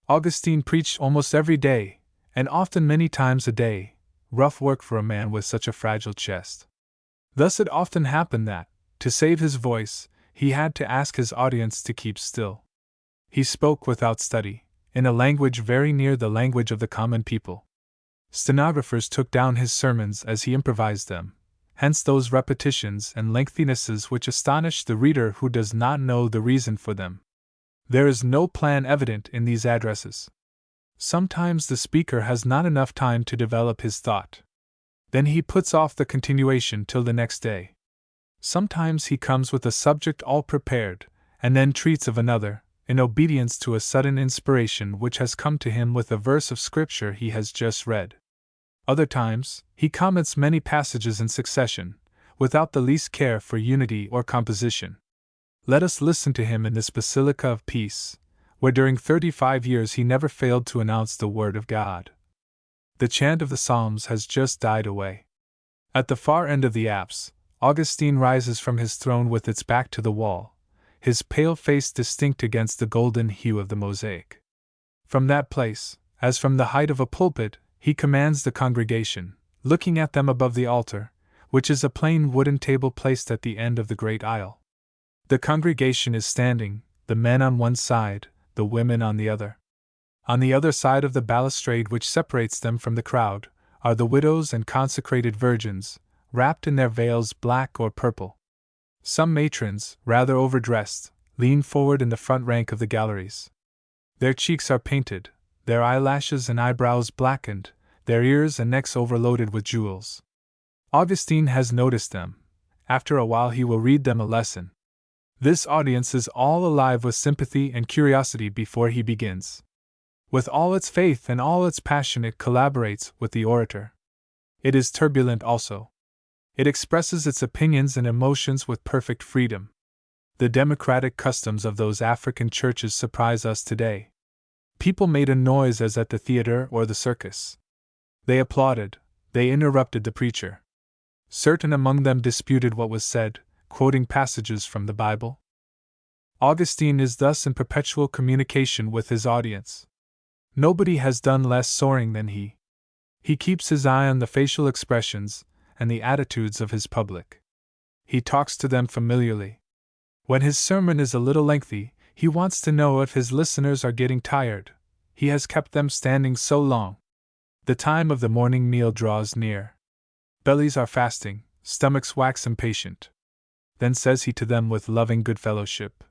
Augustine preached almost every day, and often many times a day, rough work for a man with such a fragile chest. Thus it often happened that, to save his voice, he had to ask his audience to keep still. He spoke without study, in a language very near the language of the common people. Stenographers took down his sermons as he improvised them, hence those repetitions and lengthinesses which astonish the reader who does not know the reason for them. There is no plan evident in these addresses. Sometimes the speaker has not enough time to develop his thought. Then he puts off the continuation till the next day. Sometimes he comes with a subject all prepared, and then treats of another, in obedience to a sudden inspiration which has come to him with a verse of scripture he has just read. Other times, he comments many passages in succession, without the least care for unity or composition. Let us listen to him in this Basilica of Peace, where during 35 years he never failed to announce the Word of God. The chant of the Psalms has just died away. At the far end of the apse, Augustine rises from his throne with its back to the wall, his pale face distinct against the golden hue of the mosaic. From that place, as from the height of a pulpit, he commands the congregation, looking at them above the altar, which is a plain wooden table placed at the end of the great aisle. The congregation is standing, the men on one side, the women on the other. On the other side of the balustrade which separates them from the crowd, are the widows and consecrated virgins, wrapped in their veils black or purple. Some matrons, rather overdressed, lean forward in the front rank of the galleries. Their cheeks are painted, their eyelashes and eyebrows blackened, their ears and necks overloaded with jewels. Augustine has noticed them. After a while he will read them a lesson. This audience is all alive with sympathy and curiosity before he begins. With all its faith and all its passion it collaborates with the orator. It is turbulent also. It expresses its opinions and emotions with perfect freedom. The democratic customs of those African churches surprise us today. People made a noise as at the theater or the circus. They applauded, they interrupted the preacher. Certain among them disputed what was said, quoting passages from the Bible. Augustine is thus in perpetual communication with his audience. Nobody has done less soaring than he. He keeps his eye on the facial expressions and the attitudes of his public. He talks to them familiarly. When his sermon is a little lengthy, he wants to know if his listeners are getting tired. He has kept them standing so long. The time of the morning meal draws near. Bellies are fasting, stomachs wax impatient. Then says he to them with loving good fellowship,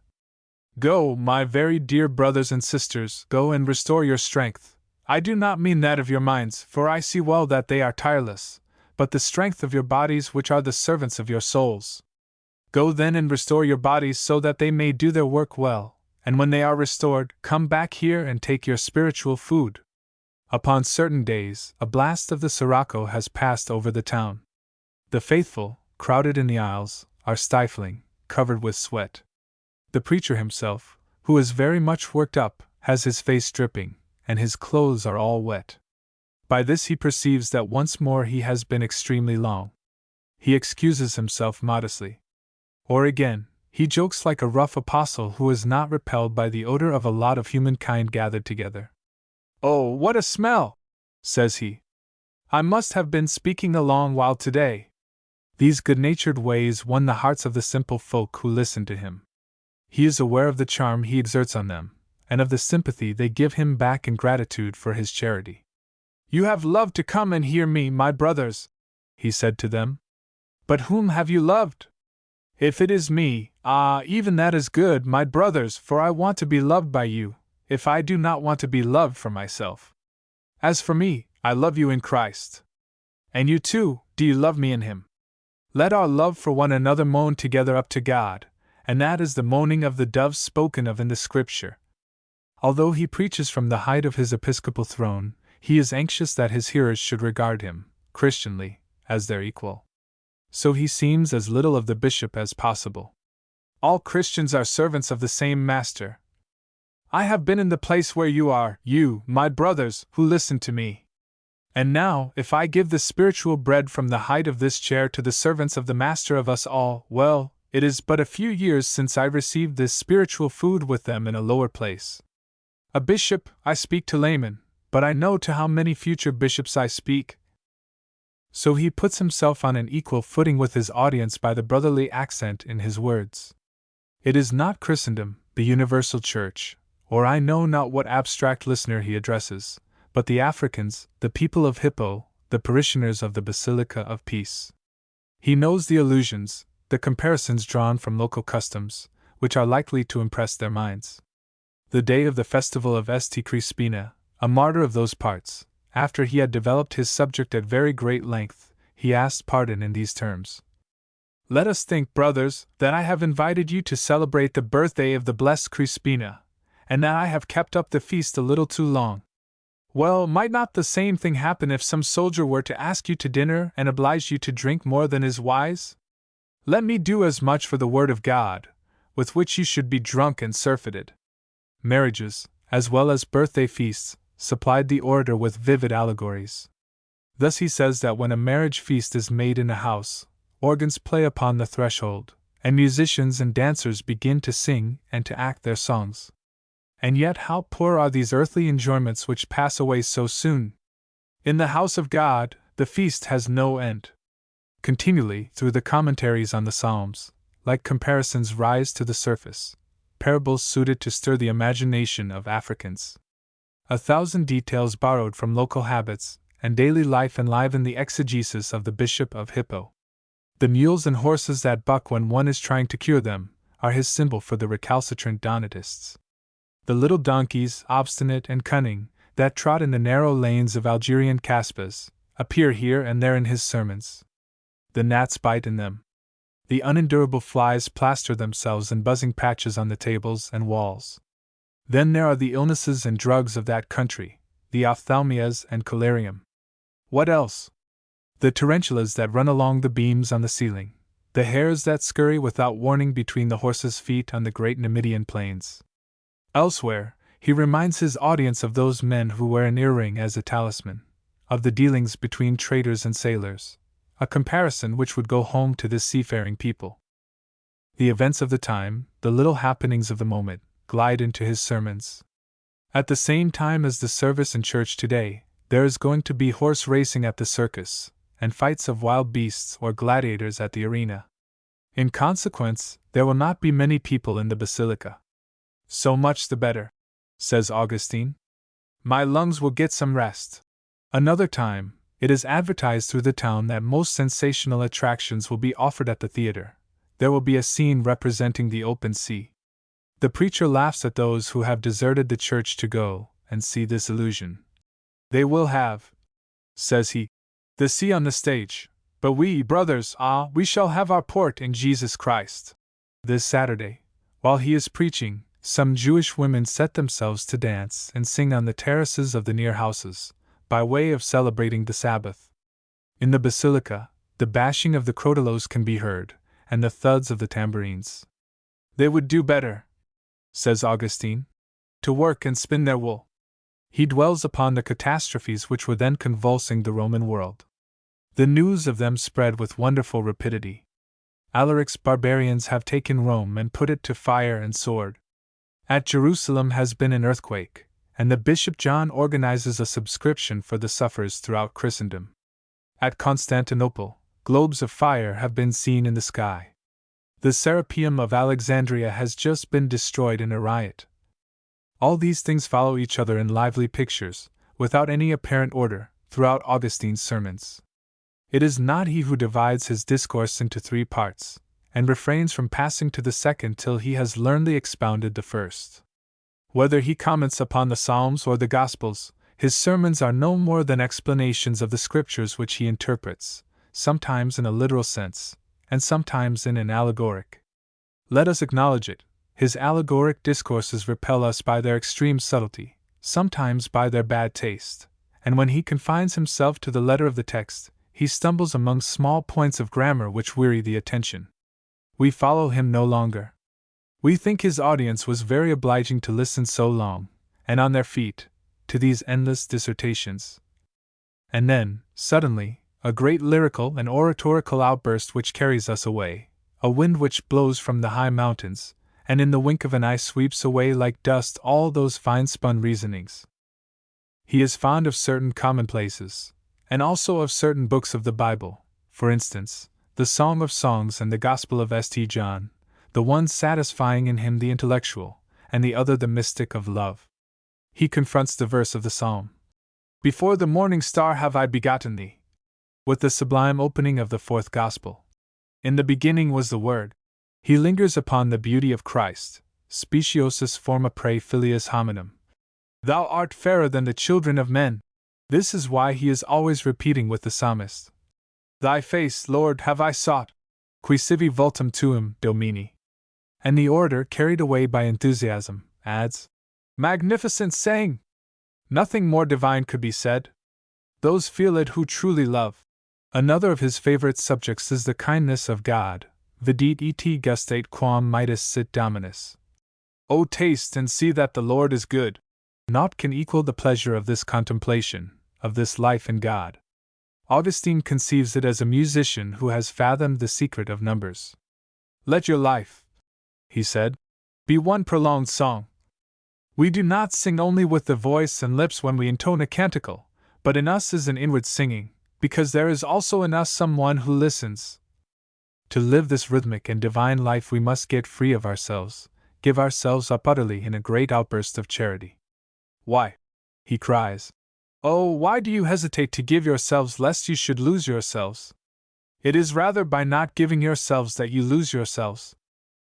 Go, my very dear brothers and sisters, go and restore your strength. I do not mean that of your minds, for I see well that they are tireless, but the strength of your bodies, which are the servants of your souls. Go then and restore your bodies so that they may do their work well, and when they are restored, come back here and take your spiritual food. Upon certain days, a blast of the sirocco has passed over the town. The faithful, crowded in the aisles, are stifling, covered with sweat. The preacher himself, who is very much worked up, has his face dripping, and his clothes are all wet. By this he perceives that once more he has been extremely long. He excuses himself modestly. Or again, he jokes like a rough apostle who is not repelled by the odor of a lot of humankind gathered together. Oh, what a smell! Says he. I must have been speaking a long while today. These good-natured ways won the hearts of the simple folk who listened to him. He is aware of the charm he exerts on them, and of the sympathy they give him back in gratitude for his charity. You have loved to come and hear me, my brothers, he said to them. But whom have you loved? If it is me, even that is good, my brothers, for I want to be loved by you, if I do not want to be loved for myself. As for me, I love you in Christ. And you too, do you love me in him? Let our love for one another moan together up to God, and that is the moaning of the doves spoken of in the Scripture. Although he preaches from the height of his episcopal throne, he is anxious that his hearers should regard him, Christianly, as their equal. So he seems as little of the bishop as possible. All Christians are servants of the same master. I have been in the place where you are, you, my brothers, who listen to me. And now, if I give the spiritual bread from the height of this chair to the servants of the master of us all, well, it is but a few years since I received this spiritual food with them in a lower place. A bishop, I speak to laymen, but I know to how many future bishops I speak. So he puts himself on an equal footing with his audience by the brotherly accent in his words. It is not Christendom, the universal church, or I know not what abstract listener he addresses, but the Africans, the people of Hippo, the parishioners of the Basilica of Peace. He knows the allusions, the comparisons drawn from local customs, which are likely to impress their minds. The day of the festival of St. Crispina, a martyr of those parts, after he had developed his subject at very great length, he asked pardon in these terms. Let us think, brothers, that I have invited you to celebrate the birthday of the blessed Crispina, and that I have kept up the feast a little too long. Well, might not the same thing happen if some soldier were to ask you to dinner and oblige you to drink more than is wise? Let me do as much for the word of God, with which you should be drunk and surfeited. Marriages, as well as birthday feasts, supplied the orator with vivid allegories. Thus he says that when a marriage feast is made in a house, organs play upon the threshold, and musicians and dancers begin to sing and to act their songs. And yet how poor are these earthly enjoyments which pass away so soon! In the house of God, the feast has no end. Continually, through the commentaries on the Psalms, like comparisons rise to the surface, parables suited to stir the imagination of Africans. 1,000 details borrowed from local habits and daily life enliven the exegesis of the Bishop of Hippo. The mules and horses that buck when one is trying to cure them are his symbol for the recalcitrant Donatists. The little donkeys, obstinate and cunning, that trot in the narrow lanes of Algerian kasbahs, appear here and there in his sermons. The gnats bite in them. The unendurable flies plaster themselves in buzzing patches on the tables and walls. Then there are the illnesses and drugs of that country, the ophthalmias and cholerium. What else? The tarantulas that run along the beams on the ceiling, the hares that scurry without warning between the horses' feet on the great Numidian plains. Elsewhere, he reminds his audience of those men who wear an earring as a talisman, of the dealings between traders and sailors, a comparison which would go home to this seafaring people. The events of the time, the little happenings of the moment, glide into his sermons. At the same time as the service in church today, there is going to be horse racing at the circus, and fights of wild beasts or gladiators at the arena. In consequence, there will not be many people in the basilica. So much the better, says Augustine. My lungs will get some rest. Another time, It is advertised through the town that most sensational attractions will be offered at the theater. There will be a scene representing the open sea. The preacher laughs at those who have deserted the church to go and see this illusion. They will have, says he, the sea on the stage, but we, brothers, we shall have our port in Jesus Christ. This Saturday, while he is preaching, some Jewish women set themselves to dance and sing on the terraces of the near houses, by way of celebrating the Sabbath. In the basilica, the bashing of the crotallos can be heard, and the thuds of the tambourines. They would do better, says Augustine, to work and spin their wool. He dwells upon the catastrophes which were then convulsing the Roman world. The news of them spread with wonderful rapidity. Alaric's barbarians have taken Rome and put it to fire and sword. At Jerusalem has been an earthquake, and the Bishop John organizes a subscription for the sufferers throughout Christendom. At Constantinople, globes of fire have been seen in the sky. The Serapeum of Alexandria has just been destroyed in a riot. All these things follow each other in lively pictures, without any apparent order, throughout Augustine's sermons. It is not he who divides his discourse into 3 parts, and refrains from passing to the second till he has learnedly expounded the first. Whether he comments upon the Psalms or the Gospels, his sermons are no more than explanations of the Scriptures which he interprets, sometimes in a literal sense, and sometimes in an allegoric. Let us acknowledge it, his allegoric discourses repel us by their extreme subtlety, sometimes by their bad taste, and when he confines himself to the letter of the text, he stumbles among small points of grammar which weary the attention. We follow him no longer. We think his audience was very obliging to listen so long, and on their feet, to these endless dissertations. And then, suddenly, a great lyrical and oratorical outburst which carries us away, a wind which blows from the high mountains, and in the wink of an eye sweeps away like dust all those fine-spun reasonings. He is fond of certain commonplaces, and also of certain books of the Bible, for instance, the Song of Songs and the Gospel of St. John, the one satisfying in him the intellectual, and the other the mystic of love. He confronts the verse of the psalm, "Before the morning star have I begotten thee," with the sublime opening of the 4th Gospel. "In the beginning was the Word." He lingers upon the beauty of Christ, speciosus forma prae filius hominum. "Thou art fairer than the children of men." This is why he is always repeating with the psalmist, "Thy face, Lord, have I sought, qui sivi vultum tuum, Domini." And the orator, carried away by enthusiasm, adds, "Magnificent saying! Nothing more divine could be said. Those feel it who truly love." Another of his favorite subjects is the kindness of God, vidit et gustate quam mitis sit Dominus. "O taste and see that the Lord is good." Naught can equal the pleasure of this contemplation, of this life in God. Augustine conceives it as a musician who has fathomed the secret of numbers. "Let your life," he said, "be one prolonged song." We do not sing only with the voice and lips when we intone a canticle, but in us is an inward singing, because there is also in us someone who listens. To live this rhythmic and divine life we must get free of ourselves, give ourselves up utterly in a great outburst of charity. "Why," he cries, "oh, why do you hesitate to give yourselves lest you should lose yourselves? It is rather by not giving yourselves that you lose yourselves.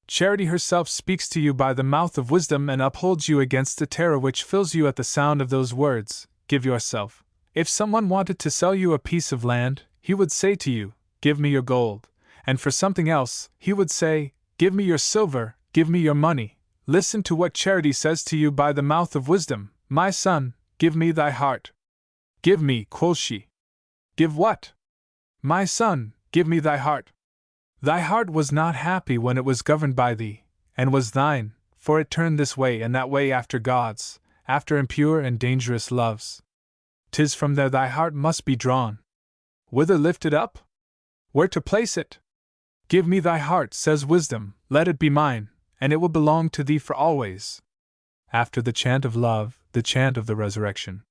Charity herself speaks to you by the mouth of wisdom and upholds you against the terror which fills you at the sound of those words, 'Give yourself.' If someone wanted to sell you a piece of land, he would say to you, 'Give me your gold,' and for something else, he would say, 'Give me your silver, give me your money.' Listen to what charity says to you by the mouth of wisdom, 'My son, give me thy heart.' 'Give me,' quoth she. 'Give what?' 'My son, give me thy heart.' Thy heart was not happy when it was governed by thee, and was thine, for it turned this way and that way after gods, after impure and dangerous loves. 'Tis from there thy heart must be drawn. Whither lift it up? Where to place it? Give me thy heart, says wisdom, let it be mine, and it will belong to thee for always." After the chant of love, the chant of the resurrection.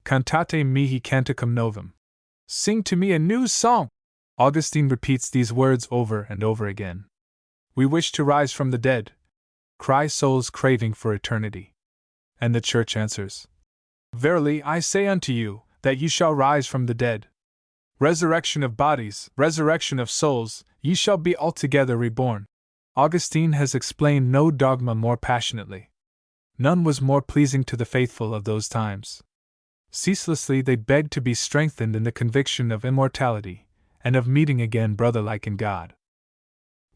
"Cantate mihi canticum novum." Sing to me a new song! Augustine repeats these words over and over again. We wish to rise from the dead, cry souls craving for eternity. And the Church answers, "Verily I say unto you, that ye shall rise from the dead. Resurrection of bodies, resurrection of souls, ye shall be altogether reborn. Augustine has explained no dogma more passionately. None was more pleasing to the faithful of those times. Ceaselessly they begged to be strengthened in the conviction of immortality, and of meeting again brother-like in God.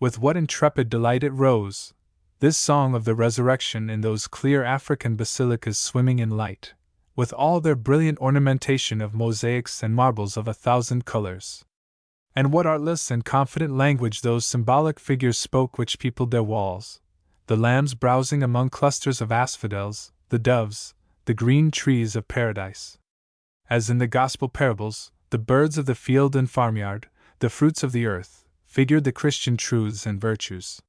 With what intrepid delight it rose, this song of the resurrection in those clear African basilicas swimming in light, with all their brilliant ornamentation of mosaics and marbles of 1,000 colors. And what artless and confident language those symbolic figures spoke which peopled their walls, the lambs browsing among clusters of asphodels, the doves, the green trees of paradise. As in the gospel parables, the birds of the field and farmyard, the fruits of the earth, figured the Christian truths and virtues.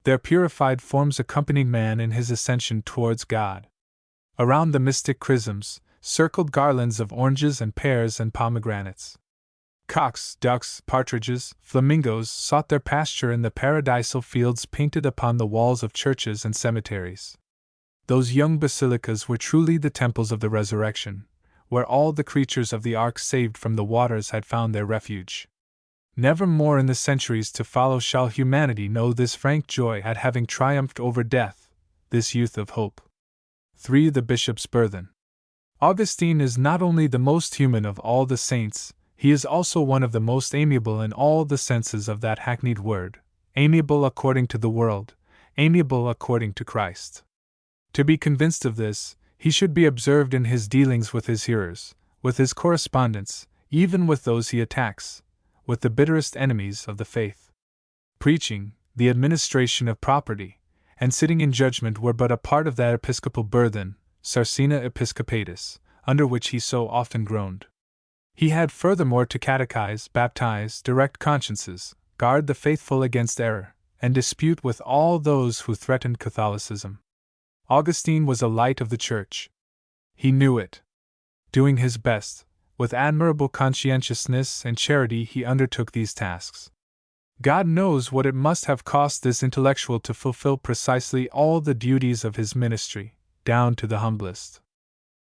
Their purified forms accompanied man in his ascension towards God. Around the mystic chrisms circled garlands of oranges and pears and pomegranates. Cocks, ducks, partridges, flamingos sought their pasture in the paradisal fields painted upon the walls of churches and cemeteries. Those young basilicas were truly the temples of the resurrection, where all the creatures of the ark saved from the waters had found their refuge. Never more in the centuries to follow shall humanity know this frank joy at having triumphed over death, this youth of hope. 3. The Bishop's Burthen. Augustine is not only the most human of all the saints, he is also one of the most amiable in all the senses of that hackneyed word, amiable according to the world, amiable according to Christ. To be convinced of this, he should be observed in his dealings with his hearers, with his correspondents, even with those he attacks, with the bitterest enemies of the faith. Preaching, the administration of property, and sitting in judgment were but a part of that episcopal burthen, Sarcina Episcopatus, under which he so often groaned. He had furthermore to catechize, baptize, direct consciences, guard the faithful against error, and dispute with all those who threatened Catholicism. Augustine was a light of the Church. He knew it. Doing his best, with admirable conscientiousness and charity he undertook these tasks. God knows what it must have cost this intellectual to fulfill precisely all the duties of his ministry, down to the humblest.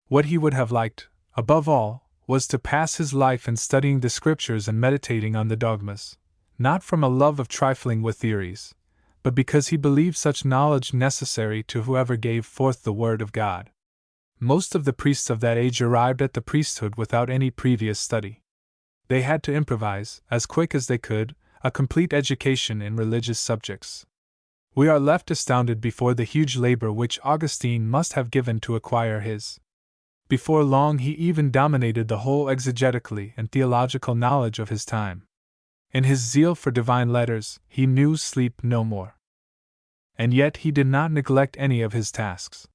What he would have liked, above all, was to pass his life in studying the Scriptures and meditating on the dogmas, not from a love of trifling with theories, but because he believed such knowledge necessary to whoever gave forth the Word of God. Most of the priests of that age arrived at the priesthood without any previous study. They had to improvise, as quick as they could, a complete education in religious subjects. We are left astounded before the huge labor which Augustine must have given to acquire his. Before long he even dominated the whole exegetical and theological knowledge of his time. In his zeal for divine letters, he knew sleep no more. And yet he did not neglect any of his tasks.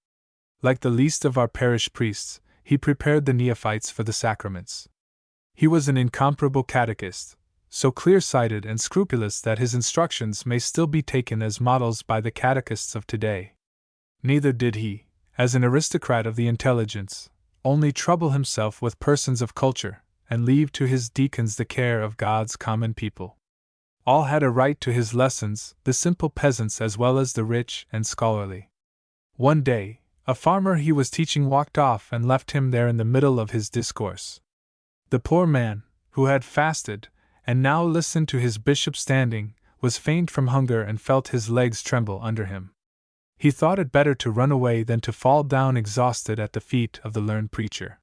Like the least of our parish priests, he prepared the neophytes for the sacraments. He was an incomparable catechist, so clear-sighted and scrupulous that his instructions may still be taken as models by the catechists of today. Neither did he, as an aristocrat of the intelligence, only trouble himself with persons of culture, and leave to his deacons the care of God's common people. All had a right to his lessons, the simple peasants as well as the rich and scholarly. One day, a farmer he was teaching walked off and left him there in the middle of his discourse. The poor man, who had fasted, and now listened to his bishop standing, was faint from hunger and felt his legs tremble under him. He thought it better to run away than to fall down exhausted at the feet of the learned preacher.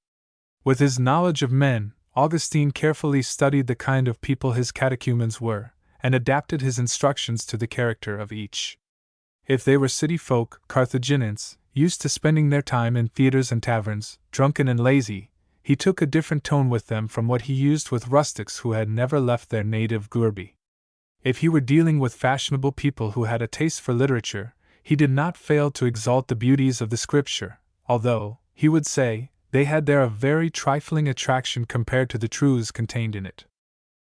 With his knowledge of men, Augustine carefully studied the kind of people his catechumens were, and adapted his instructions to the character of each. If they were city folk, Carthaginians, used to spending their time in theaters and taverns, drunken and lazy, he took a different tone with them from what he used with rustics who had never left their native Gurby. If he were dealing with fashionable people who had a taste for literature, he did not fail to exalt the beauties of the Scripture, although, he would say, they had there a very trifling attraction compared to the truths contained in it.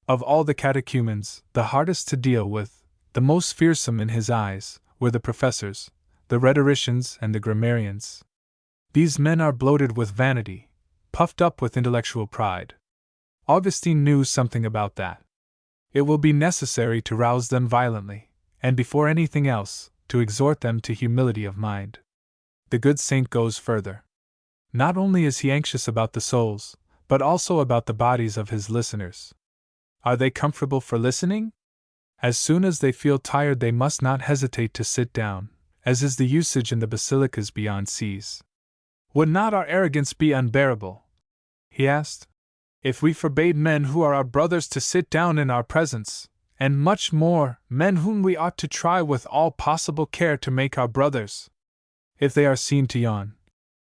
Of all the catechumens, the hardest to deal with, the most fearsome in his eyes, were the professors, the rhetoricians and the grammarians. These men are bloated with vanity, puffed up with intellectual pride. Augustine knew something about that. It will be necessary to rouse them violently, and before anything else, to exhort them to humility of mind. The good saint goes further. Not only is he anxious about the souls, but also about the bodies of his listeners. Are they comfortable for listening? As soon as they feel tired, they must not hesitate to sit down, as is the usage in the basilicas beyond seas. Would not our arrogance be unbearable, he asked, if we forbade men who are our brothers to sit down in our presence, and much more, men whom we ought to try with all possible care to make our brothers? If they are seen to yawn,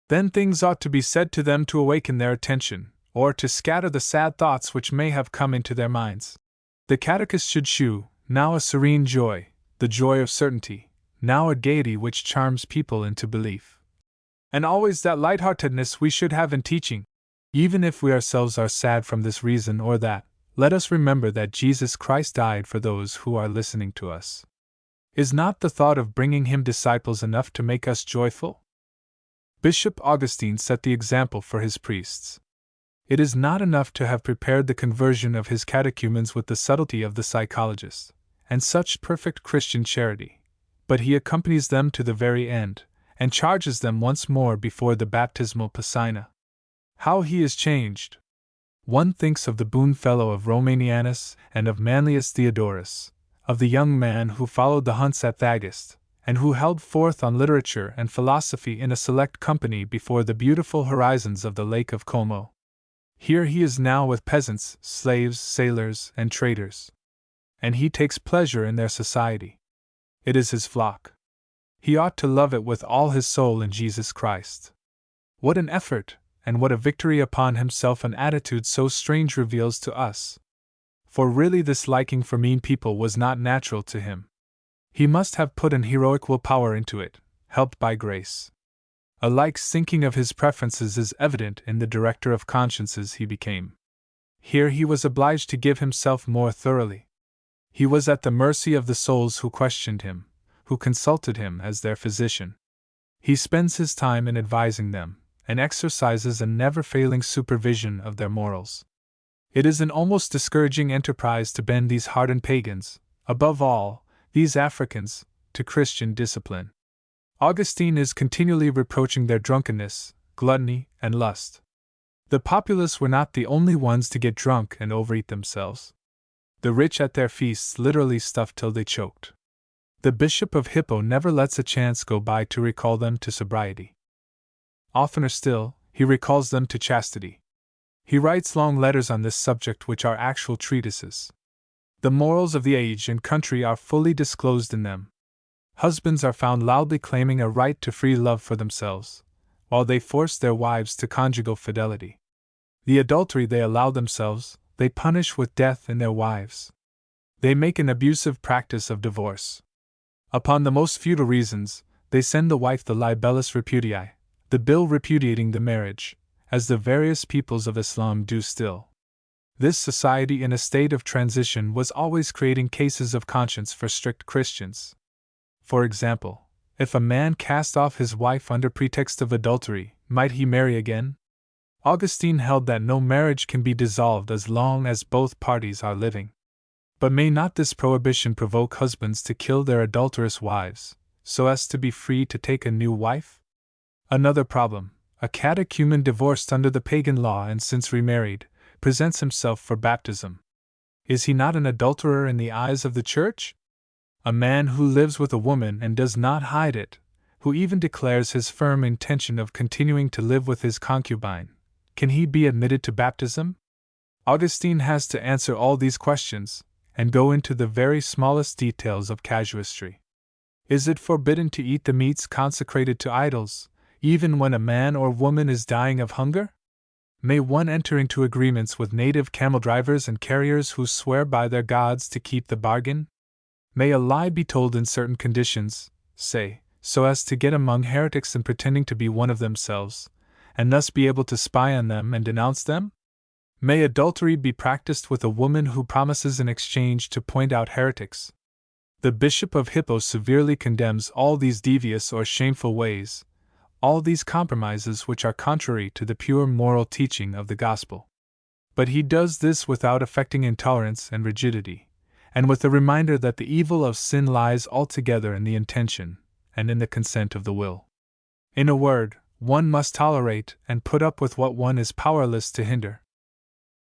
then things ought to be said to them to awaken their attention, or to scatter the sad thoughts which may have come into their minds. The catechist should shew, now a serene joy, the joy of certainty, now a gaiety which charms people into belief. And always that lightheartedness we should have in teaching, even if we ourselves are sad from this reason or that. Let us remember that Jesus Christ died for those who are listening to us. Is not the thought of bringing him disciples enough to make us joyful? Bishop Augustine set the example for his priests. It is not enough to have prepared the conversion of his catechumens with the subtlety of the psychologist, and such perfect Christian charity, but he accompanies them to the very end, and charges them once more before the baptismal piscina. How he is changed! One thinks of the boon fellow of Romanianus and of Manlius Theodorus, of the young man who followed the hunts at Thagist, and who held forth on literature and philosophy in a select company before the beautiful horizons of the Lake of Como. Here he is now with peasants, slaves, sailors, and traders. And he takes pleasure in their society. It is his flock. He ought to love it with all his soul in Jesus Christ. What an effort, and what a victory upon himself an attitude so strange reveals to us! For really this liking for mean people was not natural to him. He must have put an heroic willpower into it, helped by grace. A like sinking of his preferences is evident in the director of consciences he became. Here he was obliged to give himself more thoroughly. He was at the mercy of the souls who questioned him, who consulted him as their physician. He spends his time in advising them, and exercises a never-failing supervision of their morals. It is an almost discouraging enterprise to bend these hardened pagans, above all, these Africans, to Christian discipline. Augustine is continually reproaching their drunkenness, gluttony, and lust. The populace were not the only ones to get drunk and overeat themselves. The rich at their feasts literally stuffed till they choked. The Bishop of Hippo never lets a chance go by to recall them to sobriety. Oftener still, he recalls them to chastity. He writes long letters on this subject which are actual treatises. The morals of the age and country are fully disclosed in them. Husbands are found loudly claiming a right to free love for themselves, while they force their wives to conjugal fidelity. The adultery they allow themselves, they punish with death in their wives. They make an abusive practice of divorce. Upon the most futile reasons, they send the wife the libellus repudiae, the bill repudiating the marriage, as the various peoples of Islam do still. This society in a state of transition was always creating cases of conscience for strict Christians. For example, if a man cast off his wife under pretext of adultery, might he marry again? Augustine held that no marriage can be dissolved as long as both parties are living. But may not this prohibition provoke husbands to kill their adulterous wives, so as to be free to take a new wife? Another problem: a catechumen divorced under the pagan law and since remarried, presents himself for baptism. Is he not an adulterer in the eyes of the Church? A man who lives with a woman and does not hide it, who even declares his firm intention of continuing to live with his concubine, can he be admitted to baptism? Augustine has to answer all these questions, and go into the very smallest details of casuistry. Is it forbidden to eat the meats consecrated to idols, even when a man or woman is dying of hunger? May one enter into agreements with native camel drivers and carriers who swear by their gods to keep the bargain? May a lie be told in certain conditions, say, so as to get among heretics and pretending to be one of themselves, and thus be able to spy on them and denounce them? May adultery be practiced with a woman who promises in exchange to point out heretics? The Bishop of Hippo severely condemns all these devious or shameful ways, all these compromises which are contrary to the pure moral teaching of the Gospel. But he does this without affecting intolerance and rigidity, and with the reminder that the evil of sin lies altogether in the intention, and in the consent of the will. In a word, one must tolerate and put up with what one is powerless to hinder.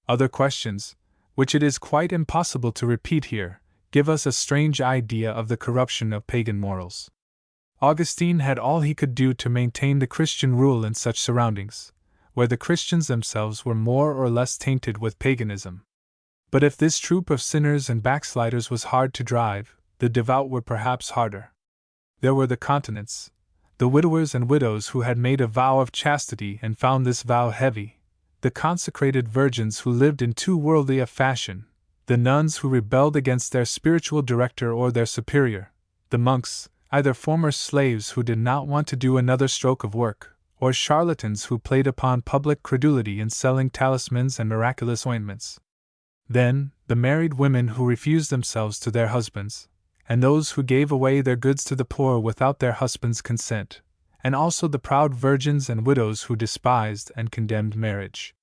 Other questions, which it is quite impossible to repeat here, give us a strange idea of the corruption of pagan morals. Augustine had all he could do to maintain the Christian rule in such surroundings, where the Christians themselves were more or less tainted with paganism. But if this troop of sinners and backsliders was hard to drive, the devout were perhaps harder. There were the continents, the widowers and widows who had made a vow of chastity and found this vow heavy, the consecrated virgins who lived in too worldly a fashion, the nuns who rebelled against their spiritual director or their superior, the monks, either former slaves who did not want to do another stroke of work, or charlatans who played upon public credulity in selling talismans and miraculous ointments. Then, the married women who refused themselves to their husbands, and those who gave away their goods to the poor without their husbands' consent, and also the proud virgins and widows who despised and condemned marriage.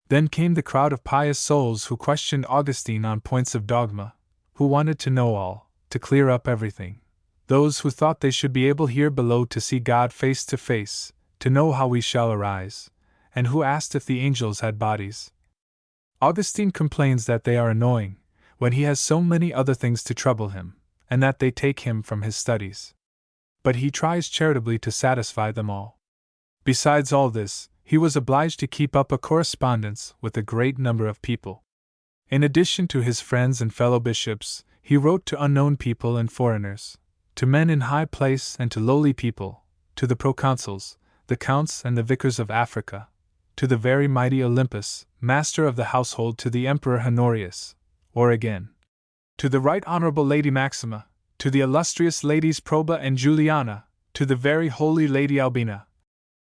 Then came the crowd of pious souls who questioned Augustine on points of dogma, who wanted to know all, to clear up everything, those who thought they should be able here below to see God face to face, to know how we shall arise, and who asked if the angels had bodies. Augustine complains that they are annoying, when he has so many other things to trouble him, and that they take him from his studies. But he tries charitably to satisfy them all. Besides all this, he was obliged to keep up a correspondence with a great number of people. In addition to his friends and fellow bishops, he wrote to unknown people and foreigners, to men in high place and to lowly people, to the proconsuls, the counts and the vicars of Africa, to the very mighty Olympus, master of the household, to the Emperor Honorius, or again, to the Right Honorable Lady Maxima, to the illustrious Ladies Proba and Juliana, to the very holy Lady Albina,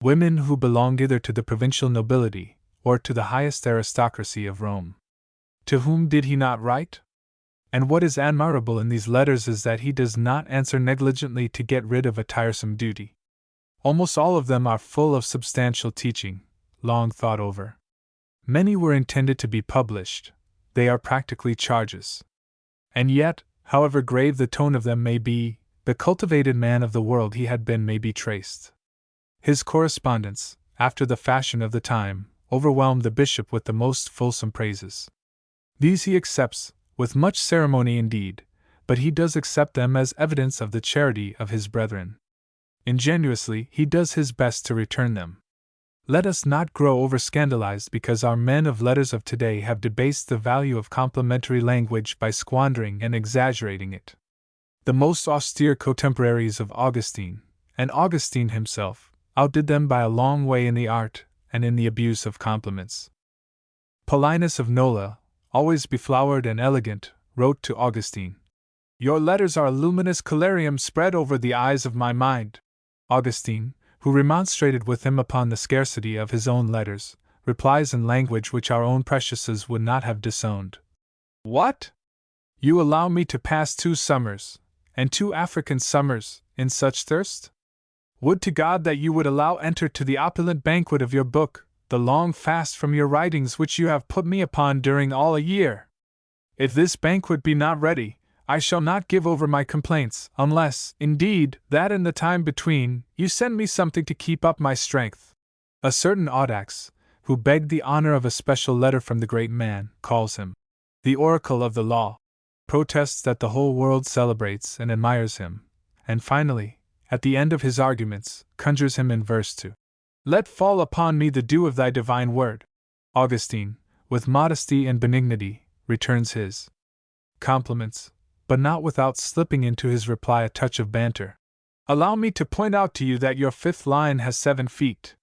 women who belonged either to the provincial nobility or to the highest aristocracy of Rome. To whom did he not write? And what is admirable in these letters is that he does not answer negligently to get rid of a tiresome duty. Almost all of them are full of substantial teaching, long thought over. Many were intended to be published, they are practically charges. And yet, however grave the tone of them may be, the cultivated man of the world he had been may be traced. His correspondence, after the fashion of the time, overwhelmed the bishop with the most fulsome praises. These he accepts, with much ceremony indeed, but he does accept them as evidence of the charity of his brethren. Ingenuously he does his best to return them. Let us not grow over-scandalized because our men of letters of today have debased the value of complimentary language by squandering and exaggerating it. The most austere contemporaries of Augustine, and Augustine himself, outdid them by a long way in the art and in the abuse of compliments. Paulinus of Nola, always beflowered and elegant, wrote to Augustine, "Your letters are a luminous collyrium spread over the eyes of my mind." Augustine, who remonstrated with him upon the scarcity of his own letters, replies in language which our own preciouses would not have disowned. "What? You allow me to pass 2 summers, and 2 African summers, in such thirst? Would to God that you would allow enter to the opulent banquet of your book, the long fast from your writings which you have put me upon during all a year. If this banquet be not ready, I shall not give over my complaints, unless, indeed, that in the time between, you send me something to keep up my strength." A certain Audax, who begged the honor of a special letter from the great man, calls him the oracle of the law, protests that the whole world celebrates and admires him, and finally, at the end of his arguments, conjures him in verse to "Let fall upon me the dew of thy divine word." Augustine, with modesty and benignity, returns his compliments, but not without slipping into his reply a touch of banter. "Allow me to point out to you that your 5th line has 7 feet.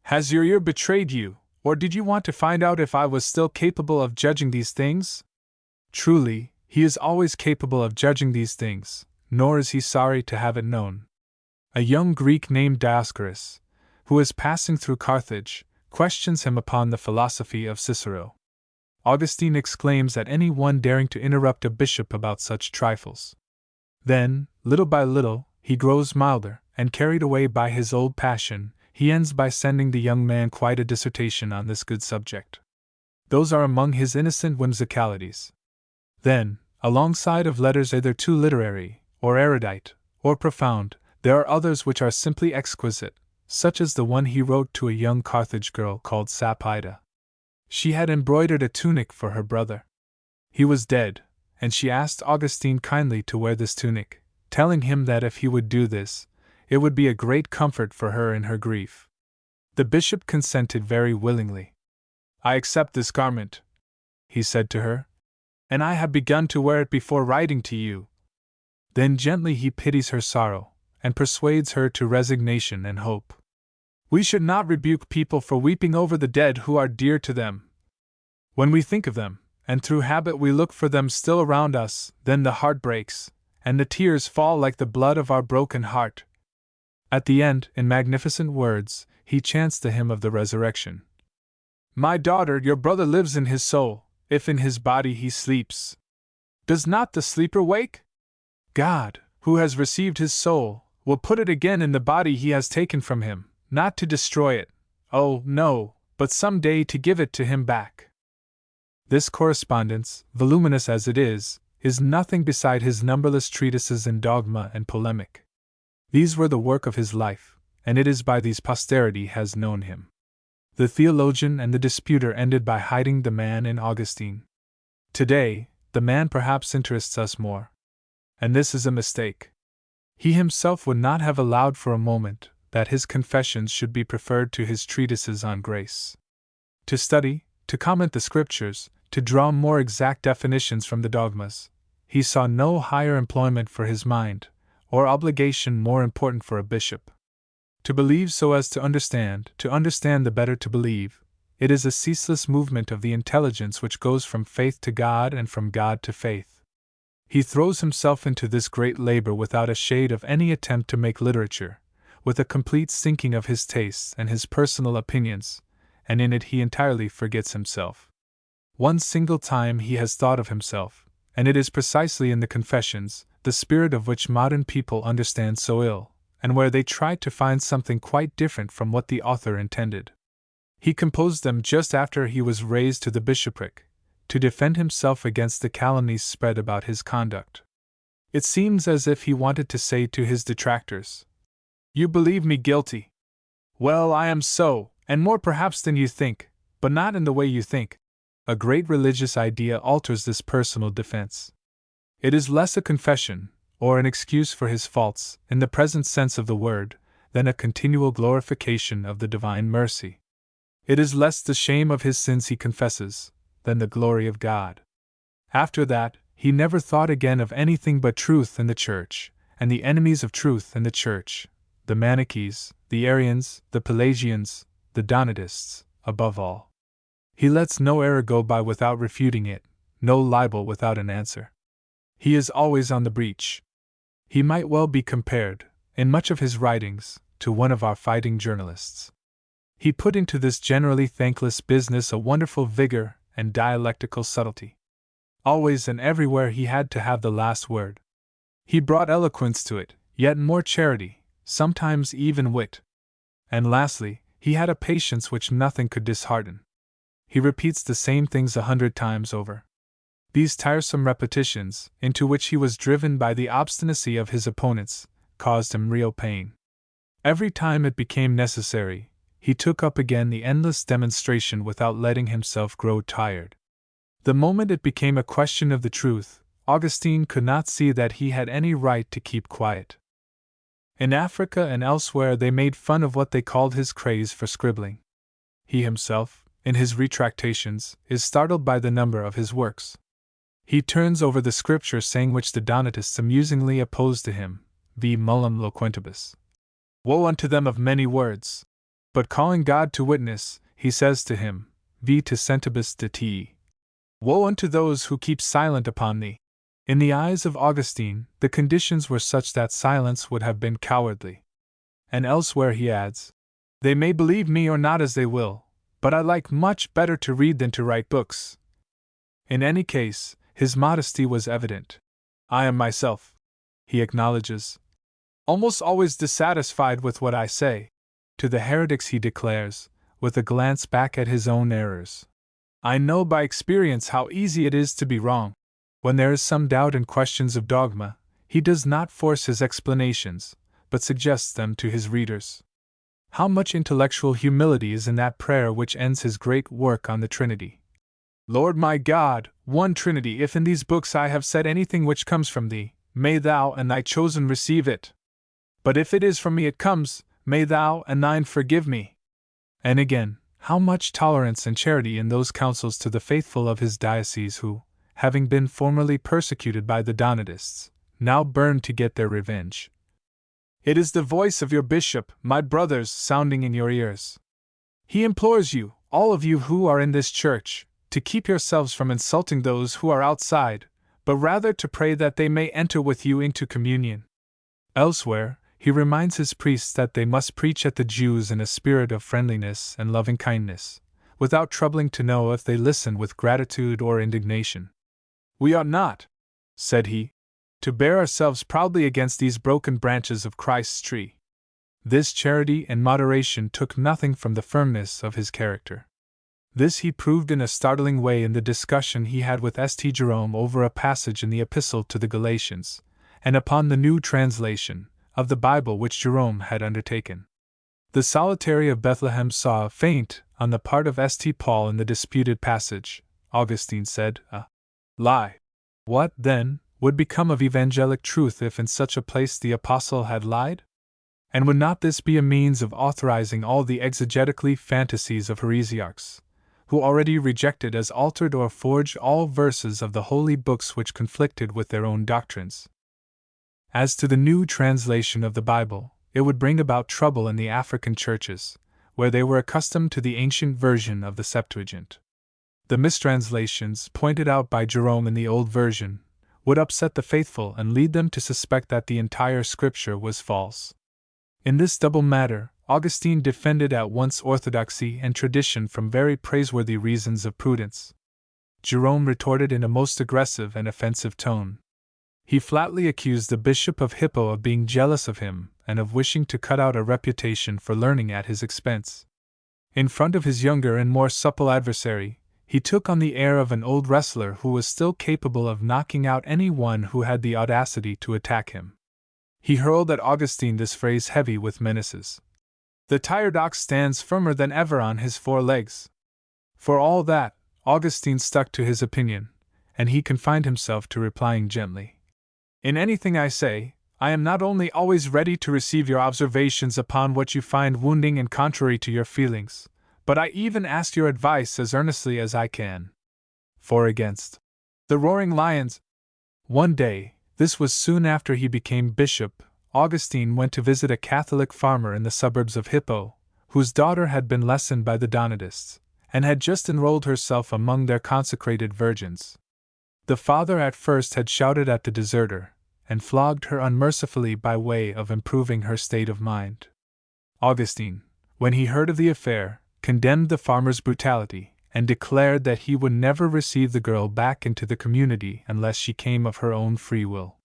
Has your ear betrayed you, or did you want to find out if I was still capable of judging these things?" Truly, he is always capable of judging these things, nor is he sorry to have it known. A young Greek named Dioscorus, who is passing through Carthage, questions him upon the philosophy of Cicero. Augustine exclaims at any one daring to interrupt a bishop about such trifles. Then, little by little, he grows milder, and carried away by his old passion, he ends by sending the young man quite a dissertation on this good subject. Those are among his innocent whimsicalities. Then, alongside of letters either too literary, or erudite, or profound, there are others which are simply exquisite, such as the one he wrote to a young Carthage girl called Sapida. She had embroidered a tunic for her brother. He was dead, and she asked Augustine kindly to wear this tunic, telling him that if he would do this, it would be a great comfort for her in her grief. The bishop consented very willingly. "I accept this garment," he said to her, "and I have begun to wear it before writing to you." Then gently he pities her sorrow, and persuades her to resignation and hope. We should not rebuke people for weeping over the dead who are dear to them. When we think of them, and through habit we look for them still around us, then the heart breaks, and the tears fall like the blood of our broken heart. At the end, in magnificent words, he chants the hymn of the resurrection. "My daughter, your brother lives in his soul, if in his body he sleeps. Does not the sleeper wake? God, who has received his soul, will put it again in the body he has taken from him, not to destroy it, oh, no, but some day to give it to him back." This correspondence, voluminous as it is nothing beside his numberless treatises in dogma and polemic. These were the work of his life, and it is by these posterity has known him. The theologian and the disputer ended by hiding the man in Augustine. Today, the man perhaps interests us more. And this is a mistake. He himself would not have allowed for a moment that his confessions should be preferred to his treatises on grace. To study, to comment the Scriptures, to draw more exact definitions from the dogmas, he saw no higher employment for his mind, or obligation more important for a bishop. To believe so as to understand the better to believe, it is a ceaseless movement of the intelligence which goes from faith to God and from God to faith. He throws himself into this great labor without a shade of any attempt to make literature, with a complete sinking of his tastes and his personal opinions, and in it he entirely forgets himself. One single time he has thought of himself, and it is precisely in the Confessions, the spirit of which modern people understand so ill, and where they try to find something quite different from what the author intended. He composed them just after he was raised to the bishopric, to defend himself against the calumnies spread about his conduct. It seems as if he wanted to say to his detractors, "You believe me guilty. Well, I am so, and more perhaps than you think, but not in the way you think." A great religious idea alters this personal defense. It is less a confession, or an excuse for his faults, in the present sense of the word, than a continual glorification of the divine mercy. It is less the shame of his sins he confesses, than the glory of God. After that, he never thought again of anything but truth and the Church, and the enemies of truth and the Church, the Manichees, the Arians, the Pelagians, the Donatists, above all. He lets no error go by without refuting it, no libel without an answer. He is always on the breach. He might well be compared, in much of his writings, to one of our fighting journalists. He put into this generally thankless business a wonderful vigor and dialectical subtlety. Always and everywhere he had to have the last word. He brought eloquence to it, yet more charity, sometimes even wit. And lastly, he had a patience which nothing could dishearten. He repeats the same things 100 times over. These tiresome repetitions, into which he was driven by the obstinacy of his opponents, caused him real pain. Every time it became necessary, he took up again the endless demonstration without letting himself grow tired. The moment it became a question of the truth, Augustine could not see that he had any right to keep quiet. In Africa and elsewhere they made fun of what they called his craze for scribbling. He himself, in his retractations, is startled by the number of his works. He turns over the Scripture saying which the Donatists amusingly oppose to him, vi mullum loquentibus. Woe unto them of many words! But calling God to witness, he says to him, vi te sentibus de te. Woe unto those who keep silent upon thee! In the eyes of Augustine, the conditions were such that silence would have been cowardly. And elsewhere he adds, they may believe me or not as they will, but I like much better to read than to write books. In any case, his modesty was evident. I am myself, he acknowledges, almost always dissatisfied with what I say. To the heretics he declares, with a glance back at his own errors, I know by experience how easy it is to be wrong. When there is some doubt in questions of dogma, he does not force his explanations, but suggests them to his readers. How much intellectual humility is in that prayer which ends his great work on the Trinity. Lord my God, one Trinity, if in these books I have said anything which comes from thee, may thou and thy chosen receive it. But if it is from me it comes, may thou and thine forgive me. And again, how much tolerance and charity in those counsels to the faithful of his diocese who, having been formerly persecuted by the Donatists, now burn to get their revenge. It is the voice of your bishop, my brothers, sounding in your ears. He implores you, all of you who are in this church, to keep yourselves from insulting those who are outside, but rather to pray that they may enter with you into communion. Elsewhere, he reminds his priests that they must preach at the Jews in a spirit of friendliness and loving kindness, without troubling to know if they listen with gratitude or indignation. We ought not, said he, to bear ourselves proudly against these broken branches of Christ's tree. This charity and moderation took nothing from the firmness of his character. This he proved in a startling way in the discussion he had with St. Jerome over a passage in the Epistle to the Galatians, and upon the new translation of the Bible which Jerome had undertaken. The solitary of Bethlehem saw a feint on the part of St. Paul in the disputed passage. Augustine said, a lie. What, then, would become of evangelic truth if in such a place the apostle had lied? And would not this be a means of authorizing all the exegetically fantasies of heresiarchs, who already rejected as altered or forged all verses of the holy books which conflicted with their own doctrines? As to the new translation of the Bible, it would bring about trouble in the African churches, where they were accustomed to the ancient version of the Septuagint. The mistranslations pointed out by Jerome in the Old Version would upset the faithful and lead them to suspect that the entire Scripture was false. In this double matter, Augustine defended at once orthodoxy and tradition from very praiseworthy reasons of prudence. Jerome retorted in a most aggressive and offensive tone. He flatly accused the Bishop of Hippo of being jealous of him and of wishing to cut out a reputation for learning at his expense. In front of his younger and more supple adversary, he took on the air of an old wrestler who was still capable of knocking out any one who had the audacity to attack him. He hurled at Augustine this phrase heavy with menaces. The tired ox stands firmer than ever on his 4 legs. For all that, Augustine stuck to his opinion, and he confined himself to replying gently. In anything I say, I am not only always ready to receive your observations upon what you find wounding and contrary to your feelings, but I even ask your advice as earnestly as I can. For against the roaring lions. One day, this was soon after he became bishop, Augustine went to visit a Catholic farmer in the suburbs of Hippo, whose daughter had been lessoned by the Donatists, and had just enrolled herself among their consecrated virgins. The father at first had shouted at the deserter, and flogged her unmercifully by way of improving her state of mind. Augustine, when he heard of the affair, condemned the farmer's brutality, and declared that he would never receive the girl back into the community unless she came of her own free will.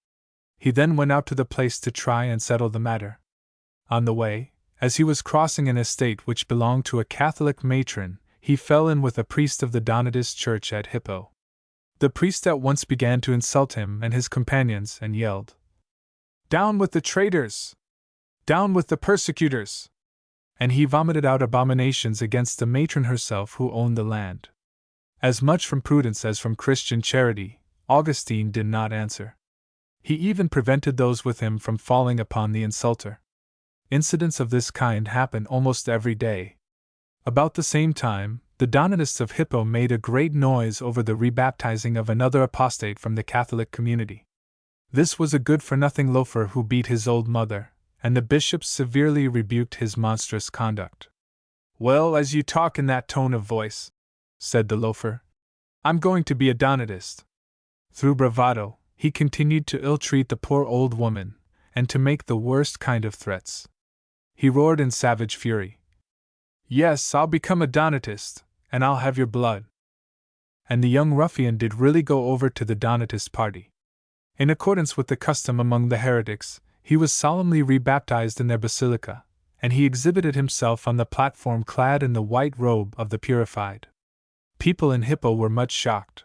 He then went out to the place to try and settle the matter. On the way, as he was crossing an estate which belonged to a Catholic matron, he fell in with a priest of the Donatist church at Hippo. The priest at once began to insult him and his companions and yelled, "Down with the traitors! Down with the persecutors!" And he vomited out abominations against the matron herself who owned the land. As much from prudence as from Christian charity, Augustine did not answer. He even prevented those with him from falling upon the insulter. Incidents of this kind happen almost every day. About the same time, the Donatists of Hippo made a great noise over the rebaptizing of another apostate from the Catholic community. This was a good-for-nothing loafer who beat his old mother, and the bishop severely rebuked his monstrous conduct. "Well, as you talk in that tone of voice," said the loafer, "I'm going to be a Donatist." Through bravado, he continued to ill-treat the poor old woman, and to make the worst kind of threats. He roared in savage fury, "Yes, I'll become a Donatist, and I'll have your blood." And the young ruffian did really go over to the Donatist party. In accordance with the custom among the heretics, he was solemnly rebaptized in their basilica, and he exhibited himself on the platform clad in the white robe of the purified. People in Hippo were much shocked.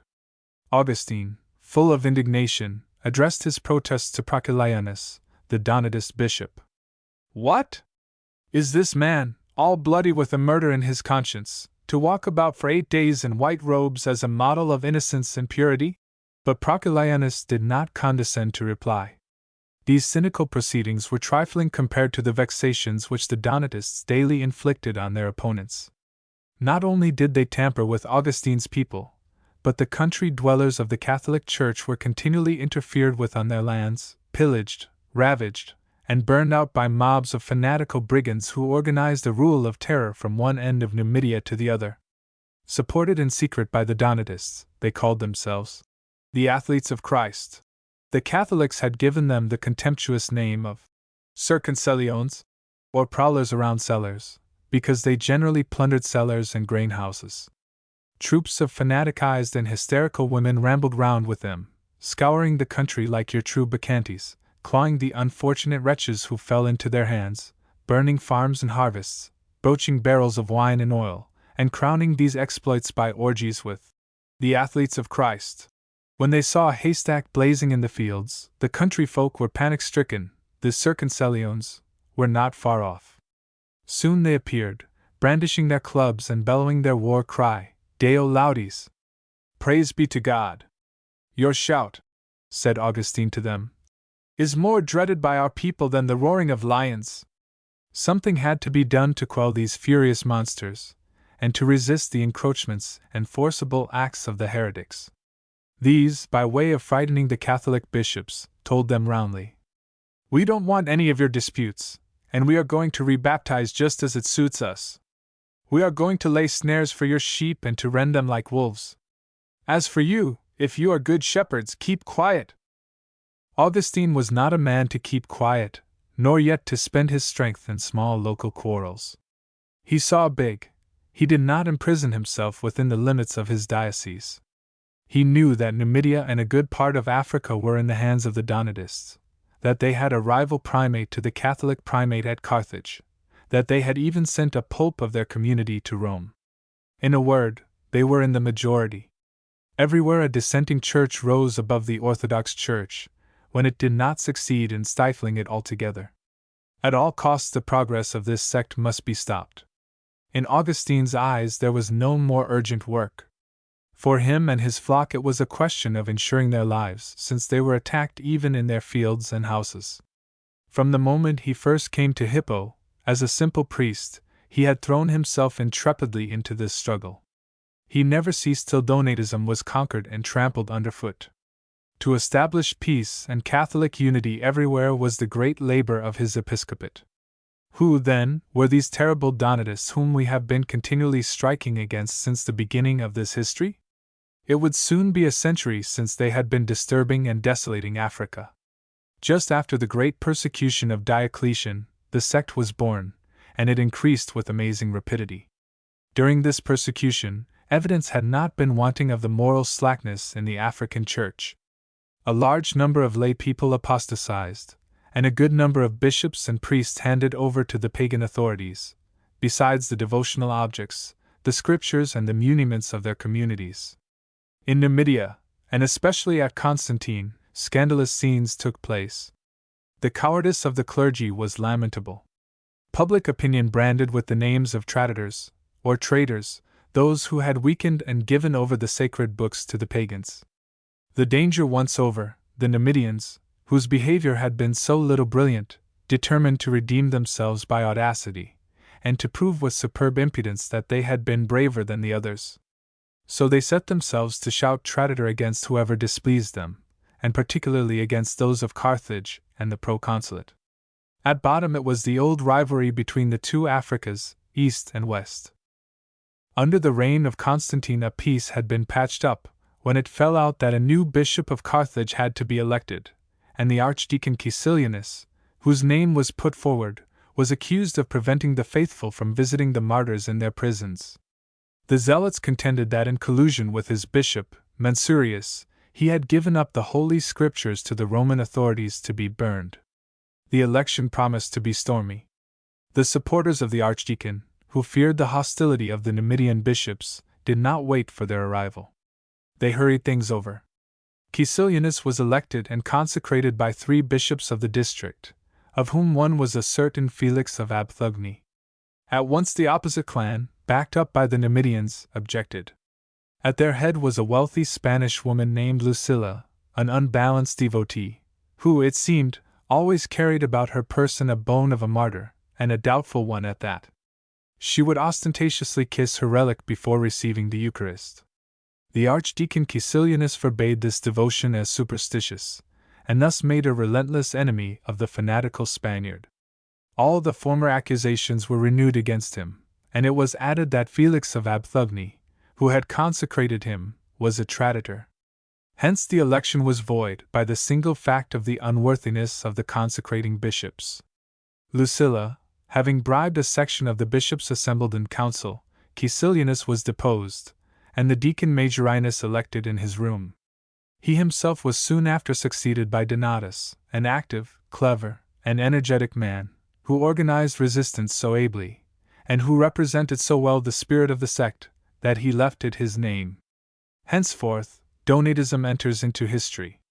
Augustine, full of indignation, addressed his protests to Proculayanus, the Donatist bishop. "What? Is this man, all bloody with a murder in his conscience, to walk about for 8 days in white robes as a model of innocence and purity? But Proculianus did not condescend to reply. These cynical proceedings were trifling compared to the vexations which the Donatists daily inflicted on their opponents. Not only did they tamper with Augustine's people, but the country dwellers of the Catholic Church were continually interfered with on their lands, pillaged, ravaged, and burned out by mobs of fanatical brigands who organized a rule of terror from one end of Numidia to the other. Supported in secret by the Donatists, they called themselves the Athletes of Christ. The Catholics had given them the contemptuous name of circumcellions, or prowlers around cellars, because they generally plundered cellars and grain houses. Troops of fanaticized and hysterical women rambled round with them, scouring the country like your true bacchantes, clawing the unfortunate wretches who fell into their hands, burning farms and harvests, broaching barrels of wine and oil, and crowning these exploits by orgies with the Athletes of Christ. When they saw a haystack blazing in the fields, the country folk were panic-stricken. The circumcellions were not far off. Soon they appeared, brandishing their clubs and bellowing their war cry, Deo Laudes! Praise be to God! Your shout, said Augustine to them, is more dreaded by our people than the roaring of lions. Something had to be done to quell these furious monsters, and to resist the encroachments and forcible acts of the heretics. These, by way of frightening the Catholic bishops, told them roundly, "We don't want any of your disputes, and we are going to rebaptize just as it suits us. We are going to lay snares for your sheep and to rend them like wolves. As for you, if you are good shepherds, keep quiet." Augustine was not a man to keep quiet, nor yet to spend his strength in small local quarrels. He saw big. He did not imprison himself within the limits of his diocese. He knew that Numidia and a good part of Africa were in the hands of the Donatists, that they had a rival primate to the Catholic primate at Carthage, that they had even sent a pope of their community to Rome. In a word, they were in the majority. Everywhere a dissenting church rose above the Orthodox Church, when it did not succeed in stifling it altogether. At all costs the progress of this sect must be stopped. In Augustine's eyes there was no more urgent work. For him and his flock it was a question of ensuring their lives, since they were attacked even in their fields and houses. From the moment he first came to Hippo, as a simple priest, he had thrown himself intrepidly into this struggle. He never ceased till Donatism was conquered and trampled underfoot. To establish peace and Catholic unity everywhere was the great labor of his episcopate. Who, then, were these terrible Donatists whom we have been continually striking against since the beginning of this history? It would soon be a century since they had been disturbing and desolating Africa. Just after the great persecution of Diocletian, the sect was born, and it increased with amazing rapidity. During this persecution, evidence had not been wanting of the moral slackness in the African Church. A large number of lay people apostatized, and a good number of bishops and priests handed over to the pagan authorities, besides the devotional objects, the scriptures and the muniments of their communities. In Numidia, and especially at Constantine, scandalous scenes took place. The cowardice of the clergy was lamentable. Public opinion branded with the names of traitors, or traitors, those who had weakened and given over the sacred books to the pagans. The danger once over, the Numidians, whose behavior had been so little brilliant, determined to redeem themselves by audacity, and to prove with superb impudence that they had been braver than the others. So they set themselves to shout traitor against whoever displeased them, and particularly against those of Carthage and the proconsulate. At bottom it was the old rivalry between the two Africas, East and West. Under the reign of Constantine a peace had been patched up, when it fell out that a new bishop of Carthage had to be elected, and the Archdeacon Caecilianus, whose name was put forward, was accused of preventing the faithful from visiting the martyrs in their prisons. The zealots contended that in collusion with his bishop, Mansurius, he had given up the Holy Scriptures to the Roman authorities to be burned. The election promised to be stormy. The supporters of the archdeacon, who feared the hostility of the Numidian bishops, did not wait for their arrival. They hurried things over. Caecilianus was elected and consecrated by 3 bishops of the district, of whom one was a certain Felix of Abthugny. At once the opposite clan, backed up by the Numidians, objected. At their head was a wealthy Spanish woman named Lucilla, an unbalanced devotee, who, it seemed, always carried about her person a bone of a martyr, and a doubtful one at that. She would ostentatiously kiss her relic before receiving the Eucharist. The Archdeacon Caecilianus forbade this devotion as superstitious, and thus made a relentless enemy of the fanatical Spaniard. All the former accusations were renewed against him, and it was added that Felix of Abthugny, who had consecrated him, was a traitor. Hence the election was void by the single fact of the unworthiness of the consecrating bishops. Lucilla, having bribed a section of the bishops assembled in council, Caecilianus was deposed, and the deacon Majorinus elected in his room. He himself was soon after succeeded by Donatus, an active, clever, and energetic man, who organized resistance so ably, and who represented so well the spirit of the sect, that he left it his name. Henceforth, Donatism enters into history.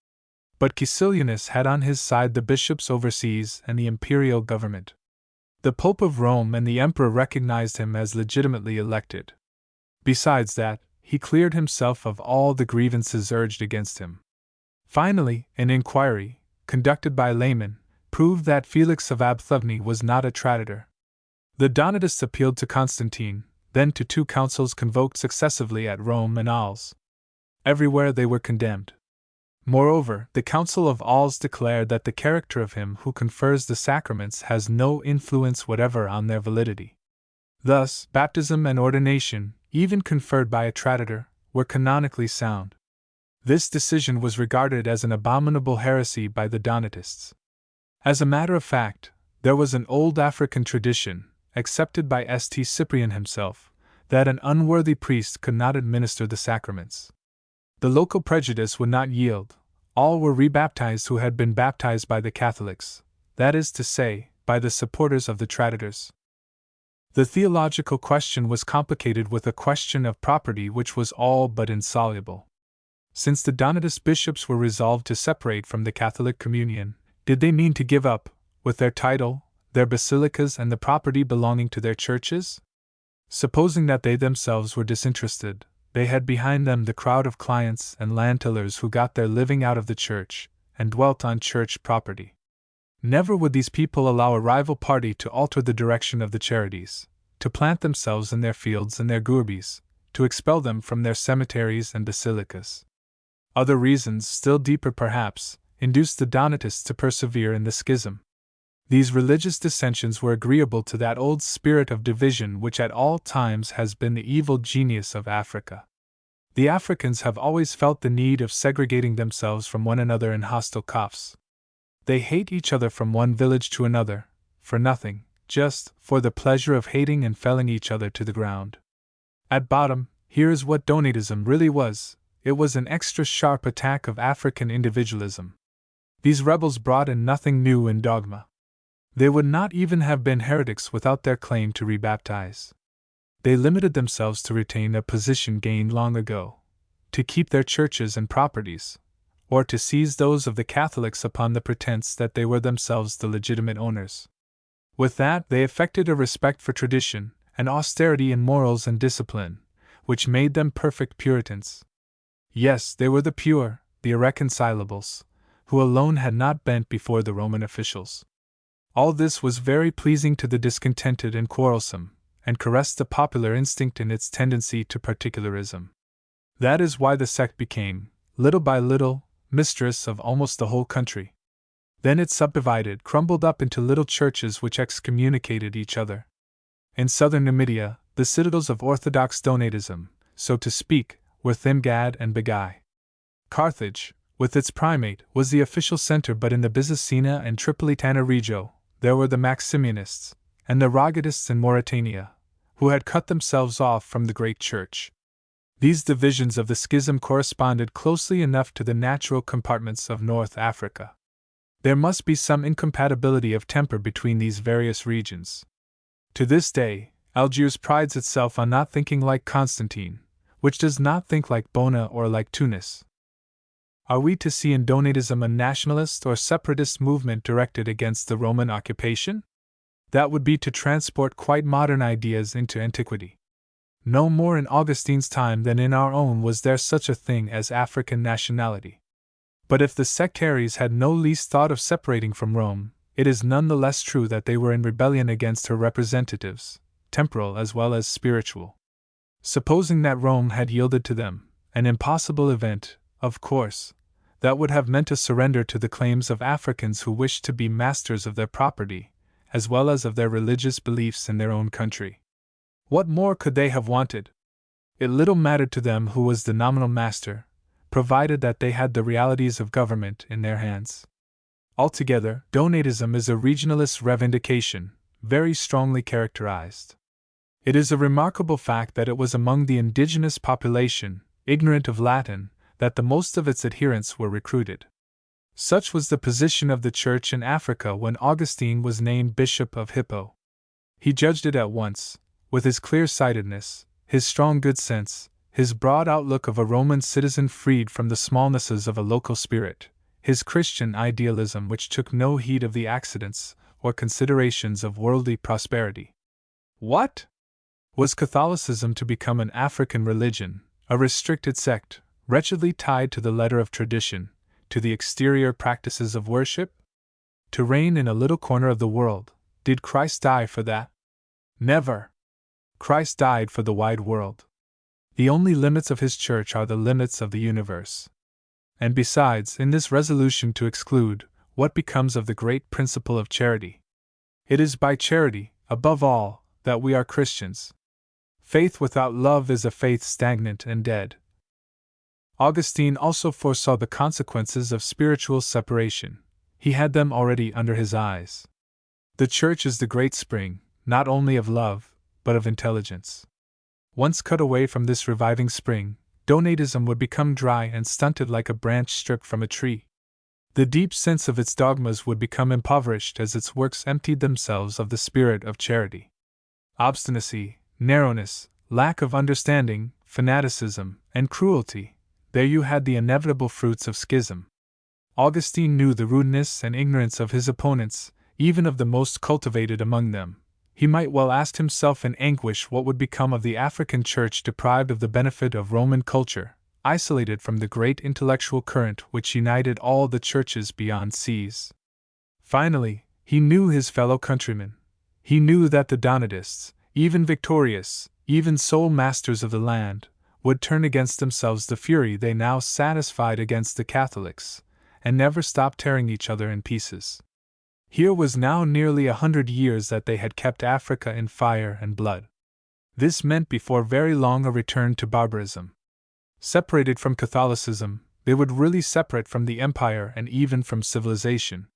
But Caecilianus had on his side the bishops overseas and the imperial government. The Pope of Rome and the Emperor recognized him as legitimately elected. Besides that, he cleared himself of all the grievances urged against him. Finally, an inquiry, conducted by laymen, proved that Felix of Abthugny was not a traitor. The Donatists appealed to Constantine, then to 2 councils convoked successively at Rome and Arles. Everywhere they were condemned. Moreover, the Council of Arles declared that the character of him who confers the sacraments has no influence whatever on their validity. Thus, baptism and ordination, even conferred by a traitor, were canonically sound. This decision was regarded as an abominable heresy by the Donatists. As a matter of fact, there was an old African tradition, accepted by St. Cyprian himself, that an unworthy priest could not administer the sacraments. The local prejudice would not yield. All were rebaptized who had been baptized by the Catholics, that is to say, by the supporters of the traitors. The theological question was complicated with a question of property which was all but insoluble. Since the Donatist bishops were resolved to separate from the Catholic communion, did they mean to give up, with their title, their basilicas and the property belonging to their churches? Supposing that they themselves were disinterested, they had behind them the crowd of clients and land-tillers who got their living out of the church, and dwelt on church property. Never would these people allow a rival party to alter the direction of the charities, to plant themselves in their fields and their gourbis, to expel them from their cemeteries and basilicas. Other reasons, still deeper perhaps, induced the Donatists to persevere in the schism. These religious dissensions were agreeable to that old spirit of division which at all times has been the evil genius of Africa. The Africans have always felt the need of segregating themselves from one another in hostile coughs. They hate each other from one village to another, for nothing, just for the pleasure of hating and felling each other to the ground. At bottom, here is what Donatism really was: it was an extra sharp attack of African individualism. These rebels brought in nothing new in dogma. They would not even have been heretics without their claim to rebaptize. They limited themselves to retain a position gained long ago, to keep their churches and properties, or to seize those of the Catholics upon the pretense that they were themselves the legitimate owners. With that, they affected a respect for tradition, an austerity in morals and discipline, which made them perfect Puritans. Yes, they were the pure, the irreconcilables, who alone had not bent before the Roman officials. All this was very pleasing to the discontented and quarrelsome, and caressed the popular instinct in its tendency to particularism. That is why the sect became, little by little, mistress of almost the whole country. Then it subdivided, crumbled up into little churches which excommunicated each other. In southern Numidia, the citadels of orthodox Donatism, so to speak, were Thimgad and Bagai. Carthage, with its primate, was the official center, but in the Byzacena and Tripolitana Regio, there were the Maximianists, and the Rogatists in Mauritania, who had cut themselves off from the great church. These divisions of the schism corresponded closely enough to the natural compartments of North Africa. There must be some incompatibility of temper between these various regions. To this day, Algiers prides itself on not thinking like Constantine, which does not think like Bona or like Tunis. Are we to see in Donatism a nationalist or separatist movement directed against the Roman occupation? That would be to transport quite modern ideas into antiquity. No more in Augustine's time than in our own was there such a thing as African nationality. But if the sectaries had no least thought of separating from Rome, it is none the less true that they were in rebellion against her representatives, temporal as well as spiritual. Supposing that Rome had yielded to them, an impossible event, of course, that would have meant a surrender to the claims of Africans who wished to be masters of their property, as well as of their religious beliefs in their own country. What more could they have wanted? It little mattered to them who was the nominal master, provided that they had the realities of government in their hands. Altogether, Donatism is a regionalist reivindication, very strongly characterized. It is a remarkable fact that it was among the indigenous population, ignorant of Latin, that the most of its adherents were recruited. Such was the position of the Church in Africa when Augustine was named Bishop of Hippo. He judged it at once, with his clear-sightedness, his strong good sense, his broad outlook of a Roman citizen freed from the smallnesses of a local spirit, his Christian idealism which took no heed of the accidents or considerations of worldly prosperity. What? Was Catholicism to become an African religion, a restricted sect, wretchedly tied to the letter of tradition, to the exterior practices of worship? To reign in a little corner of the world, did Christ die for that? Never! Christ died for the wide world. The only limits of his church are the limits of the universe. And besides, in this resolution to exclude, what becomes of the great principle of charity? It is by charity, above all, that we are Christians. Faith without love is a faith stagnant and dead. Augustine also foresaw the consequences of spiritual separation. He had them already under his eyes. The Church is the great spring, not only of love, but of intelligence. Once cut away from this reviving spring, Donatism would become dry and stunted like a branch stripped from a tree. The deep sense of its dogmas would become impoverished as its works emptied themselves of the spirit of charity. Obstinacy, narrowness, lack of understanding, fanaticism, and cruelty, there you had the inevitable fruits of schism. Augustine knew the rudeness and ignorance of his opponents, even of the most cultivated among them. He might well ask himself in anguish what would become of the African Church deprived of the benefit of Roman culture, isolated from the great intellectual current which united all the churches beyond seas. Finally, he knew his fellow countrymen. He knew that the Donatists, even victorious, even sole masters of the land, would turn against themselves the fury they now satisfied against the Catholics, and never stop tearing each other in pieces. Here was now nearly 100 years that they had kept Africa in fire and blood. This meant before very long a return to barbarism. Separated from Catholicism, they would really separate from the empire and even from civilization.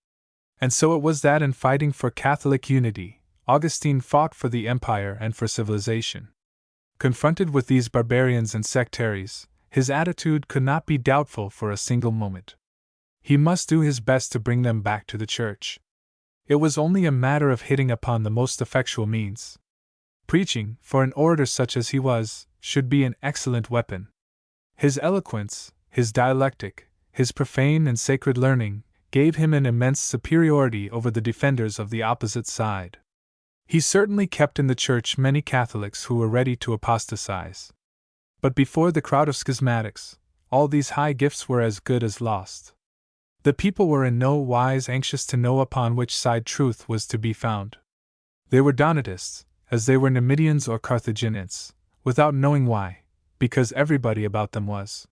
And so it was that in fighting for Catholic unity, Augustine fought for the empire and for civilization. Confronted with these barbarians and sectaries, his attitude could not be doubtful for a single moment. He must do his best to bring them back to the Church. It was only a matter of hitting upon the most effectual means. Preaching, for an orator such as he was, should be an excellent weapon. His eloquence, his dialectic, his profane and sacred learning, gave him an immense superiority over the defenders of the opposite side. He certainly kept in the Church many Catholics who were ready to apostatize. But before the crowd of schismatics, all these high gifts were as good as lost. The people were in no wise anxious to know upon which side truth was to be found. They were Donatists, as they were Numidians or Carthaginians, without knowing why, because everybody about them was.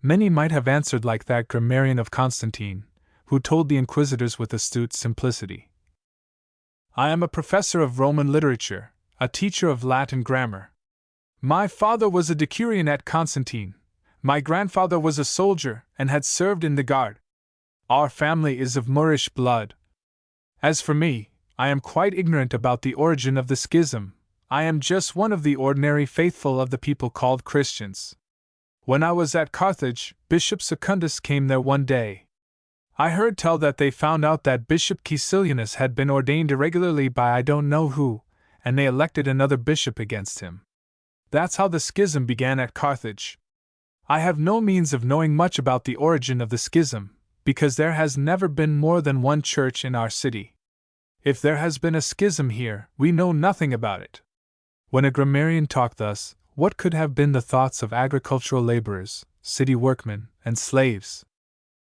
Many might have answered like that grammarian of Constantine, who told the inquisitors with astute simplicity, "I am a professor of Roman literature, a teacher of Latin grammar. My father was a decurion at Constantine, my grandfather was a soldier and had served in the guard. Our family is of Moorish blood. As for me, I am quite ignorant about the origin of the schism. I am just one of the ordinary faithful of the people called Christians. When I was at Carthage, Bishop Secundus came there one day. I heard tell that they found out that Bishop Caecilianus had been ordained irregularly by I don't know who, and they elected another bishop against him. That's how the schism began at Carthage. I have no means of knowing much about the origin of the schism, because there has never been more than one church in our city. If there has been a schism here, we know nothing about it. When a grammarian talked thus, what could have been the thoughts of agricultural laborers, city workmen, and slaves?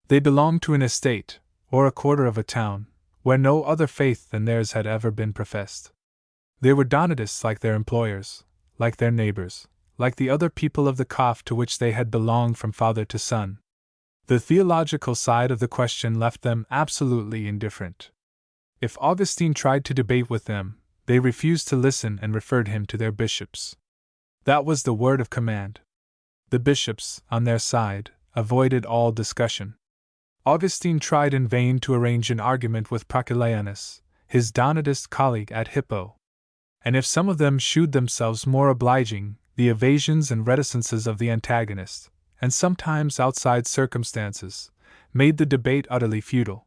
They belonged to an estate, or a quarter of a town, where no other faith than theirs had ever been professed. They were Donatists like their employers, like their neighbors, like the other people of the cough to which they had belonged from father to son. The theological side of the question left them absolutely indifferent. If Augustine tried to debate with them, they refused to listen and referred him to their bishops. That was the word of command. The bishops, on their side, avoided all discussion. Augustine tried in vain to arrange an argument with Proculayanus, his Donatist colleague at Hippo. And if some of them shewed themselves more obliging, the evasions and reticences of the antagonist, and sometimes outside circumstances, made the debate utterly futile.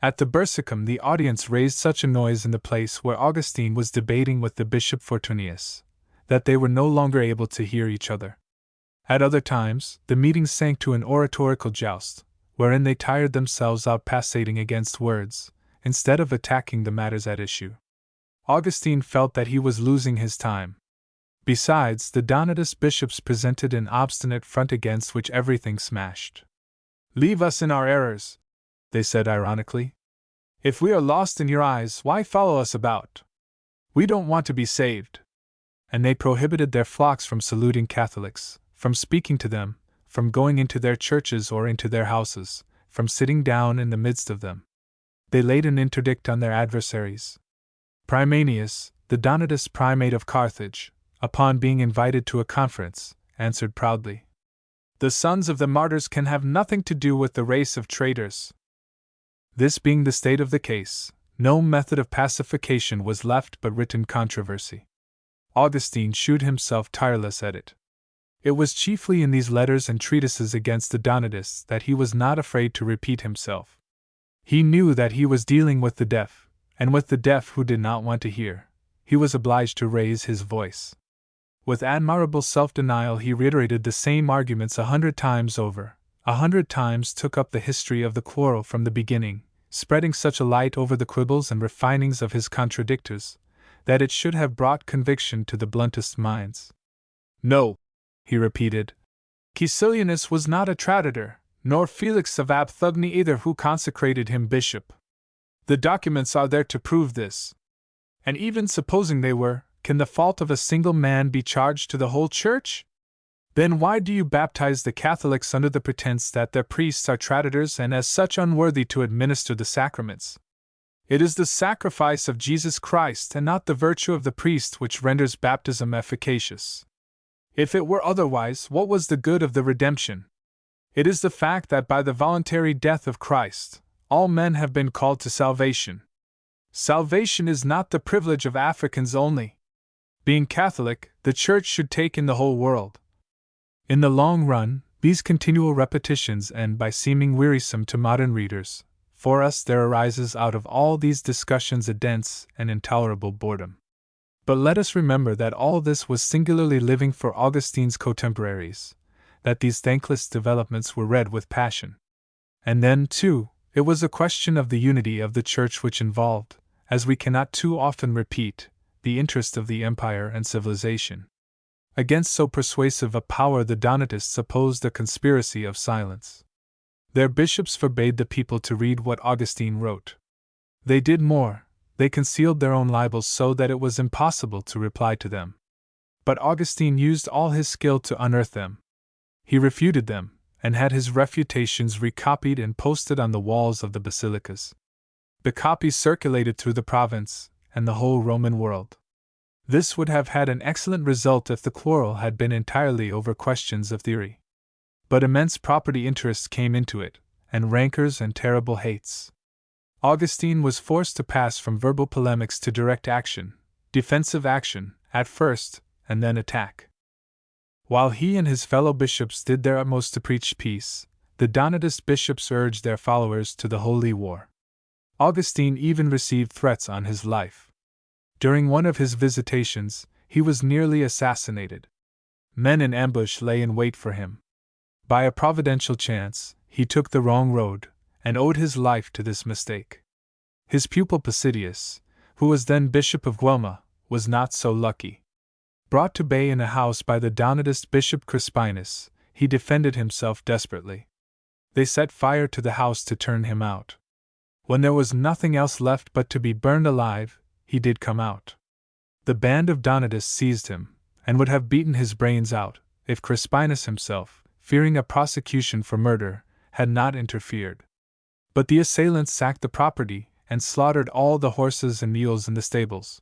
At the Bursicum the audience raised such a noise in the place where Augustine was debating with the Bishop Fortunius, that they were no longer able to hear each other. At other times, the meeting sank to an oratorical joust, wherein they tired themselves out passating against words, instead of attacking the matters at issue. Augustine felt that he was losing his time. Besides, the Donatist bishops presented an obstinate front against which everything smashed. "Leave us in our errors," they said ironically. "If we are lost in your eyes, why follow us about? We don't want to be saved." And they prohibited their flocks from saluting Catholics, from speaking to them, from going into their churches or into their houses, from sitting down in the midst of them. They laid an interdict on their adversaries. Primanius, the Donatist primate of Carthage, upon being invited to a conference, answered proudly, "The sons of the martyrs can have nothing to do with the race of traitors." This being the state of the case, no method of pacification was left but written controversy. Augustine shewed himself tireless at it. It was chiefly in these letters and treatises against the Donatists that he was not afraid to repeat himself. He knew that he was dealing with the deaf, and with the deaf who did not want to hear, he was obliged to raise his voice. With admirable self-denial he reiterated the same arguments 100 times over, 100 times took up the history of the quarrel from the beginning, spreading such a light over the quibbles and refinings of his contradictors, that it should have brought conviction to the bluntest minds. "No," he repeated, "Caecilianus was not a traditor, nor Felix of Abthugny either, who consecrated him bishop. The documents are there to prove this. And even supposing they were, can the fault of a single man be charged to the whole church? Then why do you baptize the Catholics under the pretense that their priests are traditors and as such unworthy to administer the sacraments? It is the sacrifice of Jesus Christ and not the virtue of the priest which renders baptism efficacious. If it were otherwise, what was the good of the redemption? It is the fact that by the voluntary death of Christ, all men have been called to salvation. Salvation is not the privilege of Africans only. Being Catholic, the Church should take in the whole world. In the long run, these continual repetitions end by seeming wearisome to modern readers. For us there arises out of all these discussions a dense and intolerable boredom. But let us remember that all this was singularly living for Augustine's contemporaries, that these thankless developments were read with passion. And then, too, it was a question of the unity of the Church which involved, as we cannot too often repeat, the interest of the empire and civilization. Against so persuasive a power the Donatists opposed a conspiracy of silence. Their bishops forbade the people to read what Augustine wrote. They did more, they concealed their own libels so that it was impossible to reply to them. But Augustine used all his skill to unearth them. He refuted them, and had his refutations recopied and posted on the walls of the basilicas. The copies circulated through the province and the whole Roman world. This would have had an excellent result if the quarrel had been entirely over questions of theory. But immense property interests came into it, and rancors and terrible hates. Augustine was forced to pass from verbal polemics to direct action, defensive action, at first, and then attack. While he and his fellow bishops did their utmost to preach peace, the Donatist bishops urged their followers to the holy war. Augustine even received threats on his life. During one of his visitations, he was nearly assassinated. Men in ambush lay in wait for him. By a providential chance, he took the wrong road, and owed his life to this mistake. His pupil Pisidius, who was then Bishop of Guelma, was not so lucky. Brought to bay in a house by the Donatist Bishop Crispinus, he defended himself desperately. They set fire to the house to turn him out. When there was nothing else left but to be burned alive, he did come out. The band of Donatists seized him, and would have beaten his brains out, if Crispinus himself, fearing a prosecution for murder, had not interfered. But the assailants sacked the property, and slaughtered all the horses and mules in the stables.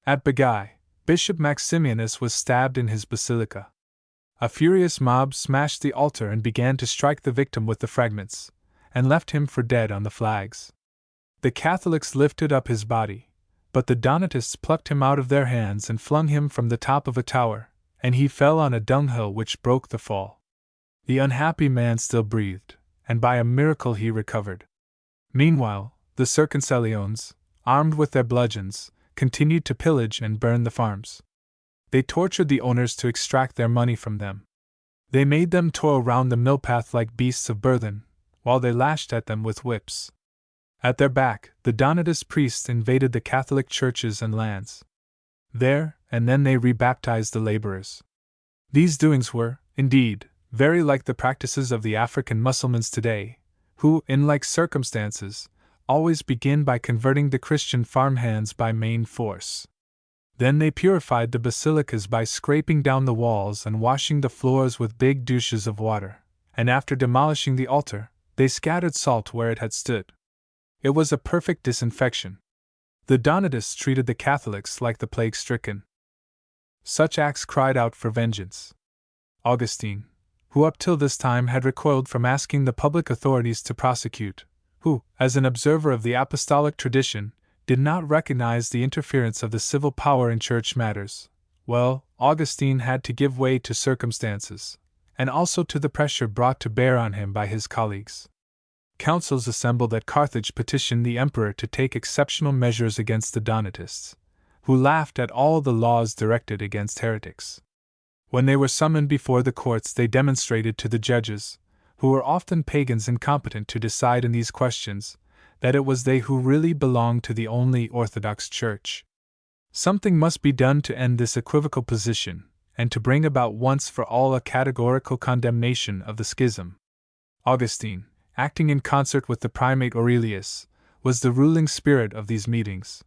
At Bagaï, Bishop Maximianus was stabbed in his basilica. A furious mob smashed the altar and began to strike the victim with the fragments, and left him for dead on the flags. The Catholics lifted up his body, but the Donatists plucked him out of their hands and flung him from the top of a tower, and he fell on a dunghill which broke the fall. The unhappy man still breathed, and by a miracle he recovered. Meanwhile, the Circumcellions, armed with their bludgeons, continued to pillage and burn the farms. They tortured the owners to extract their money from them. They made them toil round the millpath like beasts of burthen, while they lashed at them with whips. At their back, the Donatist priests invaded the Catholic churches and lands. There and then they rebaptized the laborers. These doings were, indeed, very like the practices of the African Mussulmans today, who, in like circumstances, always begin by converting the Christian farmhands by main force. Then they purified the basilicas by scraping down the walls and washing the floors with big douches of water, and after demolishing the altar, they scattered salt where it had stood. It was a perfect disinfection. The Donatists treated the Catholics like the plague-stricken. Such acts cried out for vengeance. Augustine, who up till this time had recoiled from asking the public authorities to prosecute, who, as an observer of the apostolic tradition, did not recognize the interference of the civil power in church matters, well, Augustine had to give way to circumstances, and also to the pressure brought to bear on him by his colleagues. Councils assembled at Carthage petitioned the emperor to take exceptional measures against the Donatists, who laughed at all the laws directed against heretics. When they were summoned before the courts, they demonstrated to the judges, who were often pagans incompetent to decide in these questions, that it was they who really belonged to the only orthodox church. Something must be done to end this equivocal position, and to bring about once for all a categorical condemnation of the schism. Augustine, acting in concert with the primate Aurelius, was the ruling spirit of these meetings.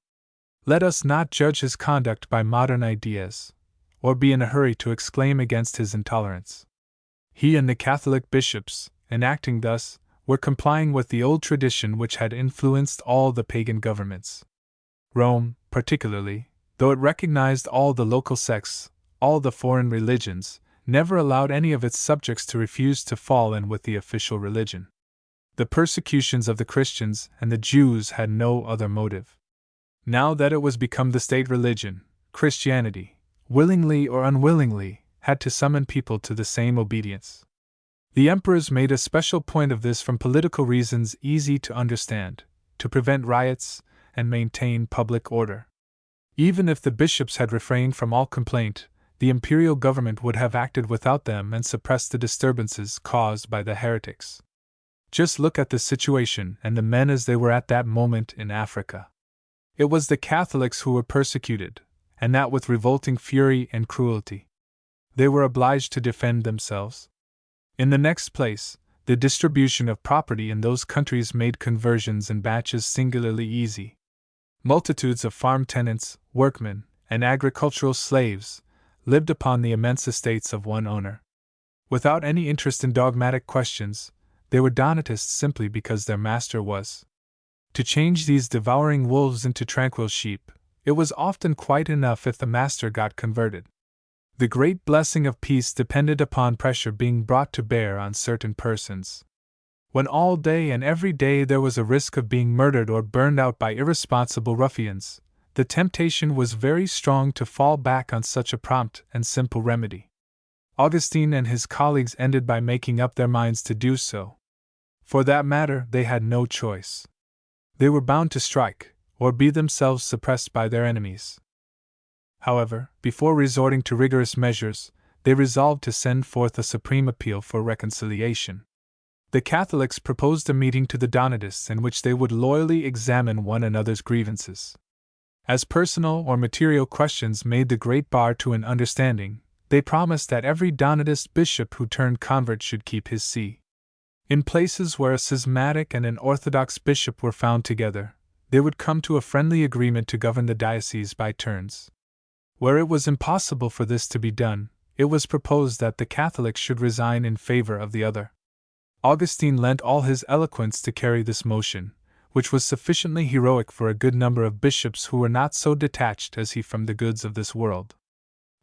Let us not judge his conduct by modern ideas, or be in a hurry to exclaim against his intolerance. He and the Catholic bishops, in acting thus, were complying with the old tradition which had influenced all the pagan governments. Rome, particularly, though it recognized all the local sects, all the foreign religions, never allowed any of its subjects to refuse to fall in with the official religion. The persecutions of the Christians and the Jews had no other motive. Now that it was become the state religion, Christianity, willingly or unwillingly, had to summon people to the same obedience. The emperors made a special point of this from political reasons easy to understand, to prevent riots and maintain public order. Even if the bishops had refrained from all complaint, the imperial government would have acted without them and suppressed the disturbances caused by the heretics. Just look at the situation and the men as they were at that moment in Africa. It was the Catholics who were persecuted, and that with revolting fury and cruelty. They were obliged to defend themselves. In the next place, the distribution of property in those countries made conversions in batches singularly easy. Multitudes of farm tenants, workmen, and agricultural slaves lived upon the immense estates of one owner. Without any interest in dogmatic questions, they were Donatists simply because their master was. To change these devouring wolves into tranquil sheep, it was often quite enough if the master got converted. The great blessing of peace depended upon pressure being brought to bear on certain persons. When all day and every day there was a risk of being murdered or burned out by irresponsible ruffians, the temptation was very strong to fall back on such a prompt and simple remedy. Augustine and his colleagues ended by making up their minds to do so. For that matter, they had no choice. They were bound to strike, or be themselves suppressed by their enemies. However, before resorting to rigorous measures, they resolved to send forth a supreme appeal for reconciliation. The Catholics proposed a meeting to the Donatists in which they would loyally examine one another's grievances. As personal or material questions made the great bar to an understanding, they promised that every Donatist bishop who turned convert should keep his see. In places where a schismatic and an orthodox bishop were found together, they would come to a friendly agreement to govern the diocese by turns. Where it was impossible for this to be done, it was proposed that the Catholics should resign in favor of the other. Augustine lent all his eloquence to carry this motion, which was sufficiently heroic for a good number of bishops who were not so detached as he from the goods of this world.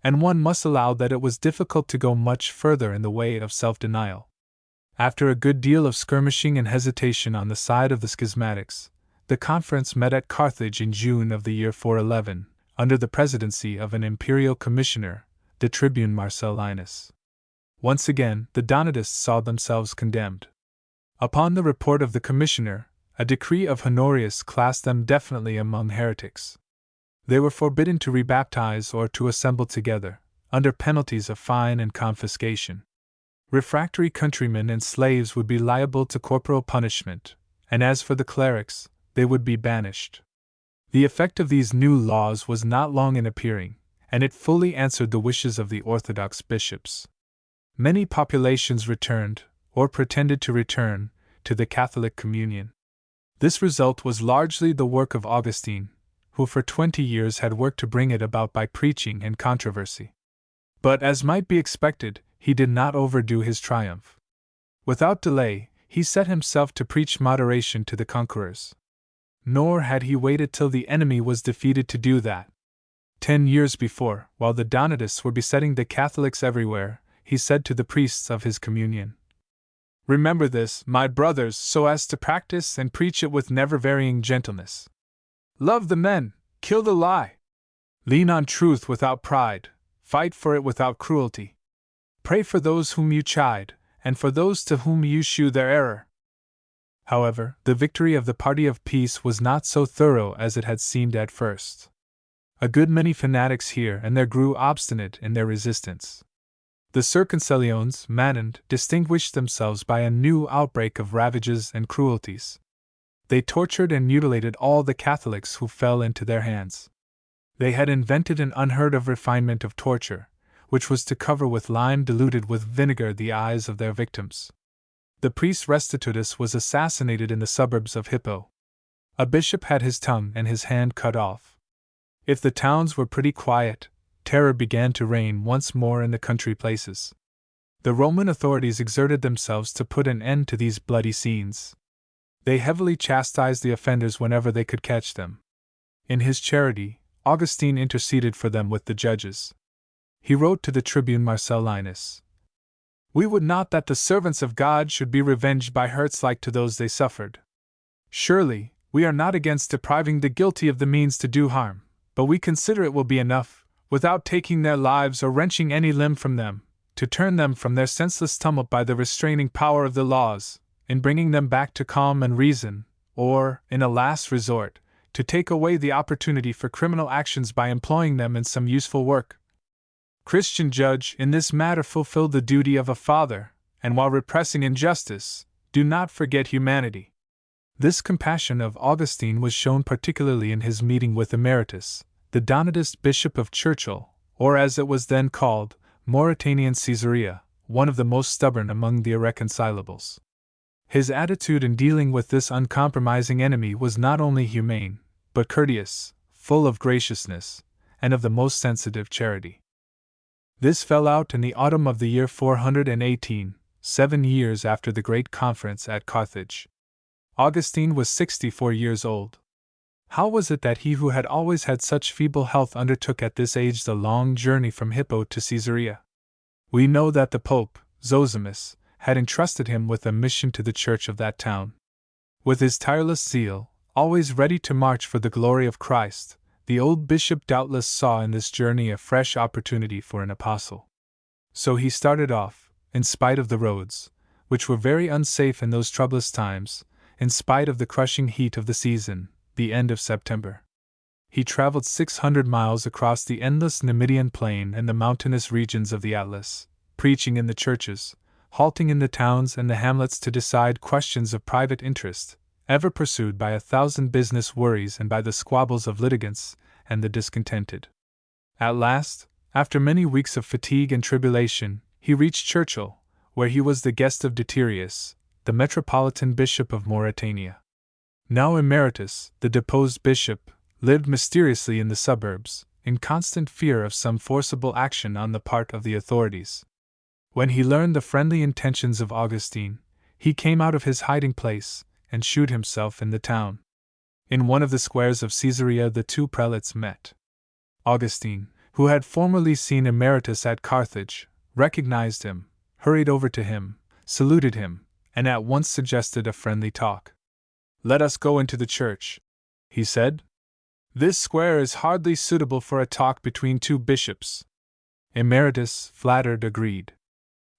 And one must allow that it was difficult to go much further in the way of self-denial. After a good deal of skirmishing and hesitation on the side of the schismatics, the conference met at Carthage in June of the year 411, under the presidency of an imperial commissioner, the tribune Marcellinus. Once again, the Donatists saw themselves condemned. Upon the report of the commissioner, a decree of Honorius classed them definitely among heretics. They were forbidden to rebaptize or to assemble together, under penalties of fine and confiscation. Refractory countrymen and slaves would be liable to corporal punishment, and as for the clerics, they would be banished. The effect of these new laws was not long in appearing, and it fully answered the wishes of the orthodox bishops. Many populations returned, or pretended to return, to the Catholic communion. This result was largely the work of Augustine, who for 20 years had worked to bring it about by preaching and controversy. But as might be expected, he did not overdo his triumph. Without delay, he set himself to preach moderation to the conquerors. Nor had he waited till the enemy was defeated to do that. 10 years before, while the Donatists were besetting the Catholics everywhere, he said to the priests of his communion, "Remember this, my brothers, so as to practice and preach it with never-varying gentleness. Love the men, kill the lie. Lean on truth without pride, fight for it without cruelty. Pray for those whom you chide, and for those to whom you shew their error." However, the victory of the party of peace was not so thorough as it had seemed at first. A good many fanatics here and there grew obstinate in their resistance. The Circumcellions, Manand, distinguished themselves by a new outbreak of ravages and cruelties. They tortured and mutilated all the Catholics who fell into their hands. They had invented an unheard-of refinement of torture, which was to cover with lime diluted with vinegar the eyes of their victims. The priest Restitutus was assassinated in the suburbs of Hippo. A bishop had his tongue and his hand cut off. If the towns were pretty quiet, terror began to reign once more in the country places. The Roman authorities exerted themselves to put an end to these bloody scenes. They heavily chastised the offenders whenever they could catch them. In his charity, Augustine interceded for them with the judges. He wrote to the tribune Marcellinus, "We would not that the servants of God should be revenged by hurts like to those they suffered. Surely, we are not against depriving the guilty of the means to do harm, but we consider it will be enough, without taking their lives or wrenching any limb from them, to turn them from their senseless tumult by the restraining power of the laws, in bringing them back to calm and reason, or, in a last resort, to take away the opportunity for criminal actions by employing them in some useful work. Christian judge, in this matter fulfill the duty of a father, and while repressing injustice, do not forget humanity." This compassion of Augustine was shown particularly in his meeting with Emeritus, the Donatist Bishop of Churchill, or as it was then called, Mauritanian Caesarea, one of the most stubborn among the irreconcilables. His attitude in dealing with this uncompromising enemy was not only humane, but courteous, full of graciousness, and of the most sensitive charity. This fell out in the autumn of the year 418, 7 years after the great conference at Carthage. Augustine was 64 years old. How was it that he who had always had such feeble health undertook at this age the long journey from Hippo to Caesarea? We know that the Pope, Zosimus, had entrusted him with a mission to the church of that town. With his tireless zeal, always ready to march for the glory of Christ, the old bishop doubtless saw in this journey a fresh opportunity for an apostle. So he started off, in spite of the roads, which were very unsafe in those troublous times, in spite of the crushing heat of the season, the end of September. he traveled 600 miles across the endless Numidian plain and the mountainous regions of the Atlas, preaching in the churches, halting in the towns and the hamlets to decide questions of private interest, ever pursued by 1,000 business worries and by the squabbles of litigants and the discontented. At last, after many weeks of fatigue and tribulation, he reached Churchill, where he was the guest of Deterius, the metropolitan bishop of Mauritania. Now emeritus, the deposed bishop lived mysteriously in the suburbs, in constant fear of some forcible action on the part of the authorities. When he learned the friendly intentions of Augustine, he came out of his hiding place and shewed himself in the town. In one of the squares of Caesarea the two prelates met. Augustine, who had formerly seen Emeritus at Carthage, recognized him, hurried over to him, saluted him, and at once suggested a friendly talk. "Let us go into the church," he said. "This square is hardly suitable for a talk between two bishops." Emeritus, flattered, agreed.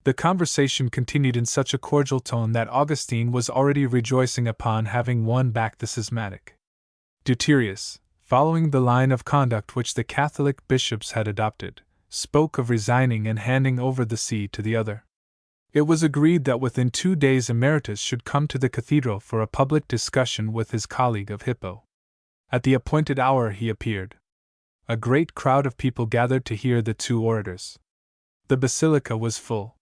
The conversation continued in such a cordial tone that Augustine was already rejoicing upon having won back the schismatic. Deterius, following the line of conduct which the Catholic bishops had adopted, spoke of resigning and handing over the see to the other. It was agreed that within 2 days Emeritus should come to the cathedral for a public discussion with his colleague of Hippo. At the appointed hour he appeared. A great crowd of people gathered to hear the two orators. The basilica was full.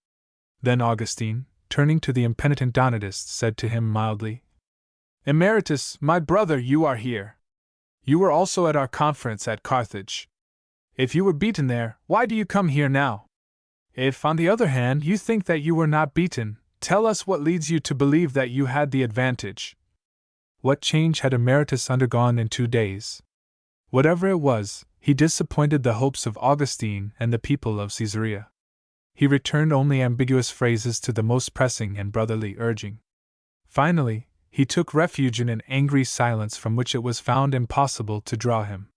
Then Augustine, turning to the impenitent Donatist, said to him mildly, "Emeritus, my brother, you are here. You were also at our conference at Carthage. If you were beaten there, why do you come here now? If, on the other hand, you think that you were not beaten, tell us what leads you to believe that you had the advantage." What change had Emeritus undergone in 2 days? Whatever it was, he disappointed the hopes of Augustine and the people of Caesarea. He returned only ambiguous phrases to the most pressing and brotherly urging. Finally, he took refuge in an angry silence from which it was found impossible to draw him.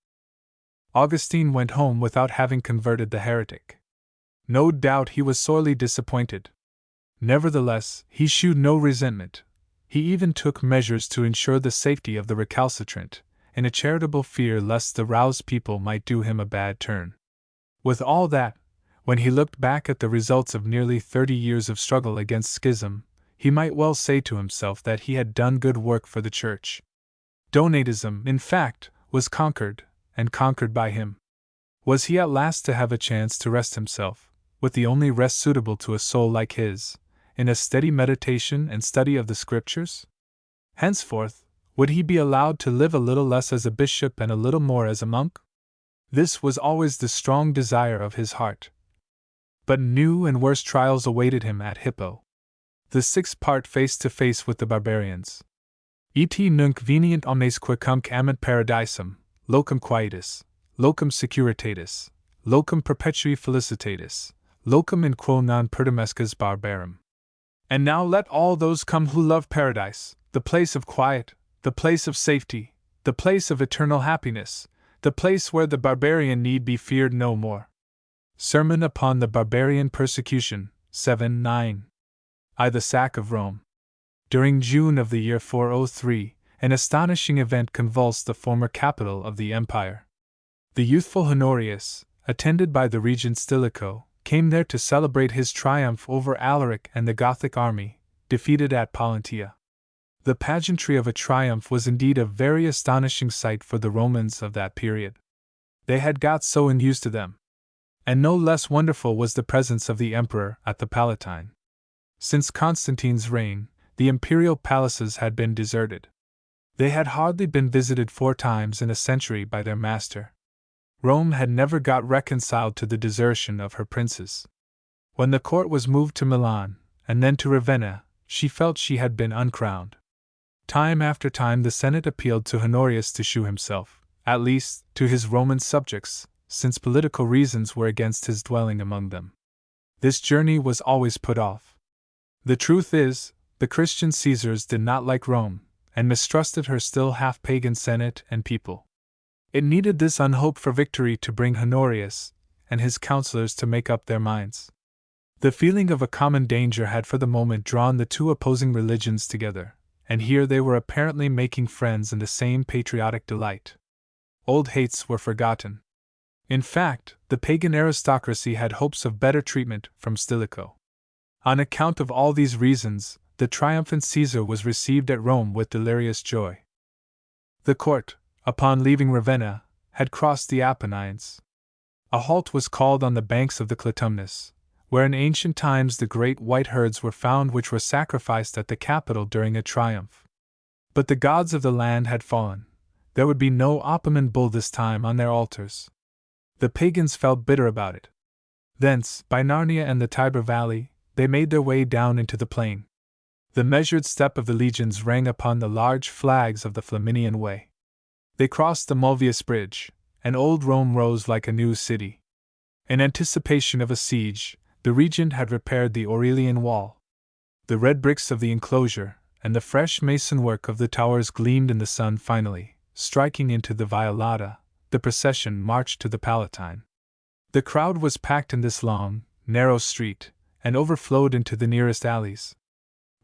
Augustine went home without having converted the heretic. No doubt he was sorely disappointed. Nevertheless, he shewed no resentment. He even took measures to ensure the safety of the recalcitrant, in a charitable fear lest the roused people might do him a bad turn. With all that, when he looked back at the results of nearly 30 years of struggle against schism, he might well say to himself that he had done good work for the Church. Donatism, in fact, was conquered, and conquered by him. Was he at last to have a chance to rest himself, with the only rest suitable to a soul like his, in a steady meditation and study of the Scriptures? Henceforth, would he be allowed to live a little less as a bishop and a little more as a monk? This was always the strong desire of his heart. But new and worse trials awaited him at Hippo. The sixth part face to face with the barbarians. Et nunc venient omnes quicumque amant paradisum, locum quietus, locum securitatis, locum perpetui felicitatis, locum in quo non pertimescas barbarum. And now let all those come who love paradise, the place of quiet, the place of safety, the place of eternal happiness, the place where the barbarian need be feared no more. Sermon upon the Barbarian Persecution, 7-9. I. The sack of Rome. During June of the year 403, an astonishing event convulsed the former capital of the empire. The youthful Honorius, attended by the regent Stilicho, came there to celebrate his triumph over Alaric and the Gothic army, defeated at Pollentia. The pageantry of a triumph was indeed a very astonishing sight for the Romans of that period. They had got so unused to them. And no less wonderful was the presence of the emperor at the Palatine. Since Constantine's reign, the imperial palaces had been deserted. They had hardly been visited 4 times in a century by their master. Rome had never got reconciled to the desertion of her princes. When the court was moved to Milan, and then to Ravenna, she felt she had been uncrowned. Time after time the Senate appealed to Honorius to shew himself, at least, to his Roman subjects, since political reasons were against his dwelling among them. This journey was always put off. The truth is, the Christian Caesars did not like Rome, and mistrusted her still half-pagan Senate and people. It needed this unhoped for victory to bring Honorius and his counselors to make up their minds. The feeling of a common danger had for the moment drawn the two opposing religions together, and here they were apparently making friends in the same patriotic delight. old hates were forgotten. In fact, the pagan aristocracy had hopes of better treatment from Stilicho. On account of all these reasons, the triumphant Caesar was received at Rome with delirious joy. The court, upon leaving Ravenna, had crossed the Apennines. A halt was called on the banks of the Clitumnus, where in ancient times the great white herds were found which were sacrificed at the Capitol during a triumph. But the gods of the land had fallen. There would be no Oppiman bull this time on their altars. The pagans felt bitter about it. Thence, by Narnia and the Tiber Valley, they made their way down into the plain. The measured step of the legions rang upon the large flags of the Flaminian Way. They crossed the Mulvius Bridge, and old Rome rose like a new city. In anticipation of a siege, the regent had repaired the Aurelian Wall. The red bricks of the enclosure and the fresh mason work of the towers gleamed in the sun. Finally, striking into the Violata, the procession marched to the Palatine. The crowd was packed in this long, narrow street, and overflowed into the nearest alleys.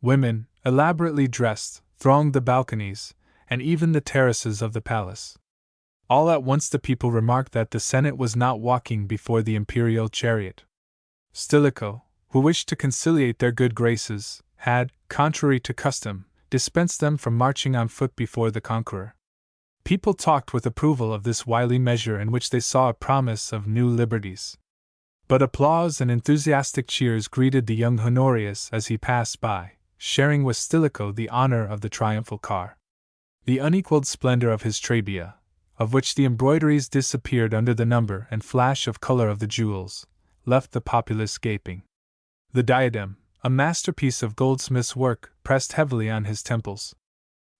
Women, elaborately dressed, thronged the balconies, and even the terraces of the palace. All at once the people remarked that the Senate was not walking before the imperial chariot. Stilicho, who wished to conciliate their good graces, had, contrary to custom, dispensed them from marching on foot before the conqueror. People talked with approval of this wily measure in which they saw a promise of new liberties. But applause and enthusiastic cheers greeted the young Honorius as he passed by, sharing with Stilicho the honor of the triumphal car. The unequaled splendor of his trabea, of which the embroideries disappeared under the number and flash of color of the jewels, left the populace gaping. The diadem, a masterpiece of goldsmith's work, pressed heavily on his temples.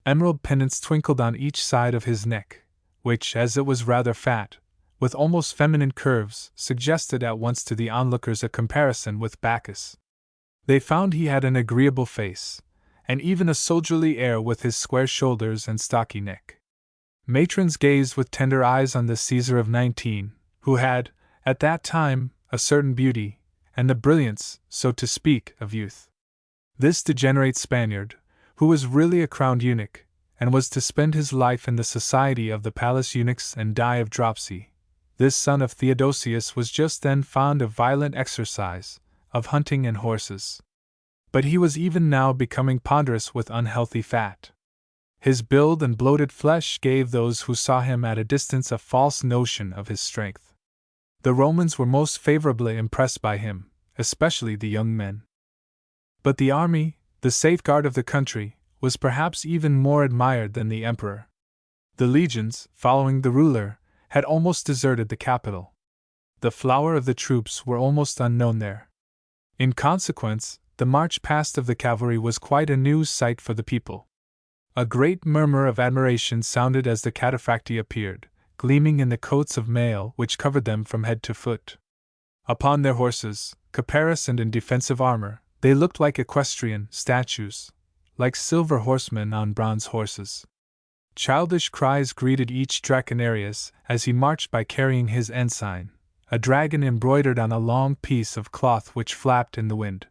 Emerald pendants twinkled on each side of his neck, which, as it was rather fat, with almost feminine curves, suggested at once to the onlookers a comparison with Bacchus. They found he had an agreeable face, and even a soldierly air with his square shoulders and stocky neck. Matrons gazed with tender eyes on the Caesar of 19, who had, at that time, a certain beauty, and the brilliance, so to speak, of youth. This degenerate Spaniard, who was really a crowned eunuch, and was to spend his life in the society of the palace eunuchs and die of dropsy, this son of Theodosius was just then fond of violent exercise, of hunting and horses. But he was even now becoming ponderous with unhealthy fat. His build and bloated flesh gave those who saw him at a distance a false notion of his strength. The Romans were most favorably impressed by him, especially the young men. But the army, the safeguard of the country, was perhaps even more admired than the emperor. The legions, following the ruler, had almost deserted the capital. The flower of the troops were almost unknown there. In consequence, the march past of the cavalry was quite a new sight for the people. A great murmur of admiration sounded as the cataphracti appeared, gleaming in the coats of mail which covered them from head to foot. Upon their horses, caparisoned in defensive armor, they looked like equestrian statues, like silver horsemen on bronze horses. Childish cries greeted each Draconarius as he marched by carrying his ensign, a dragon embroidered on a long piece of cloth which flapped in the wind.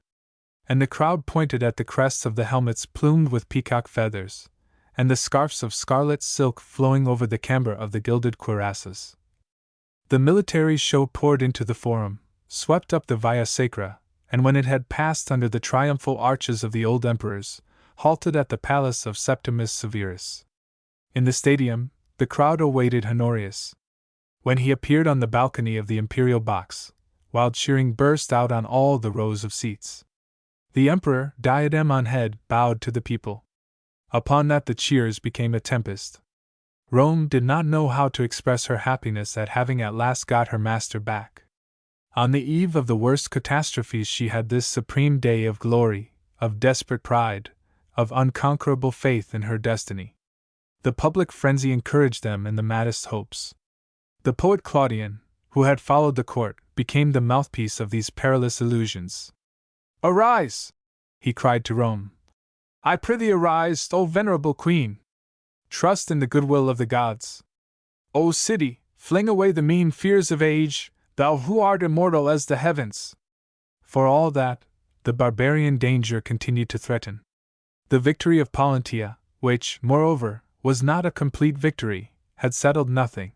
And the crowd pointed at the crests of the helmets plumed with peacock feathers, and the scarfs of scarlet silk flowing over the camber of the gilded cuirasses. The military show poured into the Forum, swept up the Via Sacra, and when it had passed under the triumphal arches of the old emperors, halted at the palace of Septimus Severus. In the stadium, the crowd awaited Honorius. When he appeared on the balcony of the imperial box, wild cheering burst out on all the rows of seats. The emperor, diadem on head, bowed to the people. Upon that the cheers became a tempest. Rome did not know how to express her happiness at having at last got her master back. On the eve of the worst catastrophes she had this supreme day of glory, of desperate pride, of unconquerable faith in her destiny. The public frenzy encouraged them in the maddest hopes. The poet Claudian, who had followed the court, became the mouthpiece of these perilous illusions. "Arise!" he cried to Rome. "I prithee arise, O venerable queen! Trust in the goodwill of the gods. O city, fling away the mean fears of age, thou who art immortal as the heavens!" For all that, the barbarian danger continued to threaten. The victory of Pollentia, which, moreover, was not a complete victory, had settled nothing.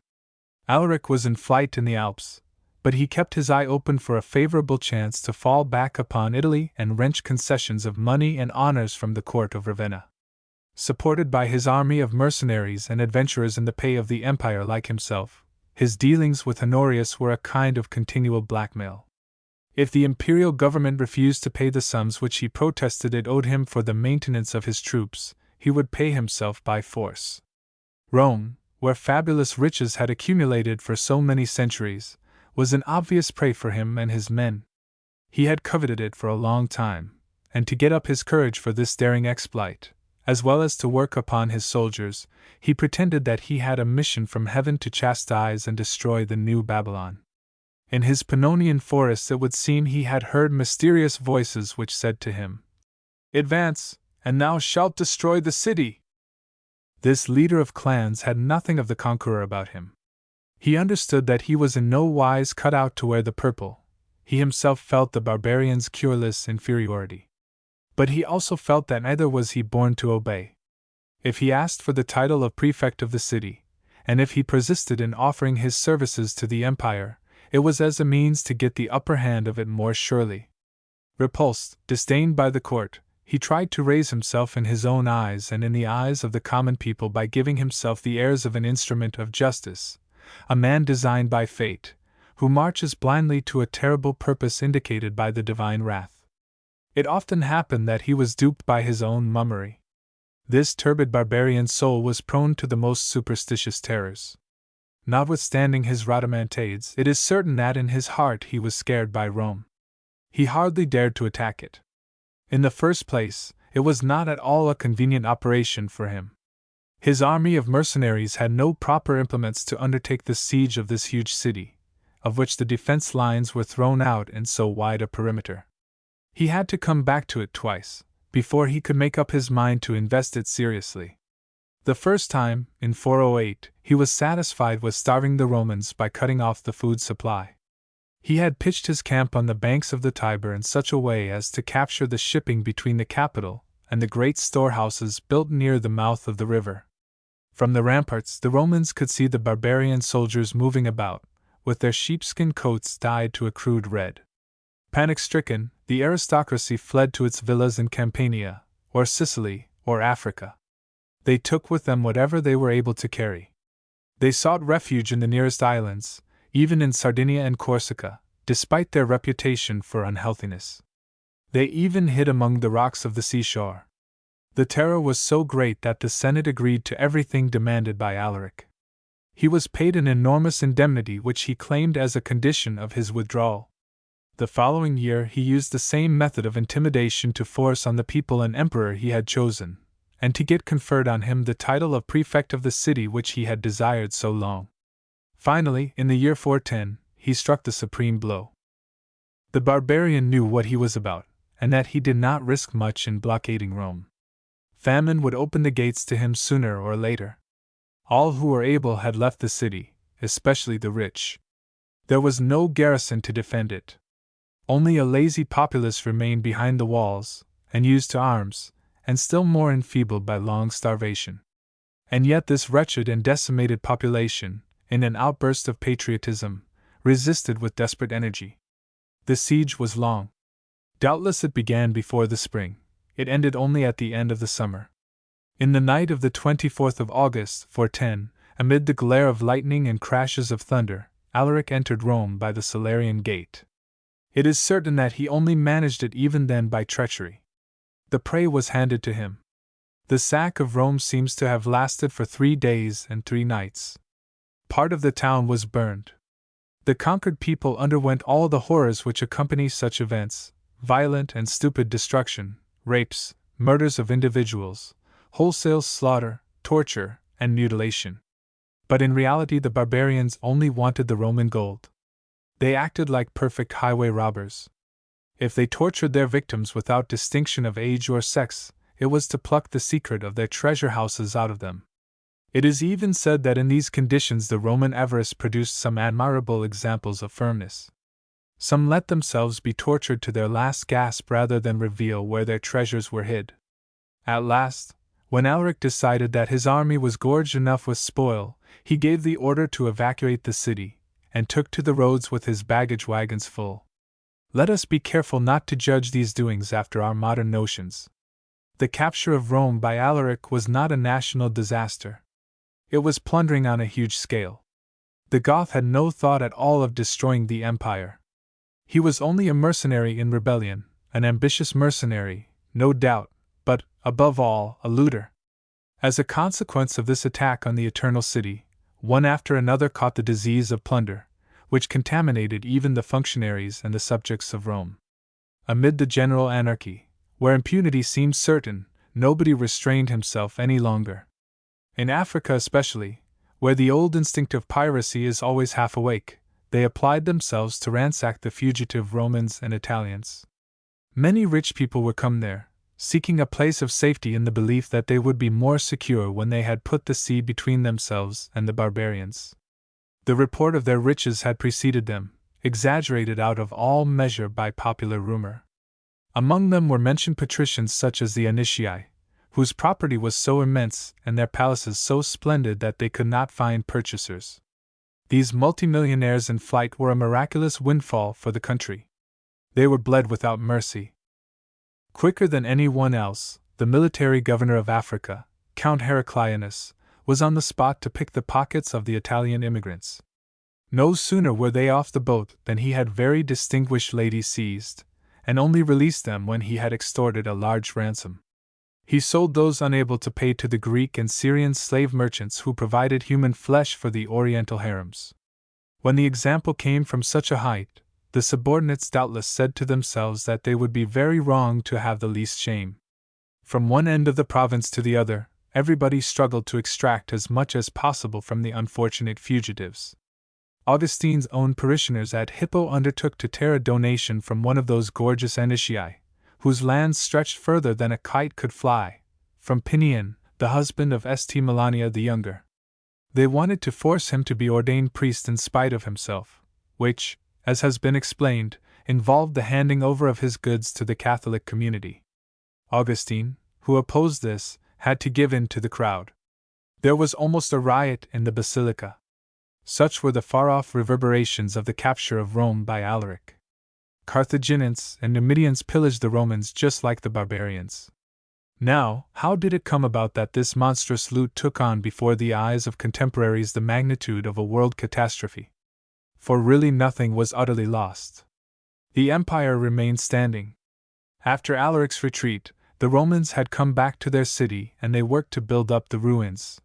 Alaric was in flight in the Alps, but he kept his eye open for a favorable chance to fall back upon Italy and wrench concessions of money and honors from the court of Ravenna. Supported by his army of mercenaries and adventurers in the pay of the empire like himself, his dealings with Honorius were a kind of continual blackmail. If the imperial government refused to pay the sums which he protested it owed him for the maintenance of his troops, he would pay himself by force. Rome, where fabulous riches had accumulated for so many centuries, was an obvious prey for him and his men. He had coveted it for a long time, and to get up his courage for this daring exploit, as well as to work upon his soldiers, he pretended that he had a mission from heaven to chastise and destroy the new Babylon. In his Pannonian forests it would seem he had heard mysterious voices which said to him, "Advance, and thou shalt destroy the city." This leader of clans had nothing of the conqueror about him. He understood that he was in no wise cut out to wear the purple. He himself felt the barbarian's cureless inferiority. But he also felt that neither was he born to obey. If he asked for the title of prefect of the city, and if he persisted in offering his services to the empire, it was as a means to get the upper hand of it more surely. Repulsed, disdained by the court, he tried to raise himself in his own eyes and in the eyes of the common people by giving himself the airs of an instrument of justice, a man designed by fate, who marches blindly to a terrible purpose indicated by the divine wrath. It often happened that he was duped by his own mummery. This turbid barbarian soul was prone to the most superstitious terrors. Notwithstanding his rhodomantades, it is certain that in his heart he was scared by Rome. He hardly dared to attack it. In the first place, it was not at all a convenient operation for him. His army of mercenaries had no proper implements to undertake the siege of this huge city, of which the defense lines were thrown out in so wide a perimeter. He had to come back to it twice, before he could make up his mind to invest it seriously. The first time, in 408, he was satisfied with starving the Romans by cutting off the food supply. He had pitched his camp on the banks of the Tiber in such a way as to capture the shipping between the capital and the great storehouses built near the mouth of the river. From the ramparts the Romans could see the barbarian soldiers moving about, with their sheepskin coats dyed to a crude red. Panic-stricken, the aristocracy fled to its villas in Campania, or Sicily, or Africa. They took with them whatever they were able to carry. They sought refuge in the nearest islands, even in Sardinia and Corsica, despite their reputation for unhealthiness. They even hid among the rocks of the seashore. The terror was so great that the Senate agreed to everything demanded by Alaric. He was paid an enormous indemnity which he claimed as a condition of his withdrawal. The following year he used the same method of intimidation to force on the people an emperor he had chosen, and to get conferred on him the title of prefect of the city which he had desired so long. Finally, in the year 410, he struck the supreme blow. The barbarian knew what he was about, and that he did not risk much in blockading Rome. Famine would open the gates to him sooner or later. All who were able had left the city, especially the rich. There was no garrison to defend it. Only a lazy populace remained behind the walls, and used to arms, and still more enfeebled by long starvation. And yet this wretched and decimated population, in an outburst of patriotism, resisted with desperate energy. The siege was long. Doubtless it began before the spring, it ended only at the end of the summer. In the night of the 24th of August, 410, amid the glare of lightning and crashes of thunder, Alaric entered Rome by the Salarian Gate. It is certain that he only managed it even then by treachery. The prey was handed to him. The sack of Rome seems to have lasted for 3 days and 3 nights. Part of the town was burned. The conquered people underwent all the horrors which accompany such events: violent and stupid destruction, rapes, murders of individuals, wholesale slaughter, torture, and mutilation. But in reality the barbarians only wanted the Roman gold. They acted like perfect highway robbers. If they tortured their victims without distinction of age or sex, it was to pluck the secret of their treasure houses out of them. It is even said that in these conditions the Roman avarice produced some admirable examples of firmness. Some let themselves be tortured to their last gasp rather than reveal where their treasures were hid. At last, when Alaric decided that his army was gorged enough with spoil, he gave the order to evacuate the city, and took to the roads with his baggage wagons full. Let us be careful not to judge these doings after our modern notions. The capture of Rome by Alaric was not a national disaster. It was plundering on a huge scale. The Goth had no thought at all of destroying the empire. He was only a mercenary in rebellion, an ambitious mercenary, no doubt, but, above all, a looter. As a consequence of this attack on the Eternal City, one after another caught the disease of plunder, which contaminated even the functionaries and the subjects of Rome. Amid the general anarchy, where impunity seemed certain, nobody restrained himself any longer. In Africa especially, where the old instinct of piracy is always half awake, they applied themselves to ransack the fugitive Romans and Italians. Many rich people were come there, seeking a place of safety in the belief that they would be more secure when they had put the sea between themselves and the barbarians. The report of their riches had preceded them, exaggerated out of all measure by popular rumor. Among them were mentioned patricians such as the Anitii, whose property was so immense and their palaces so splendid that they could not find purchasers. These multimillionaires in flight were a miraculous windfall for the country. They were bled without mercy. Quicker than anyone else, the military governor of Africa, Count Heraclianus, was on the spot to pick the pockets of the Italian immigrants. No sooner were they off the boat than he had very distinguished ladies seized, and only released them when he had extorted a large ransom. He sold those unable to pay to the Greek and Syrian slave merchants who provided human flesh for the Oriental harems. When the example came from such a height, the subordinates doubtless said to themselves that they would be very wrong to have the least shame. From one end of the province to the other, everybody struggled to extract as much as possible from the unfortunate fugitives. Augustine's own parishioners at Hippo undertook to tear a donation from one of those gorgeous Anitii, whose lands stretched further than a kite could fly, from Pinion, the husband of St. Melania the Younger. They wanted to force him to be ordained priest in spite of himself, which, as has been explained, involved the handing over of his goods to the Catholic community. Augustine, who opposed this, had to give in to the crowd. There was almost a riot in the basilica. Such were the far-off reverberations of the capture of Rome by Alaric. Carthaginians and Numidians pillaged the Romans just like the barbarians. Now, how did it come about that this monstrous loot took on before the eyes of contemporaries the magnitude of a world catastrophe? For really nothing was utterly lost. The empire remained standing. After Alaric's retreat, the Romans had come back to their city and they worked to build up the ruins.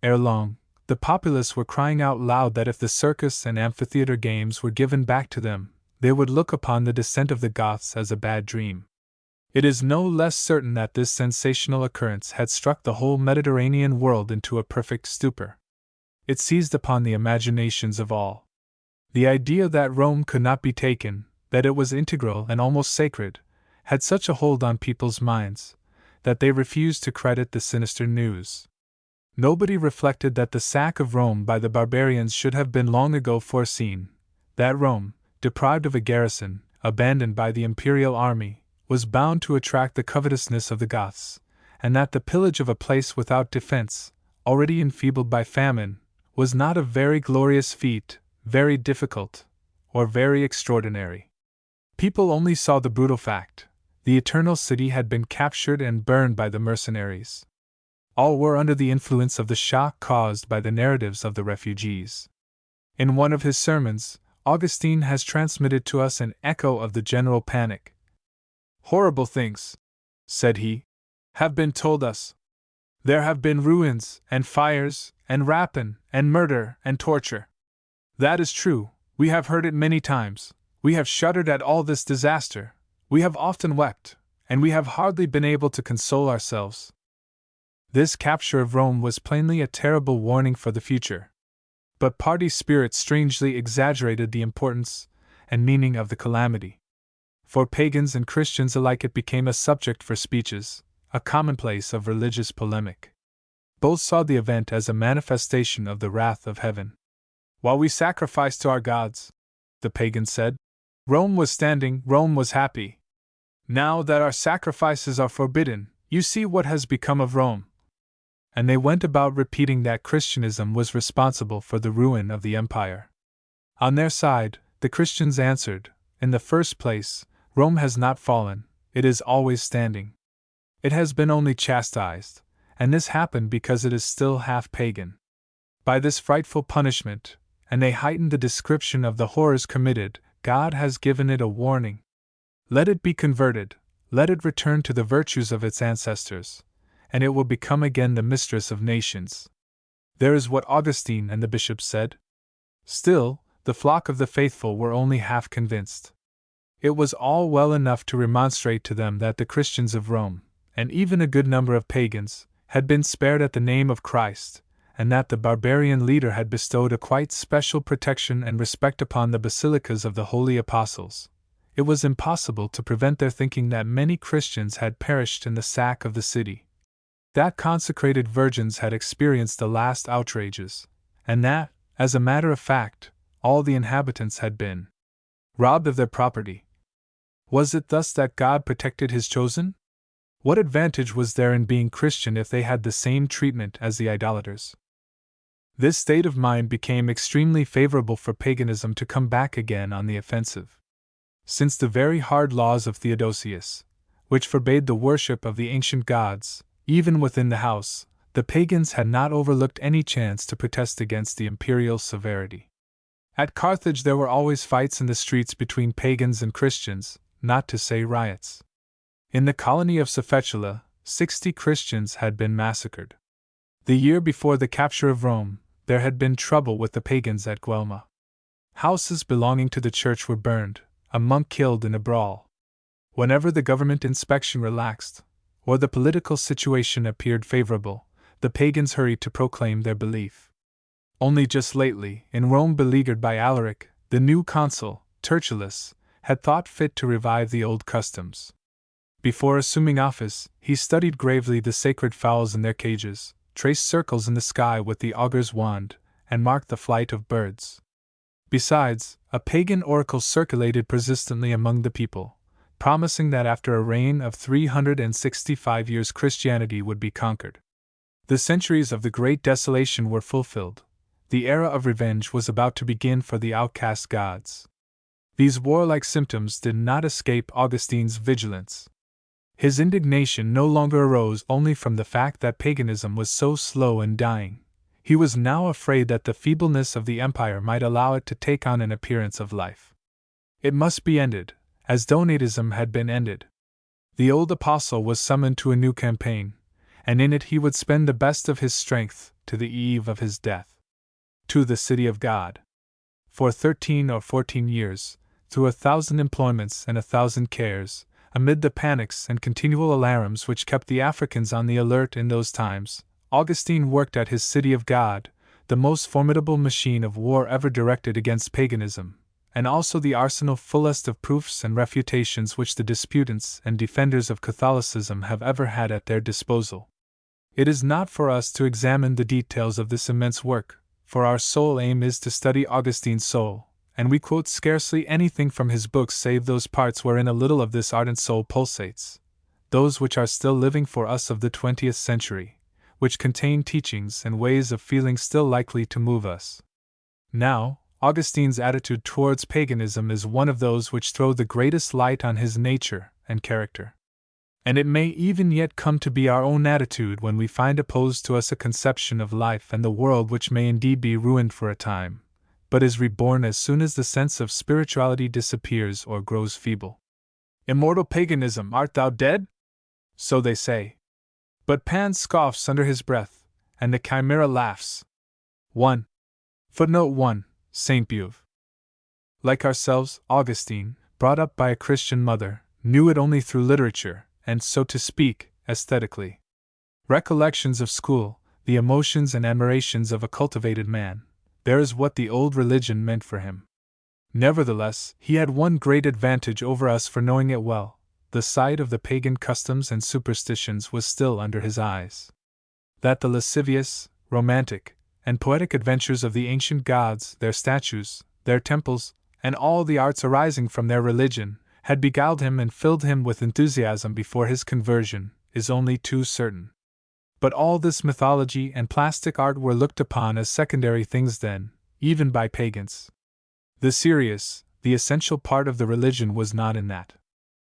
Ere long, the populace were crying out loud that if the circus and amphitheater games were given back to them, they would look upon the descent of the Goths as a bad dream. It is no less certain that this sensational occurrence had struck the whole Mediterranean world into a perfect stupor. It seized upon the imaginations of all. The idea that Rome could not be taken, that it was integral and almost sacred, had such a hold on people's minds, that they refused to credit the sinister news. Nobody reflected that the sack of Rome by the barbarians should have been long ago foreseen, that Rome, deprived of a garrison, abandoned by the imperial army, was bound to attract the covetousness of the Goths, and that the pillage of a place without defense, already enfeebled by famine, was not a very glorious feat, very difficult, or very extraordinary. People only saw the brutal fact: the Eternal City had been captured and burned by the mercenaries. All were under the influence of the shock caused by the narratives of the refugees. In one of his sermons, Augustine has transmitted to us an echo of the general panic. "Horrible things," said he, "have been told us. There have been ruins, and fires, and rapine, and murder, and torture. That is true, we have heard it many times, we have shuddered at all this disaster, we have often wept, and we have hardly been able to console ourselves." This capture of Rome was plainly a terrible warning for the future. But party spirit strangely exaggerated the importance and meaning of the calamity. For pagans and Christians alike it became a subject for speeches, a commonplace of religious polemic. Both saw the event as a manifestation of the wrath of heaven. "While we sacrificed to our gods," the pagans said, "Rome was standing, Rome was happy. Now that our sacrifices are forbidden, you see what has become of Rome." and they went about repeating that Christianism was responsible for the ruin of the empire. On their side, the Christians answered, in the first place, Rome has not fallen, it is always standing. It has been only chastised, and this happened because it is still half pagan. By this frightful punishment, and they heightened the description of the horrors committed, God has given it a warning. Let it be converted, let it return to the virtues of its ancestors, and it will become again the mistress of nations. There is what Augustine and the bishops said. Still, the flock of the faithful were only half convinced. It was all well enough to remonstrate to them that the Christians of Rome, and even a good number of pagans, had been spared at the name of Christ, and that the barbarian leader had bestowed a quite special protection and respect upon the basilicas of the holy apostles. It was impossible to prevent their thinking that many Christians had perished in the sack of the city, that consecrated virgins had experienced the last outrages, and that, as a matter of fact, all the inhabitants had been robbed of their property. Was it thus that God protected His chosen? What advantage was there in being Christian if they had the same treatment as the idolaters? This state of mind became extremely favorable for paganism to come back again on the offensive. Since the very hard laws of Theodosius, which forbade the worship of the ancient gods, even within the house, the pagans had not overlooked any chance to protest against the imperial severity. At Carthage there were always fights in the streets between pagans and Christians, not to say riots. In the colony of Sophecula, 60 Christians had been massacred. The year before the capture of Rome, there had been trouble with the pagans at Guelma. Houses belonging to the church were burned, a monk killed in a brawl. Whenever the government inspection relaxed, or the political situation appeared favorable, the pagans hurried to proclaim their belief. Only just lately, in Rome beleaguered by Alaric, the new consul, Tertullus, had thought fit to revive the old customs. Before assuming office, he studied gravely the sacred fowls in their cages, traced circles in the sky with the augur's wand, and marked the flight of birds. Besides, a pagan oracle circulated persistently among the people, promising that after a reign of 365 years Christianity would be conquered. The centuries of the Great Desolation were fulfilled. The era of revenge was about to begin for the outcast gods. These warlike symptoms did not escape Augustine's vigilance. His indignation no longer arose only from the fact that paganism was so slow in dying. He was now afraid that the feebleness of the empire might allow it to take on an appearance of life. It must be ended, as Donatism had been ended. The old apostle was summoned to a new campaign, and in it he would spend the best of his strength to the eve of his death. To the city of God. For 13 or 14 years, through 1,000 employments and 1,000 cares, amid the panics and continual alarms which kept the Africans on the alert in those times, Augustine worked at his city of God, the most formidable machine of war ever directed against paganism, and also the arsenal fullest of proofs and refutations which the disputants and defenders of Catholicism have ever had at their disposal. It is not for us to examine the details of this immense work, for our sole aim is to study Augustine's soul, and we quote scarcely anything from his books save those parts wherein a little of this ardent soul pulsates, those which are still living for us of the 20th century, which contain teachings and ways of feeling still likely to move us. Now, Augustine's attitude towards paganism is one of those which throw the greatest light on his nature and character. And it may even yet come to be our own attitude when we find opposed to us a conception of life and the world which may indeed be ruined for a time, but is reborn as soon as the sense of spirituality disappears or grows feeble. Immortal paganism, art thou dead? So they say. But Pan scoffs under his breath, and the chimera laughs. 1. Footnote 1. St. Beuve. Like ourselves, Augustine, brought up by a Christian mother, knew it only through literature, and, so to speak, aesthetically. Recollections of school, the emotions and admirations of a cultivated man, there is what the old religion meant for him. Nevertheless, he had one great advantage over us for knowing it well: the sight of the pagan customs and superstitions was still under his eyes. That the lascivious, romantic, and poetic adventures of the ancient gods, their statues, their temples, and all the arts arising from their religion, had beguiled him and filled him with enthusiasm before his conversion, is only too certain. But all this mythology and plastic art were looked upon as secondary things then, even by pagans. The serious, the essential part of the religion was not in that.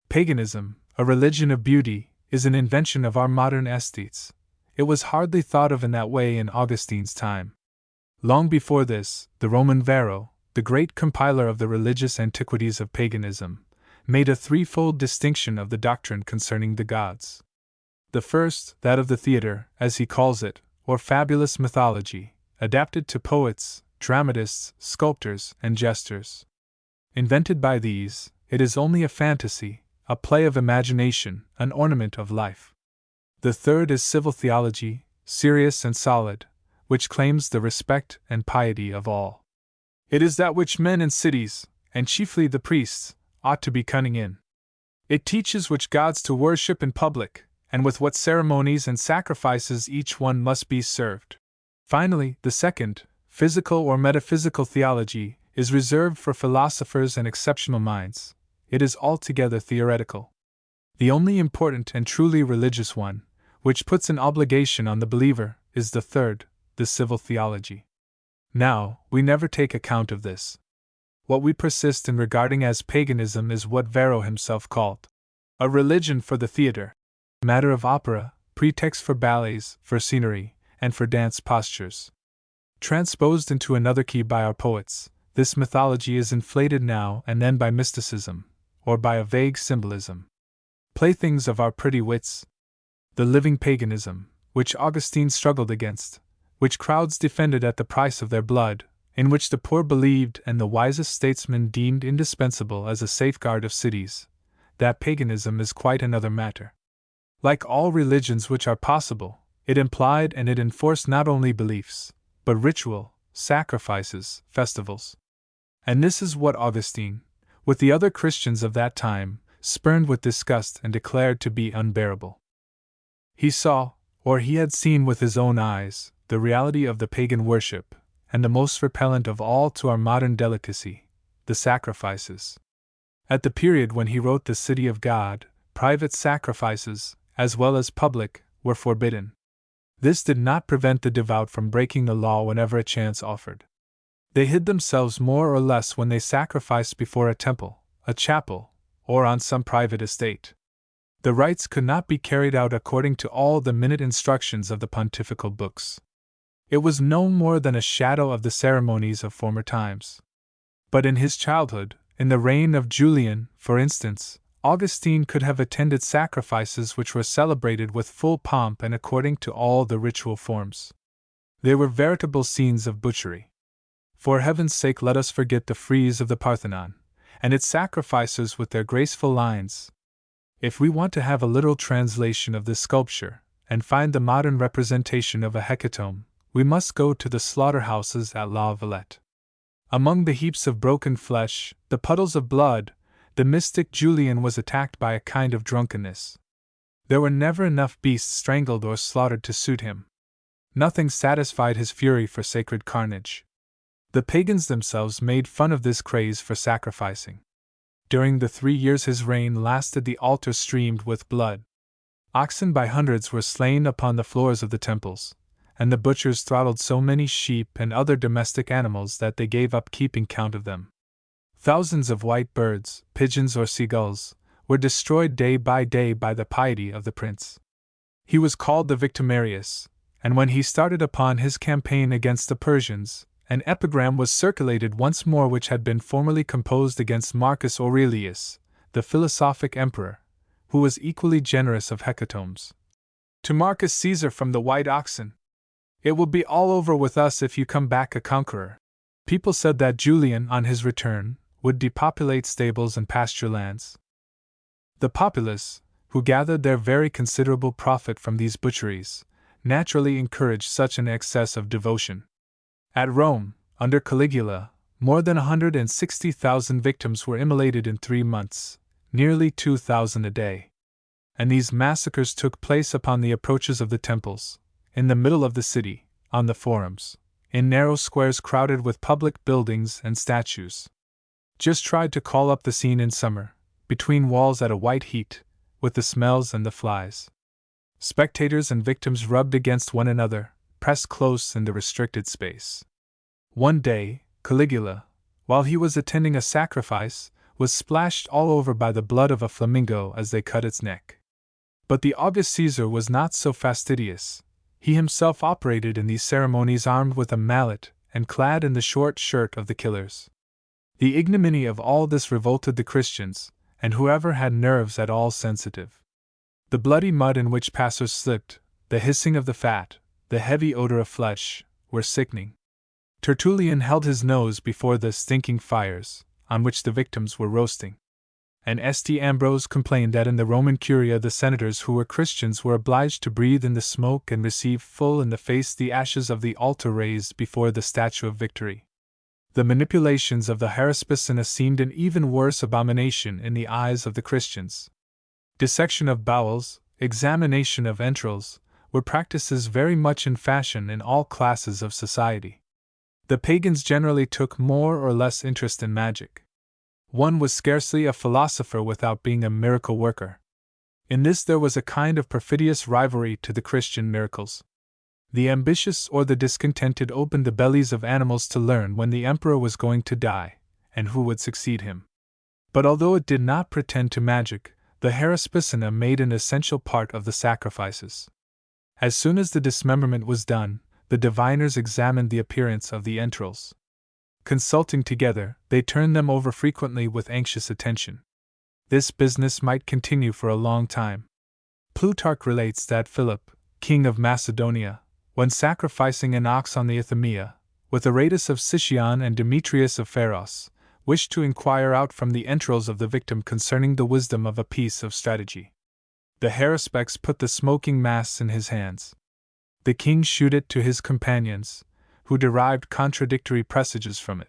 Paganism, a religion of beauty, is an invention of our modern aesthetes. It was hardly thought of in that way in Augustine's time. Long before this, the Roman Varro, the great compiler of the religious antiquities of paganism, made a threefold distinction of the doctrine concerning the gods. The first, that of the theatre, as he calls it, or fabulous mythology, adapted to poets, dramatists, sculptors, and jesters. Invented by these, it is only a fantasy, a play of imagination, an ornament of life. The third is civil theology, serious and solid, which claims the respect and piety of all. It is that which men in cities, and chiefly the priests, ought to be cunning in. It teaches which gods to worship in public, and with what ceremonies and sacrifices each one must be served. Finally, the second, physical or metaphysical theology, is reserved for philosophers and exceptional minds. It is altogether theoretical. The only important and truly religious one, which puts an obligation on the believer, is the third, the civil theology. Now, we never take account of this. What we persist in regarding as paganism is what Varro himself called a religion for the theatre, matter of opera, pretext for ballets, for scenery, and for dance postures. Transposed into another key by our poets, this mythology is inflated now and then by mysticism, or by a vague symbolism. Playthings of our pretty wits. The living paganism, which Augustine struggled against, which crowds defended at the price of their blood, in which the poor believed and the wisest statesmen deemed indispensable as a safeguard of cities, that paganism is quite another matter. Like all religions which are possible, it implied and it enforced not only beliefs, but ritual, sacrifices, festivals. And this is what Augustine, with the other Christians of that time, spurned with disgust and declared to be unbearable. He saw, or he had seen with his own eyes, the reality of the pagan worship, and the most repellent of all to our modern delicacy, the sacrifices. At the period when he wrote The City of God, private sacrifices, as well as public, were forbidden. This did not prevent the devout from breaking the law whenever a chance offered. They hid themselves more or less when they sacrificed before a temple, a chapel, or on some private estate. The rites could not be carried out according to all the minute instructions of the pontifical books. It was no more than a shadow of the ceremonies of former times. But in his childhood, in the reign of Julian, for instance, Augustine could have attended sacrifices which were celebrated with full pomp and according to all the ritual forms. They were veritable scenes of butchery. For heaven's sake, let us forget the frieze of the Parthenon, and its sacrifices with their graceful lines. If we want to have a literal translation of this sculpture, and find the modern representation of a hecatomb, we must go to the slaughterhouses at La Valette. Among the heaps of broken flesh, the puddles of blood, the mystic Julian was attacked by a kind of drunkenness. There were never enough beasts strangled or slaughtered to suit him. Nothing satisfied his fury for sacred carnage. The pagans themselves made fun of this craze for sacrificing. During the 3 years his reign lasted, the altar streamed with blood. Oxen by hundreds were slain upon the floors of the temples, and the butchers throttled so many sheep and other domestic animals that they gave up keeping count of them. Thousands of white birds, pigeons or seagulls, were destroyed day by the piety of the prince. He was called the Victimarius, and when he started upon his campaign against the Persians, an epigram was circulated once more which had been formerly composed against Marcus Aurelius, the philosophic emperor, who was equally generous of hecatombs. To Marcus Caesar from the white oxen: "It will be all over with us if you come back a conqueror." People said that Julian, on his return, would depopulate stables and pasture lands. The populace, who gathered their very considerable profit from these butcheries, naturally encouraged such an excess of devotion. At Rome, under Caligula, more than 160,000 victims were immolated in 3 months, nearly 2,000 a day. And these massacres took place upon the approaches of the temples, in the middle of the city, on the forums, in narrow squares crowded with public buildings and statues. Just try to call up the scene in summer, between walls at a white heat, with the smells and the flies. Spectators and victims rubbed against one another, pressed close in the restricted space. One day, Caligula, while he was attending a sacrifice, was splashed all over by the blood of a flamingo as they cut its neck. But the August Caesar was not so fastidious. He himself operated in these ceremonies armed with a mallet and clad in the short shirt of the killers. The ignominy of all this revolted the Christians, and whoever had nerves at all sensitive. The bloody mud in which passers slipped, the hissing of the fat, the heavy odor of flesh, were sickening. Tertullian held his nose before the stinking fires, on which the victims were roasting. And St. Ambrose complained that in the Roman Curia the senators who were Christians were obliged to breathe in the smoke and receive full in the face the ashes of the altar raised before the statue of Victory. The manipulations of the haruspicinus seemed an even worse abomination in the eyes of the Christians. Dissection of bowels, examination of entrails, were practices very much in fashion in all classes of society. The pagans generally took more or less interest in magic. One was scarcely a philosopher without being a miracle worker. In this there was a kind of perfidious rivalry to the Christian miracles. The ambitious or the discontented opened the bellies of animals to learn when the emperor was going to die, and who would succeed him. But although it did not pretend to magic, the haruspicina made an essential part of the sacrifices. As soon as the dismemberment was done, the diviners examined the appearance of the entrails. Consulting together, they turned them over frequently with anxious attention. This business might continue for a long time. Plutarch relates that Philip, king of Macedonia, when sacrificing an ox on the Ithomia, with Aratus of Sicyon and Demetrius of Pharos, wished to inquire out from the entrails of the victim concerning the wisdom of a piece of strategy. The haruspex put the smoking mass in his hands. The king shewed it to his companions, who derived contradictory presages from it.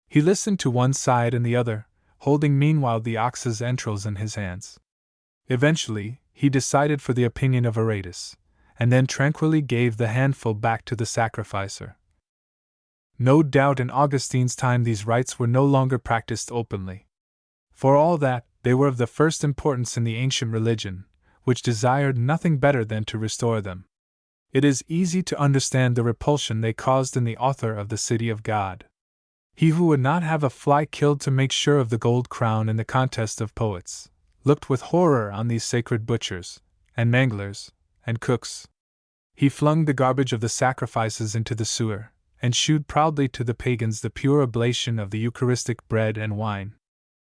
He listened to one side and the other, holding meanwhile the ox's entrails in his hands. Eventually, he decided for the opinion of Aratus, and then tranquilly gave the handful back to the sacrificer. No doubt in Augustine's time these rites were no longer practiced openly. For all that, they were of the first importance in the ancient religion, which desired nothing better than to restore them. It is easy to understand the repulsion they caused in the author of the City of God. He who would not have a fly killed to make sure of the gold crown in the contest of poets, looked with horror on these sacred butchers, and manglers, and cooks. He flung the garbage of the sacrifices into the sewer, and shewed proudly to the pagans the pure oblation of the Eucharistic bread and wine.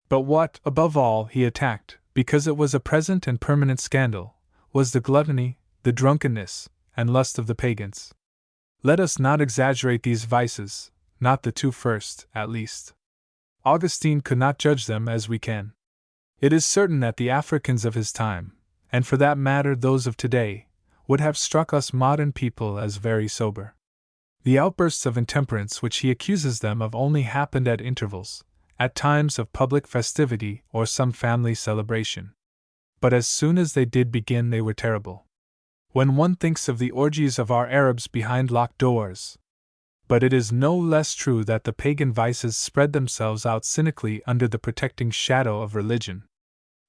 But what, above all, he attacked, because it was a present and permanent scandal, was the gluttony, the drunkenness, and lust of the pagans. Let us not exaggerate these vices, not the two first, at least. Augustine could not judge them as we can. It is certain that the Africans of his time, and for that matter those of today, would have struck us modern people as very sober. The outbursts of intemperance which he accuses them of only happened at intervals, at times of public festivity or some family celebration. But as soon as they did begin they were terrible. When one thinks of the orgies of our Arabs behind locked doors. But it is no less true that the pagan vices spread themselves out cynically under the protecting shadow of religion.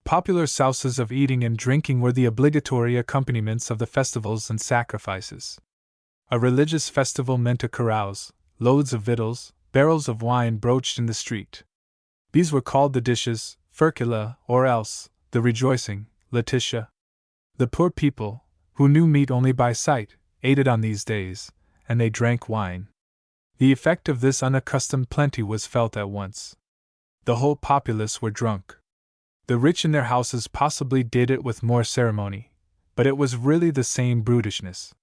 Popular souses of eating and drinking were the obligatory accompaniments of the festivals and sacrifices. A religious festival meant a carouse, loads of victuals, barrels of wine broached in the street. These were called the dishes, furcula, or else, the rejoicing, Letitia. The poor people, who knew meat only by sight, ate it on these days, and they drank wine. The effect of this unaccustomed plenty was felt at once. The whole populace were drunk. The rich in their houses possibly did it with more ceremony, but it was really the same brutishness.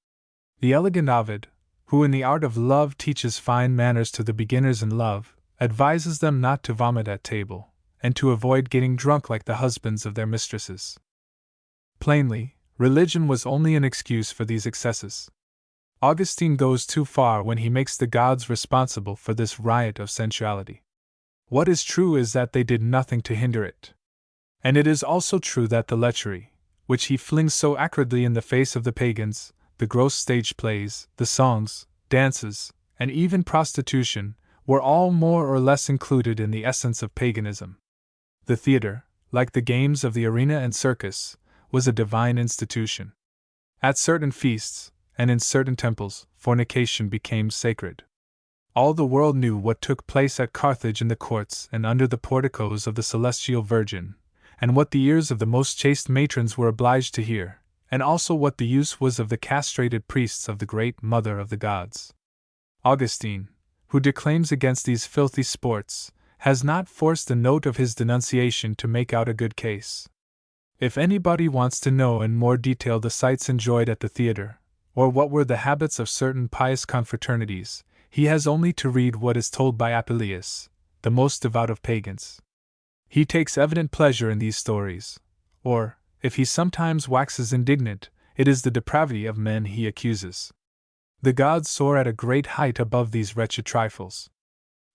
The elegant Ovid, who in the art of love teaches fine manners to the beginners in love, advises them not to vomit at table, and to avoid getting drunk like the husbands of their mistresses. Plainly, religion was only an excuse for these excesses. Augustine goes too far when he makes the gods responsible for this riot of sensuality. What is true is that they did nothing to hinder it. And it is also true that the lechery, which he flings so acridly in the face of the pagans, the gross stage plays, the songs, dances, and even prostitution, were all more or less included in the essence of paganism. The theater, like the games of the arena and circus, was a divine institution. At certain feasts, and in certain temples, fornication became sacred. All the world knew what took place at Carthage in the courts and under the porticos of the Celestial Virgin, and what the ears of the most chaste matrons were obliged to hear, and also what the use was of the castrated priests of the great Mother of the Gods. Augustine, who declaims against these filthy sports, has not forced a note of his denunciation to make out a good case. If anybody wants to know in more detail the sights enjoyed at the theater, or what were the habits of certain pious confraternities, he has only to read what is told by Apuleius, the most devout of pagans. He takes evident pleasure in these stories, or, if he sometimes waxes indignant, it is the depravity of men he accuses. The gods soar at a great height above these wretched trifles.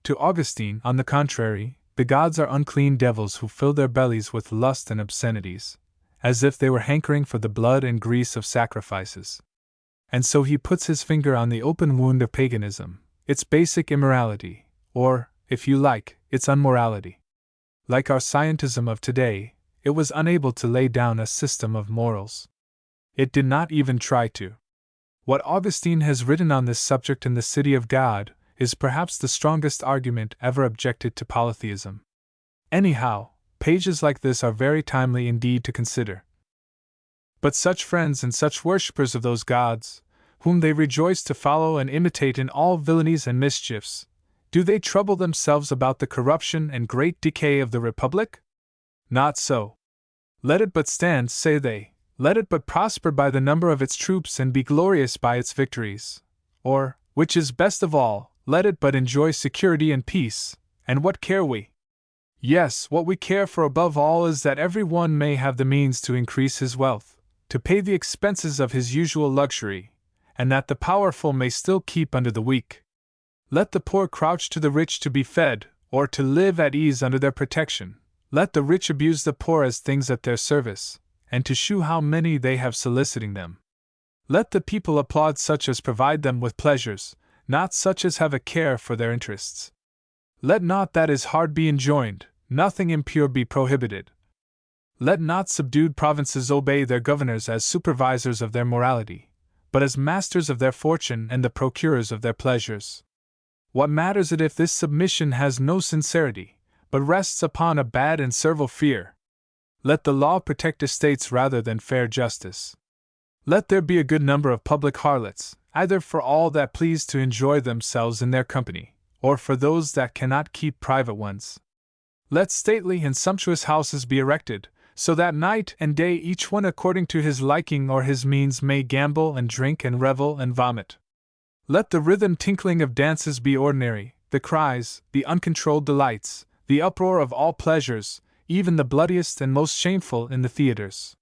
To Augustine, on the contrary, the gods are unclean devils who fill their bellies with lust and obscenities, as if they were hankering for the blood and grease of sacrifices. And so he puts his finger on the open wound of paganism, its basic immorality, or, if you like, its unmorality. Like our scientism of today, it was unable to lay down a system of morals. It did not even try to. What Augustine has written on this subject in The City of God is perhaps the strongest argument ever objected to polytheism. Anyhow, pages like this are very timely indeed to consider. But such friends and such worshippers of those gods, whom they rejoice to follow and imitate in all villainies and mischiefs, do they trouble themselves about the corruption and great decay of the Republic? Not so. Let it but stand, say they, let it but prosper by the number of its troops and be glorious by its victories. Or, which is best of all, let it but enjoy security and peace, and what care we? Yes, what we care for above all is that every one may have the means to increase his wealth, to pay the expenses of his usual luxury, and that the powerful may still keep under the weak. Let the poor crouch to the rich to be fed, or to live at ease under their protection. Let the rich abuse the poor as things at their service, and to shew how many they have soliciting them. Let the people applaud such as provide them with pleasures, not such as have a care for their interests. Let not that is hard be enjoined, nothing impure be prohibited. Let not subdued provinces obey their governors as supervisors of their morality, but as masters of their fortune and the procurers of their pleasures. What matters it if this submission has no sincerity, but rests upon a bad and servile fear? Let the law protect estates rather than fair justice. Let there be a good number of public harlots, either for all that please to enjoy themselves in their company, or for those that cannot keep private ones. Let stately and sumptuous houses be erected, so that night and day each one according to his liking or his means may gamble and drink and revel and vomit. Let the rhythm tinkling of dances be ordinary, the cries, the uncontrolled delights, the uproar of all pleasures, even the bloodiest and most shameful in the theatres.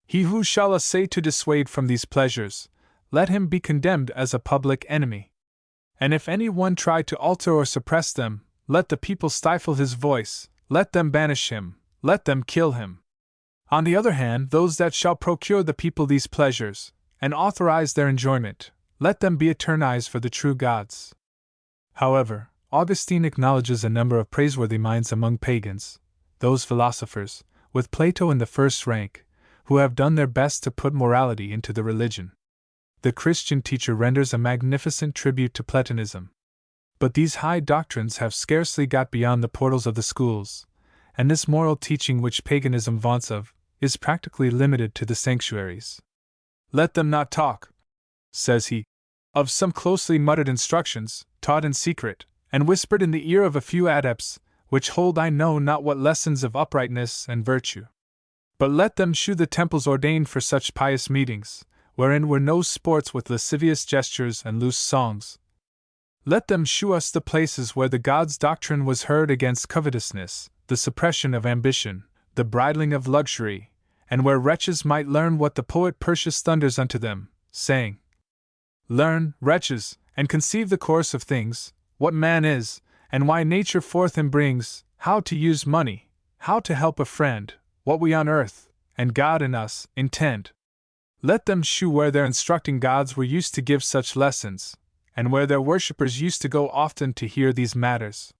He who shall essay to dissuade from these pleasures, let him be condemned as a public enemy. And if any one try to alter or suppress them, let the people stifle his voice, let them banish him, let them kill him. On the other hand, those that shall procure the people these pleasures, and authorize their enjoyment, let them be eternized for the true gods. However, Augustine acknowledges a number of praiseworthy minds among pagans, those philosophers, with Plato in the first rank, who have done their best to put morality into the religion. The Christian teacher renders a magnificent tribute to Platonism. But these high doctrines have scarcely got beyond the portals of the schools, and this moral teaching which paganism vaunts of is practically limited to the sanctuaries. Let them not talk, says he, of some closely muttered instructions, taught in secret, and whispered in the ear of a few adepts, which hold I know not what lessons of uprightness and virtue. But let them shew the temples ordained for such pious meetings, wherein were no sports with lascivious gestures and loose songs. Let them shew us the places where the God's doctrine was heard against covetousness, the suppression of ambition, the bridling of luxury, and where wretches might learn what the poet Persius thunders unto them, saying, Learn, wretches, and conceive the course of things, what man is, and why nature forth him brings, how to use money, how to help a friend, what we on earth, and God in us, intend. Let them shew where their instructing gods were used to give such lessons, and where their worshippers used to go often to hear these matters.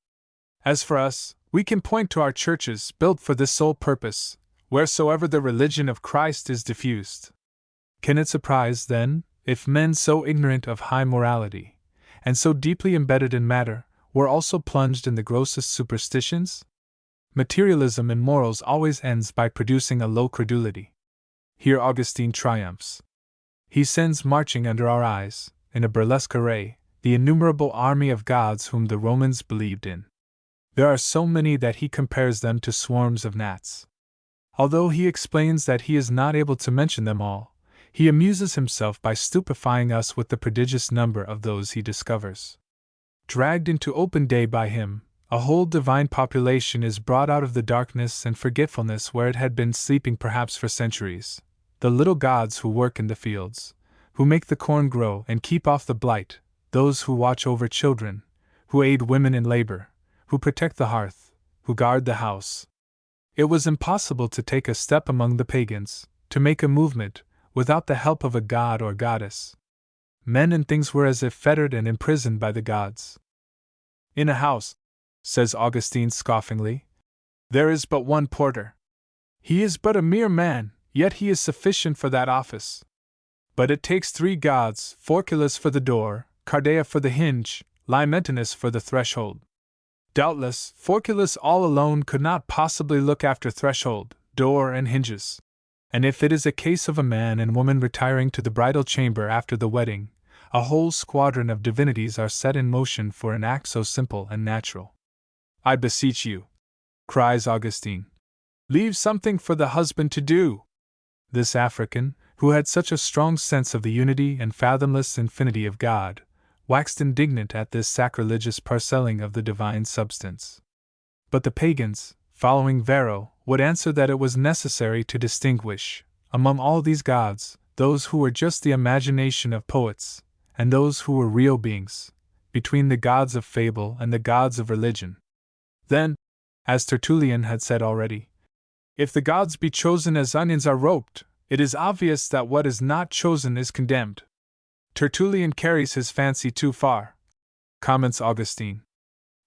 As for us, we can point to our churches built for this sole purpose, wheresoever the religion of Christ is diffused. Can it surprise, then, if men so ignorant of high morality, and so deeply embedded in matter, were also plunged in the grossest superstitions? Materialism in morals always ends by producing a low credulity. Here Augustine triumphs. He sends marching under our eyes, in a burlesque array, the innumerable army of gods whom the Romans believed in. There are so many that he compares them to swarms of gnats. Although he explains that he is not able to mention them all, he amuses himself by stupefying us with the prodigious number of those he discovers. Dragged into open day by him, a whole divine population is brought out of the darkness and forgetfulness where it had been sleeping perhaps for centuries. The little gods who work in the fields, who make the corn grow and keep off the blight, those who watch over children, who aid women in labor, who protect the hearth, who guard the house. It was impossible to take a step among the pagans, to make a movement, without the help of a god or goddess. Men and things were as if fettered and imprisoned by the gods. In a house, says Augustine scoffingly, there is but one porter. He is but a mere man, yet he is sufficient for that office. But it takes 3 gods, Forculus for the door, Cardea for the hinge, Limentinus for the threshold. Doubtless, Forculus all alone could not possibly look after threshold, door, and hinges. And if it is a case of a man and woman retiring to the bridal chamber after the wedding, a whole squadron of divinities are set in motion for an act so simple and natural. I beseech you, cries Augustine, leave something for the husband to do. This African, who had such a strong sense of the unity and fathomless infinity of God, waxed indignant at this sacrilegious parcelling of the divine substance. But the pagans, following Varro, would answer that it was necessary to distinguish, among all these gods, those who were just the imagination of poets, and those who were real beings, between the gods of fable and the gods of religion. Then, as Tertullian had said already, if the gods be chosen as onions are roped, it is obvious that what is not chosen is condemned. Tertullian carries his fancy too far, comments Augustine.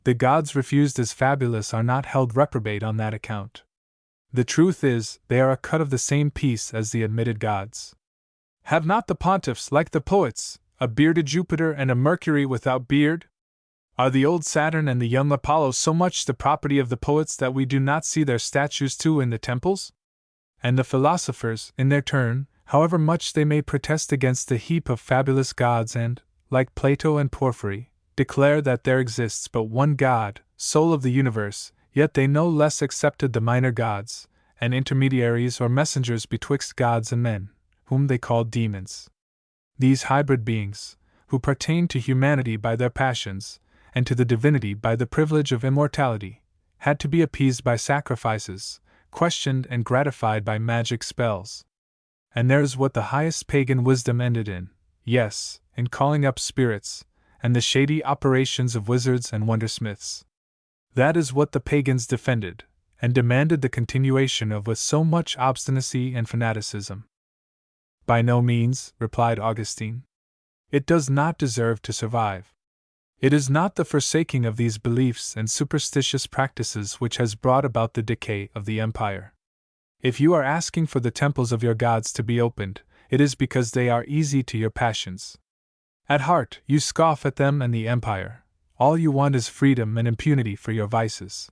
The gods refused as fabulous are not held reprobate on that account. The truth is, they are a cut of the same piece as the admitted gods. Have not the pontiffs, like the poets, a bearded Jupiter and a Mercury without beard? Are the old Saturn and the young Apollo so much the property of the poets that we do not see their statues too in the temples? And the philosophers, in their turn, however much they may protest against the heap of fabulous gods and, like Plato and Porphyry, declare that there exists but one God, soul of the universe, yet they no less accepted the minor gods, and intermediaries or messengers betwixt gods and men, whom they called demons. These hybrid beings, who pertain to humanity by their passions, and to the divinity by the privilege of immortality, had to be appeased by sacrifices, questioned and gratified by magic spells. And there's what the highest pagan wisdom ended in, yes, in calling up spirits, and the shady operations of wizards and wondersmiths. That is what the pagans defended, and demanded the continuation of with so much obstinacy and fanaticism. By no means, replied Augustine. It does not deserve to survive. It is not the forsaking of these beliefs and superstitious practices which has brought about the decay of the empire. If you are asking for the temples of your gods to be opened, it is because they are easy to your passions. At heart, you scoff at them and the empire. All you want is freedom and impunity for your vices.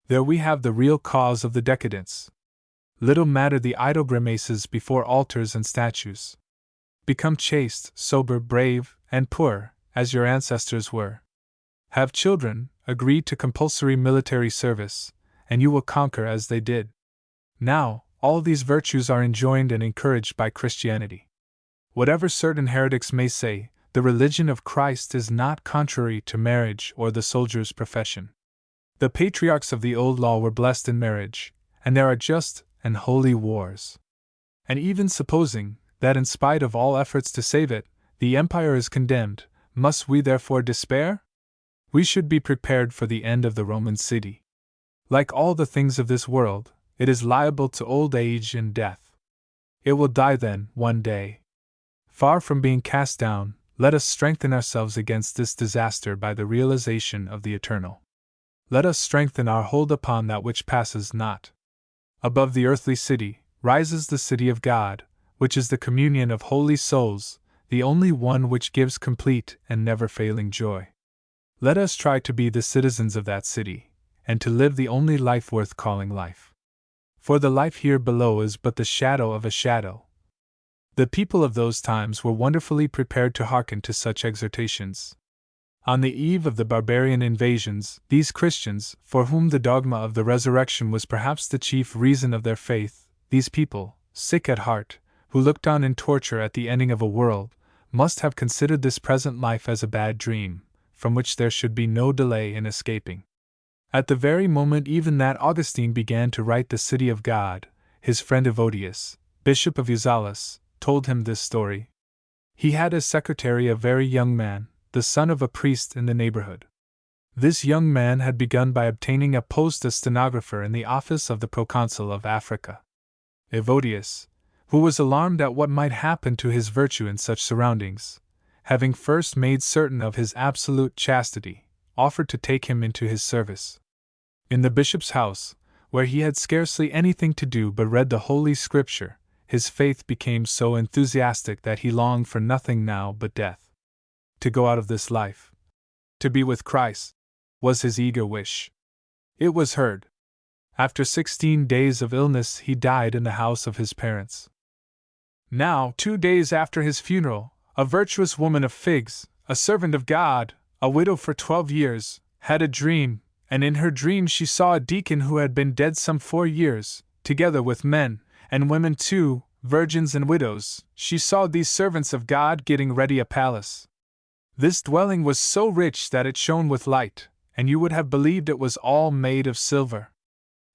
There we have the real cause of the decadence. Little matter the idle grimaces before altars and statues. Become chaste, sober, brave, and poor, as your ancestors were. Have children, agree to compulsory military service, and you will conquer as they did. Now, all these virtues are enjoined and encouraged by Christianity. Whatever certain heretics may say, the religion of Christ is not contrary to marriage or the soldier's profession. The patriarchs of the old law were blessed in marriage, and there are just and holy wars. And even supposing that in spite of all efforts to save it, the empire is condemned, must we therefore despair? We should be prepared for the end of the Roman city. Like all the things of this world, it is liable to old age and death. It will die then, one day. Far from being cast down, let us strengthen ourselves against this disaster by the realization of the eternal. Let us strengthen our hold upon that which passes not. Above the earthly city, rises the city of God, which is the communion of holy souls, the only one which gives complete and never-failing joy. Let us try to be the citizens of that city, and to live the only life worth calling life. For the life here below is but the shadow of a shadow. The people of those times were wonderfully prepared to hearken to such exhortations. On the eve of the barbarian invasions, these Christians, for whom the dogma of the resurrection was perhaps the chief reason of their faith, these people, sick at heart, who looked on in torture at the ending of a world, must have considered this present life as a bad dream, from which there should be no delay in escaping. At the very moment even that Augustine began to write The City of God, his friend Evodius, Bishop of Uzalus, told him this story. He had as secretary a very young man, the son of a priest in the neighborhood. This young man had begun by obtaining a post as stenographer in the office of the proconsul of Africa. Evodius, who was alarmed at what might happen to his virtue in such surroundings, having first made certain of his absolute chastity, offered to take him into his service. In the bishop's house, where he had scarcely anything to do but read the Holy Scripture, his faith became so enthusiastic that he longed for nothing now but death. To go out of this life, to be with Christ, was his eager wish. It was heard. After 16 days of illness he died in the house of his parents. Now, 2 days after his funeral, a virtuous woman of figs, a servant of God, a widow for 12 years, had a dream, and in her dream she saw a deacon who had been dead some 4 years, together with men, and women too, virgins and widows. She saw these servants of God getting ready a palace. This dwelling was so rich that it shone with light, and you would have believed it was all made of silver.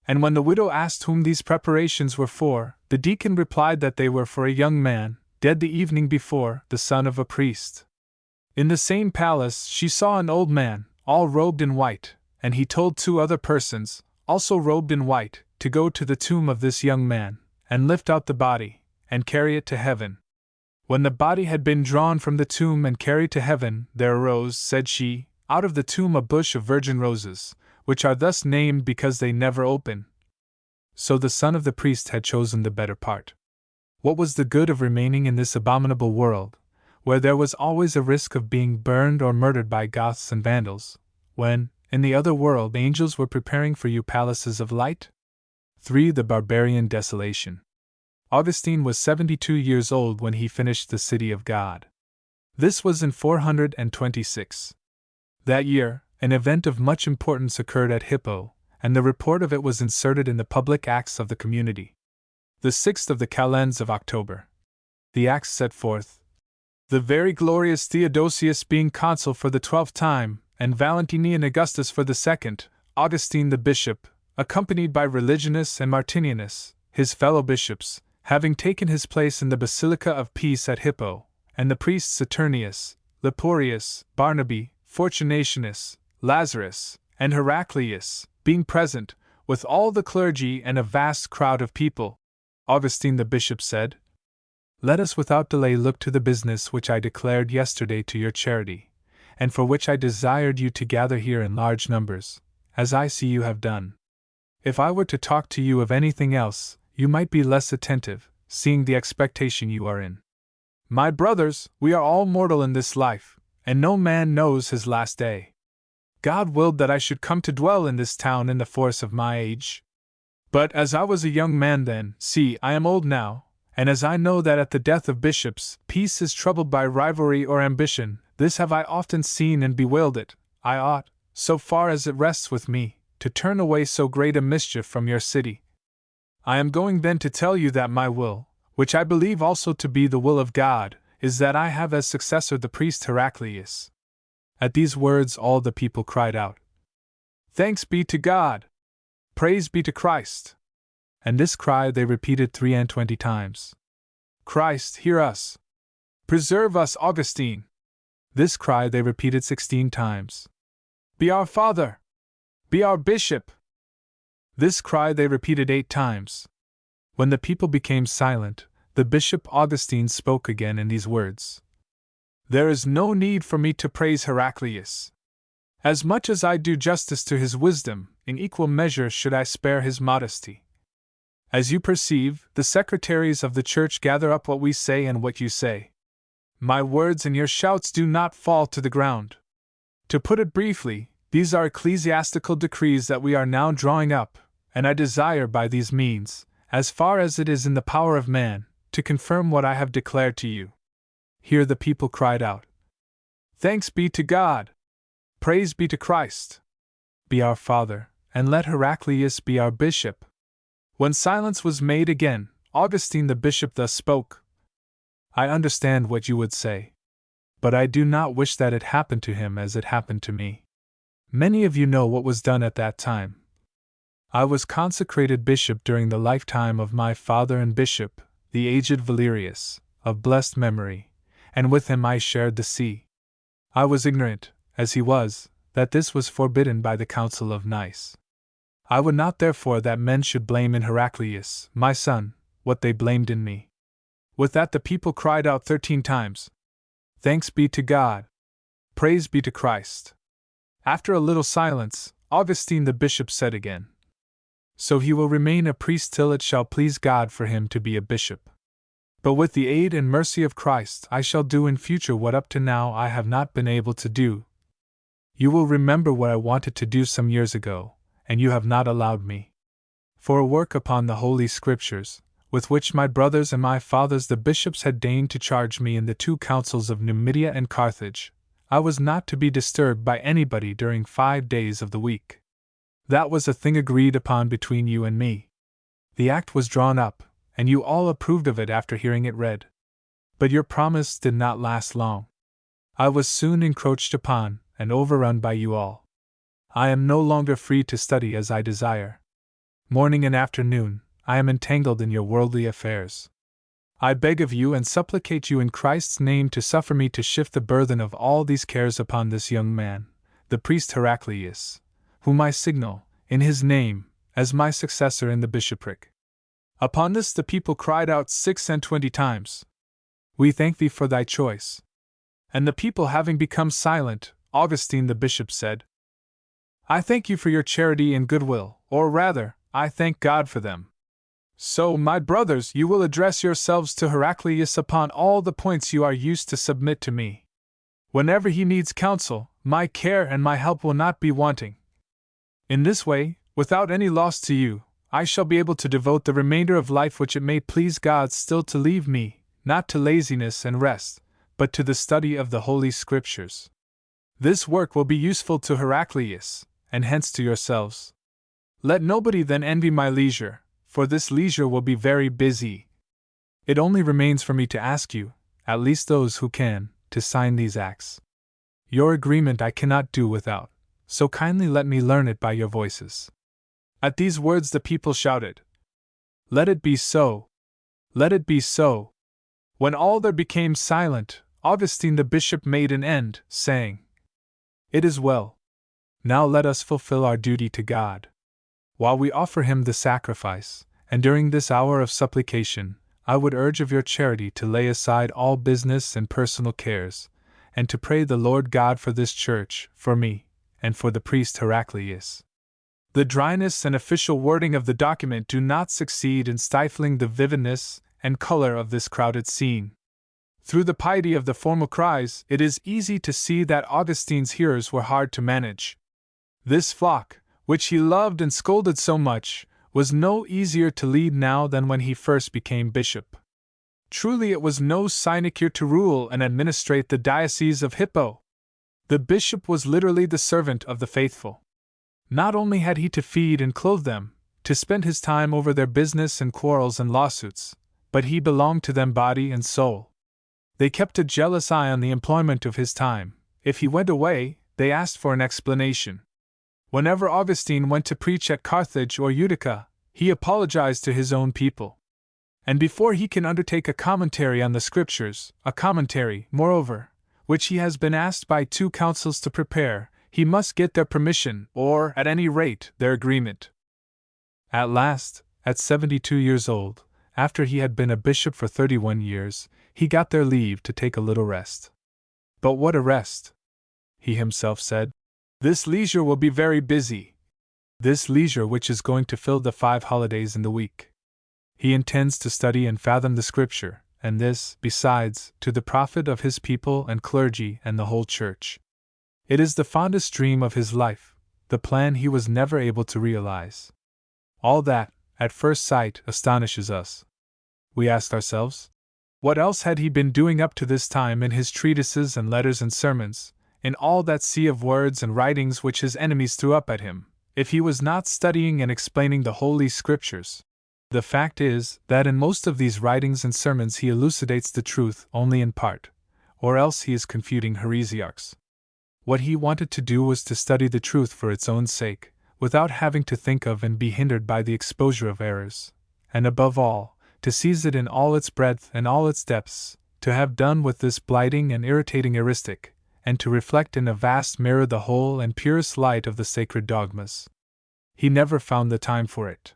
And when the widow asked whom these preparations were for, the deacon replied that they were for a young man, dead the evening before, the son of a priest. In the same palace she saw an old man, all robed in white, and he told 2 other persons, also robed in white, to go to the tomb of this young man, and lift out the body, and carry it to heaven. When the body had been drawn from the tomb and carried to heaven, there arose, said she, out of the tomb a bush of virgin roses, which are thus named because they never open. So the son of the priest had chosen the better part. What was the good of remaining in this abominable world, where there was always a risk of being burned or murdered by Goths and Vandals, when, in the other world, angels were preparing for you palaces of light? 3. The barbarian desolation. Augustine was 72 years old when he finished The City of God. This was in 426. That year, an event of much importance occurred at Hippo, and the report of it was inserted in the public acts of the community. The 6th of the calends of October. The acts set forth: the very glorious Theodosius being consul for the 12th time, and Valentinian Augustus for the 2nd, Augustine the bishop, accompanied by Religianus and Martinianus, his fellow bishops, having taken his place in the Basilica of Peace at Hippo, and the priests Saturnius, Leporius, Barnaby, Fortunationus, Lazarus, and Heraclius, being present, with all the clergy and a vast crowd of people, Augustine the bishop said, "Let us without delay look to the business which I declared yesterday to your charity, and for which I desired you to gather here in large numbers, as I see you have done. If I were to talk to you of anything else, you might be less attentive, seeing the expectation you are in. My brothers, we are all mortal in this life, and no man knows his last day. God willed that I should come to dwell in this town in the force of my age. But as I was a young man then, see, I am old now, and as I know that at the death of bishops, peace is troubled by rivalry or ambition, this have I often seen and bewailed it, I ought, so far as it rests with me, to turn away so great a mischief from your city. I am going then to tell you that my will, which I believe also to be the will of God, is that I have as successor the priest Heraclius." At these words all the people cried out, "Thanks be to God! Praise be to Christ!" And this cry they repeated 23 times. "Christ, hear us! Preserve us, Augustine!" This cry they repeated 16 times. "Be our Father! Be our Bishop!" This cry they repeated 8 times. When the people became silent, the Bishop Augustine spoke again in these words: "There is no need for me to praise Heraclius. As much as I do justice to his wisdom, in equal measure should I spare his modesty. As you perceive, the secretaries of the church gather up what we say and what you say. My words and your shouts do not fall to the ground. To put it briefly, these are ecclesiastical decrees that we are now drawing up, and I desire by these means, as far as it is in the power of man, to confirm what I have declared to you. Here the people cried out, Thanks be to God! Praise be to Christ! Be our Father, and let Heraclius be our bishop. When silence was made again, Augustine the bishop thus spoke. I understand what you would say. But I do not wish that it happened to him as it happened to me. Many of you know what was done at that time. I was consecrated bishop during the lifetime of my father and bishop, the aged Valerius, of blessed memory, and with him I shared the see. I was ignorant, as he was, that this was forbidden by the Council of Nice. I would not therefore that men should blame in Heraclius, my son, what they blamed in me. With that the people cried out 13 times, Thanks be to God! Praise be to Christ! After a little silence, Augustine the bishop said again, So he will remain a priest till it shall please God for him to be a bishop. But with the aid and mercy of Christ I shall do in future what up to now I have not been able to do. You will remember what I wanted to do some years ago, and you have not allowed me. For a work upon the Holy Scriptures, with which my brothers and my fathers the bishops had deigned to charge me in the 2 councils of Numidia and Carthage, I was not to be disturbed by anybody during 5 days of the week. That was a thing agreed upon between you and me. The act was drawn up, and you all approved of it after hearing it read. But your promise did not last long. I was soon encroached upon and overrun by you all. I am no longer free to study as I desire. Morning and afternoon, I am entangled in your worldly affairs. I beg of you and supplicate you in Christ's name to suffer me to shift the burthen of all these cares upon this young man, the priest Heraclius, whom I signal, in his name, as my successor in the bishopric. Upon this the people cried out 26 times, We thank thee for thy choice. And the people having become silent, Augustine the bishop said, I thank you for your charity and goodwill, or rather, I thank God for them. So, my brothers, you will address yourselves to Heraclius upon all the points you are used to submit to me. Whenever he needs counsel, my care and my help will not be wanting. In this way, without any loss to you, I shall be able to devote the remainder of life which it may please God still to leave me, not to laziness and rest, but to the study of the Holy Scriptures. This work will be useful to Heraclius, and hence to yourselves. Let nobody then envy my leisure, for this leisure will be very busy. It only remains for me to ask you, at least those who can, to sign these acts. Your agreement I cannot do without, so kindly let me learn it by your voices. At these words the people shouted, Let it be so! Let it be so! When all there became silent, Augustine the bishop made an end, saying, It is well. Now let us fulfill our duty to God. While we offer him the sacrifice, and during this hour of supplication, I would urge of your charity to lay aside all business and personal cares, and to pray the Lord God for this church, for me, and for the priest Heraclius. The dryness and official wording of the document do not succeed in stifling the vividness and color of this crowded scene. Through the piety of the formal cries, it is easy to see that Augustine's hearers were hard to manage. This flock, which he loved and scolded so much, was no easier to lead now than when he first became bishop. Truly it was no sinecure to rule and administrate the diocese of Hippo. The bishop was literally the servant of the faithful. Not only had he to feed and clothe them, to spend his time over their business and quarrels and lawsuits, but he belonged to them body and soul. They kept a jealous eye on the employment of his time. If he went away, they asked for an explanation. Whenever Augustine went to preach at Carthage or Utica, he apologized to his own people. And before he can undertake a commentary on the Scriptures, a commentary, moreover, which he has been asked by 2 councils to prepare, he must get their permission, or, at any rate, their agreement. At last, at 72 years old, after he had been a bishop for 31 years, he got their leave to take a little rest. But what a rest! He himself said, This leisure will be very busy. This leisure which is going to fill the 5 holidays in the week. He intends to study and fathom the Scripture, and this, besides, to the profit of his people and clergy and the whole Church. It is the fondest dream of his life, the plan he was never able to realize. All that, at first sight, astonishes us. We ask ourselves, what else had he been doing up to this time in his treatises and letters and sermons, in all that sea of words and writings which his enemies threw up at him, if he was not studying and explaining the Holy Scriptures? The fact is that in most of these writings and sermons he elucidates the truth only in part, or else he is confuting heresiarchs. What he wanted to do was to study the truth for its own sake, without having to think of and be hindered by the exposure of errors, and above all, to seize it in all its breadth and all its depths, to have done with this blighting and irritating heuristic, and to reflect in a vast mirror the whole and purest light of the sacred dogmas. He never found the time for it.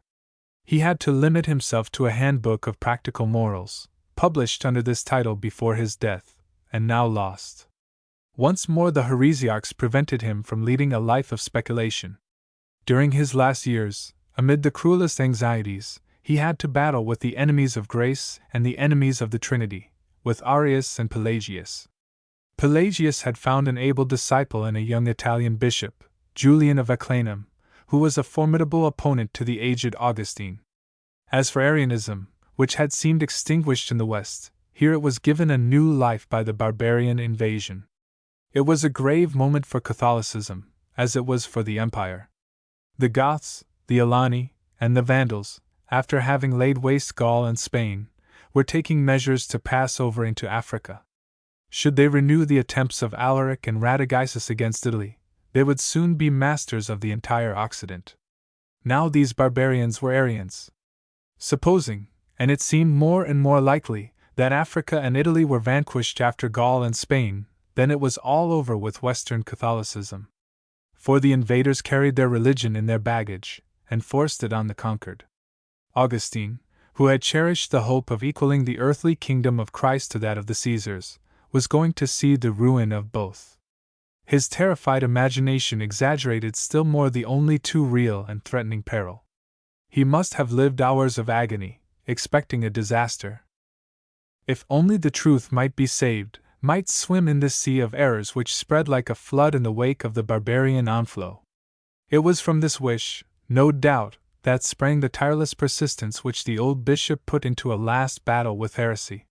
He had to limit himself to a handbook of practical morals, published under this title before his death, and now lost. Once more the heresiarchs prevented him from leading a life of speculation. During his last years, amid the cruelest anxieties, he had to battle with the enemies of grace and the enemies of the Trinity, with Arius and Pelagius. Pelagius had found an able disciple in a young Italian bishop, Julian of Eclanum, who was a formidable opponent to the aged Augustine. As for Arianism, which had seemed extinguished in the West, here it was given a new life by the barbarian invasion. It was a grave moment for Catholicism, as it was for the Empire. The Goths, the Alani, and the Vandals, after having laid waste Gaul and Spain, were taking measures to pass over into Africa. Should they renew the attempts of Alaric and Radagaisus against Italy, they would soon be masters of the entire Occident. Now these barbarians were Arians. Supposing, and it seemed more and more likely, that Africa and Italy were vanquished after Gaul and Spain, then it was all over with Western Catholicism. For the invaders carried their religion in their baggage, and forced it on the conquered. Augustine, who had cherished the hope of equaling the earthly kingdom of Christ to that of the Caesars, was going to see the ruin of both. His terrified imagination exaggerated still more the only too real and threatening peril. He must have lived hours of agony, expecting a disaster. If only the truth might be saved, might swim in this sea of errors which spread like a flood in the wake of the barbarian onflow. It was from this wish, no doubt, that sprang the tireless persistence which the old bishop put into a last battle with heresy.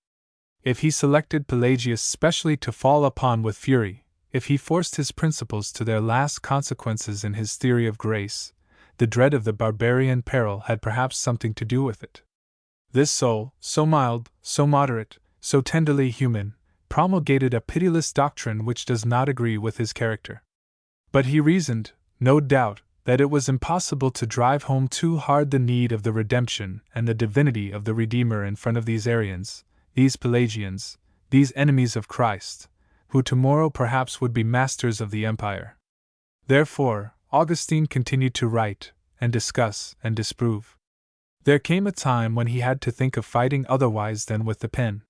If he selected Pelagius specially to fall upon with fury, if he forced his principles to their last consequences in his theory of grace, the dread of the barbarian peril had perhaps something to do with it. This soul, so mild, so moderate, so tenderly human, promulgated a pitiless doctrine which does not agree with his character. But he reasoned, no doubt, that it was impossible to drive home too hard the need of the redemption and the divinity of the Redeemer in front of these Arians, these Pelagians, these enemies of Christ, who tomorrow perhaps would be masters of the empire. Therefore, Augustine continued to write, and discuss, and disprove. There came a time when he had to think of fighting otherwise than with the pen.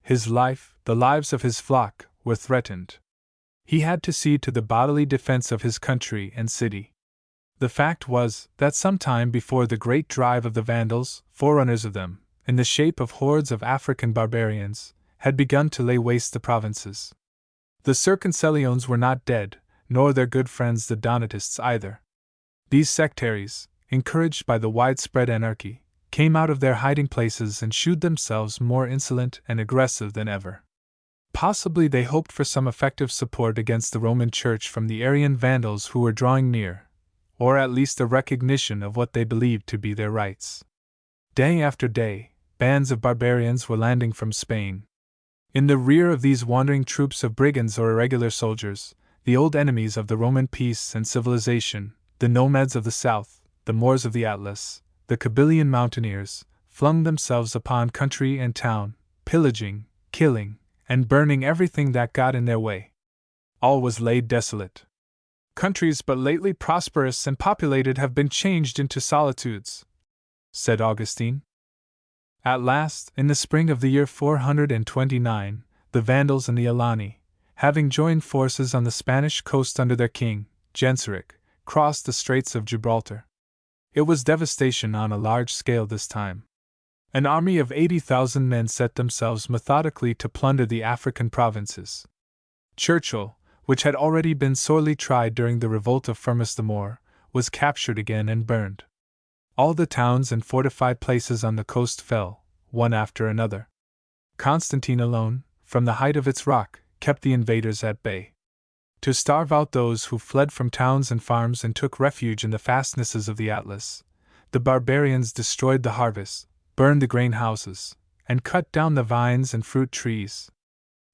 His life, the lives of his flock, were threatened. He had to see to the bodily defense of his country and city. The fact was that some time before the great drive of the Vandals, forerunners of them, in the shape of hordes of African barbarians, had begun to lay waste the provinces. The Circumcellions were not dead, nor their good friends the Donatists either. These sectaries, encouraged by the widespread anarchy, came out of their hiding places and shewed themselves more insolent and aggressive than ever. Possibly they hoped for some effective support against the Roman Church from the Arian Vandals who were drawing near, or at least a recognition of what they believed to be their rights. Day after day, bands of barbarians were landing from Spain. In the rear of these wandering troops of brigands or irregular soldiers, the old enemies of the Roman peace and civilization, the nomads of the south, the Moors of the Atlas, the Kabylian mountaineers, flung themselves upon country and town, pillaging, killing, and burning everything that got in their way. All was laid desolate. Countries but lately prosperous and populated have been changed into solitudes, said Augustine. At last, in the spring of the year 429, the Vandals and the Alani, having joined forces on the Spanish coast under their king, Genseric, crossed the Straits of Gibraltar. It was devastation on a large scale this time. An army of 80,000 men set themselves methodically to plunder the African provinces. Churchill, which had already been sorely tried during the revolt of Firmus the Moor, was captured again and burned. All the towns and fortified places on the coast fell, one after another. Constantine alone, from the height of its rock, kept the invaders at bay. To starve out those who fled from towns and farms and took refuge in the fastnesses of the Atlas, the barbarians destroyed the harvests, burned the grain houses, and cut down the vines and fruit trees.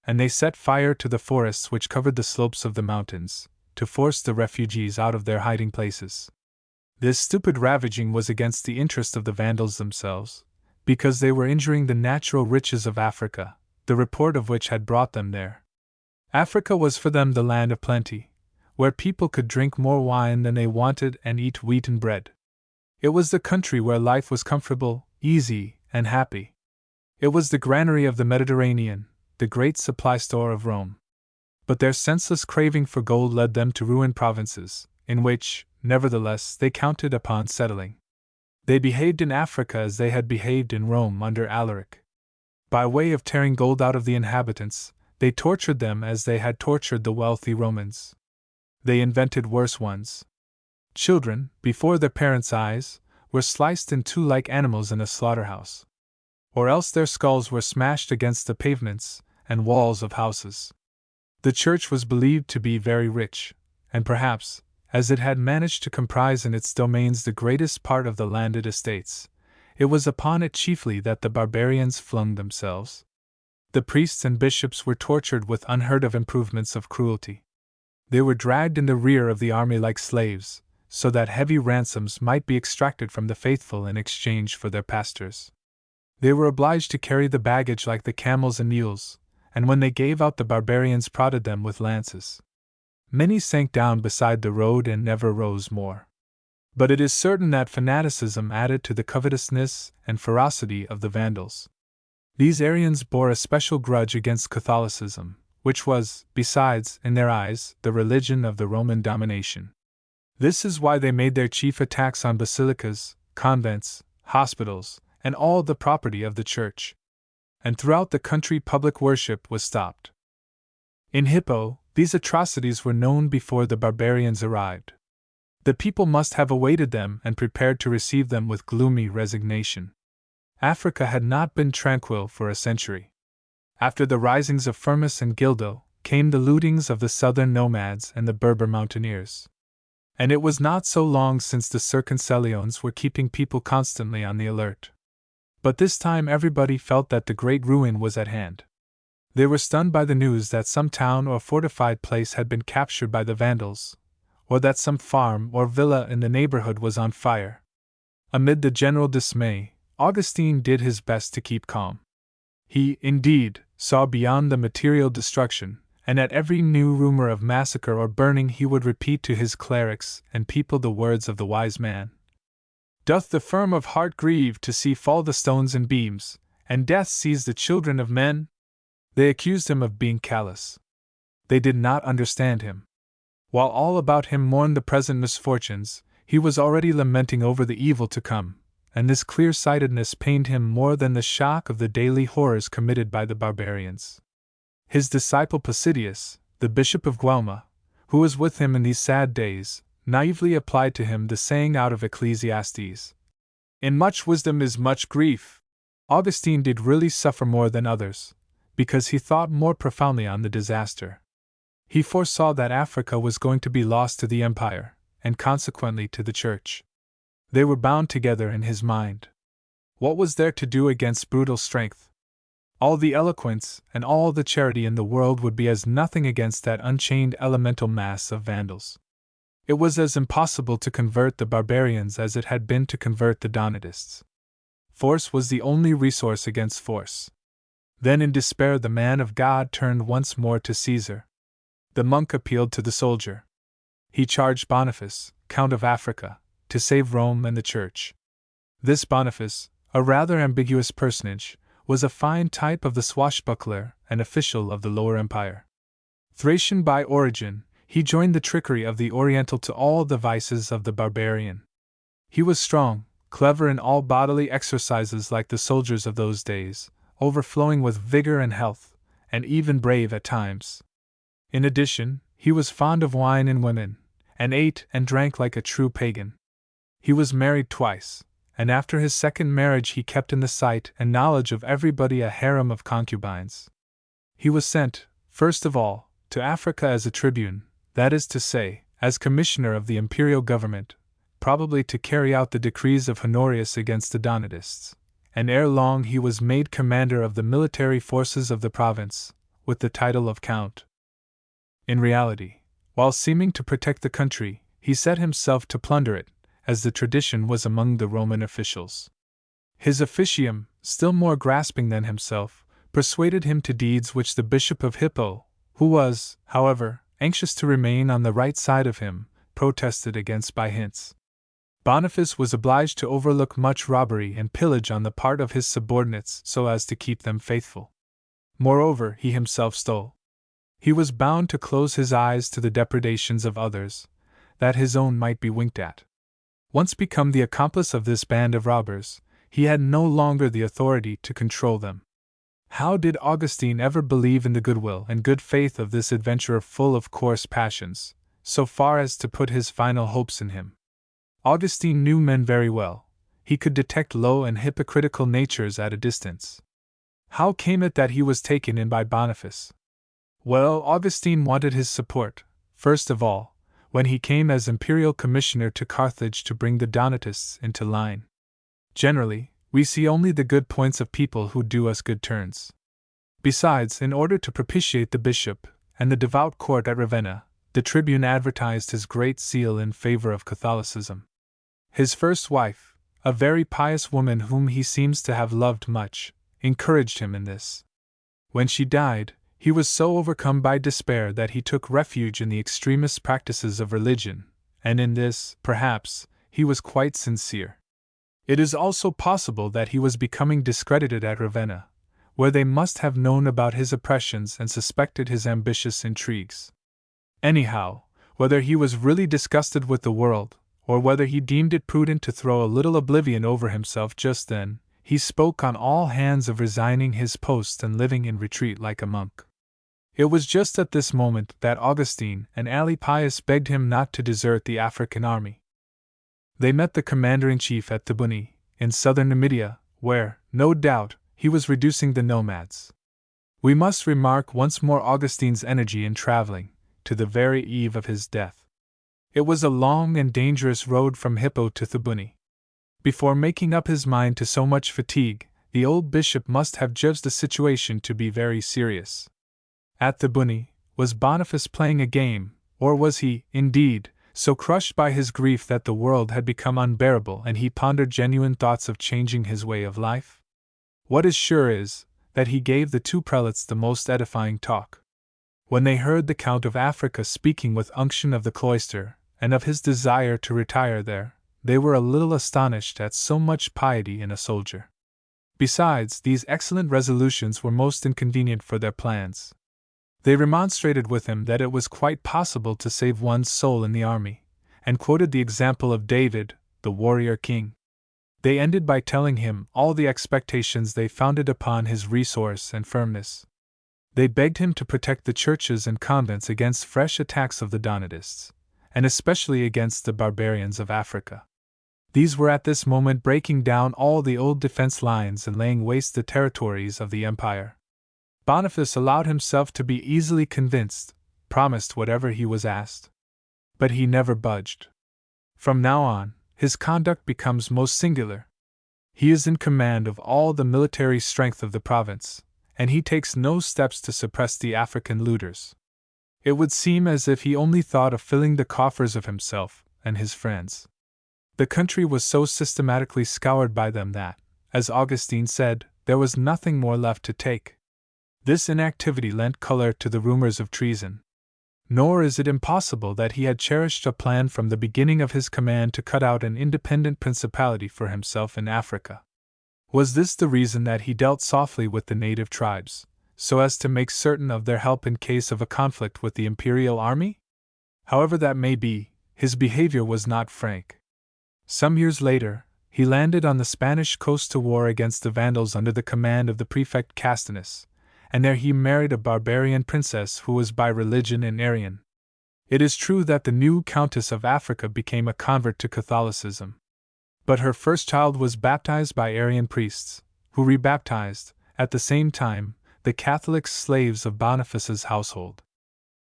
And they set fire to the forests which covered the slopes of the mountains, to force the refugees out of their hiding places. This stupid ravaging was against the interest of the Vandals themselves, because they were injuring the natural riches of Africa, the report of which had brought them there. Africa was for them the land of plenty, where people could drink more wine than they wanted and eat wheaten bread. It was the country where life was comfortable, easy, and happy. It was the granary of the Mediterranean, the great supply store of Rome. But their senseless craving for gold led them to ruin provinces, in which, nevertheless, they counted upon settling. They behaved in Africa as they had behaved in Rome under Alaric. By way of tearing gold out of the inhabitants, they tortured them as they had tortured the wealthy Romans. They invented worse ones. Children, before their parents' eyes, were sliced in two like animals in a slaughterhouse. Or else their skulls were smashed against the pavements and walls of houses. The church was believed to be very rich, and perhaps, as it had managed to comprise in its domains the greatest part of the landed estates, it was upon it chiefly that the barbarians flung themselves. The priests and bishops were tortured with unheard of improvements of cruelty. They were dragged in the rear of the army like slaves, so that heavy ransoms might be extracted from the faithful in exchange for their pastors. They were obliged to carry the baggage like the camels and mules, and when they gave out the barbarians prodded them with lances. Many sank down beside the road and never rose more. But it is certain that fanaticism added to the covetousness and ferocity of the Vandals. These Arians bore a special grudge against Catholicism, which was, besides, in their eyes, the religion of the Roman domination. This is why they made their chief attacks on basilicas, convents, hospitals, and all the property of the church. And throughout the country public worship was stopped. In Hippo, these atrocities were known before the barbarians arrived. The people must have awaited them and prepared to receive them with gloomy resignation. Africa had not been tranquil for a century. After the risings of Firmus and Gildo, came the lootings of the southern nomads and the Berber mountaineers. And it was not so long since the Circumcellions were keeping people constantly on the alert. But this time everybody felt that the great ruin was at hand. They were stunned by the news that some town or fortified place had been captured by the Vandals, or that some farm or villa in the neighborhood was on fire. Amid the general dismay, Augustine did his best to keep calm. He, indeed, saw beyond the material destruction, and at every new rumor of massacre or burning he would repeat to his clerics and people the words of the wise man. Doth the firm of heart grieve to see fall the stones and beams, and death seize the children of men? They accused him of being callous. They did not understand him. While all about him mourned the present misfortunes, he was already lamenting over the evil to come, and this clear-sightedness pained him more than the shock of the daily horrors committed by the barbarians. His disciple Placidius, the bishop of Guelma, who was with him in these sad days, naively applied to him the saying out of Ecclesiastes, "In much wisdom is much grief." Augustine did really suffer more than others, because he thought more profoundly on the disaster. He foresaw that Africa was going to be lost to the empire, and consequently to the church. They were bound together in his mind. What was there to do against brutal strength? All the eloquence and all the charity in the world would be as nothing against that unchained elemental mass of Vandals. It was as impossible to convert the barbarians as it had been to convert the Donatists. Force was the only resource against force. Then in despair the man of God turned once more to Caesar. The monk appealed to the soldier. He charged Boniface, Count of Africa, to save Rome and the Church. This Boniface, a rather ambiguous personage, was a fine type of the swashbuckler and official of the Lower Empire. Thracian by origin, he joined the trickery of the Oriental to all the vices of the barbarian. He was strong, clever in all bodily exercises like the soldiers of those days, overflowing with vigor and health, and even brave at times. In addition, he was fond of wine and women, and ate and drank like a true pagan. He was married twice, and after his second marriage he kept in the sight and knowledge of everybody a harem of concubines. He was sent, first of all, to Africa as a tribune, that is to say, as commissioner of the imperial government, probably to carry out the decrees of Honorius against the Donatists, and ere long he was made commander of the military forces of the province, with the title of Count. In reality, while seeming to protect the country, he set himself to plunder it, as the tradition was among the Roman officials. His officium, still more grasping than himself, persuaded him to deeds which the Bishop of Hippo, who was, however, anxious to remain on the right side of him, protested against by hints. Boniface was obliged to overlook much robbery and pillage on the part of his subordinates so as to keep them faithful. Moreover, he himself stole. He was bound to close his eyes to the depredations of others, that his own might be winked at. Once become the accomplice of this band of robbers, he had no longer the authority to control them. How did Augustine ever believe in the goodwill and good faith of this adventurer full of coarse passions, so far as to put his final hopes in him? Augustine knew men very well. He could detect low and hypocritical natures at a distance. How came it that he was taken in by Boniface? Well, Augustine wanted his support, first of all, when he came as imperial commissioner to Carthage to bring the Donatists into line. Generally, we see only the good points of people who do us good turns. Besides, in order to propitiate the bishop and the devout court at Ravenna, the tribune advertised his great zeal in favor of Catholicism. His first wife, a very pious woman whom he seems to have loved much, encouraged him in this. When she died, he was so overcome by despair that he took refuge in the extremest practices of religion, and in this, perhaps, he was quite sincere. It is also possible that he was becoming discredited at Ravenna, where they must have known about his oppressions and suspected his ambitious intrigues. Anyhow, whether he was really disgusted with the world, or whether he deemed it prudent to throw a little oblivion over himself just then, he spoke on all hands of resigning his post and living in retreat like a monk. It was just at this moment that Augustine and Pius begged him not to desert the African army. They met the commander-in-chief at Thebuni, in southern Numidia, where, no doubt, he was reducing the nomads. We must remark once more Augustine's energy in traveling, to the very eve of his death. It was a long and dangerous road from Hippo to Thebuni. Before making up his mind to so much fatigue, the old bishop must have judged the situation to be very serious. At Thebuni, was Boniface playing a game, or was he, indeed, so crushed by his grief that the world had become unbearable and he pondered genuine thoughts of changing his way of life? What is sure is, that he gave the two prelates the most edifying talk. When they heard the Count of Africa speaking with unction of the cloister, and of his desire to retire there, they were a little astonished at so much piety in a soldier. Besides, these excellent resolutions were most inconvenient for their plans. They remonstrated with him that it was quite possible to save one's soul in the army, and quoted the example of David, the warrior king. They ended by telling him all the expectations they founded upon his resource and firmness. They begged him to protect the churches and convents against fresh attacks of the Donatists, and especially against the barbarians of Africa. These were at this moment breaking down all the old defense lines and laying waste the territories of the empire. Boniface allowed himself to be easily convinced, promised whatever he was asked. But he never budged. From now on, his conduct becomes most singular. He is in command of all the military strength of the province, and he takes no steps to suppress the African looters. It would seem as if he only thought of filling the coffers of himself and his friends. The country was so systematically scoured by them that, as Augustine said, there was nothing more left to take. This inactivity lent color to the rumors of treason. Nor is it impossible that he had cherished a plan from the beginning of his command to cut out an independent principality for himself in Africa. Was this the reason that he dealt softly with the native tribes, so as to make certain of their help in case of a conflict with the imperial army? However that may be, his behavior was not frank. Some years later, he landed on the Spanish coast to war against the Vandals under the command of the prefect Castinus, and there he married a barbarian princess who was by religion an Arian. It is true that the new Countess of Africa became a convert to Catholicism. But her first child was baptized by Arian priests, who rebaptized, at the same time, the Catholic slaves of Boniface's household.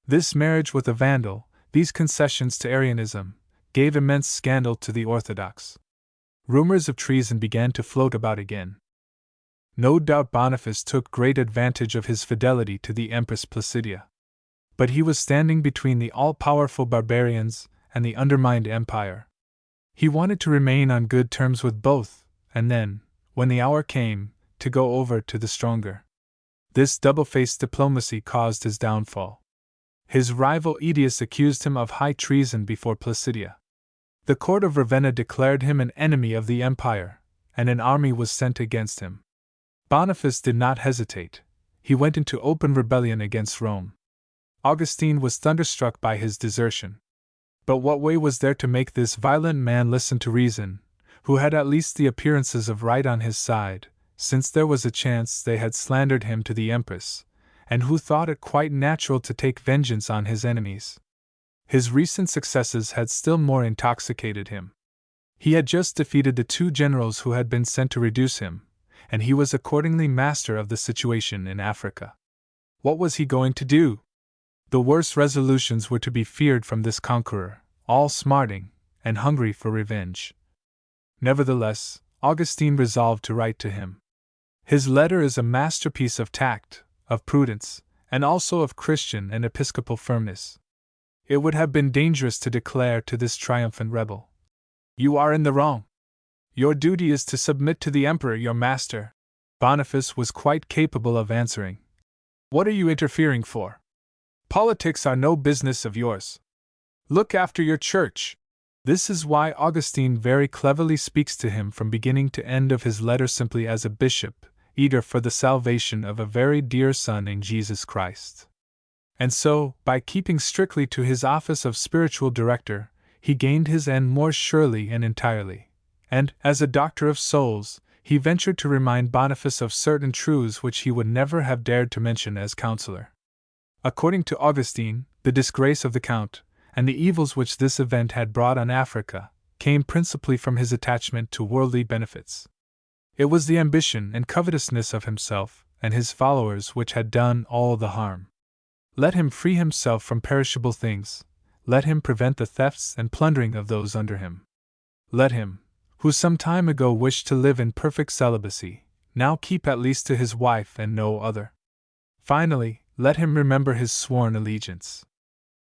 This marriage with a Vandal, these concessions to Arianism, gave immense scandal to the Orthodox. Rumors of treason began to float about again. No doubt Boniface took great advantage of his fidelity to the Empress Placidia. But he was standing between the all-powerful barbarians and the undermined empire. He wanted to remain on good terms with both, and then, when the hour came, to go over to the stronger. This double-faced diplomacy caused his downfall. His rival Aetius accused him of high treason before Placidia. The court of Ravenna declared him an enemy of the empire, and an army was sent against him. Boniface did not hesitate. He went into open rebellion against Rome. Augustine was thunderstruck by his desertion. But what way was there to make this violent man listen to reason, who had at least the appearances of right on his side, since there was a chance they had slandered him to the Empress, and who thought it quite natural to take vengeance on his enemies? His recent successes had still more intoxicated him. He had just defeated the two generals who had been sent to reduce him, and he was accordingly master of the situation in Africa. What was he going to do? The worst resolutions were to be feared from this conqueror, all smarting, and hungry for revenge. Nevertheless, Augustine resolved to write to him. His letter is a masterpiece of tact, of prudence, and also of Christian and episcopal firmness. It would have been dangerous to declare to this triumphant rebel, "You are in the wrong. Your duty is to submit to the emperor your master." Boniface was quite capable of answering, "What are you interfering for? Politics are no business of yours. Look after your church." This is why Augustine very cleverly speaks to him from beginning to end of his letter simply as a bishop, eager for the salvation of a very dear son in Jesus Christ. And so, by keeping strictly to his office of spiritual director, he gained his end more surely and entirely. And, as a doctor of souls, he ventured to remind Boniface of certain truths which he would never have dared to mention as counselor. According to Augustine, the disgrace of the Count, and the evils which this event had brought on Africa, came principally from his attachment to worldly benefits. It was the ambition and covetousness of himself and his followers which had done all the harm. Let him free himself from perishable things, let him prevent the thefts and plundering of those under him. Let him, who some time ago wished to live in perfect celibacy, now keep at least to his wife and no other. Finally, let him remember his sworn allegiance.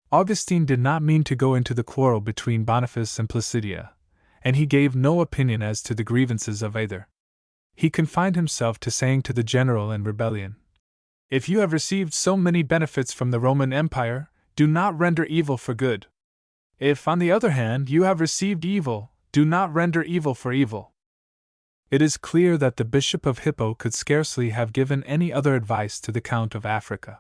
Augustine did not mean to go into the quarrel between Boniface and Placidia, and he gave no opinion as to the grievances of either. He confined himself to saying to the general in rebellion, "If you have received so many benefits from the Roman Empire, do not render evil for good. If, on the other hand, you have received evil, do not render evil for evil." It is clear that the Bishop of Hippo could scarcely have given any other advice to the Count of Africa.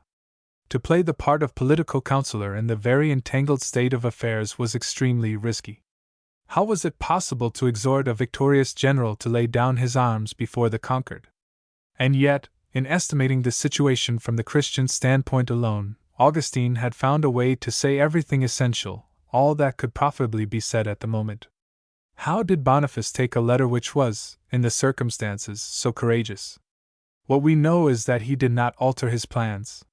To play the part of political counselor in the very entangled state of affairs was extremely risky. How was it possible to exhort a victorious general to lay down his arms before the conquered? And yet, in estimating the situation from the Christian standpoint alone, Augustine had found a way to say everything essential, all that could profitably be said at the moment. How did Boniface take a letter which was, in the circumstances, so courageous? What we know is that he did not alter his plans.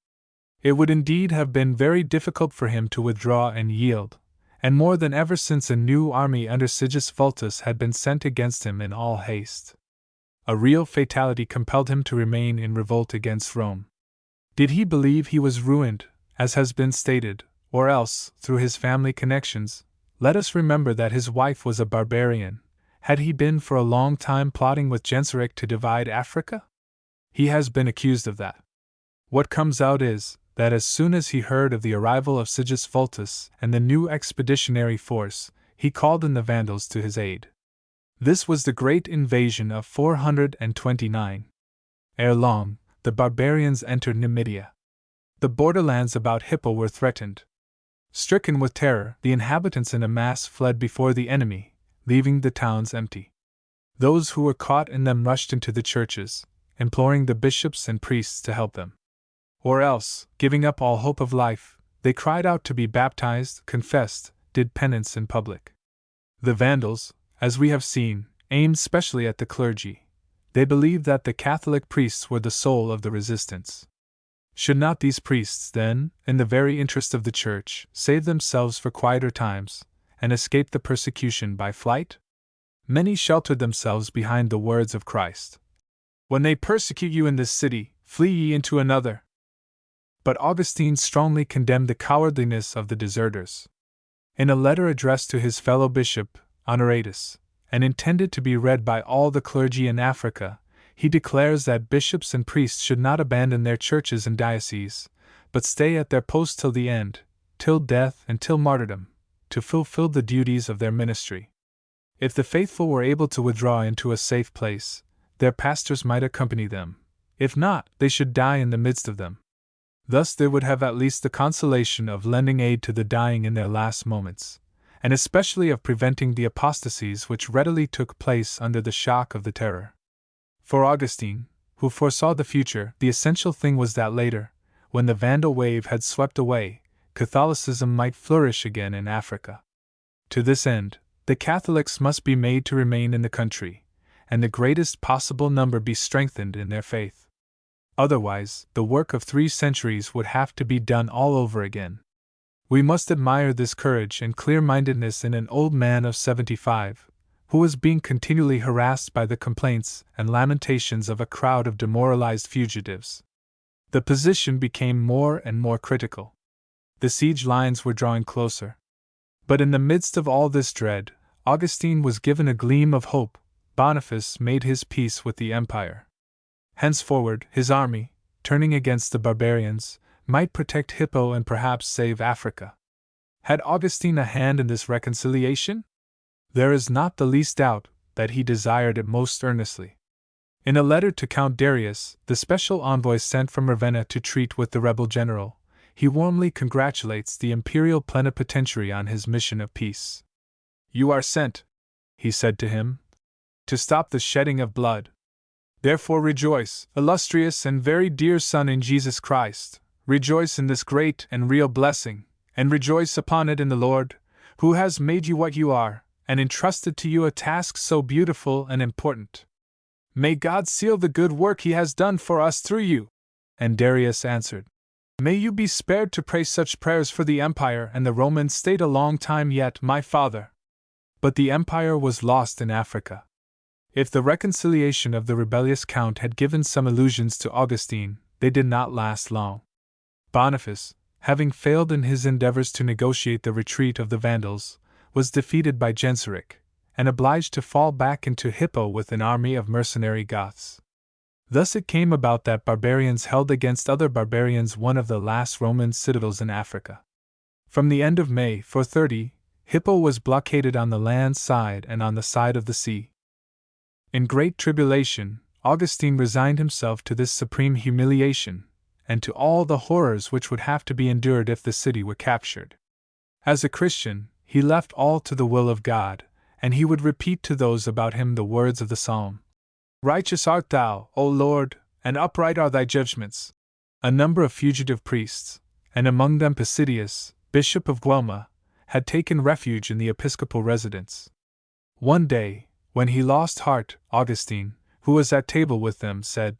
It would indeed have been very difficult for him to withdraw and yield, and more than ever since a new army under Sigismund Vultus had been sent against him in all haste. A real fatality compelled him to remain in revolt against Rome. Did he believe he was ruined, as has been stated, or else, through his family connections? Let us remember that his wife was a barbarian. Had he been for a long time plotting with Genseric to divide Africa? He has been accused of that. What comes out is, that as soon as he heard of the arrival of Sigismund Vultus and the new expeditionary force, he called in the Vandals to his aid. This was the great invasion of 429. Ere long, the barbarians entered Numidia. The borderlands about Hippo were threatened. Stricken with terror, the inhabitants in a mass fled before the enemy, leaving the towns empty. Those who were caught in them rushed into the churches, imploring the bishops and priests to help them. Or else, giving up all hope of life, they cried out to be baptized, confessed, did penance in public. The Vandals, as we have seen, aimed specially at the clergy. They believed that the Catholic priests were the soul of the resistance. Should not these priests, then, in the very interest of the Church, save themselves for quieter times, and escape the persecution by flight? Many sheltered themselves behind the words of Christ. When they persecute you in this city, flee ye into another. But Augustine strongly condemned the cowardliness of the deserters. In a letter addressed to his fellow bishop, Honoratus, and intended to be read by all the clergy in Africa, he declares that bishops and priests should not abandon their churches and dioceses, but stay at their post till the end, till death and till martyrdom, to fulfill the duties of their ministry. If the faithful were able to withdraw into a safe place, their pastors might accompany them. If not, they should die in the midst of them. Thus they would have at least the consolation of lending aid to the dying in their last moments, and especially of preventing the apostasies which readily took place under the shock of the terror. For Augustine, who foresaw the future, the essential thing was that later, when the Vandal wave had swept away, Catholicism might flourish again in Africa. To this end, the Catholics must be made to remain in the country, and the greatest possible number be strengthened in their faith. Otherwise, the work of 3 centuries would have to be done all over again. We must admire this courage and clear-mindedness in an old man of 75, who was being continually harassed by the complaints and lamentations of a crowd of demoralized fugitives. The position became more and more critical. The siege lines were drawing closer. But in the midst of all this dread, Augustine was given a gleam of hope. Boniface made his peace with the empire. Henceforward, his army, turning against the barbarians, might protect Hippo and perhaps save Africa. Had Augustine a hand in this reconciliation? There is not the least doubt that he desired it most earnestly. In a letter to Count Darius, the special envoy sent from Ravenna to treat with the rebel general, he warmly congratulates the imperial plenipotentiary on his mission of peace. "You are sent," he said to him, "to stop the shedding of blood. Therefore rejoice, illustrious and very dear son in Jesus Christ, rejoice in this great and real blessing, and rejoice upon it in the Lord, who has made you what you are, and entrusted to you a task so beautiful and important. May God seal the good work he has done for us through you." And Darius answered, "May you be spared to pray such prayers for the empire and the Roman state a long time yet, my father." But the empire was lost in Africa. If the reconciliation of the rebellious count had given some illusions to Augustine, they did not last long. Boniface, having failed in his endeavors to negotiate the retreat of the Vandals, was defeated by Genseric, and obliged to fall back into Hippo with an army of mercenary Goths. Thus it came about that barbarians held against other barbarians one of the last Roman citadels in Africa. From the end of May 430, Hippo was blockaded on the land side and on the side of the sea. In great tribulation, Augustine resigned himself to this supreme humiliation, and to all the horrors which would have to be endured if the city were captured. As a Christian, he left all to the will of God, and he would repeat to those about him the words of the psalm. "Righteous art thou, O Lord, and upright are thy judgments." A number of fugitive priests, and among them Pisidius, bishop of Guelma, had taken refuge in the episcopal residence. One day, when he lost heart, Augustine, who was at table with them, said,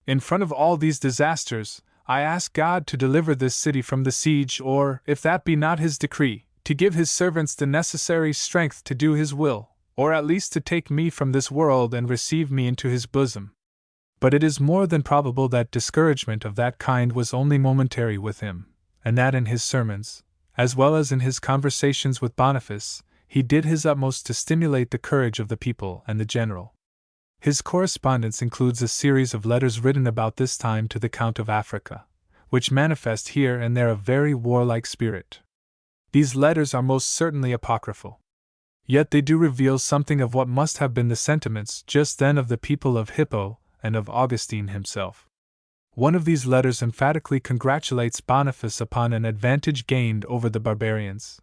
"In front of all these disasters, I ask God to deliver this city from the siege, or, if that be not his decree, to give his servants the necessary strength to do his will, or at least to take me from this world and receive me into his bosom." But it is more than probable that discouragement of that kind was only momentary with him, and that in his sermons, as well as in his conversations with Boniface, he did his utmost to stimulate the courage of the people and the general. His correspondence includes a series of letters written about this time to the Count of Africa, which manifest here and there a very warlike spirit. These letters are most certainly apocryphal. Yet they do reveal something of what must have been the sentiments just then of the people of Hippo and of Augustine himself. One of these letters emphatically congratulates Boniface upon an advantage gained over the barbarians.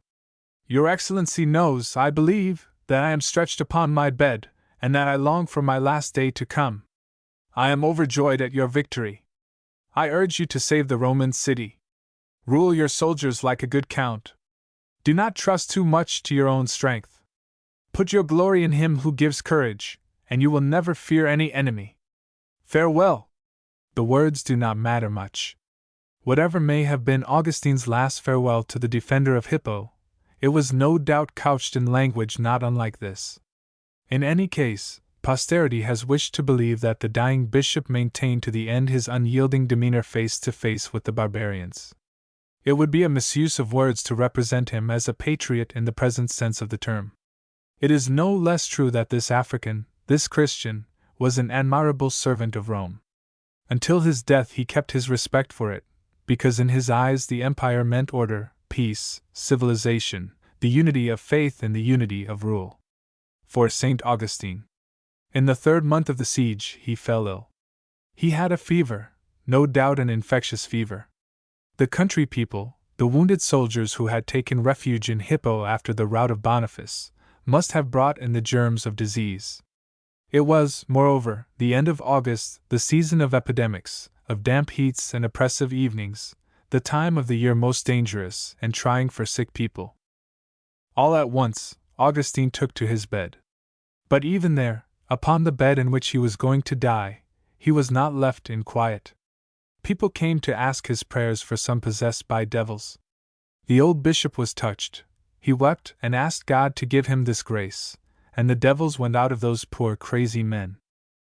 "Your Excellency knows, I believe, that I am stretched upon my bed, and that I long for my last day to come. I am overjoyed at your victory. I urge you to save the Roman city. Rule your soldiers like a good count. Do not trust too much to your own strength. Put your glory in him who gives courage, and you will never fear any enemy. Farewell! The words do not matter much. Whatever may have been Augustine's last farewell to the defender of Hippo, it was no doubt couched in language not unlike this. In any case, posterity has wished to believe that the dying bishop maintained to the end his unyielding demeanor face to face with the barbarians. It would be a misuse of words to represent him as a patriot in the present sense of the term. It is no less true that this African, this Christian, was an admirable servant of Rome. Until his death he kept his respect for it, because in his eyes the empire meant order, peace, civilization, the unity of faith and the unity of rule. For St. Augustine. In the 3rd month of the siege he fell ill. He had a fever, no doubt an infectious fever. The country people, the wounded soldiers who had taken refuge in Hippo after the rout of Boniface, must have brought in the germs of disease. It was, moreover, the end of August, the season of epidemics, of damp heats and oppressive evenings, the time of the year most dangerous and trying for sick people. All at once, Augustine took to his bed. But even there, upon the bed in which he was going to die, he was not left in quiet. People came to ask his prayers for some possessed by devils. The old bishop was touched. He wept and asked God to give him this grace, and the devils went out of those poor crazy men.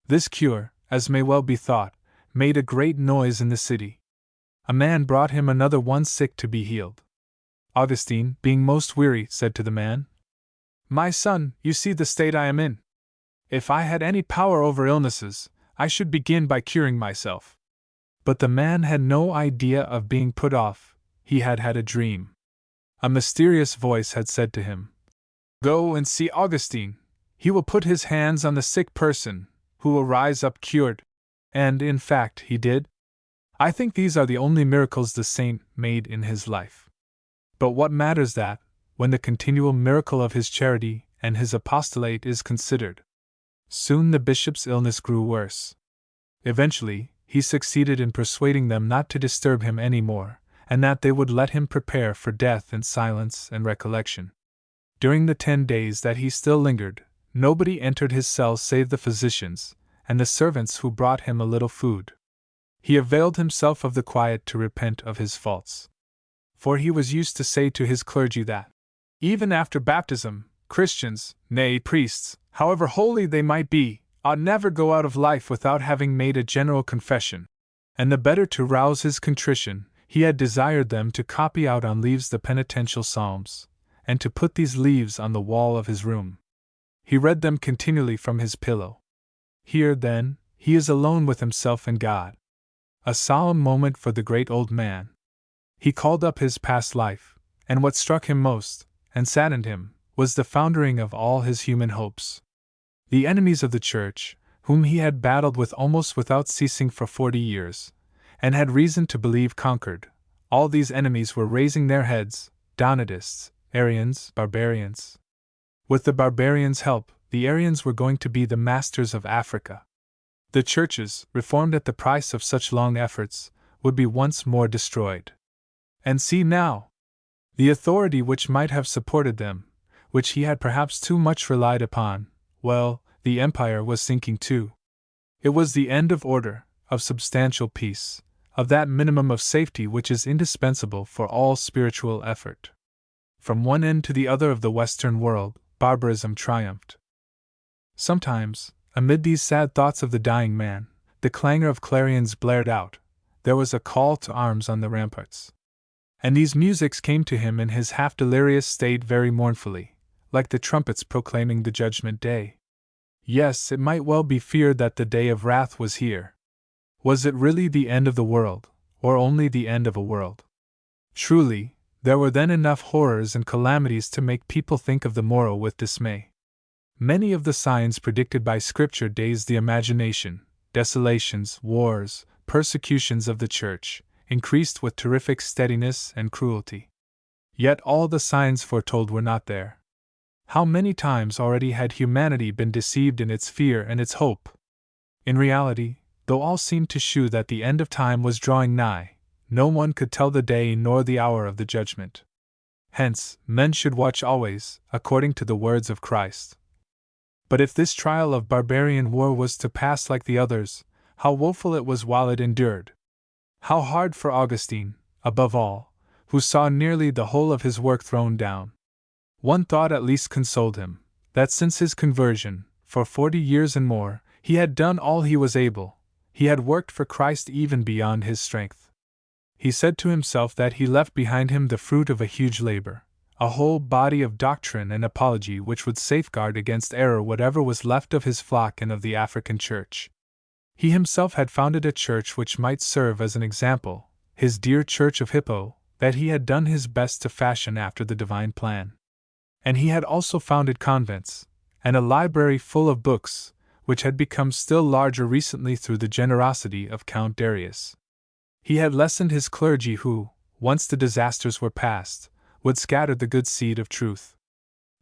This cure, as may well be thought, made a great noise in the city. A man brought him another one sick to be healed. Augustine, being most weary, said to the man, "My son, you see the state I am in. If I had any power over illnesses, I should begin by curing myself." But the man had no idea of being put off. He had had a dream. A mysterious voice had said to him, "Go and see Augustine. He will put his hands on the sick person, who will rise up cured." And, in fact, he did. I think these are the only miracles the saint made in his life. But what matters that, when the continual miracle of his charity and his apostolate is considered? Soon the bishop's illness grew worse. Eventually, he succeeded in persuading them not to disturb him any more, and that they would let him prepare for death in silence and recollection. During the 10 days that he still lingered, nobody entered his cell save the physicians, and the servants who brought him a little food. He availed himself of the quiet to repent of his faults. For he was used to say to his clergy that, even after baptism, Christians, nay, priests, however holy they might be, ought never go out of life without having made a general confession. And the better to rouse his contrition, he had desired them to copy out on leaves the penitential psalms, and to put these leaves on the wall of his room. He read them continually from his pillow. Here, then, he is alone with himself and God. A solemn moment for the great old man. He called up his past life, and what struck him most, and saddened him, was the foundering of all his human hopes. The enemies of the Church, whom he had battled with almost without ceasing for 40 years, and had reason to believe conquered, all these enemies were raising their heads, Donatists, Arians, barbarians. With the barbarians' help, the Arians were going to be the masters of Africa. The churches, reformed at the price of such long efforts, would be once more destroyed. And see now! The authority which might have supported them, which he had perhaps too much relied upon, well, the empire was sinking too. It was the end of order, of substantial peace, of that minimum of safety which is indispensable for all spiritual effort. From one end to the other of the Western world, barbarism triumphed. Sometimes, amid these sad thoughts of the dying man, the clangor of clarions blared out. There was a call to arms on the ramparts. And these musics came to him in his half-delirious state very mournfully, like the trumpets proclaiming the judgment day. Yes, it might well be feared that the day of wrath was here. Was it really the end of the world, or only the end of a world? Truly, there were then enough horrors and calamities to make people think of the morrow with dismay. Many of the signs predicted by Scripture dazed the imagination: desolations, wars, persecutions of the Church, increased with terrific steadiness and cruelty. Yet all the signs foretold were not there. How many times already had humanity been deceived in its fear and its hope? In reality, though all seemed to shew that the end of time was drawing nigh, no one could tell the day nor the hour of the judgment. Hence, men should watch always, according to the words of Christ. But if this trial of barbarian war was to pass like the others, how woeful it was while it endured! How hard for Augustine, above all, who saw nearly the whole of his work thrown down. One thought at least consoled him, that since his conversion, for 40 years and more, he had done all he was able, he had worked for Christ even beyond his strength. He said to himself that he left behind him the fruit of a huge labor, a whole body of doctrine and apology which would safeguard against error whatever was left of his flock and of the African church. He himself had founded a church which might serve as an example, his dear church of Hippo, that he had done his best to fashion after the divine plan. And he had also founded convents, and a library full of books, which had become still larger recently through the generosity of Count Darius. He had lessened his clergy who, once the disasters were past, would scatter the good seed of truth.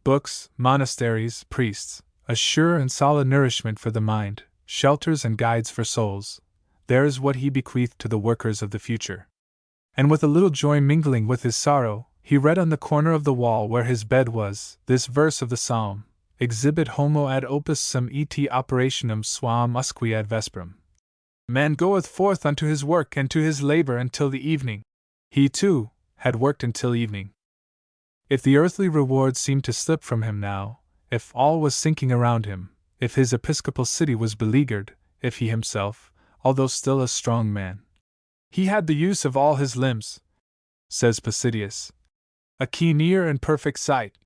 Books, monasteries, priests, a sure and solid nourishment for the mind, shelters and guides for souls, there is what he bequeathed to the workers of the future. And with a little joy mingling with his sorrow, he read on the corner of the wall where his bed was, this verse of the psalm: Exhibit homo ad opus sum et operationem suam usque ad vesprum. Man goeth forth unto his work and to his labor until the evening. He, too, had worked until evening. If the earthly reward seemed to slip from him now, if all was sinking around him, if his episcopal city was beleaguered, if he himself, although still a strong man, he had the use of all his limbs, says Pisidius, a keen ear and perfect sight.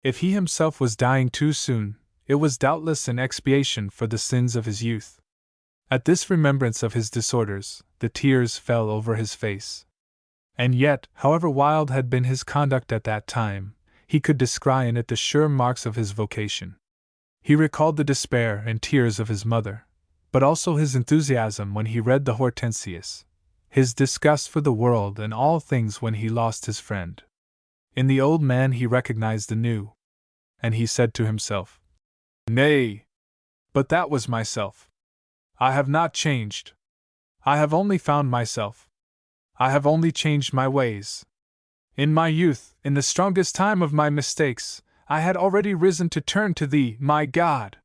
If he himself was dying too soon, it was doubtless an expiation for the sins of his youth. At this remembrance of his disorders, the tears fell over his face. And yet, however wild had been his conduct at that time, he could descry in it the sure marks of his vocation. He recalled the despair and tears of his mother, but also his enthusiasm when he read the Hortensius, his disgust for the world and all things when he lost his friend. In the old man he recognized the new, and he said to himself, "Nay, but that was myself. I have not changed. I have only found myself. I have only changed my ways. In my youth, in the strongest time of my mistakes, I had already risen to turn to Thee, my God."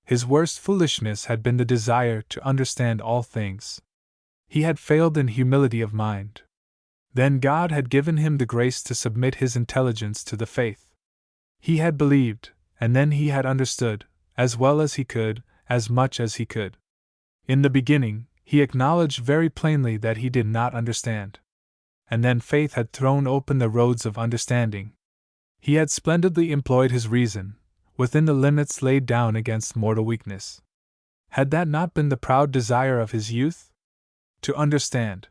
His worst foolishness had been the desire to understand all things. He had failed in humility of mind. Then God had given him the grace to submit his intelligence to the faith. He had believed, and then he had understood, as well as he could, as much as he could. In the beginning, he acknowledged very plainly that he did not understand. And then faith had thrown open the roads of understanding. He had splendidly employed his reason, within the limits laid down against mortal weakness. Had that not been the proud desire of his youth? To understand.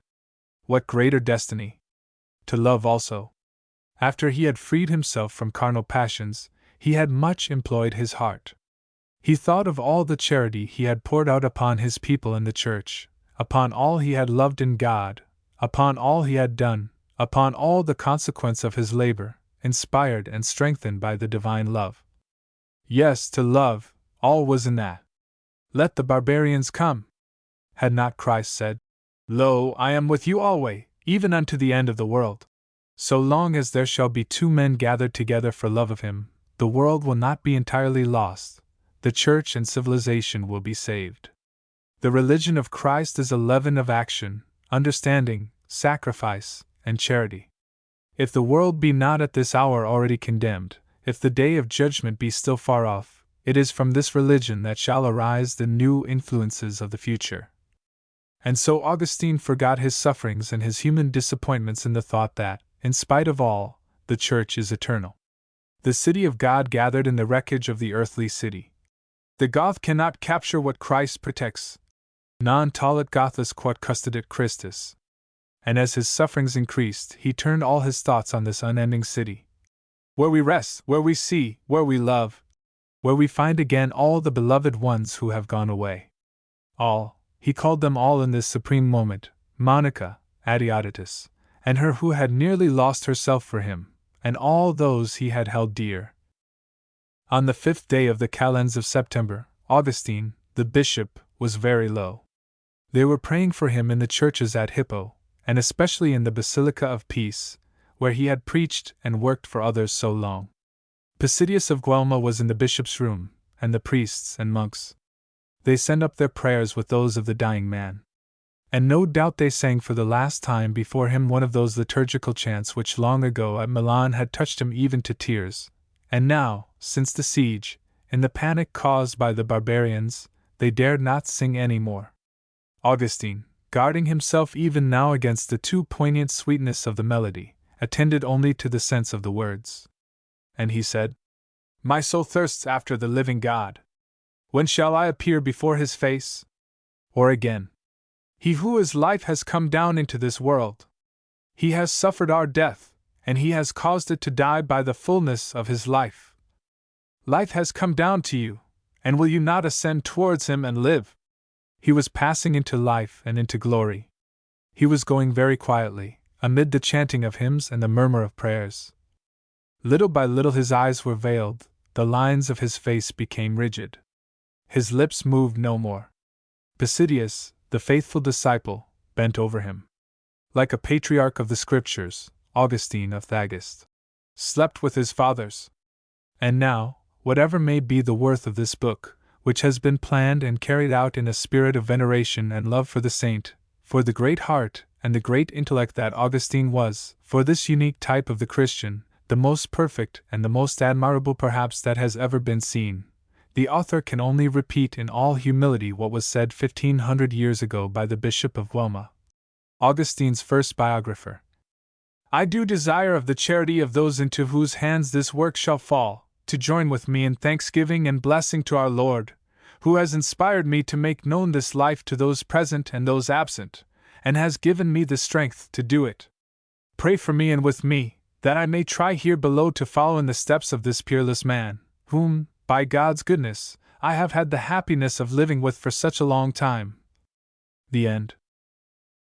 What greater destiny? To love also. After he had freed himself from carnal passions, he had much employed his heart. He thought of all the charity he had poured out upon his people in the church, upon all he had loved in God, upon all he had done, upon all the consequence of his labor, inspired and strengthened by the divine love. Yes, to love, all was in that. Let the barbarians come. Had not Christ said, "Lo, I am with you alway, even unto the end of the world"? So long as there shall be two men gathered together for love of him, the world will not be entirely lost. The church and civilization will be saved. The religion of Christ is a leaven of action, understanding, sacrifice, and charity. If the world be not at this hour already condemned, if the day of judgment be still far off, it is from this religion that shall arise the new influences of the future. And so Augustine forgot his sufferings and his human disappointments in the thought that, in spite of all, the church is eternal. The city of God gathered in the wreckage of the earthly city. The Goth cannot capture what Christ protects. Non tollit Gothus quod custodit Christus. And as his sufferings increased, he turned all his thoughts on this unending city. Where we rest, where we see, where we love, where we find again all the beloved ones who have gone away. All, he called them all in this supreme moment, Monica, Adeodatus, and her who had nearly lost herself for him, and all those he had held dear. On the 5th day of the calends of September, Augustine, the bishop, was very low. They were praying for him in the churches at Hippo, and especially in the Basilica of Peace, where he had preached and worked for others so long. Pisidius of Guelma was in the bishop's room, and the priests and monks. They sent up their prayers with those of the dying man. And no doubt they sang for the last time before him one of those liturgical chants which long ago at Milan had touched him even to tears, and now, since the siege, in the panic caused by the barbarians, they dared not sing any more. Augustine, guarding himself even now against the too poignant sweetness of the melody, attended only to the sense of the words. And he said, "My soul thirsts after the living God. When shall I appear before his face?" Or again, "He who is life has come down into this world. He has suffered our death, and he has caused it to die by the fullness of his life. Life has come down to you, and will you not ascend towards him and live?" He was passing into life and into glory. He was going very quietly, amid the chanting of hymns and the murmur of prayers. Little by little his eyes were veiled, the lines of his face became rigid. His lips moved no more. Pisidius, the faithful disciple, bent over him. Like a patriarch of the Scriptures, Augustine of Thagist slept with his fathers. And now, whatever may be the worth of this book, which has been planned and carried out in a spirit of veneration and love for the saint, for the great heart and the great intellect that Augustine was, for this unique type of the Christian, the most perfect and the most admirable perhaps that has ever been seen, the author can only repeat in all humility what was said 1500 years ago by the Bishop of Guelma, Augustine's first biographer. "I do desire of the charity of those into whose hands this work shall fall, to join with me in thanksgiving and blessing to our Lord, who has inspired me to make known this life to those present and those absent, and has given me the strength to do it. Pray for me and with me, that I may try here below to follow in the steps of this peerless man, whom, by God's goodness, I have had the happiness of living with for such a long time." The end.